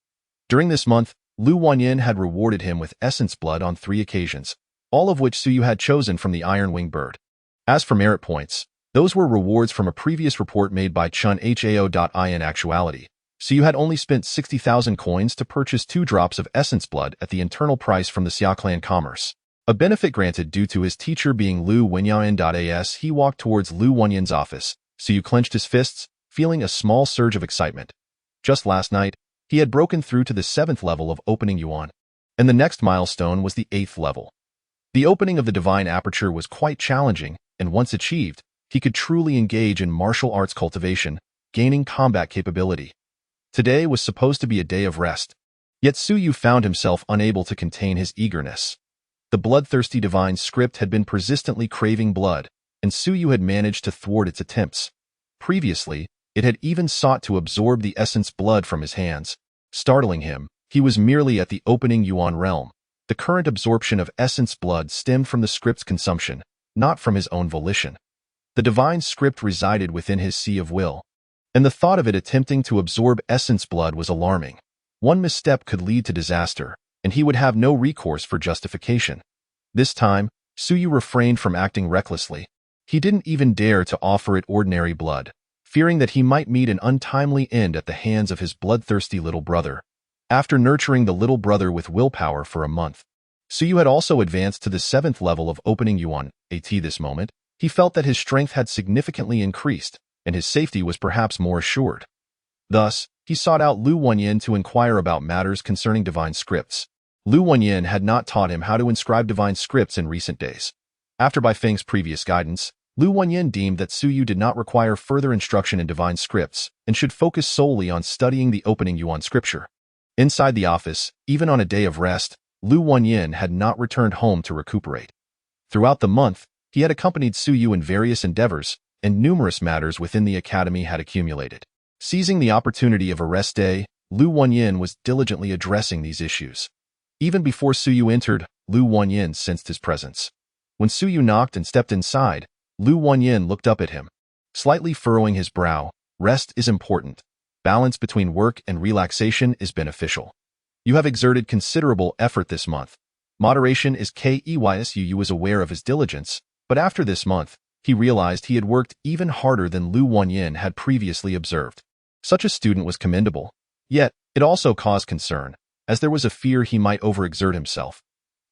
During this month, Lu Wenyin had rewarded him with essence blood on 3 occasions, all of which Suyu had chosen from the iron-winged bird. As for merit points, those were rewards from a previous report made by Chun Hao. In actuality, So you had only spent 60,000 coins to purchase 2 drops of essence blood at the internal price from the Xia clan commerce. A benefit granted due to his teacher being Lu Wenyan.as. He walked towards Lu Wenyan's office. Su Yu clenched his fists, feeling a small surge of excitement. Just last night, he had broken through to the 7th level of opening yuan, and the next milestone was the 8th level. The opening of the divine aperture was quite challenging, and once achieved, he could truly engage in martial arts cultivation, gaining combat capability. Today was supposed to be a day of rest, yet Su Yu found himself unable to contain his eagerness. The bloodthirsty divine script had been persistently craving blood, and Su Yu had managed to thwart its attempts. Previously, it had even sought to absorb the essence blood from his hands. Startling him, he was merely at the opening yuan realm. The current absorption of essence blood stemmed from the script's consumption, not from his own volition. The divine script resided within his sea of will, and the thought of it attempting to absorb essence blood was alarming. One misstep could lead to disaster, and he would have no recourse for justification. This time, Su Yu refrained from acting recklessly. He didn't even dare to offer it ordinary blood, fearing that he might meet an untimely end at the hands of his bloodthirsty little brother. After nurturing the little brother with willpower for a month, Su Yu had also advanced to the 7th level of opening yuan. At this moment, he felt that his strength had significantly increased, and his safety was perhaps more assured. Thus, he sought out Lu Wenyan to inquire about matters concerning divine scripts. Lu Wenyan had not taught him how to inscribe divine scripts in recent days. After Bai Feng's previous guidance, Lu Wenyan deemed that Su Yu did not require further instruction in divine scripts and should focus solely on studying the opening yuan scripture. Inside the office, even on a day of rest, Lu Wenyan had not returned home to recuperate. Throughout the month, he had accompanied Su Yu in various endeavors, and numerous matters within the academy had accumulated. Seizing the opportunity of a rest day, Lu Wenyan was diligently addressing these issues. Even before Su Yu entered, Lu Wenyan sensed his presence. When Su Yu knocked and stepped inside, Lu Wenyan looked up at him, slightly furrowing his brow. Rest is important. Balance between work and relaxation is beneficial. You have exerted considerable effort this month. Moderation is key. Su Yu was aware of his diligence, but after this month, he realized he had worked even harder than Lu Wenyan had previously observed. Such a student was commendable, yet it also caused concern, as there was a fear he might overexert himself.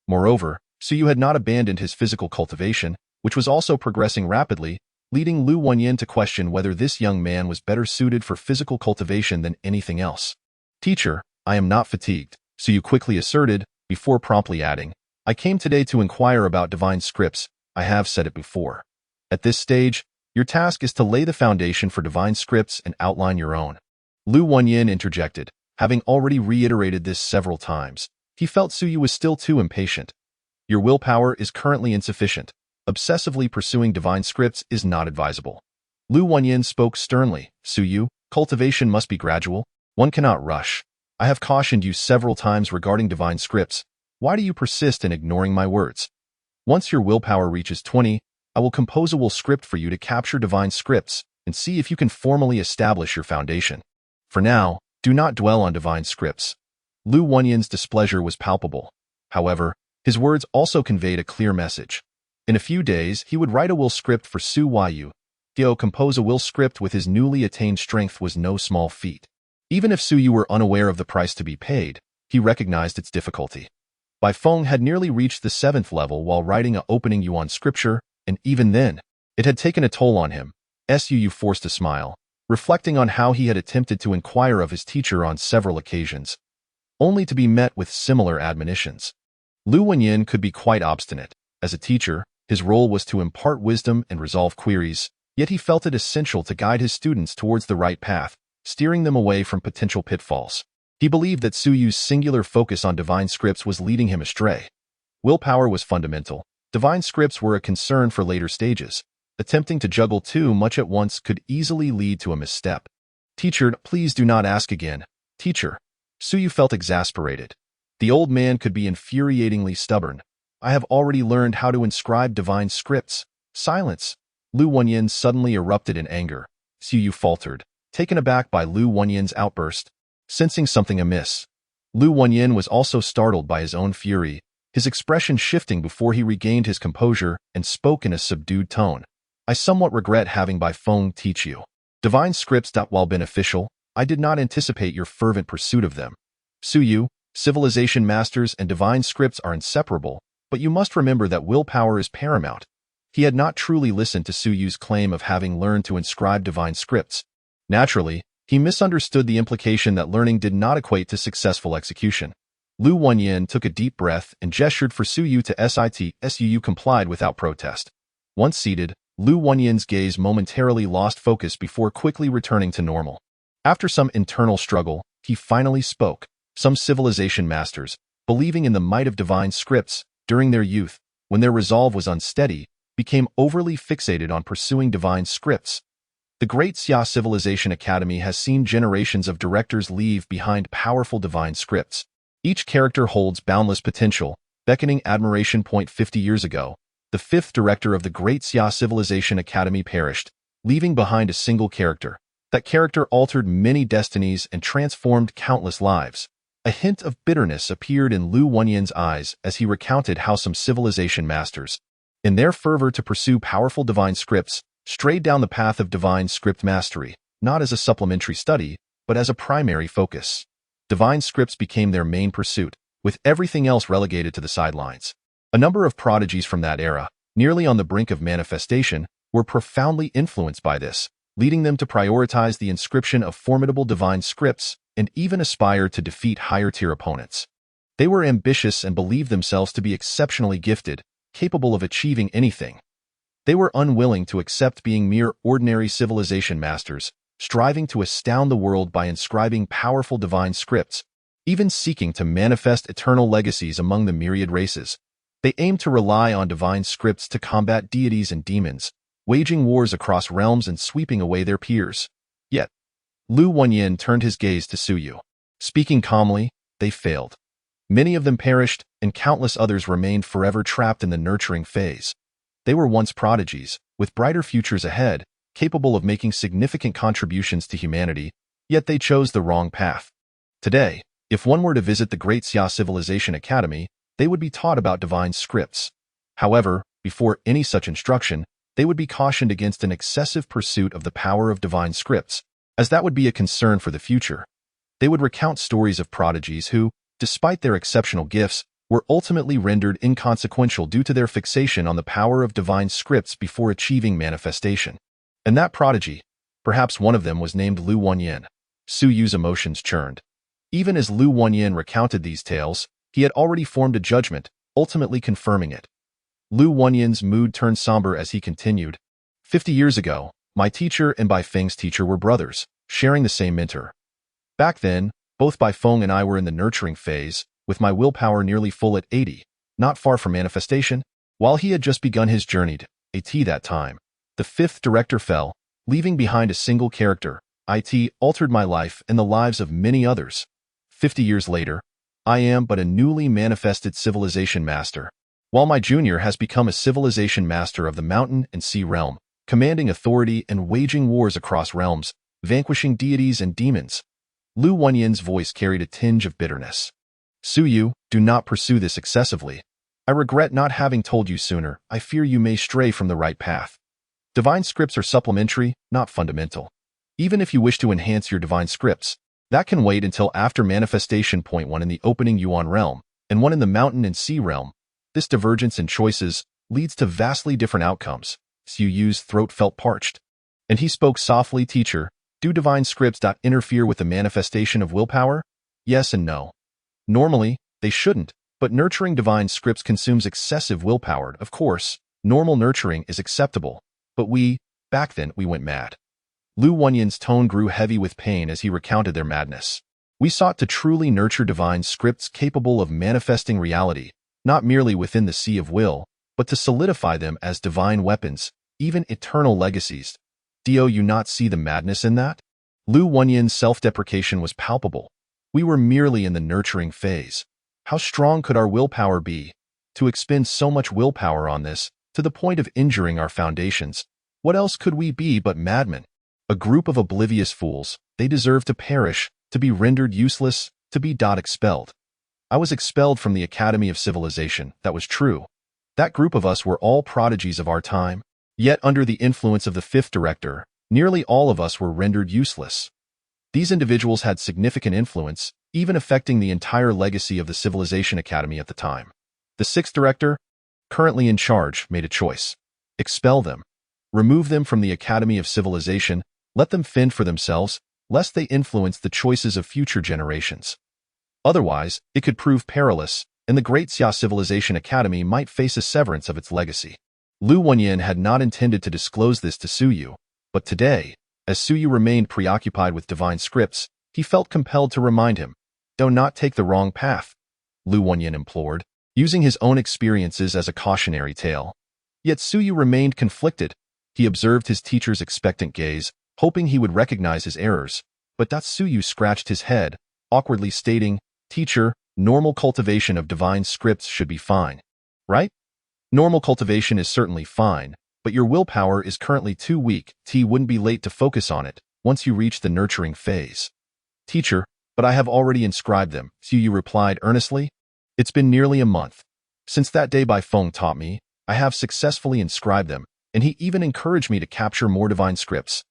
Moreover, Su Yu had not abandoned his physical cultivation, which was also progressing rapidly, leading Lu Wenyan to question whether this young man was better suited for physical cultivation than anything else. "Teacher, I am not fatigued," Su Yu quickly asserted, before promptly adding, "I came today to inquire about divine scripts. I have said it before. At this stage, your task is to lay the foundation for divine scripts and outline your own." Lu Wenyan interjected, having already reiterated this several times. He felt Su Yu was still too impatient. "Your willpower is currently insufficient. Obsessively pursuing divine scripts is not advisable." Lu Wenyan spoke sternly. "Su Yu, cultivation must be gradual. One cannot rush. I have cautioned you several times regarding divine scripts. Why do you persist in ignoring my words? Once your willpower reaches 20, I will compose a will script for you to capture divine scripts and see if you can formally establish your foundation. For now, do not dwell on divine scripts." Lu Wenyan's displeasure was palpable. However, his words also conveyed a clear message. In a few days, he would write a will script for Su Yu. To compose a will script with his newly attained strength was no small feat. Even if Su Yu were unaware of the price to be paid, he recognized its difficulty. Bai Feng had nearly reached the 7th level while writing a opening yuan scripture, and even then, it had taken a toll on him. Su Yu forced a smile, reflecting on how he had attempted to inquire of his teacher on several occasions, only to be met with similar admonitions. Lu Wenyan could be quite obstinate. As a teacher, his role was to impart wisdom and resolve queries, yet he felt it essential to guide his students towards the right path, steering them away from potential pitfalls. He believed that Su Yu's singular focus on divine scripts was leading him astray. Willpower was fundamental. Divine scripts were a concern for later stages. Attempting to juggle too much at once could easily lead to a misstep. "Teacher, please do not ask again." "Teacher." Su Yu felt exasperated. The old man could be infuriatingly stubborn. "I have already learned how to inscribe divine scripts." "Silence." Lu Wenyan suddenly erupted in anger. Su Yu faltered, taken aback by Lu Wenyan's outburst. Sensing something amiss, Lu Wenyan was also startled by his own fury, his expression shifting before he regained his composure and spoke in a subdued tone. "I somewhat regret having Bai Feng teach you divine scripts. While beneficial, I did not anticipate your fervent pursuit of them. Suyu, civilization masters and divine scripts are inseparable, but you must remember that willpower is paramount. He had not truly listened to Suyu's claim of having learned to inscribe divine scripts. Naturally, he misunderstood the implication that learning did not equate to successful execution. Lu Wenyin took a deep breath and gestured for Suyu to sit. Suyu complied without protest. Once seated, Lu Wenyin's gaze momentarily lost focus before quickly returning to normal. After some internal struggle, he finally spoke. Some civilization masters, believing in the might of divine scripts, during their youth, when their resolve was unsteady, became overly fixated on pursuing divine scripts. The Great Xia Civilization Academy has seen generations of directors leave behind powerful divine scripts. Each character holds boundless potential, beckoning admiration. 50 years ago, the fifth director of the Great Xia Civilization Academy perished, leaving behind a single character. That character altered many destinies and transformed countless lives. A hint of bitterness appeared in Lu Wenyin's eyes as he recounted how some civilization masters, in their fervor to pursue powerful divine scripts, strayed down the path of divine script mastery, not as a supplementary study, but as a primary focus. Divine scripts became their main pursuit, with everything else relegated to the sidelines. A number of prodigies from that era, nearly on the brink of manifestation, were profoundly influenced by this, leading them to prioritize the inscription of formidable divine scripts and even aspire to defeat higher-tier opponents. They were ambitious and believed themselves to be exceptionally gifted, capable of achieving anything. They were unwilling to accept being mere ordinary civilization masters, striving to astound the world by inscribing powerful divine scripts, even seeking to manifest eternal legacies among the myriad races. They aimed to rely on divine scripts to combat deities and demons, waging wars across realms and sweeping away their peers. Yet, Lu Wenyin turned his gaze to Suyu. Speaking calmly, they failed. Many of them perished, and countless others remained forever trapped in the nurturing phase. They were once prodigies, with brighter futures ahead, capable of making significant contributions to humanity, yet they chose the wrong path. Today, if one were to visit the Great Xia Civilization Academy, they would be taught about divine scripts. However, before any such instruction, they would be cautioned against an excessive pursuit of the power of divine scripts, as that would be a concern for the future. They would recount stories of prodigies who, despite their exceptional gifts, were ultimately rendered inconsequential due to their fixation on the power of divine scripts before achieving manifestation. And that prodigy, perhaps one of them, was named Lu Wenyin. Suyu's emotions churned. Even as Lu Wenyin recounted these tales, he had already formed a judgment, ultimately confirming it. Lu Wenyin's mood turned somber as he continued. 50 years ago, my teacher and Bai Feng's teacher were brothers, sharing the same mentor. Back then, both Bai Feng and I were in the nurturing phase, with my willpower nearly full at 80, not far from manifestation. While he had just begun his journey to IT that time, the fifth director fell, leaving behind a single character. IT altered my life and the lives of many others. 50 years later, I am but a newly manifested civilization master, while my junior has become a civilization master of the mountain and sea realm, commanding authority and waging wars across realms, vanquishing deities and demons. Lu Wenyin's voice carried a tinge of bitterness. Suyu, do not pursue this excessively. I regret not having told you sooner. I fear you may stray from the right path. Divine scripts are supplementary, not fundamental. Even if you wish to enhance your divine scripts, that can wait until after manifestation. Point 1 in the opening Yuan realm, and 1 in the mountain and sea realm. This divergence in choices leads to vastly different outcomes. Suyu's throat felt parched, and he spoke softly. Teacher, do divine scripts interfere with the manifestation of willpower? Yes and no. Normally, they shouldn't, but nurturing divine scripts consumes excessive willpower. Of course, normal nurturing is acceptable, but back then, we went mad. Lu Wenyin's tone grew heavy with pain as he recounted their madness. We sought to truly nurture divine scripts capable of manifesting reality, not merely within the sea of will, but to solidify them as divine weapons, even eternal legacies. Do you not see the madness in that? Lu Wenyin's self-deprecation was palpable. We were merely in the nurturing phase. How strong could our willpower be? To expend so much willpower on this, to the point of injuring our foundations, what else could we be but madmen? A group of oblivious fools. They deserve to perish, to be rendered useless, to be expelled. I was expelled from the Academy of Civilization, that was true. That group of us were all prodigies of our time. Yet under the influence of the fifth director, nearly all of us were rendered useless. These individuals had significant influence, even affecting the entire legacy of the Civilization Academy at the time. The sixth director, currently in charge, made a choice. Expel them. Remove them from the Academy of Civilization, let them fend for themselves, lest they influence the choices of future generations. Otherwise, it could prove perilous, and the Great Xia Civilization Academy might face a severance of its legacy. Lu Wenyin had not intended to disclose this to Suyu, but today, as Suyu remained preoccupied with divine scripts, he felt compelled to remind him. Do not take the wrong path, Lu Wenyin implored, using his own experiences as a cautionary tale. Yet Suyu remained conflicted. He observed his teacher's expectant gaze, hoping he would recognize his errors, but Suyu scratched his head, awkwardly stating, "Teacher, normal cultivation of divine scripts should be fine, right? Normal cultivation is certainly fine, but your willpower is currently too weak. Wouldn't be late to focus on it once you reach the nurturing phase." "Teacher, but I have already inscribed them," Suyu replied earnestly. "It's been nearly a month. Since that day Bai Feng taught me, I have successfully inscribed them, and he even encouraged me to capture more divine scripts."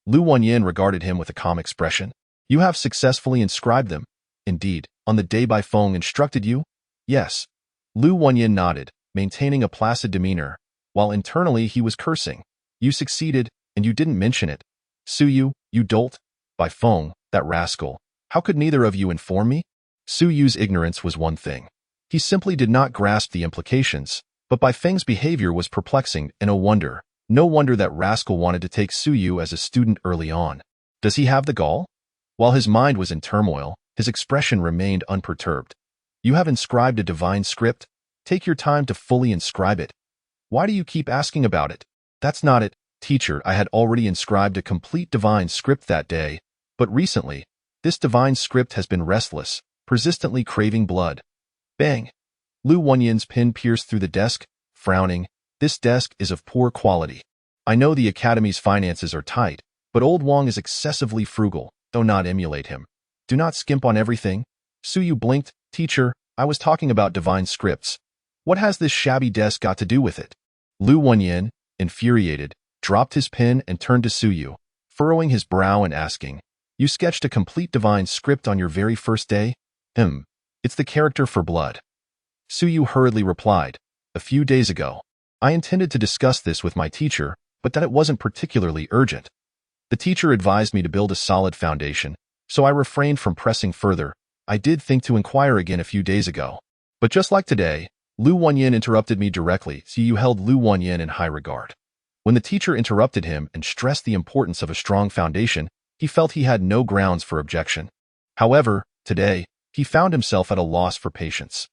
Lu Wenyin regarded him with a calm expression. "You have successfully inscribed them? Indeed, on the day Bai Feng instructed you?" "Yes." Lu Wenyin nodded, maintaining a placid demeanor, while internally he was cursing. "You succeeded, and you didn't mention it. Suyu, you dolt. Bai Feng, that rascal. How could neither of you inform me?" Suyu's ignorance was one thing. He simply did not grasp the implications, but Bai Feng's behavior was perplexing, and no wonder that rascal wanted to take Suyu as a student early on. Does he have the gall? While his mind was in turmoil, his expression remained unperturbed. "You have inscribed a divine script? Take your time to fully inscribe it. Why do you keep asking about it?" "That's not it, teacher. I had already inscribed a complete divine script that day, but recently, this divine script has been restless, persistently craving blood." Bang! Lu Wenyin's pen pierced through the desk, frowning. "This desk is of poor quality. I know the Academy's finances are tight, but old Wang is excessively frugal. Do not emulate him. Do not skimp on everything." Suyu blinked. "Teacher, I was talking about divine scripts. What has this shabby desk got to do with it?" Lu Wenyin, infuriated, dropped his pen and turned to Suyu, furrowing his brow and asking, "You sketched a complete divine script on your very first day?" It's the character for blood." Suyu hurriedly replied, "A few days ago. I intended to discuss this with my teacher, but that it wasn't particularly urgent. The teacher advised me to build a solid foundation, so I refrained from pressing further. I did think to inquire again a few days ago. But just like today, Lu Wenyin interrupted me directly. Suyu held Lu Wenyin in high regard. When the teacher interrupted him and stressed the importance of a strong foundation, he felt he had no grounds for objection. However, today, he found himself at a loss for patience.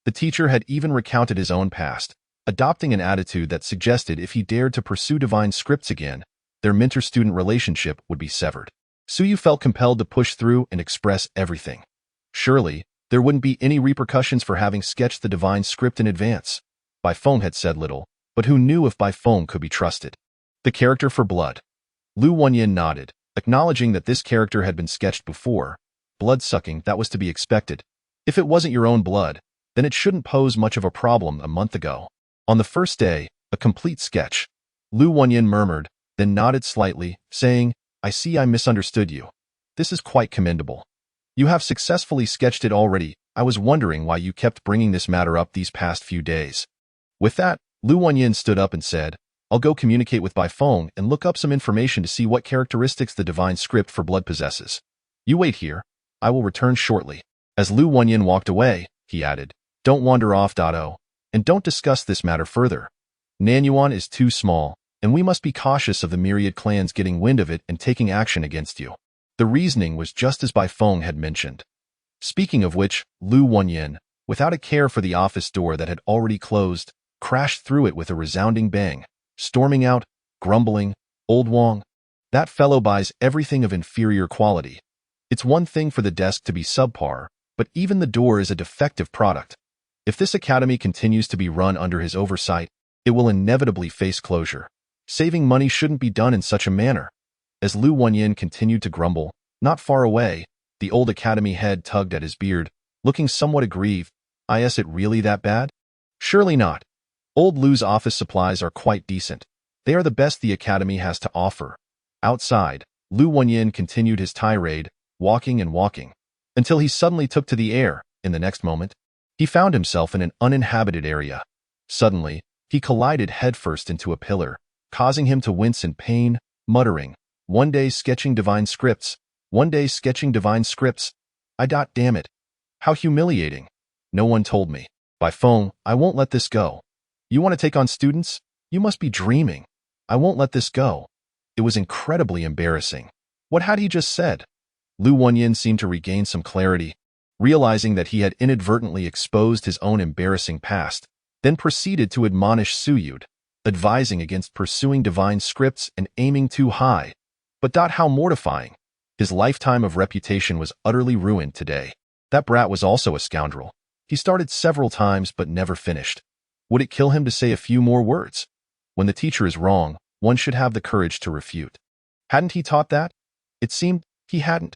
The teacher had even recounted his own past, adopting an attitude that suggested if he dared to pursue divine scripts again, their mentor-student relationship would be severed. Suyu felt compelled to push through and express everything. Surely, there wouldn't be any repercussions for having sketched the divine script in advance. Bai Feng had said little, but who knew if Bai Feng could be trusted? The character for blood. Lu Wenyin nodded, acknowledging that this character had been sketched before. Blood-sucking, that was to be expected. If it wasn't your own blood, then it shouldn't pose much of a problem a month ago. On the first day, a complete sketch. Lu Wenyin murmured, then nodded slightly, saying, "I see I misunderstood you. This is quite commendable. You have successfully sketched it already. I was wondering why you kept bringing this matter up these past few days." With that, Lu Wenyin stood up and said, "I'll go communicate with Bai Feng and look up some information to see what characteristics the divine script for blood possesses. You wait here. I will return shortly." As Lu Wenyin walked away, he added, "Don't wander off, Dado, and don't discuss this matter further. Nanyuan is too small, and we must be cautious of the Myriad clans getting wind of it and taking action against you." The reasoning was just as Bai Feng had mentioned. Speaking of which, Lu Wenyin, without a care for the office door that had already closed, crashed through it with a resounding bang, storming out, grumbling, "Old Wang, that fellow buys everything of inferior quality. It's one thing for the desk to be subpar, but even the door is a defective product. If this academy continues to be run under his oversight, it will inevitably face closure. Saving money shouldn't be done in such a manner." As Lu Wenyin continued to grumble, not far away, the old academy head tugged at his beard, looking somewhat aggrieved. "Is it really that bad?" "Surely not. Old Lu's office supplies are quite decent. They are the best the academy has to offer." Outside, Lu Wenyin continued his tirade, walking and walking, until he suddenly took to the air. In the next moment, he found himself in an uninhabited area. Suddenly, he collided headfirst into a pillar, causing him to wince in pain, muttering, "One day sketching divine scripts. One day sketching divine scripts. Damn it. How humiliating. No one told me. By phone, I won't let this go. You want to take on students? You must be dreaming. I won't let this go." It was incredibly embarrassing. What had he just said? Lu Wonyin seemed to regain some clarity, realizing that he had inadvertently exposed his own embarrassing past, then proceeded to admonish Su Yu, advising against pursuing divine scripts and aiming too high. But how mortifying. His lifetime of reputation was utterly ruined today. That brat was also a scoundrel. He started several times but never finished. Would it kill him to say a few more words? When the teacher is wrong, one should have the courage to refute. Hadn't he taught that? It seemed he hadn't.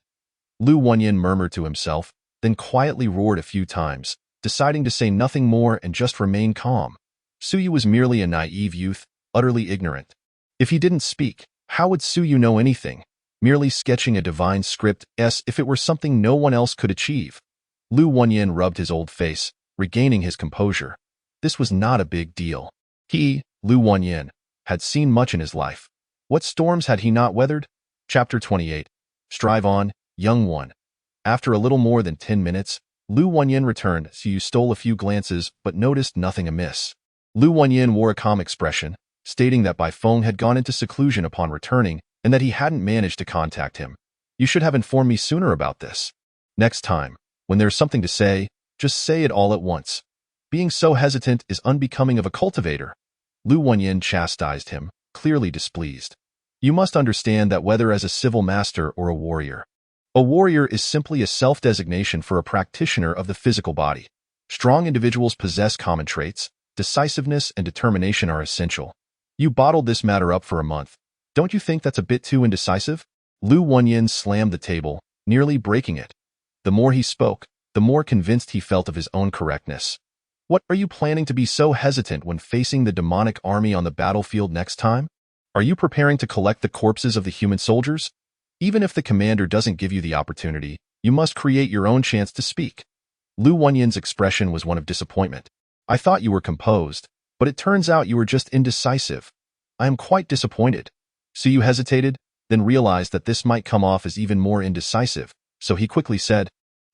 Lu Wonyin murmured to himself, then quietly roared a few times, deciding to say nothing more and just remain calm. Su Yu was merely a naive youth, utterly ignorant. If he didn't speak, how would Su Yu know anything? Merely sketching a divine script as if it were something no one else could achieve. Lu Wonyin rubbed his old face, regaining his composure. This was not a big deal. He, Lu Wonyin, had seen much in his life. What storms had he not weathered? Chapter 28. Strive on, young one. After a little more than 10 minutes, Lu Wonyin returned. Su Yu stole a few glances but noticed nothing amiss. Lu Wonyin wore a calm expression, stating that Bai Feng had gone into seclusion upon returning and that he hadn't managed to contact him. "You should have informed me sooner about this. Next time, when there's something to say, just say it all at once. Being so hesitant is unbecoming of a cultivator." Lu Wonyin chastised him, clearly displeased. "You must understand that whether as a civil master or a warrior is simply a self-designation for a practitioner of the physical body. Strong individuals possess common traits. Decisiveness and determination are essential. You bottled this matter up for a month. Don't you think that's a bit too indecisive?" Lu Wonyin slammed the table, nearly breaking it. The more he spoke, the more convinced he felt of his own correctness. "What are you planning to be so hesitant when facing the demonic army on the battlefield next time? Are you preparing to collect the corpses of the human soldiers? Even if the commander doesn't give you the opportunity, you must create your own chance to speak." Lu Wonyin's expression was one of disappointment. "I thought you were composed, but it turns out you were just indecisive. I am quite disappointed." Su Yu hesitated, then realized that this might come off as even more indecisive, so he quickly said,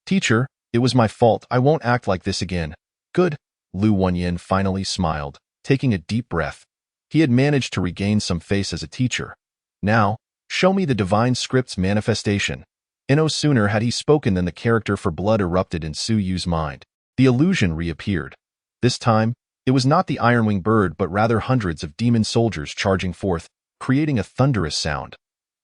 "Teacher, it was my fault. I won't act like this again." "Good." Lu Wonyin finally smiled, taking a deep breath. He had managed to regain some face as a teacher. "Now, show me the divine script's manifestation." And no sooner had he spoken than the character for blood erupted in Su Yu's mind. The illusion reappeared. This time, it was not the iron-winged bird but rather hundreds of demon soldiers charging forth, creating a thunderous sound.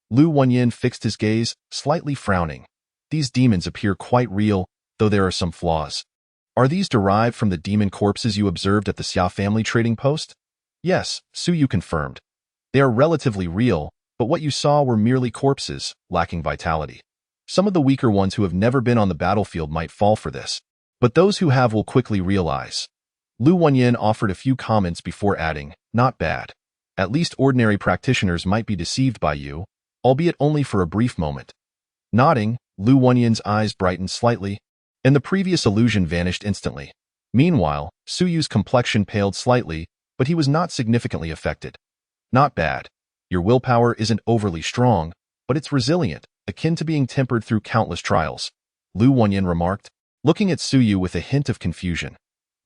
Lu Wonyin fixed his gaze, slightly frowning. These demons appear quite real, though there are some flaws. "Are these derived from the demon corpses you observed at the Xia family trading post?" "Yes," Su Yu confirmed. "They are relatively real, but what you saw were merely corpses, lacking vitality. Some of the weaker ones who have never been on the battlefield might fall for this, but those who have will quickly realize." Lu Wonyin offered a few comments before adding, "Not bad. At least ordinary practitioners might be deceived by you, albeit only for a brief moment." Nodding, Lu Wonyin's eyes brightened slightly, and the previous illusion vanished instantly. Meanwhile, Su Yu's complexion paled slightly, but he was not significantly affected. "Not bad. Your willpower isn't overly strong, but it's resilient, akin to being tempered through countless trials," Lu Wonyin remarked, looking at Su Yu with a hint of confusion.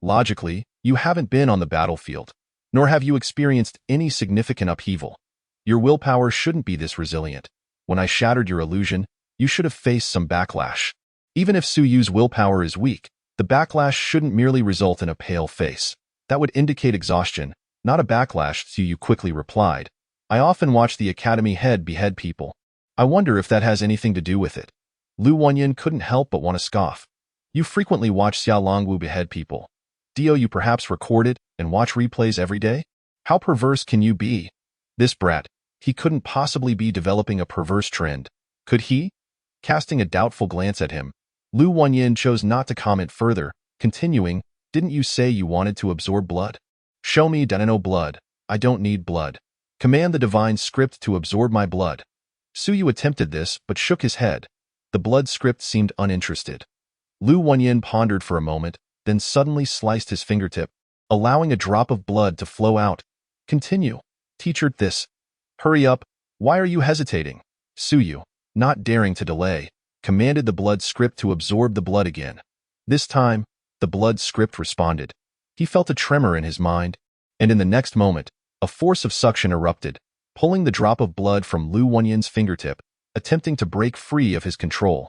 "Logically, you haven't been on the battlefield, nor have you experienced any significant upheaval. Your willpower shouldn't be this resilient. When I shattered your illusion, you should have faced some backlash. Even if Su Yu's willpower is weak, the backlash shouldn't merely result in a pale face. That would indicate exhaustion, not a backlash," Su Yu quickly replied. "I often watch the academy head behead people. I wonder if that has anything to do with it." Lu Wonyin couldn't help but want to scoff. "You frequently watch Xia Longwu behead people. You perhaps record it and watch replays every day? How perverse can you be?" This brat, he couldn't possibly be developing a perverse trend, could he? Casting a doubtful glance at him, Lu Wonyin chose not to comment further, continuing, "Didn't you say you wanted to absorb blood? Show me Danino blood. I don't need blood. Command the divine script to absorb my blood." Su Yu attempted this, but shook his head. The blood script seemed uninterested. Lu Wenyin pondered for a moment, then suddenly sliced his fingertip, allowing a drop of blood to flow out. Continue. Teacher, this. Hurry up. Why are you hesitating? Suyu, not daring to delay, commanded the blood script to absorb the blood again. This time, the blood script responded. He felt a tremor in his mind, and in the next moment, a force of suction erupted, pulling the drop of blood from Lu Wenyin's fingertip, attempting to break free of his control.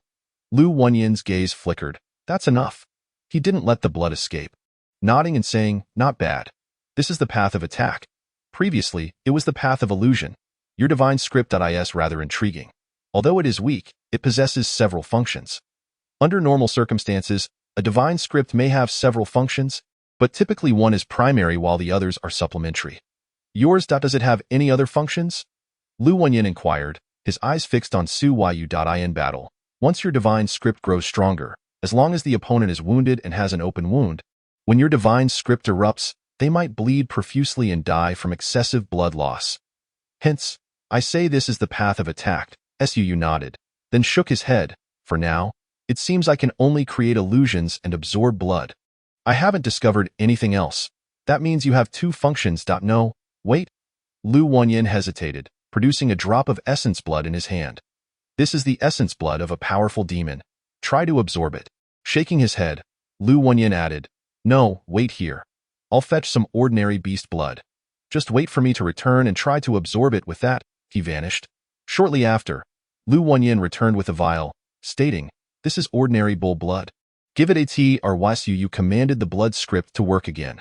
Lu Wenyin's gaze flickered. That's enough. He didn't let the blood escape, nodding and saying, not bad. This is the path of attack. Previously, it was the path of illusion. Your divine script is rather intriguing. Although it is weak, it possesses several functions. Under normal circumstances, a divine script may have several functions, but typically one is primary while the others are supplementary. Yours, does it have any other functions? Lu Wenyin inquired, his eyes fixed on Su Yu. In battle, once your divine script grows stronger, as long as the opponent is wounded and has an open wound, when your divine script erupts, they might bleed profusely and die from excessive blood loss. Hence, I say this is the path of attack. Su nodded, then shook his head. For now, it seems I can only create illusions and absorb blood. I haven't discovered anything else. That means you have two functions. No, wait. Lu Wenyin hesitated, producing a drop of essence blood in his hand. This is the essence blood of a powerful demon. Try to absorb it. Shaking his head, Lu Wenyin added, no, wait here. I'll fetch some ordinary beast blood. Just wait for me to return and try to absorb it. With that, he vanished. Shortly after, Lu Wenyin returned with a vial, stating, this is ordinary bull blood. Give it a tea or Su commanded the blood script to work again.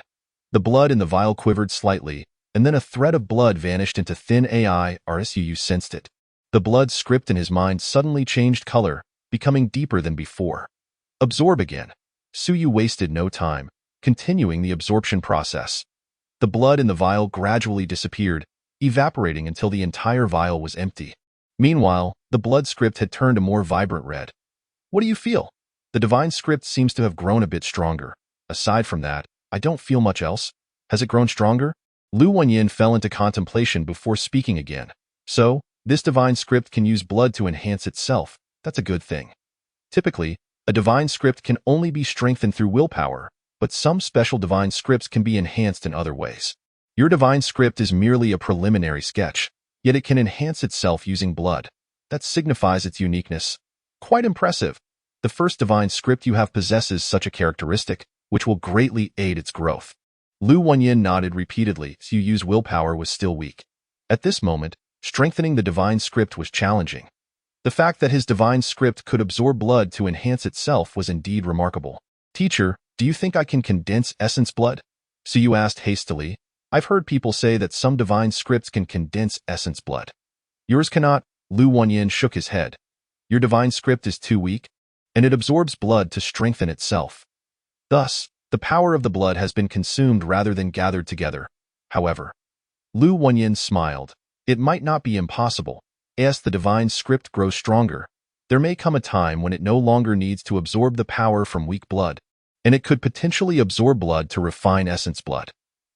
The blood in the vial quivered slightly, and then a thread of blood vanished into thin AI. Su sensed it. The blood script in his mind suddenly changed color, becoming deeper than before. Absorb again. Suyu wasted no time, continuing the absorption process. The blood in the vial gradually disappeared, evaporating until the entire vial was empty. Meanwhile, the blood script had turned a more vibrant red. What do you feel? The divine script seems to have grown a bit stronger. Aside from that, I don't feel much else. Has it grown stronger? Lu Wenyin fell into contemplation before speaking again. So, this divine script can use blood to enhance itself. That's a good thing. Typically, a divine script can only be strengthened through willpower, but some special divine scripts can be enhanced in other ways. Your divine script is merely a preliminary sketch, yet it can enhance itself using blood. That signifies its uniqueness. Quite impressive. The first divine script you have possesses such a characteristic, which will greatly aid its growth. Lu Wenyin nodded repeatedly. Suyu's willpower was still weak. At this moment, strengthening the divine script was challenging. The fact that his divine script could absorb blood to enhance itself was indeed remarkable. Teacher, do you think I can condense essence blood? Suyu asked hastily. I've heard people say that some divine scripts can condense essence blood. Yours cannot. Lu Wenyin shook his head. Your divine script is too weak, and it absorbs blood to strengthen itself. Thus, the power of the blood has been consumed rather than gathered together. However, Lu Wenyin smiled. It might not be impossible. As the divine script grows stronger, there may come a time when it no longer needs to absorb the power from weak blood, and it could potentially absorb blood to refine essence blood.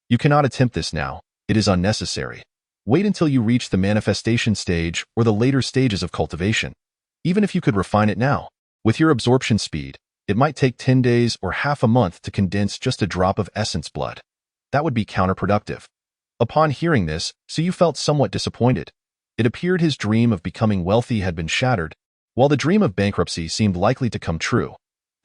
You cannot attempt this now. It is unnecessary. Wait until you reach the manifestation stage or the later stages of cultivation. Even if you could refine it now, with your absorption speed, it might take 10 days or half a month to condense just a drop of essence blood. That would be counterproductive. Upon hearing this, Suyu felt somewhat disappointed. It appeared his dream of becoming wealthy had been shattered, while the dream of bankruptcy seemed likely to come true.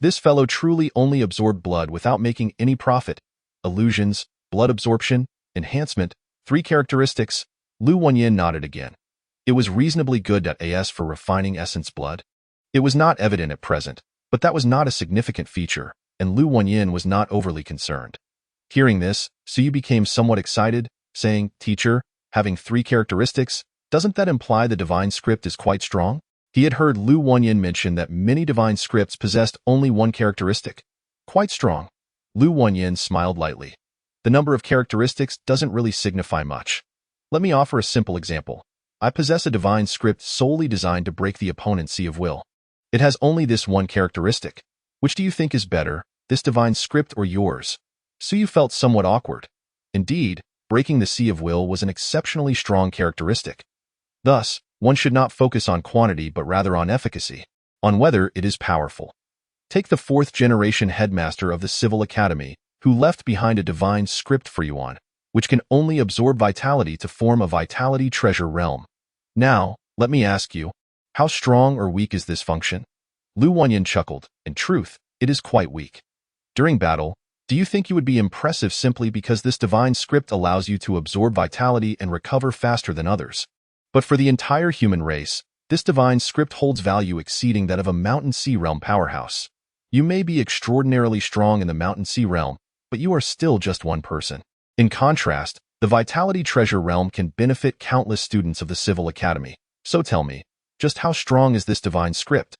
This fellow truly only absorbed blood without making any profit. Illusions, blood absorption, enhancement, 3 characteristics. Lu Wenyin nodded again. It was reasonably good for refining essence blood. It was not evident at present, but that was not a significant feature, and Lu Wenyin was not overly concerned. Hearing this, Suyu became somewhat excited, saying, Teacher, having 3 characteristics, doesn't that imply the divine script is quite strong? He had heard Lu Wenyin mention that many divine scripts possessed only one characteristic. Quite strong. Lu Wenyin smiled lightly. The number of characteristics doesn't really signify much. Let me offer a simple example. I possess a divine script solely designed to break the opponent's sea of will. It has only this one characteristic. Which do you think is better, this divine script or yours? Suyu felt somewhat awkward. Indeed, breaking the sea of will was an exceptionally strong characteristic. Thus, one should not focus on quantity but rather on efficacy. on whether it is powerful. Take the fourth-generation headmaster of the Civil Academy, who left behind a divine script for Yuan, which can only absorb vitality to form a vitality treasure realm. Now, let me ask you, how strong or weak is this function? Lu Wanyan chuckled. In truth, it is quite weak. During battle, do you think you would be impressive simply because this divine script allows you to absorb vitality and recover faster than others? But for the entire human race, this divine script holds value exceeding that of a Mountain Sea realm powerhouse. You may be extraordinarily strong in the Mountain Sea realm, but you are still just one person. In contrast, the Vitality Treasure realm can benefit countless students of the Civil Academy. So tell me, just how strong is this divine script?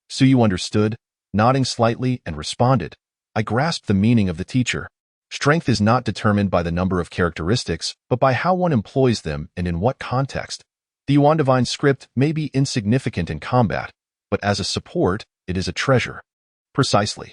Suyu understood, nodding slightly, and responded, I grasped the meaning of the teacher. Strength is not determined by the number of characteristics, but by how one employs them and in what context. The Yuan divine script may be insignificant in combat, but as a support, it is a treasure. Precisely.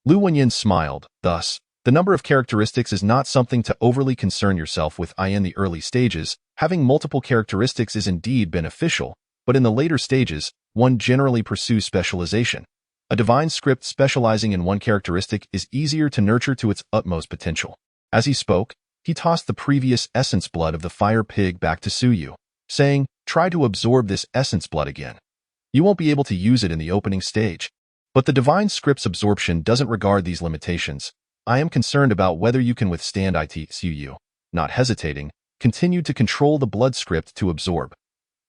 Lu Wenyin smiled. Thus, the number of characteristics is not something to overly concern yourself with in the early stages. Having multiple characteristics is indeed beneficial, but in the later stages, one generally pursues specialization. A divine script specializing in one characteristic is easier to nurture to its utmost potential. As he spoke, he tossed the previous essence blood of the fire pig back to Suyu, saying, try to absorb this essence blood again. You won't be able to use it in the opening stage. But the divine script's absorption doesn't regard these limitations. I am concerned about whether you can withstand it. Suyu, not hesitating, continued to control the blood script to absorb.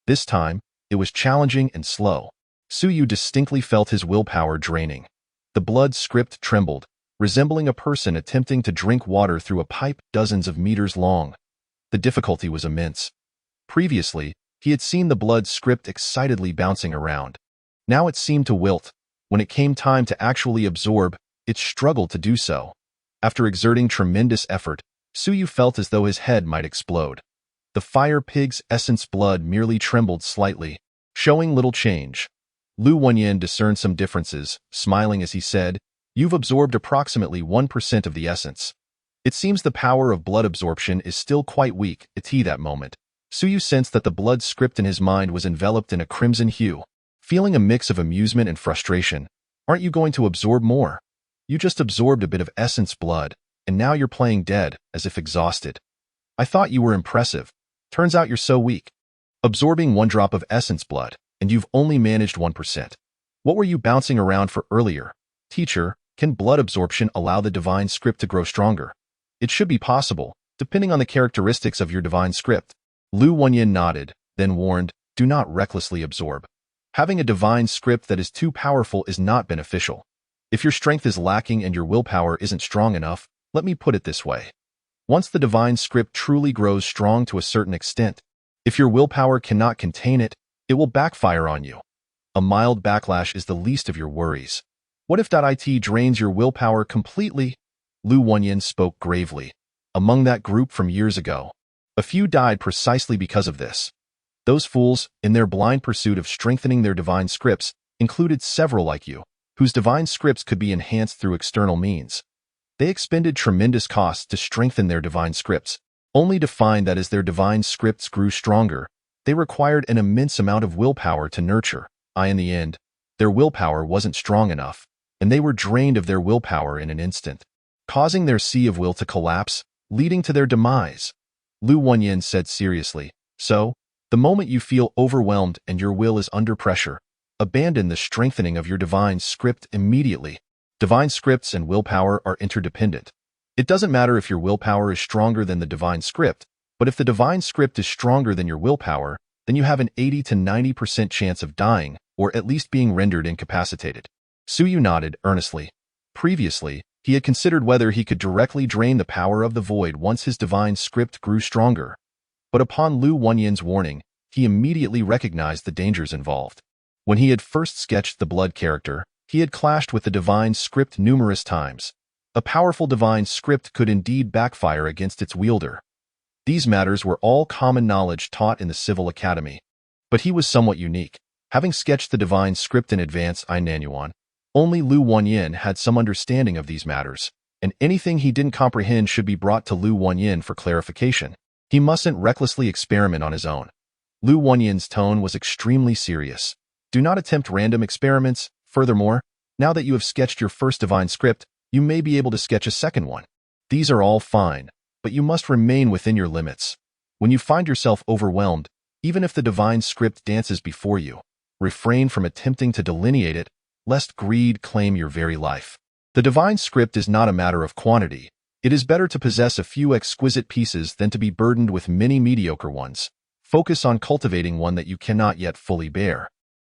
This time, it was challenging and slow. Suyu distinctly felt his willpower draining. The blood script trembled, resembling a person attempting to drink water through a pipe dozens of meters long. The difficulty was immense. Previously, he had seen the blood script excitedly bouncing around. Now it seemed to wilt. When it came time to actually absorb, it struggled to do so. After exerting tremendous effort, Suyu felt as though his head might explode. The fire pig's essence blood merely trembled slightly, showing little change. Lu Wenyin discerned some differences, smiling as he said, You've absorbed approximately 1% of the essence. It seems the power of blood absorption is still quite weak. At that moment, Suyu sensed that the blood script in his mind was enveloped in a crimson hue. Feeling a mix of amusement and frustration, aren't you going to absorb more? You just absorbed a bit of essence blood, and now you're playing dead, as if exhausted. I thought you were impressive. Turns out you're so weak. Absorbing 1 drop of essence blood, and you've only managed 1%. What were you bouncing around for earlier? Teacher, can blood absorption allow the divine script to grow stronger? It should be possible, depending on the characteristics of your divine script. Lu Wenyin nodded, then warned, do not recklessly absorb. Having a divine script that is too powerful is not beneficial. If your strength is lacking and your willpower isn't strong enough, let me put it this way. Once the divine script truly grows strong to a certain extent, if your willpower cannot contain it, it will backfire on you. A mild backlash is the least of your worries. What if it drains your willpower completely? Lu Wenyin spoke gravely. Among that group from years ago, a few died precisely because of this. Those fools, in their blind pursuit of strengthening their divine scripts, included several like you, whose divine scripts could be enhanced through external means. They expended tremendous costs to strengthen their divine scripts, only to find that as their divine scripts grew stronger, they required an immense amount of willpower to nurture. In the end, their willpower wasn't strong enough, and they were drained of their willpower in an instant, causing their sea of will to collapse, leading to their demise. Lu Wenyin said seriously, so, the moment you feel overwhelmed and your will is under pressure, abandon the strengthening of your divine script immediately. Divine scripts and willpower are interdependent. It doesn't matter if your willpower is stronger than the divine script, but if the divine script is stronger than your willpower, then you have an 80 to 90% chance of dying, or at least being rendered incapacitated. Suyu nodded earnestly. Previously, he had considered whether he could directly drain the power of the void once his divine script grew stronger. But upon Lu Wenyin's warning, he immediately recognized the dangers involved. When he had first sketched the blood character, he had clashed with the divine script numerous times. A powerful divine script could indeed backfire against its wielder. These matters were all common knowledge taught in the Civil Academy. But he was somewhat unique. Having sketched the divine script in advance in Nanyuan, only Lu Wenyin had some understanding of these matters, and anything he didn't comprehend should be brought to Lu Wenyin for clarification. He mustn't recklessly experiment on his own. Lu Wenyin's tone was extremely serious. Do not attempt random experiments. Furthermore, now that you have sketched your first divine script, you may be able to sketch a second one. These are all fine, but you must remain within your limits. When you find yourself overwhelmed, even if the divine script dances before you, refrain from attempting to delineate it, lest greed claim your very life. The divine script is not a matter of quantity. It is better to possess a few exquisite pieces than to be burdened with many mediocre ones. Focus on cultivating one that you cannot yet fully bear.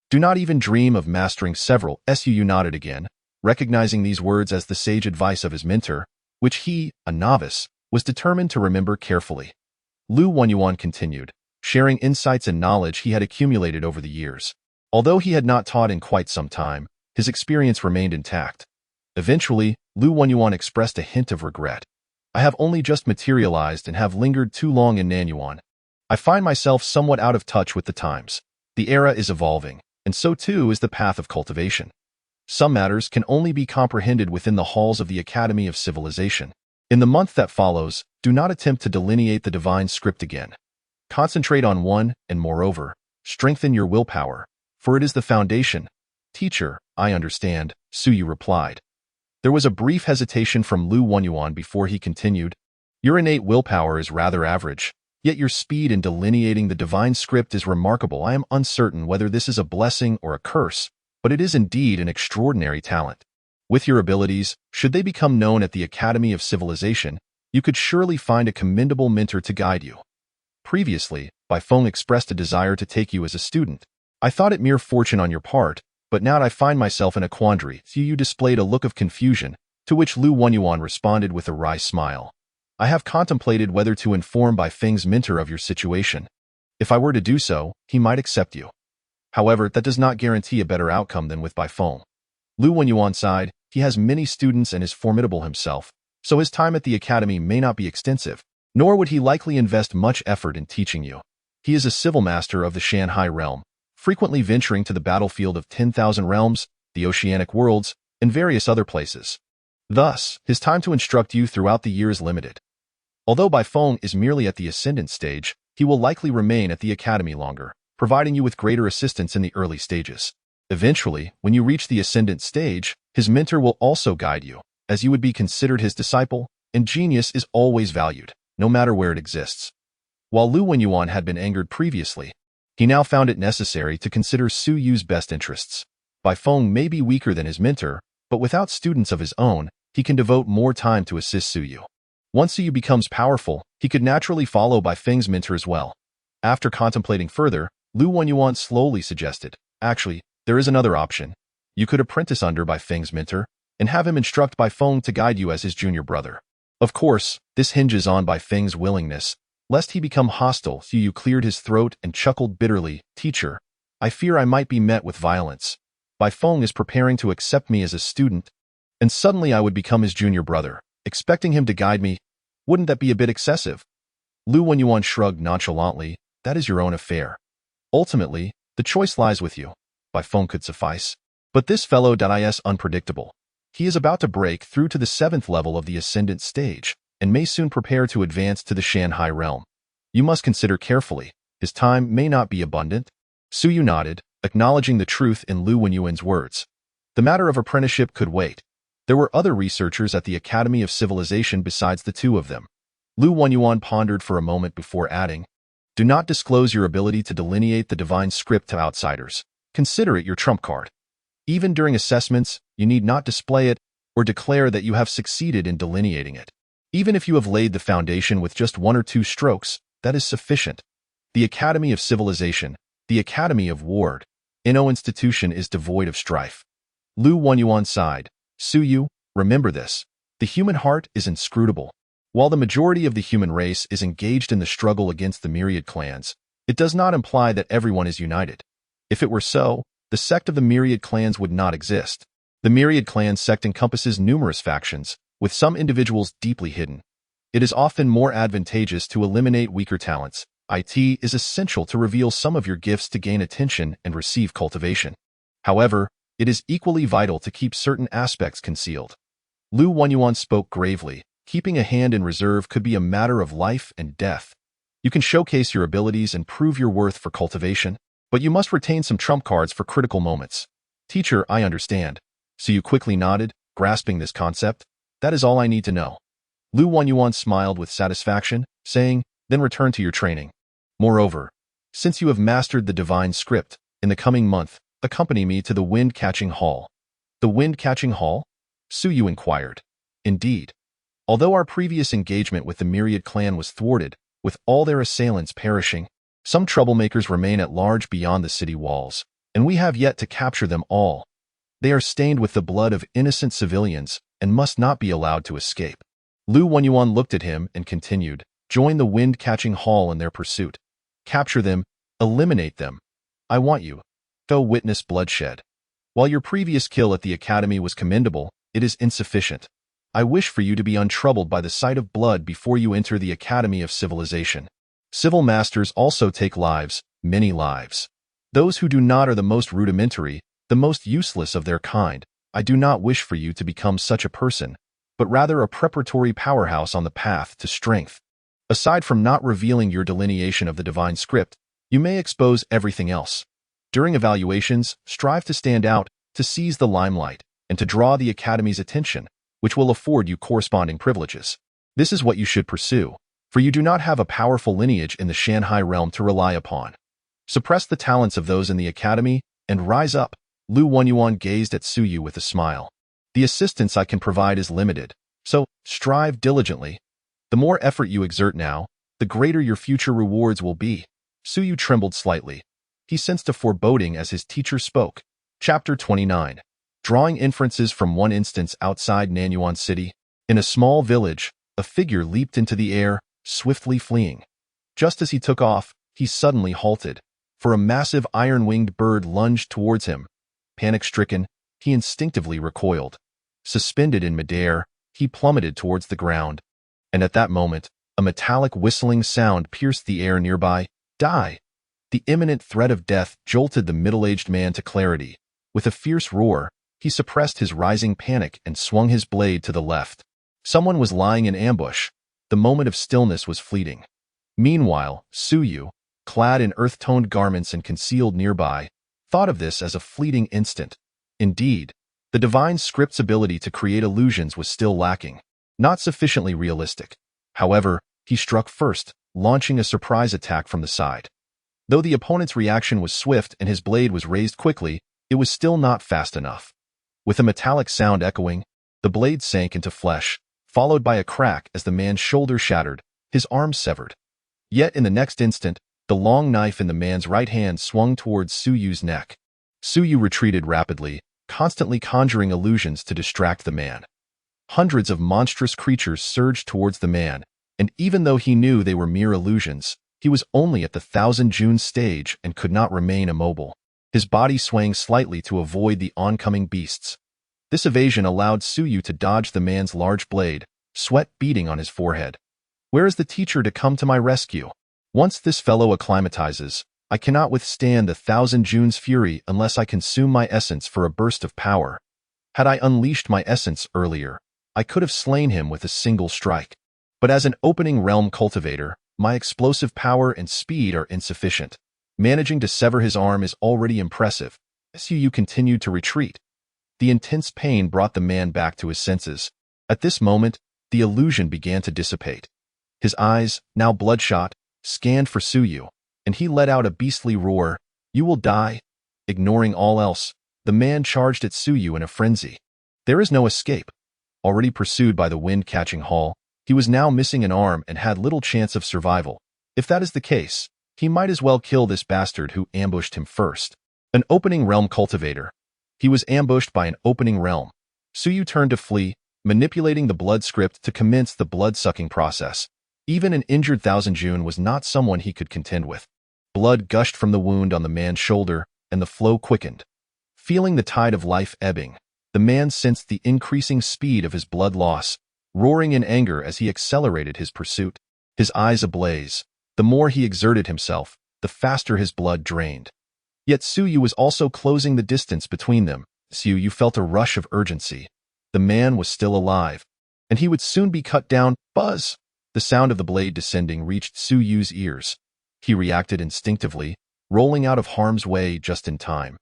Do not even dream of mastering several. Su nodded again, recognizing these words as the sage advice of his mentor, which he, a novice, was determined to remember carefully. Lu Wenyuan continued, sharing insights and knowledge he had accumulated over the years. Although he had not taught in quite some time, his experience remained intact. Eventually, Lu Wenyuan expressed a hint of regret. I have only just materialized and have lingered too long in Nanyuan. I find myself somewhat out of touch with the times. The era is evolving, and so too is the path of cultivation. Some matters can only be comprehended within the halls of the Academy of Civilization. In the month that follows, do not attempt to delineate the divine script again. Concentrate on one, and moreover, strengthen your willpower, for it is the foundation. Teacher, I understand, Suyu replied. There was a brief hesitation from Lu Wenyuan before he continued. Your innate willpower is rather average, yet your speed in delineating the divine script is remarkable. I am uncertain whether this is a blessing or a curse, but it is indeed an extraordinary talent. With your abilities, should they become known at the Academy of Civilization, you could surely find a commendable mentor to guide you. Previously, Baifeng expressed a desire to take you as a student. I thought it mere fortune on your part, but now I find myself in a quandary. You displayed a look of confusion, to which Lu Wenyuan responded with a wry smile. I have contemplated whether to inform Baifeng's mentor of your situation. If I were to do so, he might accept you. However, that does not guarantee a better outcome than with Baifeng. Lu Wenyuan sighed. He has many students and is formidable himself, so his time at the academy may not be extensive, nor would he likely invest much effort in teaching you. He is a civil master of the Shanhai realm, frequently venturing to the battlefield of 10,000 realms, the oceanic worlds, and various other places. Thus, his time to instruct you throughout the year is limited. Although Baifeng is merely at the ascendant stage, he will likely remain at the academy longer, providing you with greater assistance in the early stages. Eventually, when you reach the ascendant stage, his mentor will also guide you, as you would be considered his disciple, and genius is always valued, no matter where it exists. While Lu Wenyuan had been angered previously, he now found it necessary to consider Su Yu's best interests. Baifeng may be weaker than his mentor, but without students of his own, he can devote more time to assist Su Yu. Once Su Yu becomes powerful, he could naturally follow Baifeng's mentor as well. After contemplating further, Lu Wenyuan slowly suggested, actually, there is another option. You could apprentice under Baifeng's mentor, and have him instruct Baifeng to guide you as his junior brother. Of course, this hinges on Baifeng's willingness. Lest he become hostile, Su Yu cleared his throat and chuckled bitterly. Teacher, I fear I might be met with violence. Baifeng is preparing to accept me as a student, and suddenly I would become his junior brother, expecting him to guide me. Wouldn't that be a bit excessive? Lu Wenyuan shrugged nonchalantly. That is your own affair. Ultimately, the choice lies with you. Baifeng could suffice. But this fellow is unpredictable. He is about to break through to the 7th level of the ascendant stage, and may soon prepare to advance to the Shanhai realm. You must consider carefully. His time may not be abundant. Su Yu nodded, acknowledging the truth in Lu Wenyuan's words. The matter of apprenticeship could wait. There were other researchers at the Academy of Civilization besides the two of them. Lu Wenyuan pondered for a moment before adding, do not disclose your ability to delineate the divine script to outsiders. Consider it your trump card. Even during assessments, you need not display it or declare that you have succeeded in delineating it. Even if you have laid the foundation with just 1 or 2 strokes, that is sufficient. The Academy of Civilization, the Academy of Ward, no institution is devoid of strife. Lu Wenyuan sighed. Su Yu, remember this. The human heart is inscrutable. While the majority of the human race is engaged in the struggle against the Myriad clans, it does not imply that everyone is united. If it were so, the sect of the Myriad clans would not exist. The Myriad clan sect encompasses numerous factions, with some individuals deeply hidden. It is often more advantageous to eliminate weaker talents. It is essential to reveal some of your gifts to gain attention and receive cultivation. However, it is equally vital to keep certain aspects concealed. Lu Wenyuan spoke gravely. Keeping a hand in reserve could be a matter of life and death. You can showcase your abilities and prove your worth for cultivation. But you must retain some trump cards for critical moments. Teacher, I understand. So you quickly nodded, grasping this concept. That is all I need to know. Lu Wanyuan smiled with satisfaction, saying, then return to your training. Moreover, since you have mastered the divine script, in the coming month, accompany me to the wind-catching hall. The wind-catching hall? Su Yu inquired. Indeed. Although our previous engagement with the Myriad clan was thwarted, with all their assailants perishing, some troublemakers remain at large beyond the city walls, and we have yet to capture them all. They are stained with the blood of innocent civilians and must not be allowed to escape. Lu Wanyuan looked at him and continued, join the wind-catching hall in their pursuit. Capture them, eliminate them. I want you. Go witness bloodshed. While your previous kill at the academy was commendable, it is insufficient. I wish for you to be untroubled by the sight of blood before you enter the Academy of Civilization. Civil masters also take lives, many lives. Those who do not are the most rudimentary, the most useless of their kind. I do not wish for you to become such a person, but rather a preparatory powerhouse on the path to strength. Aside from not revealing your delineation of the divine script, you may expose everything else. During evaluations, strive to stand out, to seize the limelight, and to draw the Academy's attention, which will afford you corresponding privileges. This is what you should pursue, for you do not have a powerful lineage in the Shanghai realm to rely upon. Suppress the talents of those in the Academy, and rise up. Lu Wanyuan gazed at Su Yu with a smile. The assistance I can provide is limited, so strive diligently. The more effort you exert now, the greater your future rewards will be. Su Yu trembled slightly. He sensed a foreboding as his teacher spoke. Chapter 29. Drawing inferences from one instance outside Nanyuan City, in a small village, a figure leaped into the air, swiftly fleeing. Just as he took off, he suddenly halted, for a massive iron-winged bird lunged towards him. Panic-stricken, he instinctively recoiled. Suspended in midair, he plummeted towards the ground. And at that moment, a metallic whistling sound pierced the air nearby. Die! The imminent threat of death jolted the middle-aged man to clarity. With a fierce roar, he suppressed his rising panic and swung his blade to the left. Someone was lying in ambush. The moment of stillness was fleeting. Meanwhile, Su Yu, clad in earth-toned garments and concealed nearby, thought of this as a fleeting instant. Indeed, the divine script's ability to create illusions was still lacking, not sufficiently realistic. However, he struck first, launching a surprise attack from the side. Though the opponent's reaction was swift and his blade was raised quickly, it was still not fast enough. With a metallic sound echoing, the blade sank into flesh, followed by a crack as the man's shoulder shattered, his arm severed. Yet in the next instant, the long knife in the man's right hand swung towards Su Yu's neck. Su Yu retreated rapidly, constantly conjuring illusions to distract the man. Hundreds of monstrous creatures surged towards the man, and even though he knew they were mere illusions, he was only at the Thousand June stage and could not remain immobile, his body swaying slightly to avoid the oncoming beasts. This evasion allowed Su Yu to dodge the man's large blade, sweat beading on his forehead. Where is the teacher to come to my rescue? Once this fellow acclimatizes, I cannot withstand the Thousand June's fury unless I consume my essence for a burst of power. Had I unleashed my essence earlier, I could have slain him with a single strike. But as an opening realm cultivator, my explosive power and speed are insufficient. Managing to sever his arm is already impressive. Su Yu continued to retreat. The intense pain brought the man back to his senses. At this moment, the illusion began to dissipate. His eyes, now bloodshot, scanned for Su Yu, and he let out a beastly roar. You will die. Ignoring all else, the man charged at Su Yu in a frenzy. There is no escape. Already pursued by the wind-catching hall, he was now missing an arm and had little chance of survival. If that is the case, he might as well kill this bastard who ambushed him first. An opening realm cultivator. He was ambushed by an opening realm. Su Yu turned to flee, manipulating the blood script to commence the blood-sucking process. Even an injured Thousand June was not someone he could contend with. Blood gushed from the wound on the man's shoulder, and the flow quickened. Feeling the tide of life ebbing, the man sensed the increasing speed of his blood loss, roaring in anger as he accelerated his pursuit. His eyes ablaze. The more he exerted himself, the faster his blood drained. Yet Su Yu was also closing the distance between them. Su Yu felt a rush of urgency. The man was still alive, and he would soon be cut down. Buzz! The sound of the blade descending reached Su Yu's ears. He reacted instinctively, rolling out of harm's way just in time.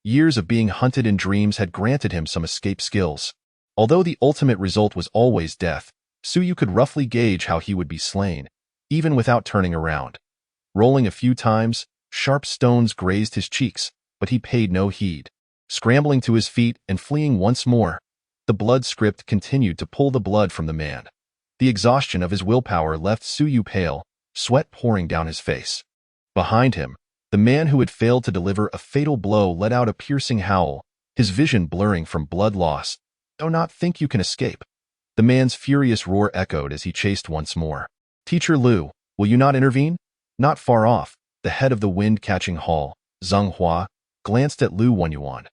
Years of being hunted in dreams had granted him some escape skills. Although the ultimate result was always death, Suyu could roughly gauge how he would be slain, even without turning around. Rolling a few times, sharp stones grazed his cheeks, but he paid no heed. Scrambling to his feet and fleeing once more, the blood script continued to pull the blood from the man. The exhaustion of his willpower left Suyu pale, sweat pouring down his face. Behind him, the man who had failed to deliver a fatal blow let out a piercing howl, his vision blurring from blood loss. "Do not think you can escape." The man's furious roar echoed as he chased once more. "Teacher Liu, will you not intervene?" Not far off, the head of the wind-catching hall, Zheng Hua, glanced at Lu Wenyuan.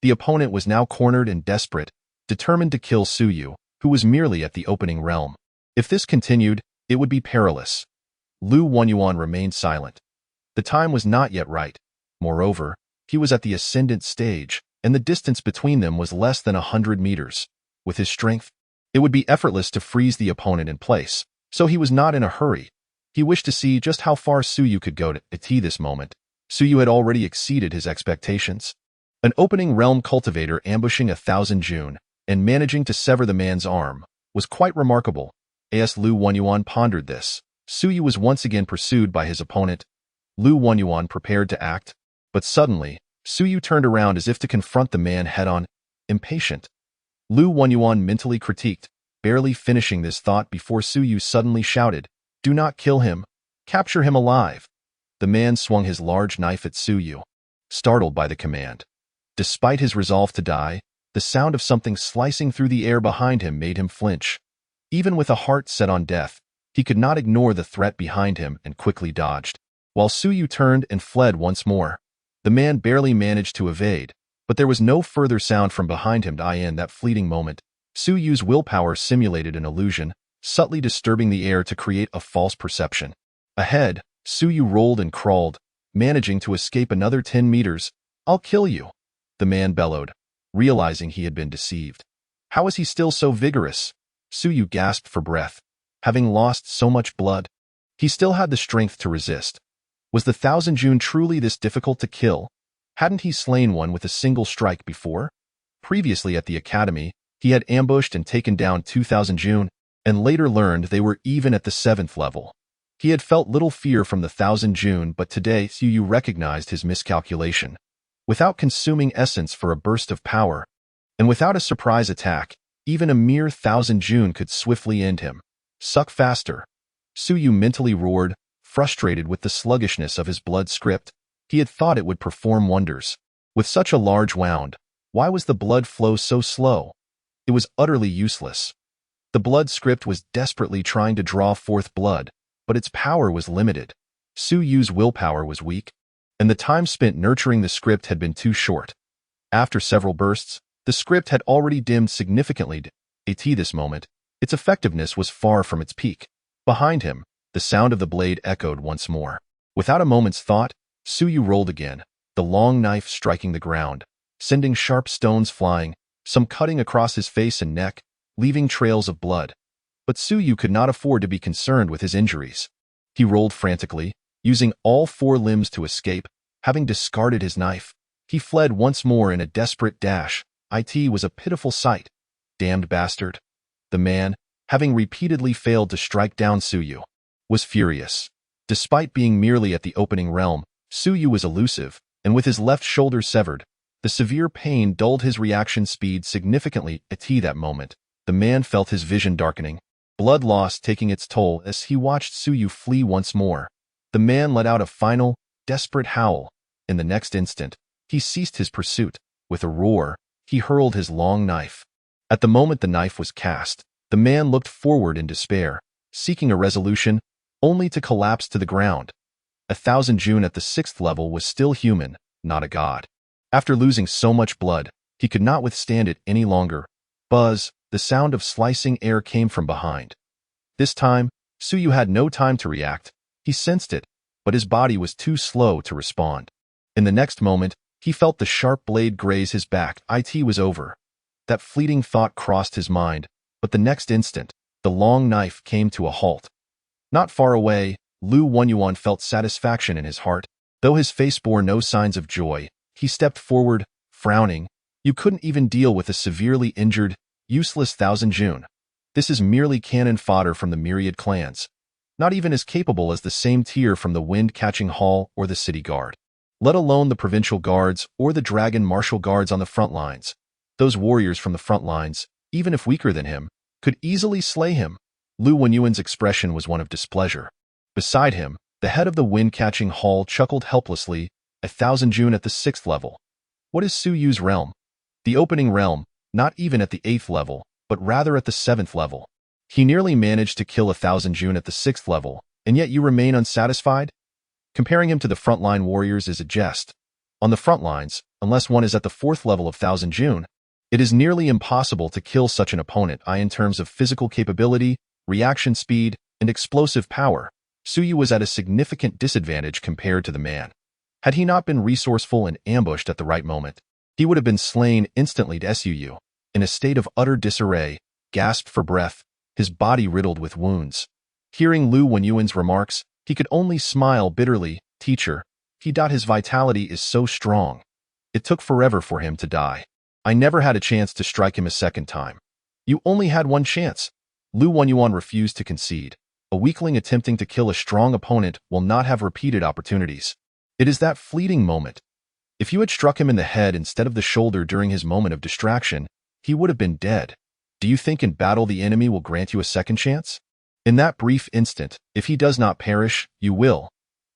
The opponent was now cornered and desperate, determined to kill Suyu, who was merely at the opening realm. If this continued, it would be perilous. Lu Wenyuan remained silent. The time was not yet right. Moreover, he was at the ascendant stage, and the distance between them was less than 100 meters. With his strength, it would be effortless to freeze the opponent in place, so he was not in a hurry. He wished to see just how far Suyu could go at this moment. Suyu had already exceeded his expectations. An opening realm cultivator ambushing 1,000 June and managing to sever the man's arm was quite remarkable. As Lu Wenyuan pondered this, Suyu was once again pursued by his opponent. Lu Wenyuan prepared to act, but suddenly, Suyu turned around as if to confront the man head-on, impatient. Lu Wenyuan mentally critiqued, barely finishing this thought before Suyu suddenly shouted, "Do not kill him. Capture him alive." The man swung his large knife at Suyu, startled by the command. Despite his resolve to die, the sound of something slicing through the air behind him made him flinch. Even with a heart set on death, he could not ignore the threat behind him and quickly dodged. While Suyu turned and fled once more, the man barely managed to evade, but there was no further sound from behind him to end that fleeting moment. Suyu's willpower simulated an illusion, subtly disturbing the air to create a false perception. Ahead, Suyu rolled and crawled, managing to escape another 10 meters. "I'll kill you," the man bellowed, realizing he had been deceived. How is he still so vigorous? Suyu gasped for breath. Having lost so much blood, he still had the strength to resist. Was the 1,000 June truly this difficult to kill? Hadn't he slain one with a single strike before? Previously at the academy, he had ambushed and taken down 2,000 June, and later learned they were even at the 7th level. He had felt little fear from the 1,000 June, but today Suyu recognized his miscalculation. Without consuming essence for a burst of power, and without a surprise attack, even a mere 1,000 June could swiftly end him. "Suck faster." Suyu mentally roared, frustrated with the sluggishness of his blood script. He had thought it would perform wonders. With such a large wound, why was the blood flow so slow? It was utterly useless. The blood script was desperately trying to draw forth blood, but its power was limited. Suyu's willpower was weak, and the time spent nurturing the script had been too short. After several bursts, the script had already dimmed significantly. At this moment, its effectiveness was far from its peak. Behind him, the sound of the blade echoed once more. Without a moment's thought, Suyu rolled again, the long knife striking the ground, sending sharp stones flying, some cutting across his face and neck, leaving trails of blood. But Suyu could not afford to be concerned with his injuries. He rolled frantically, using all 4 limbs to escape. Having discarded his knife, he fled once more in a desperate dash. It was a pitiful sight. Damned bastard. The man, having repeatedly failed to strike down Suyu, was furious. Despite being merely at the opening realm, Suyu was elusive, and with his left shoulder severed, the severe pain dulled his reaction speed significantly. At that moment, the man felt his vision darkening, blood loss taking its toll as he watched Suyu flee once more. The man let out a final, desperate howl. In the next instant, he ceased his pursuit. With a roar, he hurled his long knife. At the moment the knife was cast, the man looked forward in despair, seeking a resolution, only to collapse to the ground. 1,000 June at the 6th level was still human, not a god. After losing so much blood, he could not withstand it any longer. Buzz, the sound of slicing air came from behind. This time, Suyu had no time to react. He sensed it, but his body was too slow to respond. In the next moment, he felt the sharp blade graze his back. It was over. That fleeting thought crossed his mind, but the next instant, the long knife came to a halt. Not far away, Lu Wenyuan felt satisfaction in his heart. Though his face bore no signs of joy, he stepped forward, frowning. You couldn't even deal with a severely injured, useless Thousand June. This is merely cannon fodder from the Myriad clans. Not even as capable as the same tier from the Wind-Catching Hall or the City Guard. Let alone the Provincial Guards or the Dragon Martial Guards on the front lines. Those warriors from the front lines, even if weaker than him, could easily slay him. Lu Wenyuan's expression was one of displeasure. Beside him, the head of the Wind-Catching Hall chuckled helplessly, 1,000 June at the 6th level. What is Su Yu's realm? The opening realm, not even at the 8th level, but rather at the 7th level. He nearly managed to kill 1,000 June at the 6th level, and yet you remain unsatisfied? Comparing him to the frontline warriors is a jest. On the front lines, unless one is at the 4th level of 1,000 June, it is nearly impossible to kill such an opponent in terms of physical capability, reaction speed, and explosive power. Su Yu was at a significant disadvantage compared to the man. Had he not been resourceful and ambushed at the right moment, he would have been slain instantly to Su. In a state of utter disarray, gasped for breath, his body riddled with wounds. Hearing Lu Wenyuan's remarks, he could only smile bitterly. Teacher, his vitality is so strong. It took forever for him to die. I never had a chance to strike him a second time. You only had one chance. Lu Wenyuan refused to concede. A weakling attempting to kill a strong opponent will not have repeated opportunities. It is that fleeting moment. If you had struck him in the head instead of the shoulder during his moment of distraction, he would have been dead. Do you think in battle the enemy will grant you a second chance? In that brief instant, if he does not perish, you will.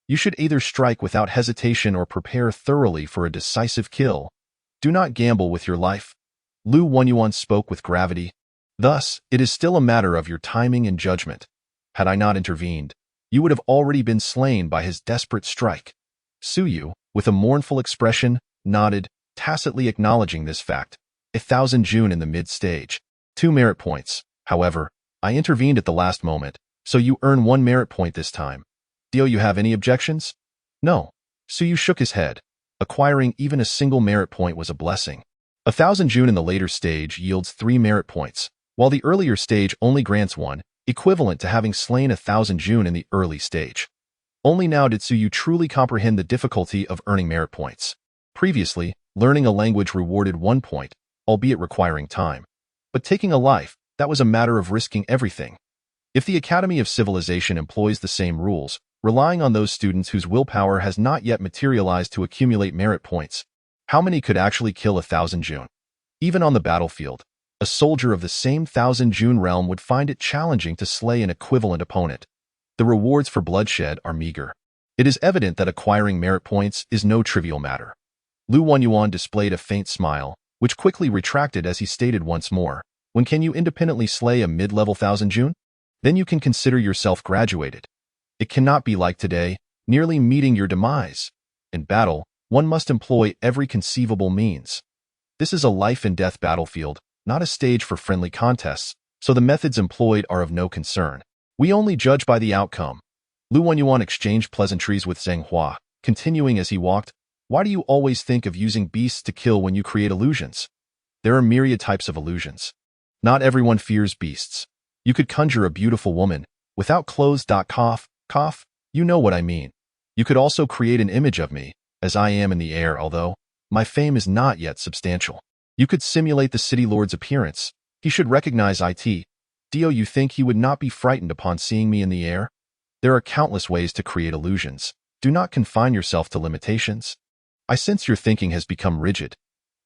You should either strike without hesitation or prepare thoroughly for a decisive kill. Do not gamble with your life. Lu Wenyuan spoke with gravity. Thus, it is still a matter of your timing and judgment. Had I not intervened, you would have already been slain by his desperate strike. Su Yu, with a mournful expression, nodded, tacitly acknowledging this fact. 1,000 June in the mid-stage. 2 merit points. However, I intervened at the last moment, so you earn 1 merit point this time. Do you have any objections? No. Su Yu shook his head. Acquiring even a single merit point was a blessing. 1,000 June in the later stage yields 3 merit points, while the earlier stage only grants 1, equivalent to having slain 1,000 June in the early stage. Only now did Su Yu truly comprehend the difficulty of earning merit points. Previously, learning a language rewarded 1 point, albeit requiring time. But taking a life, that was a matter of risking everything. If the Academy of Civilization employs the same rules, relying on those students whose willpower has not yet materialized to accumulate merit points, how many could actually kill 1,000 June? Even on the battlefield, a soldier of the same 1,000 June realm would find it challenging to slay an equivalent opponent. The rewards for bloodshed are meager. It is evident that acquiring merit points is no trivial matter. Lu Wenyuan displayed a faint smile, which quickly retracted as he stated once more, when can you independently slay a mid-level 1,000 June? Then you can consider yourself graduated. It cannot be like today, nearly meeting your demise. In battle, one must employ every conceivable means. This is a life-and-death battlefield, not a stage for friendly contests, so the methods employed are of no concern. We only judge by the outcome. Lu Wenyuan exchanged pleasantries with Zheng Hua, continuing as he walked. Why do you always think of using beasts to kill when you create illusions? There are myriad types of illusions. Not everyone fears beasts. You could conjure a beautiful woman, without clothes. Cough, you know what I mean. You could also create an image of me, as I am in the air, although my fame is not yet substantial. You could simulate the city lord's appearance. He should recognize it. You think he would not be frightened upon seeing me in the air? There are countless ways to create illusions. Do not confine yourself to limitations. I sense your thinking has become rigid.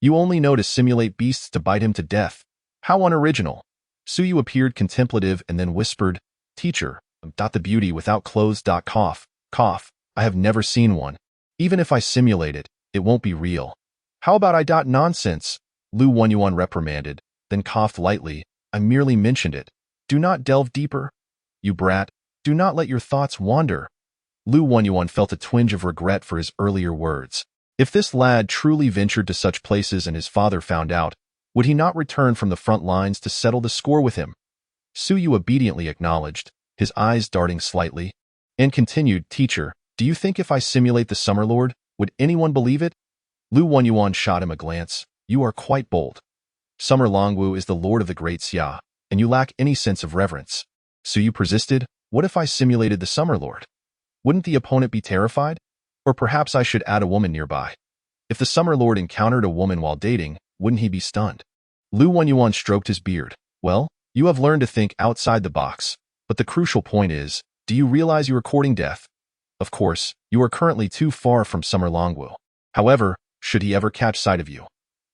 You only know to simulate beasts to bite him to death. How unoriginal. Su Yu appeared contemplative and then whispered, Teacher, the beauty without clothes. Cough, I have never seen one. Even if I simulate it, it won't be real. How about nonsense? Lu Wenyuan reprimanded, then coughed lightly. I merely mentioned it. Do not delve deeper. You brat, do not let your thoughts wander. Lu Wenyuan felt a twinge of regret for his earlier words. If this lad truly ventured to such places and his father found out, would he not return from the front lines to settle the score with him? Su Yu obediently acknowledged, his eyes darting slightly, and continued, Teacher, do you think if I simulate the Summer Lord, would anyone believe it? Lu Wenyuan shot him a glance. You are quite bold. Summer Longwu is the lord of the Great Xia, and you lack any sense of reverence. Su Yu persisted, what if I simulated the Summer Lord? Wouldn't the opponent be terrified? Or perhaps I should add a woman nearby. If the Summer Lord encountered a woman while dating, wouldn't he be stunned? Lu Wenyuan stroked his beard. Well, you have learned to think outside the box. But the crucial point is, do you realize you are courting death? Of course, you are currently too far from Summer Longwu. However, should he ever catch sight of you?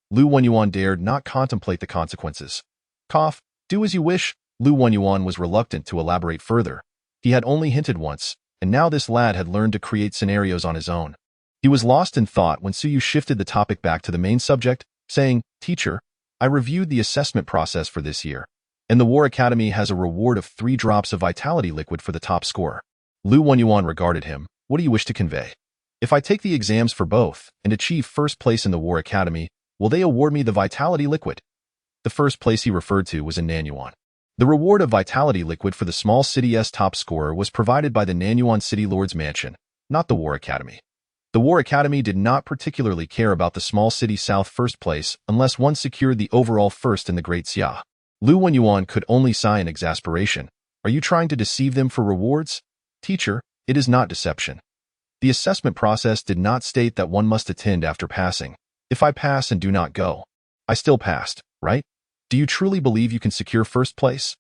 Lu Wenyuan dared not contemplate the consequences. Cough, do as you wish. Lu Wenyuan was reluctant to elaborate further. He had only hinted once, and now this lad had learned to create scenarios on his own. He was lost in thought when Suyu shifted the topic back to the main subject, saying, Teacher, I reviewed the assessment process for this year, and the War Academy has a reward of 3 drops of vitality liquid for the top scorer. Lu Wenyuan regarded him. What do you wish to convey? If I take the exams for both and achieve first place in the War Academy, will they award me the vitality liquid? The first place he referred to was in Nanyuan. The reward of vitality liquid for the small city's top scorer was provided by the Nanyuan City Lord's Mansion, not the War Academy. The War Academy did not particularly care about the small city south first place unless one secured the overall first in the Great Xia. Lu Wenyuan could only sigh in exasperation. Are you trying to deceive them for rewards? Teacher, it is not deception. The assessment process did not state that one must attend after passing. If I pass and do not go, I still passed, right? Do you truly believe you can secure first place?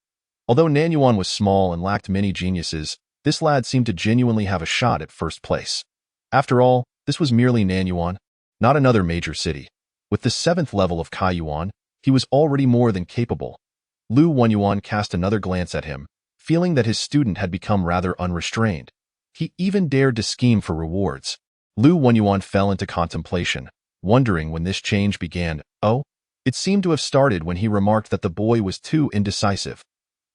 Although Nanyuan was small and lacked many geniuses, this lad seemed to genuinely have a shot at first place. After all, this was merely Nanyuan, not another major city. With the 7th level of Kaiyuan, he was already more than capable. Lu Wenyuan cast another glance at him, feeling that his student had become rather unrestrained. He even dared to scheme for rewards. Lu Wenyuan fell into contemplation, wondering when this change began. Oh, it seemed to have started when he remarked that the boy was too indecisive.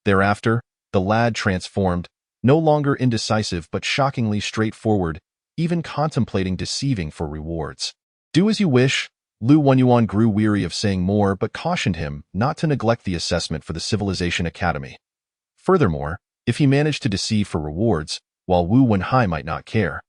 Thereafter, the lad transformed, no longer indecisive but shockingly straightforward, even contemplating deceiving for rewards. Do as you wish. Lu Wenyuan grew weary of saying more but cautioned him not to neglect the assessment for the Civilization Academy. Furthermore, if he managed to deceive for rewards, while Wu Wenhai might not care,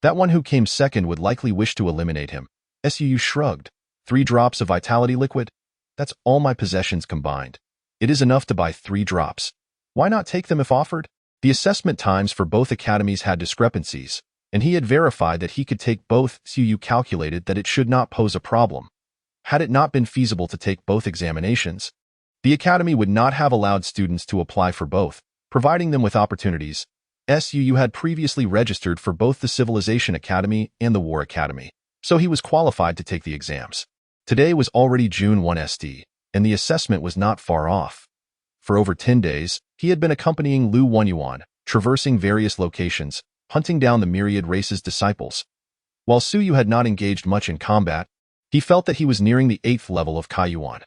that one who came second would likely wish to eliminate him. Suu shrugged. 3 drops of vitality liquid? That's all my possessions combined. It is enough to buy 3 drops. Why not take them if offered? The assessment times for both academies had discrepancies, and he had verified that he could take both. Suu calculated that it should not pose a problem. Had it not been feasible to take both examinations, the academy would not have allowed students to apply for both, providing them with opportunities. Suu had previously registered for both the Civilization Academy and the War Academy, so he was qualified to take the exams. Today was already June 1 ST, and the assessment was not far off. For over 10 days, he had been accompanying Lu Wenyuan, traversing various locations, hunting down the Myriad Races disciples. While Suyu had not engaged much in combat, he felt that he was nearing the 8th level of Kaiyuan.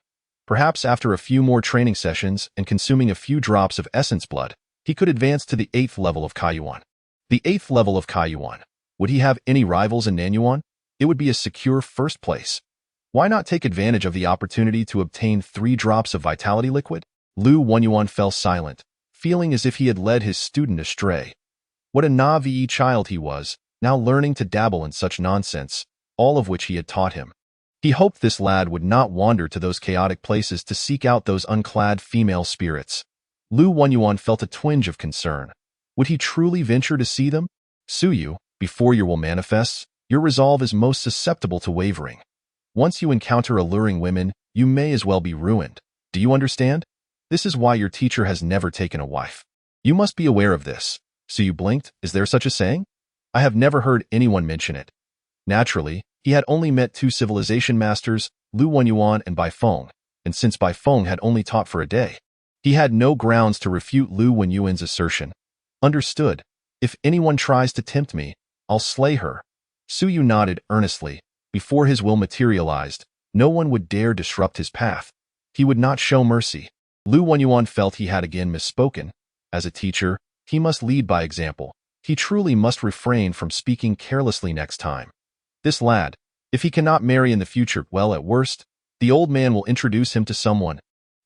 Perhaps after a few more training sessions and consuming a few drops of essence blood, he could advance to the 8th level of Kaiyuan. The 8th level of Kaiyuan. Would he have any rivals in Nanyuan? It would be a secure first place. Why not take advantage of the opportunity to obtain 3 drops of vitality liquid? Lu Wenyuan fell silent, feeling as if he had led his student astray. What a naive child he was, now learning to dabble in such nonsense, all of which he had taught him. He hoped this lad would not wander to those chaotic places to seek out those unclad female spirits. Lu Wenyuan felt a twinge of concern. Would he truly venture to see them? Suyu, before your will manifests, your resolve is most susceptible to wavering. Once you encounter alluring women, you may as well be ruined. Do you understand? This is why your teacher has never taken a wife. You must be aware of this. Suyu blinked. Is there such a saying? I have never heard anyone mention it. Naturally, he had only met 2 civilization masters, Lu Wenyuan and Bai Feng, and since Bai Feng had only taught for a day, he had no grounds to refute Lu Wenyuan's assertion. Understood. If anyone tries to tempt me, I'll slay her. Suyu nodded earnestly. Before his will materialized, no one would dare disrupt his path. He would not show mercy. Lu Wenyuan felt he had again misspoken. As a teacher, he must lead by example. He truly must refrain from speaking carelessly next time. This lad, if he cannot marry in the future, well, at worst, the old man will introduce him to someone.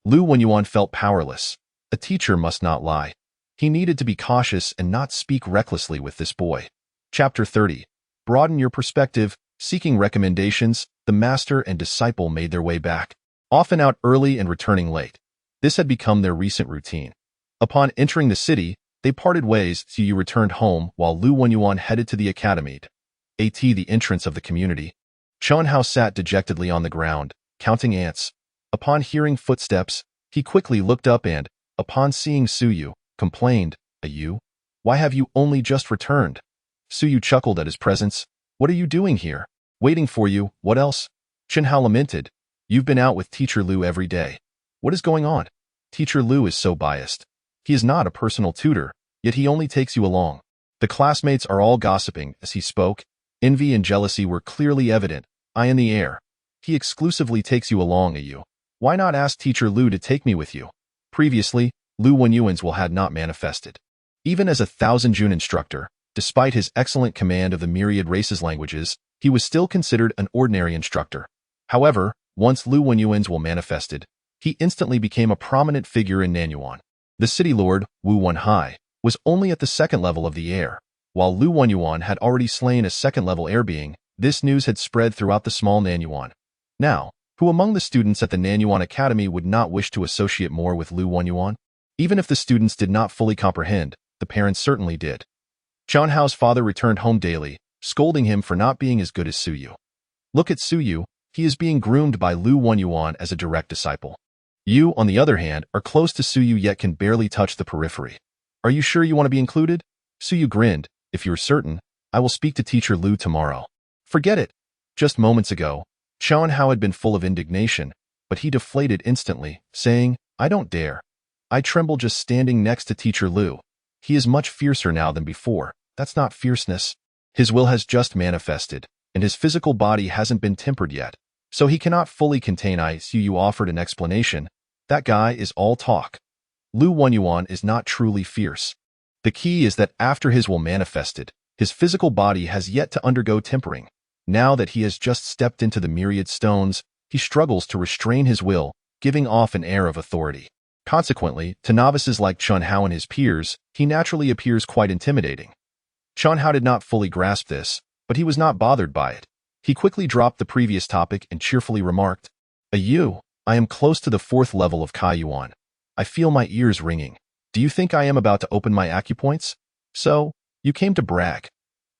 Lu Wenyuan felt powerless. A teacher must not lie. He needed to be cautious and not speak recklessly with this boy. Chapter 30. Broaden your perspective. Seeking recommendations, the master and disciple made their way back, often out early and returning late. This had become their recent routine. Upon entering the city, they parted ways. Suyu returned home while Lu Wenyuan headed to the academy. the entrance of the community. Chun Hao sat dejectedly on the ground, counting ants. Upon hearing footsteps, he quickly looked up and, upon seeing Suyu, complained, "You? Why have you only just returned?" Suyu chuckled at his presence. "What are you doing here?" "Waiting for you, what else?" Chun Hao lamented. "You've been out with Teacher Lu every day. What is going on?" "Teacher Lu is so biased. He is not a personal tutor, yet he only takes you along." The classmates are all gossiping as he spoke. Envy and jealousy were clearly evident, eye in the air. "He exclusively takes you along, you. Why not ask Teacher Lu to take me with you?" Previously, Lu Wenyuan's will had not manifested. Even as a 1,000 Jun instructor, despite his excellent command of the Myriad Races languages, he was still considered an ordinary instructor. However, once Lu Wenyuan's will manifested, he instantly became a prominent figure in Nanyuan. The city lord, Wu Wenhai, was only at the second level of the air. While Lu Wenyuan had already slain a second-level air being, this news had spread throughout the small Nanyuan. Now, who among the students at the Nanyuan Academy would not wish to associate more with Lu Wenyuan? Even if the students did not fully comprehend, the parents certainly did. Chun Hao's father returned home daily, scolding him for not being as good as Suyu. "Look at Suyu, he is being groomed by Lu Wenyuan as a direct disciple. You, on the other hand, are close to Suyu yet can barely touch the periphery. Are you sure you want to be included?" Suyu grinned. "If you're certain, I will speak to Teacher Lu tomorrow." "Forget it." Just moments ago, Chun Hao had been full of indignation, but he deflated instantly, saying, "I don't dare. I tremble just standing next to Teacher Lu. He is much fiercer now than before. That's not fierceness. His will has just manifested, and his physical body hasn't been tempered yet, so he cannot fully contain ice." You offered an explanation. "That guy is all talk. Lu Wenyuan is not truly fierce. The key is that after his will manifested, his physical body has yet to undergo tempering. Now that he has just stepped into the myriad stones, he struggles to restrain his will, giving off an air of authority. Consequently, to novices like Chun Hao and his peers, he naturally appears quite intimidating." Chun Hao did not fully grasp this, but he was not bothered by it. He quickly dropped the previous topic and cheerfully remarked, I am close to the 4th level of Kaiyuan. I feel my ears ringing. Do you think I am about to open my acupoints? So, you came to brag."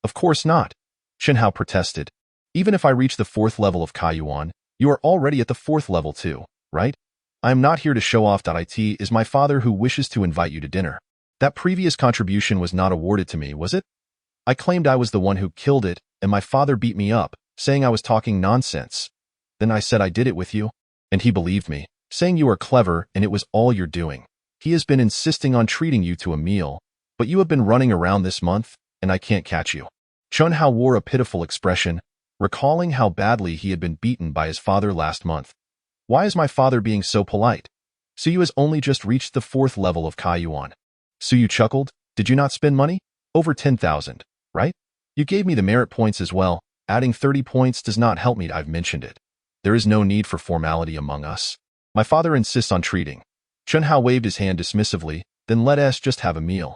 "Of course not," Chun Hao protested. "Even if I reach the 4th level of Kaiyuan, you are already at the 4th level too, right? I am not here to show off. It is my father who wishes to invite you to dinner. That previous contribution was not awarded to me, was it? I claimed I was the one who killed it, and my father beat me up, saying I was talking nonsense. Then I said I did it with you, and he believed me, saying you are clever and it was all you're doing. He has been insisting on treating you to a meal, but you have been running around this month, and I can't catch you." Chun Hao wore a pitiful expression, recalling how badly he had been beaten by his father last month. "Why is my father being so polite? Suyu has only just reached the 4th level of Kaiyuan." Suyu chuckled. "Did you not spend money? Over 10,000, right? You gave me the merit points as well. Adding 30 points does not help me. I've mentioned it. There is no need for formality among us. My father insists on treating." Chun Hao waved his hand dismissively, "Then let us just have a meal.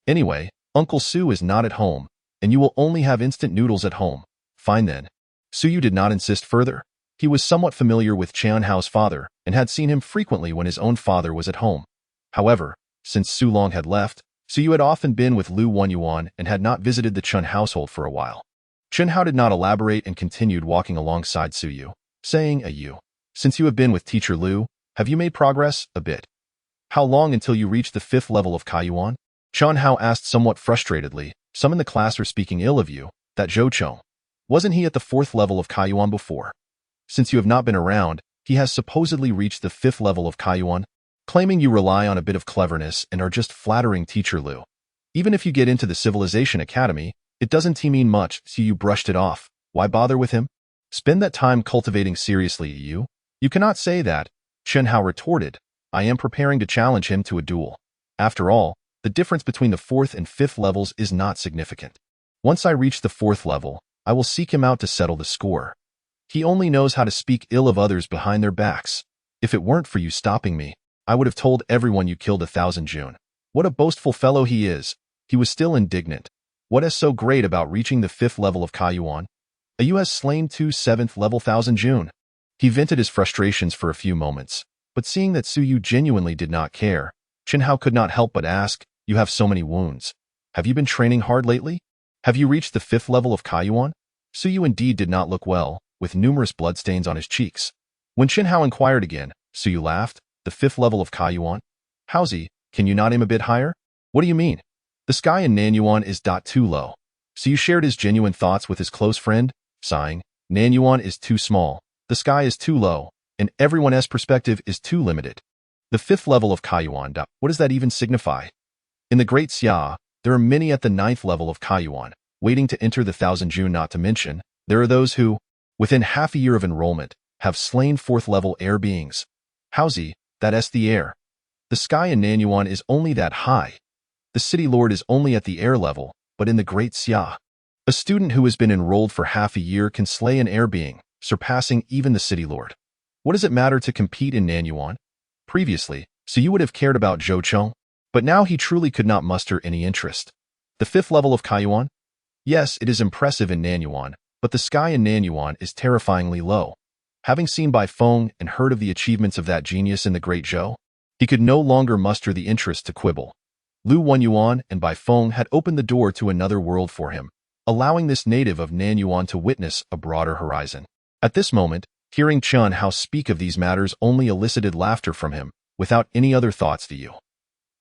Anyway, Uncle Su is not at home, and you will only have instant noodles at home. Fine then." Suyu did not insist further. He was somewhat familiar with Chun Hao's father and had seen him frequently when his own father was at home. However, since Su Long had left, Suyu had often been with Lu Wenyuan and had not visited the Chun household for a while. Chun Hao did not elaborate and continued walking alongside Suyu, saying, "Since you have been with Teacher Lu, have you made progress? A bit. How long until you reach the 5th level of Kaiyuan?" Chun Hao asked somewhat frustratedly. "Some in the class are speaking ill of you. That Zhou Chong. Wasn't he at the 4th level of Kaiyuan before? Since you have not been around, he has supposedly reached the 5th level of Kaiyuan, claiming you rely on a bit of cleverness and are just flattering Teacher Lu. Even if you get into the Civilization Academy, it doesn't mean much, so you brushed it off. Why bother with him? Spend that time cultivating seriously, you. You cannot say that," Chun Hao retorted. "I am preparing to challenge him to a duel. After all, the difference between the 4th and 5th levels is not significant. Once I reach the 4th level, I will seek him out to settle the score. He only knows how to speak ill of others behind their backs. If it weren't for you stopping me, I would have told everyone you killed 1,000 Jun. What a boastful fellow he is." He was still indignant. "What is so great about reaching the 5th level of Kaiyuan? You has slain 2 7th level 1,000 Jun." He vented his frustrations for a few moments, but seeing that Suyu genuinely did not care, Chun Hao could not help but ask, "You have so many wounds. Have you been training hard lately? Have you reached the 5th level of Kaiyuan?" Su Yu indeed did not look well, with numerous bloodstains on his cheeks. When Chen Hao inquired again, Su Yu laughed. The 5th level of Kaiyuan? Haozi, can you not aim a bit higher? What do you mean? The sky in Nanyuan is too low. Su Yu shared his genuine thoughts with his close friend, sighing. Nanyuan is too small, the sky is too low, and everyone's perspective is too limited. The 5th level of Kaiyuan. What does that even signify? In the Great Xia, there are many at the 9th level of Kaiyuan, waiting to enter the Thousand June. Not to mention, there are those who, within half a year of enrollment, have slain 4th level air beings. Haozi, that's the air. The sky in Nanyuan is only that high. The city lord is only at the air level, but in the Great Xia, a student who has been enrolled for half a year can slay an air being, surpassing even the city lord. What does it matter to compete in Nanyuan? Previously, Su Yu would have cared about Zhou Chong, but now he truly could not muster any interest. The 5th level of Kaiyuan? Yes, it is impressive in Nanyuan, but the sky in Nanyuan is terrifyingly low. Having seen Bai Feng and heard of the achievements of that genius in the Great Zhou, he could no longer muster the interest to quibble. Lu Wenyuan and Bai Feng had opened the door to another world for him, allowing this native of Nanyuan to witness a broader horizon. At this moment, hearing Chen Hao speak of these matters only elicited laughter from him, without any other thoughts to you.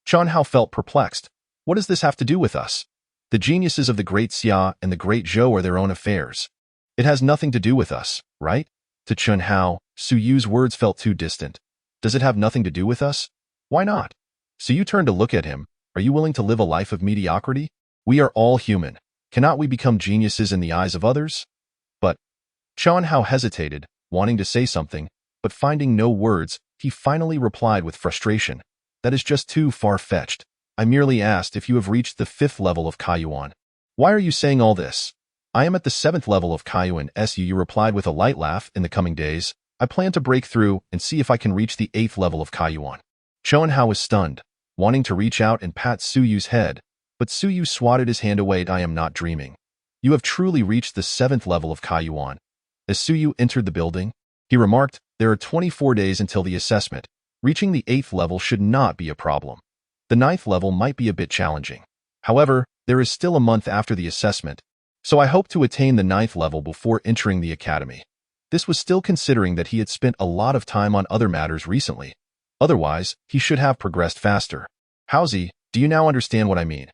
Chen Hao felt perplexed. What does this have to do with us? The geniuses of the Great Xia and the Great Zhou are their own affairs. It has nothing to do with us, right? To Chen Hao, Su Yu's words felt too distant. Does it have nothing to do with us? Why not? Su Yu turned to look at him. Are you willing to live a life of mediocrity? We are all human. Cannot we become geniuses in the eyes of others? But Chen Hao hesitated, wanting to say something, but finding no words, he finally replied with frustration. That is just too far-fetched. I merely asked if you have reached the 5th level of Kaiyuan. Why are you saying all this? I am at the 7th level of Kaiyuan. Su Yu replied with a light laugh. In the coming days, I plan to break through and see if I can reach the 8th level of Kaiyuan. Chen Hao was stunned, wanting to reach out and pat Su Yu's head, but Su Yu swatted his hand away. I am not dreaming. You have truly reached the 7th level of Kaiyuan. As Su Yu entered the building, he remarked, there are 24 days until the assessment. Reaching the 8th level should not be a problem. The 9th level might be a bit challenging. However, there is still a month after the assessment, so I hope to attain the 9th level before entering the academy. This was still considering that he had spent a lot of time on other matters recently. Otherwise, he should have progressed faster. Haozi, do you now understand what I mean?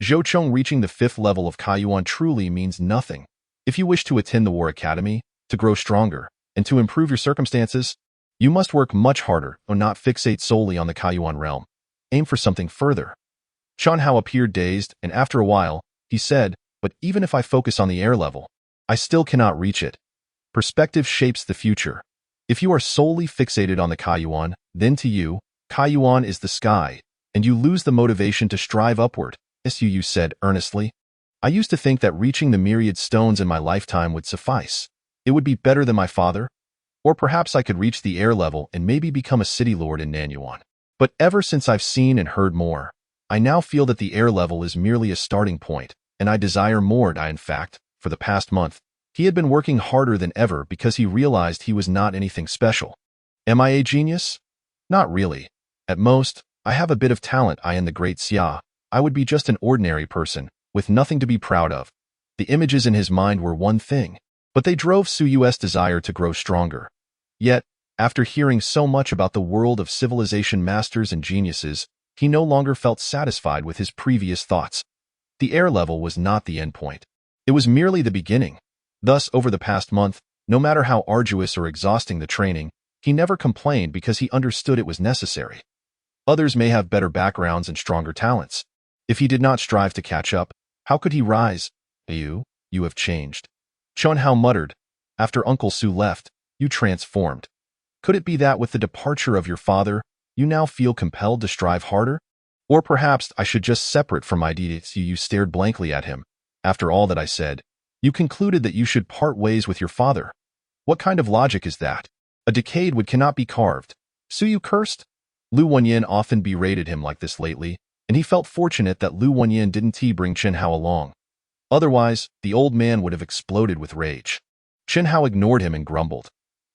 Zhou Chong reaching the 5th level of Kaiyuan truly means nothing. If you wish to attend the War Academy, to grow stronger, and to improve your circumstances, you must work much harder and not fixate solely on the Kaiyuan realm. Aim for something further. Chen Hao appeared dazed, and after a while, he said, but even if I focus on the air level, I still cannot reach it. Perspective shapes the future. If you are solely fixated on the Kaiyuan, then to you, Kaiyuan is the sky, and you lose the motivation to strive upward, Su Yu said earnestly. I used to think that reaching the myriad stones in my lifetime would suffice. It would be better than my father. Or perhaps I could reach the air level and maybe become a city lord in Nanyuan. But ever since I've seen and heard more, I now feel that the air level is merely a starting point, and I desire more. In fact, for the past month, he had been working harder than ever because he realized he was not anything special. Am I a genius? Not really. At most, I have a bit of talent. In the Great Xia, I would be just an ordinary person, with nothing to be proud of. The images in his mind were one thing, but they drove Su Yu's desire to grow stronger. Yet, after hearing so much about the world of civilization masters and geniuses, he no longer felt satisfied with his previous thoughts. The air level was not the end point. It was merely the beginning. Thus, over the past month, no matter how arduous or exhausting the training, he never complained because he understood it was necessary. Others may have better backgrounds and stronger talents. If he did not strive to catch up, how could he rise? You have changed. Chen Hao muttered. After Uncle Su left, you transformed. Could it be that with the departure of your father, you now feel compelled to strive harder? Or perhaps I should just separate from my deeds. You stared blankly at him. After all that I said, you concluded that you should part ways with your father. What kind of logic is that? A decayed wood cannot be carved. Su Yu cursed. Lu Wenyin often berated him like this lately, and he felt fortunate that Lu Wenyin didn't bring Chen Hao along. Otherwise, the old man would have exploded with rage. Chen Hao ignored him and grumbled.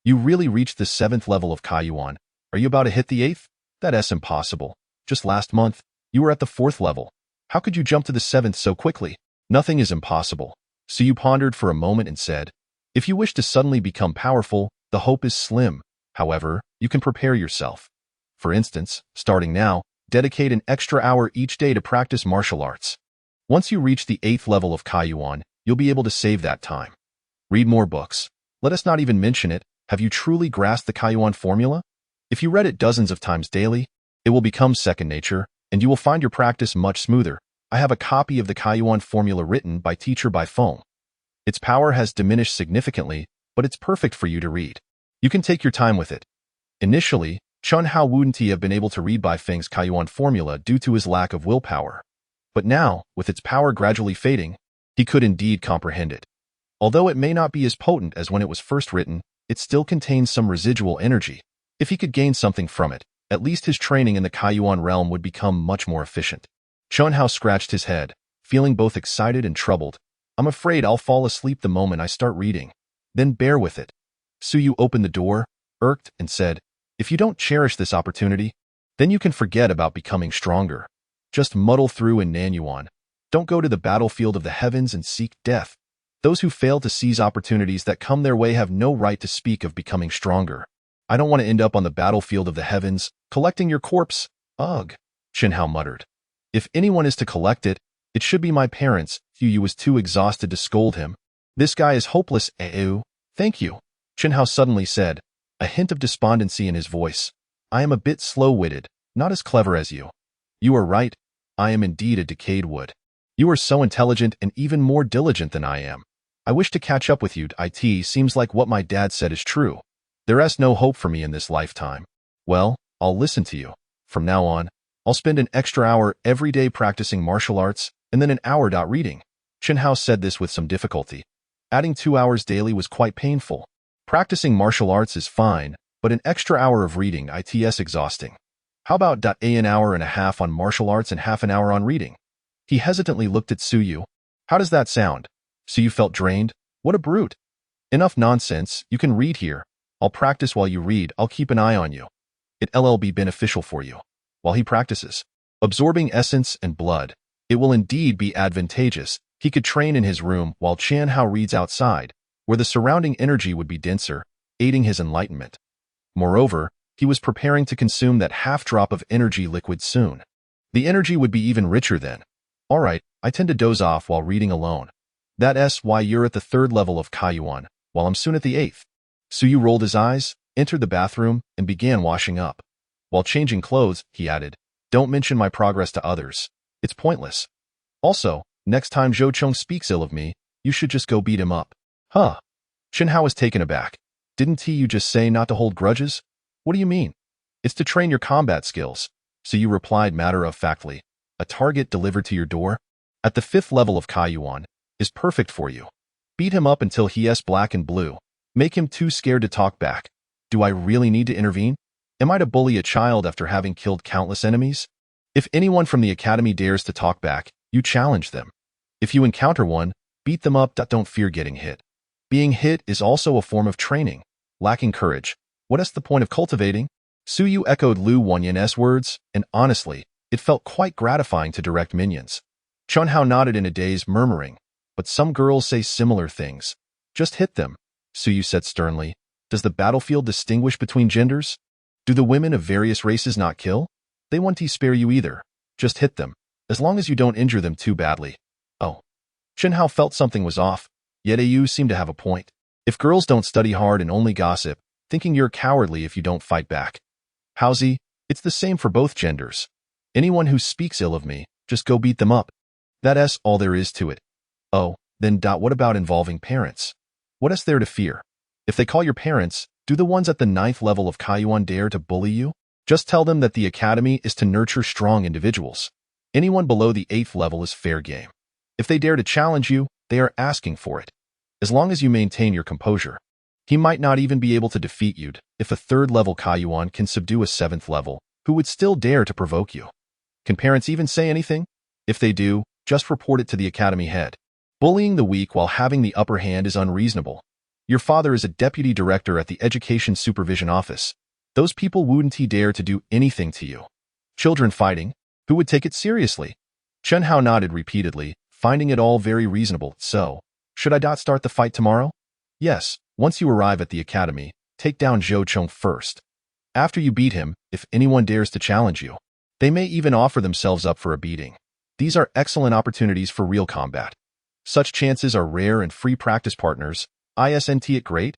You really reached the 7th level of Kaiyuan. Are you about to hit the 8th? That's impossible. Just last month, you were at the 4th level. How could you jump to the 7th so quickly? Nothing is impossible. Su pondered for a moment and said, if you wish to suddenly become powerful, the hope is slim. However, you can prepare yourself. For instance, starting now, dedicate an extra hour each day to practice martial arts. Once you reach the 8th level of Kaiyuan, you'll be able to save that time. Read more books. Let us not even mention it. Have you truly grasped the Kaiyuan formula? If you read it dozens of times daily, it will become second nature, and you will find your practice much smoother. I have a copy of the Kaiyuan formula written by teacher by phone. Its power has diminished significantly, but it's perfect for you to read. You can take your time with it. Initially, Chun Hao wouldn't have been able to read Bai Feng's Kaiyuan formula due to his lack of willpower. But now, with its power gradually fading, he could indeed comprehend it. Although it may not be as potent as when it was first written, it still contains some residual energy. If he could gain something from it, at least his training in the Kaiyuan realm would become much more efficient. Chun Hao scratched his head, feeling both excited and troubled. I'm afraid I'll fall asleep the moment I start reading. Then bear with it. Su opened the door, irked, and said, if you don't cherish this opportunity, then you can forget about becoming stronger. Just muddle through in Nanyuan. Don't go to the battlefield of the heavens and seek death. Those who fail to seize opportunities that come their way have no right to speak of becoming stronger. I don't want to end up on the battlefield of the heavens, collecting your corpse. Ugh, Chen Hao muttered. If anyone is to collect it, it should be my parents. Yu was too exhausted to scold him. This guy is hopeless. Thank you, Chen Hao suddenly said, a hint of despondency in his voice. I am a bit slow-witted, not as clever as you. You are right. I am indeed a decayed wood. You are so intelligent and even more diligent than I am. I wish to catch up with you. It seems like what my dad said is true. There is no hope for me in this lifetime. Well, I'll listen to you. From now on, I'll spend an extra hour every day practicing martial arts and then an hour reading. Chen Hao said this with some difficulty. Adding 2 hours daily was quite painful. Practicing martial arts is fine, but an extra hour of reading is exhausting. How about an hour and a half on martial arts and half an hour on reading? He hesitantly looked at Su. How does that sound? Su felt drained. What a brute. Enough nonsense. You can read here. I'll practice while you read. I'll keep an eye on you. It'll be beneficial for you. While he practices, absorbing essence and blood, it will indeed be advantageous. He could train in his room while Chan Hao reads outside, where the surrounding energy would be denser, aiding his enlightenment. Moreover, he was preparing to consume that half-drop of energy liquid soon. The energy would be even richer then. All right, I tend to doze off while reading alone. That's why you're at the 3rd level of Kaiyuan, while I'm soon at the 8th. Su rolled his eyes, entered the bathroom, and began washing up. While changing clothes, he added, don't mention my progress to others. It's pointless. Also, next time Zhou Chong speaks ill of me, you should just go beat him up. Huh. Chen Hao was taken aback. Didn't you just say not to hold grudges? What do you mean? It's to train your combat skills. Su replied matter-of-factly. A target delivered to your door, at the 5th level of Kaiyuan, is perfect for you. Beat him up until he's black and blue. Make him too scared to talk back. Do I really need to intervene? Am I to bully a child after having killed countless enemies? If anyone from the academy dares to talk back, you challenge them. If you encounter one, beat them up. Don't fear getting hit. Being hit is also a form of training. Lacking courage, what is the point of cultivating? Su echoed Lu Wanyan's words, and honestly, it felt quite gratifying to direct minions. Chun Hao nodded in a daze, murmuring, but some girls say similar things. Just hit them, Su said sternly. Does the battlefield distinguish between genders? Do the women of various races not kill? They won't spare you either. Just hit them, as long as you don't injure them too badly. Oh. Chen Hao felt something was off, yet you seemed to have a point. If girls don't study hard and only gossip, thinking you're cowardly if you don't fight back. Haozi, it's the same for both genders. Anyone who speaks ill of me, just go beat them up. That's all there is to it. Oh, then what about involving parents? What is there to fear? If they call your parents, do the ones at the 9th level of Kaiyuan dare to bully you? Just tell them that the academy is to nurture strong individuals. Anyone below the 8th level is fair game. If they dare to challenge you, they are asking for it. As long as you maintain your composure. He might not even be able to defeat you if a 3rd level Kaiyuan can subdue a 7th level, who would still dare to provoke you. Can parents even say anything? If they do, just report it to the academy head. Bullying the weak while having the upper hand is unreasonable. Your father is a deputy director at the Education Supervision Office. Those people wouldn't dare to do anything to you. Children fighting? Who would take it seriously? Chen Hao nodded repeatedly, finding it all very reasonable. So, Should I not start the fight tomorrow? Yes, once you arrive at the academy, take down Zhou Chong first. After you beat him, if anyone dares to challenge you, they may even offer themselves up for a beating. These are excellent opportunities for real combat. Such chances are rare and free practice partners. Isn't it great?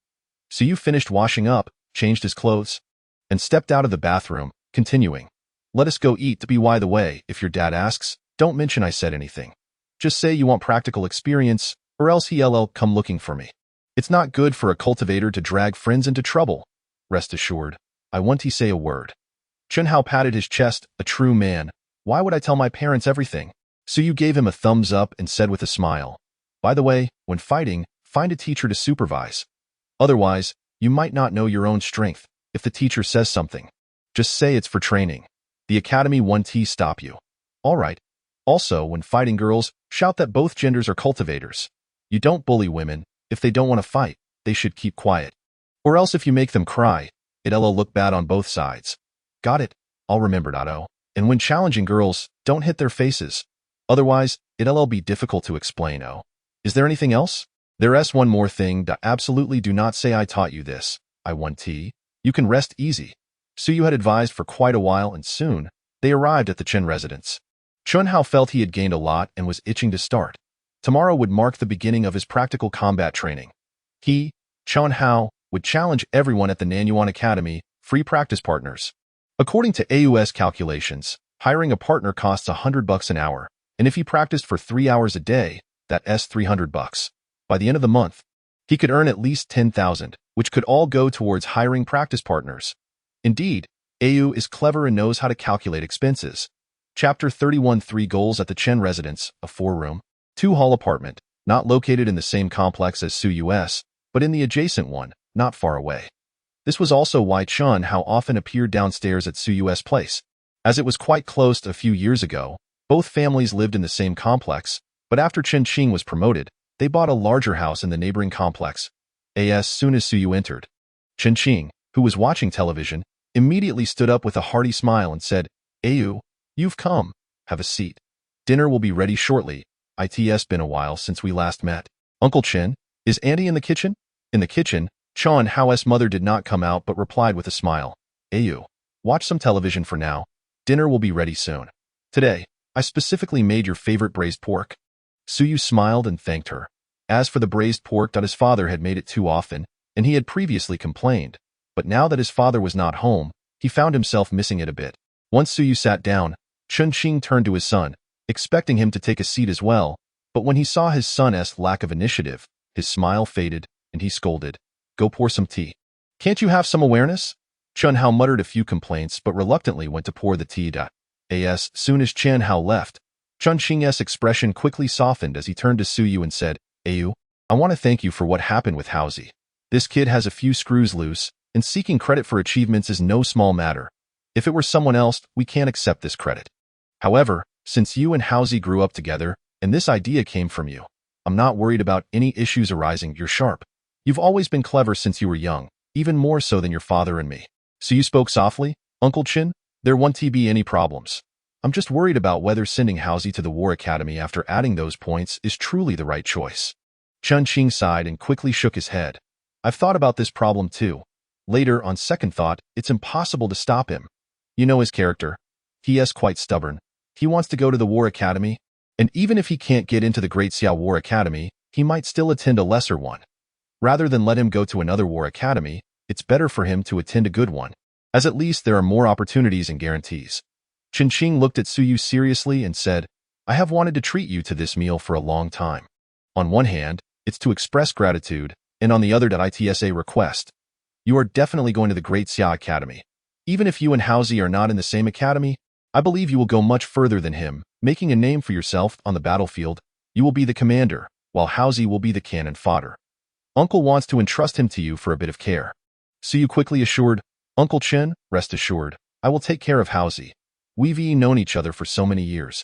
So you finished washing up, changed his clothes, and stepped out of the bathroom, continuing. Let us go eat. By the way, if your dad asks, don't mention I said anything. Just say you want practical experience, or else he'll come looking for me. It's not good for a cultivator to drag friends into trouble. Rest assured, I won't say a word. Chen Hao patted his chest, a true man. Why would I tell my parents everything? So you gave him a thumbs up and said with a smile, by the way, when fighting, find a teacher to supervise. Otherwise, you might not know your own strength. If the teacher says something, just say it's for training. The academy won't stop you. All right. Also, when fighting girls, shout that both genders are cultivators. You don't bully women. If they don't want to fight, they should keep quiet. Or else if you make them cry, it'll look bad on both sides. Got it? I'll remember, Dotto. And when challenging girls, don't hit their faces. Otherwise, it'll be difficult to explain. Oh. Is there anything else? There's one more thing. Absolutely do not say I taught you this. I want tea. You can rest easy. So you had advised for quite a while, and soon, they arrived at the Chen residence. Chen Hao felt he had gained a lot and was itching to start. Tomorrow would mark the beginning of his practical combat training. He, Chen Hao, would challenge everyone at the Nanyuan Academy, free practice partners. According to AUS calculations, hiring a partner costs $100 an hour, and if he practiced for 3 hours a day, that's $300. By the end of the month, he could earn at least $10,000, which could all go towards hiring practice partners. Indeed, AU is clever and knows how to calculate expenses. Chapter 31 3 Goals at the Chen residence, a 4-room, 2-hall apartment, not located in the same complex as SUUS, but in the adjacent one, not far away. This was also why Chen Hao often appeared downstairs at SUUS Place. As it was quite close a few years ago, both families lived in the same complex, but after Chen Qing was promoted, they bought a larger house in the neighboring complex. As soon as Suyu entered, Chen Qing, who was watching television, immediately stood up with a hearty smile and said, Ayu, you've come. Have a seat. Dinner will be ready shortly. It's been a while since we last met. Uncle Chen, is Auntie in the kitchen? In the kitchen, Chen Hao's mother did not come out but replied with a smile. Ayu, watch some television for now. Dinner will be ready soon. Today, I specifically made your favorite braised pork. Suyu smiled and thanked her. As for the braised pork, his father had made it too often, and he had previously complained. But now that his father was not home, he found himself missing it a bit. Once Suyu sat down, Chen Qing turned to his son, expecting him to take a seat as well, but when he saw his son's lack of initiative, his smile faded, and he scolded, Go pour some tea. Can't you have some awareness? Chen Hao muttered a few complaints but reluctantly went to pour the tea. As soon as Chen Hao left, Chen Qing's expression quickly softened as he turned to Suyu and said, Ayu, I want to thank you for what happened with Haozi. This kid has a few screws loose, and seeking credit for achievements is no small matter. If it were someone else, we can't accept this credit. However, since you and Haozi grew up together, and this idea came from you, I'm not worried about any issues arising. You're sharp. You've always been clever since you were young, even more so than your father and me. So you spoke softly, Uncle Chin? There won't be any problems. I'm just worried about whether sending Haozi to the War Academy after adding those points is truly the right choice. Chen Qing sighed and quickly shook his head. I've thought about this problem too. Later, on second thought, it's impossible to stop him. You know his character. He is quite stubborn. He wants to go to the War Academy, and even if he can't get into the Great Xiao War Academy, he might still attend a lesser one. Rather than let him go to another War Academy, it's better for him to attend a good one, as at least there are more opportunities and guarantees. Chen Qing looked at Suyu seriously and said, I have wanted to treat you to this meal for a long time. On one hand, it's to express gratitude, and on the other, it's a request. You are definitely going to the Great Xia Academy. Even if you and Haozi are not in the same academy, I believe you will go much further than him, making a name for yourself on the battlefield. You will be the commander, while Haozi will be the cannon fodder. Uncle wants to entrust him to you for a bit of care. Suyu quickly assured, Uncle Chen, rest assured, I will take care of Haozi. We've known each other for so many years.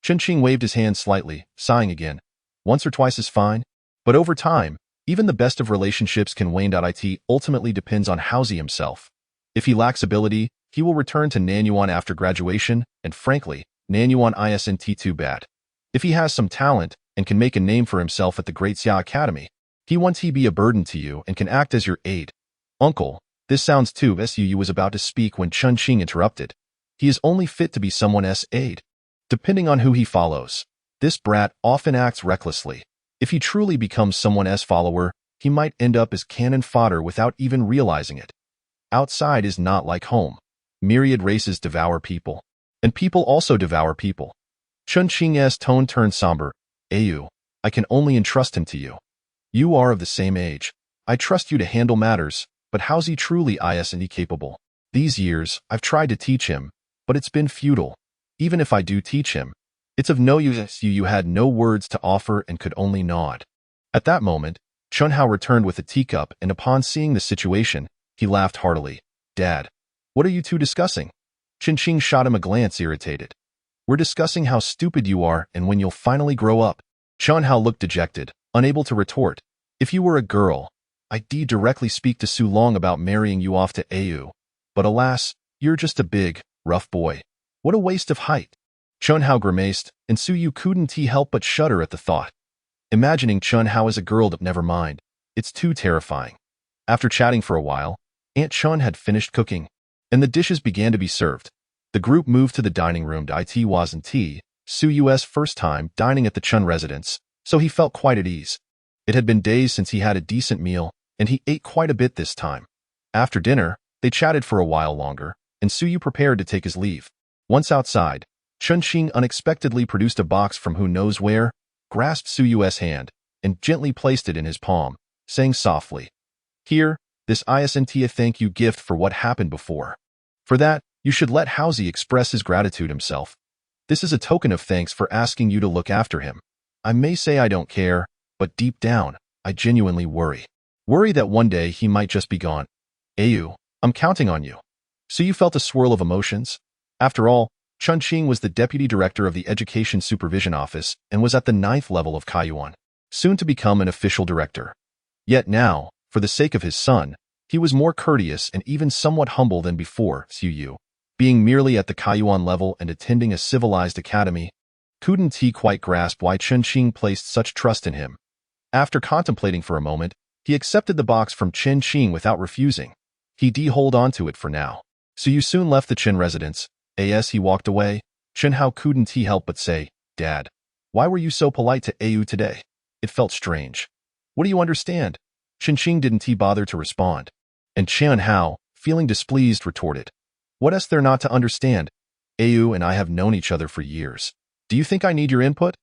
Chen Qing waved his hand slightly, sighing again. Once or twice is fine, but over time, even the best of relationships can wane. It ultimately depends on Haozi himself. If he lacks ability, he will return to Nanyuan after graduation, and frankly, Nanyuan isn't too bad. If he has some talent, and can make a name for himself at the Great Xia Academy. He wants he be a burden to you and can act as your aide. Uncle, this sounds too Su was about to speak when Chun Qing interrupted. He is only fit to be someone's aide. Depending on who he follows. This brat often acts recklessly. If he truly becomes someone's follower, he might end up as cannon fodder without even realizing it. Outside is not like home. Myriad races devour people. And people also devour people. Chun Qing's tone turned somber. Ayu, I can only entrust him to you. You are of the same age. I trust you to handle matters, but how's he truly isn't capable? These years, I've tried to teach him, but it's been futile. Even if I do teach him, it's of no use. You had no words to offer and could only nod. At that moment, Chun Hao returned with a teacup, and upon seeing the situation, he laughed heartily. Dad, what are you two discussing? Chun Qing shot him a glance, irritated. We're discussing how stupid you are and when you'll finally grow up. Chun Hao looked dejected, unable to retort. If you were a girl, I'd directly speak to Su Long about marrying you off to Ayu. But alas, you're just a big, rough boy. What a waste of height. Chun Hao grimaced, and Su Yu couldn't help but shudder at the thought. Imagining Chun Hao as a girl, never mind. It's too terrifying. After chatting for a while, Aunt Chun had finished cooking, and the dishes began to be served. The group moved to the dining room. It wasn't Su Yu's first time dining at the Chun residence, so he felt quite at ease. It had been days since he had a decent meal, and he ate quite a bit this time. After dinner, they chatted for a while longer, and Su Yu prepared to take his leave. Once outside, Chun Qing unexpectedly produced a box from who knows where, grasped Su Yu's hand, and gently placed it in his palm, saying softly, Here, this isn't a thank you gift for what happened before. For that, you should let Haozi express his gratitude himself. This is a token of thanks for asking you to look after him. I may say I don't care, but deep down, I genuinely worry. Worry that one day he might just be gone. Ayu, I'm counting on you. So you felt a swirl of emotions? After all, Chun Qing was the deputy director of the Education Supervision Office and was at the 9th level of Kaiyuan, soon to become an official director. Yet now, for the sake of his son, he was more courteous and even somewhat humble than before. Su Yu, being merely at the Kaiyuan level and attending a civilized academy, couldn't he quite grasp why Chun Qing placed such trust in him. After contemplating for a moment, he accepted the box from Chun Qing without refusing. He'd hold on to it for now. Su Yu soon left the Chun residence. As he walked away, Chun Hao couldn't help but say, Dad, why were you so polite to Ayu today? It felt strange. What do you understand? Chun Qing didn't bother to respond. And Chun Hao, feeling displeased, retorted, What is there not to understand? Ayu and I have known each other for years. Do you think I need your input?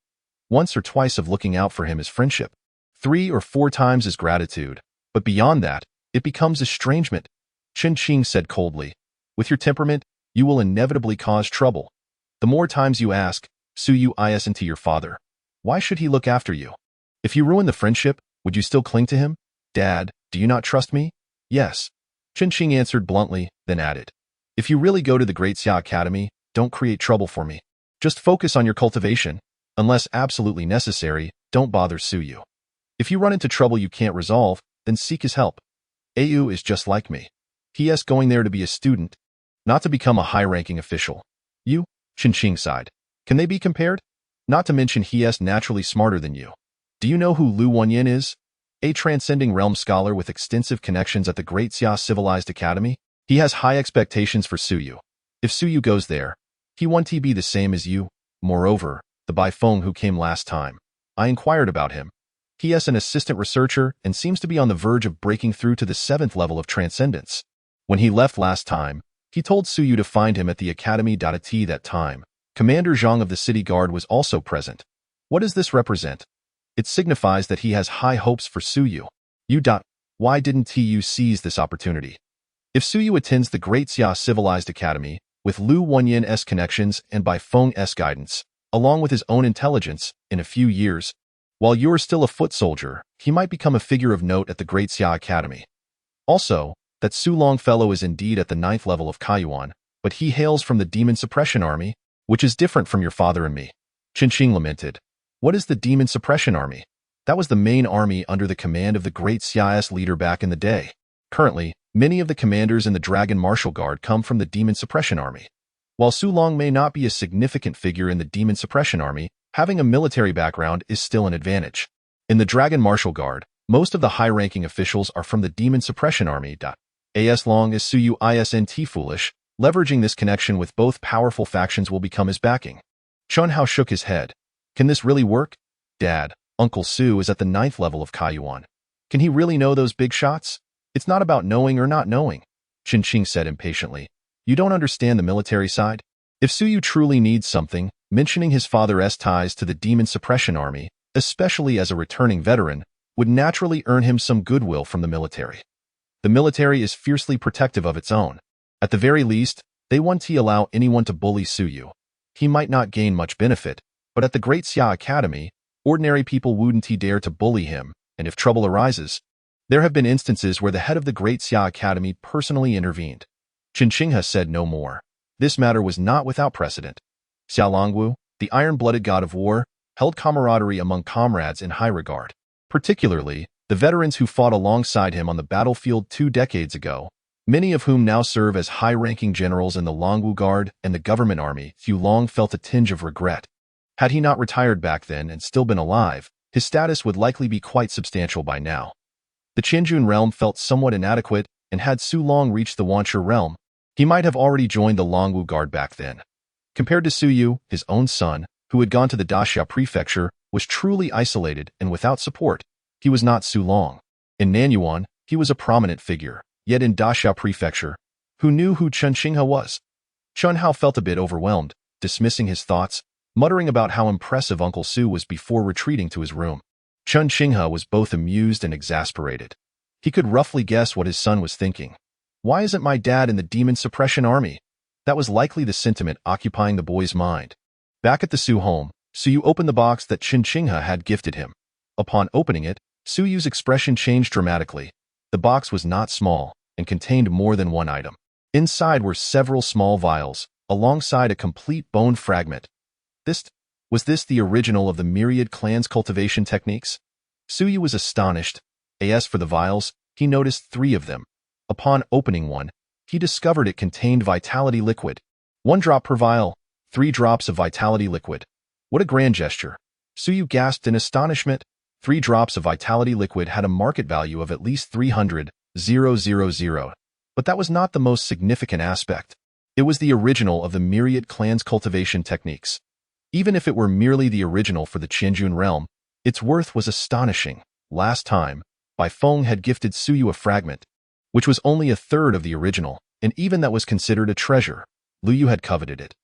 Once or twice of looking out for him is friendship. 3 or 4 times is gratitude. But beyond that, it becomes estrangement. Chun Qing said coldly, With your temperament, you will inevitably cause trouble. The more times you ask, Su Yu isn't to your father. Why should he look after you? If you ruin the friendship, would you still cling to him? Dad, do you not trust me? Yes. Chun Qing answered bluntly, then added, If you really go to the Great Xia Academy, don't create trouble for me. Just focus on your cultivation. Unless absolutely necessary, don't bother Su Yu. If you run into trouble you can't resolve, then seek his help. Ayu is just like me. He is going there to be a student, not to become a high-ranking official. You, Chun Qing sighed. Can they be compared? Not to mention he is naturally smarter than you. Do you know who Lu Wanyan is? A transcending realm scholar with extensive connections at the Great Xia Civilized Academy. He has high expectations for Su Yu. If Su Yu goes there, he won't be the same as you. Moreover, the Bai Feng who came last time, I inquired about him. He is an assistant researcher and seems to be on the verge of breaking through to the 7th level of transcendence. When he left last time, he told Su Yu to find him at the academy. At that time, Commander Zhang of the City Guard was also present. What does this represent? It signifies that he has high hopes for Su Yu. Why didn't you seize this opportunity? If Su Yu attends the Great Xia Civilized Academy, with Lu Wanyan's connections and Bai Feng's guidance, along with his own intelligence, in a few years, while you're still a foot soldier, he might become a figure of note at the Great Xia Academy. Also, that Su Long fellow is indeed at the 9th level of Kaiyuan, but he hails from the Demon Suppression Army, which is different from your father and me. Chun Qing lamented. What is the Demon Suppression Army? That was the main army under the command of the Great Xia's leader back in the day. Currently, many of the commanders in the Dragon Martial Guard come from the Demon Suppression Army. While Su Long may not be a significant figure in the Demon Suppression Army, Having a military background is still an advantage. In the Dragon Martial Guard, most of the high-ranking officials are from the Demon Suppression Army. As long as Suyu isn't foolish, leveraging this connection with both powerful factions will become his backing. Chun Hao shook his head. Can this really work? Dad, Uncle Su is at the 9th level of Kaiyuan. Can he really know those big shots? It's not about knowing or not knowing, Qin Qing said impatiently. You don't understand the military side? If Suyu truly needs something, mentioning his father's ties to the Demon Suppression Army, especially as a returning veteran, would naturally earn him some goodwill from the military. The military is fiercely protective of its own. At the very least, they won't allow anyone to bully Suyu. He might not gain much benefit, but at the Great Xia Academy, ordinary people wouldn't dare to bully him, and if trouble arises, there have been instances where the head of the Great Xia Academy personally intervened. Qin Qinghe said no more. This matter was not without precedent. Xia Longwu, the iron-blooded god of war, held camaraderie among comrades in high regard. Particularly, the veterans who fought alongside him on the battlefield 2 decades ago, many of whom now serve as high-ranking generals in the Longwu Guard and the government army. Yu Long felt a tinge of regret. Had he not retired back then and still been alive, his status would likely be quite substantial by now. The Qianjun realm felt somewhat inadequate, and had Su Long reached the Wanchu realm, he might have already joined the Longwu Guard back then. Compared to Su Yu, his own son, who had gone to the Daxia prefecture, was truly isolated and without support. He was not Su Long. In Nanyuan, he was a prominent figure, yet in Daxia prefecture, who knew who Qin Qinghe was? Chun Hao felt a bit overwhelmed, dismissing his thoughts, muttering about how impressive Uncle Su was before retreating to his room. Qin Qinghe was both amused and exasperated. He could roughly guess what his son was thinking. Why isn't my dad in the Demon Suppression Army? That was likely the sentiment occupying the boy's mind. Back at the Su home, Suyu opened the box that Qin Qinghe had gifted him. Upon opening it, Suyu's expression changed dramatically. The box was not small and contained more than one item. Inside were several small vials, alongside a complete bone fragment. Was this the original of the Myriad clan's cultivation techniques? Suyu was astonished. As for the vials, he noticed 3 of them. Upon opening one, he discovered it contained vitality liquid. 1 drop per vial, 3 drops of vitality liquid. What a grand gesture. Suyu gasped in astonishment. 3 drops of vitality liquid had a market value of at least 300,000. But that was not the most significant aspect. It was the original of the Myriad clan's cultivation techniques. Even if it were merely the original for the Qianjun realm, its worth was astonishing. Last time, Bai Feng had gifted Suyu a fragment, which was only a third of the original, and even that was considered a treasure. Lu Yu had coveted it.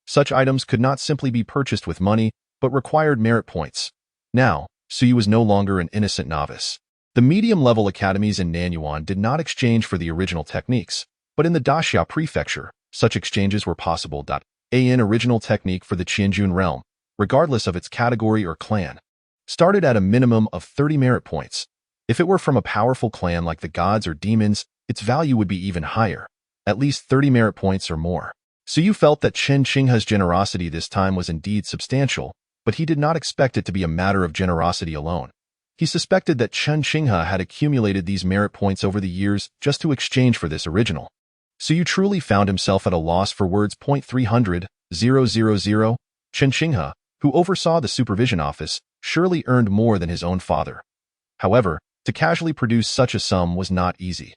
Such items could not simply be purchased with money, but required merit points. Now, Suyu was no longer an innocent novice. The medium-level academies in Nanyuan did not exchange for the original techniques, but in the Daxia prefecture, such exchanges were possible. An original technique for the Qianjun realm, regardless of its category or clan, started at a minimum of 30 merit points. If it were from a powerful clan like the gods or demons, its value would be even higher, at least 30 merit points or more. Suyu felt that Qin Qinghe's generosity this time was indeed substantial, but he did not expect it to be a matter of generosity alone. He suspected that Qin Qinghe had accumulated these merit points over the years just to exchange for this original. Suyu truly found himself at a loss for words. 300,000. Qin Qinghe, who oversaw the supervision office, surely earned more than his own father. However, to casually produce such a sum was not easy.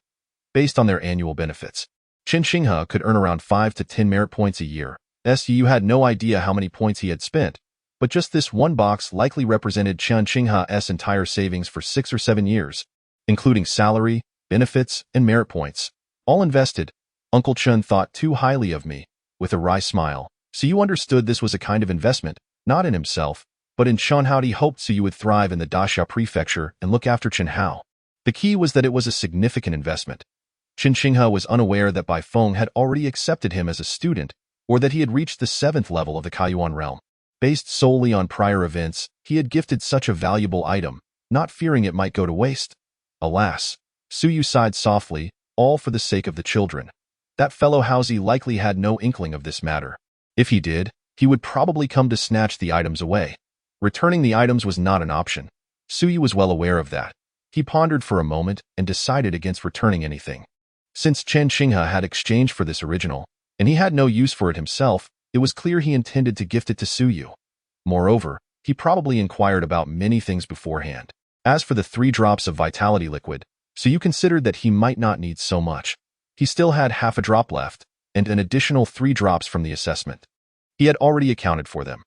Based on their annual benefits, Qin Qinghe could earn around 5 to 10 merit points a year. Suyu had no idea how many points he had spent, but just this one box likely represented Qin Qinghe's entire savings for 6 or 7 years, including salary, benefits, and merit points. All invested. Uncle Chun thought too highly of me, with a wry smile. Suyu understood this was a kind of investment, not in himself, but in Chen Hao. He hoped Suyu would thrive in the Daxia prefecture and look after Chen Hao. The key was that it was a significant investment. Qin Qinghe was unaware that Bai Feng had already accepted him as a student, or that he had reached the 7th level of the Kaiyuan realm. Based solely on prior events, he had gifted such a valuable item, not fearing it might go to waste. Alas, Suyu sighed softly, all for the sake of the children. That fellow Hausi likely had no inkling of this matter. If he did, he would probably come to snatch the items away. Returning the items was not an option. Suyu was well aware of that. He pondered for a moment and decided against returning anything. Since Qin Qinghe had exchanged for this original, and he had no use for it himself, it was clear he intended to gift it to Suyu. Moreover, he probably inquired about many things beforehand. As for the 3 drops of vitality liquid, Suyu considered that he might not need so much. He still had half a drop left, and an additional 3 drops from the assessment. He had already accounted for them.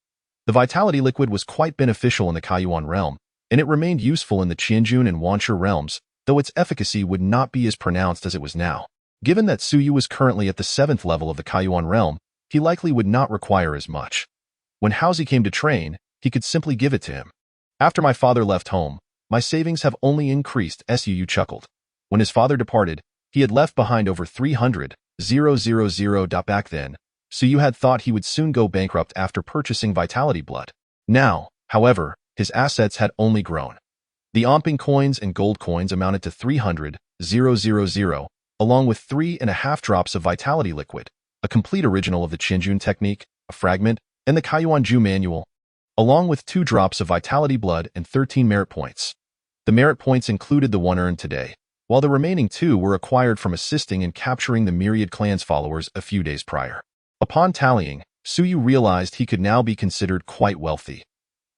The vitality liquid was quite beneficial in the Kaiyuan realm, and it remained useful in the Qianjun and Wanshi realms, though its efficacy would not be as pronounced as it was now. Given that Suyu was currently at the 7th level of the Kaiyuan realm, he likely would not require as much. When Haozi came to train, he could simply give it to him. After my father left home, my savings have only increased, Suyu chuckled. When his father departed, he had left behind over 300,000. Back then, Suyu had thought he would soon go bankrupt after purchasing vitality blood. Now, however, his assets had only grown. The Omping coins and gold coins amounted to 300,000, along with 3.5 drops of vitality liquid, a complete original of the Qianjun technique, a fragment, and the Kaiyuan manual, along with 2 drops of vitality blood and 13 merit points. The merit points included the one earned today, while the remaining 2 were acquired from assisting in capturing the Myriad clan's followers a few days prior. Upon tallying, Suyu realized he could now be considered quite wealthy.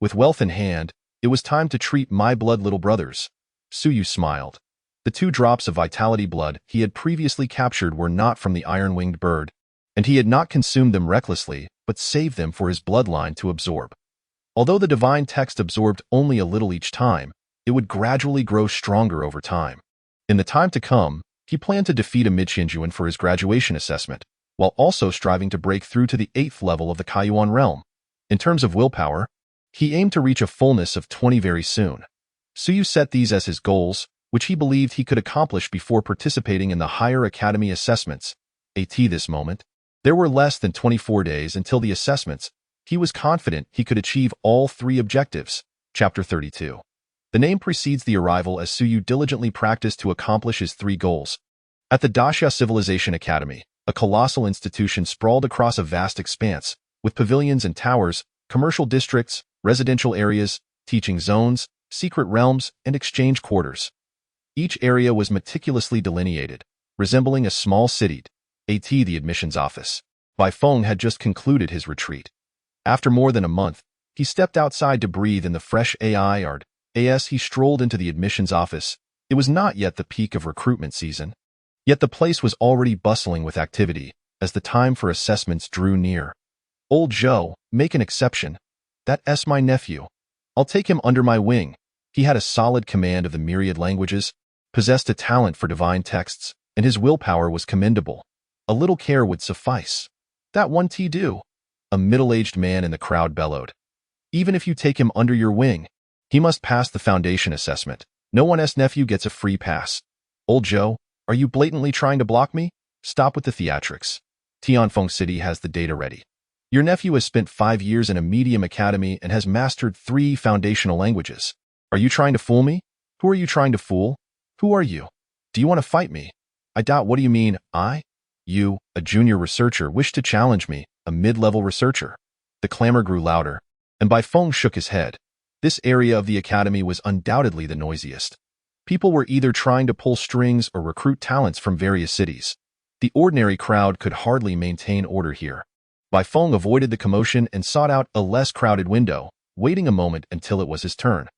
With wealth in hand, it was time to treat my blood little brothers. Suyu smiled. The 2 drops of vitality blood he had previously captured were not from the iron-winged bird, and he had not consumed them recklessly, but saved them for his bloodline to absorb. Although the divine text absorbed only a little each time, it would gradually grow stronger over time. In the time to come, he planned to defeat a mid-Qianjuan for his graduation assessment, while also striving to break through to the 8th level of the Kaiyuan realm. In terms of willpower, he aimed to reach a fullness of 20 very soon. Suyu set these as his goals, which he believed he could accomplish before participating in the higher academy assessments. At this moment, there were less than 24 days until the assessments. He was confident he could achieve all 3 objectives. Chapter 32. The name precedes the arrival as Suyu diligently practiced to accomplish his 3 goals. At the Daxia Civilization Academy, a colossal institution sprawled across a vast expanse, with pavilions and towers, commercial districts, residential areas, teaching zones, secret realms, and exchange quarters. Each area was meticulously delineated, resembling a small city. The admissions office. Bai Feng had just concluded his retreat. After more than a month, he stepped outside to breathe in the fresh air. As he strolled into the admissions office, it was not yet the peak of recruitment season. Yet the place was already bustling with activity, as the time for assessments drew near. Old Zhou, make an exception. That's my nephew. I'll take him under my wing. He had a solid command of the myriad languages, possessed a talent for divine texts, and his willpower was commendable. A little care would suffice. That one do. A middle-aged man in the crowd bellowed. Even if you take him under your wing, he must pass the foundation assessment. No one's nephew gets a free pass. Old Zhou, are you blatantly trying to block me? Stop with the theatrics. Tianfeng City has the data ready. Your nephew has spent 5 years in a medium academy and has mastered 3 foundational languages. Are you trying to fool me? Who are you trying to fool? Who are you? Do you want to fight me? I doubt. What do you mean, I? You, a junior researcher, wish to challenge me, a mid-level researcher. The clamor grew louder, and Bai Feng shook his head. This area of the academy was undoubtedly the noisiest. People were either trying to pull strings or recruit talents from various cities. The ordinary crowd could hardly maintain order here. Bai Feng avoided the commotion and sought out a less crowded window, waiting a moment until it was his turn.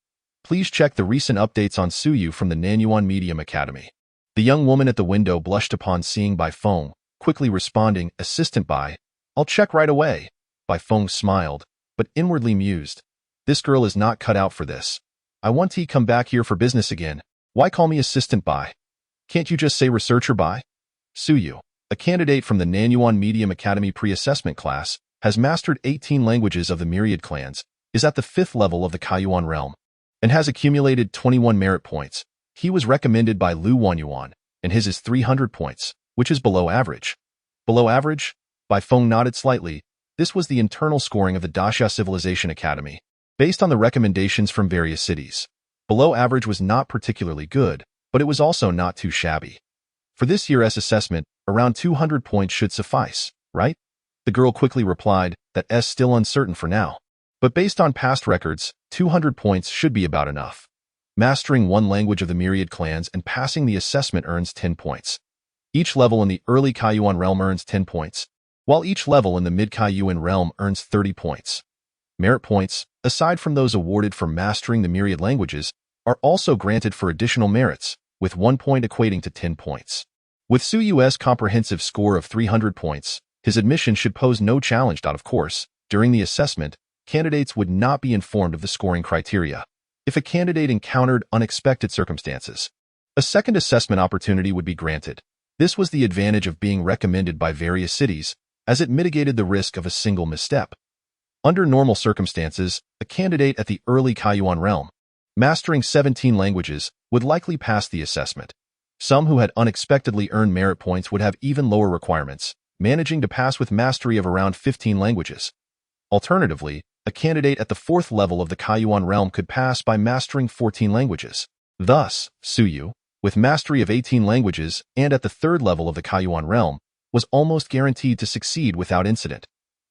Please check the recent updates on Suyu from the Nanyuan Medium Academy. The young woman at the window blushed upon seeing Bai Feng, quickly responding, Assistant Bai, I'll check right away. Bai Feng smiled, but inwardly mused. This girl is not cut out for this. I want to come back here for business again. Why call me Assistant Bai? Can't you just say Researcher Bai? Suyu, a candidate from the Nanyuan Medium Academy pre-assessment class, has mastered 18 languages of the Myriad clans, is at the 5th level of the Kaiyuan realm, and has accumulated 21 merit points. He was recommended by Lu Wanyuan, and his is 300 points, which is below average. Below average? Bai Feng nodded slightly. This was the internal scoring of the Daxia Civilization Academy, based on the recommendations from various cities. Below average was not particularly good, but it was also not too shabby. For this year's assessment, around 200 points should suffice, right? The girl quickly replied, that's still uncertain for now. But based on past records, 200 points should be about enough. Mastering one language of the Myriad clans and passing the assessment earns 10 points. Each level in the early Kaiyuan realm earns 10 points, while each level in the mid-Kaiyuan realm earns 30 points. Merit points, aside from those awarded for mastering the myriad languages, are also granted for additional merits, with 1 point equating to 10 points. With Su Yu's comprehensive score of 300 points, his admission should pose no challenge. Of course, during the assessment, candidates would not be informed of the scoring criteria. If a candidate encountered unexpected circumstances, a second assessment opportunity would be granted. This was the advantage of being recommended by various cities, as it mitigated the risk of a single misstep. Under normal circumstances, a candidate at the early Kaiyuan realm, mastering 17 languages, would likely pass the assessment. Some who had unexpectedly earned merit points would have even lower requirements, managing to pass with mastery of around 15 languages. Alternatively, a candidate at the 4th level of the Kaiyuan realm could pass by mastering 14 languages. Thus, Su Yu, with mastery of 18 languages and at the 3rd level of the Kaiyuan realm, was almost guaranteed to succeed without incident.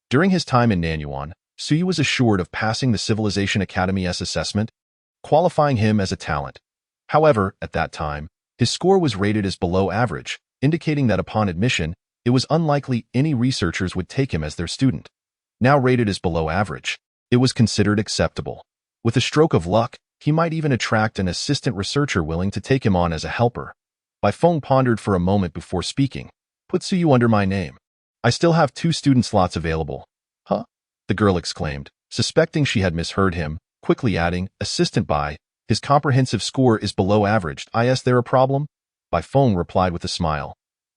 During his time in Nanyuan, Su Yu was assured of passing the Civilization Academy's assessment, qualifying him as a talent. However, at that time, his score was rated as below average, indicating that upon admission, it was unlikely any researchers would take him as their student. Now rated as below average, it was considered acceptable. With a stroke of luck, he might even attract an assistant researcher willing to take him on as a helper. Bai Feng pondered for a moment before speaking. Put Su Yu under my name. I still have 2 student slots available. Huh? The girl exclaimed, suspecting she had misheard him, quickly adding, Assistant Bai, his comprehensive score is below average. Is there a problem? Bai Feng replied with a smile.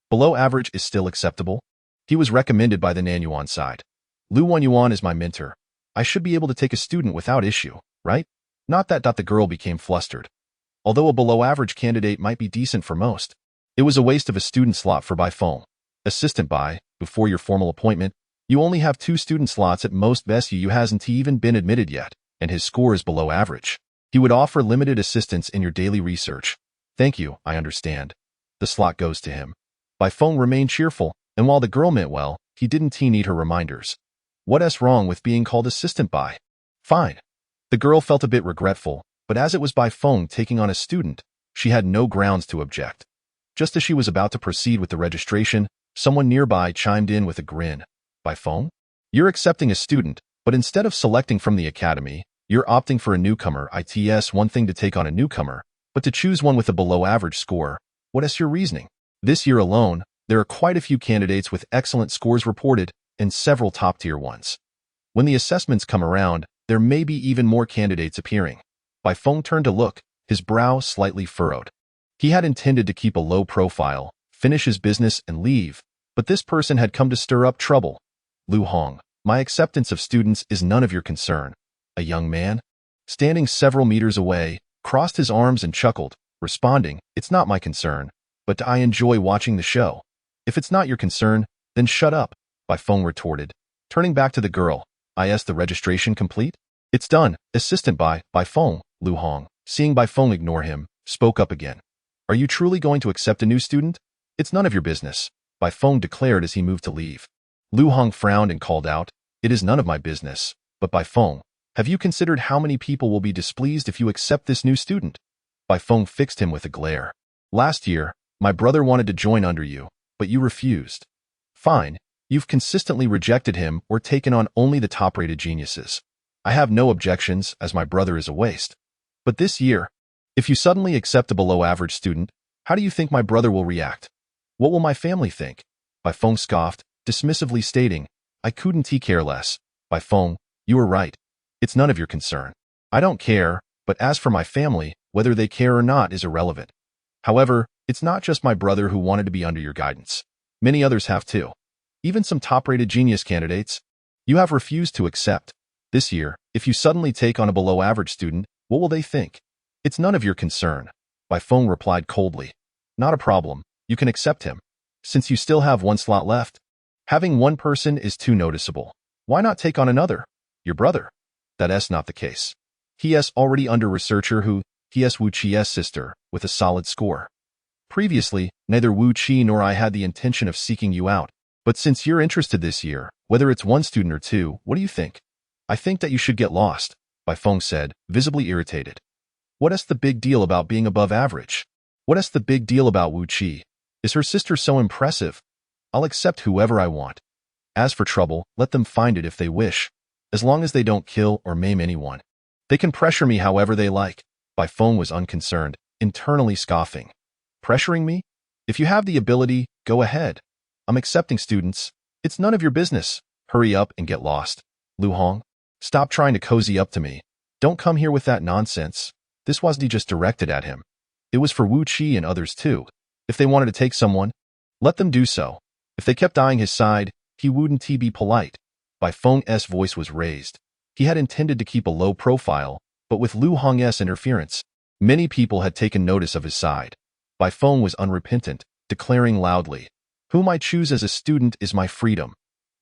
Below average is still acceptable. He was recommended by the Nanyuan side. Lu Wenyuan is my mentor. I should be able to take a student without issue, right? Not that. The girl became flustered. Although a below-average candidate might be decent for most, it was a waste of a student slot for Bai Feng. Assistant Bai, before your formal appointment, you only have 2 student slots at most. Best Yu hasn't even been admitted yet, and his score is below average. He would offer limited assistance in your daily research. Thank you, I understand. The slot goes to him. Bai Feng remained cheerful, and while the girl meant well, he didn't need her reminders. What's wrong with being called Assistant Bai? Fine. The girl felt a bit regretful, but as it was Bai Feng taking on a student, she had no grounds to object. Just as she was about to proceed with the registration, someone nearby chimed in with a grin. Bai Feng? You're accepting a student, but instead of selecting from the academy, you're opting for a newcomer. It's one thing to take on a newcomer, but to choose one with a below-average score. What is your reasoning? This year alone, there are quite a few candidates with excellent scores reported, and several top-tier ones. When the assessments come around, there may be even more candidates appearing. Bai Feng turned to look, his brow slightly furrowed. He had intended to keep a low profile, finish his business and leave, but this person had come to stir up trouble. Lu Hong, my acceptance of students is none of your concern. A young man, standing several meters away, crossed his arms and chuckled, responding, It's not my concern, but I enjoy watching the show. If it's not your concern, then shut up, Bai Feng retorted. Turning back to the girl, Is the registration complete? It's done, Assistant Bai Feng. Lu Hong, seeing Bai Feng ignore him, spoke up again. Are you truly going to accept a new student? It's none of your business, Bai Feng declared as he moved to leave. Lu Hong frowned and called out, It is none of my business, but Bai Feng, have you considered how many people will be displeased if you accept this new student? Bai Feng fixed him with a glare. Last year, my brother wanted to join under you, but you refused. Fine, you've consistently rejected him or taken on only the top-rated geniuses. I have no objections, as my brother is a waste. But this year, if you suddenly accept a below-average student, how do you think my brother will react? What will my family think? Bai Feng scoffed, dismissively stating, I couldn't care less. Bai Feng, you are right. It's none of your concern. I don't care, but as for my family, whether they care or not is irrelevant. However, it's not just my brother who wanted to be under your guidance. Many others have too. Even some top-rated genius candidates. You have refused to accept. This year, if you suddenly take on a below-average student, what will they think? It's none of your concern. Bai Feng replied coldly. Not a problem. You can accept him. Since you still have 1 slot left, having one person is too noticeable. Why not take on another? Your brother. That's not the case. He is already under researcher who, he is Wu Qi's sister, with a solid score. Previously, neither Wu Qi nor I had the intention of seeking you out, but since you're interested this year, whether it's 1 student or 2, what do you think? I think that you should get lost, Bai Feng said, visibly irritated. What's the big deal about being above average? What's the big deal about Wu Qi? Is her sister so impressive? I'll accept whoever I want. As for trouble, let them find it if they wish. as long as they don't kill or maim anyone. They can pressure me however they like. Bai Feng was unconcerned, internally scoffing. Pressuring me? If you have the ability, go ahead. I'm accepting students. It's none of your business. Hurry up and get lost. Lu Hong, stop trying to cozy up to me. Don't come here with that nonsense. This wasn't just directed at him. It was for Wu Qi and others too. If they wanted to take someone, let them do so. If they kept eyeing his side, he wouldn't be polite. Bai Feng's voice was raised. He had intended to keep a low profile, but with Lu Hong's interference, many people had taken notice of his side. Bai Feng was unrepentant, declaring loudly, "Whom I choose as a student is my freedom.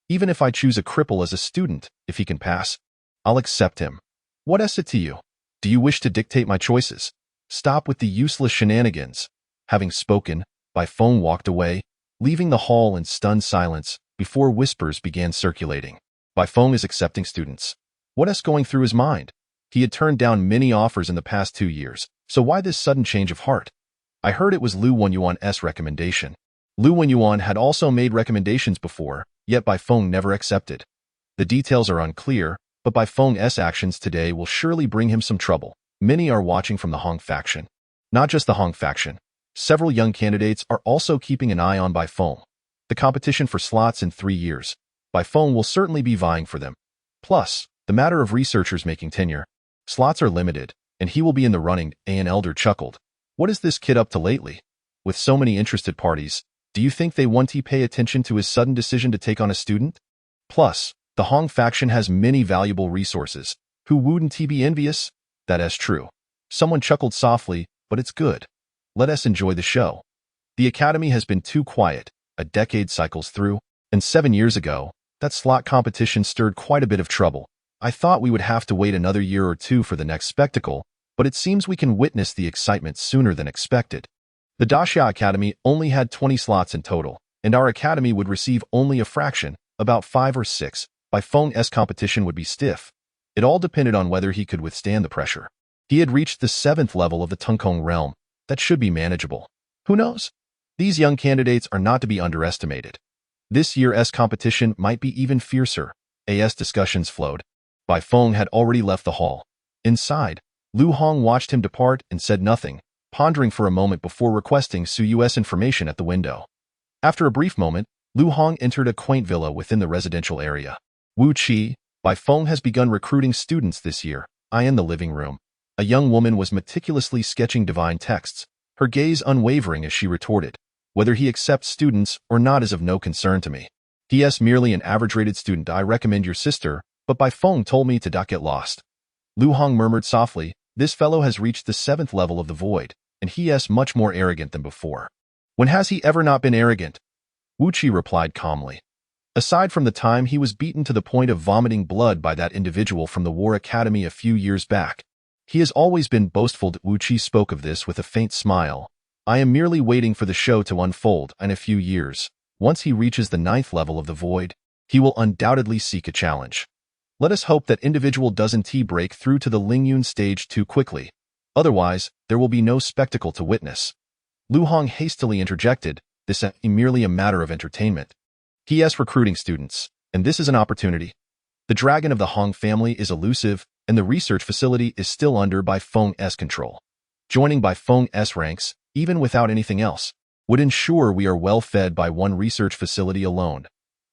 Even if I choose a cripple as a student, if he can pass, I'll accept him. What is it to you? Do you wish to dictate my choices? Stop with the useless shenanigans." Having spoken, Bai Feng walked away, leaving the hall in stunned silence before whispers began circulating. Bai Feng is accepting students. What is going through his mind? He had turned down many offers in the past 2 years, so why this sudden change of heart? I heard it was Lu Wenyuan's recommendation. Lu Wenyuan had also made recommendations before, yet Bai Feng never accepted. The details are unclear, but Bai Feng's actions today will surely bring him some trouble. Many are watching from the Hong faction. Not just the Hong faction. Several young candidates are also keeping an eye on Bai Feng. The competition for slots in 3 years. Bai Feng will certainly be vying for them. Plus, the matter of researchers making tenure. Slots are limited, and he will be in the running. An elder chuckled. What is this kid up to lately? With so many interested parties, do you think they won't pay attention to his sudden decision to take on a student? Plus, the Hong faction has many valuable resources. Who wouldn't be envious? That is true. Someone chuckled softly, but it's good. Let us enjoy the show. The academy has been too quiet. A decade cycles through, and 7 years ago, that slot competition stirred quite a bit of trouble. I thought we would have to wait another year or two for the next spectacle, but it seems we can witness the excitement sooner than expected. The Daxia Academy only had 20 slots in total, and our academy would receive only a fraction, about 5 or 6. Bai Feng's competition would be stiff. It all depended on whether he could withstand the pressure. He had reached the 7th level of the Tungkong realm. That should be manageable. Who knows? These young candidates are not to be underestimated. This year's competition might be even fiercer. As discussions flowed, Bai Feng had already left the hall. Inside, Lu Hong watched him depart and said nothing, pondering for a moment before requesting Su Yu's information at the window. After a brief moment, Lu Hong entered a quaint villa within the residential area. Wu Qi, Bai Feng has begun recruiting students this year. In the living room, a young woman was meticulously sketching divine texts, her gaze unwavering as she retorted, "Whether he accepts students or not is of no concern to me. He is merely an average-rated student. I recommend your sister, but Bai Feng told me to not get lost." Lu Hong murmured softly, "This fellow has reached the 7th level of the void, and he is much more arrogant than before." "When has he ever not been arrogant?" Wu Qi replied calmly. "Aside from the time he was beaten to the point of vomiting blood by that individual from the War Academy a few years back, he has always been boastful." Wu Qi spoke of this with a faint smile. "I am merely waiting for the show to unfold. In a few years, once he reaches the 9th level of the void, he will undoubtedly seek a challenge. Let us hope that individual doesn't break through to the Lingyun stage too quickly. Otherwise, there will be no spectacle to witness." Lu Hong hastily interjected, "This is merely a matter of entertainment. He is recruiting students, and this is an opportunity. The dragon of the Hong family is elusive, and the research facility is still under Bai Feng's control. Joining Bai Feng's ranks, even without anything else, would ensure we are well fed by one research facility alone."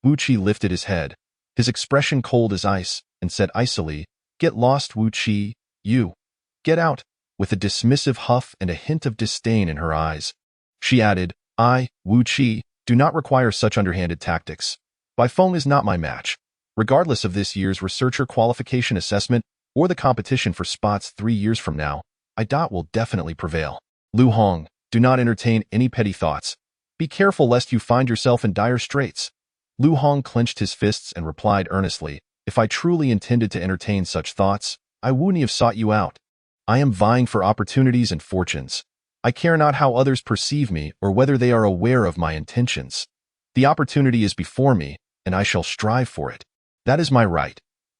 Wu Qi lifted his head, his expression cold as ice, and said icily, "Get lost, Wu Qi, you. Get out," with a dismissive huff and a hint of disdain in her eyes. She added, "I, Wu Qi, do not require such underhanded tactics. Bai Feng is not my match. Regardless of this year's researcher qualification assessment or the competition for spots 3 years from now, I will definitely prevail. Lu Hong, do not entertain any petty thoughts. Be careful lest you find yourself in dire straits." Lu Hong clenched his fists and replied earnestly, "If I truly intended to entertain such thoughts, I wouldn't have sought you out. I am vying for opportunities and fortunes. I care not how others perceive me or whether they are aware of my intentions. The opportunity is before me, and I shall strive for it. That is my right.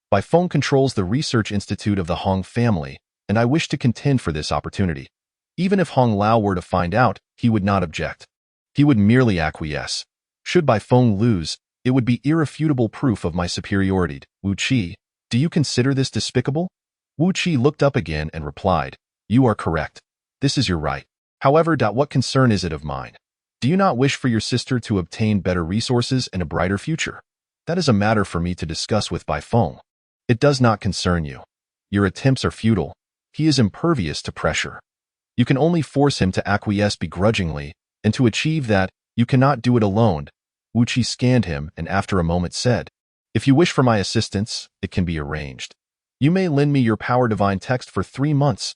Bai Feng controls the research institute of the Hong family, and I wish to contend for this opportunity. Even if Hong Lao were to find out, he would not object. He would merely acquiesce. Should Bai Feng lose, it would be irrefutable proof of my superiority." Wu Qi, Do you consider this despicable? Wu Qi looked up again and replied, You are correct. This is your right. However, what concern is it of mine? Do you not wish for your sister to obtain better resources and a brighter future? That is a matter for me to discuss with Bai Feng. It does not concern you. Your attempts are futile. He is impervious to pressure. You can only force him to acquiesce begrudgingly, and to achieve that, you cannot do it alone. Wu Qi scanned him and after a moment said, If you wish for my assistance, it can be arranged. You may lend me your power divine text for 3 months.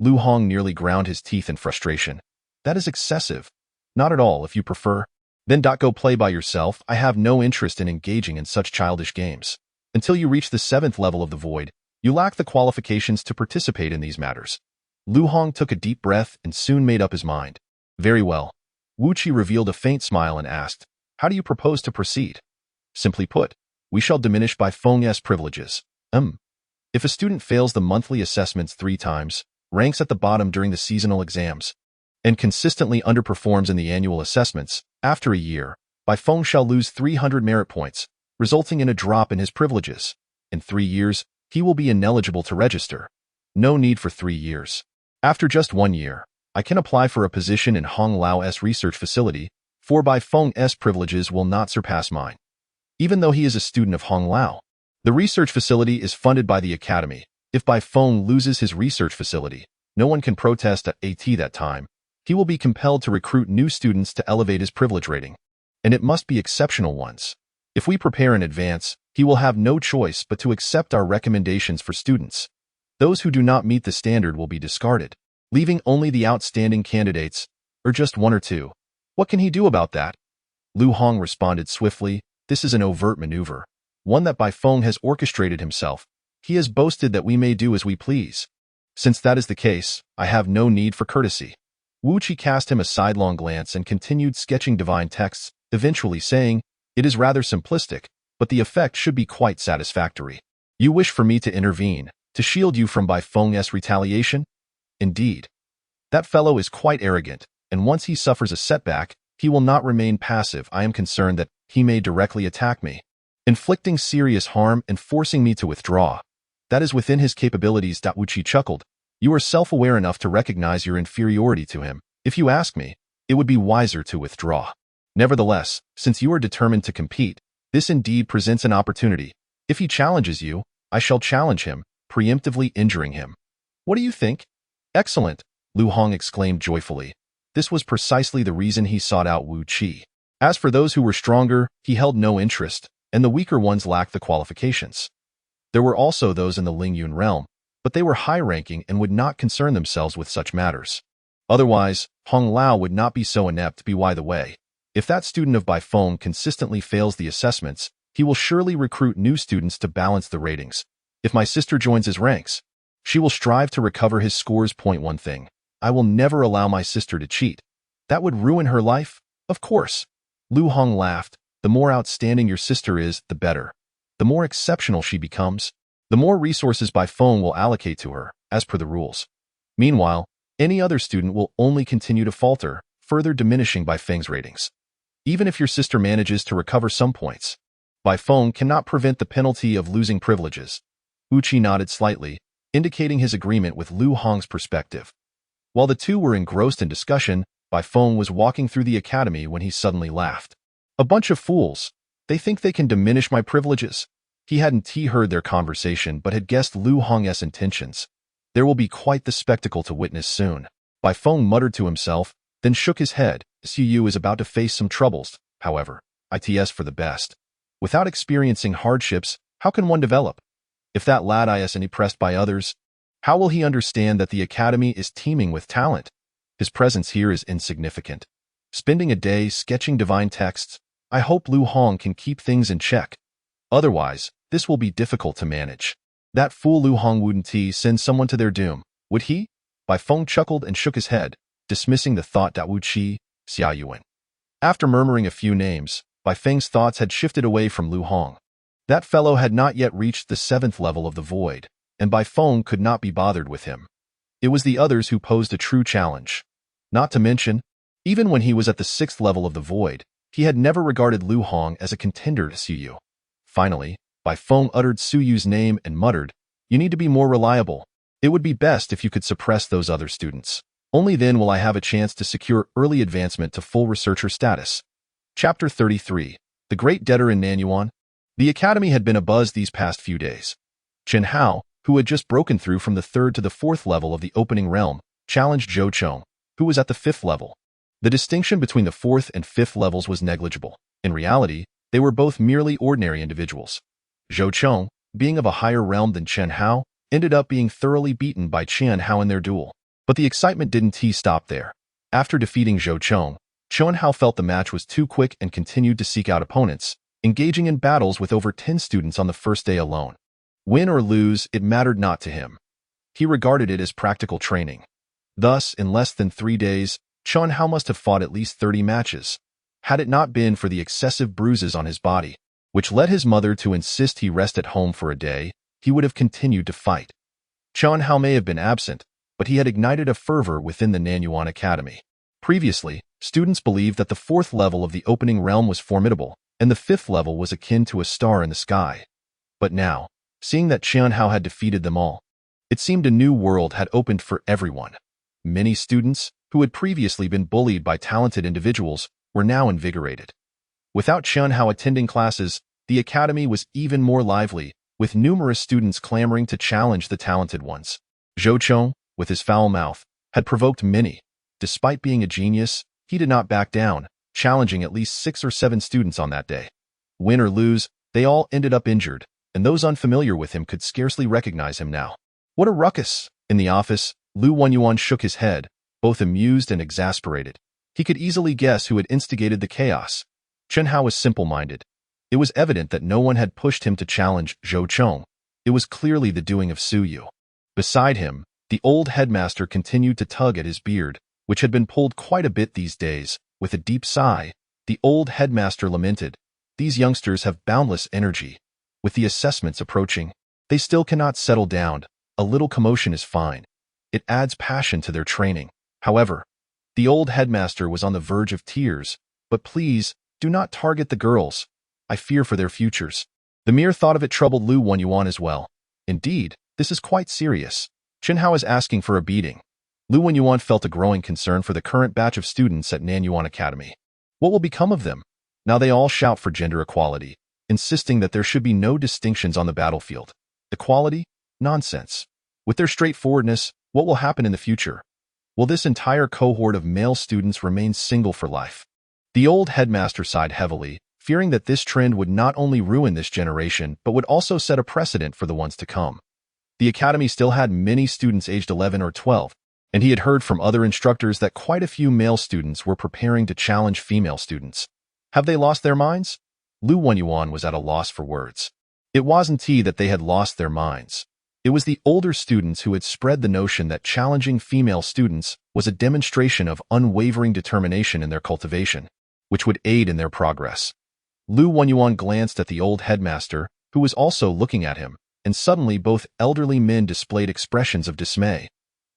Lu Hong nearly ground his teeth in frustration. That is excessive. Not at all, if you prefer. Then go play by yourself. I have no interest in engaging in such childish games. Until you reach the 7th level of the void, you lack the qualifications to participate in these matters. Lu Hong took a deep breath and soon made up his mind. Very well. Wu Qi revealed a faint smile and asked, How do you propose to proceed? Simply put, we shall diminish Bai Feng's privileges. If a student fails the monthly assessments 3 times, ranks at the bottom during the seasonal exams, and consistently underperforms in the annual assessments, after a year, Bai Feng shall lose 300 merit points, resulting in a drop in his privileges. In 3 years, he will be ineligible to register. No need for 3 years. After just 1 year, I can apply for a position in Hong Lao's research facility, for Bai Feng's privileges will not surpass mine. Even though he is a student of Hong Lao, the research facility is funded by the academy. If Bai Feng loses his research facility, no one can protest at that time. He will be compelled to recruit new students to elevate his privilege rating. And it must be exceptional ones. If we prepare in advance, he will have no choice but to accept our recommendations for students. Those who do not meet the standard will be discarded, leaving only the outstanding candidates, or just 1 or 2. What can he do about that? Lu Hong responded swiftly, This is an overt maneuver, one that Bai Feng has orchestrated himself. He has boasted that we may do as we please. Since that is the case, I have no need for courtesy. Wu Qi cast him a sidelong glance and continued sketching divine texts, eventually saying, It is rather simplistic, but the effect should be quite satisfactory. You wish for me to intervene, to shield you from Bai Feng's retaliation? Indeed. That fellow is quite arrogant, and once he suffers a setback, he will not remain passive. I am concerned that he may directly attack me, inflicting serious harm and forcing me to withdraw. That is within his capabilities. Wu Qi chuckled. You are self-aware enough to recognize your inferiority to him. If you ask me, it would be wiser to withdraw. Nevertheless, since you are determined to compete, this indeed presents an opportunity. If he challenges you, I shall challenge him, preemptively injuring him. What do you think? Excellent, Lu Hong exclaimed joyfully. This was precisely the reason he sought out Wu Qi. As for those who were stronger, he held no interest, and the weaker ones lacked the qualifications. There were also those in the Lingyun realm, but they were high-ranking and would not concern themselves with such matters. Otherwise, Hong Lao would not be so inept. By the way, if that student of Bai Feng consistently fails the assessments, he will surely recruit new students to balance the ratings. If my sister joins his ranks, she will strive to recover his scores. One thing, I will never allow my sister to cheat. That would ruin her life, of course. Lu Hong laughed. The more outstanding your sister is, the better. The more exceptional she becomes, the more resources Bai Feng will allocate to her, as per the rules. Meanwhile, any other student will only continue to falter, further diminishing Bai Feng's ratings. Even if your sister manages to recover some points, Bai Feng cannot prevent the penalty of losing privileges. Wu Qi nodded slightly, indicating his agreement with Lu Hong's perspective. While the two were engrossed in discussion, Bai Feng was walking through the academy when he suddenly laughed. A bunch of fools. They think they can diminish my privileges. He hadn't heard their conversation but had guessed Lu Hong's intentions. There will be quite the spectacle to witness soon. Bai Feng muttered to himself, then shook his head. Su is about to face some troubles, however. It's for the best. Without experiencing hardships, how can one develop? If that lad is impressed by others, how will he understand that the academy is teeming with talent? His presence here is insignificant. Spending a day sketching divine texts, I hope Lu Hong can keep things in check. Otherwise, this will be difficult to manage. That fool Lu Hong wouldn't send someone to their doom, would he? Bai Feng chuckled and shook his head, dismissing the thought. Wu Qi, Xia Yuan. After murmuring a few names, Bai Feng's thoughts had shifted away from Lu Hong. That fellow had not yet reached the 7th level of the void, and Bai Feng could not be bothered with him. It was the others who posed a true challenge. Not to mention, even when he was at the 6th level of the void, he had never regarded Lu Hong as a contender to Su. Finally, Bai Feng uttered Su Yu's name and muttered, "You need to be more reliable. It would be best if you could suppress those other students. Only then will I have a chance to secure early advancement to full researcher status." Chapter 33. The Great Debtor in Nanyuan. The academy had been abuzz these past few days. Chen Hao, who had just broken through from the 3rd to the 4th level of the opening realm, challenged Zhou Chong, who was at the 5th level. The distinction between the 4th and 5th levels was negligible. In reality, they were both merely ordinary individuals. Zhou Chong, being of a higher realm than Chen Hao, ended up being thoroughly beaten by Chen Hao in their duel. But the excitement didn't stop there. After defeating Zhou Chong, Chen Hao felt the match was too quick and continued to seek out opponents, engaging in battles with over 10 students on the first day alone. Win or lose, it mattered not to him. He regarded it as practical training. Thus, in less than 3 days, Chen Hao must have fought at least 30 matches. Had it not been for the excessive bruises on his body, which led his mother to insist he rest at home for a day, he would have continued to fight. Chen Hao may have been absent, but he had ignited a fervor within the Nanyuan Academy. Previously, students believed that the 4th level of the opening realm was formidable, and the 5th level was akin to a star in the sky. But now, seeing that Chen Hao had defeated them all, it seemed a new world had opened for everyone. Many students, who had previously been bullied by talented individuals, were now invigorated. Without Chen Hao attending classes, the academy was even more lively, with numerous students clamoring to challenge the talented ones. Zhou Chong, with his foul mouth, had provoked many. Despite being a genius, he did not back down, challenging at least 6 or 7 students on that day. Win or lose, they all ended up injured, and those unfamiliar with him could scarcely recognize him now. What a ruckus! In the office, Lu Wenyuan shook his head, both amused and exasperated. He could easily guess who had instigated the chaos. Chen Hao was simple-minded. It was evident that no one had pushed him to challenge Zhou Chong. It was clearly the doing of Su Yu. Beside him, the old headmaster continued to tug at his beard, which had been pulled quite a bit these days. With a deep sigh, the old headmaster lamented, "These youngsters have boundless energy. With the assessments approaching, they still cannot settle down. A little commotion is fine. It adds passion to their training." However, the old headmaster was on the verge of tears. "But please, do not target the girls. I fear for their futures." The mere thought of it troubled Lu Wenyuan as well. Indeed, this is quite serious. Chen Hao is asking for a beating. Lu Wenyuan felt a growing concern for the current batch of students at Nanyuan Academy. What will become of them? Now they all shout for gender equality, insisting that there should be no distinctions on the battlefield. Equality? Nonsense. With their straightforwardness, what will happen in the future? Will this entire cohort of male students remain single for life? The old headmaster sighed heavily, fearing that this trend would not only ruin this generation but would also set a precedent for the ones to come. The academy still had many students aged 11 or 12, and he had heard from other instructors that quite a few male students were preparing to challenge female students. Have they lost their minds? Lu Wenyuan was at a loss for words. It wasn't that they had lost their minds. It was the older students who had spread the notion that challenging female students was a demonstration of unwavering determination in their cultivation, which would aid in their progress. Lu Wenyuan glanced at the old headmaster, who was also looking at him, and suddenly both elderly men displayed expressions of dismay.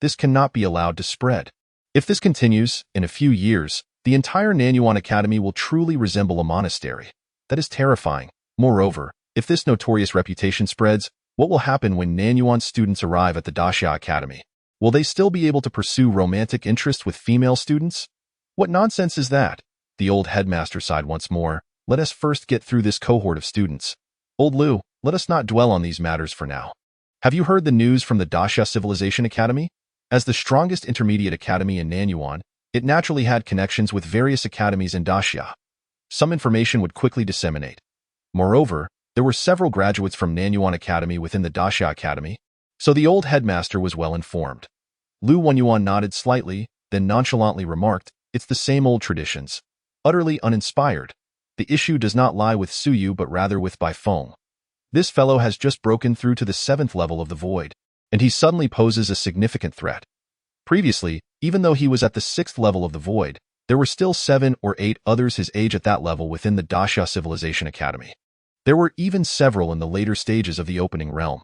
This cannot be allowed to spread. If this continues, in a few years, the entire Nanyuan Academy will truly resemble a monastery. That is terrifying. Moreover, if this notorious reputation spreads, what will happen when Nanyuan students arrive at the Daxia Academy? Will they still be able to pursue romantic interest with female students? What nonsense is that? The old headmaster sighed once more. Let us first get through this cohort of students. Old Lu, let us not dwell on these matters for now. Have you heard the news from the Daxia Civilization Academy? As the strongest intermediate academy in Nanyuan, it naturally had connections with various academies in Daxia. Some information would quickly disseminate. Moreover, there were several graduates from Nanyuan Academy within the Daxia Academy, so the old headmaster was well informed. Lu Wenyuan nodded slightly, then nonchalantly remarked, "It's the same old traditions." Utterly uninspired. The issue does not lie with Su Yu but rather with Bai Feng. This fellow has just broken through to the 7th level of the void, and he suddenly poses a significant threat. Previously, even though he was at the 6th level of the void, there were still 7 or 8 others his age at that level within the Daxia Civilization Academy. There were even several in the later stages of the opening realm.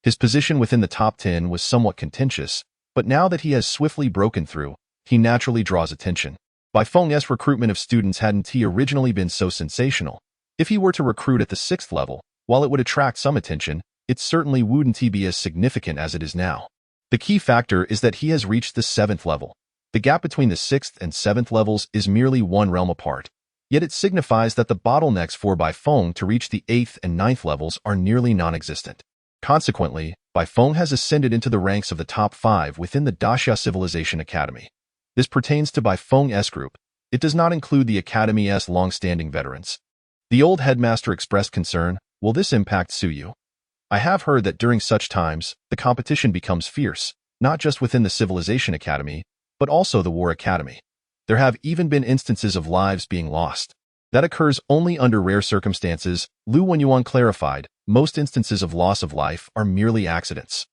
His position within the top 10 was somewhat contentious, but now that he has swiftly broken through, he naturally draws attention. Bai Feng's recruitment of students hadn't originally been so sensational. If he were to recruit at the 6th level, While it would attract some attention, it certainly wouldn't be as significant as it is now. The key factor is that he has reached the 7th level. The gap between the 6th and 7th levels is merely one realm apart. Yet it signifies that the bottlenecks for Baifeng to reach the 8th and 9th levels are nearly non-existent. Consequently, Baifeng has ascended into the ranks of the top 5 within the Daxia Civilization Academy. This pertains to Baifeng's group. It does not include the Academy's long-standing veterans. The old headmaster expressed concern, will this impact Suyu? I have heard that during such times, the competition becomes fierce, not just within the Civilization Academy, but also the War Academy. There have even been instances of lives being lost. That occurs only under rare circumstances, Lu Wenyuan clarified. Most instances of loss of life are merely accidents.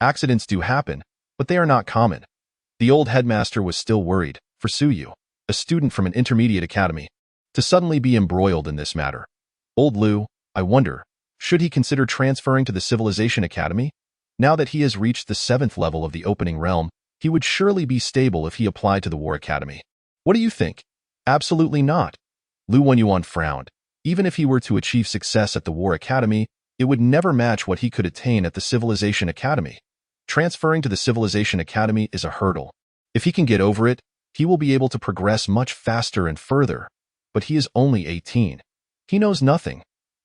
Accidents do happen, but they are not common. The old headmaster was still worried, for Suyu, a student from an intermediate academy, to suddenly be embroiled in this matter. Old Lu, I wonder, should he consider transferring to the Civilization Academy? Now that he has reached the 7th level of the opening realm, he would surely be stable if he applied to the War Academy. What do you think? Absolutely not. Lu Wenyuan frowned. Even if he were to achieve success at the War Academy, it would never match what he could attain at the Civilization Academy. Transferring to the Civilization Academy is a hurdle. If he can get over it, he will be able to progress much faster and further. But he is only 18. He knows nothing.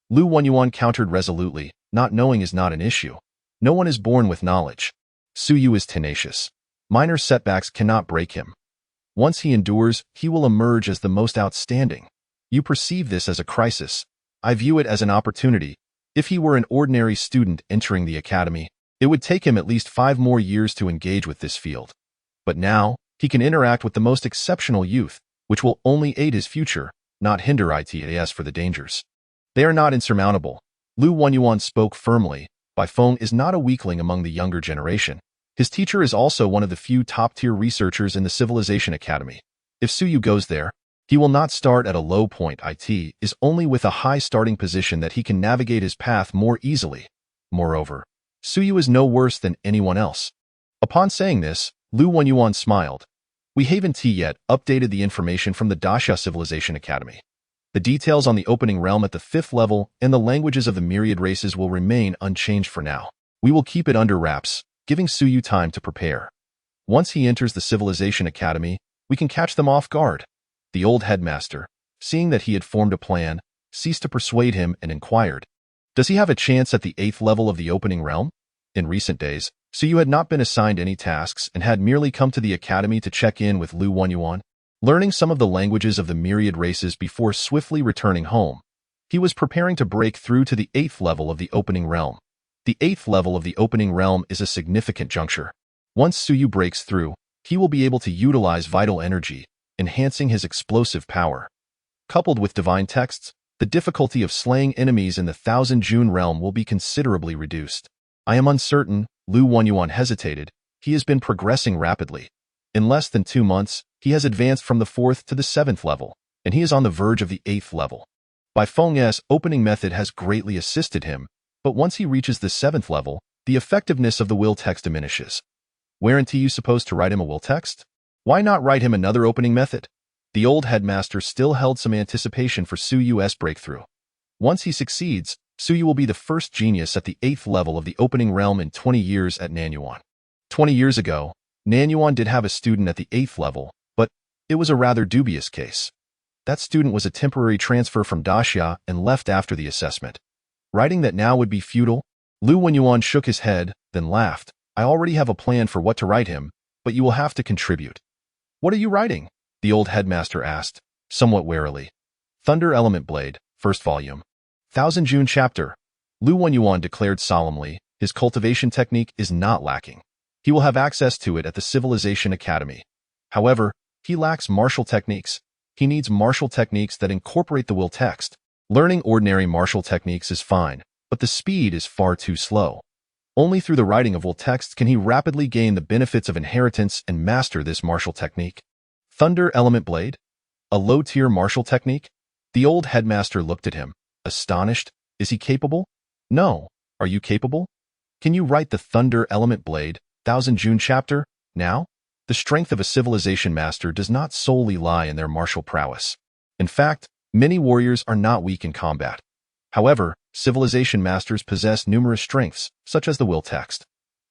Lu Wenyuan countered resolutely, not knowing is not an issue. No one is born with knowledge. Suyu is tenacious. Minor setbacks cannot break him. Once he endures, he will emerge as the most outstanding. You perceive this as a crisis. I view it as an opportunity. If he were an ordinary student entering the academy, it would take him at least 5 more years to engage with this field. But now, he can interact with the most exceptional youth, which will only aid his future, not hinder its for the dangers. They are not insurmountable. Lu Wenyuan spoke firmly. Baifeng is not a weakling among the younger generation. His teacher is also one of the few top-tier researchers in the Civilization Academy. If Suyu goes there, he will not start at a low point. It is only with a high starting position that he can navigate his path more easily. Moreover, Suyu is no worse than anyone else. Upon saying this, Lu Wenyuan smiled. We haven't yet updated the information from the Daxia Civilization Academy. The details on the opening realm at the 5th level and the languages of the Myriad Races will remain unchanged for now. We will keep it under wraps, giving Suyu time to prepare. Once he enters the Civilization Academy, we can catch them off guard. The old headmaster, seeing that he had formed a plan, ceased to persuade him and inquired, does he have a chance at the 8th level of the opening realm? In recent days, Suyu had not been assigned any tasks and had merely come to the academy to check in with Lu Wenyuan, learning some of the languages of the Myriad Races before swiftly returning home. He was preparing to break through to the 8th level of the opening realm. The 8th level of the opening realm is a significant juncture. Once Suyu breaks through, he will be able to utilize vital energy, enhancing his explosive power. Coupled with divine texts, the difficulty of slaying enemies in the Thousand June realm will be considerably reduced. I am uncertain, Lu Wenyuan hesitated. He has been progressing rapidly. In less than 2 months, he has advanced from the 4th to the 7th level, and he is on the verge of the 8th level. Baifeng's opening method has greatly assisted him, but once he reaches the 7th level, the effectiveness of the will text diminishes. Weren't you supposed to write him a will text? Why not write him another opening method? The old headmaster still held some anticipation for Suyu's breakthrough. Once he succeeds, Suyu will be the first genius at the 8th level of the opening realm in 20 years at Nanyuan. 20 years ago, Nanyuan did have a student at the 8th level, but it was a rather dubious case. That student was a temporary transfer from Daxia and left after the assessment. Writing that now would be futile? Lu Wenyuan shook his head, then laughed. I already have a plan for what to write him, but you will have to contribute. What are you writing? The old headmaster asked, somewhat warily. Thunder Element Blade, 1st volume. Thousand June chapter. Lu Wenyuan declared solemnly, his cultivation technique is not lacking. He will have access to it at the Civilization Academy. However, he lacks martial techniques. He needs martial techniques that incorporate the will text. Learning ordinary martial techniques is fine, but the speed is far too slow. Only through the writing of will text can he rapidly gain the benefits of inheritance and master this martial technique. Thunder Element Blade? A low-tier martial technique? The old headmaster looked at him, astonished. Is he capable? No. Are you capable? Can you write the Thunder Element Blade, Thousand June chapter, now? The strength of a civilization master does not solely lie in their martial prowess. In fact, many warriors are not weak in combat. However, civilization masters possess numerous strengths, such as the will text.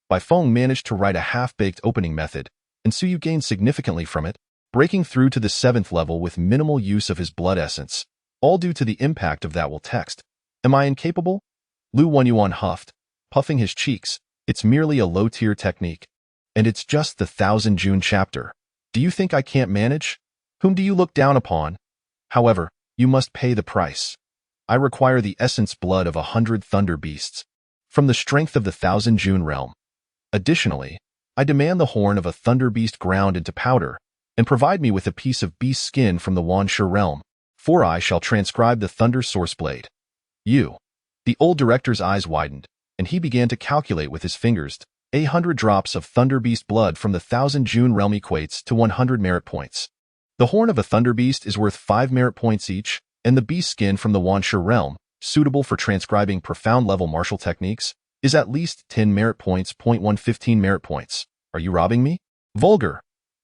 Bai Feng managed to write a half-baked opening method, and Su Yu gained significantly from it, breaking through to the 7th level with minimal use of his blood essence, all due to the impact of that will text. Am I incapable? Lu Wenyuan huffed, puffing his cheeks. It's merely a low-tier technique. And it's just the 1000 June chapter. Do you think I can't manage? Whom do you look down upon? However, you must pay the price. I require the essence blood of 100 thunder beasts, from the strength of the 1000 June realm. Additionally, I demand the horn of a thunder beast ground into powder, and provide me with a piece of beast skin from the Wanshe realm, for I shall transcribe the thunder source blade. You. The old director's eyes widened, and he began to calculate with his fingers. 100 drops of thunder beast blood from the 1000 June realm equates to 100 merit points. The horn of a thunder beast is worth 5 merit points each, and the beast skin from the Wanshe realm, suitable for transcribing profound level martial techniques, is at least 10 merit points. 115 merit points. Are you robbing me? Vulgar.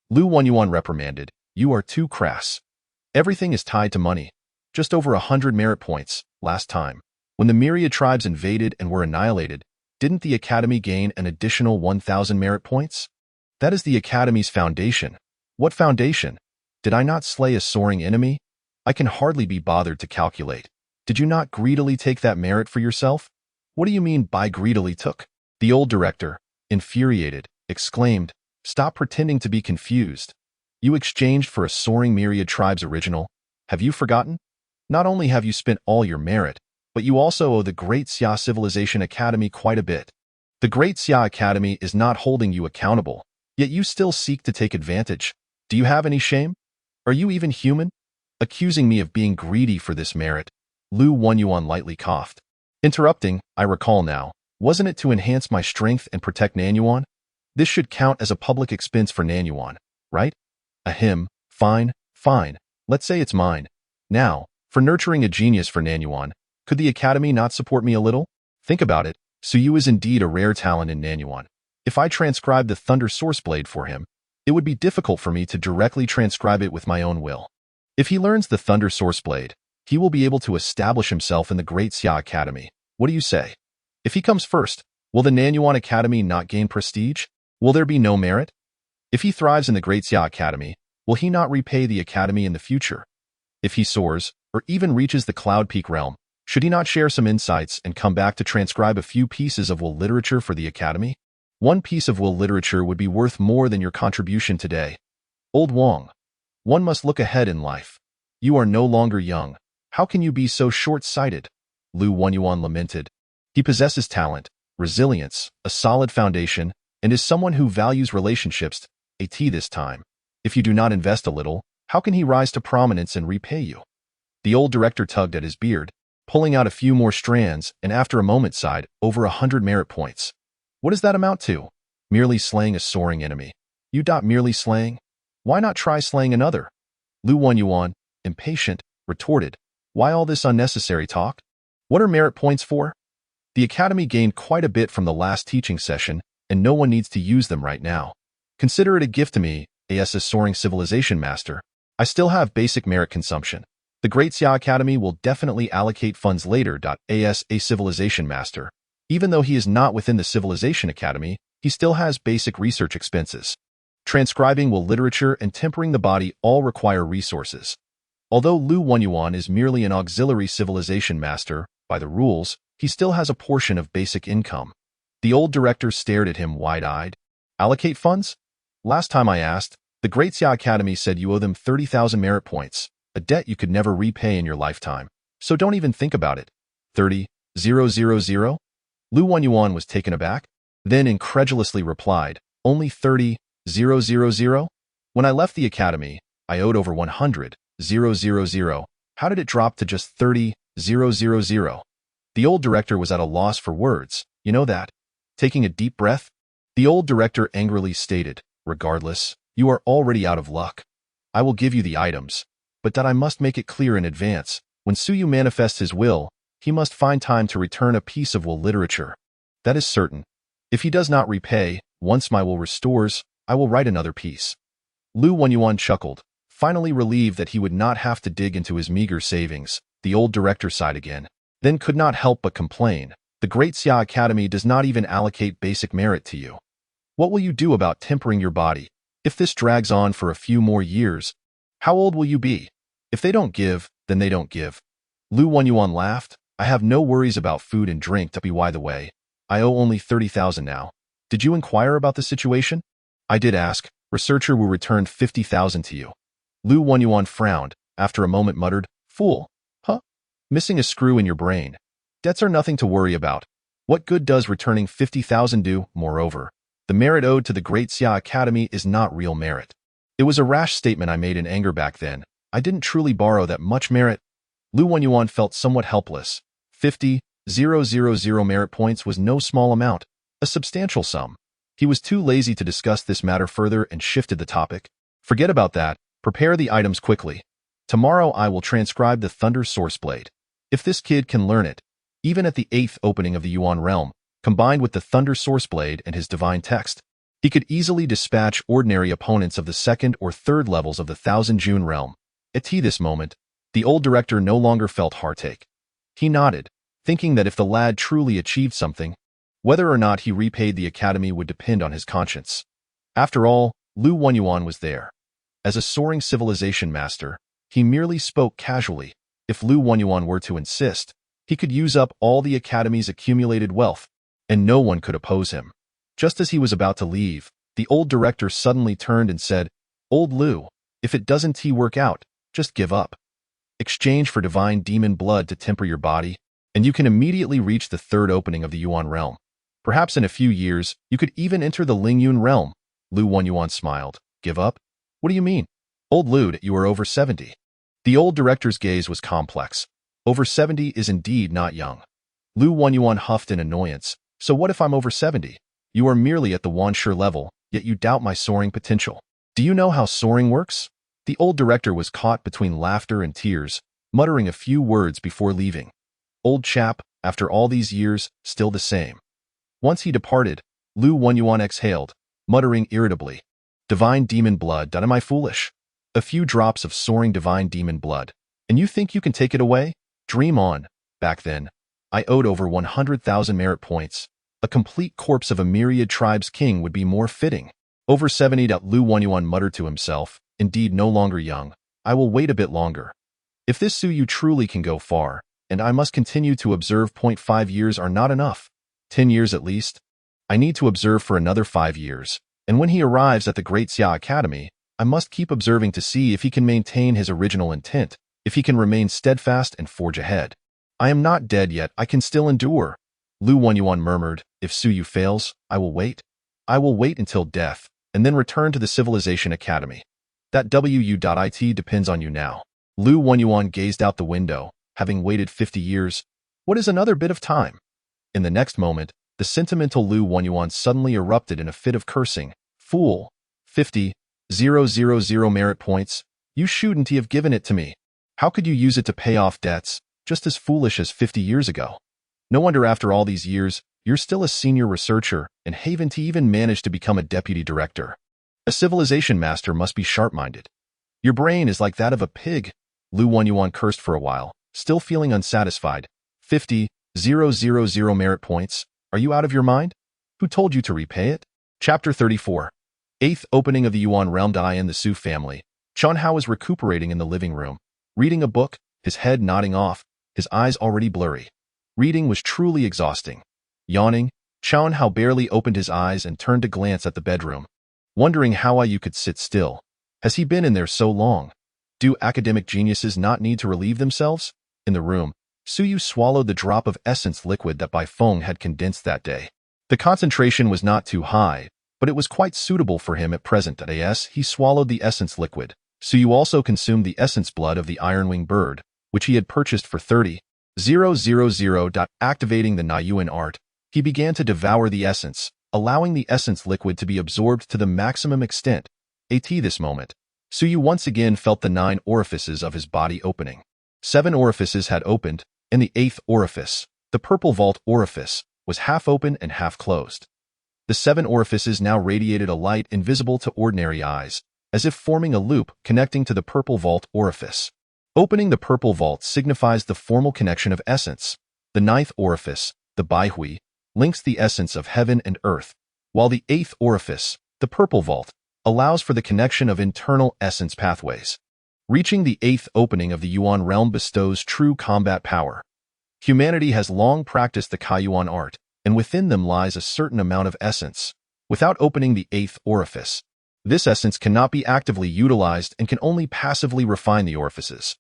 Lu Wenyuan reprimanded. You are too crass. Everything is tied to money. Just over 100 merit points. Last time, when the Myriad tribes invaded and were annihilated, didn't the Academy gain an additional 1,000 merit points? That is the Academy's foundation. What foundation? Did I not slay a soaring enemy? I can hardly be bothered to calculate. Did you not greedily take that merit for yourself? What do you mean by greedily took? The old director, infuriated, exclaimed, Stop pretending to be confused. You exchanged for a soaring Myriad tribe's original. Have you forgotten? Not only have you spent all your merit, but you also owe the Great Xia Civilization Academy quite a bit. The Great Xia Academy is not holding you accountable, yet you still seek to take advantage. Do you have any shame? Are you even human? Accusing me of being greedy for this merit. Lu Wenyuan lightly coughed. Interrupting, I recall now. Wasn't it to enhance my strength and protect Nanyuan? This should count as a public expense for Nanyuan, right? Ahem, fine, fine. Let's say it's mine. Now, for nurturing a genius for Nanyuan, could the Academy not support me a little? Think about it. Su Yu is indeed a rare talent in Nanyuan. If I transcribed the Thunder Source Blade for him, it would be difficult for me to directly transcribe it with my own will. If he learns the Thunder Source Blade, he will be able to establish himself in the Great Xia Academy. What do you say? If he comes first, will the Nanyuan Academy not gain prestige? Will there be no merit? If he thrives in the Great Xia Academy, will he not repay the Academy in the future? If he soars, or even reaches the Cloud Peak realm, should he not share some insights and come back to transcribe a few pieces of will literature for the Academy? One piece of will literature would be worth more than your contribution today. Old Wong. One must look ahead in life. You are no longer young. How can you be so short-sighted? Lu Wenyuan lamented. He possesses talent, resilience, a solid foundation, and is someone who values relationships. This time. If you do not invest a little, how can he rise to prominence and repay you? The old director tugged at his beard, pulling out a few more strands, and after a moment sighed, over 100 merit points. What does that amount to? Merely slaying a soaring enemy. You merely slaying? Why not try slaying another? Lu Wenyuan, impatient, retorted. Why all this unnecessary talk? What are merit points for? The Academy gained quite a bit from the last teaching session, and no one needs to use them right now. Consider it a gift to me, as a soaring civilization master. I still have basic merit consumption. The Great Xia Academy will definitely allocate funds later. As a civilization master. Even though he is not within the Civilization Academy, he still has basic research expenses. Transcribing will literature and tempering the body all require resources. Although Lu Wenyuan is merely an auxiliary civilization master, by the rules, he still has a portion of basic income. The old director stared at him wide-eyed. Allocate funds? Last time I asked, the Great Xia Academy said you owe them 30,000 merit points, a debt you could never repay in your lifetime. So don't even think about it. 30,000? Lu Wenyuan was taken aback, then incredulously replied, only 30,000? When I left the academy, I owed over 100,000. How did it drop to just 30,000? The old director was at a loss for words. You know that? Taking a deep breath, the old director angrily stated, regardless, you are already out of luck. I will give you the items, but that I must make it clear in advance. When Su Yu manifests his will, he must find time to return a piece of will literature. That is certain. If he does not repay, once my will restores, I will write another piece. Lu Wenyuan chuckled, finally relieved that he would not have to dig into his meager savings. The old director sighed again. then could not help but complain. The Great Xia Academy does not even allocate basic merit to you. What will you do about tempering your body? If this drags on for a few more years, how old will you be? If they don't give, then they don't give. Lu Wenyuan laughed. I have no worries about food and drink to be by the way. I owe only 30,000 now. Did you inquire about the situation? I did ask. Researcher will return 50,000 to you. Lu Wenyuan frowned. After a moment muttered, Fool. Huh? Missing a screw in your brain. Debts are nothing to worry about. What good does returning 50,000 do? Moreover, the merit owed to the Great Xia Academy is not real merit. It was a rash statement I made in anger back then. I didn't truly borrow that much merit. Lu Wenyuan felt somewhat helpless. 50,000 merit points was no small amount, a substantial sum. He was too lazy to discuss this matter further and shifted the topic. Forget about that. Prepare the items quickly. Tomorrow I will transcribe the Thunder Source Blade. If this kid can learn it, even at the 8th opening of the Yuan realm, combined with the Thunder Source Blade and his divine text, he could easily dispatch ordinary opponents of the 2nd or 3rd levels of the Thousand June realm. At this moment, the old director no longer felt heartache. He nodded, thinking that if the lad truly achieved something, whether or not he repaid the academy would depend on his conscience. After all, Lu Wenyuan was there. As a soaring civilization master, he merely spoke casually. If Lu Wenyuan were to insist, he could use up all the academy's accumulated wealth, and no one could oppose him. Just as he was about to leave, the old director suddenly turned and said, Old Lu, if it doesn't work out, just give up. Exchange for divine demon blood to temper your body, and you can immediately reach the 3rd opening of the Yuan realm. Perhaps in a few years, you could even enter the Lingyun realm. Lu Wenyuan smiled. Give up? What do you mean? Old Lu, you are over 70. The old director's gaze was complex. Over 70 is indeed not young. Lu Wenyuan huffed in annoyance. So what if I'm over 70? You are merely at the Wanshi level, yet you doubt my soaring potential. Do you know how soaring works? The old director was caught between laughter and tears, muttering a few words before leaving. Old chap, after all these years, still the same. Once he departed, Lu Wenyuan exhaled, muttering irritably, Divine demon blood, am I foolish? A few drops of soaring divine demon blood, and you think you can take it away? Dream on. Back then, I owed over 100,000 merit points. A complete corpse of a myriad tribe's king would be more fitting. Over 70. Lu Wenyuan muttered to himself, indeed no longer young. I will wait a bit longer. If this Suyu truly can go far, and I must continue to observe. 5 years are not enough. 10 years at least. I need to observe for another 5 years, and when he arrives at the Great Xia Academy, I must keep observing to see if he can maintain his original intent, if he can remain steadfast and forge ahead. I am not dead yet, I can still endure. Lu Wenyuan murmured, if Suyu fails, I will wait. I will wait until death, and then return to the Civilization Academy. That WU.IT depends on you now. Lu Wenyuan gazed out the window, having waited 50 years. What is another bit of time? In the next moment, the sentimental Lu Wenyuan suddenly erupted in a fit of cursing. Fool! 50,000 merit points. You shouldn't have given it to me. How could you use it to pay off debts? Just as foolish as 50 years ago. No wonder after all these years, you're still a senior researcher and haven't even managed to become a deputy director. A civilization master must be sharp-minded. Your brain is like that of a pig. Lu Wenyuan cursed for a while, still feeling unsatisfied. 50,000 merit points. Are you out of your mind? Who told you to repay it? Chapter 34. 8th opening of the Yuan realm. In the Su family, Chen Hao was recuperating in the living room, reading a book, his head nodding off, his eyes already blurry. Reading was truly exhausting. Yawning, Chen Hao barely opened his eyes and turned to glance at the bedroom, wondering how you could sit still. Has he been in there so long? Do academic geniuses not need to relieve themselves? In the room, Suyu swallowed the drop of essence liquid that Bai Feng had condensed that day. The concentration was not too high, but it was quite suitable for him at present. As he swallowed the essence liquid, Suyu also consumed the essence blood of the ironwing bird, which he had purchased for 30,000. Activating the Nayuan art, he began to devour the essence, allowing the essence liquid to be absorbed to the maximum extent. At this moment, Suyu once again felt the 9 orifices of his body opening. 7 orifices had opened, and the 8th orifice, the purple vault orifice, was half open and half closed. The 7 orifices now radiated a light invisible to ordinary eyes, as if forming a loop connecting to the purple vault orifice. Opening the purple vault signifies the formal connection of essence. The ninth orifice, the Baihui, links the essence of heaven and earth, while the eighth orifice, the purple vault, allows for the connection of internal essence pathways. Reaching the eighth opening of the Yuan realm bestows true combat power. Humanity has long practiced the Kaiyuan art, and within them lies a certain amount of essence. Without opening the eighth orifice, this essence cannot be actively utilized and can only passively refine the orifices.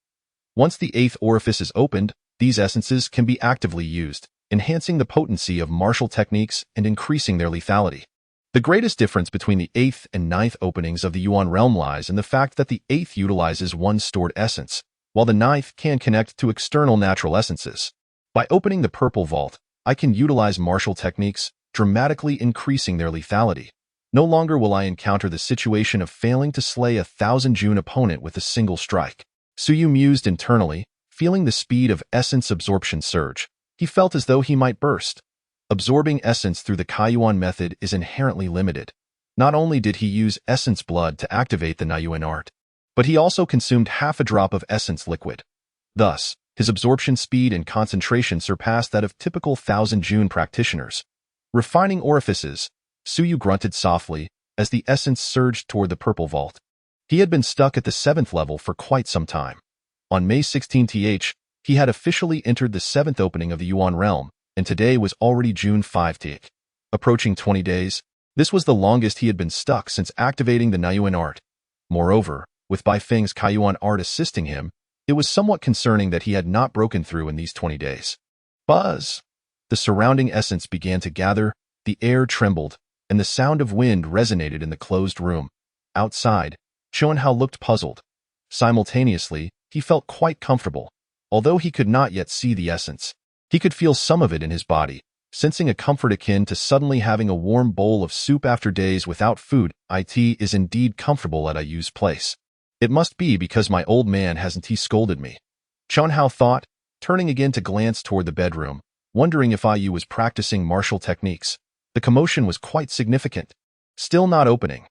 Once the eighth orifice is opened, these essences can be actively used, enhancing the potency of martial techniques and increasing their lethality. The greatest difference between the eighth and ninth openings of the Yuan realm lies in the fact that the eighth utilizes one stored essence, while the ninth can connect to external natural essences. By opening the purple vault, I can utilize martial techniques, dramatically increasing their lethality. No longer will I encounter the situation of failing to slay a 1,000 June opponent with a single strike. Suyu mused internally, feeling the speed of essence absorption surge. He felt as though he might burst. Absorbing essence through the Kaiyuan method is inherently limited. Not only did he use essence blood to activate the Niuan art, but he also consumed half a drop of essence liquid. Thus, his absorption speed and concentration surpassed that of typical 1,000 June practitioners. Refining orifices, Suyu grunted softly as the essence surged toward the purple vault. He had been stuck at the 7th level for quite some time. On May 16th, he had officially entered the 7th opening of the Yuan realm, and today was already June 5th. Approaching 20 days, this was the longest he had been stuck since activating the Niuan art. Moreover, with Bai Feng's Kaiyuan art assisting him, it was somewhat concerning that he had not broken through in these 20 days. Buzz! The surrounding essence began to gather, the air trembled, and the sound of wind resonated in the closed room. Outside, Chuanhao looked puzzled. Simultaneously, he felt quite comfortable, although he could not yet see the essence. He could feel some of it in his body, sensing a comfort akin to suddenly having a warm bowl of soup after days without food. It is indeed comfortable at Ayu's place. It must be because my old man hasn't he scolded me. Chuanhao thought, turning again to glance toward the bedroom, wondering if Ayu was practicing martial techniques. The commotion was quite significant. Still not opening.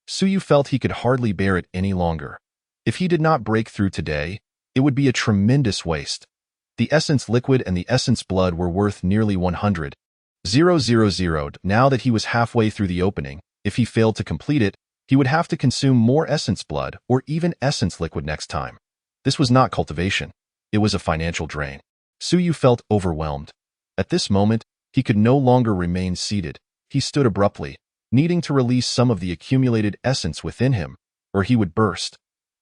Suyu felt he could hardly bear it any longer. If he did not break through today, it would be a tremendous waste. The essence liquid and the essence blood were worth nearly 100,000. Now that he was halfway through the opening, if he failed to complete it, he would have to consume more essence blood or even essence liquid next time. This was not cultivation. It was a financial drain. Suyu felt overwhelmed. At this moment, he could no longer remain seated. He stood abruptly, needing to release some of the accumulated essence within him, or he would burst.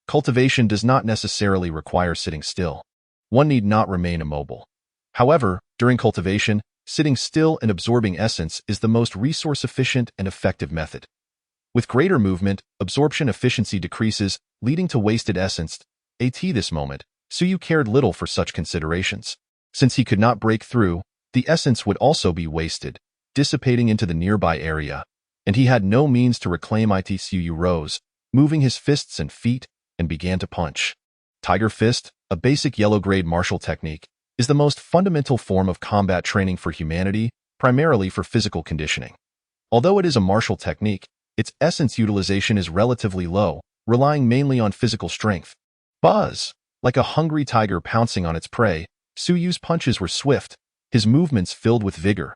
Cultivation does not necessarily require sitting still. One need not remain immobile. However, during cultivation, sitting still and absorbing essence is the most resource-efficient and effective method. With greater movement, absorption efficiency decreases, leading to wasted essence. At this moment, Suyu cared little for such considerations. Since he could not break through, the essence would also be wasted, dissipating into the nearby area, and he had no means to reclaim it. Suyu rose, moving his fists and feet, and began to punch. Tiger Fist, a basic yellow-grade martial technique, is the most fundamental form of combat training for humanity, primarily for physical conditioning. Although it is a martial technique, its essence utilization is relatively low, relying mainly on physical strength. Buzz! Like a hungry tiger pouncing on its prey, Suyu's punches were swift, his movements filled with vigor.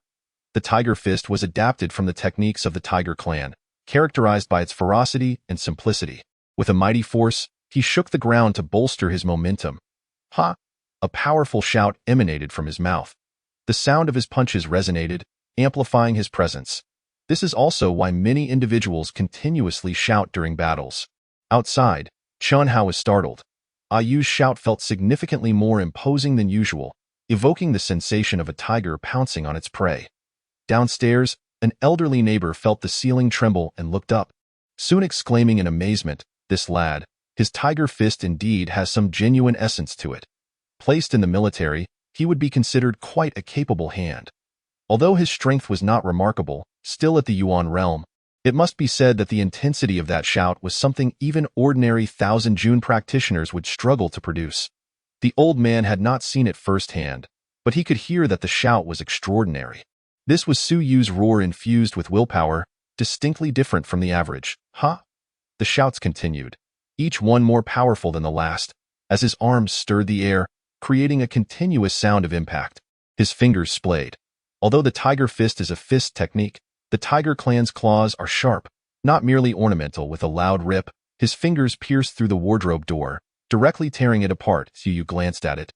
The Tiger Fist was adapted from the techniques of the Tiger clan, characterized by its ferocity and simplicity. With a mighty force, he shook the ground to bolster his momentum. Ha! A powerful shout emanated from his mouth. The sound of his punches resonated, amplifying his presence. This is also why many individuals continuously shout during battles. Outside, Chuanhao was startled. Ayu's shout felt significantly more imposing than usual, evoking the sensation of a tiger pouncing on its prey. Downstairs, an elderly neighbor felt the ceiling tremble and looked up, soon exclaiming in amazement, "This lad, his tiger fist indeed has some genuine essence to it." Placed in the military, he would be considered quite a capable hand. Although his strength was not remarkable, still at the Yuan realm, it must be said that the intensity of that shout was something even ordinary 1,000 practitioners would struggle to produce. The old man had not seen it firsthand, but he could hear that the shout was extraordinary. This was Suyu's roar infused with willpower, distinctly different from the average. Ha! The shouts continued, each one more powerful than the last, as his arms stirred the air, creating a continuous sound of impact. His fingers splayed. Although the tiger fist is a fist technique, the tiger clan's claws are sharp, not merely ornamental. With a loud rip, his fingers pierced through the wardrobe door, directly tearing it apart. Suyu glanced at it.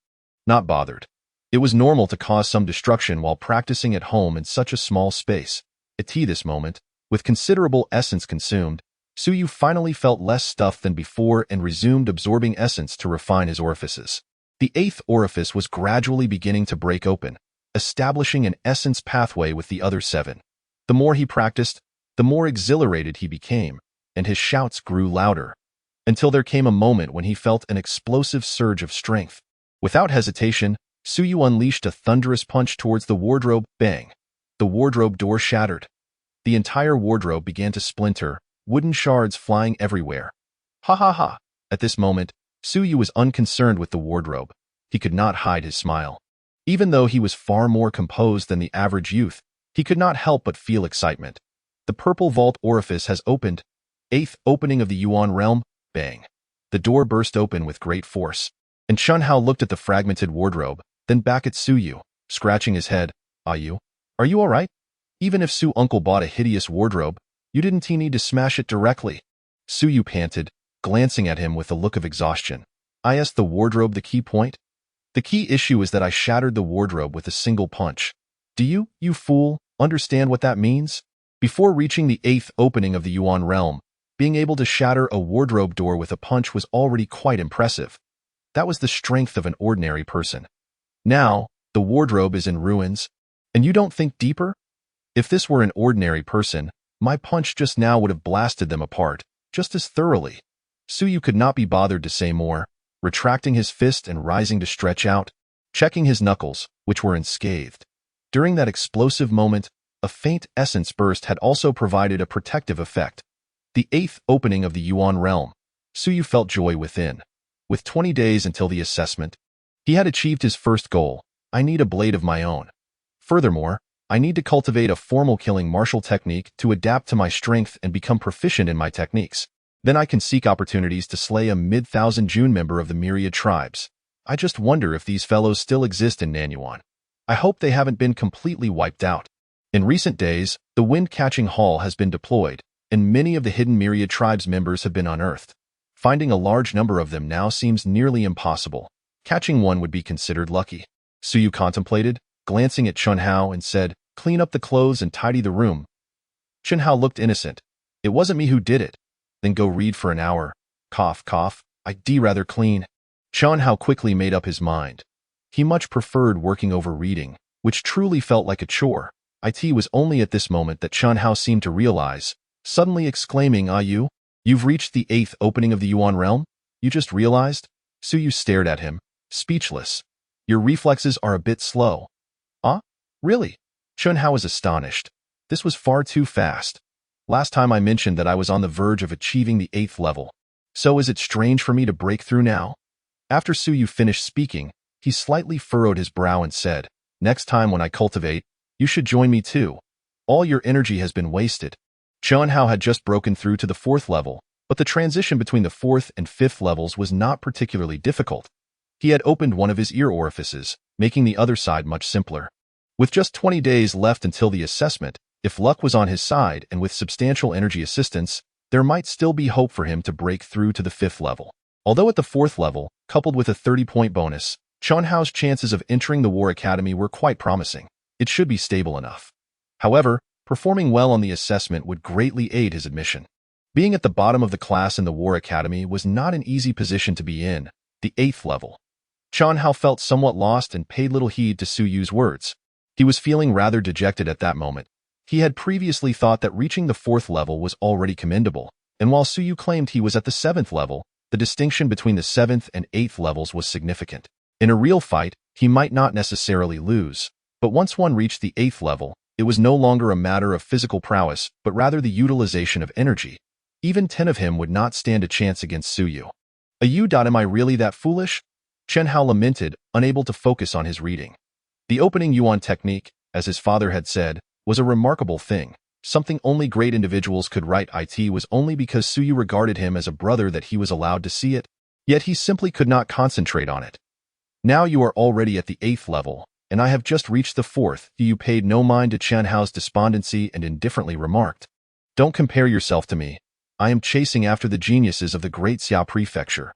Not bothered. It was normal to cause some destruction while practicing at home in such a small space. At this moment, with considerable essence consumed, Suyu finally felt less stuffed than before and resumed absorbing essence to refine his orifices. The 8th orifice was gradually beginning to break open, establishing an essence pathway with the other 7. The more he practiced, the more exhilarated he became, and his shouts grew louder, until there came a moment when he felt an explosive surge of strength. Without hesitation, Suyu unleashed a thunderous punch towards the wardrobe. Bang! The wardrobe door shattered. The entire wardrobe began to splinter, wooden shards flying everywhere. Ha ha ha! At this moment, Suyu was unconcerned with the wardrobe. He could not hide his smile. Even though he was far more composed than the average youth, he could not help but feel excitement. The purple vault orifice has opened. 8th opening of the Yuan realm. Bang! The door burst open with great force, and Chunhao looked at the fragmented wardrobe, then back at Suyu, scratching his head. Are you all right? Even if Su uncle bought a hideous wardrobe, you didn't need to smash it directly. Suyu panted, glancing at him with a look of exhaustion. Is the wardrobe the key point? The key issue is that I shattered the wardrobe with a single punch. Do you fool, understand what that means? Before reaching the 8th opening of the Yuan realm, being able to shatter a wardrobe door with a punch was already quite impressive. That was the strength of an ordinary person. Now, the wardrobe is in ruins, and you don't think deeper? If this were an ordinary person, my punch just now would have blasted them apart, just as thoroughly. Suyu could not be bothered to say more, retracting his fist and rising to stretch out, checking his knuckles, which were unscathed. During that explosive moment, a faint essence burst had also provided a protective effect. The 8th opening of the Yuan realm. Suyu felt joy within. With 20 days until the assessment, he had achieved his first goal. I need a blade of my own. Furthermore, I need to cultivate a formal killing martial technique to adapt to my strength and become proficient in my techniques. Then I can seek opportunities to slay a mid-thousand June member of the Myriad tribes. I just wonder if these fellows still exist in Nanyuan. I hope they haven't been completely wiped out. In recent days, the wind-catching hall has been deployed, and many of the hidden Myriad tribes members have been unearthed. Finding a large number of them now seems nearly impossible. Catching one would be considered lucky. Suyu contemplated, glancing at Chunhao, and said, "Clean up the clothes and tidy the room." Chunhao looked innocent. "It wasn't me who did it." "Then go read for an hour." Cough, cough. "I'd rather clean." Chunhao quickly made up his mind. He much preferred working over reading, which truly felt like a chore. It was only at this moment that Chunhao seemed to realize, suddenly exclaiming, You've reached the 8th opening of the Yuan realm? You just realized?" Suyu stared at him, speechless. "Your reflexes are a bit slow." Really?" Chunhao was astonished. This was far too fast. Last time I mentioned that I was on the verge of achieving the 8th level. So is it strange for me to break through now? After Suyu finished speaking, he slightly furrowed his brow and said, "Next time when I cultivate, you should join me too. All your energy has been wasted." Chunhao had just broken through to the 4th level, but the transition between the 4th and 5th levels was not particularly difficult. He had opened one of his ear orifices, making the other side much simpler. With just 20 days left until the assessment, if luck was on his side and with substantial energy assistance, there might still be hope for him to break through to the 5th level. Although at the 4th level, coupled with a 30-point bonus, Chunhao's chances of entering the War Academy were quite promising. It should be stable enough. However, performing well on the assessment would greatly aid his admission. Being at the bottom of the class in the War Academy was not an easy position to be in, the 8th level. Chunhao felt somewhat lost and paid little heed to Suyu's words. He was feeling rather dejected at that moment. He had previously thought that reaching the 4th level was already commendable, and while Suyu claimed he was at the 7th level, the distinction between the 7th and 8th levels was significant. In a real fight, he might not necessarily lose, but once one reached the 8th level, it was no longer a matter of physical prowess, but rather the utilization of energy. Even 10 of him would not stand a chance against Suyu. Am I really that foolish?" Chunhao lamented, unable to focus on his reading. The opening Yuan technique, as his father had said, was a remarkable thing, something only great individuals could write. It was only because Suyu regarded him as a brother that he was allowed to see it, yet he simply could not concentrate on it. "Now you are already at the 8th level. and I have just reached the fourth. You paid no mind to Chen Hao's despondency and indifferently remarked, "Don't compare yourself to me. I am chasing after the geniuses of the great Xia Prefecture.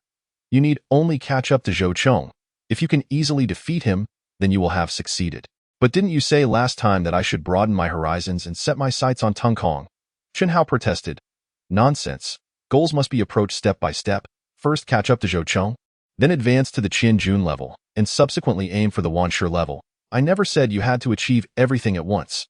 You need only catch up to Zhou Chong. If you can easily defeat him, then you will have succeeded. But didn't you say last time that I should broaden my horizons and set my sights on Tung Kong?" Chen Hao protested. "Nonsense. Goals must be approached step by step. First catch up to Zhou Chong, then advance to the Qian Jun level, and subsequently aim for the Wanshi level. I never said you had to achieve everything at once.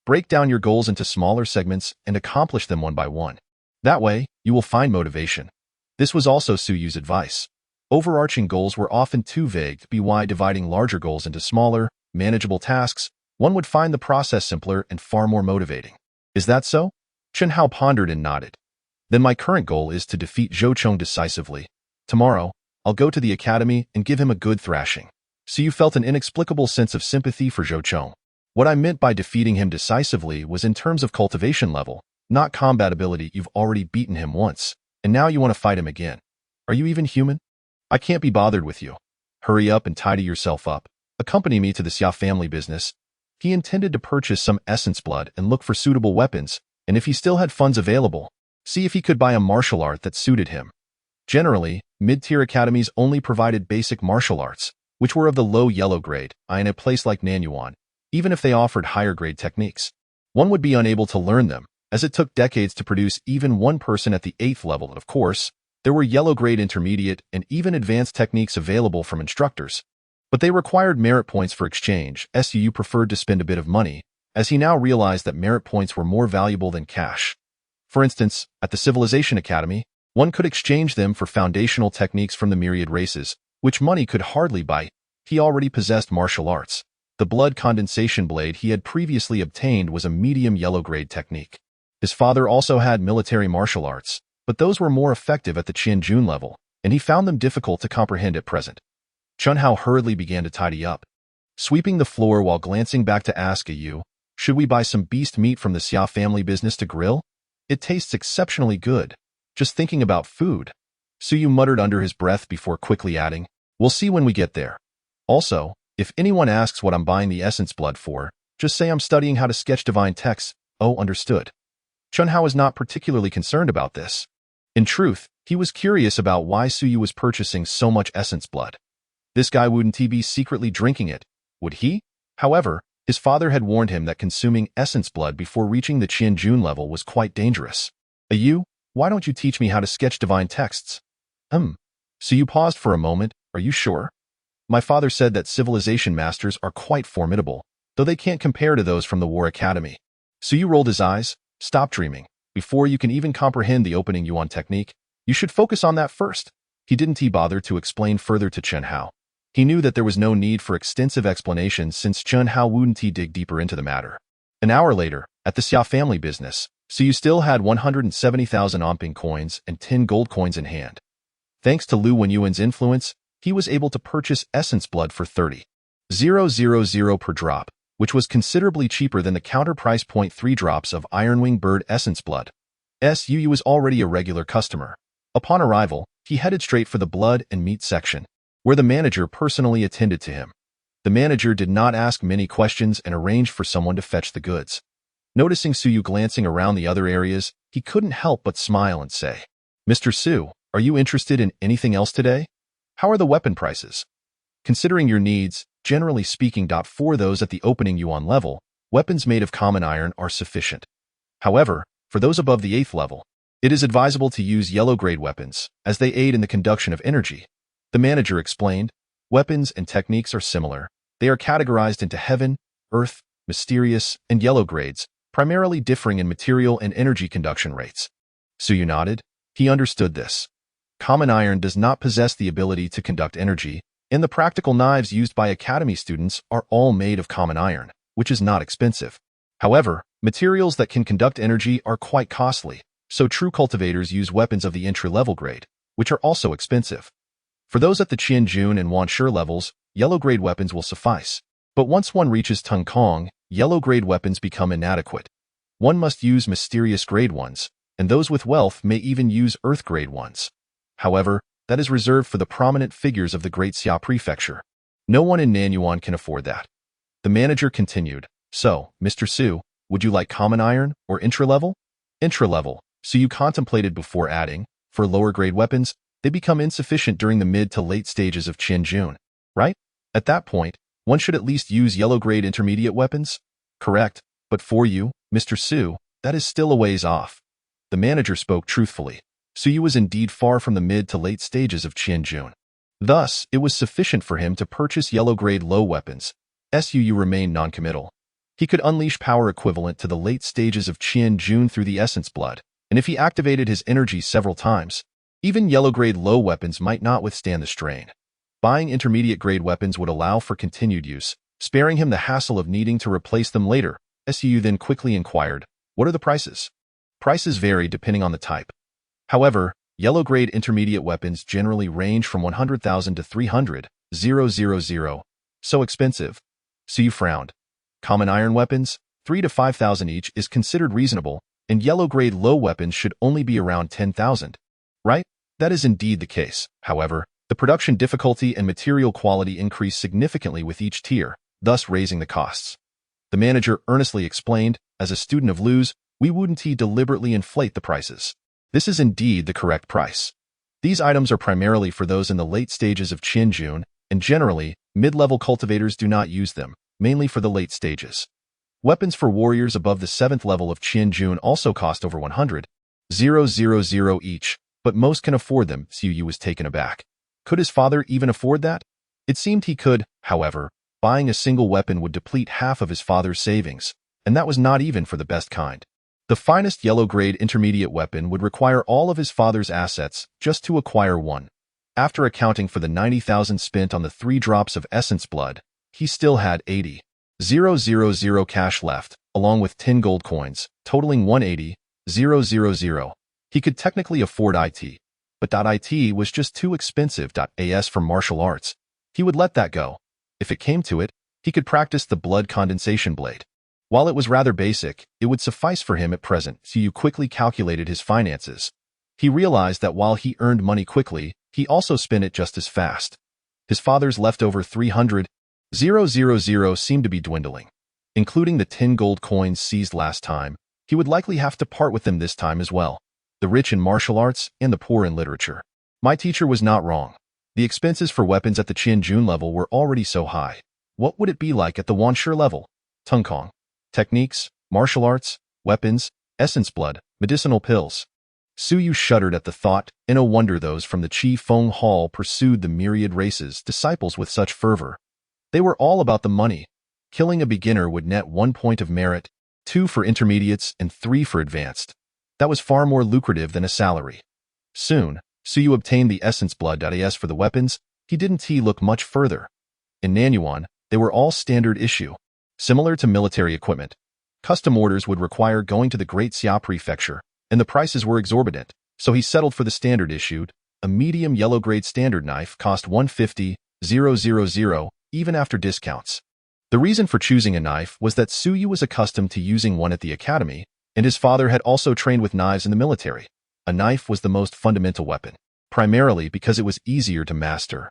Break down your goals into smaller segments and accomplish them one by one. That way, you will find motivation." This was also Su Yu's advice. Overarching goals were often too vague to be why dividing larger goals into smaller, manageable tasks, one would find the process simpler and far more motivating. "Is that so?" Chen Hao pondered and nodded. "Then my current goal is to defeat Zhou Chong decisively. Tomorrow, I'll go to the academy and give him a good thrashing." So you felt an inexplicable sense of sympathy for Zhou Chong. What I meant by defeating him decisively was in terms of cultivation level, not combat ability. You've already beaten him once, and now you want to fight him again. Are you even human? I can't be bothered with you. Hurry up and tidy yourself up. Accompany me to the Xia family business. He intended to purchase some essence blood and look for suitable weapons, and if he still had funds available, see if he could buy a martial art that suited him. Generally, mid-tier academies only provided basic martial arts, which were of the low yellow grade, in a place like Nanyuan. Even if they offered higher grade techniques, one would be unable to learn them, as it took decades to produce even one person at the 8th level. Of course, there were yellow grade intermediate and even advanced techniques available from instructors, but they required merit points for exchange. Su preferred to spend a bit of money, as he now realized that merit points were more valuable than cash. For instance, at the Civilization Academy, one could exchange them for foundational techniques from the Myriad Races, which money could hardly buy. He already possessed martial arts. The blood condensation blade he had previously obtained was a medium yellow grade technique. His father also had military martial arts, but those were more effective at the Qian Jun level, and he found them difficult to comprehend at present. Chen Hao hurriedly began to tidy up, sweeping the floor while glancing back to ask Yu, "Should we buy some beast meat from the Xia family business to grill? It tastes exceptionally good. Just thinking about food." Su Yu muttered under his breath before quickly adding, "We'll see when we get there. Also, if anyone asks what I'm buying the essence blood for, just say I'm studying how to sketch divine texts." "Oh, understood." Chen Hao was not particularly concerned about this. In truth, he was curious about why Su Yu was purchasing so much essence blood. This guy wouldn't he be secretly drinking it? Would he? However, his father had warned him that consuming essence blood before reaching the Qian Jun level was quite dangerous. "Yu, why don't you teach me how to sketch divine texts?" Su Yu paused for a moment. "Are you sure? My father said that civilization masters are quite formidable, though they can't compare to those from the War Academy." Su Yu rolled his eyes. "Stop dreaming. Before you can even comprehend the opening Yuan technique, you should focus on that first." He didn't bother to explain further to Chen Hao. He knew that there was no need for extensive explanations since Chen Hao wouldn't dig deeper into the matter. An hour later, at the Xia family business, Su Yu still had 170,000 Omping coins and 10 gold coins in hand. Thanks to Lu Wenyuan's influence, he was able to purchase essence blood for 30,000 per drop, which was considerably cheaper than the counter price 0.3 drops of Ironwing Bird essence blood. Su Yu was already a regular customer. Upon arrival, he headed straight for the blood and meat section, where the manager personally attended to him. The manager did not ask many questions and arranged for someone to fetch the goods. Noticing Su Yu glancing around the other areas, he couldn't help but smile and say, "Mr. Su, are you interested in anything else today? How are the weapon prices?" Considering your needs, generally speaking, for those at the opening Yuan level, weapons made of common iron are sufficient. However, for those above the 8th level, it is advisable to use yellow-grade weapons, as they aid in the conduction of energy. The manager explained, "Weapons and techniques are similar. They are categorized into heaven, earth, mysterious, and yellow grades, primarily differing in material and energy conduction rates." Su Yu nodded. He understood this. Common iron does not possess the ability to conduct energy, and the practical knives used by academy students are all made of common iron, which is not expensive. However, materials that can conduct energy are quite costly, so true cultivators use weapons of the entry-level grade, which are also expensive. For those at the Qian Jun and Wanshi levels, yellow-grade weapons will suffice. But once one reaches Tung Kong, yellow-grade weapons become inadequate. One must use mysterious-grade ones, and those with wealth may even use earth-grade ones. However, that is reserved for the prominent figures of the Great Xia Prefecture. No one in Nanyuan can afford that. The manager continued, "So, Mr. Su, would you like common iron or intra-level?" Intra-level, so you contemplated before adding. For lower-grade weapons, they become insufficient during the mid to late stages of Qianjun, right? At that point, one should at least use yellow-grade intermediate weapons? Correct, but for you, Mr. Su, that is still a ways off. The manager spoke truthfully. Su was indeed far from the mid to late stages of Qianjun. Thus, it was sufficient for him to purchase yellow-grade low weapons. Su remained non-committal. He could unleash power equivalent to the late stages of Qianjun through the essence blood, and if he activated his energy several times, even yellow-grade low weapons might not withstand the strain. Buying intermediate-grade weapons would allow for continued use, sparing him the hassle of needing to replace them later. Su then quickly inquired, "What are the prices?" Prices vary depending on the type. However, yellow-grade intermediate weapons generally range from 100,000 to 300,000. So expensive. Su frowned. Common iron weapons, 3 to 5,000 each, is considered reasonable, and yellow-grade low weapons should only be around 10,000. Right? That is indeed the case. However, the production difficulty and material quality increase significantly with each tier, thus raising the costs. The manager earnestly explained, "As a student of Lu's, we wouldn't deliberately inflate the prices. This is indeed the correct price. These items are primarily for those in the late stages of Qianjun, and generally, mid-level cultivators do not use them, mainly for the late stages. Weapons for warriors above the 7th level of Qianjun also cost over 100,000 each, but most can afford them." Su was taken aback. Could his father even afford that? It seemed he could. However, buying a single weapon would deplete half of his father's savings, and that was not even for the best kind. The finest yellow-grade intermediate weapon would require all of his father's assets just to acquire one. After accounting for the 90,000 spent on the 3 drops of essence blood, he still had 80,000 cash left, along with 10 gold coins, totaling 180,000. He could technically afford IT, but IT was just too expensive. As for martial arts, he would let that go. If it came to it, he could practice the blood condensation blade. While it was rather basic, it would suffice for him at present. Su quickly calculated his finances. He realized that while he earned money quickly, he also spent it just as fast. His father's leftover 300,000 seemed to be dwindling. Including the 10 gold coins seized last time, he would likely have to part with them this time as well. The rich in martial arts and the poor in literature. My teacher was not wrong. The expenses for weapons at the Qianjun level were already so high. What would it be like at the Wanshi level? Tungkong. Techniques, martial arts, weapons, essence blood, medicinal pills. Su shuddered at the thought. No wonder those from the Qi Feng Hall pursued the Myriad Races disciples with such fervor. They were all about the money. Killing a beginner would net 1 point of merit, 2 for intermediates and 3 for advanced. That was far more lucrative than a salary. Soon, Su obtained the essence blood. As for the weapons, he didn't look much further. In Nanyuan, they were all standard issue. Similar to military equipment, custom orders would require going to the Great Xia Prefecture, and the prices were exorbitant, so he settled for the standard issued. A medium yellow-grade standard knife cost 150,000, even after discounts. The reason for choosing a knife was that Su was accustomed to using one at the academy, and his father had also trained with knives in the military. A knife was the most fundamental weapon, primarily because it was easier to master.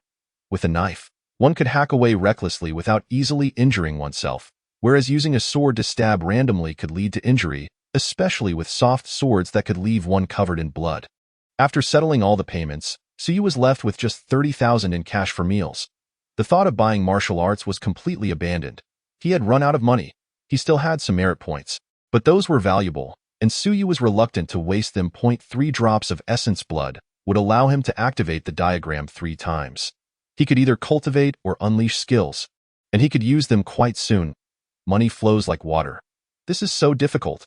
With a knife, one could hack away recklessly without easily injuring oneself, whereas using a sword to stab randomly could lead to injury, especially with soft swords that could leave one covered in blood. After settling all the payments, Su was left with just 30,000 in cash for meals. The thought of buying martial arts was completely abandoned. He had run out of money. He still had some merit points, but those were valuable, and Su was reluctant to waste them. 3 drops of essence blood would allow him to activate the diagram 3 times. He could either cultivate or unleash skills, and he could use them quite soon. Money flows like water. This is so difficult.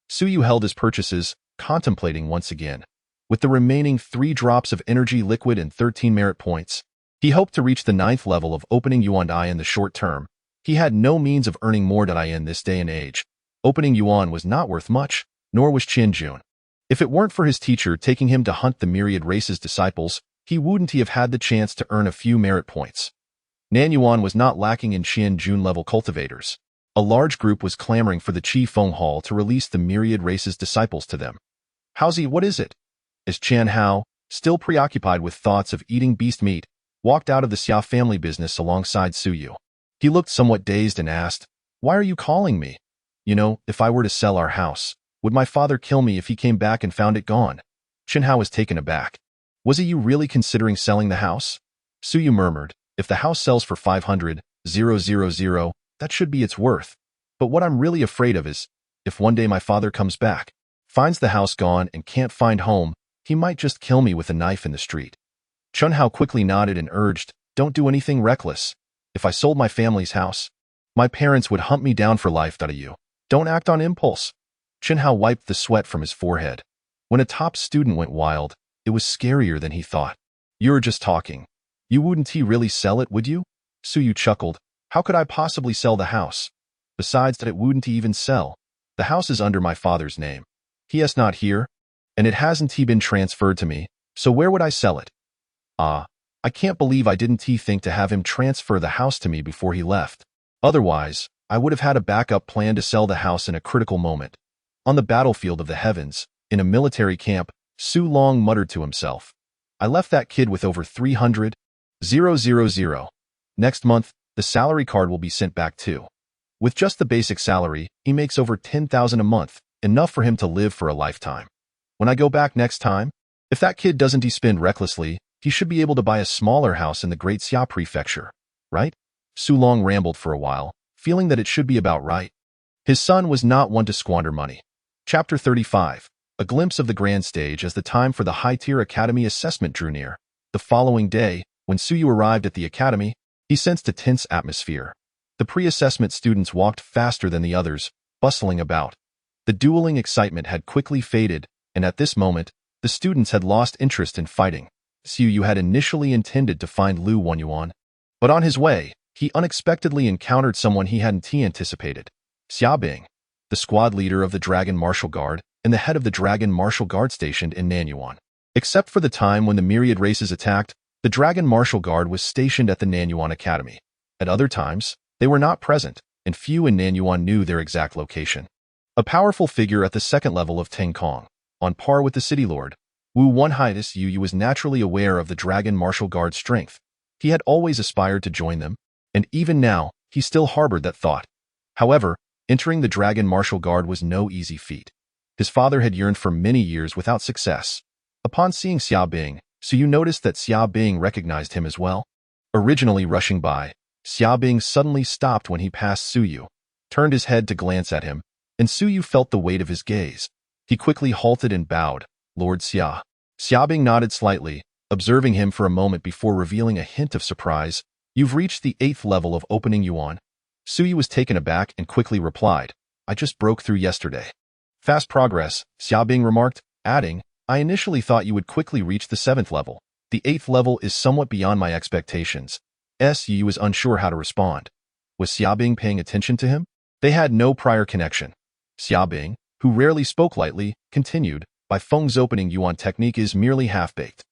Su held his purchases, contemplating once again. With the remaining 3 drops of energy liquid and 13 merit points, he hoped to reach the 9th level of opening yuan in the short term. He had no means of earning more in this day and age. Opening yuan was not worth much, nor was Qianjun. If it weren't for his teacher taking him to hunt the Myriad Races disciples, he wouldn't have had the chance to earn a few merit points. Nanyuan was not lacking in Qianjun-level cultivators. A large group was clamoring for the Qi Feng Hall to release the Myriad Races disciples to them. "How's what is it?" As Chan Hao, still preoccupied with thoughts of eating beast meat, walked out of the Xia family business alongside Su. He looked somewhat dazed and asked, "Why are you calling me? You know, if I were to sell our house, would my father kill me if he came back and found it gone?" Chenhao was taken aback. "Was it you really considering selling the house?" Suyu murmured, "If the house sells for 500,000, that should be its worth. But what I'm really afraid of is, if one day my father comes back, finds the house gone and can't find home, he might just kill me with a knife in the street." Chenhao quickly nodded and urged, "Don't do anything reckless. If I sold my family's house, my parents would hunt me down for life. You don't act on impulse." Chenhao wiped the sweat from his forehead. When a top student went wild, it was scarier than he thought. "You're just talking. You wouldn't really sell it, would you?" Suyu chuckled. "How could I possibly sell the house? Besides that, it wouldn't even sell. The house is under my father's name. He is not here, and it hasn't been transferred to me, so where would I sell it? I can't believe I didn't think to have him transfer the house to me before he left. Otherwise, I would have had a backup plan to sell the house in a critical moment." On the battlefield of the heavens, in a military camp, Su Long muttered to himself, "I left that kid with over 300,000. Next month, the salary card will be sent back too. With just the basic salary, he makes over 10,000 a month, enough for him to live for a lifetime. When I go back next time, if that kid doesn't spend recklessly, he should be able to buy a smaller house in the Great Xia Prefecture, right?" Su Long rambled for a while, feeling that it should be about right. His son was not one to squander money. Chapter 35. A glimpse of the grand stage as the time for the high-tier academy assessment drew near. The following day, when Suyu arrived at the academy, he sensed a tense atmosphere. The pre-assessment students walked faster than the others, bustling about. The dueling excitement had quickly faded, and at this moment, the students had lost interest in fighting. Suyu had initially intended to find Lu Wanyuan, but on his way, he unexpectedly encountered someone he hadn't anticipated. Xiaobing, the squad leader of the Dragon Martial Guard and the head of the Dragon Martial Guard stationed in Nanyuan. Except for the time when the Myriad Races attacked, the Dragon Martial Guard was stationed at the Nanyuan Academy. At other times, they were not present, and few in Nanyuan knew their exact location. A powerful figure at the second level of Tengkong, on par with the City Lord, Wu Wenhaitis Yu was naturally aware of the Dragon Martial Guard's strength. He had always aspired to join them, and even now, he still harbored that thought. However, entering the Dragon Martial Guard was no easy feat. His father had yearned for many years without success. Upon seeing Xiaobing, Suyu noticed that Xiaobing recognized him as well. Originally rushing by, Xiaobing suddenly stopped when he passed Suyu, turned his head to glance at him, and Suyu felt the weight of his gaze. He quickly halted and bowed. "Lord Xia." Xiaobing nodded slightly, observing him for a moment before revealing a hint of surprise. "You've reached the 8th level of opening yuan." Suyu was taken aback and quickly replied, "I just broke through yesterday." "Fast progress," Xiaobing remarked, adding, "I initially thought you would quickly reach the 7th level. The 8th level is somewhat beyond my expectations." Suyu was unsure how to respond. Was Xiaobing paying attention to him? They had no prior connection. Xiaobing, who rarely spoke lightly, continued, "By Feng's opening yuan technique is merely half-baked.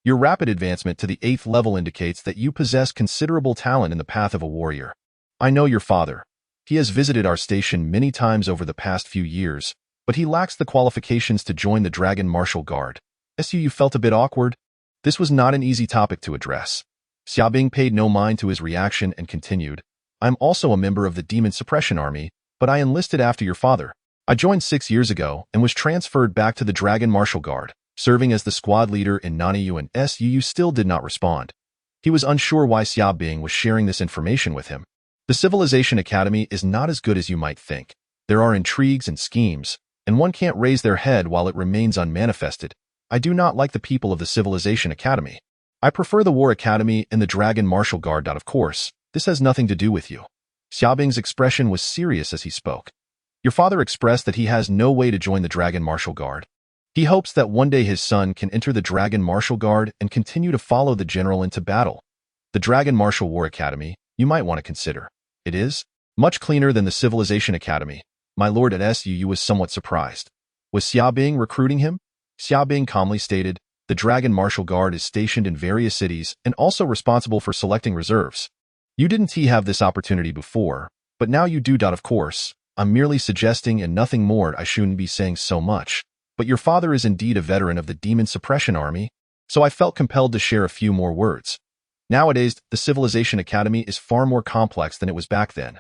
Your rapid advancement to the 8th level indicates that you possess considerable talent in the path of a warrior. I know your father. He has visited our station many times over the past few years, but he lacks the qualifications to join the Dragon Martial Guard." Suyu felt a bit awkward. This was not an easy topic to address. Xiaobing paid no mind to his reaction and continued, "I'm also a member of the Demon Suppression Army, but I enlisted after your father. I joined 6 years ago and was transferred back to the Dragon Martial Guard, serving as the squad leader in Nanyuan, and Suyu still did not respond. He was unsure why Xiaobing was sharing this information with him. The Civilization Academy is not as good as you might think. There are intrigues and schemes, and one can't raise their head while it remains unmanifested. I do not like the people of the Civilization Academy. I prefer the War Academy and the Dragon Martial Guard. Of course, this has nothing to do with you." Xiaobing's expression was serious as he spoke. "Your father expressed that he has no way to join the Dragon Martial Guard. He hopes that one day his son can enter the Dragon Martial Guard and continue to follow the general into battle. The Dragon Martial War Academy, you might want to consider. It is much cleaner than the Civilization Academy." My lord at Suyu was somewhat surprised. Was Xiaobing recruiting him? Xiaobing calmly stated, "The Dragon Martial Guard is stationed in various cities and also responsible for selecting reserves. You didn't have this opportunity before, but now you do. Of course, I'm merely suggesting and nothing more. I shouldn't be saying so much, but your father is indeed a veteran of the Demon Suppression Army, so I felt compelled to share a few more words." Nowadays, the Civilization Academy is far more complex than it was back then.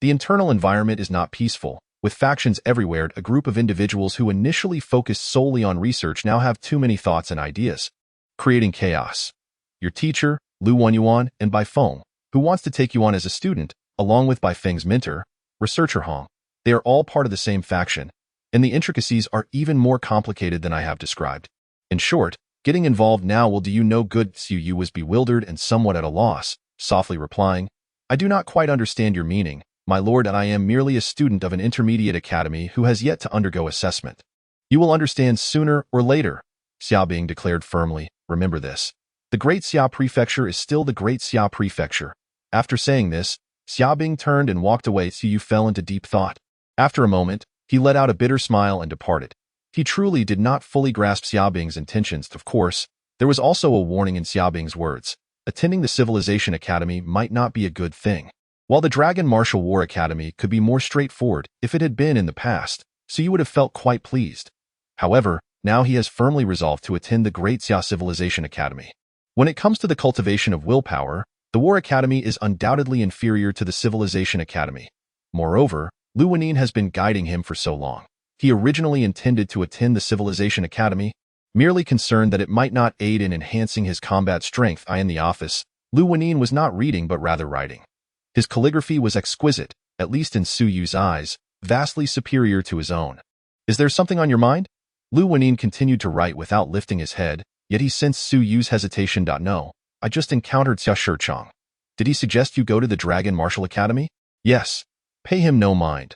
The internal environment is not peaceful. With factions everywhere, a group of individuals who initially focused solely on research now have too many thoughts and ideas, creating chaos. Your teacher, Lu Wenyuan, and Bai Feng, who wants to take you on as a student, along with Bai Feng's mentor, researcher Hong, they are all part of the same faction, and the intricacies are even more complicated than I have described. In short, getting involved now will do you no good. Xu Yu was bewildered and somewhat at a loss, softly replying, I do not quite understand your meaning, my lord, and I am merely a student of an intermediate academy who has yet to undergo assessment. You will understand sooner or later, Xiaobing declared firmly. Remember this. The Great Xia Prefecture is still the Great Xia Prefecture. After saying this, Xiaobing turned and walked away. Xu Yu fell into deep thought. After a moment, he let out a bitter smile and departed. He truly did not fully grasp Xiaobing's intentions. Of course, there was also a warning in Xiaobing's words. Attending the Civilization Academy might not be a good thing. While the Dragon Martial War Academy could be more straightforward if it had been in the past, so you would have felt quite pleased. However, now he has firmly resolved to attend the Great Xia Civilization Academy. When it comes to the cultivation of willpower, the War Academy is undoubtedly inferior to the Civilization Academy. Moreover, Lu Wenin has been guiding him for so long. He originally intended to attend the Civilization Academy, merely concerned that it might not aid in enhancing his combat strength. In the office, Lu Wenin was not reading but rather writing. His calligraphy was exquisite, at least in Xu Yu's eyes, vastly superior to his own. Is there something on your mind? Lu Wenin continued to write without lifting his head, yet he sensed Xu Yu's hesitation. No, I just encountered Xia Shichang. Did he suggest you go to the Dragon Martial Academy? Yes. Pay him no mind.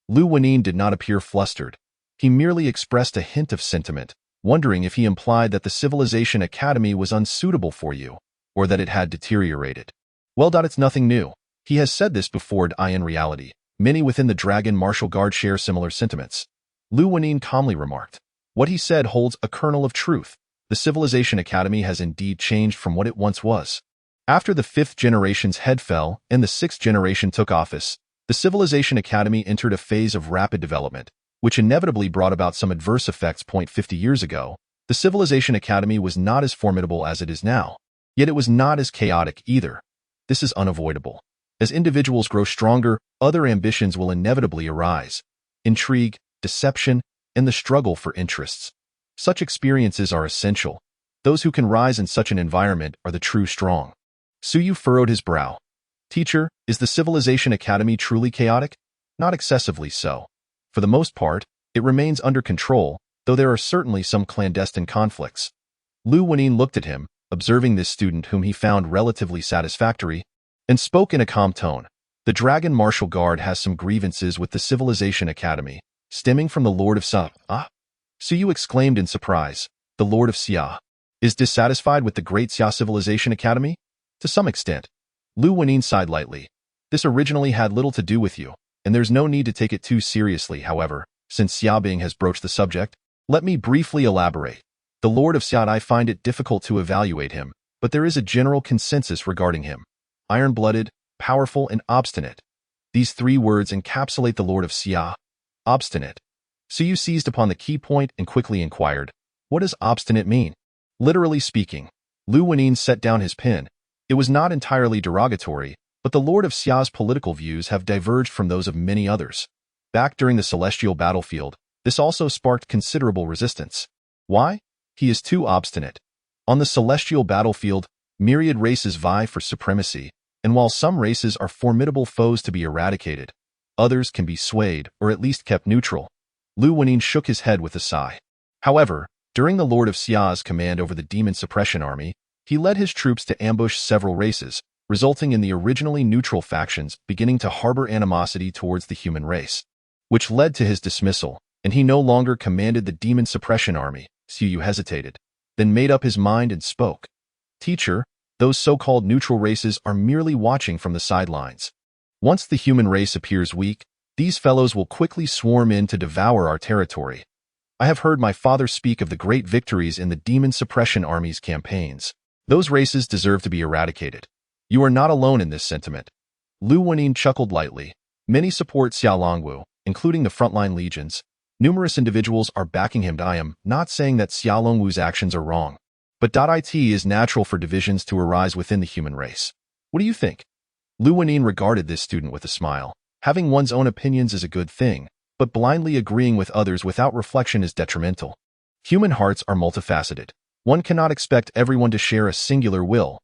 Lu Wenin did not appear flustered. He merely expressed a hint of sentiment, wondering if he implied that the Civilization Academy was unsuitable for you, or that it had deteriorated. Well, it's nothing new. He has said this before. In reality, many within the Dragon Martial Guard share similar sentiments. Lu Wenin calmly remarked. What he said holds a kernel of truth. The Civilization Academy has indeed changed from what it once was. After the 5th generation's head fell and the 6th generation took office, the Civilization Academy entered a phase of rapid development, which inevitably brought about some adverse effects. 50 years ago, the Civilization Academy was not as formidable as it is now, yet it was not as chaotic either. This is unavoidable. As individuals grow stronger, other ambitions will inevitably arise. Intrigue, deception, and the struggle for interests. Such experiences are essential. Those who can rise in such an environment are the true strong. Xu Yu furrowed his brow. Teacher, is the Civilization Academy truly chaotic? Not excessively so. For the most part, it remains under control, though there are certainly some clandestine conflicts. Lu Wenin looked at him, observing this student whom he found relatively satisfactory, and spoke in a calm tone. The Dragon Martial Guard has some grievances with the Civilization Academy, stemming from the Lord of Xia. Xu Yu exclaimed in surprise. The Lord of Xia is dissatisfied with the Great Xia Civilization Academy? To some extent. Lu Wenin sighed lightly. This originally had little to do with you, and there's no need to take it too seriously. However, since Xiaobing has broached the subject, let me briefly elaborate. The Lord of Xia, I find it difficult to evaluate him, but there is a general consensus regarding him. Iron-blooded, powerful, and obstinate. These 3 words encapsulate the Lord of Xia. Obstinate. Xu Yu seized upon the key point and quickly inquired, what does obstinate mean? Literally speaking, Lu Wenin set down his pen. It was not entirely derogatory, but the Lord of Xia's political views have diverged from those of many others. Back during the celestial battlefield, this also sparked considerable resistance. Why? He is too obstinate. On the celestial battlefield, myriad races vie for supremacy, and while some races are formidable foes to be eradicated, others can be swayed or at least kept neutral. Lu Wenin shook his head with a sigh. However, during the Lord of Xia's command over the Demon Suppression Army, he led his troops to ambush several races, resulting in the originally neutral factions beginning to harbor animosity towards the human race, which led to his dismissal, and he no longer commanded the Demon Suppression Army. Xu Yu hesitated, then made up his mind and spoke. Teacher, those so-called neutral races are merely watching from the sidelines. Once the human race appears weak, these fellows will quickly swarm in to devour our territory. I have heard my father speak of the great victories in the Demon Suppression Army's campaigns. Those races deserve to be eradicated. You are not alone in this sentiment. Lu Wenin chuckled lightly. Many support Xia Longwu, including the frontline legions. Numerous individuals are backing him. I am not saying that Xia Longwu's actions are wrong, But it is natural for divisions to arise within the human race. What do you think? Lu Wenin regarded this student with a smile. Having one's own opinions is a good thing, but blindly agreeing with others without reflection is detrimental. Human hearts are multifaceted. One cannot expect everyone to share a singular will.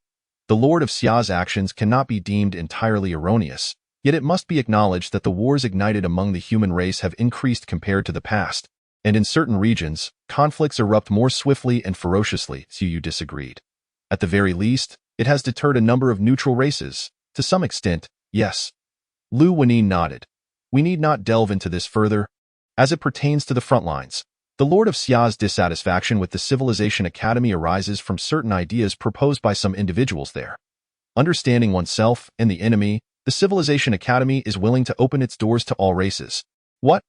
The Lord of Xia's actions cannot be deemed entirely erroneous, yet it must be acknowledged that the wars ignited among the human race have increased compared to the past, and in certain regions, conflicts erupt more swiftly and ferociously, Yu disagreed. At the very least, it has deterred a number of neutral races. To some extent, yes. Lu Wenin nodded. We need not delve into this further. As it pertains to the front lines, the Lord of Xia's dissatisfaction with the Civilization Academy arises from certain ideas proposed by some individuals there. Understanding oneself and the enemy, the Civilization Academy is willing to open its doors to all races. What?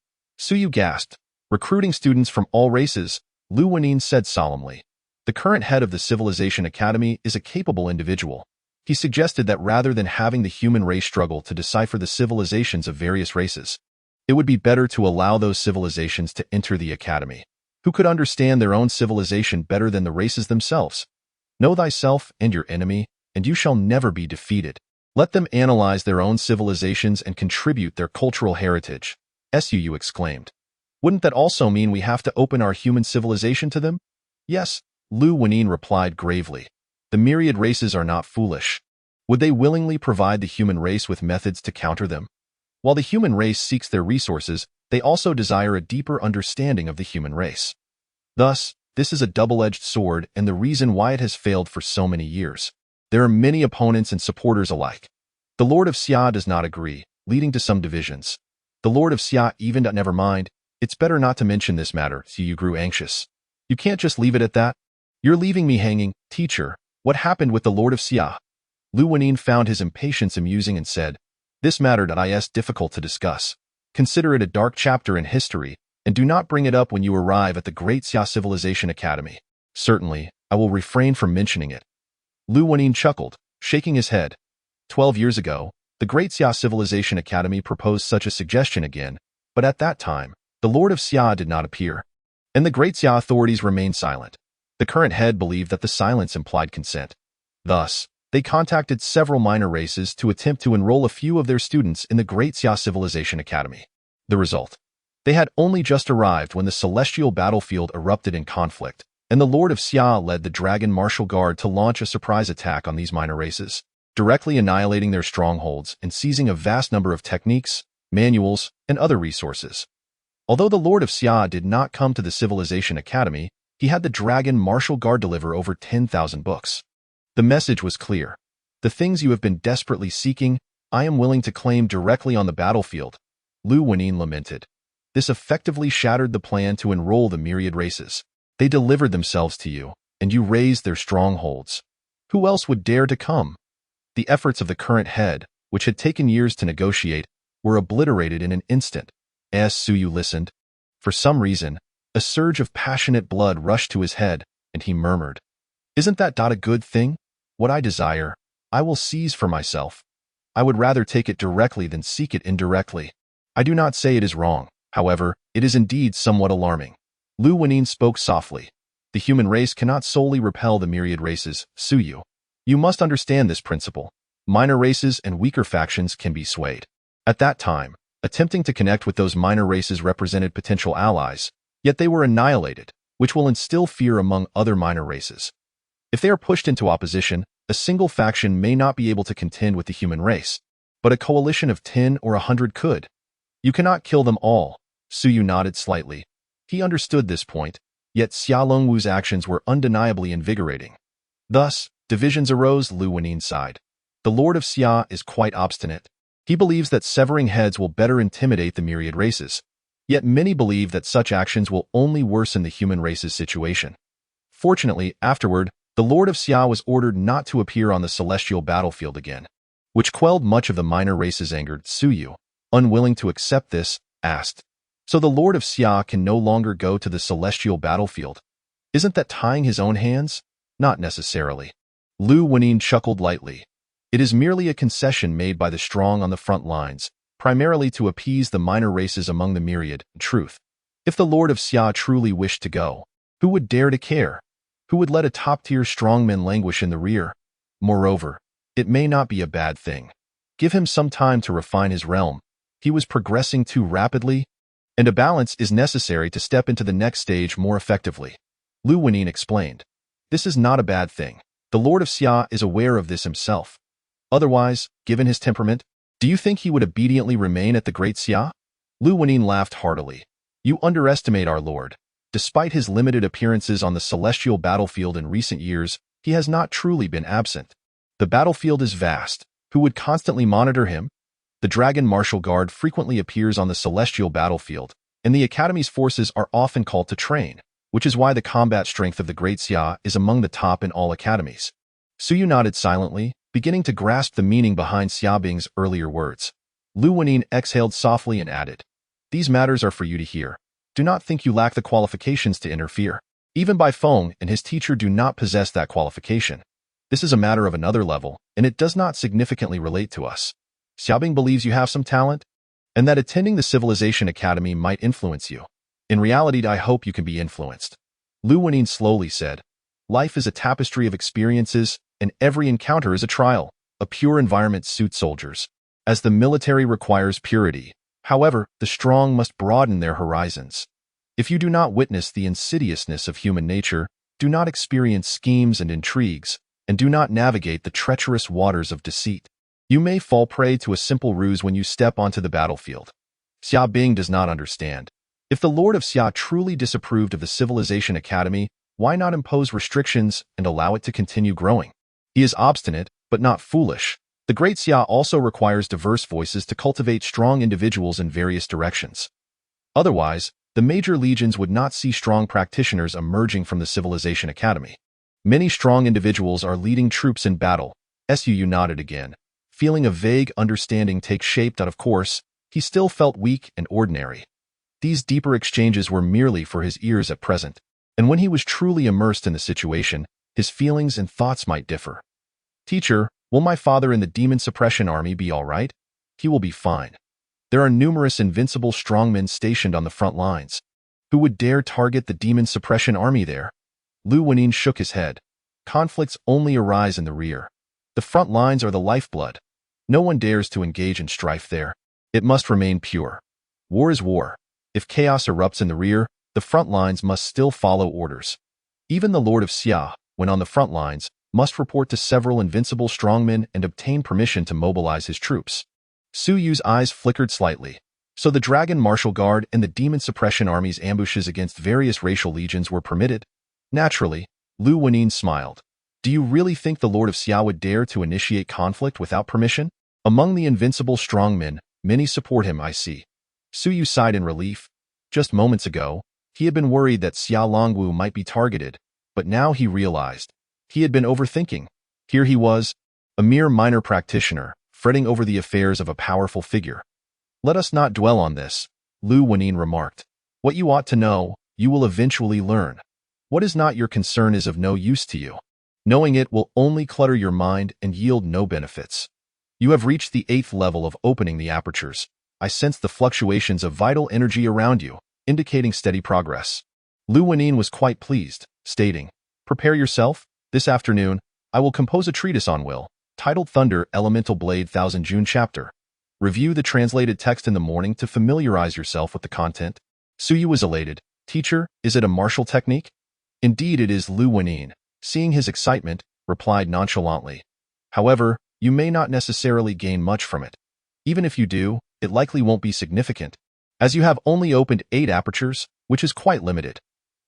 Yu gasped. Recruiting students from all races, Lu Wenin said solemnly. The current head of the Civilization Academy is a capable individual. He suggested that rather than having the human race struggle to decipher the civilizations of various races, it would be better to allow those civilizations to enter the academy, who could understand their own civilization better than the races themselves. Know thyself and your enemy, and you shall never be defeated. Let them analyze their own civilizations and contribute their cultural heritage, Yu exclaimed. Wouldn't that also mean we have to open our human civilization to them? Yes, Lu Wenin replied gravely. The myriad races are not foolish. Would they willingly provide the human race with methods to counter them? While the human race seeks their resources, they also desire a deeper understanding of the human race. Thus, this is a double-edged sword and the reason why it has failed for so many years. There are many opponents and supporters alike. The Lord of Xia does not agree, leading to some divisions. The Lord of Xia even never mind. It's better not to mention this matter, Yu grew anxious. You can't just leave it at that. You're leaving me hanging, teacher. What happened with the Lord of Xia? Lu Wenin found his impatience amusing and said, This matter is difficult to discuss. Consider it a dark chapter in history, and do not bring it up when you arrive at the Great Xia Civilization Academy. Certainly, I will refrain from mentioning it. Lu Wenin chuckled, shaking his head. 12 years ago, the Great Xia Civilization Academy proposed such a suggestion again, but at that time, the Lord of Xia did not appear, and the Great Xia authorities remained silent. The current head believed that the silence implied consent. Thus, they contacted several minor races to attempt to enroll a few of their students in the Great Xia Civilization Academy. The result? They had only just arrived when the celestial battlefield erupted in conflict, and the Lord of Xia led the Dragon Martial Guard to launch a surprise attack on these minor races, directly annihilating their strongholds and seizing a vast number of techniques, manuals, and other resources. Although the Lord of Xia did not come to the Civilization Academy, he had the Dragon Martial Guard deliver over 10,000 books. The message was clear. The things you have been desperately seeking, I am willing to claim directly on the battlefield, Lu Wenin lamented. This effectively shattered the plan to enroll the myriad races. They delivered themselves to you, and you razed their strongholds. Who else would dare to come? The efforts of the current head, which had taken years to negotiate, were obliterated in an instant. As Yu listened, for some reason, a surge of passionate blood rushed to his head, and he murmured, Isn't that a good thing? What I desire, I will seize for myself. I would rather take it directly than seek it indirectly. I do not say it is wrong, however, it is indeed somewhat alarming. Lu Wenin spoke softly. The human race cannot solely repel the myriad races, Yu. You must understand this principle. Minor races and weaker factions can be swayed. At that time, attempting to connect with those minor races represented potential allies, yet they were annihilated, which will instill fear among other minor races. If they are pushed into opposition, a single faction may not be able to contend with the human race, but a coalition of 10 or 100 could. You cannot kill them all. Yu nodded slightly. He understood this point, yet Xia Longwu's actions were undeniably invigorating. Thus, divisions arose, Lu Wenin sighed. The Lord of Xia is quite obstinate. He believes that severing heads will better intimidate the myriad races, yet many believe that such actions will only worsen the human race's situation. Fortunately, afterward, the Lord of Xia was ordered not to appear on the celestial battlefield again, which quelled much of the minor race's anger. Yu, unwilling to accept this, asked, So the Lord of Xia can no longer go to the celestial battlefield? Isn't that tying his own hands? Not necessarily. Lu Wenin chuckled lightly. It is merely a concession made by the strong on the front lines, primarily to appease the minor races among the myriad. Truth. If the Lord of Xia truly wished to go, who would dare to care? Who would let a top-tier strongman languish in the rear? Moreover, it may not be a bad thing. Give him some time to refine his realm. He was progressing too rapidly, and a balance is necessary to step into the next stage more effectively. Lu Wenin explained. This is not a bad thing. The Lord of Xia is aware of this himself. Otherwise, given his temperament, do you think he would obediently remain at the Great Xia? Lu Wenin laughed heartily. You underestimate our Lord. Despite his limited appearances on the celestial battlefield in recent years, he has not truly been absent. The battlefield is vast. Who would constantly monitor him? The Dragon Martial Guard frequently appears on the celestial battlefield, and the Academy's forces are often called to train, which is why the combat strength of the Great Xia is among the top in all academies. Suyu nodded silently, beginning to grasp the meaning behind Xiaobing's earlier words. Lu Wenin exhaled softly and added, These matters are for you to hear. Do not think you lack the qualifications to interfere. Even Bai Feng and his teacher do not possess that qualification. This is a matter of another level, and it does not significantly relate to us. Xiaobing believes you have some talent, and that attending the Civilization Academy might influence you. In reality, I hope you can be influenced. Lu Wenin slowly said, Life is a tapestry of experiences, and every encounter is a trial. A pure environment suits soldiers. As the military requires purity, however, the strong must broaden their horizons. If you do not witness the insidiousness of human nature, do not experience schemes and intrigues, and do not navigate the treacherous waters of deceit, you may fall prey to a simple ruse when you step onto the battlefield. Xia Bing does not understand. If the Lord of Xia truly disapproved of the Civilization Academy, why not impose restrictions and allow it to continue growing? He is obstinate, but not foolish. The Great Xia also requires diverse voices to cultivate strong individuals in various directions. Otherwise, the major legions would not see strong practitioners emerging from the Civilization Academy. Many strong individuals are leading troops in battle. Suyu nodded again. Feeling a vague understanding take shape that, of course, he still felt weak and ordinary. These deeper exchanges were merely for his ears at present, and when he was truly immersed in the situation, his feelings and thoughts might differ. Teacher, will my father in the Demon Suppression Army be all right? He will be fine. There are numerous invincible strongmen stationed on the front lines. Who would dare target the Demon Suppression Army there? Lu Wenin shook his head. Conflicts only arise in the rear. The front lines are the lifeblood. No one dares to engage in strife there. It must remain pure. War is war. If chaos erupts in the rear, the front lines must still follow orders. Even the Lord of Xia, when on the front lines, must report to several invincible strongmen and obtain permission to mobilize his troops. Su Yu's eyes flickered slightly. So the Dragon Martial Guard and the Demon Suppression Army's ambushes against various racial legions were permitted? Naturally, Lu Wenin smiled. Do you really think the Lord of Xia would dare to initiate conflict without permission? Among the invincible strongmen, many support him, I see. Su Yu sighed in relief. Just moments ago, he had been worried that Xia Longwu might be targeted, but now he realized. He had been overthinking. Here he was, a mere minor practitioner, fretting over the affairs of a powerful figure. Let us not dwell on this, Lu Wenin remarked. What you ought to know, you will eventually learn. What is not your concern is of no use to you. Knowing it will only clutter your mind and yield no benefits. You have reached the 8th level of opening the apertures. I sense the fluctuations of vital energy around you, indicating steady progress. Lu Wenin was quite pleased, stating, Prepare yourself. This afternoon, I will compose a treatise on will, titled Thunder Elemental Blade 1000 June Chapter. Review the translated text in the morning to familiarize yourself with the content. Suyu was elated. Teacher, is it a martial technique? Indeed it is, Lu Wenin, seeing his excitement, replied nonchalantly. However, you may not necessarily gain much from it. Even if you do, it likely won't be significant, as you have only opened 8 apertures, which is quite limited.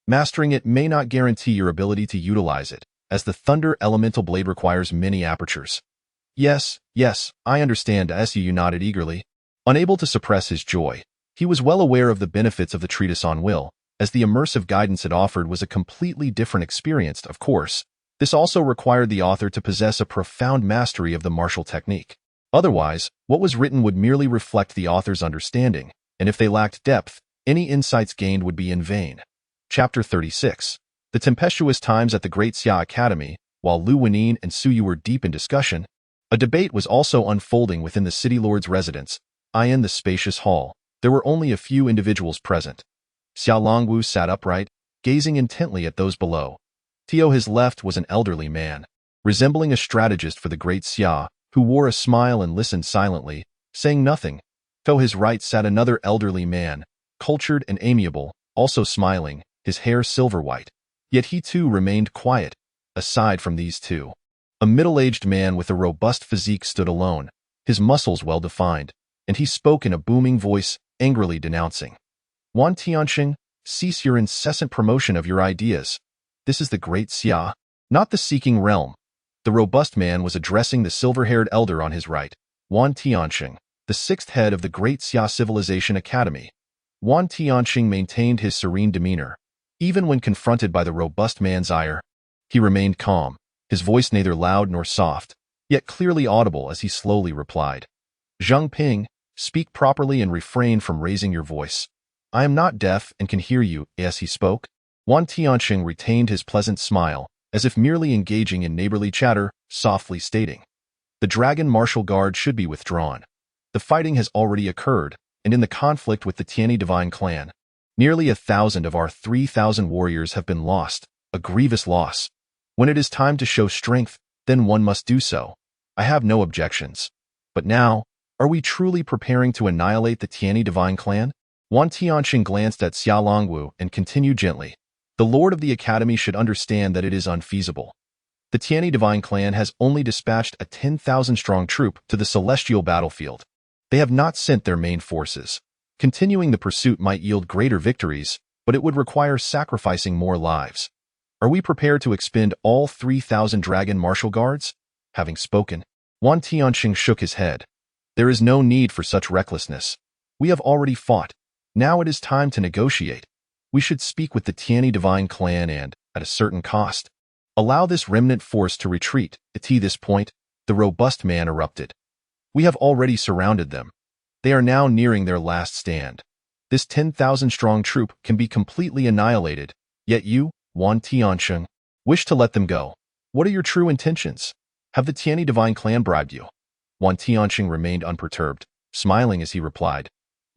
Mastering it may not guarantee your ability to utilize it, as the Thunder Elemental Blade requires many apertures. Yes, I understand, Suyu nodded eagerly. Unable to suppress his joy, he was well aware of the benefits of the treatise on will, as the immersive guidance it offered was a completely different experience, of course. This also required the author to possess a profound mastery of the martial technique. Otherwise, what was written would merely reflect the author's understanding, and if they lacked depth, any insights gained would be in vain. Chapter 36. The tempestuous times at the Great Xia Academy. While Lu Wenin and Suyu were deep in discussion, a debate was also unfolding within the city lord's residence. In the spacious hall, there were only a few individuals present. Xia Longwu sat upright, gazing intently at those below. To his left was an elderly man, resembling a strategist for the great Xia, who wore a smile and listened silently, saying nothing. To his right sat another elderly man, cultured and amiable, also smiling, his hair silver-white. Yet he too remained quiet. Aside from these two, a middle-aged man with a robust physique stood alone, his muscles well-defined, and he spoke in a booming voice, angrily denouncing. Wan Tianxing, cease your incessant promotion of your ideas. This is the great Xia, not the seeking realm. The robust man was addressing the silver-haired elder on his right, Wan Tianxing, the sixth head of the Great Xia Civilization Academy. Wan Tianxing maintained his serene demeanor. Even when confronted by the robust man's ire, he remained calm, his voice neither loud nor soft, yet clearly audible as he slowly replied. Zhang Ping, speak properly and refrain from raising your voice. I am not deaf and can hear you. As he spoke, Wan Tianxing retained his pleasant smile, as if merely engaging in neighborly chatter, softly stating, the Dragon Martial Guard should be withdrawn. The fighting has already occurred, and in the conflict with the Tianyi Divine Clan, nearly 1,000 of our 3,000 warriors have been lost, a grievous loss. When it is time to show strength, then one must do so. I have no objections. But now, are we truly preparing to annihilate the Tianyi Divine Clan? Wan Tianxing glanced at Xia Longwu and continued gently. The Lord of the Academy should understand that it is unfeasible. The Tianyi Divine Clan has only dispatched a 10,000-strong troop to the celestial battlefield. They have not sent their main forces. Continuing the pursuit might yield greater victories, but it would require sacrificing more lives. Are we prepared to expend all 3,000 Dragon Martial Guards? Having spoken, Wan Tianxing shook his head. There is no need for such recklessness. We have already fought. Now it is time to negotiate. We should speak with the Tianyi Divine Clan and, at a certain cost, allow this remnant force to retreat. At this point, the robust man erupted. We have already surrounded them. They are now nearing their last stand. This 10,000-strong troop can be completely annihilated, yet you, Wan Tianxing, wish to let them go. What are your true intentions? Have the Tianyi Divine Clan bribed you? Wan Tianxing remained unperturbed, smiling as he replied,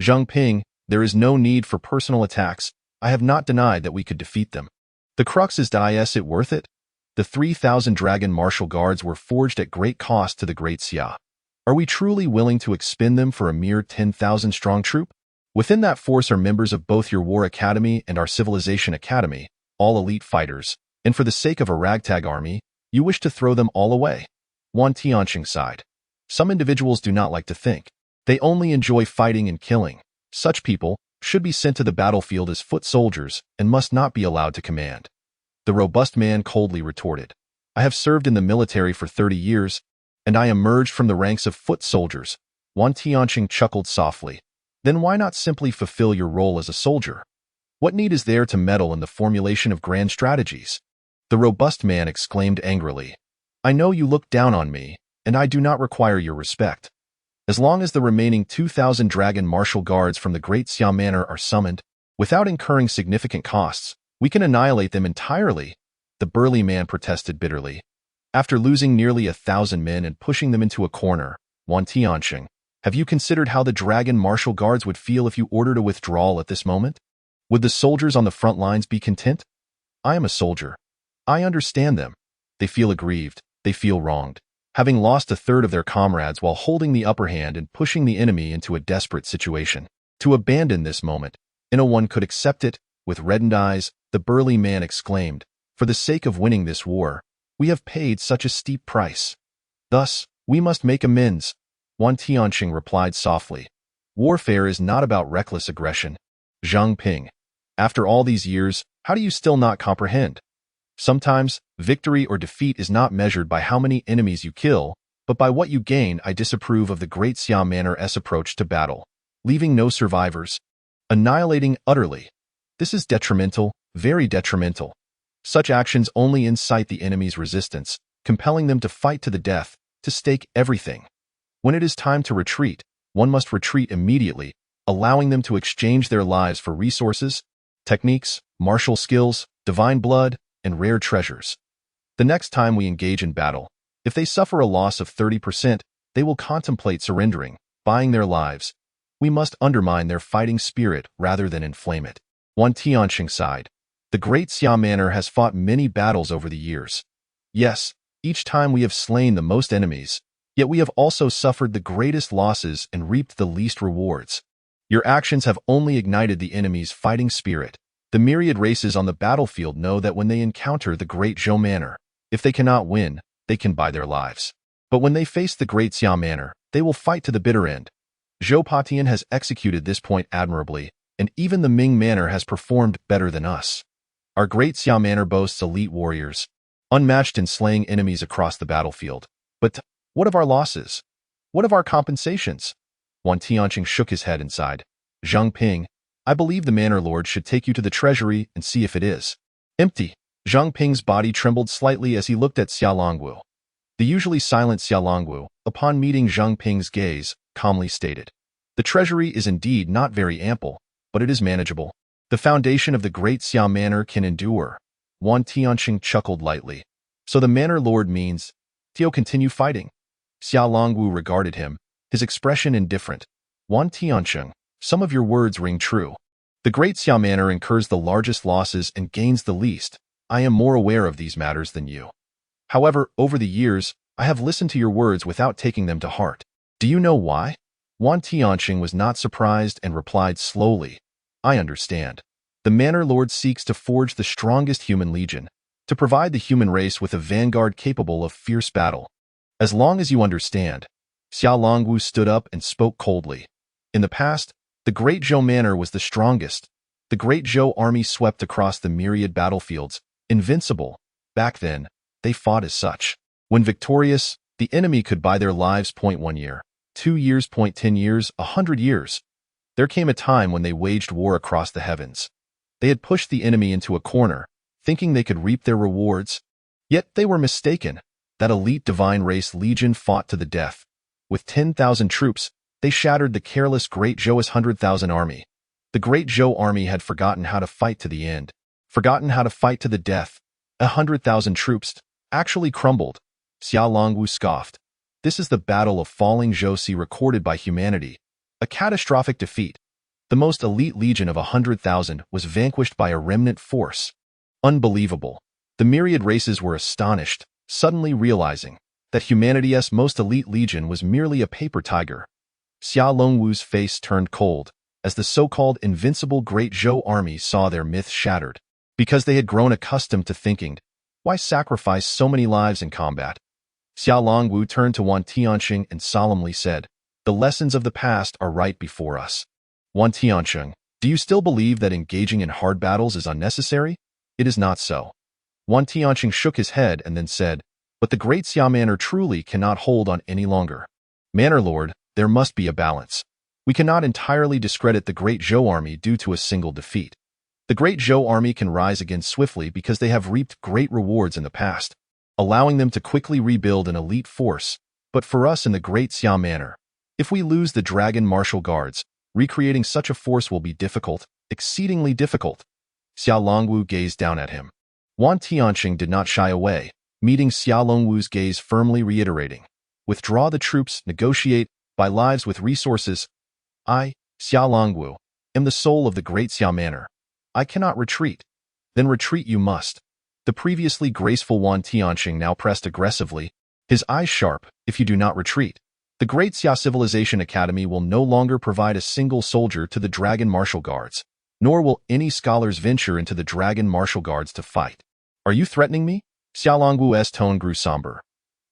Zhang Ping, there is no need for personal attacks. I have not denied that we could defeat them. The crux is, is it worth it? The 3,000 Dragon Martial Guards were forged at great cost to the Great Xia. Are we truly willing to expend them for a mere 10,000-strong troop? Within that force are members of both your War Academy and our Civilization Academy, all elite fighters, and for the sake of a ragtag army, you wish to throw them all away. Wan Tianxing sighed. Some individuals do not like to think. They only enjoy fighting and killing. Such people should be sent to the battlefield as foot soldiers and must not be allowed to command. The robust man coldly retorted, I have served in the military for 30 years, and I emerged from the ranks of foot soldiers. Wan Tianxing chuckled softly. Then why not simply fulfill your role as a soldier? What need is there to meddle in the formulation of grand strategies? The robust man exclaimed angrily, I know you look down on me, and I do not require your respect. As long as the remaining 2,000 Dragon Martial Guards from the Great Xia Manor are summoned, without incurring significant costs, we can annihilate them entirely, the burly man protested bitterly. After losing nearly 1,000 men and pushing them into a corner, Wan Tianxing, have you considered how the Dragon Martial Guards would feel if you ordered a withdrawal at this moment? Would the soldiers on the front lines be content? I am a soldier. I understand them. They feel aggrieved. They feel wronged, having lost a third of their comrades while holding the upper hand and pushing the enemy into a desperate situation. To abandon this moment, no one could accept it. With reddened eyes, the burly man exclaimed, for the sake of winning this war, we have paid such a steep price. Thus, we must make amends. Wan Tianxing replied softly. Warfare is not about reckless aggression. Zhang Ping, after all these years, how do you still not comprehend? Sometimes, victory or defeat is not measured by how many enemies you kill, but by what you gain. I disapprove of the Great Xia Manor's approach to battle, leaving no survivors, annihilating utterly. This is detrimental, very detrimental. Such actions only incite the enemy's resistance, compelling them to fight to the death, to stake everything. When it is time to retreat, one must retreat immediately, allowing them to exchange their lives for resources, techniques, martial skills, divine blood, and rare treasures. The next time we engage in battle, if they suffer a loss of 30%, they will contemplate surrendering, buying their lives. We must undermine their fighting spirit rather than inflame it. Wan Tianxing sighed. The The great Xia Manor has fought many battles over the years. Yes, each time we have slain the most enemies, yet we have also suffered the greatest losses and reaped the least rewards. Your actions have only ignited the enemy's fighting spirit. The myriad races on the battlefield know that when they encounter the great Zhou Manor, if they cannot win, they can buy their lives. But when they face the great Xia Manor, they will fight to the bitter end. Zhou Patian has executed this point admirably, and even the Ming Manor has performed better than us. Our great Xia Manor boasts elite warriors, unmatched in slaying enemies across the battlefield. But what of our losses? What of our compensations? Wan Tianqing shook his head and sighed. Zhang Ping, I believe the Manor Lord should take you to the treasury and see if it is empty. Zhang Ping's body trembled slightly as he looked at Xia Longwu. The usually silent Xia Longwu, upon meeting Zhang Ping's gaze, calmly stated, "The treasury is indeed not very ample, but it is manageable. The foundation of the great Xia Manor can endure." Wan Tianqing chuckled lightly. "So the Manor Lord means, Tio continue fighting?" Xia Longwu regarded him, his expression indifferent. "Wan Tianqing, some of your words ring true. The great Xia Manor incurs the largest losses and gains the least. I am more aware of these matters than you. However, over the years, I have listened to your words without taking them to heart. Do you know why?" Wan Tianqing was not surprised and replied slowly, "I understand. The Manor Lord seeks to forge the strongest human legion, to provide the human race with a vanguard capable of fierce battle. As long as you understand." Xia Longwu stood up and spoke coldly. "In the past, the Great Zhou Manor was the strongest. The Great Zhou army swept across the myriad battlefields, invincible. Back then, they fought as such. When victorious, the enemy could buy their lives. 1 year, 2 years, 10 years, 100 years. There came a time when they waged war across the heavens. They had pushed the enemy into a corner, thinking they could reap their rewards. Yet they were mistaken. That elite divine race legion fought to the death. With 10,000 troops, they shattered the careless Great Zhou's 100,000 army. The Great Zhou army had forgotten how to fight to the end, forgotten how to fight to the death. 100,000 troops actually crumbled." Xia Longwu scoffed. "This is the battle of falling Zhouxi recorded by humanity. A catastrophic defeat. The most elite legion of 100,000 was vanquished by a remnant force. Unbelievable." The myriad races were astonished, suddenly realizing that humanity's most elite legion was merely a paper tiger. Xia Longwu's face turned cold as the so-called invincible Great Zhou army saw their myth shattered, because they had grown accustomed to thinking, "Why sacrifice so many lives in combat?" Xia Longwu turned to Wan Tianqing and solemnly said, "The lessons of the past are right before us. Wan Tianqing, do you still believe that engaging in hard battles is unnecessary?" "It is not so." Wan Tianqing shook his head and then said, "But the great Xia Manor truly cannot hold on any longer. Manor Lord, there must be a balance. We cannot entirely discredit the Great Zhou army due to a single defeat. The Great Zhou army can rise again swiftly because they have reaped great rewards in the past, allowing them to quickly rebuild an elite force. But for us in the Great Xia Manor, if we lose the Dragon Martial Guards, recreating such a force will be difficult, exceedingly difficult." Xia Longwu gazed down at him. Wan Tianqing did not shy away, meeting Xia Longwu's gaze firmly, reiterating, "Withdraw the troops, negotiate, buy lives with resources. I, Xia Longwu, am the soul of the Great Xia Manor. I cannot retreat." "Then retreat you must." The previously graceful Wan Tianqing now pressed aggressively, his eyes sharp. "If you do not retreat, the Great Xia Civilization Academy will no longer provide a single soldier to the Dragon Martial Guards, nor will any scholars venture into the Dragon Martial Guards to fight." "Are you threatening me?" Xia Longwu's tone grew somber.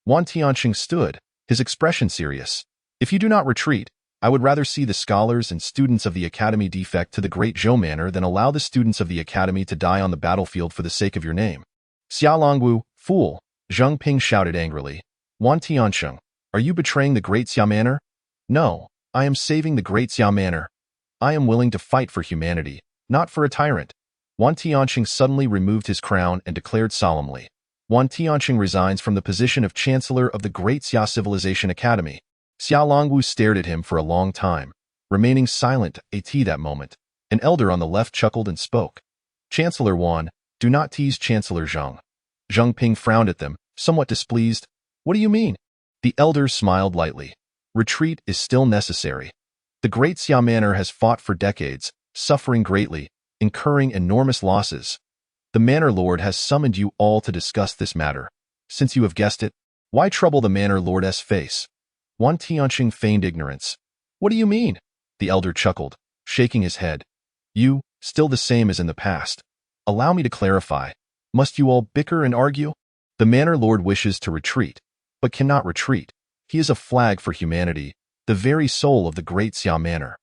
Wan Tianqing stood, his expression serious. "If you do not retreat, I would rather see the scholars and students of the Academy defect to the Great Zhou Manor than allow the students of the Academy to die on the battlefield for the sake of your name." "Xia Longwu, fool!" Zhang Ping shouted angrily. "Wan Tianqing, are you betraying the Great Xia Manor?" "No, I am saving the Great Xia Manor. I am willing to fight for humanity, not for a tyrant." Wan Tianqing suddenly removed his crown and declared solemnly, "Wan Tianqing resigns from the position of Chancellor of the Great Xia Civilization Academy." Xia Longwu stared at him for a long time, remaining silent at that moment. An elder on the left chuckled and spoke. "Chancellor Wan, do not tease Chancellor Zhang." Zhang Ping frowned at them, somewhat displeased. "What do you mean?" The elder smiled lightly. "Retreat is still necessary. The Great Xia Manor has fought for decades, suffering greatly, incurring enormous losses. The Manor Lord has summoned you all to discuss this matter. Since you have guessed it, why trouble the Manor Lord's face? Wan Tianqing feigned ignorance. What do you mean? The elder chuckled, shaking his head. You, still the same as in the past. Allow me to clarify. Must you all bicker and argue? The Manor Lord wishes to retreat, but cannot retreat. He is a flag for humanity, the very soul of the great Xia Manor.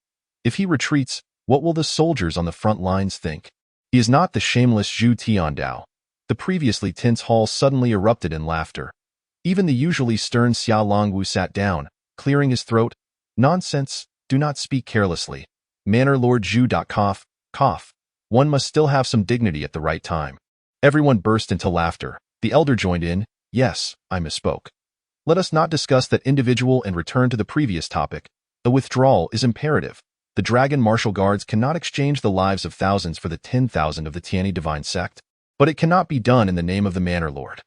If he retreats, what will the soldiers on the front lines think? He is not the shameless Zhu Tiandao. The previously tense hall suddenly erupted in laughter. Even the usually stern Xia Longwu sat down, clearing his throat. Nonsense, do not speak carelessly. Manor Lord Zhu. Cough, cough. One must still have some dignity at the right time. Everyone burst into laughter. The elder joined in. Yes, I misspoke. Let us not discuss that individual and return to the previous topic. The withdrawal is imperative. The Dragon Martial Guards cannot exchange the lives of thousands for the 10,000 of the Tianyi Divine Sect, but it cannot be done in the name of the Manor Lord.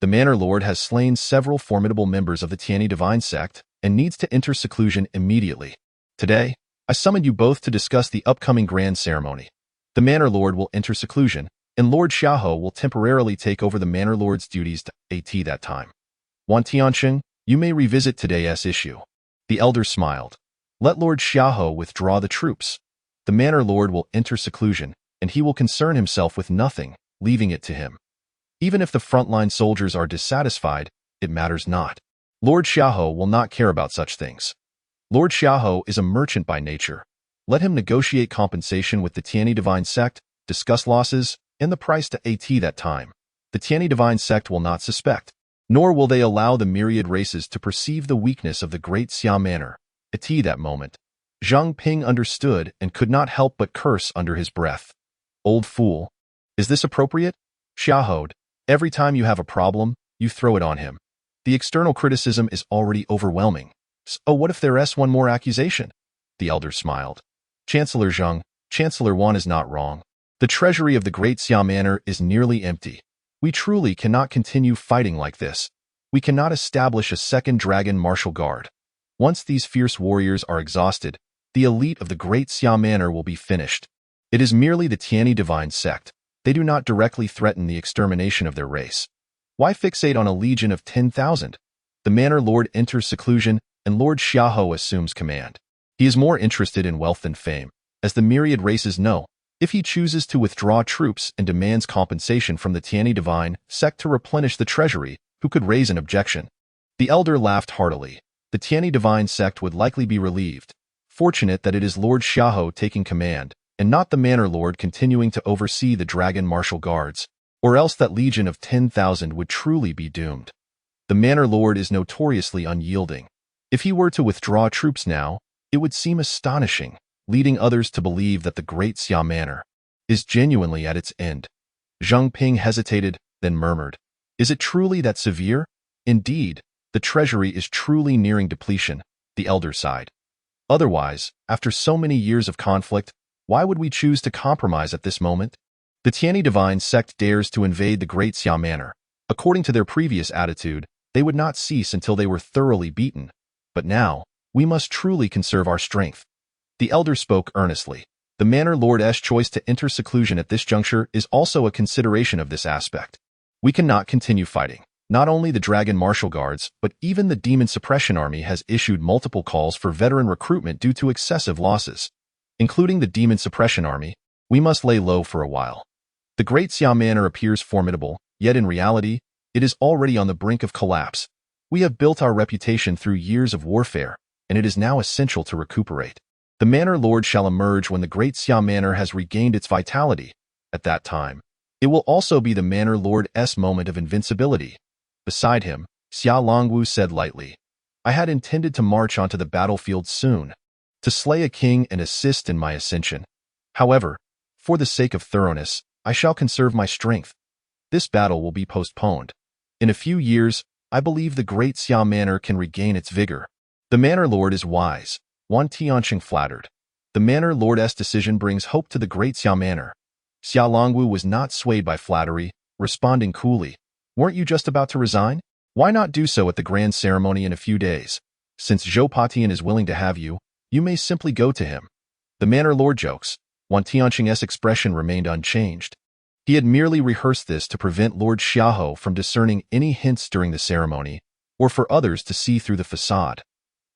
The Manor Lord has slain several formidable members of the Tianyi Divine Sect and needs to enter seclusion immediately. Today, I summoned you both to discuss the upcoming grand ceremony. The Manor Lord will enter seclusion, and Lord Xiaohe will temporarily take over the Manor Lord's duties at that time. Wan Tianqing, you may revisit today's issue. The elder smiled. Let Lord Xiaohe withdraw the troops. The Manor Lord will enter seclusion, and he will concern himself with nothing, leaving it to him. Even if the frontline soldiers are dissatisfied, it matters not. Lord Xiaohe will not care about such things. Lord Xiaohe is a merchant by nature. Let him negotiate compensation with the Tianyi Divine Sect, discuss losses, and the price to that time. The Tianyi Divine Sect will not suspect, nor will they allow the Myriad Races to perceive the weakness of the great Xia Manor. At that moment, Zhang Ping understood and could not help but curse under his breath. Old fool. Is this appropriate? Xiaohe, every time you have a problem, you throw it on him. The external criticism is already overwhelming. So what if there's one more accusation? The elder smiled. Chancellor Zhang, Chancellor Wan is not wrong. The treasury of the great Xia Manor is nearly empty. We truly cannot continue fighting like this. We cannot establish a second Dragon Martial Guard. Once these fierce warriors are exhausted, the elite of the great Xia Manor will be finished. It is merely the Tianyi Divine Sect. They do not directly threaten the extermination of their race. Why fixate on a legion of 10,000? The Manor Lord enters seclusion, and Lord Xiaohe assumes command. He is more interested in wealth than fame, as the Myriad Races know. If he chooses to withdraw troops and demands compensation from the Tianyi Divine Sect to replenish the treasury, who could raise an objection? The elder laughed heartily. The Tianyi Divine Sect would likely be relieved. Fortunate that it is Lord Xiaohe taking command, and not the Manor Lord continuing to oversee the Dragon Martial Guards, or else that legion of 10,000 would truly be doomed. The Manor Lord is notoriously unyielding. If he were to withdraw troops now, it would seem astonishing, leading others to believe that the great Xia Manor is genuinely at its end. Zhang Ping hesitated, then murmured, Is it truly that severe? Indeed, the treasury is truly nearing depletion, the elder sighed. Otherwise, after so many years of conflict, why would we choose to compromise at this moment? The Tianyi Divine Sect dares to invade the great Xia Manor. According to their previous attitude, they would not cease until they were thoroughly beaten. But now, we must truly conserve our strength. The elder spoke earnestly. The Manor Lord's choice to enter seclusion at this juncture is also a consideration of this aspect. We cannot continue fighting. Not only the Dragon Martial Guards, but even the Demon Suppression Army has issued multiple calls for veteran recruitment due to excessive losses. Including the Demon Suppression Army, we must lay low for a while. The great Xia Manor appears formidable, yet in reality, it is already on the brink of collapse. We have built our reputation through years of warfare, and it is now essential to recuperate. The Manor Lord shall emerge when the great Xia Manor has regained its vitality. At that time, it will also be the Manor Lord's moment of invincibility. Beside him, Xia Longwu said lightly, I had intended to march onto the battlefield soon, to slay a king and assist in my ascension. However, for the sake of thoroughness, I shall conserve my strength. This battle will be postponed. In a few years, I believe the great Xia Manor can regain its vigor. The Manor Lord is wise, Wan Tianqing flattered. The Manor Lord's decision brings hope to the great Xia Manor. Xia Longwu was not swayed by flattery, responding coolly, Weren't you just about to resign? Why not do so at the grand ceremony in a few days? Since Zhou Patian is willing to have you, you may simply go to him. The Manor Lord jokes. Wan Tianqing's expression remained unchanged. He had merely rehearsed this to prevent Lord Xiaohou from discerning any hints during the ceremony, or for others to see through the facade.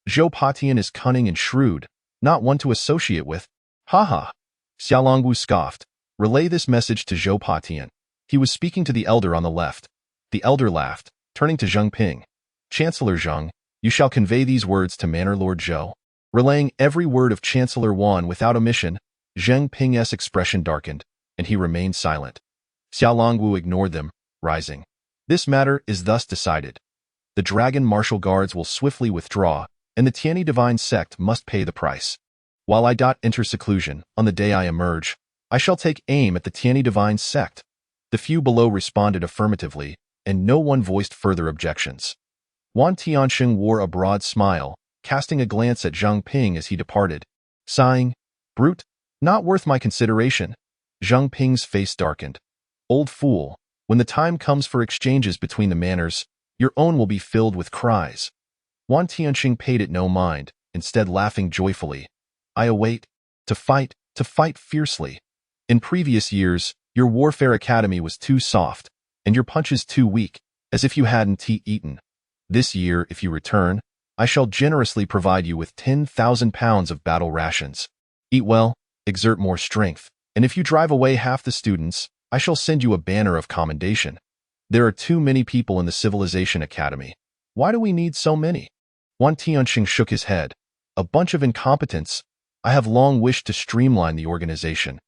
Zhou Patian is cunning and shrewd, not one to associate with. Ha ha! Xiaolongwu scoffed. Relay this message to Zhou Patian. He was speaking to the elder on the left. The elder laughed, turning to Zheng Ping. Chancellor Zheng, you shall convey these words to Manor Lord Zhou. Relaying every word of Chancellor Wan without omission, Zheng Ping's expression darkened, and he remained silent. Xiaolongwu ignored them, rising. This matter is thus decided. The dragon martial guards will swiftly withdraw, and the Tianyi divine sect must pay the price. While I enter seclusion, on the day I emerge, I shall take aim at the Tianyi divine sect. The few below responded affirmatively, and no one voiced further objections. Wan Tianxing wore a broad smile, casting a glance at Zheng Ping as he departed. Sighing, "Brute, not worth my consideration." Zheng Ping's face darkened. "Old fool, when the time comes for exchanges between the manors, your own will be filled with cries." Wan Tianxing paid it no mind, instead laughing joyfully. "I await, to fight fiercely. In previous years, your warfare academy was too soft, and your punches too weak, as if you hadn't eaten. This year, if you return, I shall generously provide you with 10,000 pounds of battle rations. Eat well, exert more strength, and if you drive away half the students, I shall send you a banner of commendation. There are too many people in the Civilization Academy. Why do we need so many?" Wan Tianxing shook his head. "A bunch of incompetents. I have long wished to streamline the organization.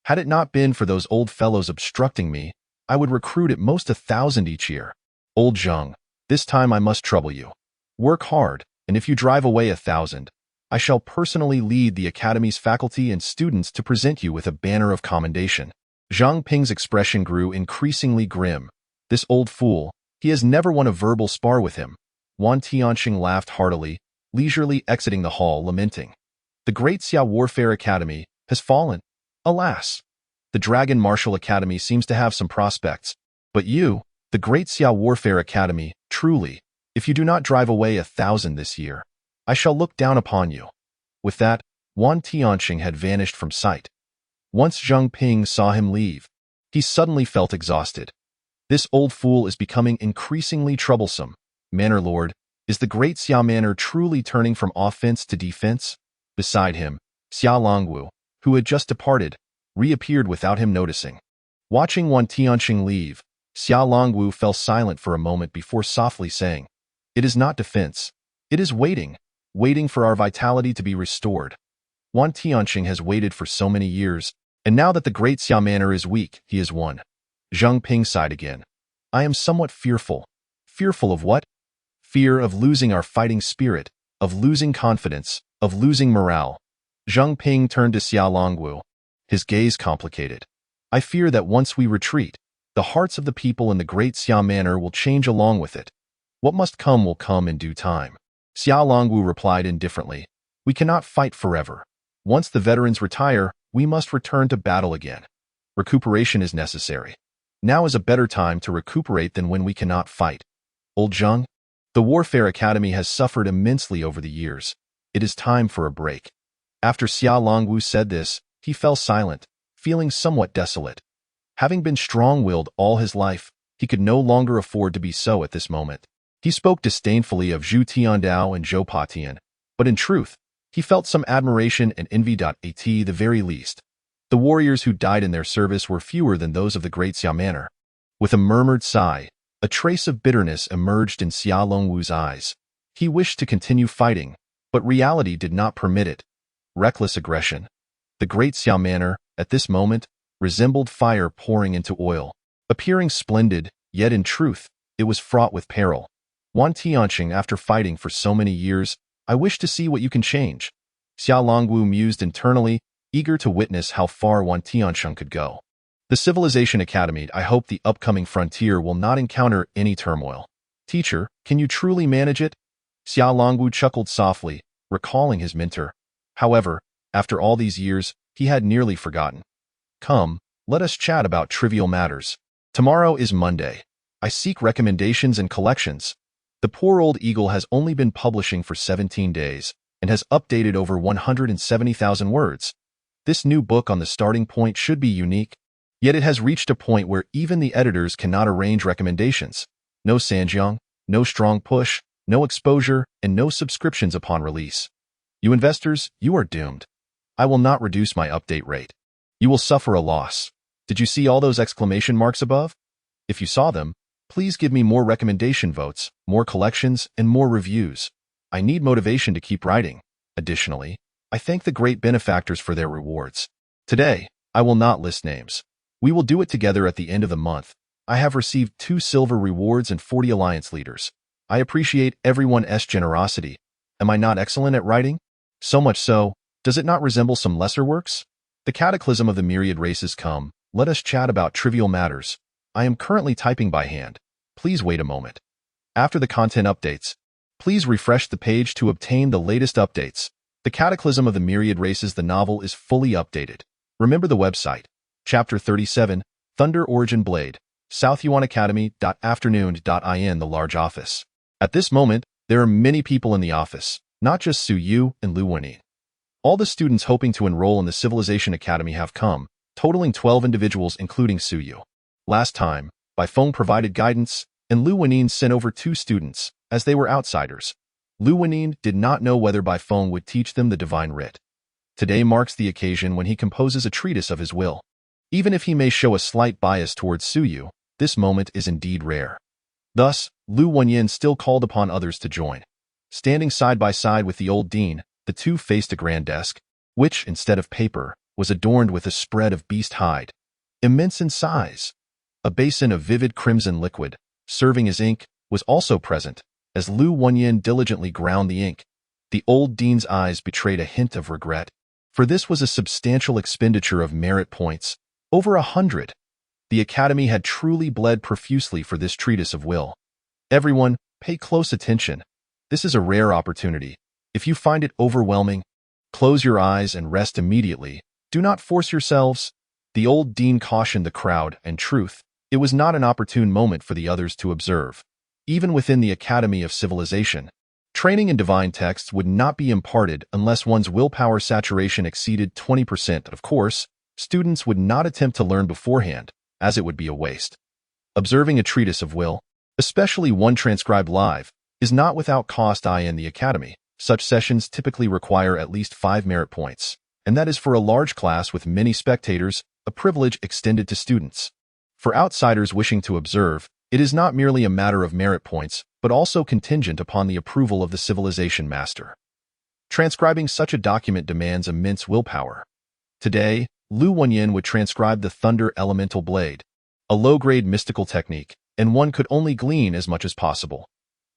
Had it not been for those old fellows obstructing me, I would recruit at most 1,000 each year. Old Zheng, this time I must trouble you. Work hard, and if you drive away 1,000, I shall personally lead the Academy's faculty and students to present you with a banner of commendation." Zhang Ping's expression grew increasingly grim. "This old fool, he has never won a verbal spar with him." Wan Tianxing laughed heartily, leisurely exiting the hall, lamenting. "The Great Xia Warfare Academy has fallen. Alas! The Dragon Martial Academy seems to have some prospects, but you, the Great Xia Warfare Academy, truly, if you do not drive away 1,000 this year, I shall look down upon you." With that, Wan Tianxing had vanished from sight. Once Zheng Ping saw him leave, he suddenly felt exhausted. "This old fool is becoming increasingly troublesome. Manor Lord, is the Great Xia Manor truly turning from offense to defense?" Beside him, Xiaolongwu, who had just departed, reappeared without him noticing. Watching Wan Tianxing leave, Xiaolongwu fell silent for a moment before softly saying, "It is not defense. It is waiting for our vitality to be restored. Wan Tianxing has waited for so many years, and now that the Great Xia Manor is weak, he is won." Zheng Ping sighed again. "I am somewhat fearful." "Fearful of what?" "Fear of losing our fighting spirit, of losing confidence, of losing morale." Zheng Ping turned to Xiaolongwu, his gaze complicated. "I fear that once we retreat, the hearts of the people in the Great Xia Manor will change along with it. What must come will come in due time." Xiaolongwu replied indifferently, "We cannot fight forever. Once the veterans retire, we must return to battle again. Recuperation is necessary. Now is a better time to recuperate than when we cannot fight. Old Zheng, the Warfare Academy has suffered immensely over the years. It is time for a break." After Xiaolongwu said this, he fell silent, feeling somewhat desolate. Having been strong-willed all his life, he could no longer afford to be so at this moment. He spoke disdainfully of Zhu Tiandao and Zhou Patian, but in truth, he felt some admiration and envy at the very least. The warriors who died in their service were fewer than those of the Great Xia Manor. With a murmured sigh, a trace of bitterness emerged in Xiaolongwu's eyes. He wished to continue fighting, but reality did not permit it. Reckless aggression. The Great Xia Manor, at this moment, resembled fire pouring into oil. Appearing splendid, yet in truth, it was fraught with peril. Wan Tianxing, after fighting for so many years, I wish to see what you can change. Xiaolongwu mused internally, eager to witness how far Wan Tianxing could go. The Civilization Academy, I hope the upcoming frontier will not encounter any turmoil. Teacher, can you truly manage it? Xiaolongwu chuckled softly, recalling his mentor. However, after all these years, he had nearly forgotten. Come, let us chat about trivial matters. Tomorrow is Monday. I seek recommendations and collections. The poor old eagle has only been publishing for 17 days and has updated over 170,000 words. This new book on the starting point should be unique. Yet it has reached a point where even the editors cannot arrange recommendations. No Sanjiang, no strong push, no exposure, and no subscriptions upon release. You investors, you are doomed. I will not reduce my update rate. You will suffer a loss. Did you see all those exclamation marks above? If you saw them, please give me more recommendation votes, more collections, and more reviews. I need motivation to keep writing. Additionally, I thank the great benefactors for their rewards. Today, I will not list names. We will do it together at the end of the month. I have received 2 silver rewards and 40 alliance leaders. I appreciate everyone's generosity. Am I not excellent at writing? So much so, does it not resemble some lesser works? The Cataclysm of the Myriad Races come. Let us chat about trivial matters. I am currently typing by hand. Please wait a moment. After the content updates, please refresh the page to obtain the latest updates. The Cataclysm of the Myriad Races, the novel, is fully updated. Remember the website. Chapter 37, Thunder Origin Blade, southyuanacademy.afternoon.in, the large office. At this moment, there are many people in the office, not just Su Yu and Lu Wenyi. All the students hoping to enroll in the Civilization Academy have come, totaling 12 individuals including Su Yu. Last time, Baifeng provided guidance, and Lu Wenyi sent over 2 students, as they were outsiders. Lu Wenyi did not know whether Baifeng would teach them the divine writ. Today marks the occasion when he composes a treatise of his will. Even if he may show a slight bias towards Su Yu, this moment is indeed rare. Thus, Lu Wenyi still called upon others to join. Standing side by side with the old dean, the 2 faced a grand desk, which, instead of paper, was adorned with a spread of beast hide. Immense in size. A basin of vivid crimson liquid, serving as ink, was also present. As Lu Wenyi diligently ground the ink, the old dean's eyes betrayed a hint of regret, for this was a substantial expenditure of merit points, over 100. The Academy had truly bled profusely for this treatise of will. Everyone, pay close attention. This is a rare opportunity. If you find it overwhelming, close your eyes and rest immediately. Do not force yourselves. The old dean cautioned the crowd, and truth, it was not an opportune moment for the others to observe. Even within the Academy of Civilization, training in divine texts would not be imparted unless one's willpower saturation exceeded 20%. Of course, students would not attempt to learn beforehand, as it would be a waste. Observing a treatise of will, especially one transcribed live, is not without cost. In the Academy, such sessions typically require at least 5 merit points, and that is for a large class with many spectators, a privilege extended to students. For outsiders wishing to observe, it is not merely a matter of merit points, but also contingent upon the approval of the Civilization Master. Transcribing such a document demands immense willpower. Today, Lu Wenyi would transcribe the Thunder Elemental Blade, a low-grade mystical technique, and one could only glean as much as possible.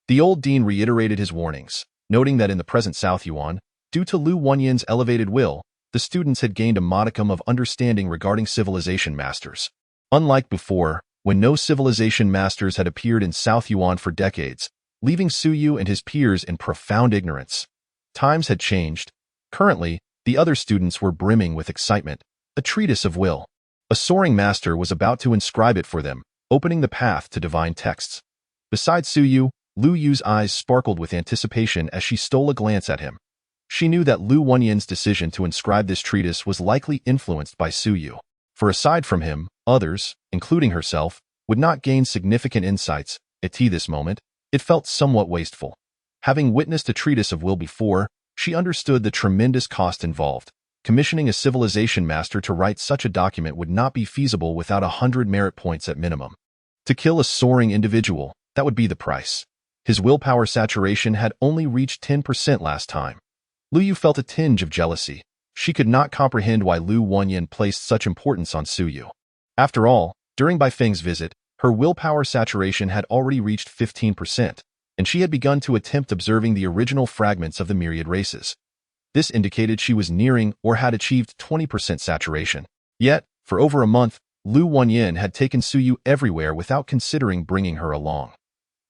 The old dean reiterated his warnings, noting that in the present South Yuan, due to Lu Wenyi's elevated will, the students had gained a modicum of understanding regarding civilization masters. Unlike before, when no civilization masters had appeared in South Yuan for decades, leaving Su Yu and his peers in profound ignorance. Times had changed. Currently, the other students were brimming with excitement. A treatise of will. A soaring master was about to inscribe it for them, opening the path to divine texts. Besides Su Yu, Lu Yu's eyes sparkled with anticipation as she stole a glance at him. She knew that Lu Wenyi's decision to inscribe this treatise was likely influenced by Su Yu. For aside from him, others, including herself, would not gain significant insights. At this moment, it felt somewhat wasteful. Having witnessed a treatise of will before, she understood the tremendous cost involved. Commissioning a civilization master to write such a document would not be feasible without 100 merit points at minimum. To kill a soaring individual, that would be the price. His willpower saturation had only reached 10% last time. Lu Yu felt a tinge of jealousy. She could not comprehend why Lu Wenyi placed such importance on Su Yu. After all, during Baifeng's visit, her willpower saturation had already reached 15%, and she had begun to attempt observing the original fragments of the Myriad Races. This indicated she was nearing or had achieved 20% saturation. Yet, for over a month, Lu Wenyi had taken Su Yu everywhere without considering bringing her along.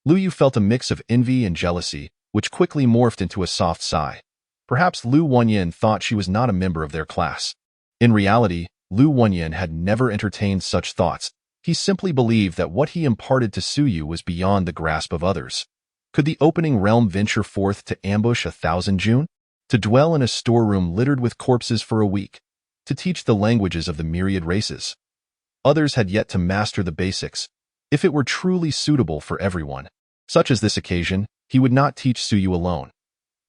Lu Yu felt a mix of envy and jealousy, which quickly morphed into a soft sigh. Perhaps Lu Wenyi thought she was not a member of their class. In reality, Lu Wenyi had never entertained such thoughts. He simply believed that what he imparted to Su Yu was beyond the grasp of others. Could the opening realm venture forth to ambush 1,000 June? To dwell in a storeroom littered with corpses for a week? To teach the languages of the myriad races? Others had yet to master the basics, if it were truly suitable for everyone. Such as this occasion, he would not teach Suyu alone.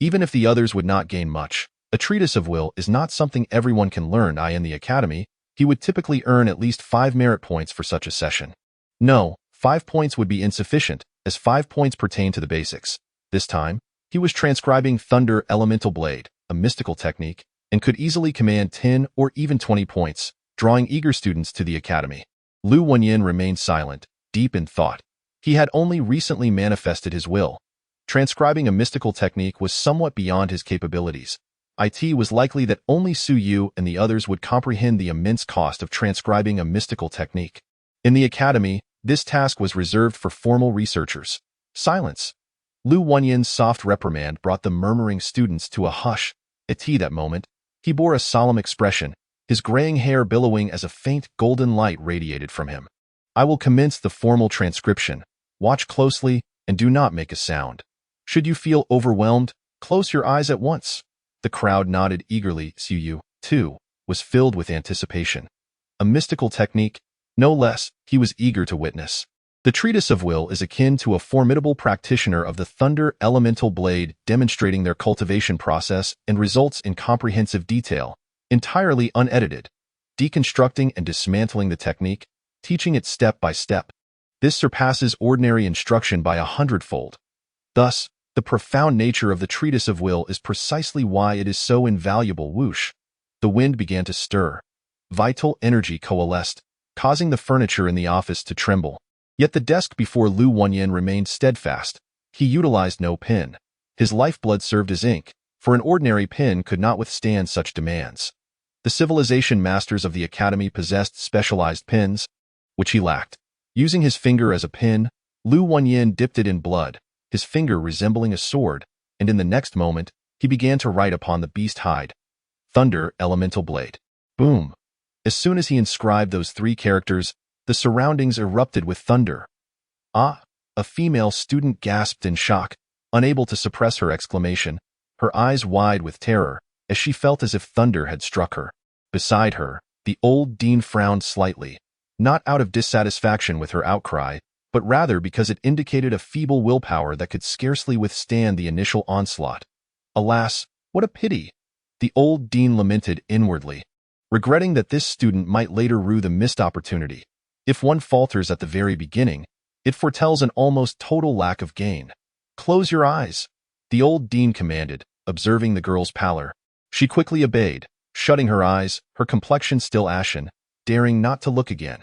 Even if the others would not gain much, a treatise of will is not something everyone can learn. In the academy, he would typically earn at least 5 merit points for such a session. No, 5 points would be insufficient, as 5 points pertain to the basics. This time, he was transcribing Thunder Elemental Blade, a mystical technique, and could easily command 10 or even 20 points, drawing eager students to the academy. Lu Wenyin remained silent, deep in thought. He had only recently manifested his will. Transcribing a mystical technique was somewhat beyond his capabilities. It was likely that only Suyu and the others would comprehend the immense cost of transcribing a mystical technique. In the academy, this task was reserved for formal researchers. Silence. Lu Wenyin's soft reprimand brought the murmuring students to a hush. At that moment, he bore a solemn expression, his graying hair billowing as a faint golden light radiated from him. I will commence the formal transcription. Watch closely and do not make a sound. Should you feel overwhelmed, close your eyes at once. The crowd nodded eagerly. Suyu, too, was filled with anticipation. A mystical technique, no less, he was eager to witness. The treatise of will is akin to a formidable practitioner of the Thunder Elemental Blade, demonstrating their cultivation process and results in comprehensive detail, entirely unedited, deconstructing and dismantling the technique, teaching it step by step. This surpasses ordinary instruction by 100-fold. Thus, the profound nature of the treatise of will is precisely why it is so invaluable. Whoosh! The wind began to stir. Vital energy coalesced, causing the furniture in the office to tremble. Yet the desk before Lu Wenyin remained steadfast. He utilized no pen. His lifeblood served as ink, for an ordinary pen could not withstand such demands. The civilization masters of the academy possessed specialized pens, which he lacked. Using his finger as a pen, Lu Wenyin dipped it in blood, his finger resembling a sword, and in the next moment, he began to write upon the beast hide. Thunder Elemental Blade. Boom! As soon as he inscribed those 3 characters, the surroundings erupted with thunder. Ah! A female student gasped in shock, unable to suppress her exclamation, her eyes wide with terror, as she felt as if thunder had struck her. Beside her, the old dean frowned slightly, not out of dissatisfaction with her outcry, but rather because it indicated a feeble willpower that could scarcely withstand the initial onslaught. Alas, what a pity! The old dean lamented inwardly, regretting that this student might later rue the missed opportunity. If one falters at the very beginning, it foretells an almost total lack of gain. Close your eyes, the old dean commanded, observing the girl's pallor. She quickly obeyed, shutting her eyes, her complexion still ashen, daring not to look again.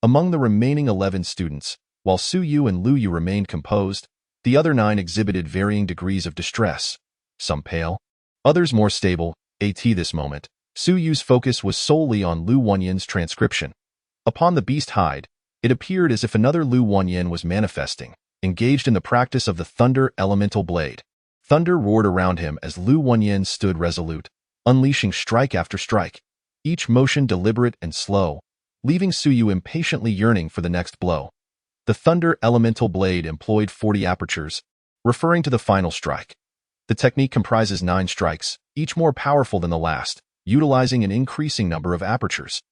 Among the remaining 11 students, while Suyu and Luyu remained composed, the other 9 exhibited varying degrees of distress, some pale, others more stable. At this moment, Suyu's focus was solely on Lu Wenyin's transcription. Upon the beast hide, it appeared as if another Lu Wenyin was manifesting, engaged in the practice of the Thunder Elemental Blade. Thunder roared around him as Lu Wenyin stood resolute, unleashing strike after strike, each motion deliberate and slow, leaving Suyu impatiently yearning for the next blow. The Thunder Elemental Blade employed 40 apertures, referring to the final strike. The technique comprises 9 strikes, each more powerful than the last, utilizing an increasing number of apertures.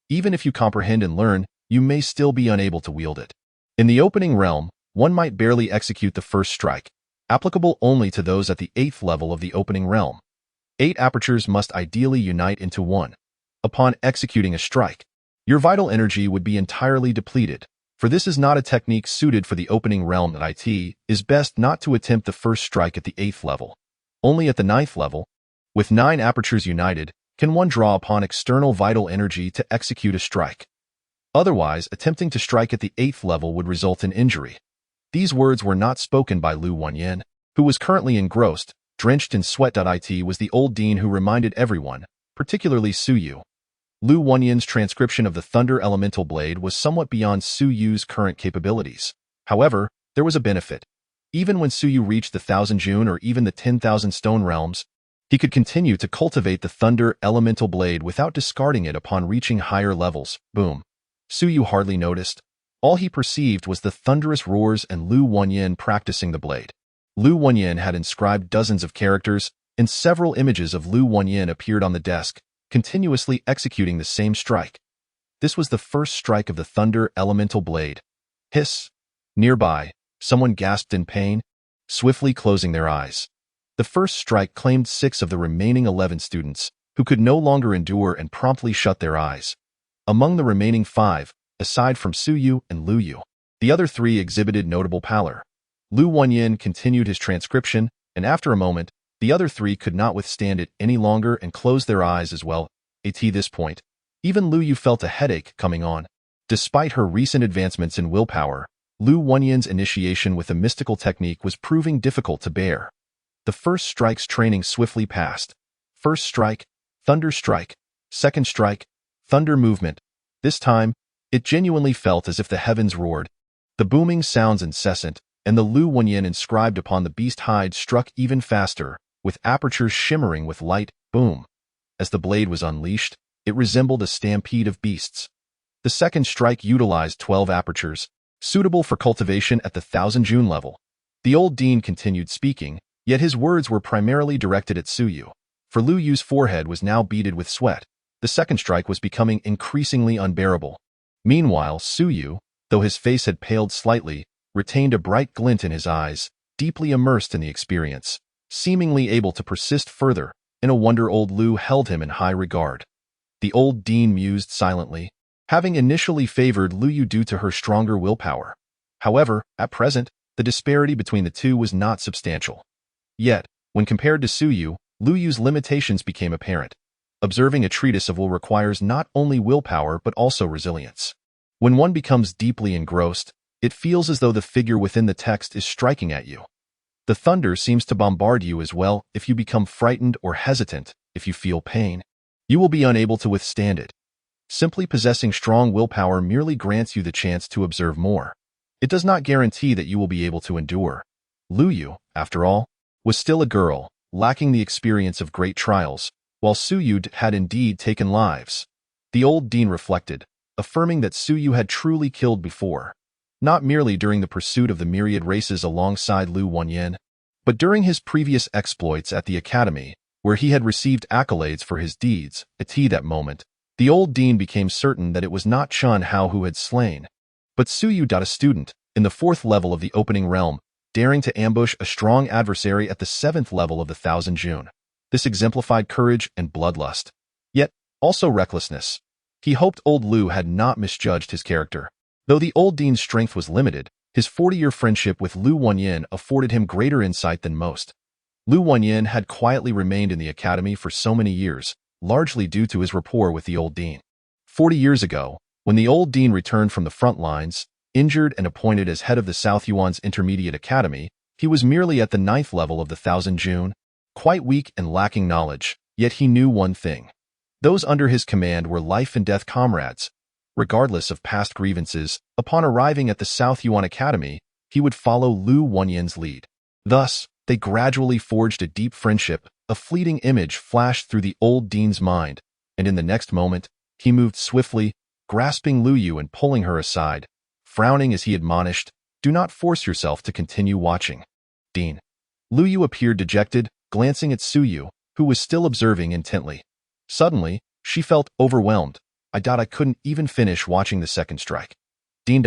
Even if you comprehend and learn, you may still be unable to wield it. In the opening realm, one might barely execute the first strike, applicable only to those at the 8th level of the opening realm. 8 apertures must ideally unite into one. Upon executing a strike, your vital energy would be entirely depleted. For this is not a technique suited for the opening realm. It is best not to attempt the first strike at the 8th level. Only at the 9th level, with 9 apertures united, can one draw upon external vital energy to execute a strike. Otherwise, attempting to strike at the 8th level would result in injury. These words were not spoken by Lu Wenyin, who was currently engrossed, drenched in sweat. It was the old dean who reminded everyone, particularly Suyu. Lu Wenyin's transcription of the Thunder Elemental Blade was somewhat beyond Suyu's current capabilities. However, there was a benefit. Even when Suyu reached the 1,000 June or even the 10,000 Stone realms, he could continue to cultivate the Thunder Elemental Blade without discarding it upon reaching higher levels. Boom. Suyu hardly noticed. All he perceived was the thunderous roars and Lu Wenyin practicing the blade. Lu Wenyin had inscribed dozens of characters, and several images of Lu Wenyin appeared on the desk, continuously executing the same strike. This was the first strike of the thunder elemental blade. Hiss! Nearby, someone gasped in pain, swiftly closing their eyes. The first strike claimed 6 of the remaining 11 students, who could no longer endure and promptly shut their eyes. Among the remaining 5, aside from Suyu and Lu Yu, the other 3 exhibited notable pallor. Lu Wanyin continued his transcription, and after a moment, the other 3 could not withstand it any longer and closed their eyes as well. At this point, even Lu Yu felt a headache coming on. Despite her recent advancements in willpower, Lu Wanyin's initiation with a mystical technique was proving difficult to bear. The first strike's training swiftly passed. First strike, thunder strike. Second strike, thunder movement. This time, it genuinely felt as if the heavens roared. The booming sounds incessant, and the Lu Wanyin inscribed upon the beast hide struck even faster, with apertures shimmering with light. Boom! As the blade was unleashed, it resembled a stampede of beasts. The second strike utilized 12 apertures, suitable for cultivation at the 1000 June level. The old dean continued speaking, yet his words were primarily directed at Suyu. For Lu Yu's forehead was now beaded with sweat. The second strike was becoming increasingly unbearable. Meanwhile, Suyu, though his face had paled slightly, retained a bright glint in his eyes, deeply immersed in the experience, seemingly able to persist further. In a wonder, old Lu held him in high regard. The old dean mused silently, having initially favored Lu Yu due to her stronger willpower. However, at present, the disparity between the two was not substantial. Yet, when compared to Suyu, Lu Yu's limitations became apparent. Observing a treatise of will requires not only willpower but also resilience. When one becomes deeply engrossed, it feels as though the figure within the text is striking at you. The thunder seems to bombard you as well. If you become frightened or hesitant, if you feel pain, you will be unable to withstand it. Simply possessing strong willpower merely grants you the chance to observe more. It does not guarantee that you will be able to endure. Lu Yu, after all, was still a girl, lacking the experience of great trials, while Suyu had indeed taken lives. The old dean reflected, affirming that Suyu had truly killed before, not merely during the pursuit of the Myriad Races alongside Lu Wanyin, but during his previous exploits at the academy, where he had received accolades for his deeds. At that moment, the old dean became certain that it was not Chun Hao who had slain, but Suyu. A student, in the 4th level of the opening realm, daring to ambush a strong adversary at the 7th level of the 1000 June. This exemplified courage and bloodlust, yet also recklessness. He hoped old Lu had not misjudged his character. Though the old dean's strength was limited, his 40-year friendship with Lu Wanyin afforded him greater insight than most. Lu Wanyin had quietly remained in the academy for so many years, largely due to his rapport with the old dean. 40 years ago, when the old dean returned from the front lines, injured and appointed as head of the South Yuan's Intermediate Academy, he was merely at the 9th level of the 1000 June, quite weak and lacking knowledge, yet he knew one thing. Those under his command were life-and-death comrades. Regardless of past grievances, upon arriving at the South Yuan Academy, he would follow Lu Wanyin's lead. Thus, they gradually forged a deep friendship. A fleeting image flashed through the old dean's mind, and in the next moment, he moved swiftly, grasping Lu Yu and pulling her aside, frowning as he admonished, "Do not force yourself to continue watching." Dean. Lu Yu appeared dejected, glancing at Suyu, who was still observing intently. Suddenly, she felt overwhelmed. I couldn't even finish watching the second strike. Dean.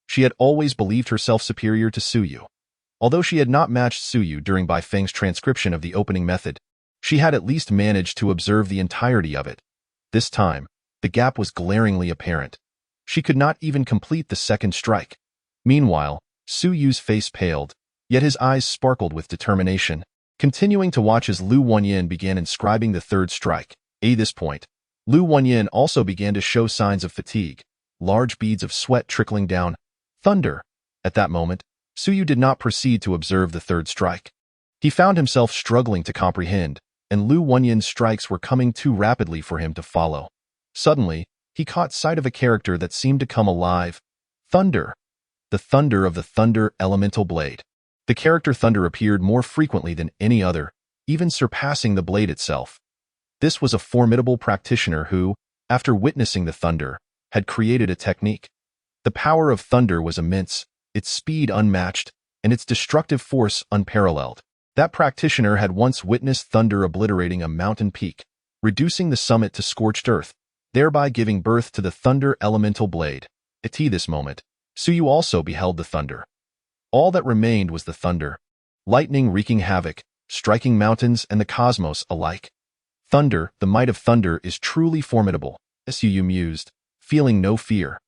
She had always believed herself superior to Suyu. Although she had not matched Suyu during Bai Feng's transcription of the opening method, she had at least managed to observe the entirety of it. This time, the gap was glaringly apparent. She could not even complete the second strike. Meanwhile, Suyu's face paled, yet his eyes sparkled with determination, continuing to watch as Lu Wanyin began inscribing the third strike. At this point, Lu Wanyin also began to show signs of fatigue, large beads of sweat trickling down. Thunder! At that moment, Suyu did not proceed to observe the third strike. He found himself struggling to comprehend, and Lu Wanyin's strikes were coming too rapidly for him to follow. Suddenly, he caught sight of a character that seemed to come alive. Thunder! The thunder of the thunder elemental blade. The character Thunder appeared more frequently than any other, even surpassing the blade itself. This was a formidable practitioner who, after witnessing the thunder, had created a technique. The power of thunder was immense, its speed unmatched, and its destructive force unparalleled. That practitioner had once witnessed thunder obliterating a mountain peak, reducing the summit to scorched earth. thereby giving birth to the Thunder Elemental Blade. At this moment, Suyu also beheld the thunder. All that remained was the thunder, lightning wreaking havoc, striking mountains and the cosmos alike. Thunder, the might of thunder, is truly formidable, Suyu mused, feeling no fear.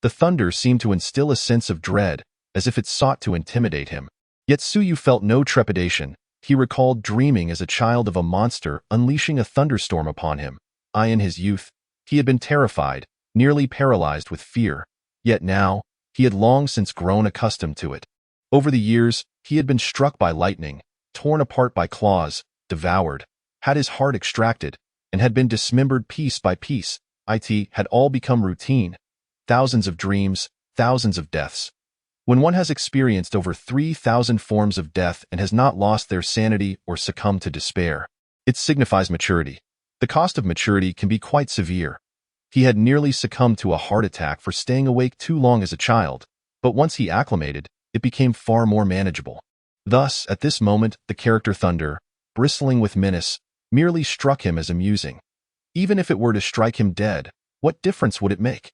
The thunder seemed to instill a sense of dread, as if it sought to intimidate him. Yet Suyu felt no trepidation. He recalled dreaming as a child of a monster unleashing a thunderstorm upon him. In his youth, he had been terrified, nearly paralyzed with fear. Yet now, he had long since grown accustomed to it. Over the years, he had been struck by lightning, torn apart by claws, devoured, had his heart extracted, and had been dismembered piece by piece. It had all become routine. Thousands of dreams, thousands of deaths. When one has experienced over 3,000 forms of death and has not lost their sanity or succumbed to despair, it signifies maturity. The cost of maturity can be quite severe. He had nearly succumbed to a heart attack for staying awake too long as a child, but once he acclimated, it became far more manageable. Thus, at this moment, the character Thunder, bristling with menace, merely struck him as amusing. Even if it were to strike him dead, what difference would it make?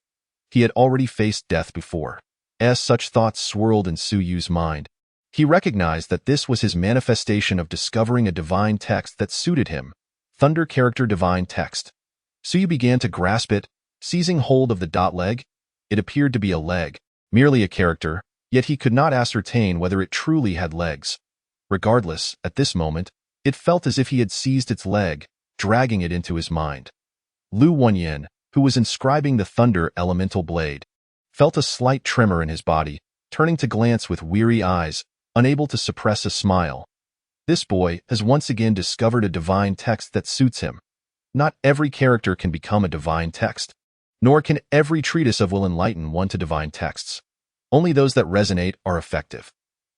He had already faced death before. As such thoughts swirled in Suyu's mind, he recognized that this was his manifestation of discovering a divine text that suited him. Thunder character divine text. Suyu began to grasp it, seizing hold of the dot leg. It appeared to be a leg, merely a character, yet he could not ascertain whether it truly had legs. Regardless, at this moment, it felt as if he had seized its leg, dragging it into his mind. Lu Wenyin, who was inscribing the Thunder Elemental Blade, felt a slight tremor in his body, turning to glance with weary eyes, unable to suppress a smile. This boy has once again discovered a divine text that suits him. Not every character can become a divine text, nor can every treatise of will enlighten one to divine texts. Only those that resonate are effective.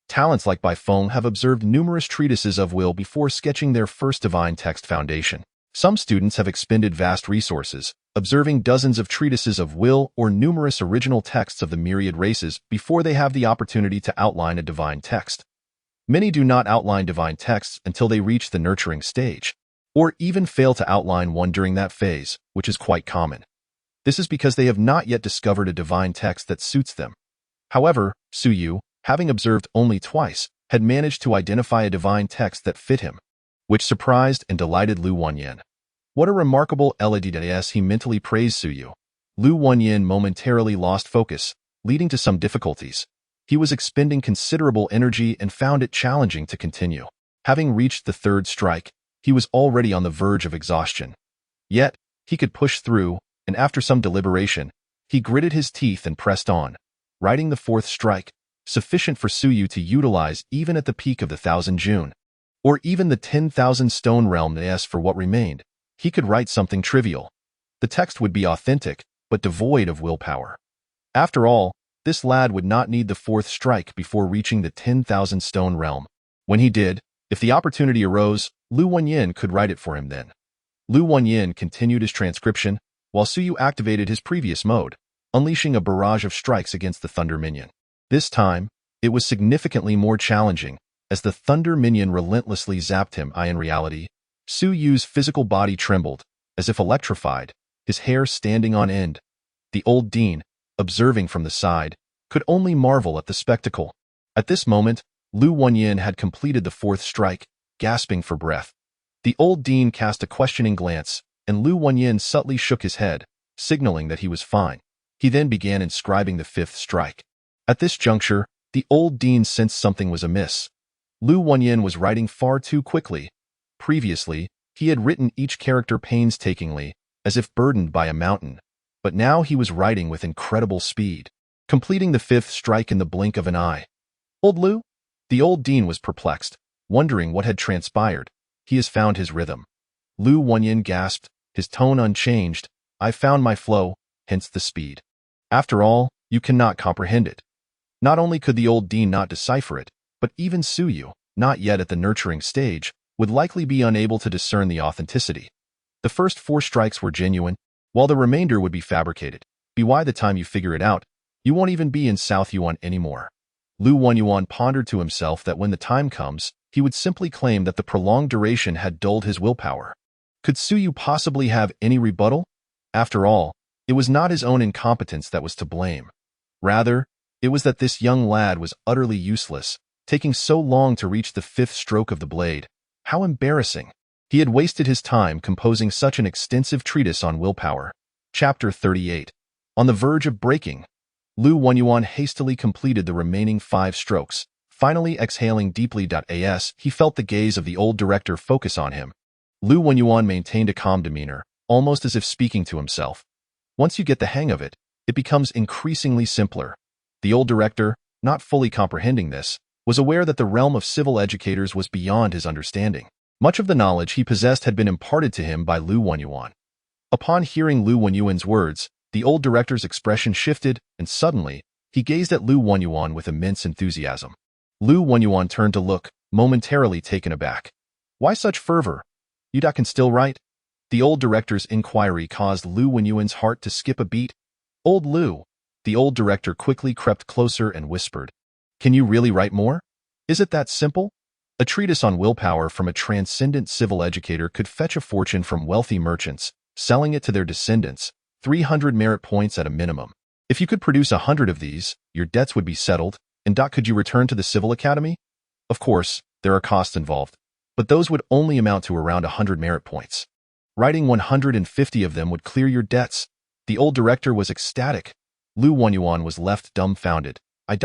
Talents like Bai Feng have observed numerous treatises of will before sketching their first divine text foundation. Some students have expended vast resources, observing dozens of treatises of will or numerous original texts of the Myriad Races before they have the opportunity to outline a divine text. Many do not outline divine texts until they reach the nurturing stage, or even fail to outline one during that phase, which is quite common. This is because they have not yet discovered a divine text that suits them. However, Suyu, having observed only twice, had managed to identify a divine text that fit him, which surprised and delighted Lu Wenyin. What a remarkable LDDS, he mentally praised Suyu. Lu Wenyin momentarily lost focus, leading to some difficulties. He was expending considerable energy and found it challenging to continue. Having reached the third strike, he was already on the verge of exhaustion. Yet, he could push through, and after some deliberation, he gritted his teeth and pressed on, writing the fourth strike, sufficient for Suyu to utilize even at the peak of the 1,000 June, or even the 10,000 stone realm as for what remained. He could write something trivial. The text would be authentic, but devoid of willpower. After all, this lad would not need the fourth strike before reaching the 10,000 stone realm. When he did, if the opportunity arose, Lu Wenyin could write it for him then. Lu Wenyin continued his transcription, while Suyu activated his previous mode, unleashing a barrage of strikes against the Thunder Minion. This time, it was significantly more challenging, as the Thunder Minion relentlessly zapped him. In reality, Suyu's physical body trembled, as if electrified, his hair standing on end. The old dean, observing from the side, could only marvel at the spectacle. At this moment, Lu Wenyin had completed the fourth strike, gasping for breath. The old dean cast a questioning glance, and Lu Wenyin subtly shook his head, signaling that he was fine. He then began inscribing the fifth strike. At this juncture, the old dean sensed something was amiss. Lu Wenyin was writing far too quickly. Previously, he had written each character painstakingly, as if burdened by a mountain, but now he was writing with incredible speed, completing the fifth strike in the blink of an eye. Old Lu? The old dean was perplexed, wondering what had transpired. He has found his rhythm. Lu Wenyin gasped, his tone unchanged. I found my flow, hence the speed. After all, you cannot comprehend it. Not only could the old dean not decipher it, but even Suyu, not yet at the nurturing stage, would likely be unable to discern the authenticity. The first four strikes were genuine, while the remainder would be fabricated. By the time you figure it out, you won't even be in South Yuan anymore. Lu Wenyin pondered to himself that when the time comes, he would simply claim that the prolonged duration had dulled his willpower. Could Suyu possibly have any rebuttal? After all, it was not his own incompetence that was to blame. Rather, it was that this young lad was utterly useless, taking so long to reach the fifth stroke of the blade. How embarrassing! He had wasted his time composing such an extensive treatise on willpower. Chapter 38. On the verge of breaking, Lu Wenyuan hastily completed the remaining 5 strokes. Finally exhaling deeply. He felt the gaze of the old director focus on him. Lu Wenyuan maintained a calm demeanor, almost as if speaking to himself. Once you get the hang of it, it becomes increasingly simpler. The old director, not fully comprehending this, was aware that the realm of civil educators was beyond his understanding. Much of the knowledge he possessed had been imparted to him by Lu Wenyuan. Upon hearing Lu Wenyuan's words, the old director's expression shifted, and suddenly, he gazed at Lu Wenyuan with immense enthusiasm. Lu Wenyuan turned to look, momentarily taken aback. Why such fervor? You can still write? The old director's inquiry caused Lu Wenyuan's heart to skip a beat. Old Lu. The old director quickly crept closer and whispered. Can you really write more? Is it that simple? A treatise on willpower from a transcendent civil educator could fetch a fortune from wealthy merchants, selling it to their descendants, 300 merit points at a minimum. If you could produce 100 of these, your debts would be settled, and could you return to the civil academy? Of course, there are costs involved, but those would only amount to around 100 merit points. Writing 150 of them would clear your debts. The old director was ecstatic. Lu Wenyuan was left dumbfounded. I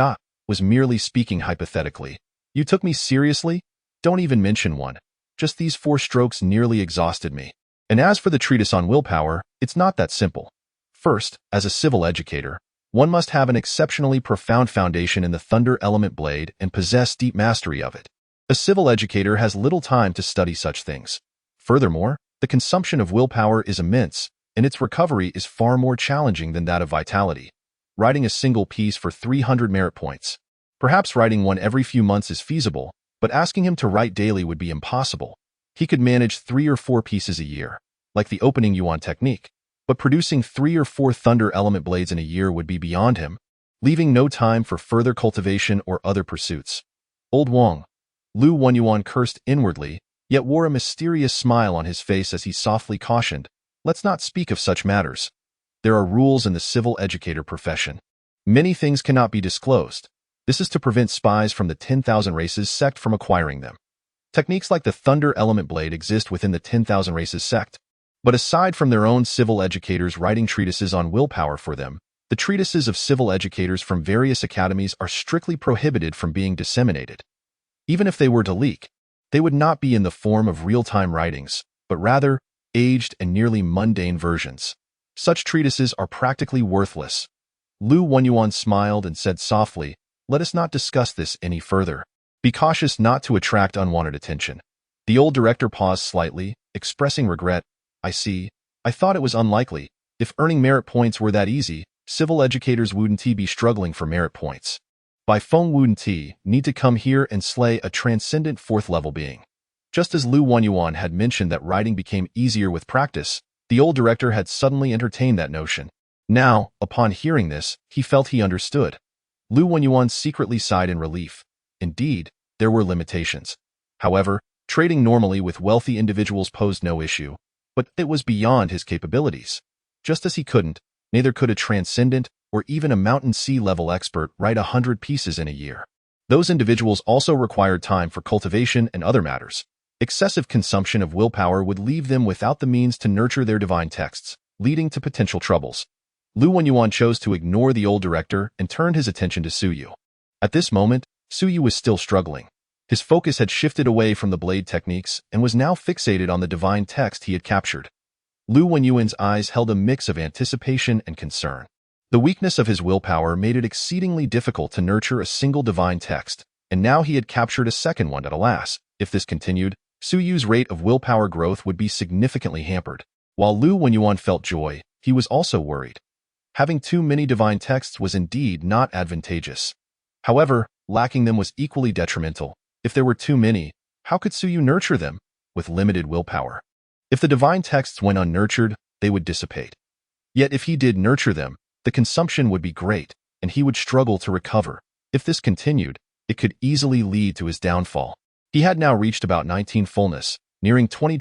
was merely speaking hypothetically. You took me seriously? Don't even mention one. Just these 4 strokes nearly exhausted me. And as for the treatise on willpower, it's not that simple. First, as a civil educator, one must have an exceptionally profound foundation in the thunder element blade and possess deep mastery of it. A civil educator has little time to study such things. Furthermore, the consumption of willpower is immense, and its recovery is far more challenging than that of vitality. Writing a single piece for 300 merit points. Perhaps writing one every few months is feasible, but asking him to write daily would be impossible. He could manage 3 or 4 pieces a year, like the opening yuan technique, but producing 3 or 4 thunder element blades in a year would be beyond him, leaving no time for further cultivation or other pursuits. Old Wang. Lu Wenyuan cursed inwardly, yet wore a mysterious smile on his face as he softly cautioned, let's not speak of such matters. There are rules in the civil educator profession. Many things cannot be disclosed. This is to prevent spies from the 10,000 Races sect from acquiring them. Techniques like the Thunder Element Blade exist within the 10,000 Races sect. But aside from their own civil educators writing treatises on willpower for them, the treatises of civil educators from various academies are strictly prohibited from being disseminated. Even if they were to leak, they would not be in the form of real-time writings, but rather aged and nearly mundane versions. Such treatises are practically worthless. Lu Wenyuan smiled and said softly, let us not discuss this any further. Be cautious not to attract unwanted attention. The old director paused slightly, expressing regret. I see. I thought it was unlikely. If earning merit points were that easy, civil educators wouldn't be struggling for merit points. By Feng wouldn't need to come here and slay a transcendent 4th-level being. Just as Lu Wenyuan had mentioned that writing became easier with practice, the old director had suddenly entertained that notion. Now, upon hearing this, he felt he understood. Lu Wenyuan secretly sighed in relief. Indeed, there were limitations. However, trading normally with wealthy individuals posed no issue, but it was beyond his capabilities. Just as he couldn't, neither could a transcendent or even a mountain sea level expert write 100 pieces in a year. Those individuals also required time for cultivation and other matters. Excessive consumption of willpower would leave them without the means to nurture their divine texts, leading to potential troubles. Lu Wenyuan chose to ignore the old director and turned his attention to Suyu. At this moment, Suyu was still struggling. His focus had shifted away from the blade techniques and was now fixated on the divine text he had captured. Lu Wenyuan's eyes held a mix of anticipation and concern. The weakness of his willpower made it exceedingly difficult to nurture a single divine text, and now he had captured a second one. Alas, if this continued, Suyu's rate of willpower growth would be significantly hampered. While Lu Wenyuan felt joy, he was also worried. Having too many divine texts was indeed not advantageous. However, lacking them was equally detrimental. If there were too many, how could Suyu nurture them with limited willpower? If the divine texts went unnurtured, they would dissipate. Yet if he did nurture them, the consumption would be great, and he would struggle to recover. If this continued, it could easily lead to his downfall. He had now reached about 19 fullness, nearing 20.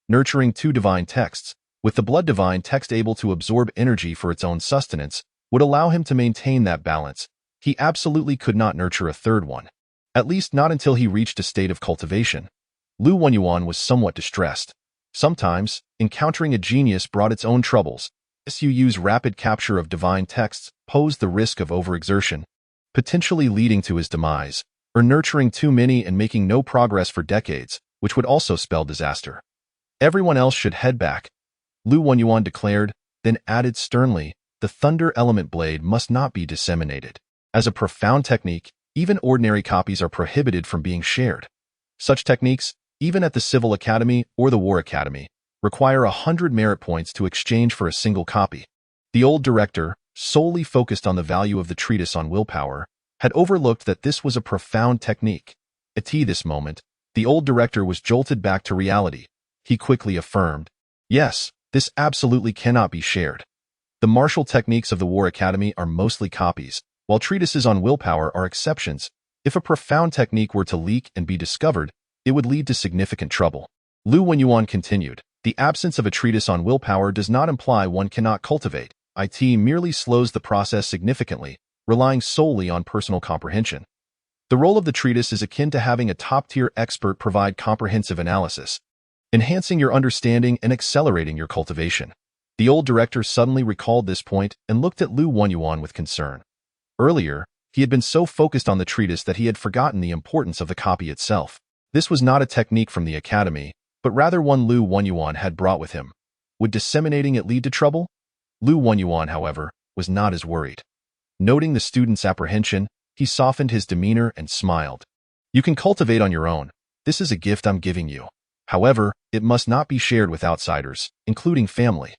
Nurturing 2 divine texts, With the blood divine text able to absorb energy for its own sustenance, would allow him to maintain that balance. He absolutely could not nurture a third one. At least not until he reached a state of cultivation. Lu Wenyuan was somewhat distressed. Sometimes, encountering a genius brought its own troubles. Su's rapid capture of divine texts posed the risk of overexertion, potentially leading to his demise, or nurturing too many and making no progress for decades, which would also spell disaster. Everyone else should head back, Lu Wenyuan declared, then added sternly, the thunder element blade must not be disseminated. As a profound technique, even ordinary copies are prohibited from being shared. Such techniques, even at the Civil Academy or the War Academy, require 100 merit points to exchange for a single copy. The old director, solely focused on the value of the treatise on willpower, had overlooked that this was a profound technique. At this moment, the old director was jolted back to reality. He quickly affirmed, yes, this absolutely cannot be shared. The martial techniques of the War Academy are mostly copies, while treatises on willpower are exceptions. If a profound technique were to leak and be discovered, it would lead to significant trouble. Lu Wenyuan continued, the absence of a treatise on willpower does not imply one cannot cultivate. It merely slows the process significantly, relying solely on personal comprehension. The role of the treatise is akin to having a top-tier expert provide comprehensive analysis, enhancing your understanding and accelerating your cultivation. The old director suddenly recalled this point and looked at Lu Wenyuan with concern. Earlier, he had been so focused on the treatise that he had forgotten the importance of the copy itself. This was not a technique from the academy, but rather one Lu Wenyuan had brought with him. Would disseminating it lead to trouble? Lu Wenyuan, however, was not as worried. Noting the student's apprehension, he softened his demeanor and smiled. You can cultivate on your own. This is a gift I'm giving you. However, it must not be shared with outsiders, including family.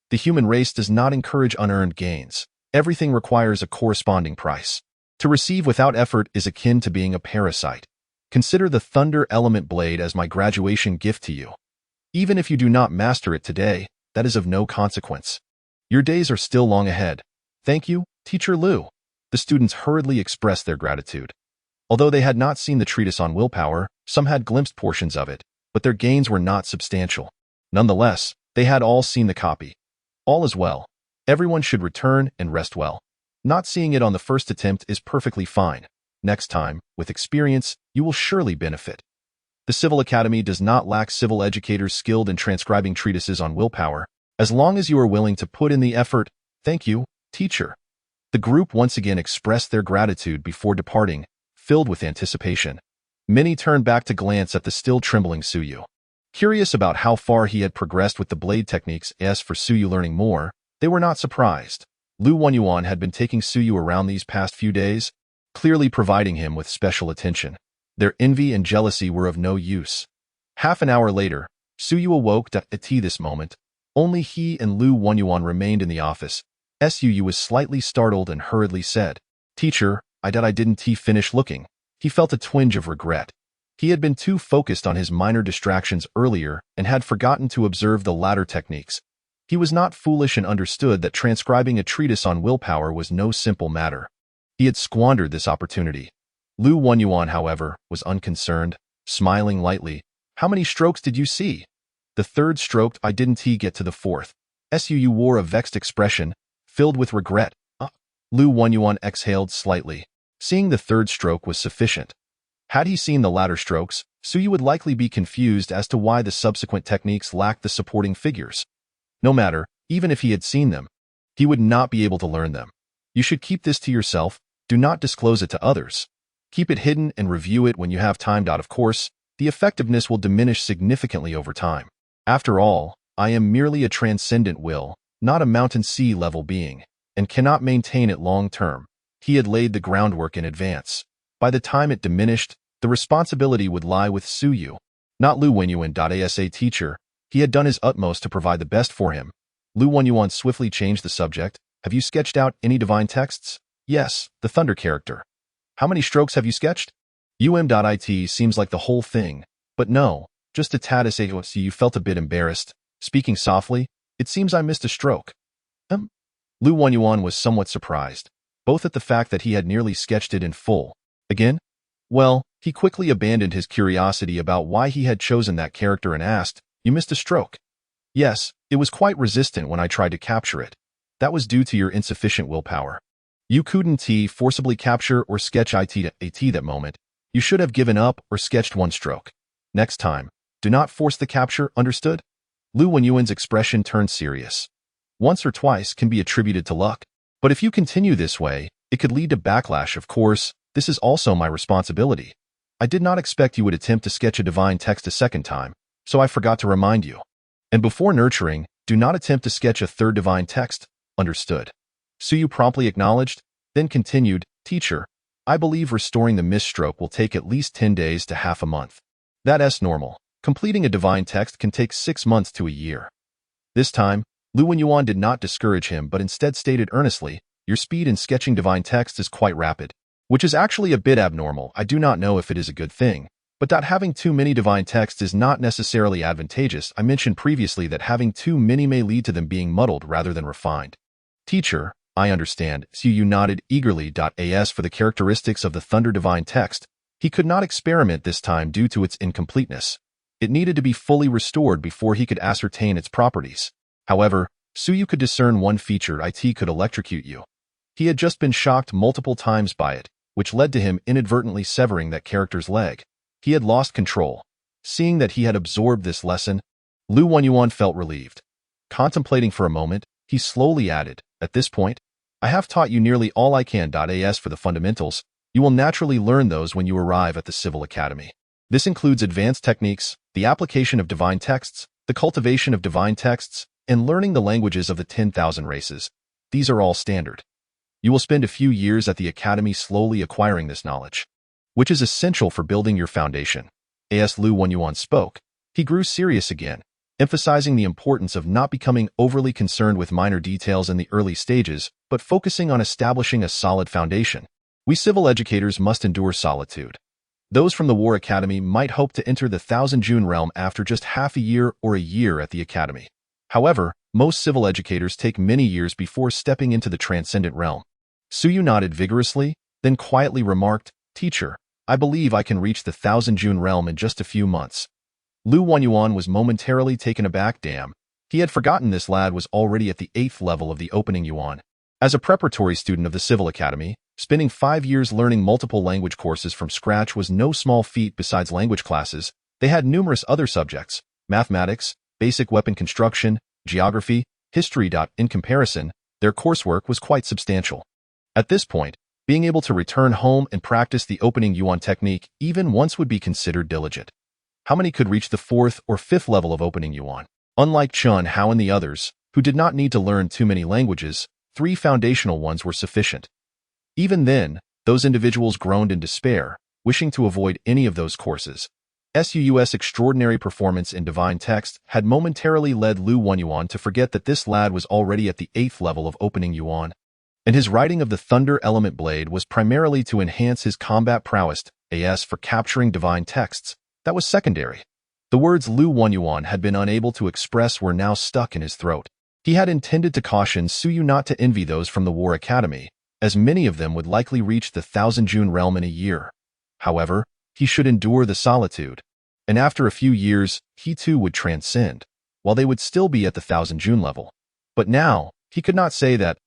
The human race does not encourage unearned gains. Everything requires a corresponding price. To receive without effort is akin to being a parasite. Consider the Thunder Element Blade as my graduation gift to you. Even if you do not master it today, that is of no consequence. Your days are still long ahead. Thank you, Teacher Lu. The students hurriedly expressed their gratitude. Although they had not seen the treatise on willpower, some had glimpsed portions of it, but their gains were not substantial. Nonetheless, they had all seen the copy. All is well. Everyone should return and rest well. Not seeing it on the first attempt is perfectly fine. Next time, with experience, you will surely benefit. The Civil Academy does not lack civil educators skilled in transcribing treatises on willpower, as long as you are willing to put in the effort. Thank you, teacher. The group once again expressed their gratitude before departing, filled with anticipation. Many turned back to glance at the still trembling Suyu. Curious about how far he had progressed with the blade techniques. As for Suyu learning more, they were not surprised. Lu Wenyuan had been taking Suyu around these past few days, clearly providing him with special attention. Their envy and jealousy were of no use. Half an hour later, Suyu awoke at this moment. Only he and Lu Wenyuan remained in the office. Suyu was slightly startled and hurriedly said, Teacher, I didn't finish looking. He felt a twinge of regret. He had been too focused on his minor distractions earlier and had forgotten to observe the latter techniques. He was not foolish and understood that transcribing a treatise on willpower was no simple matter. He had squandered this opportunity. Lu Wenyuan, however, was unconcerned, smiling lightly. How many strokes did you see? The third stroke. I didn't get to the fourth. Suyu wore a vexed expression, filled with regret. Lu Wenyuan exhaled slightly. Seeing the third stroke was sufficient. Had he seen the latter strokes, Suyu would likely be confused as to why the subsequent techniques lacked the supporting figures. No matter, even if he had seen them, he would not be able to learn them. You should keep this to yourself. Do not disclose it to others. Keep it hidden and review it when you have time. Of course, the effectiveness will diminish significantly over time. After all, I am merely a transcendent will, not a mountain sea level being, and cannot maintain it long term. He had laid the groundwork in advance. By the time it diminished, the responsibility would lie with Suyu, not Lu Wenyuan. As a teacher, he had done his utmost to provide the best for him. Lu Wenyuan swiftly changed the subject. Have you sketched out any divine texts? Yes, the thunder character. How many strokes have you sketched? It seems like the whole thing, but no, just a tad. You felt a bit embarrassed. Speaking softly, it seems I missed a stroke. Lu Wenyuan was somewhat surprised, both at the fact that he had nearly sketched it in full. Again? Well, he quickly abandoned his curiosity about why he had chosen that character and asked, You missed a stroke. Yes, it was quite resistant when I tried to capture it. That was due to your insufficient willpower. You couldn't forcibly capture or sketch it that moment. You should have given up or sketched one stroke. Next time, do not force the capture, understood? Lu Wenyuan's expression turned serious. Once or twice can be attributed to luck. But if you continue this way, it could lead to backlash. Of course, this is also my responsibility. I did not expect you would attempt to sketch a divine text a second time, so I forgot to remind you. And before nurturing, do not attempt to sketch a third divine text, understood? Suyu promptly acknowledged, then continued, Teacher, I believe restoring the misstroke will take at least 10 days to half a month. That's normal. Completing a divine text can take 6 months to a year. This time, Lu Wenyuan did not discourage him but instead stated earnestly, your speed in sketching divine text is quite rapid, which is actually a bit abnormal. I do not know if it is a good thing, but having too many divine texts is not necessarily advantageous. I mentioned previously that having too many may lead to them being muddled rather than refined. Teacher, I understand. Suyu nodded eagerly. As for the characteristics of the Thunder divine text, he could not experiment this time due to its incompleteness. It needed to be fully restored before he could ascertain its properties. However, Suyu could discern one feature: it could electrocute you. He had just been shocked multiple times by it, which led to him inadvertently severing that character's leg. He had lost control. Seeing that he had absorbed this lesson, Lu Wenyuan felt relieved. Contemplating for a moment, he slowly added, at this point, I have taught you nearly all I can. As for the fundamentals, you will naturally learn those when you arrive at the Civil Academy. This includes advanced techniques, the application of divine texts, the cultivation of divine texts, and learning the languages of the 10,000 races. These are all standard. You will spend a few years at the academy slowly acquiring this knowledge, which is essential for building your foundation. As Lu Wenyuan spoke, he grew serious again, emphasizing the importance of not becoming overly concerned with minor details in the early stages, but focusing on establishing a solid foundation. We civil educators must endure solitude. Those from the War Academy might hope to enter the Thousand June realm after just half a year or a year at the academy. However, most civil educators take many years before stepping into the transcendent realm. Suyu nodded vigorously, then quietly remarked, Teacher, I believe I can reach the Thousand June realm in just a few months. Lu Wenyuan was momentarily taken aback. Damn, he had forgotten this lad was already at the 8th level of the opening yuan. As a preparatory student of the Civil Academy, spending 5 years learning multiple language courses from scratch was no small feat. Besides language classes, they had numerous other subjects: mathematics, basic weapon construction, geography, history. In comparison, their coursework was quite substantial. At this point, being able to return home and practice the opening yuan technique even once would be considered diligent. How many could reach the 4th or 5th level of opening yuan? Unlike Chun Hao and the others, who did not need to learn too many languages, 3 foundational ones were sufficient. Even then, those individuals groaned in despair, wishing to avoid any of those courses. Su's extraordinary performance in divine text had momentarily led Lu Wenyuan to forget that this lad was already at the 8th level of opening yuan, and his writing of the Thunder Element Blade was primarily to enhance his combat prowess. As for capturing divine texts, that was secondary. The words Lu Wenyuan had been unable to express were now stuck in his throat. He had intended to caution Suyu not to envy those from the War Academy, as many of them would likely reach the Thousand June realm in a year. However, he should endure the solitude, and after a few years, he too would transcend, while they would still be at the Thousand June level. But now, he could not say that.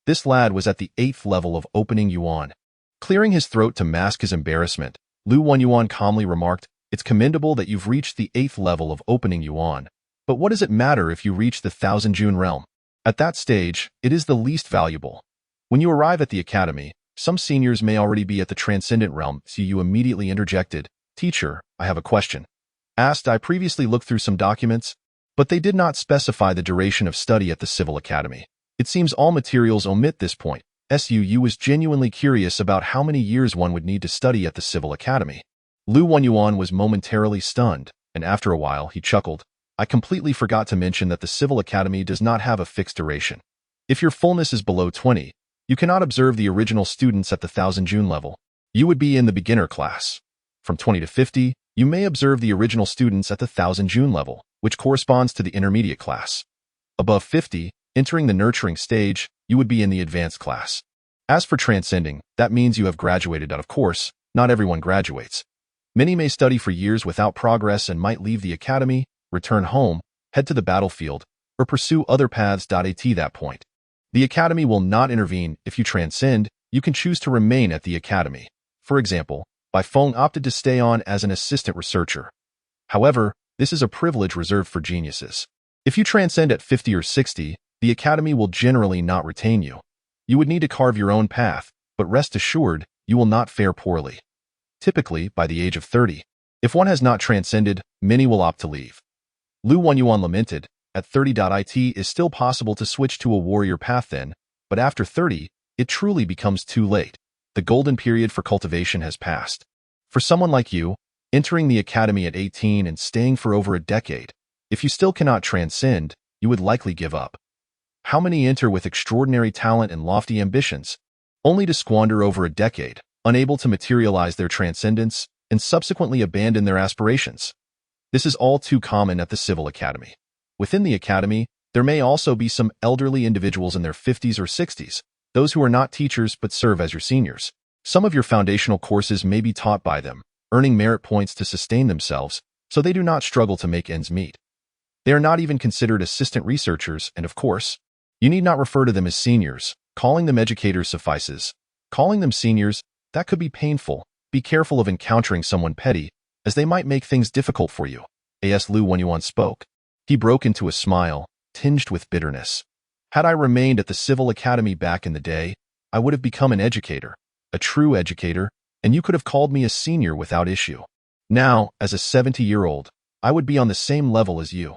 This lad was at the 8th level of opening yuan. Clearing his throat to mask his embarrassment, Lu Wenyuan calmly remarked, It's commendable that you've reached the 8th level of opening yuan, but what does it matter if you reach the Thousand June realm? At that stage, it is the least valuable. When you arrive at the academy, some seniors may already be at the transcendent realm. Suyu immediately interjected, Teacher, I have a question. I previously looked through some documents, but they did not specify the duration of study at the Civil Academy. It seems all materials omit this point. Suyu was genuinely curious about how many years one would need to study at the Civil Academy. Lu Wenyuan was momentarily stunned, and after a while he chuckled. I completely forgot to mention that the Civil Academy does not have a fixed duration. If your fullness is below 20, you cannot observe the original students at the Thousand June level. You would be in the beginner class. From 20 to 50, you may observe the original students at the Thousand June level, which corresponds to the intermediate class. Above 50, entering the nurturing stage, you would be in the advanced class. As for transcending, that means you have graduated. Of course, not everyone graduates. Many may study for years without progress and might leave the academy, return home, head to the battlefield, or pursue other paths. At that point, the academy will not intervene. If you transcend, you can choose to remain at the academy. For example, Feng opted to stay on as an assistant researcher. However, this is a privilege reserved for geniuses. If you transcend at 50 or 60, the academy will generally not retain you. You would need to carve your own path, but rest assured, you will not fare poorly. Typically, by the age of 30, if one has not transcended, many will opt to leave. Lu Wenyuan lamented, at 30. It is still possible to switch to a warrior path then, but after 30, it truly becomes too late. The golden period for cultivation has passed. For someone like you, entering the academy at 18 and staying for over a decade, if you still cannot transcend, you would likely give up. How many enter with extraordinary talent and lofty ambitions, only to squander over a decade, unable to materialize their transcendence, and subsequently abandon their aspirations? This is all too common at the Civil Academy. Within the academy, there may also be some elderly individuals in their 50s or 60s, those who are not teachers but serve as your seniors. Some of your foundational courses may be taught by them, earning merit points to sustain themselves, so they do not struggle to make ends meet. They are not even considered assistant researchers, and of course, you need not refer to them as seniors. Calling them educators suffices. Calling them seniors, that could be painful. Be careful of encountering someone petty, as they might make things difficult for you. As Lu Wenyuan spoke, he broke into a smile, tinged with bitterness. Had I remained at the Civil Academy back in the day, I would have become an educator, a true educator, and you could have called me a senior without issue. Now, as a 70-year-old, I would be on the same level as you.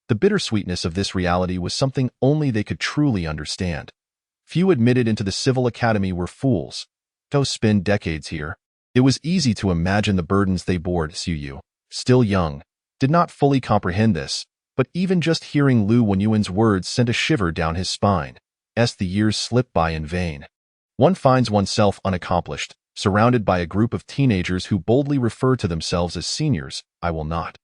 The bittersweetness of this reality was something only they could truly understand. Few admitted into the Civil Academy were fools. Go spend decades here. It was easy to imagine the burdens they bore. Suyu, still young, did not fully comprehend this, but even just hearing Lu Wenyuan's words sent a shiver down his spine. The years slipped by in vain. One finds oneself unaccomplished, surrounded by a group of teenagers who boldly refer to themselves as seniors. I will not.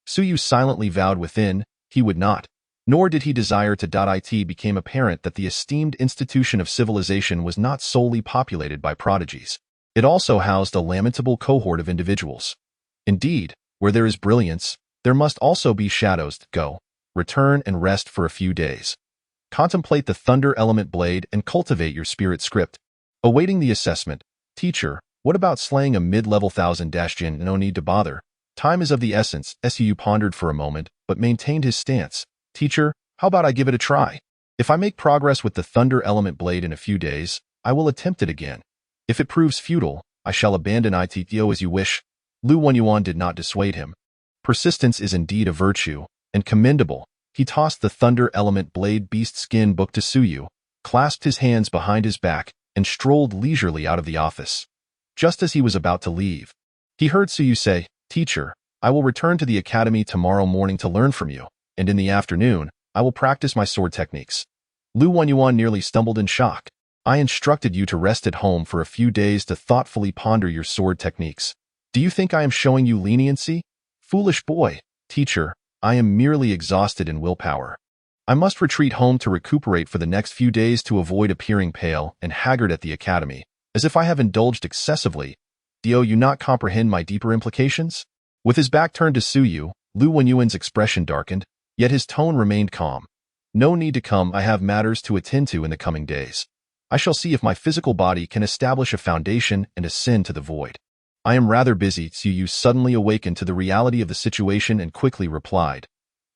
Suyu silently vowed within, he would not. Nor did he desire to. It became apparent that the esteemed institution of civilization was not solely populated by prodigies. It also housed a lamentable cohort of individuals. Indeed, where there is brilliance, there must also be shadows. Go, return and rest for a few days. Contemplate the thunder element blade and cultivate your spirit script. Awaiting the assessment, teacher, what about slaying a mid-level 1000-jin? No need to bother. Time is of the essence. Su pondered for a moment, but maintained his stance. Teacher, how about I give it a try? If I make progress with the thunder element blade in a few days, I will attempt it again. If it proves futile, I shall abandon it. As you wish. Lu Wenyuan did not dissuade him. Persistence is indeed a virtue, and commendable. He tossed the thunder element blade beast skin book to Suyu, clasped his hands behind his back, and strolled leisurely out of the office. Just as he was about to leave, he heard Suyu say, Teacher, I will return to the academy tomorrow morning to learn from you, and in the afternoon, I will practice my sword techniques. Lu Wenyuan nearly stumbled in shock. I instructed you to rest at home for a few days to thoughtfully ponder your sword techniques. Do you think I am showing you leniency? Foolish boy. Teacher, I am merely exhausted in willpower. I must retreat home to recuperate for the next few days to avoid appearing pale and haggard at the academy, as if I have indulged excessively. Do you not comprehend my deeper implications? With his back turned to Suyu, Lu Wenyuan's expression darkened, yet his tone remained calm. No need to come. I have matters to attend to in the coming days. I shall see if my physical body can establish a foundation and ascend to the void. I am rather busy. Suyu suddenly awakened to the reality of the situation and quickly replied.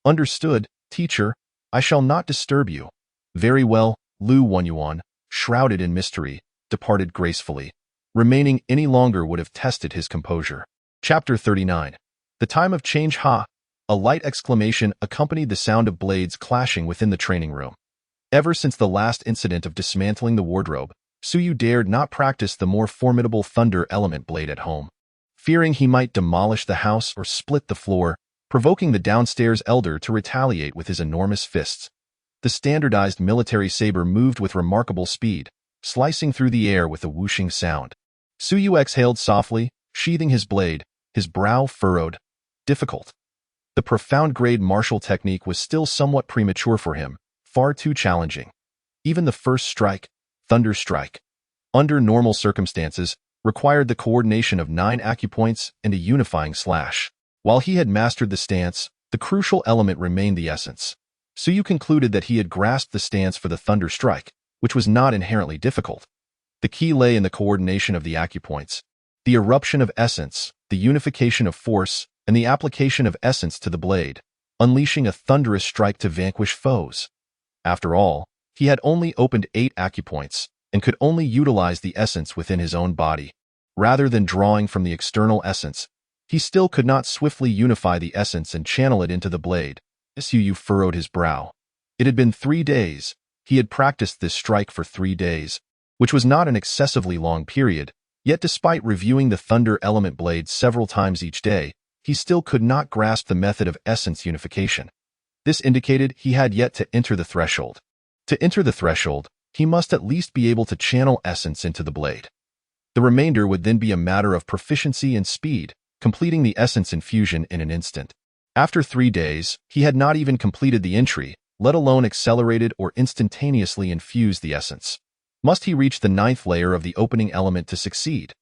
Understood, teacher. I shall not disturb you. Very well. Lu Wenyuan, shrouded in mystery, departed gracefully. Remaining any longer would have tested his composure. Chapter 39. The time of change. Ha! A light exclamation accompanied the sound of blades clashing within the training room. Ever since the last incident of dismantling the wardrobe, Suyu dared not practice the more formidable thunder element blade at home, fearing he might demolish the house or split the floor, provoking the downstairs elder to retaliate with his enormous fists. The standardized military saber moved with remarkable speed, slicing through the air with a whooshing sound. Suyu exhaled softly, sheathing his blade, his brow furrowed. Difficult. The profound grade martial technique was still somewhat premature for him, far too challenging. Even the first strike, thunder strike, under normal circumstances, required the coordination of 9 acupoints and a unifying slash. While he had mastered the stance, The crucial element remained the essence. Suyu concluded that he had grasped the stance for the thunder strike, which was not inherently difficult. The key lay in the coordination of the acupoints, the eruption of essence, the unification of force, and the application of essence to the blade, unleashing a thunderous strike to vanquish foes. After all, he had only opened 8 acupoints and could only utilize the essence within his own body. Rather than drawing from the external essence, he still could not swiftly unify the essence and channel it into the blade. Suyu furrowed his brow. It had been 3 days. He had practiced this strike for 3 days, which was not an excessively long period, yet despite reviewing the thunder element blade several times each day, he still could not grasp the method of essence unification. This indicated he had yet to enter the threshold. To enter the threshold, he must at least be able to channel essence into the blade. The remainder would then be a matter of proficiency and speed, completing the essence infusion in an instant. After 3 days, he had not even completed the entry, let alone accelerated or instantaneously infused the essence. Must he reach the 9th layer of the opening element to succeed?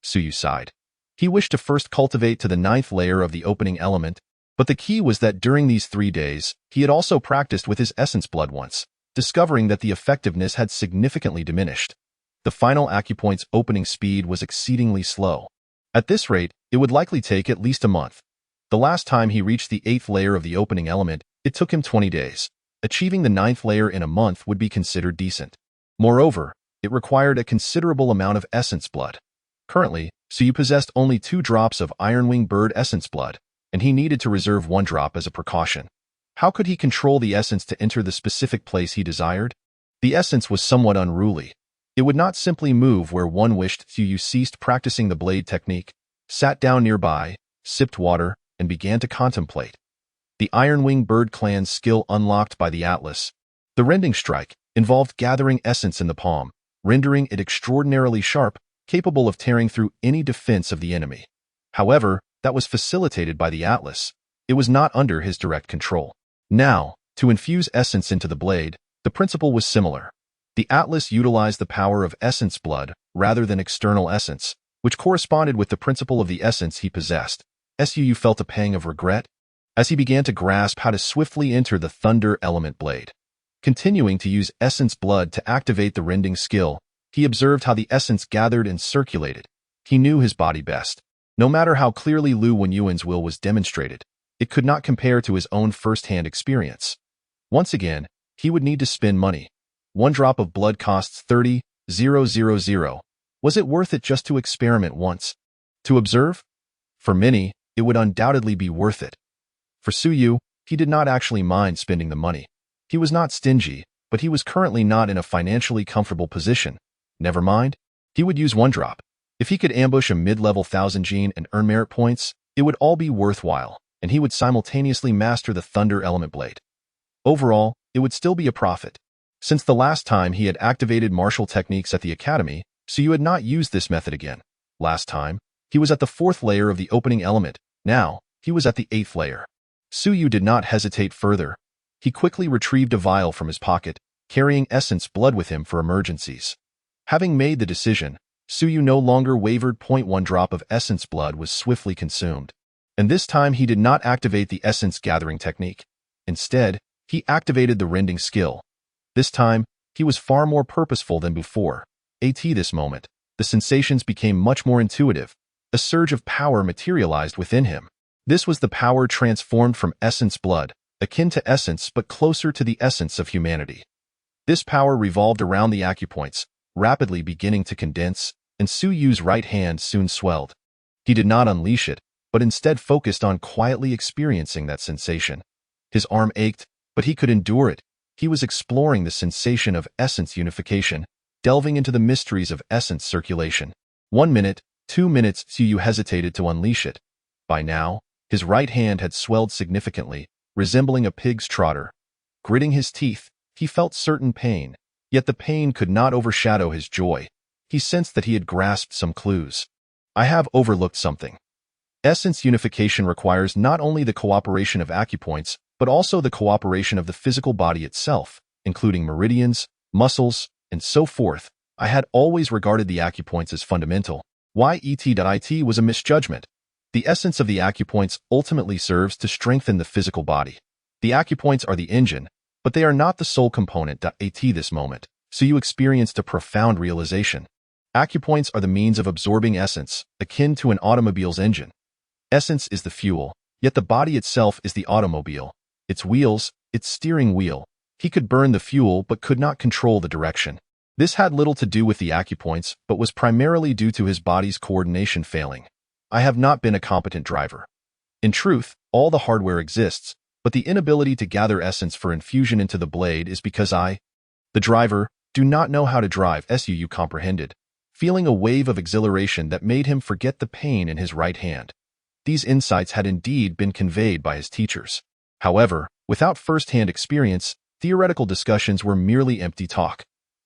Suyu sighed. He wished to first cultivate to the 9th layer of the opening element, but the key was that during these 3 days, he had also practiced with his essence blood once, discovering that the effectiveness had significantly diminished. The final acupoint's opening speed was exceedingly slow. At this rate, it would likely take at least a month. The last time he reached the 8th layer of the opening element, it took him 20 days. Achieving the 9th layer in a month would be considered decent. Moreover, it required a considerable amount of essence blood. Currently, Suyu possessed only 2 drops of Ironwing Bird essence blood, and he needed to reserve 1 drop as a precaution. How could he control the essence to enter the specific place he desired? The essence was somewhat unruly. It would not simply move where one wished. Suyu ceased practicing the blade technique, sat down nearby, sipped water, and began to contemplate. The Ironwing Bird clan's skill unlocked by the Atlas. The rending strike involved gathering essence in the palm, rendering it extraordinarily sharp, capable of tearing through any defense of the enemy. However, that was facilitated by the Atlas. It was not under his direct control. Now, to infuse essence into the blade, the principle was similar. The Atlas utilized the power of essence blood rather than external essence, which corresponded with the principle of the essence he possessed. Suyu felt a pang of regret as he began to grasp how to swiftly enter the thunder element blade. Continuing to use essence blood to activate the rending skill, he observed how the essence gathered and circulated. He knew his body best. No matter how clearly Lu Wenyuan's will was demonstrated, it could not compare to his own first-hand experience. Once again, he would need to spend money. 1 drop of blood costs 30,000. Was it worth it just to experiment once? To observe? For many, it would undoubtedly be worth it. For Suyu, he did not actually mind spending the money. He was not stingy, but he was currently not in a financially comfortable position. Never mind, he would use 1 drop. If he could ambush a mid-level 1000 gene and earn merit points, it would all be worthwhile, and he would simultaneously master the thunder element blade. Overall, it would still be a profit. Since the last time he had activated martial techniques at the academy, Suyu had not used this method again. Last time, he was at the 4th layer of the opening element. Now, he was at the 8th layer. Suyu did not hesitate further. He quickly retrieved a vial from his pocket, carrying essence blood with him for emergencies. Having made the decision, Suyu no longer wavered. 1 drop of essence blood was swiftly consumed. And this time he did not activate the essence gathering technique. Instead, he activated the rending skill. This time, he was far more purposeful than before. This moment, the sensations became much more intuitive. A surge of power materialized within him. This was the power transformed from essence blood, akin to essence but closer to the essence of humanity. This power revolved around the acupoints, rapidly beginning to condense, and Suyu's right hand soon swelled. He did not unleash it, but instead focused on quietly experiencing that sensation. His arm ached, but he could endure it. He was exploring the sensation of essence unification, delving into the mysteries of essence circulation. 1 minute, 2 minutes, Suyu hesitated to unleash it. By now, his right hand had swelled significantly, resembling a pig's trotter. Gritting his teeth, he felt certain pain, yet the pain could not overshadow his joy. He sensed that he had grasped some clues. I have overlooked something. Essence unification requires not only the cooperation of acupoints, but also the cooperation of the physical body itself, including meridians, muscles, and so forth. I had always regarded the acupoints as fundamental. It was a misjudgment. The essence of the acupoints ultimately serves to strengthen the physical body. The acupoints are the engine, but they are not the sole component. At this moment, so you experienced a profound realization. Acupoints are the means of absorbing essence, akin to an automobile's engine. Essence is the fuel, yet the body itself is the automobile. Its wheels, its steering wheel. He could burn the fuel but could not control the direction. This had little to do with the acupoints, but was primarily due to his body's coordination failing. I have not been a competent driver. In truth, all the hardware exists, but the inability to gather essence for infusion into the blade is because I, the driver, do not know how to drive. You comprehended, feeling a wave of exhilaration that made him forget the pain in his right hand. These insights had indeed been conveyed by his teachers. However, without first-hand experience, theoretical discussions were merely empty talk.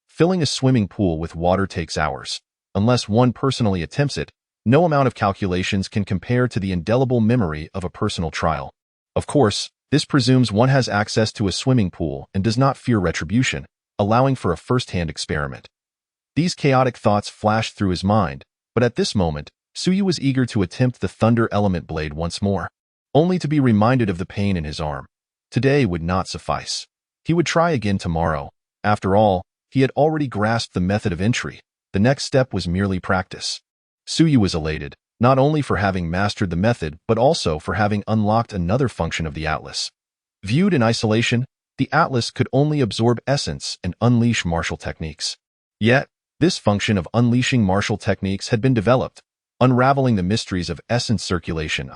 Filling a swimming pool with water takes hours. Unless one personally attempts it, no amount of calculations can compare to the indelible memory of a personal trial. Of course, this presumes one has access to a swimming pool and does not fear retribution, allowing for a first-hand experiment. These chaotic thoughts flashed through his mind, but at this moment, Suyu was eager to attempt the thunder element blade once more, only to be reminded of the pain in his arm. Today would not suffice. He would try again tomorrow. After all, he had already grasped the method of entry. The next step was merely practice. Suyu was elated, not only for having mastered the method, but also for having unlocked another function of the Atlas. Viewed in isolation, the Atlas could only absorb essence and unleash martial techniques. Yet, this function of unleashing martial techniques had been developed. Unraveling the mysteries of essence circulation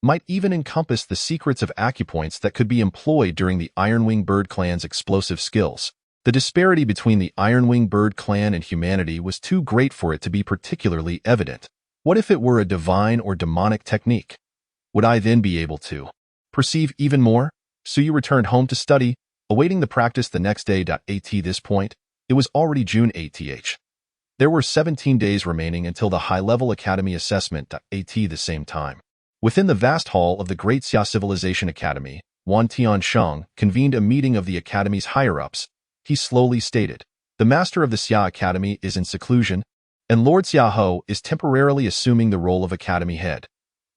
might even encompass the secrets of acupoints that could be employed during the Ironwing Bird Clan's explosive skills. The disparity between the Ironwing Bird Clan and humanity was too great for it to be particularly evident. What if it were a divine or demonic technique? Would I then be able to perceive even more? Suyu returned home to study, awaiting the practice the next day. At this point, it was already June 8th. There were 17 days remaining until the high-level academy assessment. At the same time, within the vast hall of the Great Xia Civilization Academy, Wan Tiansheng convened a meeting of the academy's higher-ups. He slowly stated, "The master of the Xia Academy is in seclusion, and Lord Xiaohou is temporarily assuming the role of academy head.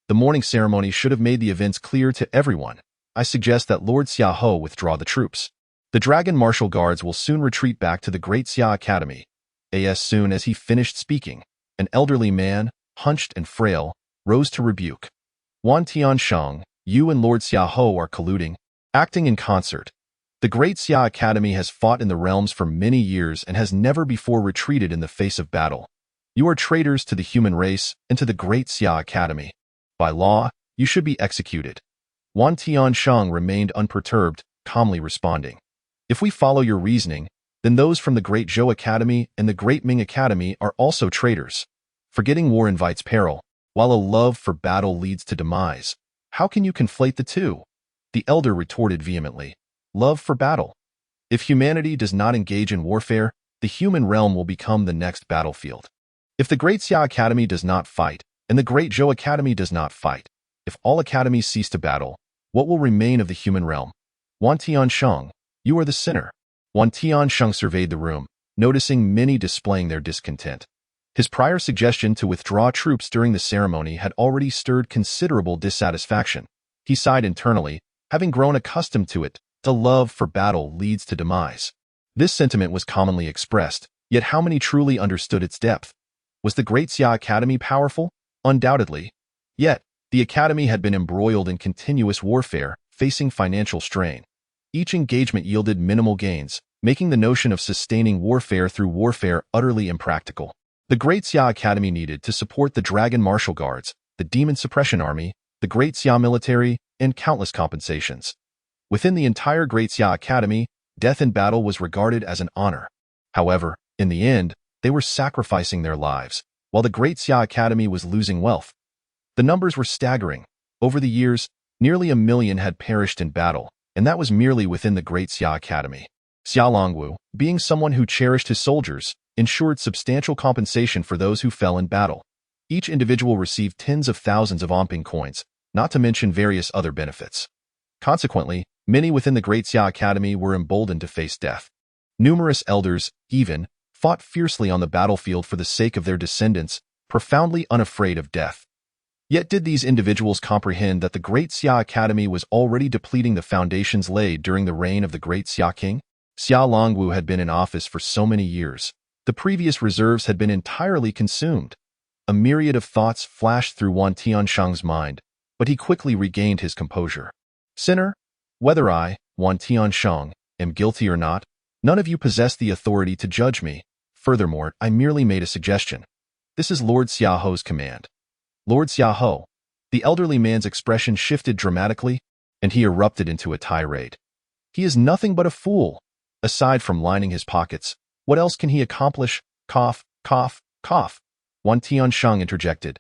The morning ceremony should have made the events clear to everyone. I suggest that Lord Xiaohou withdraw the troops. The Dragon Martial Guards will soon retreat back to the Great Xia Academy." As soon as he finished speaking, an elderly man, hunched and frail, rose to rebuke. "Wan Tiansheng, you and Lord Xiaohou are colluding, acting in concert. The Great Xia Academy has fought in the realms for many years and has never before retreated in the face of battle. You are traitors to the human race and to the Great Xia Academy. By law, you should be executed." Wan Tiansheng remained unperturbed, calmly responding, "If we follow your reasoning, then those from the Great Zhou Academy and the Great Ming Academy are also traitors. Forgetting war invites peril, while a love for battle leads to demise. How can you conflate the two?" The elder retorted vehemently. "Love for battle. If humanity does not engage in warfare, the human realm will become the next battlefield. If the Great Xia Academy does not fight, and the Great Zhou Academy does not fight, if all academies cease to battle, what will remain of the human realm? Wan Tiansheng, you are the sinner." Wan Tiansheng surveyed the room, noticing many displaying their discontent. His prior suggestion to withdraw troops during the ceremony had already stirred considerable dissatisfaction. He sighed internally, having grown accustomed to it. The love for battle leads to demise. This sentiment was commonly expressed, yet how many truly understood its depth? Was the Great Xia Academy powerful? Undoubtedly. Yet, the academy had been embroiled in continuous warfare, facing financial strain. Each engagement yielded minimal gains, making the notion of sustaining warfare through warfare utterly impractical. The Great Xia Academy needed to support the Dragon Martial Guards, the Demon Suppression Army, the Great Xia Military, and countless compensations. Within the entire Great Xia Academy, death in battle was regarded as an honor. However, in the end, they were sacrificing their lives, while the Great Xia Academy was losing wealth. The numbers were staggering. Over the years, nearly 1 million had perished in battle, and that was merely within the Great Xia Academy. Xia Longwu, being someone who cherished his soldiers, ensured substantial compensation for those who fell in battle. Each individual received tens of thousands of omping coins, not to mention various other benefits. Consequently, many within the Great Xia Academy were emboldened to face death. Numerous elders, even, fought fiercely on the battlefield for the sake of their descendants, profoundly unafraid of death. Yet did these individuals comprehend that the Great Xia Academy was already depleting the foundations laid during the reign of the Great Xia King? Xia Longwu had been in office for so many years. The previous reserves had been entirely consumed. A myriad of thoughts flashed through Wan Tiansheng's mind, but he quickly regained his composure. Sinner, whether I, Wan Tiansheng, am guilty or not, none of you possess the authority to judge me. Furthermore, I merely made a suggestion. This is Lord Xiaoho's command. Lord Xiaoho. The elderly man's expression shifted dramatically, and he erupted into a tirade. He is nothing but a fool. Aside from lining his pockets, what else can he accomplish? Cough, cough, cough. Wan Tiansheng interjected.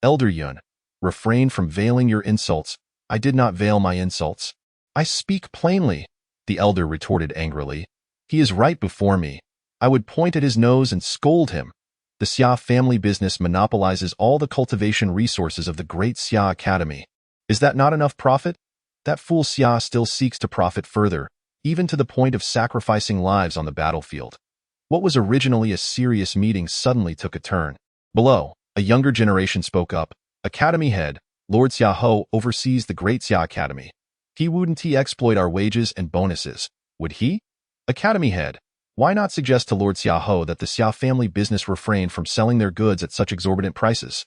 Elder Yun, refrain from veiling your insults. I did not veil my insults. I speak plainly, the elder retorted angrily. He is right before me. I would point at his nose and scold him. The Xia family business monopolizes all the cultivation resources of the Great Xia Academy. Is that not enough profit? That fool Xia still seeks to profit further, even to the point of sacrificing lives on the battlefield. What was originally a serious meeting suddenly took a turn. Below, a younger generation spoke up. Academy head, Lord Xiaoho oversees the Great Xia Academy. Wouldn't he exploit our wages and bonuses? Would he? Academy head, why not suggest to Lord Xiaoho that the Xia family business refrain from selling their goods at such exorbitant prices?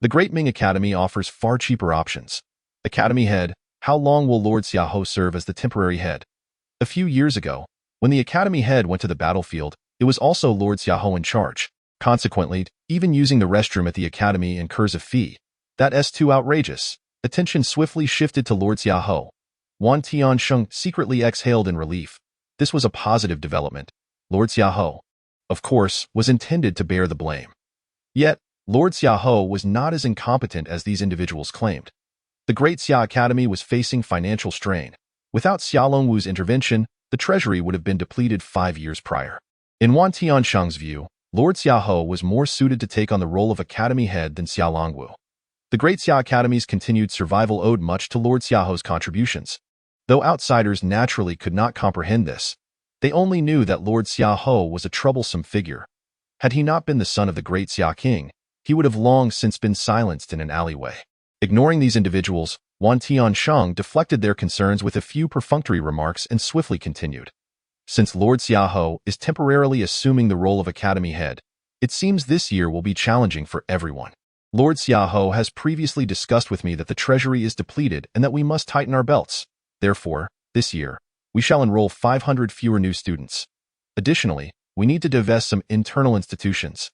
The Great Ming Academy offers far cheaper options. Academy head, how long will Lord Xiaoho serve as the temporary head? A few years ago, when the Academy head went to the battlefield, it was also Lord Xiaoho in charge. Consequently, even using the restroom at the Academy incurs a fee. That's too outrageous. Attention swiftly shifted to Lord Xiaoho. Wan Tiansheng secretly exhaled in relief. This was a positive development. Lord Xiaoho, of course, was intended to bear the blame. Yet, Lord Xiaoho was not as incompetent as these individuals claimed. The Great Xia Academy was facing financial strain. Without Xia Longwu's intervention, the treasury would have been depleted 5 years prior. In Wan Tiansheng's view, Lord Xiaoho was more suited to take on the role of academy head than Xia Longwu. The Great Xia Academy's continued survival owed much to Lord Xiaoho's contributions. Though outsiders naturally could not comprehend this, they only knew that Lord Xiaoho was a troublesome figure. Had he not been the son of the Great Xia King, he would have long since been silenced in an alleyway. Ignoring these individuals, Wan Tiansheng deflected their concerns with a few perfunctory remarks and swiftly continued. Since Lord Xiaoho is temporarily assuming the role of academy head, it seems this year will be challenging for everyone. Lord Xiaoho has previously discussed with me that the treasury is depleted and that we must tighten our belts. Therefore, this year, we shall enroll 500 fewer new students. Additionally, we need to divest some internal institutions.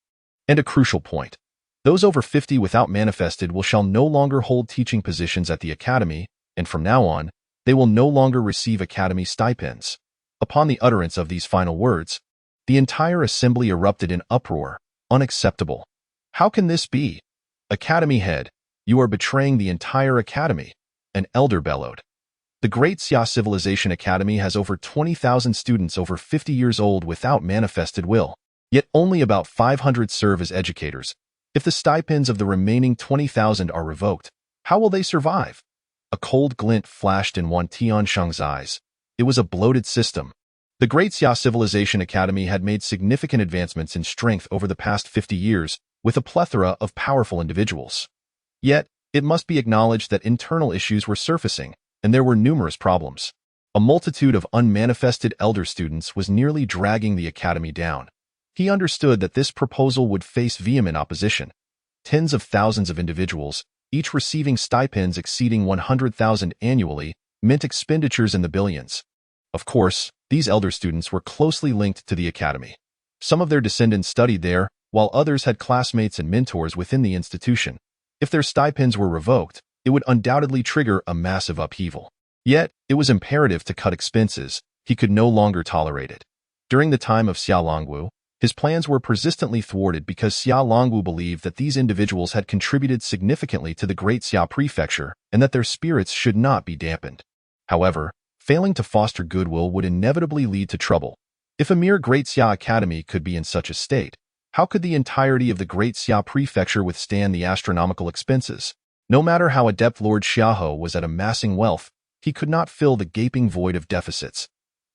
And a crucial point. Those over 50 without manifested shall no longer hold teaching positions at the academy, and from now on, they will no longer receive academy stipends. Upon the utterance of these final words, the entire assembly erupted in uproar. Unacceptable. How can this be? Academy head, you are betraying the entire academy, an elder bellowed. The Great Xia Civilization Academy has over 20,000 students over 50 years old without manifested will, yet only about 500 serve as educators. If the stipends of the remaining 20,000 are revoked, how will they survive? A cold glint flashed in Wan Tiansheng's eyes. It was a bloated system. The Great Xia Civilization Academy had made significant advancements in strength over the past 50 years, with a plethora of powerful individuals. Yet, it must be acknowledged that internal issues were surfacing, and there were numerous problems. A multitude of unmanifested elder students was nearly dragging the academy down. He understood that this proposal would face vehement opposition. Tens of thousands of individuals, each receiving stipends exceeding 100,000 annually, meant expenditures in the billions. Of course, these elder students were closely linked to the academy. Some of their descendants studied there, while others had classmates and mentors within the institution. If their stipends were revoked, it would undoubtedly trigger a massive upheaval. Yet, it was imperative to cut expenses. He could no longer tolerate it. During the time of Xia Longwu, his plans were persistently thwarted because Xia Longwu believed that these individuals had contributed significantly to the Great Xia Prefecture and that their spirits should not be dampened. However, failing to foster goodwill would inevitably lead to trouble. If a mere Great Xia Academy could be in such a state, how could the entirety of the Great Xia Prefecture withstand the astronomical expenses? No matter how adept Lord Xiaoho was at amassing wealth, he could not fill the gaping void of deficits.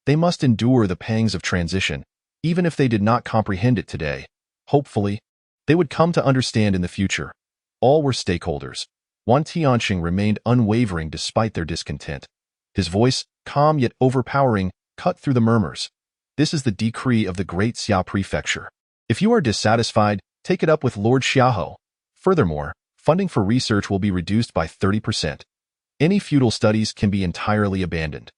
They must endure the pangs of transition, even if they did not comprehend it today. Hopefully, they would come to understand in the future. All were stakeholders. Wan Tianxing remained unwavering despite their discontent. His voice, calm yet overpowering, cut through the murmurs. This is the decree of the Great Xia Prefecture. If you are dissatisfied, take it up with Lord Xiaohou. Furthermore, funding for research will be reduced by 30%. Any futile studies can be entirely abandoned.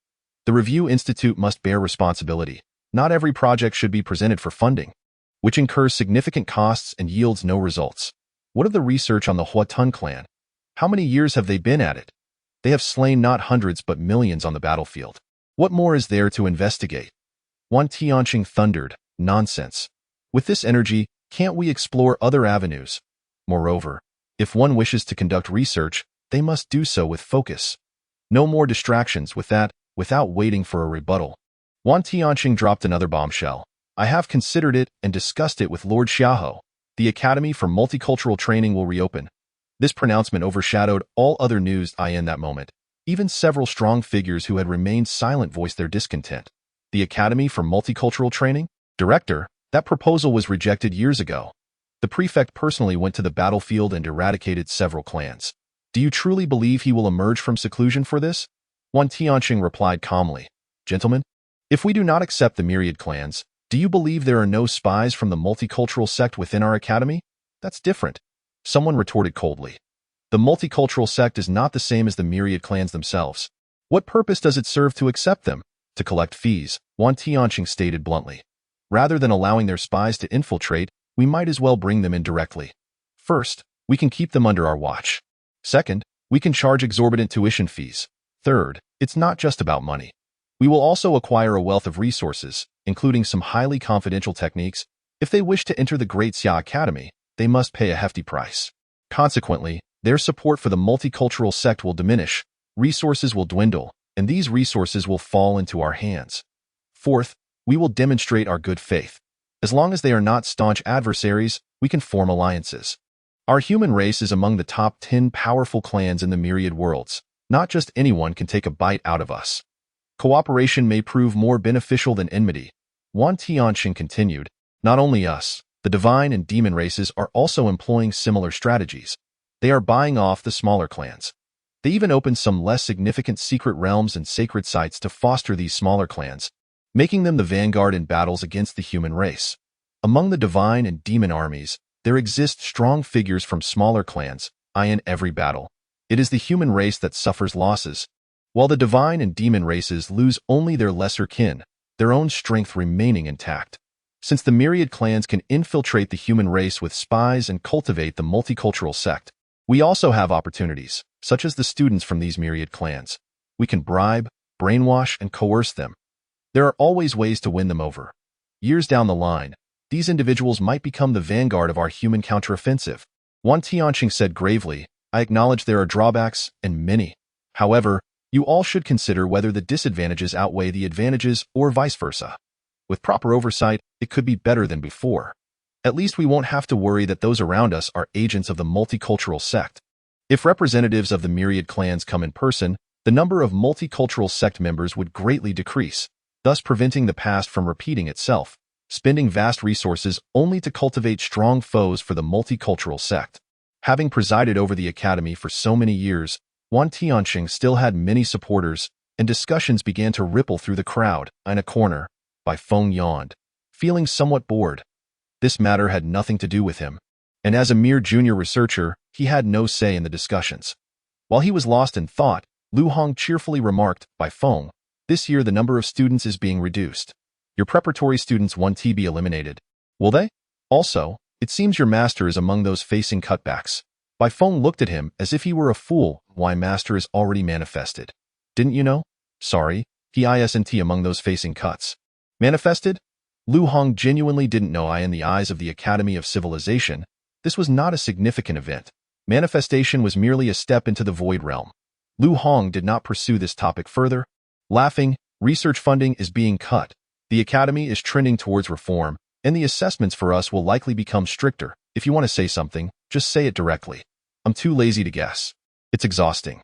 The Review Institute must bear responsibility. Not every project should be presented for funding, which incurs significant costs and yields no results. What of the research on the Huatun clan? How many years have they been at it? They have slain not hundreds but millions on the battlefield. What more is there to investigate? Wan Tianxing thundered, nonsense. With this energy, can't we explore other avenues? Moreover, if one wishes to conduct research, they must do so with focus. No more distractions without waiting for a rebuttal. Wan Tianxing dropped another bombshell. I have considered it and discussed it with Lord Xiaohou. The Academy for Multicultural Training will reopen. This pronouncement overshadowed all other news in that moment. Even several strong figures who had remained silent voiced their discontent. The Academy for Multicultural Training? Director, that proposal was rejected years ago. The prefect personally went to the battlefield and eradicated several clans. Do you truly believe he will emerge from seclusion for this? Wan Tianxing replied calmly. Gentlemen, if we do not accept the myriad clans, do you believe there are no spies from the multicultural sect within our academy? That's different. Someone retorted coldly. The multicultural sect is not the same as the myriad clans themselves. What purpose does it serve to accept them? To collect fees, Wan Tianxing stated bluntly. Rather than allowing their spies to infiltrate, we might as well bring them in directly. First, we can keep them under our watch. Second, we can charge exorbitant tuition fees. Third, it's not just about money. We will also acquire a wealth of resources, including some highly confidential techniques. If they wish to enter the Great Xia Academy, they must pay a hefty price. Consequently, their support for the multicultural sect will diminish, resources will dwindle, and these resources will fall into our hands. Fourth, we will demonstrate our good faith. As long as they are not staunch adversaries, we can form alliances. Our human race is among the top 10 powerful clans in the myriad worlds. Not just anyone can take a bite out of us. Cooperation may prove more beneficial than enmity. Wan Tianxing continued. Not only us, the divine and demon races are also employing similar strategies. They are buying off the smaller clans. They even opened some less significant secret realms and sacred sites to foster these smaller clans, making them the vanguard in battles against the human race. Among the divine and demon armies, there exist strong figures from smaller clans, in every battle. It is the human race that suffers losses. While the divine and demon races lose only their lesser kin, their own strength remaining intact. Since the myriad clans can infiltrate the human race with spies and cultivate the multicultural sect, we also have opportunities, such as the students from these myriad clans. We can bribe, brainwash, and coerce them. There are always ways to win them over. Years down the line, these individuals might become the vanguard of our human counteroffensive. Wan Tianxing said gravely, I acknowledge there are drawbacks, and many. However, you all should consider whether the disadvantages outweigh the advantages or vice versa. With proper oversight, it could be better than before. At least we won't have to worry that those around us are agents of the multicultural sect. If representatives of the myriad clans come in person, the number of multicultural sect members would greatly decrease, thus preventing the past from repeating itself, spending vast resources only to cultivate strong foes for the multicultural sect. Having presided over the academy for so many years, Wan Tianxing still had many supporters, and discussions began to ripple through the crowd. In a corner, Bai Feng yawned, feeling somewhat bored. This matter had nothing to do with him, and as a mere junior researcher, he had no say in the discussions. While he was lost in thought, Lu Hong cheerfully remarked, Bai Feng, this year the number of students is being reduced. Your preparatory students won't be eliminated. Will they? Also, it seems your master is among those facing cutbacks. Bai Feng looked at him as if he were a fool. Why, master is already manifested. Didn't you know? Sorry, he isn't among those facing cuts. Manifested? Lu Hong genuinely didn't know. In the eyes of the Academy of Civilization, this was not a significant event. Manifestation was merely a step into the void realm. Lu Hong did not pursue this topic further. Laughing, research funding is being cut. The Academy is trending towards reform, and the assessments for us will likely become stricter. If you want to say something, just say it directly. I'm too lazy to guess. It's exhausting.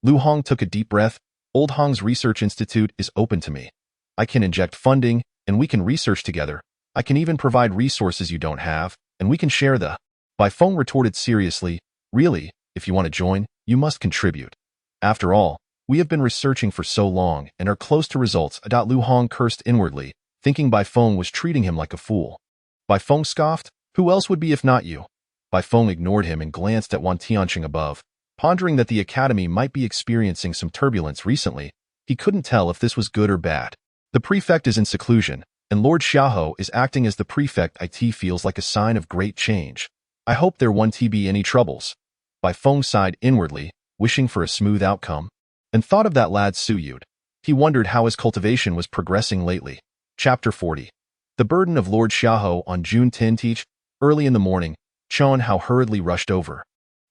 Lu Hong took a deep breath. Old Hong's Research Institute is open to me. I can inject funding, and we can research together. I can even provide resources you don't have, and we can share the... Bai Feng retorted seriously, really, if you want to join, You must contribute. After all, we have been researching for so long and are close to results. Lu Hong cursed inwardly, thinking Bai Feng was treating him like a fool. Bai Feng scoffed, "Who else would be if not you?" Bai Feng ignored him and glanced at Wan Tianqing above, pondering that the academy might be experiencing some turbulence recently. He couldn't tell if this was good or bad. The prefect is in seclusion, and Lord Xiaohou is acting as the prefect. It feels like a sign of great change. I hope there won't be any troubles. Bai Feng sighed inwardly, wishing for a smooth outcome, and thought of that lad Su Yud. He wondered how his cultivation was progressing lately. Chapter 40. The burden of Lord Xiaohou on June 10th. Early in the morning, Chen Hao hurriedly rushed over.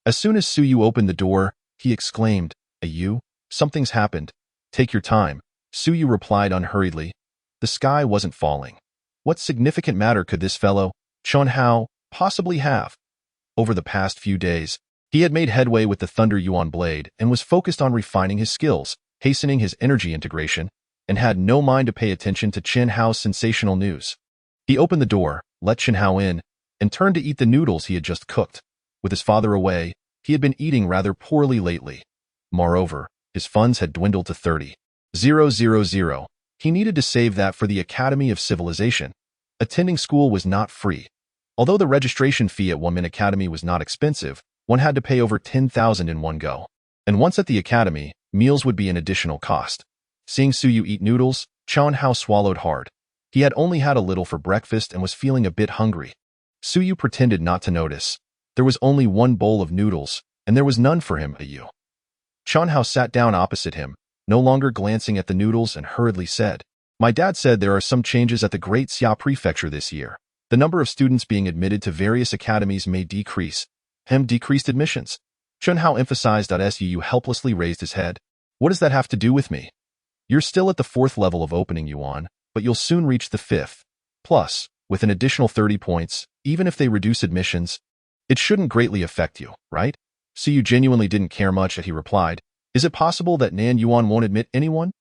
As soon as Su Yu opened the door, he exclaimed, "You? Something's happened. Take your time," Su Yu replied unhurriedly. The sky wasn't falling. What significant matter could this fellow, Chen Hao, possibly have? Over the past few days, he had made headway with the Thunder Yuan blade and was focused on refining his skills, hastening his energy integration, and had no mind to pay attention to Chen Hao's sensational news. He opened the door, let Chen Hao in, and turned to eat the noodles he had just cooked. With his father away, he had been eating rather poorly lately. Moreover, his funds had dwindled to 30,000. He needed to save that for the Academy of Civilization. Attending school was not free. Although the registration fee at Women Academy was not expensive, one had to pay over 10,000 in one go. And once at the academy, meals would be an additional cost. Seeing Su Yu eat noodles, Chen Hao swallowed hard. He had only had a little for breakfast and was feeling a bit hungry. Su Yu pretended not to notice. There was only one bowl of noodles, and there was none for him. Chen Hao sat down opposite him, no longer glancing at the noodles, and hurriedly said, "My dad said there are some changes at the Great Xia Prefecture this year. The number of students being admitted to various academies may decrease." Decreased admissions. Chen Hao emphasized. Su helplessly raised his head. "What does that have to do with me? You're still at the 4th level of opening yuan, but you'll soon reach the 5th. Plus, with an additional 30 points, even if they reduce admissions, it shouldn't greatly affect you, right?" Su Yu genuinely didn't care much. He replied, "Is it possible that Nan Yuan won't admit anyone?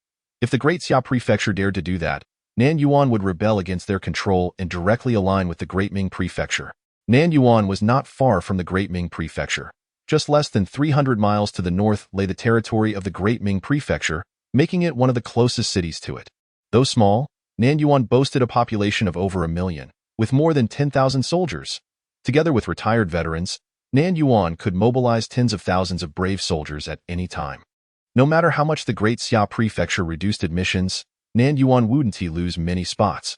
If the Great Xia Prefecture dared to do that, Nan Yuan would rebel against their control and directly align with the Great Ming Prefecture." Nan Yuan was not far from the Great Ming Prefecture. Just less than 300 miles to the north lay the territory of the Great Ming Prefecture, making it one of the closest cities to it. Though small, Nan Yuan boasted a population of over 1 million, with more than 10,000 soldiers. Together with retired veterans, Nan Yuan could mobilize tens of thousands of brave soldiers at any time. No matter how much the Great Xia Prefecture reduced admissions, Nan Yuan wouldn't lose many spots.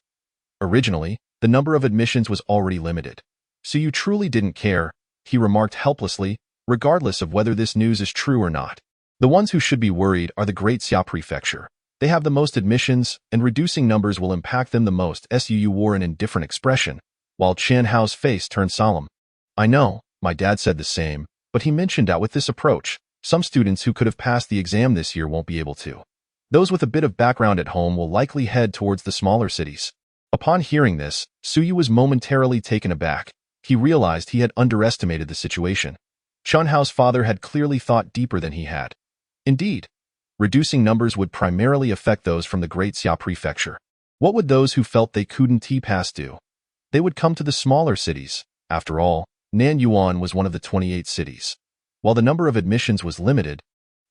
Originally, the number of admissions was already limited. So you truly didn't care, he remarked helplessly, regardless of whether this news is true or not. The ones who should be worried are the Great Xia Prefecture. They have the most admissions, and reducing numbers will impact them the most. Su wore an indifferent expression, while Chen Hao's face turned solemn. "I know, my dad said the same, but he mentioned that with this approach, some students who could have passed the exam this year won't be able to. Those with a bit of background at home will likely head towards the smaller cities." Upon hearing this, Su Yu was momentarily taken aback. He realized he had underestimated the situation. Chen Hao's father had clearly thought deeper than he had. Indeed, reducing numbers would primarily affect those from the Great Xia Prefecture. What would those who felt they couldn't pass do? They would come to the smaller cities. After all, Nan Yuan was one of the 28 cities. While the number of admissions was limited,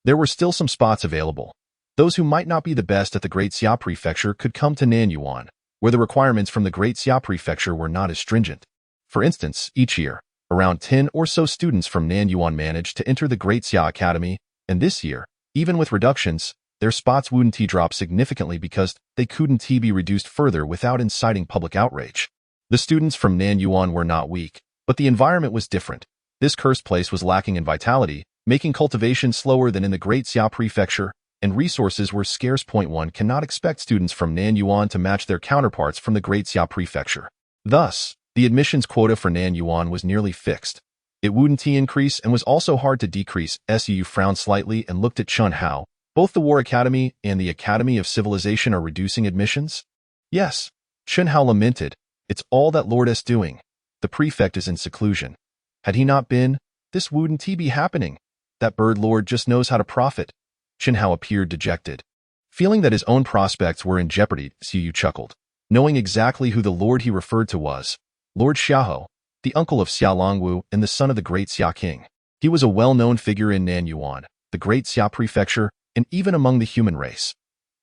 there were still some spots available. Those who might not be the best at the Great Xia Prefecture could come to Nan Yuan, where the requirements from the Great Xia Prefecture were not as stringent. For instance, each year, around 10 or so students from Nan Yuan managed to enter the Great Xia Academy, and this year, even with reductions, their spots wouldn't drop significantly because they couldn't be reduced further without inciting public outrage. The students from Nan Yuan were not weak, but the environment was different. This cursed place was lacking in vitality, making cultivation slower than in the Great Xia Prefecture, and resources were scarce. One cannot expect students from Nan Yuan to match their counterparts from the Great Xia Prefecture. Thus, the admissions quota for Nan Yuan was nearly fixed. It wouldn't increase and was also hard to decrease. Su frowned slightly and looked at Chen Hao. "Both the War Academy and the Academy of Civilization are reducing admissions?" "Yes," Chen Hao lamented. "It's all that Lord S doing. The prefect is in seclusion. Had he not been, this wouldn't be happening. That bird lord just knows how to profit." Chen Hao appeared dejected. Feeling that his own prospects were in jeopardy, Su chuckled, knowing exactly who the lord he referred to was. Lord Xiaohou, the uncle of Xia Longwu and the son of the great Xia King. He was a well-known figure in Nanyuan, the great Xia prefecture, and even among the human race.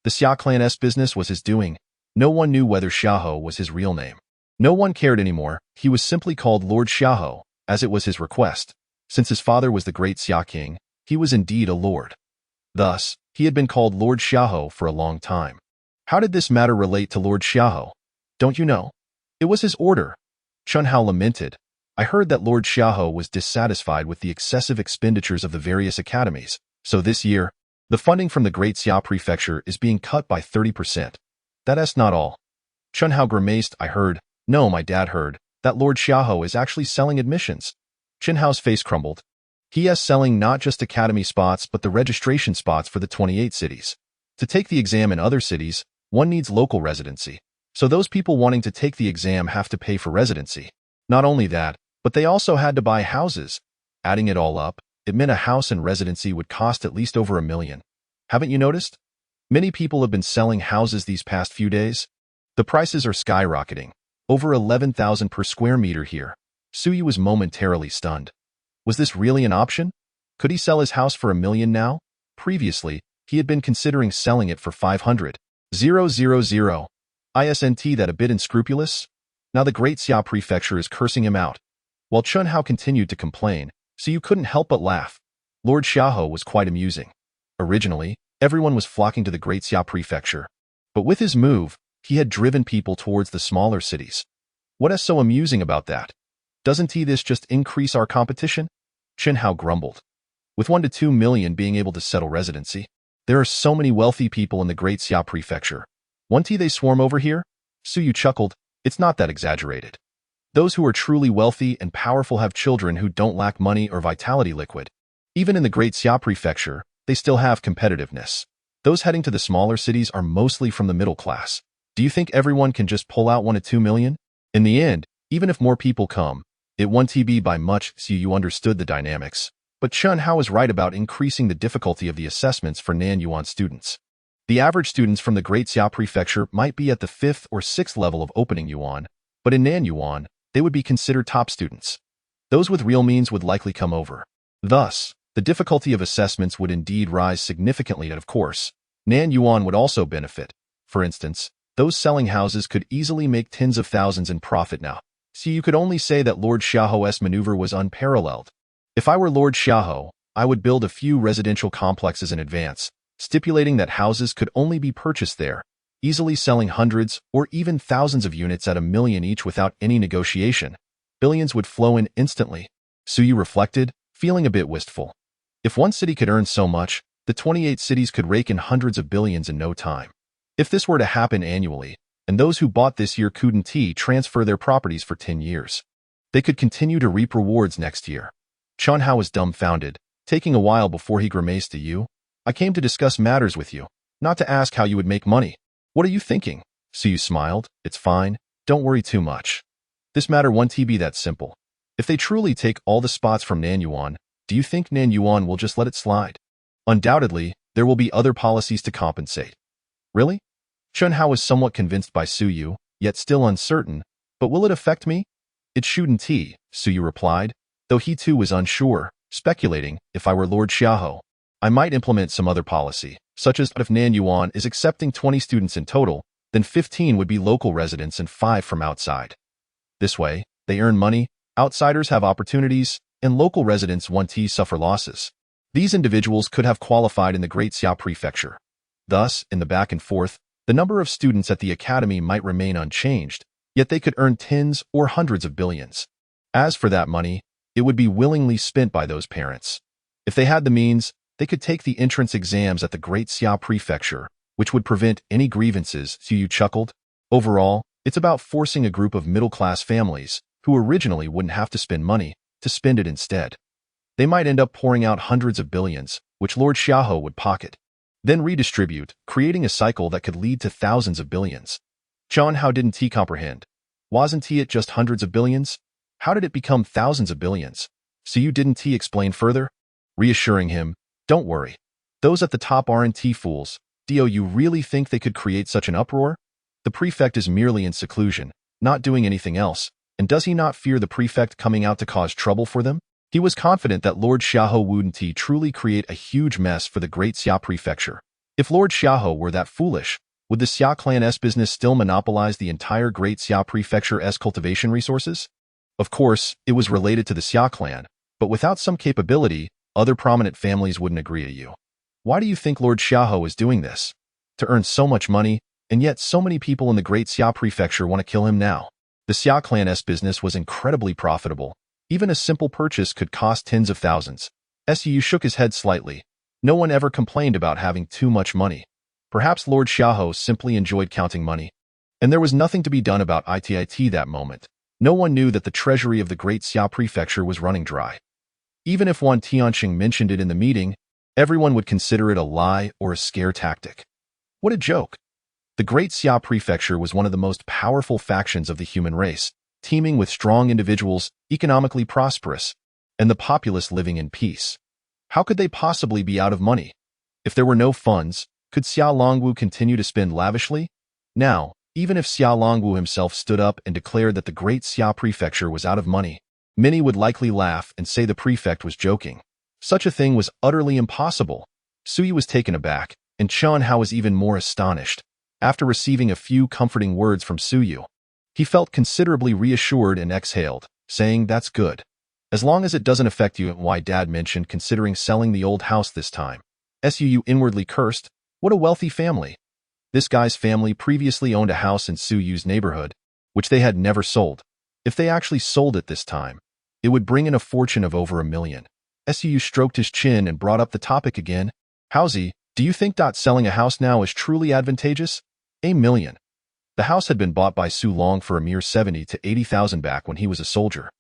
The Xia clan's business was his doing. No one knew whether Xiahou was his real name. No one cared anymore. He was simply called Lord Xiahou, as it was his request. Since his father was the great Xia king, he was indeed a lord. Thus, he had been called Lord Xiahou for a long time. How did this matter relate to Lord Xiahou? Don't you know? It was his order. Chunhao lamented. I heard that Lord Xiahou was dissatisfied with the excessive expenditures of the various academies, so this year, the funding from the Great Xia Prefecture is being cut by 30%. That's not all. Chunhao grimaced. I heard, no, my dad heard, that Lord Xiahou is actually selling admissions. Chinhao's face crumbled. He is selling not just academy spots but the registration spots for the 28 cities. To take the exam in other cities, one needs local residency. So those people wanting to take the exam have to pay for residency. Not only that, but they also had to buy houses. Adding it all up, it meant a house and residency would cost at least over $1 million. Haven't you noticed? Many people have been selling houses these past few days. The prices are skyrocketing. Over 11,000 per square meter here. Suyu was momentarily stunned. Was this really an option? Could he sell his house for $1 million now? Previously, he had been considering selling it for 500,000. Isn't that a bit unscrupulous? Now the Great Xia Prefecture is cursing him out. While Chunhao continued to complain, Suyu couldn't help but laugh. Lord Xiahou was quite amusing. Originally, everyone was flocking to the Great Xia Prefecture. But with his move, he had driven people towards the smaller cities. What is so amusing about that? Doesn't this just increase our competition? Chinhao grumbled. With 1 to 2 million being able to settle residency, there are so many wealthy people in the Great Xia Prefecture. Won't they swarm over here? Suyu chuckled. It's not that exaggerated. Those who are truly wealthy and powerful have children who don't lack money or vitality liquid. Even in the Great Xia Prefecture, they still have competitiveness. Those heading to the smaller cities are mostly from the middle class. Do you think everyone can just pull out 1 to 2 million? In the end, even if more people come, it won't be by much. So you understood the dynamics. But Chunhao is right about increasing the difficulty of the assessments for Nanyuan students. The average students from the Great Xia Prefecture might be at the 5th or 6th level of opening yuan, but in Nanyuan, they would be considered top students. Those with real means would likely come over. Thus, the difficulty of assessments would indeed rise significantly, and of course, Nanyuan would also benefit. For instance, those selling houses could easily make tens of thousands in profit now. So you could only say that Lord Xiahou's maneuver was unparalleled. If I were Lord Xiahou, I would build a few residential complexes in advance, stipulating that houses could only be purchased there, easily selling hundreds or even thousands of units at $1 million each without any negotiation. Billions would flow in instantly. Suyu reflected, feeling a bit wistful. If one city could earn so much, the 28 cities could rake in hundreds of billions in no time. If this were to happen annually, and those who bought this year couldn't transfer their properties for 10 years, they could continue to reap rewards next year. Chunhao was dumbfounded, taking a while before he grimaced to you. I came to discuss matters with you, not to ask how you would make money. What are you thinking? Suyu smiled. It's fine. Don't worry too much. This matter won't be that simple. If they truly take all the spots from Nanyuan, do you think Nanyuan will just let it slide? Undoubtedly, there will be other policies to compensate. Really? Chunhao was somewhat convinced by Suyu, yet still uncertain. But will it affect me? It shouldn't, Suyu replied, though he too was unsure, speculating, if I were Lord Xiahou, I might implement some other policy, such as if Nanyuan is accepting 20 students in total, then 15 would be local residents and 5 from outside. This way, they earn money, outsiders have opportunities, and local residents won't suffer losses. These individuals could have qualified in the Great Xia Prefecture. Thus, in the back and forth, the number of students at the academy might remain unchanged, yet they could earn tens or hundreds of billions. As for that money, it would be willingly spent by those parents. If they had the means, they could take the entrance exams at the Great Xia Prefecture, which would prevent any grievances. Suyu chuckled. Overall, it's about forcing a group of middle-class families, who originally wouldn't have to spend money, to spend it instead. They might end up pouring out hundreds of billions, which Lord Xiahou would pocket, then redistribute, creating a cycle that could lead to thousands of billions. Chunhao didn't comprehend. Wasn't it just hundreds of billions? How did it become thousands of billions? Suyu didn't explain further, reassuring him, don't worry. Those at the top aren't fools. Do you really think they could create such an uproar? The prefect is merely in seclusion, not doing anything else, and does he not fear the prefect coming out to cause trouble for them? He was confident that Lord Xiaohe wouldn't truly create a huge mess for the great Xia prefecture. If Lord Xiaohe were that foolish, would the Xia clan's business still monopolize the entire great Xia prefecture's cultivation resources? Of course, it was related to the Xia clan, but without some capability, other prominent families wouldn't agree to you. Why do you think Lord Xiaohe is doing this? To earn so much money, and yet so many people in the great Xia prefecture want to kill him now. The Xia clan's business was incredibly profitable. Even a simple purchase could cost tens of thousands. Su shook his head slightly. No one ever complained about having too much money. Perhaps Lord Xiaohe simply enjoyed counting money. And there was nothing to be done about it that moment. No one knew that the treasury of the great Xia prefecture was running dry. Even if Wan Tianqing mentioned it in the meeting, everyone would consider it a lie or a scare tactic. What a joke! The great Xia prefecture was one of the most powerful factions of the human race, teeming with strong individuals, economically prosperous, and the populace living in peace. How could they possibly be out of money? If there were no funds, could Xia Longwu continue to spend lavishly? Now, even if Xia Longwu himself stood up and declared that the great Xia prefecture was out of money, many would likely laugh and say the prefect was joking. Such a thing was utterly impossible. Suyu was taken aback, and Chen Hao was even more astonished. After receiving a few comforting words from Suyu, he felt considerably reassured and exhaled, saying, "That's good. As long as it doesn't affect you." Why Dad mentioned considering selling the old house this time. Suyu inwardly cursed. What a wealthy family. This guy's family previously owned a house in Suyu's neighborhood, which they had never sold. If they actually sold it this time, it would bring in a fortune of over $1 million. Suyu stroked his chin and brought up the topic again. "Howsy, do you think selling a house now is truly advantageous? $1 million. The house had been bought by Su Long for a mere 70 to 80,000 back when he was a soldier.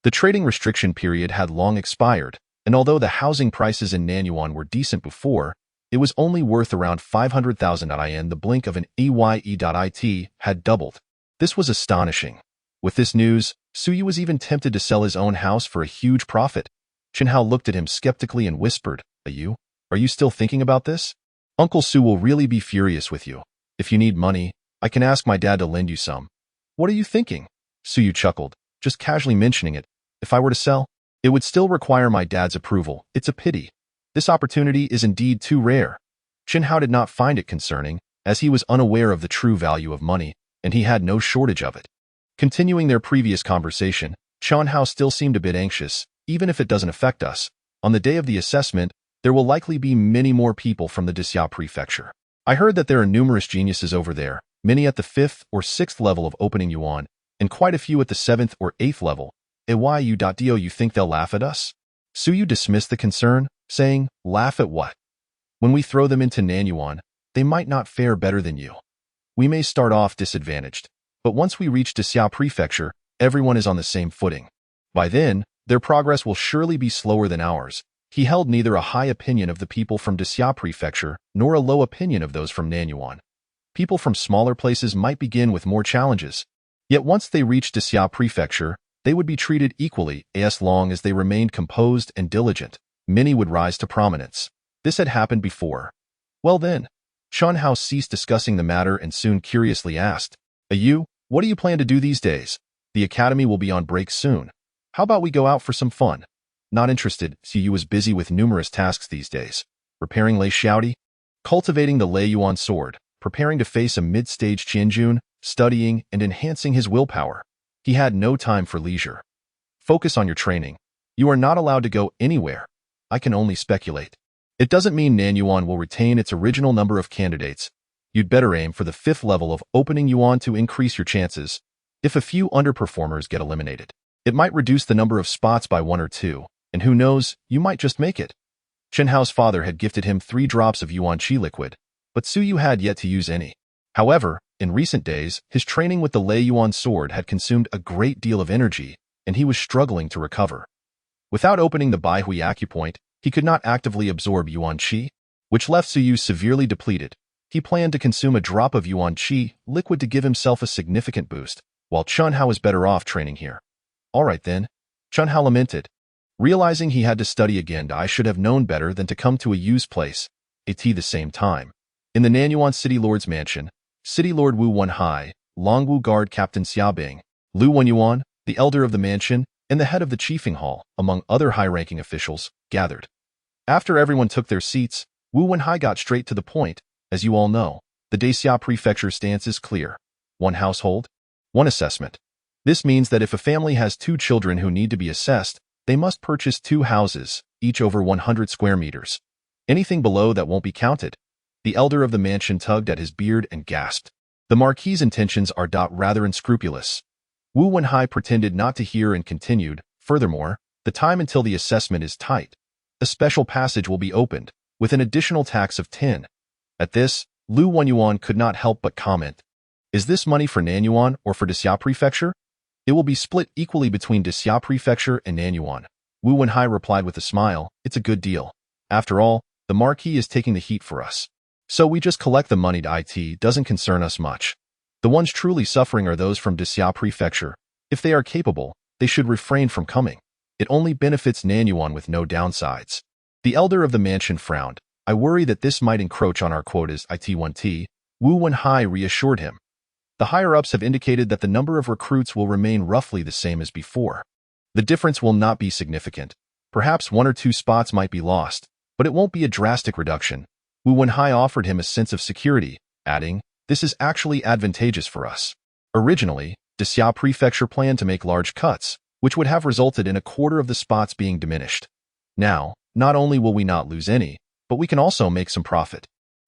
The trading restriction period had long expired, and although the housing prices in Nanyuan were decent before, it was only worth around 500,000 yen. The blink of an EYE.IT had doubled. This was astonishing. With this news, Suyu was even tempted to sell his own house for a huge profit. Chenhao looked at him skeptically and whispered, Are you still thinking about this? Uncle Su will really be furious with you. If you need money, I can ask my dad to lend you some." "What are you thinking?" Suyu chuckled, just casually mentioning it. "If I were to sell, it would still require my dad's approval. It's a pity. This opportunity is indeed too rare." Chenhao did not find it concerning, as he was unaware of the true value of money, and he had no shortage of it. Continuing their previous conversation, Chenhao still seemed a bit anxious. "Even if it doesn't affect us, on the day of the assessment, there will likely be many more people from the Xia prefecture. I heard that there are numerous geniuses over there, many at the 5th or 6th level of opening yuan, and quite a few at the 7th or 8th level. Do you think they'll laugh at us?" Suyu dismissed the concern, saying, "Laugh at what? When we throw them into Nanyuan, they might not fare better than you. We may start off disadvantaged, but once we reach Xia prefecture, everyone is on the same footing. By then, their progress will surely be slower than ours." He held neither a high opinion of the people from Xia prefecture nor a low opinion of those from Nanyuan. People from smaller places might begin with more challenges, yet once they reached Xia prefecture, they would be treated equally as long as they remained composed and diligent. Many would rise to prominence. This had happened before. Well then, Chenhao ceased discussing the matter and soon curiously asked, what do you plan to do these days? The academy will be on break soon. How about we go out for some fun?" Not interested. Suyu was busy with numerous tasks these days. Repairing Lei Xiaodi, cultivating the Lei Yuan sword, preparing to face a mid-stage Qianjun, studying and enhancing his willpower. He had no time for leisure. "Focus on your training. You are not allowed to go anywhere. I can only speculate. It doesn't mean Nanyuan will retain its original number of candidates. You'd better aim for the 5th level of opening yuan to increase your chances. If a few underperformers get eliminated, it might reduce the number of spots by 1 or 2. And who knows, you might just make it." Chenhao's father had gifted him 3 drops of yuan qi liquid, but Suyu had yet to use any. However, in recent days, his training with the Lei Yuan sword had consumed a great deal of energy, and he was struggling to recover. Without opening the Baihui acupoint, he could not actively absorb yuan qi, which left Suyu severely depleted. He planned to consume a drop of yuan qi liquid to give himself a significant boost, while Chenhao was better off training here. "All right then," Chenhao lamented. Realizing he had to study again, I should have known better than to come to a used place. At the same time, in the Nanyuan City Lord's mansion, City Lord Wu Wenhai, Longwu Guard Captain Xiaobing, Lu Wenyuan, the elder of the mansion, and the head of the chiefing hall, among other high-ranking officials, gathered. After everyone took their seats, Wu Wenhai got straight to the point. As you all know, the Daxia Prefecture stance is clear. One household, one assessment. This means that if a family has 2 children who need to be assessed, they must purchase 2 houses, each over 100 square meters. Anything below that won't be counted. The elder of the mansion tugged at his beard and gasped. The Marquis's intentions are rather unscrupulous. Wu Wenhai pretended not to hear and continued, furthermore, the time until the assessment is tight. A special passage will be opened, with an additional tax of 10. At this, Lu Wenyuan could not help but comment. Is this money for Nanyuan or for Daxia Prefecture? It will be split equally between Daxia Prefecture and Nanyuan. Wu Wenhai replied with a smile, it's a good deal. After all, the Marquis is taking the heat for us. So we just collect the money to IT doesn't concern us much. The ones truly suffering are those from Daxia Prefecture. If they are capable, they should refrain from coming. It only benefits Nanyuan with no downsides. The elder of the mansion frowned. I worry that this might encroach on our quotas, IT1T. Wu Wenhai reassured him. The higher-ups have indicated that the number of recruits will remain roughly the same as before. The difference will not be significant. Perhaps 1 or 2 spots might be lost, but it won't be a drastic reduction. Wu Wenhai offered him a sense of security, adding, this is actually advantageous for us. Originally, Daxia Prefecture planned to make large cuts, which would have resulted in 1/4 of the spots being diminished. Now, not only will we not lose any, but we can also make some profit.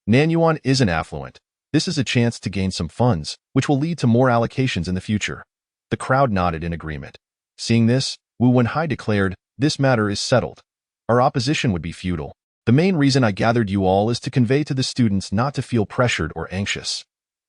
Nanyuan isn't affluent. This is a chance to gain some funds, which will lead to more allocations in the future. The crowd nodded in agreement. Seeing this, Wu Wenhai declared, this matter is settled. Our opposition would be futile. The main reason I gathered you all is to convey to the students not to feel pressured or anxious.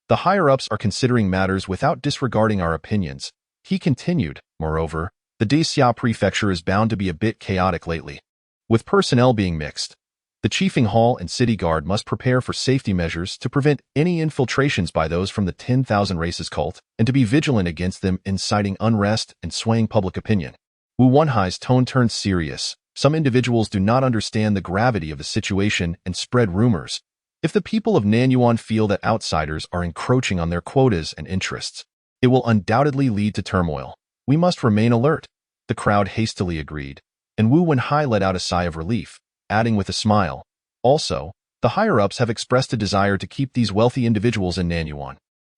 The higher-ups are considering matters without disregarding our opinions. He continued, moreover, the Daxia Prefecture is bound to be a bit chaotic lately. With personnel being mixed, the chiefing hall and city guard must prepare for safety measures to prevent any infiltrations by those from the 10,000 Races cult and to be vigilant against them inciting unrest and swaying public opinion. Wu Wenhai's tone turned serious. Some individuals do not understand the gravity of the situation and spread rumors. If the people of Nanyuan feel that outsiders are encroaching on their quotas and interests, it will undoubtedly lead to turmoil. We must remain alert. The crowd hastily agreed, and Wu Wenhai let out a sigh of relief, adding with a smile, also, the higher-ups have expressed a desire to keep these wealthy individuals in Nanyuan.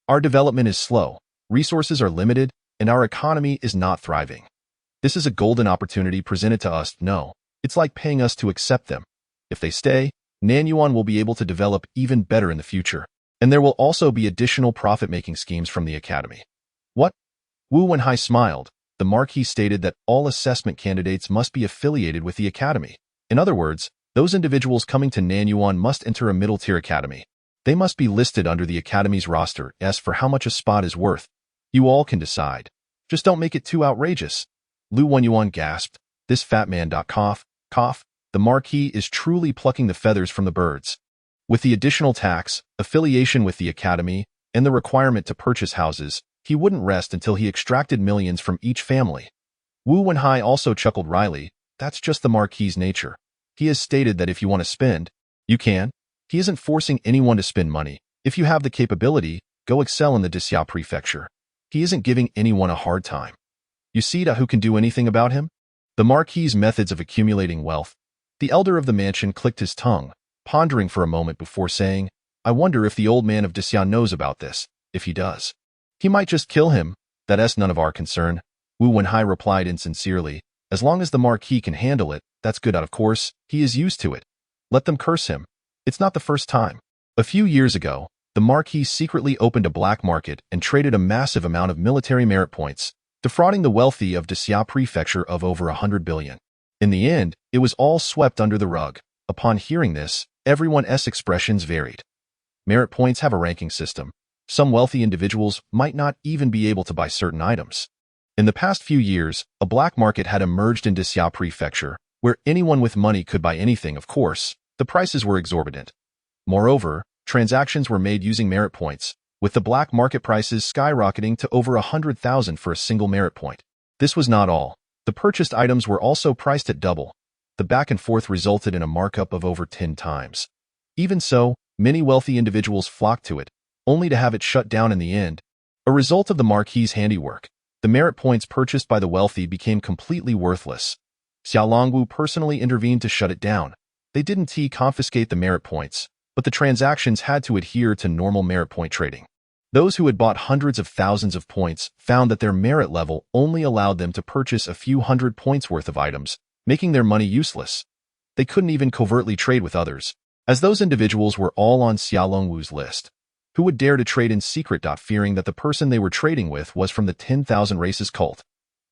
Our development is slow, resources are limited, and our economy is not thriving. This is a golden opportunity presented to us. No, it's like paying us to accept them. If they stay, Nanyuan will be able to develop even better in the future, and there will also be additional profit-making schemes from the academy. What? Wu Wenhai smiled. The Marquis stated that all assessment candidates must be affiliated with the academy. In other words, those individuals coming to Nanyuan must enter a middle-tier academy. They must be listed under the academy's roster as for how much a spot is worth. You all can decide. Just don't make it too outrageous. Lu Wenyuan gasped. This fat man. Cough. The Marquis is truly plucking the feathers from the birds. With the additional tax, affiliation with the academy, and the requirement to purchase houses, he wouldn't rest until he extracted millions from each family. Wu Wenhai also chuckled wryly. That's just the Marquis's nature. He has stated that if you want to spend, you can. He isn't forcing anyone to spend money. If you have the capability, go excel in the Daxia Prefecture. He isn't giving anyone a hard time. You see who can do anything about him? The Marquis's methods of accumulating wealth. The elder of the mansion clicked his tongue, pondering for a moment before saying, I wonder if the old man of Daxia knows about this. If he does, he might just kill him. That's none of our concern. Wu Wenhai replied insincerely. As long as the Marquis can handle it, that's good. Of course, he is used to it. Let them curse him. It's not the first time. A few years ago, the Marquis secretly opened a black market and traded a massive amount of military merit points, defrauding the wealthy of Daxia Prefecture of over 100 billion. In the end, it was all swept under the rug. Upon hearing this, everyone's expressions varied. Merit points have a ranking system. Some wealthy individuals might not even be able to buy certain items. In the past few years, a black market had emerged in Daxia Prefecture, where anyone with money could buy anything. Of course, the prices were exorbitant. Moreover, transactions were made using merit points, with the black market prices skyrocketing to over 100,000 for a single merit point. This was not all. The purchased items were also priced at double. The back and forth resulted in a markup of over 10 times. Even so, many wealthy individuals flocked to it, only to have it shut down in the end, a result of the Marquis's handiwork. The merit points purchased by the wealthy became completely worthless. Xia Longwu personally intervened to shut it down. They didn't confiscate the merit points, but the transactions had to adhere to normal merit point trading. Those who had bought hundreds of thousands of points found that their merit level only allowed them to purchase a few hundred points worth of items, making their money useless. They couldn't even covertly trade with others, as those individuals were all on Xia Longwu's list. Who would dare to trade in secret? Fearing that the person they were trading with was from the 10,000 Races cult.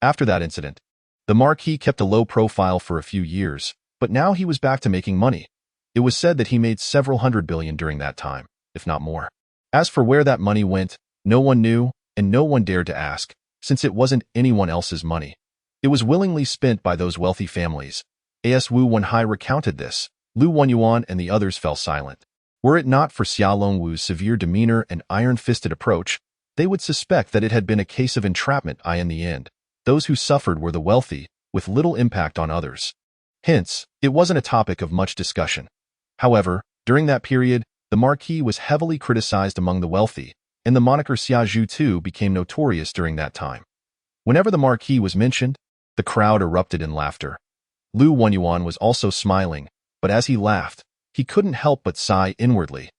After that incident, the Marquis kept a low profile for a few years, but now he was back to making money. It was said that he made several hundred billion during that time, if not more. As for where that money went, no one knew, and no one dared to ask, since it wasn't anyone else's money. It was willingly spent by those wealthy families. As Wu Wenhai recounted this, Lu Wenyuan and the others fell silent. Were it not for Xia Longwu's severe demeanor and iron-fisted approach, they would suspect that it had been a case of entrapment. In the end, those who suffered were the wealthy, with little impact on others. Hence, it wasn't a topic of much discussion. However, during that period, the Marquis was heavily criticized among the wealthy, and the moniker Xia Zhu too became notorious during that time. Whenever the Marquis was mentioned, the crowd erupted in laughter. Lu Wenyuan was also smiling, but as he laughed, he couldn't help but sigh inwardly.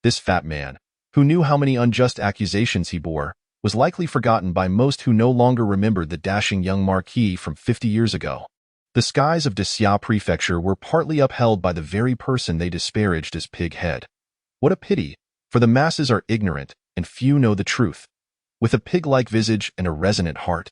This fat man, who knew how many unjust accusations he bore, was likely forgotten by most who no longer remembered the dashing young Marquis from 50 years ago. The skies of Xia Prefecture were partly upheld by the very person they disparaged as Pig Head. What a pity, for the masses are ignorant, and few know the truth. With a pig-like visage and a resonant heart,